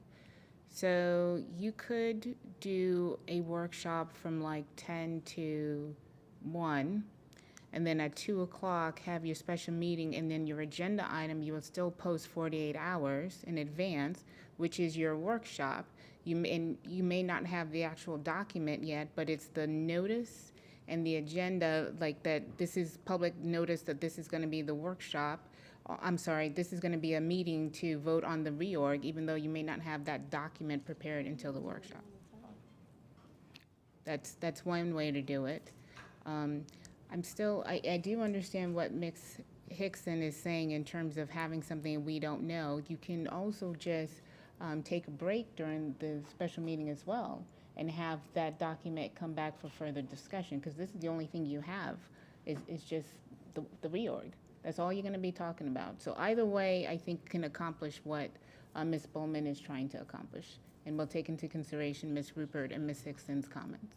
So you could do a workshop from like 10 to 1, and then at 2:00 have your special meeting, and then your agenda item you will still post 48 hours in advance, which is your workshop. You may not have the actual document yet, but it's the notice and the agenda, like that this is public notice that this is going to be the workshop. I'm sorry, this is going to be a meeting to vote on the reorg, even though you may not have that document prepared until the workshop. That's one way to do it. I do understand what Ms. Hickson is saying in terms of having something we don't know. You can also just take a break during the special meeting as well and have that document come back for further discussion, because this is the only thing you have is just the reorg. That's all you're going to be talking about. So either way, I think can accomplish what Ms. Bowman is trying to accomplish. And we'll take into consideration Ms. Rupert and Ms. Hickson's comments.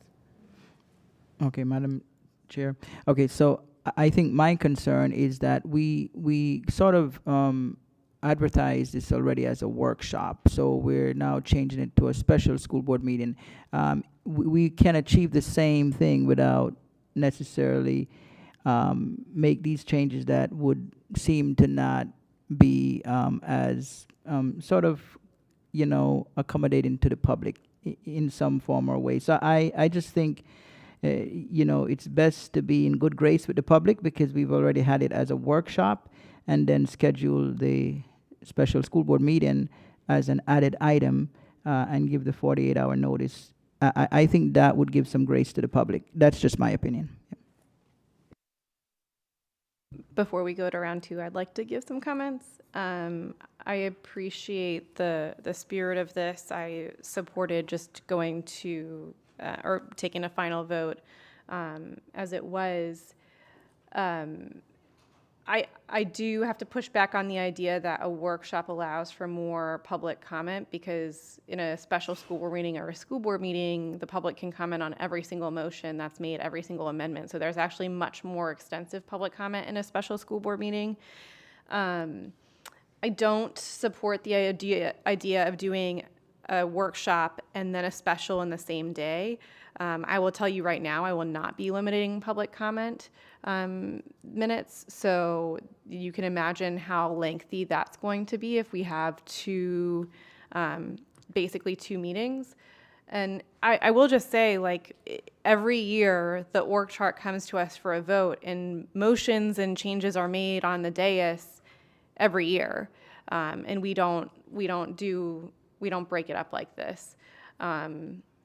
Okay, Madam Chair. Okay, so I think my concern is that we sort of advertised this already as a workshop, so we're now changing it to a special school board meeting. We can achieve the same thing without necessarily make these changes that would seem to not be as sort of, accommodating to the public in some form or way. So I just think, it's best to be in good grace with the public, because we've already had it as a workshop, and then schedule the special school board meeting as an added item and give the 48-hour notice. I think that would give some grace to the public. That's just my opinion. Before we go to round 2, I'd like to give some comments. I appreciate the spirit of this. I supported just going to or taking a final vote as it was. I do have to push back on the idea that a workshop allows for more public comment, because in a special school board meeting or a school board meeting, the public can comment on every single motion that's made, every single amendment. So there's actually much more extensive public comment in a special school board meeting. I don't support the idea of doing a workshop and then a special in the same day. I will tell you right now, I will not be limiting public comment minutes. So you can imagine how lengthy that's going to be if we have basically two meetings. And I will just say, like, every year the org chart comes to us for a vote, and motions and changes are made on the dais every year. And we don't break it up like this.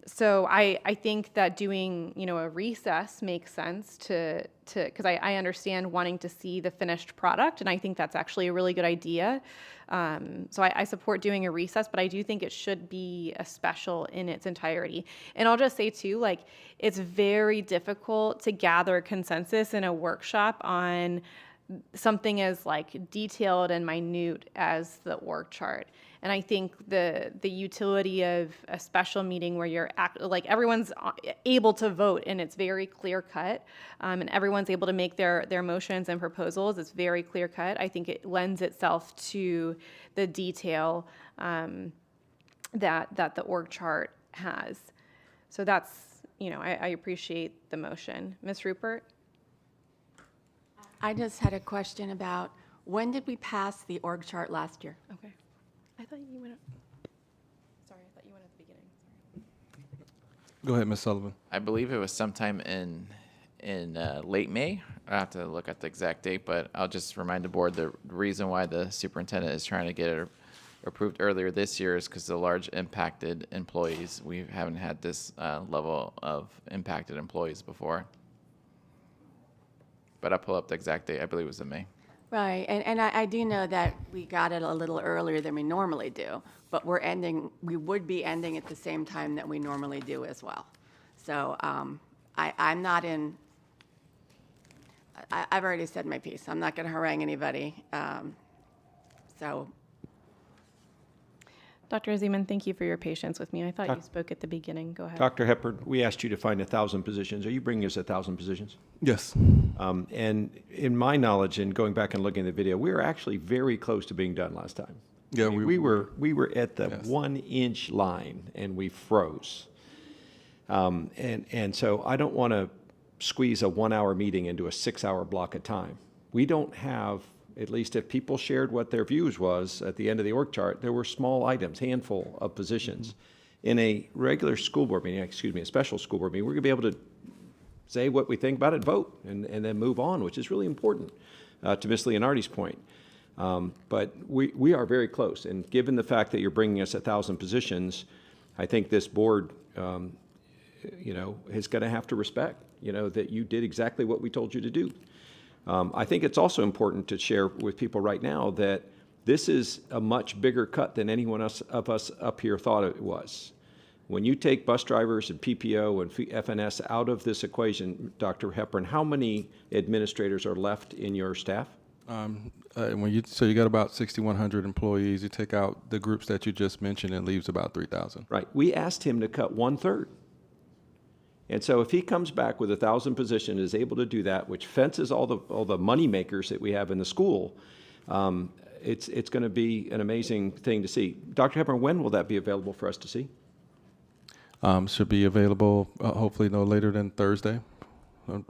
So I think that doing, a recess makes sense because I understand wanting to see the finished product, and I think that's actually a really good idea. So I support doing a recess, but I do think it should be a special in its entirety. And I'll just say too, like, it's very difficult to gather consensus in a workshop on something as like detailed and minute as the org chart. And I think the utility of a special meeting where you're everyone's able to vote and it's very clear cut, and everyone's able to make their motions and proposals, it's very clear cut. I think it lends itself to the detail that the org chart has. So that's, I appreciate the motion. Ms. Rupert? I just had a question about, when did we pass the org chart last year? Okay. I thought you went, sorry, I thought you went at the beginning. Go ahead, Ms. Sullivan. I believe it was sometime in late May. I have to look at the exact date, but I'll just remind the board the reason why the superintendent is trying to get it approved earlier this year is because the large impacted employees. We haven't had this level of impacted employees before. But I'll pull up the exact date. I believe it was in May. Right, and I do know that we got it a little earlier than we normally do, but we would be ending at the same time that we normally do as well. So I'm not in, I've already said my piece. I'm not going to harangue anybody. So. Dr. Zeman, thank you for your patience with me. I thought you spoke at the beginning. Go ahead. Dr. Hepburn, we asked you to find 1,000 positions. Are you bringing us 1,000 positions? Yes. And in my knowledge, and going back and looking at the video, we were actually very close to being done last time. Yeah, we were at the 1-inch line, and we froze. And so I don't want to squeeze a 1-hour meeting into a 6-hour block of time. We don't have, at least if people shared what their views was at the end of the org chart, there were small items, handful of positions. In a regular school board meeting, a special school board meeting, we're going to be able to say what we think about it, vote, and then move on, which is really important, to Ms. Leonardi's point. But we are very close, and given the fact that you're bringing us 1,000 positions, I think this board, is going to have to respect, that you did exactly what we told you to do. I think it's also important to share with people right now that this is a much bigger cut than anyone of us up here thought it was. When you take bus drivers and PPO and FNS out of this equation, Dr. Hepburn, how many administrators are left in your staff? So you got about 6,100 employees. You take out the groups that you just mentioned, it leaves about 3,000. Right. We asked him to cut 1/3. And so if he comes back with 1,000 positions, is able to do that, which fences all the money makers that we have in the school, it's going to be an amazing thing to see. Dr. Hepburn, when will that be available for us to see? Should be available hopefully no later than Thursday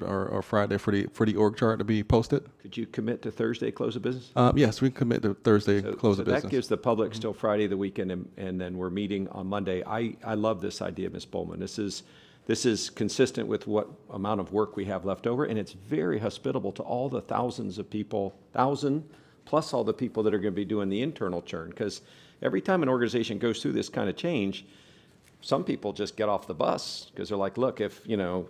or Friday for the org chart to be posted. Could you commit to Thursday close of business? Yes, we commit to Thursday close of business. That gives the public still Friday the weekend, and then we're meeting on Monday. I love this idea, Ms. Bowman. This is consistent with what amount of work we have left over, and it's very hospitable to all the thousands of people, 1,000 plus all the people that are going to be doing the internal churn. Because every time an organization goes through this kind of change, some people just get off the bus because they're like, look, if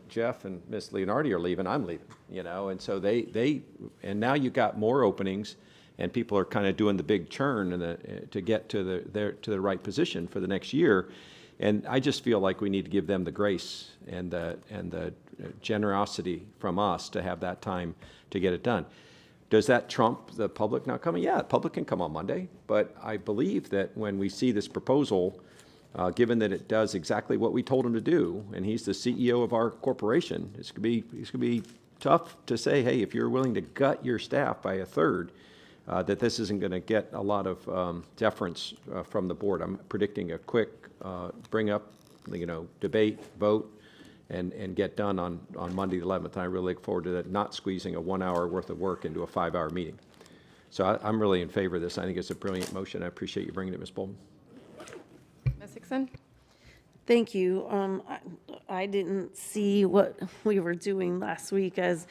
Jeff and Miss Leonardi are leaving, I'm leaving, and so and now you've got more openings, and people are kind of doing the big churn to get to the right position for the next year. And I just feel like we need to give them the grace and the generosity from us to have that time to get it done. Does that trump the public not coming? Yeah, the public can come on Monday, but I believe that when we see this proposal, given that it does exactly what we told him to do, and he's the CEO of our corporation, it's going to be tough to say, hey, if you're willing to gut your staff by 1/3, that this isn't going to get a lot of deference from the board. I'm predicting a quick bring up, debate, vote, and get done on Monday the 11th. I really look forward to that, not squeezing a 1-hour worth of work into a 5-hour meeting. So I'm really in favor of this. I think it's a brilliant motion. I appreciate you bringing it, Ms. Bowman. Ms. Hickson? Thank you. I didn't see what we were doing last week as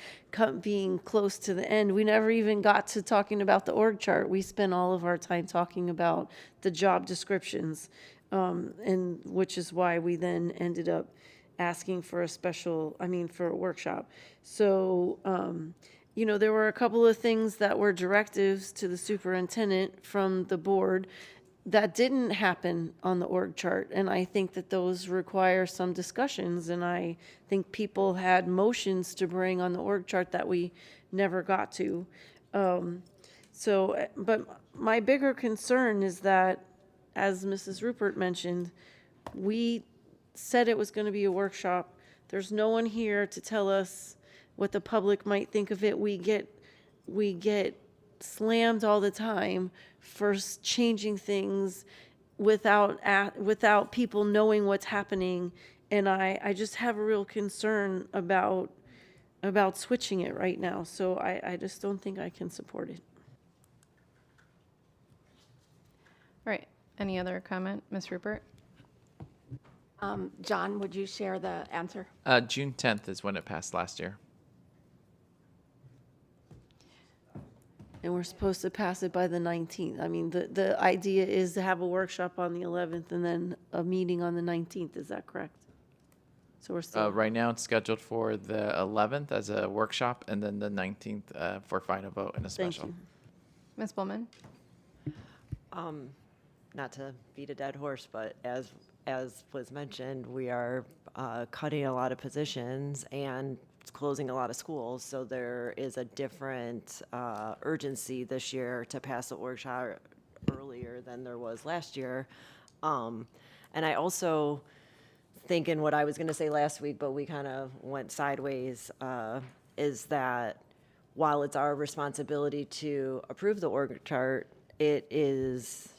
being close to the end. We never even got to talking about the org chart. We spent all of our time talking about the job descriptions, and which is why we then ended up asking for for a workshop. So, there were a couple of things that were directives to the superintendent from the board that didn't happen on the org chart, and I think that those require some discussions, and I think people had motions to bring on the org chart that we never got to. But my bigger concern is that, as Mrs. Rupert mentioned, we said it was going to be a workshop. There's no one here to tell us what the public might think of it. We get slammed all the time for changing things without people knowing what's happening. And I just have a real concern about switching it right now. So I just don't think I can support it. All right. Any other comment, Ms. Rupert? John, would you share the answer? June 10th is when it passed last year. And we're supposed to pass it by the 19th. I mean, the idea is to have a workshop on the 11th and then a meeting on the 19th. Is that correct? So we're still. Right now, it's scheduled for the 11th as a workshop, and then the 19th for final vote and a special. Thank you. Ms. Bowman? Not to beat a dead horse, but as was mentioned, we are cutting a lot of positions and closing a lot of schools. So there is a different urgency this year to pass the workshop earlier than there was last year. And I also think, in what I was going to say last week, but we kind of went sideways, is that while it's our responsibility to approve the org chart, it is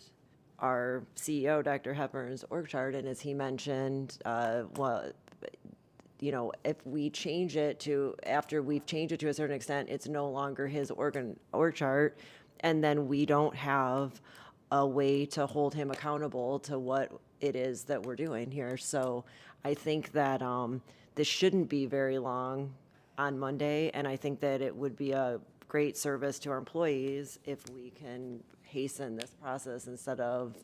our CEO, Dr. Hepburn's org chart, and as he mentioned, if we change it to, after we've changed it to a certain extent, it's no longer his org chart, and then we don't have a way to hold him accountable to what it is that we're doing here. So I think that this shouldn't be very long on Monday, and I think that it would be a great service to our employees if we can hasten this process instead of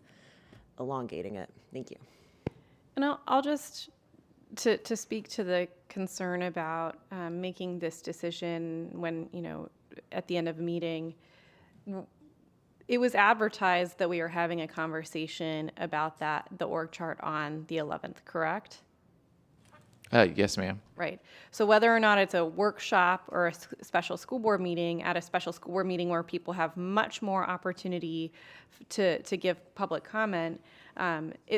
elongating it. Thank you. And I'll just, to speak to the concern about making this decision when, at the end of a meeting, it was advertised that we are having a conversation about the org chart on the 11th, correct? Yes, ma'am. Right. So whether or not it's a workshop or a special school board meeting, at a special school board meeting where people have much more opportunity to give public comment,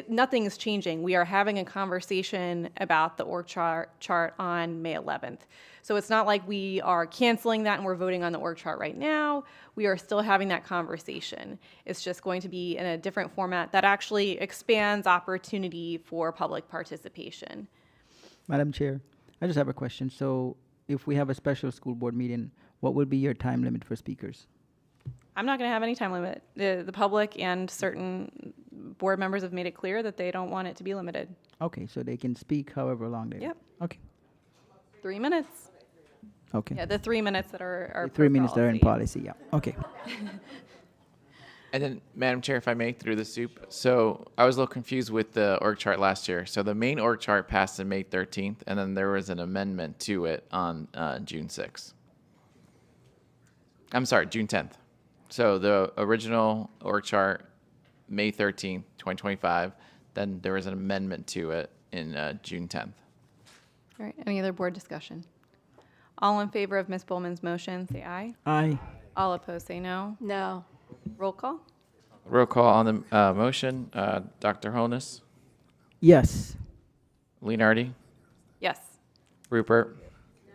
nothing is changing. We are having a conversation about the org chart on May 11th. So it's not like we are canceling that and we're voting on the org chart right now. We are still having that conversation. It's just going to be in a different format that actually expands opportunity for public participation. Madam Chair, I just have a question. So if we have a special school board meeting, what would be your time limit for speakers? I'm not going to have any time limit. The public and certain board members have made it clear that they don't want it to be limited. Okay, so they can speak however long they Yep. want. Okay. 3 minutes. Okay. Yeah, the 3 minutes that are The 3 minutes that are in policy, yeah. Okay. And then, Madam Chair, if I may, through the soup. So I was a little confused with the org chart last year. So the main org chart passed on May 13th, and then there was an amendment to it on June 6th. I'm sorry, June 10th. So the original org chart, May 13th, 2025. Then there was an amendment to it in June 10th. All right, any other board discussion? All in favor of Ms. Bowman's motion, say aye. Aye. All opposed, say no. No. Roll call? Roll call on the motion. Dr. Honus? Yes. Leonardi? Yes. Rupert? No.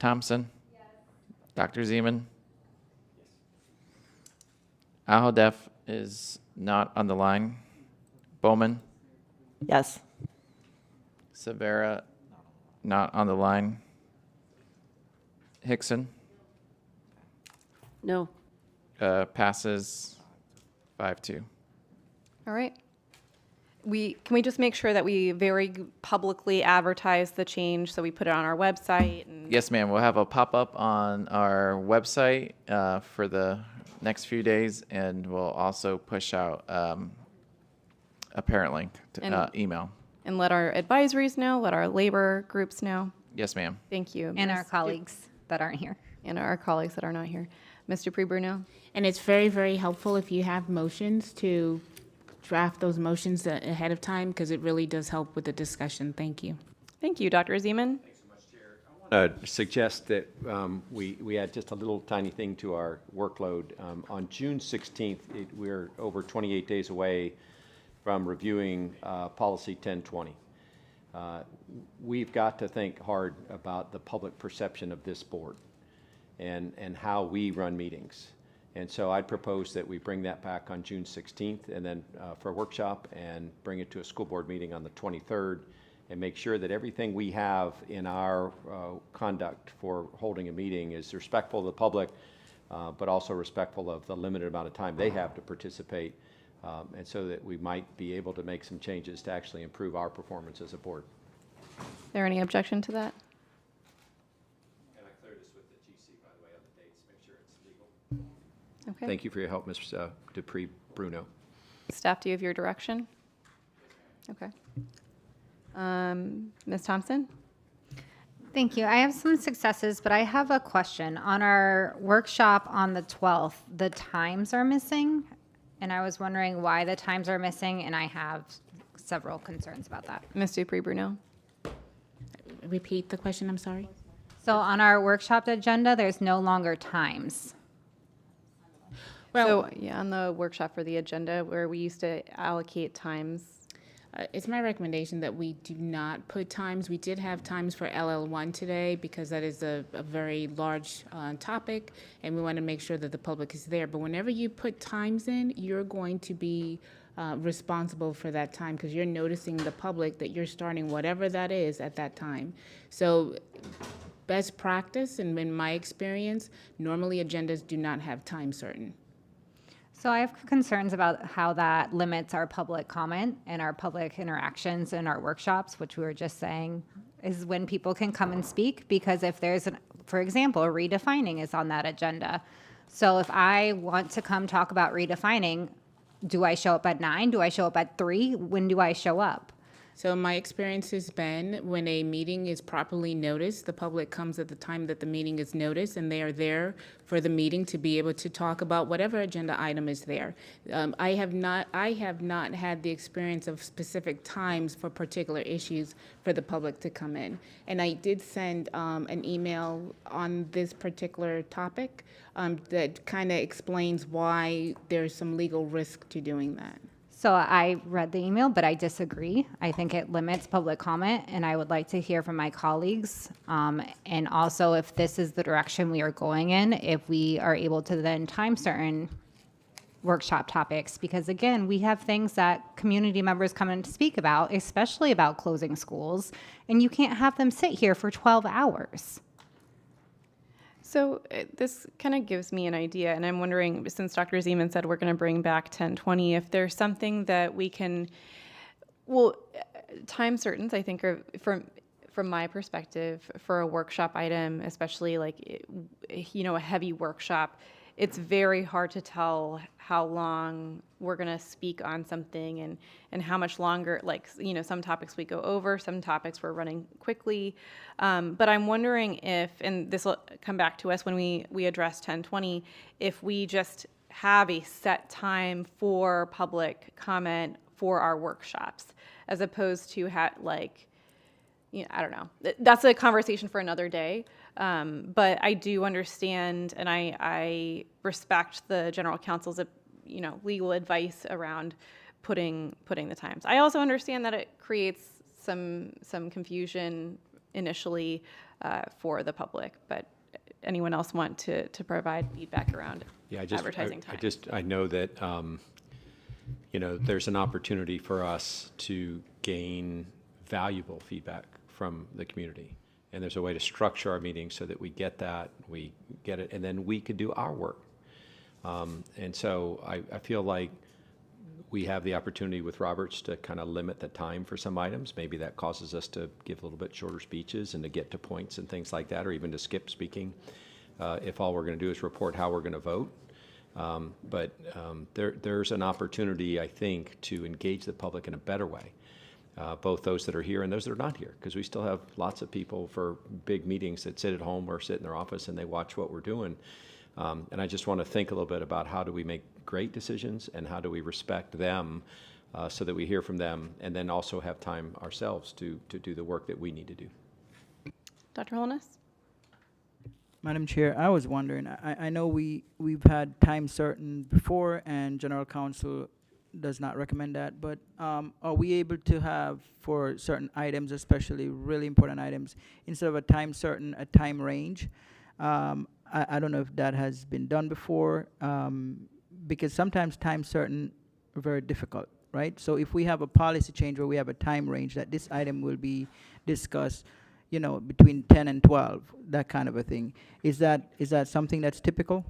Thompson? Yes. Dr. Zeman? Ahodef is not on the line. Bowman? Yes. Severa, not on the line. Hickson? No. Passes 5-2. All right. Can we just make sure that we very publicly advertise the change, so we put it on our website? And Yes, ma'am. We'll have a pop-up on our website for the next few days, and we'll also push out a parent link to email. And let our advisories know, let our labor groups know. Yes, ma'am. Thank you. And our colleagues that aren't here. And our colleagues that are not here. Mr. Pre-Bruno? And it's very, very helpful if you have motions to draft those motions ahead of time, because it really does help with the discussion. Thank you. Thank you, Dr. Zeman. Suggest that we add just a little tiny thing to our workload. On June 16th, we're over 28 days away from reviewing Policy 1020. We've got to think hard about the public perception of this board and how we run meetings. And so I'd propose that we bring that back on June 16th and then for a workshop and bring it to a school board meeting on the 23rd and make sure that everything we have in our conduct for holding a meeting is respectful of the public, but also respectful of the limited amount of time they have to participate, and so that we might be able to make some changes to actually improve our performance as a board. Is there any objection to that? And I cleared this with the GC, by the way, on the dates, make sure it's legal. Okay. Thank you for your help, Ms. Dupree Bruno. Staff, do you have your direction? Okay. Ms. Thompson? Thank you. I have some successes, but I have a question. On our workshop on the 12th, the times are missing, and I was wondering why the times are missing, and I have several concerns about that. Ms. Dupree Bruno? Repeat the question, I'm sorry. So on our workshop agenda, there's no longer times. Well, so, yeah, on the workshop for the agenda where we used to allocate times. It's my recommendation that we do not put times. We did have times for LL1 today because that is a very large topic, and we want to make sure that the public is there. But whenever you put times in, you're going to be responsible for that time because you're noticing the public that you're starting whatever that is at that time. So best practice, and in my experience, normally agendas do not have time certain. So I have concerns about how that limits our public comment and our public interactions in our workshops, which we were just saying is when people can come and speak. Because if there's, for example, redefining is on that agenda. So if I want to come talk about redefining, do I show up at 9? Do I show up at 3? When do I show up? So my experience has been when a meeting is properly noticed, the public comes at the time that the meeting is noticed, and they are there for the meeting to be able to talk about whatever agenda item is there. I have not had the experience of specific times for particular issues for the public to come in. And I did send an email on this particular topic that kind of explains why there's some legal risk to doing that. So I read the email, but I disagree. I think it limits public comment, and I would like to hear from my colleagues. And also, if this is the direction we are going in, if we are able to then time certain workshop topics, because again, we have things that community members come in to speak about, especially about closing schools, and you can't have them sit here for 12 hours. So this kind of gives me an idea, and I'm wondering, since Dr. Zeman said we're going to bring back 1020, if there's something that we can, well, time certains, I think, are from my perspective, for a workshop item, especially like, a heavy workshop, it's very hard to tell how long we're going to speak on something and how much longer, some topics we go over, some topics we're running quickly. But I'm wondering if, and this will come back to us when we address 1020, if we just have a set time for public comment for our workshops, as opposed to I don't know. That's a conversation for another day. But I do understand, and I respect the general counsel's, legal advice around putting the times. I also understand that it creates some confusion initially for the public. But anyone else want to provide feedback around advertising time? I know that there's an opportunity for us to gain valuable feedback from the community. And there's a way to structure our meetings so that we get it, and then we could do our work. And so I feel like we have the opportunity with Roberts to kind of limit the time for some items. Maybe that causes us to give a little bit shorter speeches and to get to points and things like that, or even to skip speaking if all we're going to do is report how we're going to vote. But there's an opportunity, I think, to engage the public in a better way. Both those that are here and those that are not here, because we still have lots of people for big meetings that sit at home or sit in their office and they watch what we're doing. And I just want to think a little bit about how do we make great decisions and how do we respect them so that we hear from them and then also have time ourselves to do the work that we need to do. Dr. Holness? Madam Chair, I was wondering, I know we've had time certain before and General Counsel does not recommend that, but are we able to have, for certain items, especially really important items, instead of a time certain, a time range? I don't know if that has been done before, because sometimes time certain are very difficult, right? So if we have a policy change where we have a time range that this item will be discussed, you know, between 10 and 12, that kind of a thing, is that something that's typical?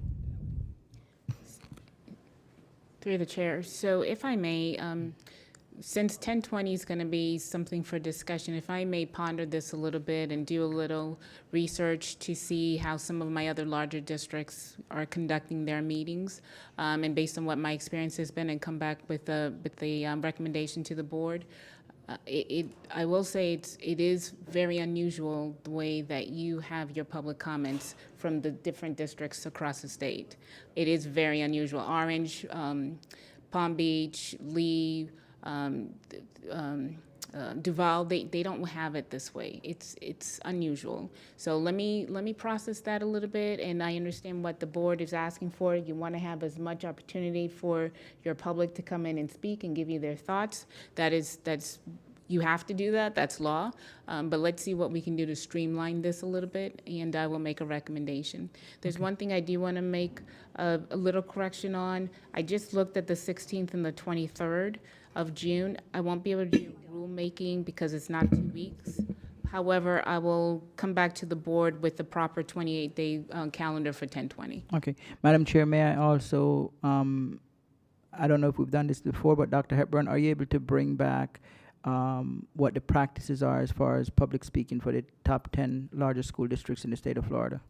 Through the chair. So if I may, since 1020 is going to be something for discussion, if I may ponder this a little bit and do a little research to see how some of my other larger districts are conducting their meetings, and based on what my experience has been, and come back with the recommendation to the board. I will say it is very unusual the way that you have your public comments from the different districts across the state. It is very unusual. Orange, Palm Beach, Lee, Duval, they don't have it this way. It's unusual. So let me process that a little bit, and I understand what the board is asking for. You want to have as much opportunity for your public to come in and speak and give you their thoughts. That's you have to do that. That's law. But let's see what we can do to streamline this a little bit, and I will make a recommendation. There's one thing I do want to make a little correction on. I just looked at the 16th and the 23rd of June. I won't be able to do rulemaking because it's not 2 weeks. However, I will come back to the board with the proper 28-day calendar for 1020. Okay. Madam Chair, may I also, I don't know if we've done this before, but Dr. Hepburn, are you able to bring back what the practices are as far as public speaking for the top 10 largest school districts in the state of Florida?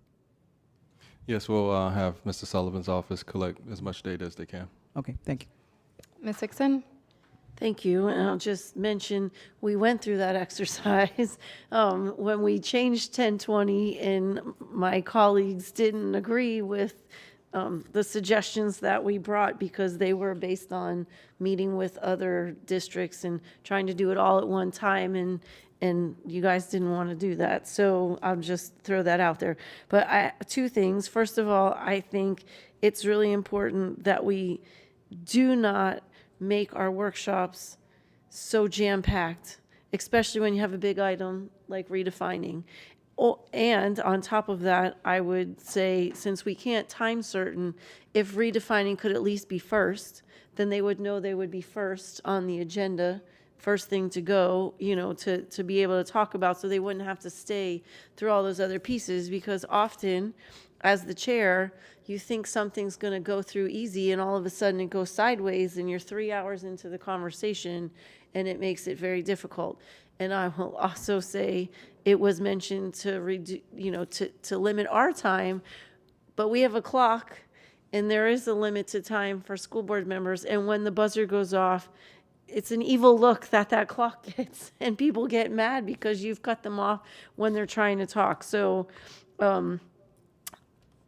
Yes, we'll have Mr. Sullivan's office collect as much data as they can. Okay, thank you. Ms. Hickson? Thank you, and I'll just mention, we went through that exercise when we changed 1020, and my colleagues didn't agree with the suggestions that we brought because they were based on meeting with other districts and trying to do it all at one time, and you guys didn't want to do that. So I'll just throw that out there. But two things. First of all, I think it's really important that we do not make our workshops so jam-packed, especially when you have a big item like redefining. Oh, and on top of that, I would say, since we can't time certain, if redefining could at least be first, then they would know they would be first on the agenda, first thing to go, you know, to be able to talk about, so they wouldn't have to stay through all those other pieces, because often, as the chair, you think something's going to go through easy, and all of a sudden it goes sideways, and you're 3 hours into the conversation, and it makes it very difficult. And I will also say, it was mentioned to limit our time, but we have a clock, and there is a limit to time for school board members. And when the buzzer goes off, it's an evil look that clock gets, and people get mad because you've cut them off when they're trying to talk. So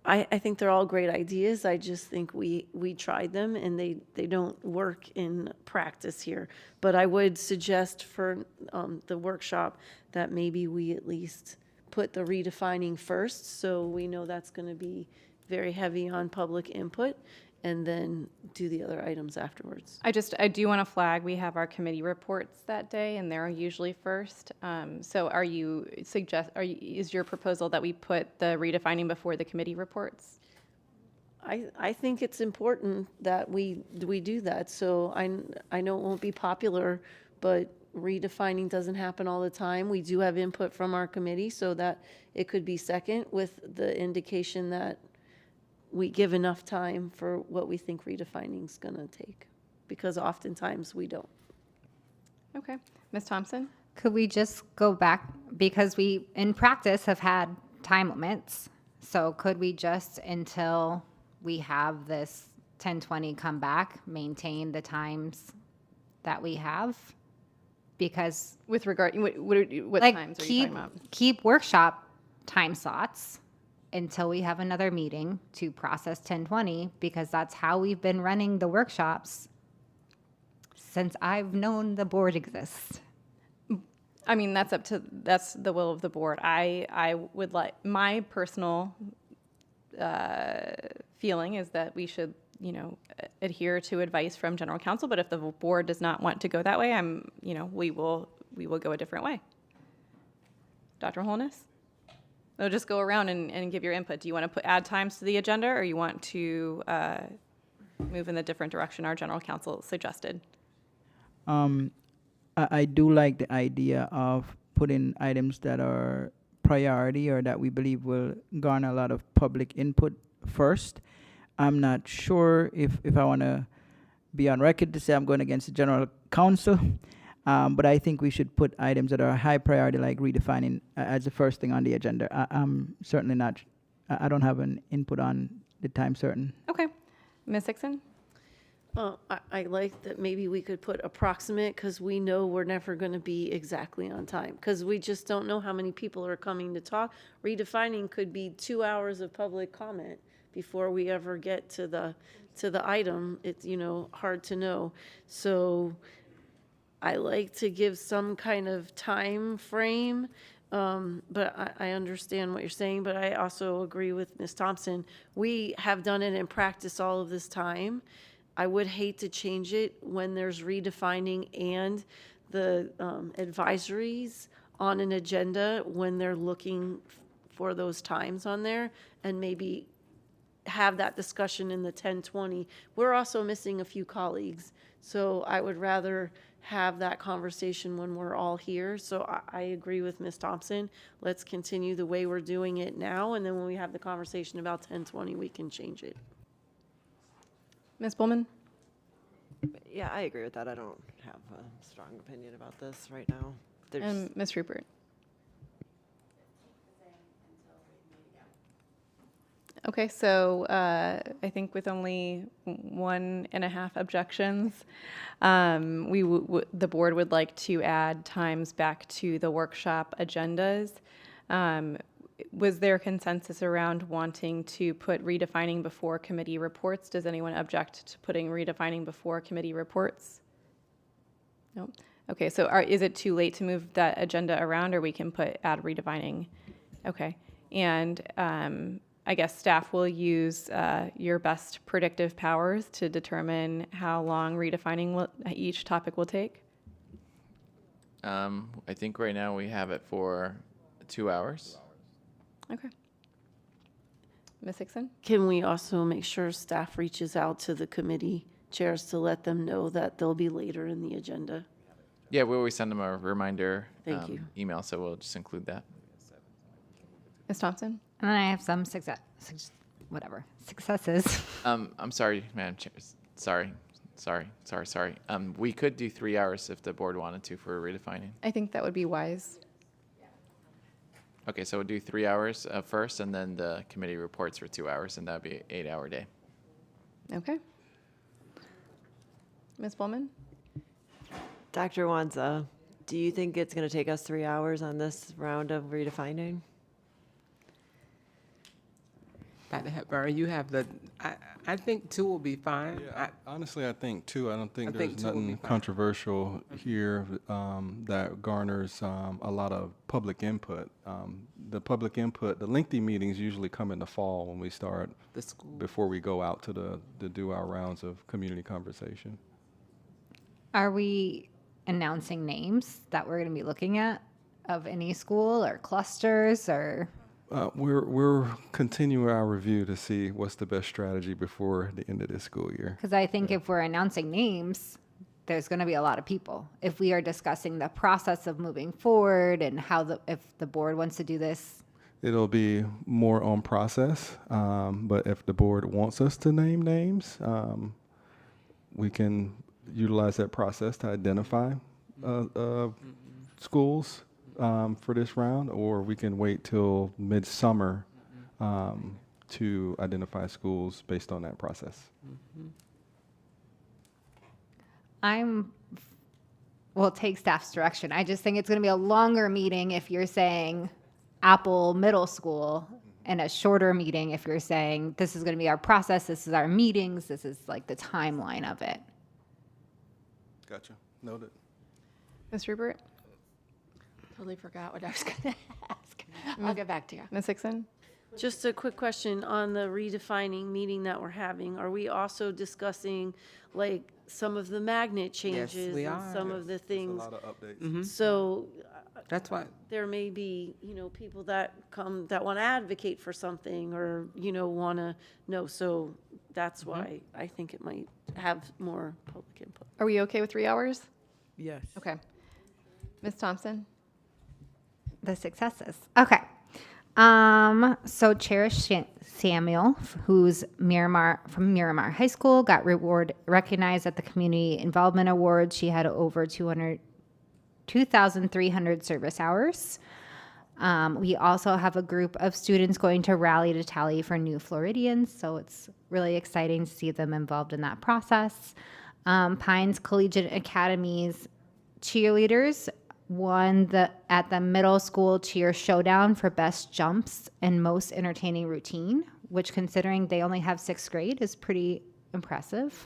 I think they're all great ideas. I just think we tried them, and they don't work in practice here. But I would suggest for the workshop that maybe we at least put the redefining first, so we know that's going to be very heavy on public input, and then do the other items afterwards. I do want to flag, we have our committee reports that day, and they're usually first. So is your proposal that we put the redefining before the committee reports? I think it's important that we do that. So I know it won't be popular, but redefining doesn't happen all the time. We do have input from our committee, so that it could be second, with the indication that we give enough time for what we think redefining is going to take, because oftentimes we don't. Okay. Ms. Thompson? Could we just go back, because we, in practice, have had time limits. So could we just, until we have this 1020 come back, maintain the times that we have? Because with regard, what like, times are you talking about? Keep workshop time slots until we have another meeting to process 1020, because that's how we've been running the workshops since I've known the board exists. I mean, that's the will of the board. I would like, my personal feeling is that we should, adhere to advice from general counsel, but if the board does not want to go that way, we will go a different way. Dr. Holness? So just go around and give your input. Do you want to add times to the agenda, or you want to move in the different direction our general counsel suggested? I do like the idea of putting items that are priority or that we believe will garner a lot of public input first. I'm not sure if I want to be on record to say I'm going against the general counsel, but I think we should put items that are high priority, like redefining, as the first thing on the agenda. I'm certainly not, I don't have an input on the time certain. Okay. Ms. Hickson? Well, I like that maybe we could put approximate, because we know we're never going to be exactly on time, because we just don't know how many people are coming to talk. Redefining could be 2 hours of public comment before we ever get to the item. It's, you know, hard to know. So I like to give some kind of time frame, but I understand what you're saying, but I also agree with Ms. Thompson. We have done it in practice all of this time. I would hate to change it when there's redefining and the advisories on an agenda when they're looking for those times on there, and maybe have that discussion in the 10:20. We're also missing a few colleagues, so I would rather have that conversation when we're all here. So I agree with Ms. Thompson. Let's continue the way we're doing it now, and then when we have the conversation about 10:20, we can change it. Ms. Bowman? Yeah, I agree with that. I don't have a strong opinion about this right now. And Ms. Rupert? Okay, so I think with only 1.5 objections, the board would like to add times back to the workshop agendas. Was there consensus around wanting to put redefining before committee reports? Does anyone object to putting redefining before committee reports? No. Okay, so is it too late to move that agenda around, or we can add redefining? Okay, and I guess staff will use your best predictive powers to determine how long redefining each topic will take. I think right now we have it for 2 hours. Okay. Ms. Hickson? Can we also make sure staff reaches out to the committee chairs to let them know that they'll be later in the agenda? Yeah, we always send them a reminder Thank you. email, so we'll just include that. Ms. Thompson? And I have some successes. I'm sorry, Madam Chair. Sorry. We could do 3 hours if the board wanted to for redefining. I think that would be wise. Okay, so we'll do 3 hours first, and then the committee reports for 2 hours, and that'd be an 8-hour day. Okay. Ms. Bowman? Dr. Wanza, do you think it's going to take us 3 hours on this round of redefining? Dr. Hepburn, you have I think 2 will be fine. Yeah, honestly, I think 2. I don't think I there's think 2 will be nothing fine. controversial here that garners a lot of public input. The public input, the lengthy meetings usually come in the fall when we start, The school. before we go out to do our rounds of community conversation. Are we announcing names that we're going to be looking at of any school or clusters or? We're continuing our review to see what's the best strategy before the end of this school year. Because I think if we're announcing names, there's going to be a lot of people. If we are discussing the process of moving forward and if the board wants to do this. It'll be more on process, but if the board wants us to name names, we can utilize that process to identify schools for this round, or we can wait till midsummer to identify schools based on that process. Well, take staff's direction. I just think it's going to be a longer meeting if you're saying Apple Middle School, and a shorter meeting if you're saying this is going to be our process, this is our meetings, this is like the timeline of it. Gotcha. Noted. Ms. Rupert? Totally forgot what I was going to ask. I'll get back to you. Ms. Hickson? Just a quick question on the redefining meeting that we're having. Are we also discussing like some of the magnet changes we and are. some of the things? A lot of updates. Mhm. So That's why. there may be, people that come that want to advocate for something or, want to know. So that's why I think it might have more public input. Are we okay with 3 hours? Yes. Okay. Ms. Thompson? The successes. Okay. So Chair Samuel, who's from Miramar High School, got recognized at the Community Involvement Awards. She had over 2,300 service hours. We also have a group of students going to Rally to Tally for New Floridians, so it's really exciting to see them involved in that process. Pines Collegiate Academy's cheerleaders won at the middle school cheer showdown for best jumps and most entertaining routine, which considering they only have 6th grade is pretty impressive.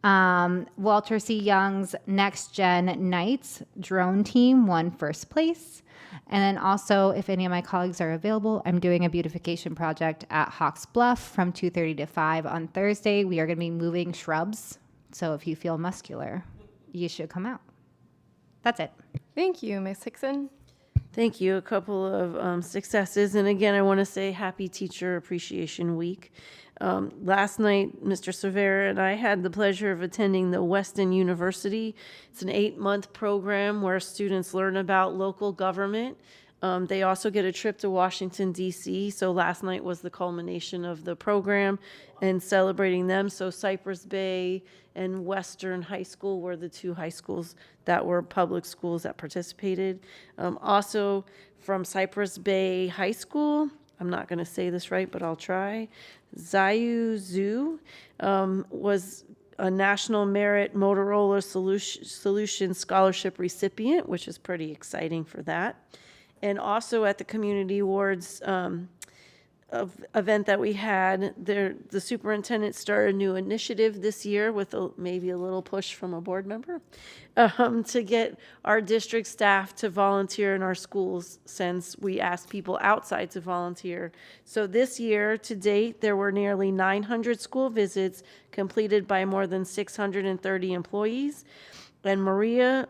Walter C. Young's Next Gen Knights drone team won 1st place. And then also, if any of my colleagues are available, I'm doing a beautification project at Hawks Bluff from 2:30 to 5 on Thursday. We are going to be moving shrubs. So if you feel muscular, you should come out. That's it. Thank you, Ms. Hickson. Thank you. A couple of successes. And again, I want to say Happy Teacher Appreciation Week. Last night, Mr. Cervera and I had the pleasure of attending the Weston University. It's an 8-month program where students learn about local government. They also get a trip to Washington, D.C. So last night was the culmination of the program and celebrating them. So Cypress Bay and Western High School were the 2 high schools that were public schools that participated. Also from Cypress Bay High School, I'm not going to say this right, but I'll try. Zayu Zhu was a National Merit Motorola Solution Scholarship recipient, which is pretty exciting for that. And also at the Community Awards event that we had, the superintendent started a new initiative this year with maybe a little push from a board member to get our district staff to volunteer in our schools, since we asked people outside to volunteer. So this year to date, there were nearly 900 school visits completed by more than 630 employees. And Maria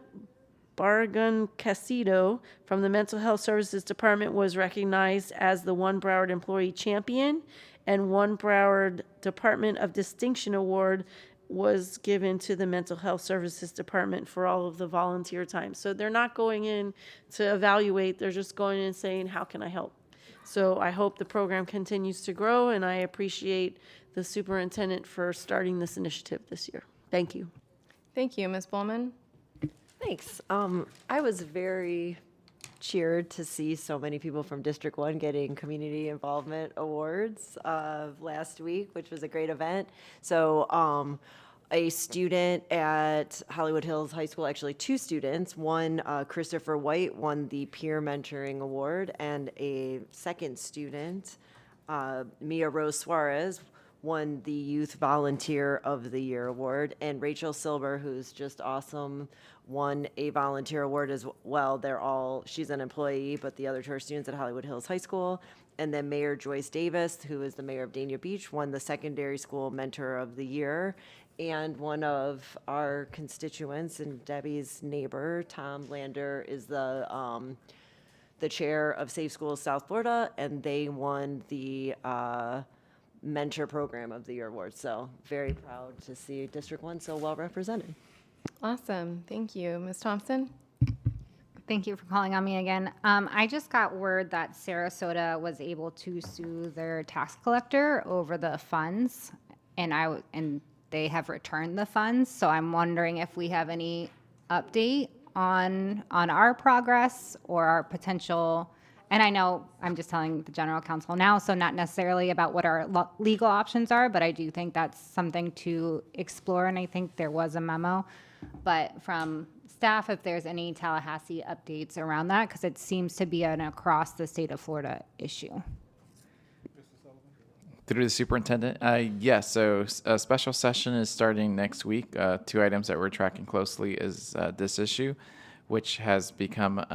Bargun Casido from the Mental Health Services Department was recognized as the One Broward Employee Champion, and One Broward Department of Distinction Award was given to the Mental Health Services Department for all of the volunteer time. So they're not going in to evaluate, they're just going in and saying, how can I help? So I hope the program continues to grow, and I appreciate the superintendent for starting this initiative this year. Thank you. Thank you, Ms. Bowman. Thanks. I was very cheered to see so many people from District 1 getting community involvement awards last week, which was a great event. So a student at Hollywood Hills High School, actually 2 students, one, Christopher White, won the Peer Mentoring Award, and a second student, Mia Rose Suarez, won the Youth Volunteer of the Year award, and Rachel Silber, who's just awesome, won a volunteer award as well. She's an employee, but the other 2 are students at Hollywood Hills High School. And then Mayor Joyce Davis, who is the mayor of Dania Beach, won the Secondary School Mentor of the Year. And one of our constituents and Debbie's neighbor, Tom Lander, is the chair of Safe Schools South Florida, and they won the Mentor Program of the Year award. So very proud to see District 1 so well represented. Awesome. Thank you. Ms. Thompson? Thank you for calling on me again. I just got word that Sarasota was able to sue their tax collector over the funds, and they have returned the funds. So I'm wondering if we have any update on our progress or our potential. And I know I'm just telling the general counsel now, so not necessarily about what our legal options are, but I do think that's something to explore, and I think there was a memo. But from staff, if there's any Tallahassee updates around that, because it seems to be an across the state of Florida issue. Through the superintendent? Yes, so a special session is starting next week. 2 items that we're tracking closely is this issue, which has become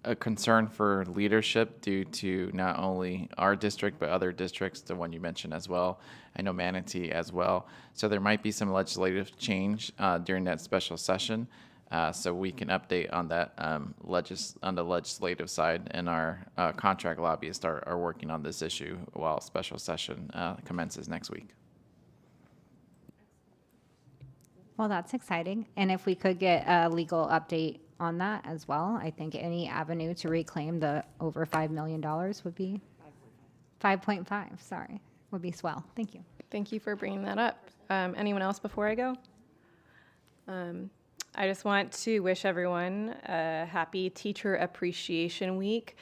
a concern for leadership due to not only our district but other districts, the one you mentioned as well. I know Manatee as well. So there might be some legislative change during that special session. So we can update on that on the legislative side, and our contract lobbyists are working on this issue while special session commences next week. Well, that's exciting. And if we could get a legal update on that as well, I think any avenue to reclaim the over $5 million would be 5.5, sorry, would be swell. Thank you. Thank you for bringing that up. Anyone else before I go? I just want to wish everyone a happy Teacher Appreciation Week.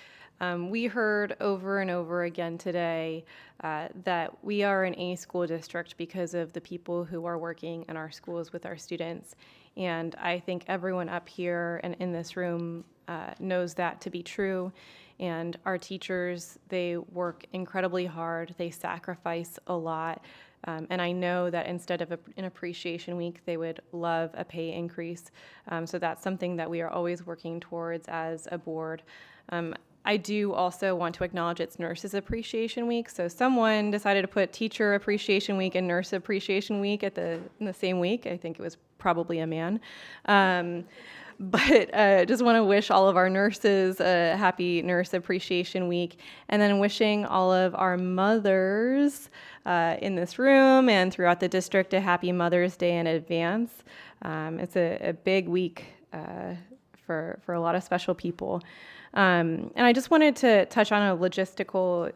We heard over and over again today that we are an A school district because of the people who are working in our schools with our students. And I think everyone up here and in this room knows that to be true. And our teachers, they work incredibly hard. They sacrifice a lot. And I know that instead of an appreciation week, they would love a pay increase. So that's something that we are always working towards as a board. I do also want to acknowledge it's Nurses Appreciation Week. So someone decided to put Teacher Appreciation Week and Nurse Appreciation Week in the same week. I think it was probably a man. But just want to wish all of our nurses a happy Nurse Appreciation Week, and then wishing all of our mothers in this room and throughout the district a happy Mother's Day in advance. It's a big week for a lot of special people. And I just wanted to touch on a logistical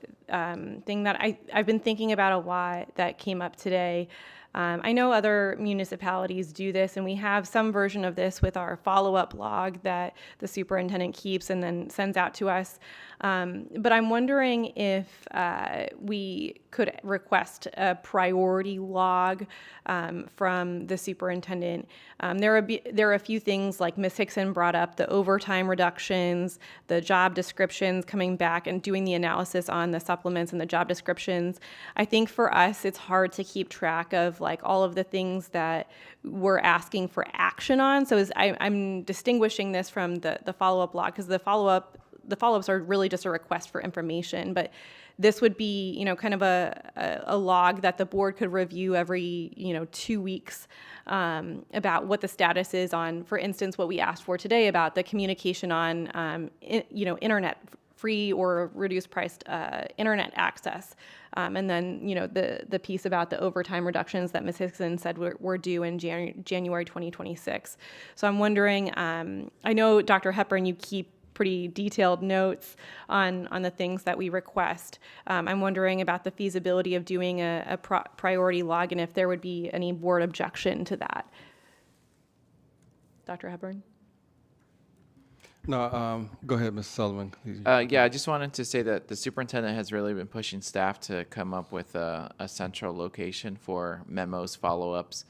thing that I've been thinking about a lot that came up today. I know other municipalities do this, and we have some version of this with our follow-up log that the superintendent keeps and then sends out to us. But I'm wondering if we could request a priority log from the superintendent. There are a few things like Ms. Hickson brought up, the overtime reductions, the job descriptions, coming back and doing the analysis on the supplements and the job descriptions. I think for us, it's hard to keep track of like all of the things that we're asking for action on. So I'm distinguishing this from the follow-up log, because the follow-ups are really just a request for information, but this would be, kind of a log that the board could review every, 2 weeks about what the status is on, for instance, what we asked for today about the communication on, internet, free or reduced priced internet access. And then, the piece about the overtime reductions that Ms. Hickson said were due in January 2026. So I'm wondering, I know, Dr. Hepburn, you keep pretty detailed notes on the things that we request. I'm wondering about the feasibility of doing a priority log and if there would be any board objection to that. Dr. Hepburn? No, go ahead, Mr. Sullivan. Yeah, I just wanted to say that the superintendent has really been pushing staff to come up with a central location for memos, follow-ups,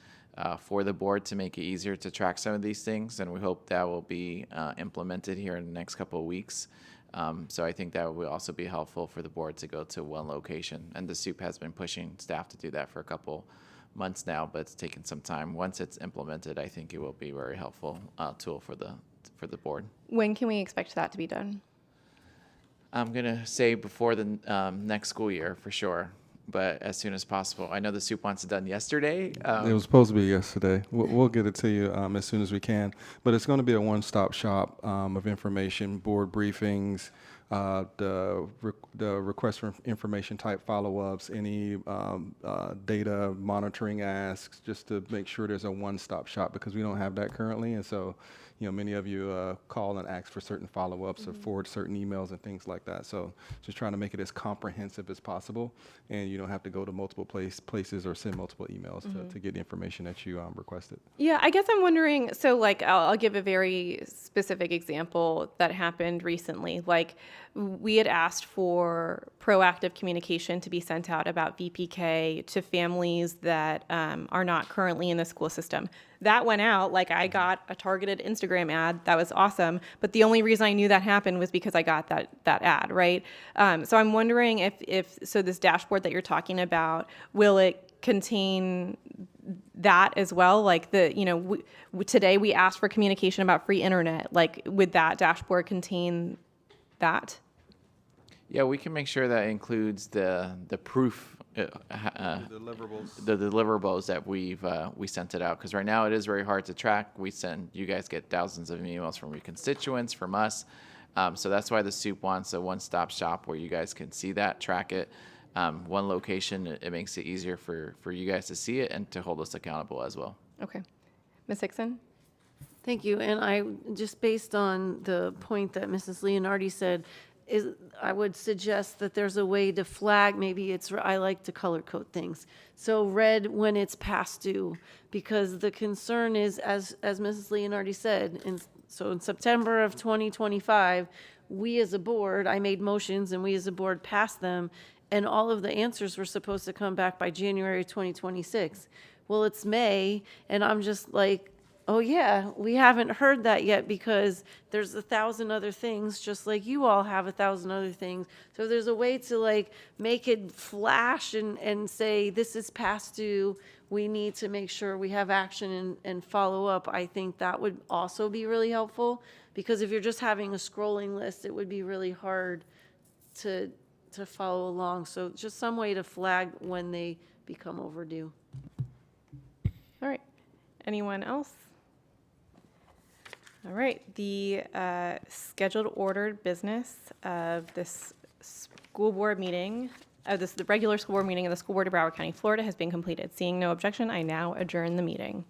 for the board to make it easier to track some of these things, and we hope that will be implemented here in the next couple of weeks. So I think that will also be helpful for the board to go to one location, and the SUP has been pushing staff to do that for a couple months now, but it's taken some time. Once it's implemented, I think it will be a very helpful tool for the board. When can we expect that to be done? I'm going to say before the next school year for sure, but as soon as possible. I know the SUP wants it done yesterday. It was supposed to be yesterday. We'll get it to you as soon as we can. But it's going to be a one-stop shop of information, board briefings, the request for information type follow-ups, any data monitoring asks, just to make sure there's a one-stop shop, because we don't have that currently. And so, many of you call and ask for certain follow-ups or forward certain emails and things like that. So just trying to make it as comprehensive as possible, and you don't have to go to multiple places or send multiple emails to get the information that you requested. Yeah, I guess I'm wondering, so like I'll give a very specific example that happened recently. Like we had asked for proactive communication to be sent out about VPK to families that are not currently in the school system. That went out, like I got a targeted Instagram ad. That was awesome. But the only reason I knew that happened was because I got that ad, right? So I'm wondering if this dashboard that you're talking about, will it contain that as well? Like today we asked for communication about free internet. Like would that dashboard contain got? Yeah, we can make sure that includes the proof, The deliverables. the deliverables that we sent it out. Because right now it is very hard to track. You guys get thousands of emails from your constituents, from us. So that's why the SOUP wants a one-stop shop where you guys can see that, track it. One location, it makes it easier for you guys to see it and to hold us accountable as well. Okay. Ms. Hickson? Thank you. And I, just based on the point that Mrs. Leonardi said, I would suggest that there's a way to flag, maybe I like to color code things. So red when it's past due, because the concern is, as Mrs. Leonardi said, so in September of 2025, we as a board, I made motions and we as a board passed them, and all of the answers were supposed to come back by January 2026. Well, it's May, and I'm just like, oh yeah, we haven't heard that yet because there's 1,000 other things, just like you all have 1,000 other things. So there's a way to like make it flash and say, this is past due, we need to make sure we have action and follow up. I think that would also be really helpful, because if you're just having a scrolling list, it would be really hard to follow along. So just some way to flag when they become overdue. All right. Anyone else? All right. The scheduled ordered business of this school board meeting, the regular school board meeting of the School Board of Broward County, Florida, has been completed. Seeing no objection, I now adjourn the meeting.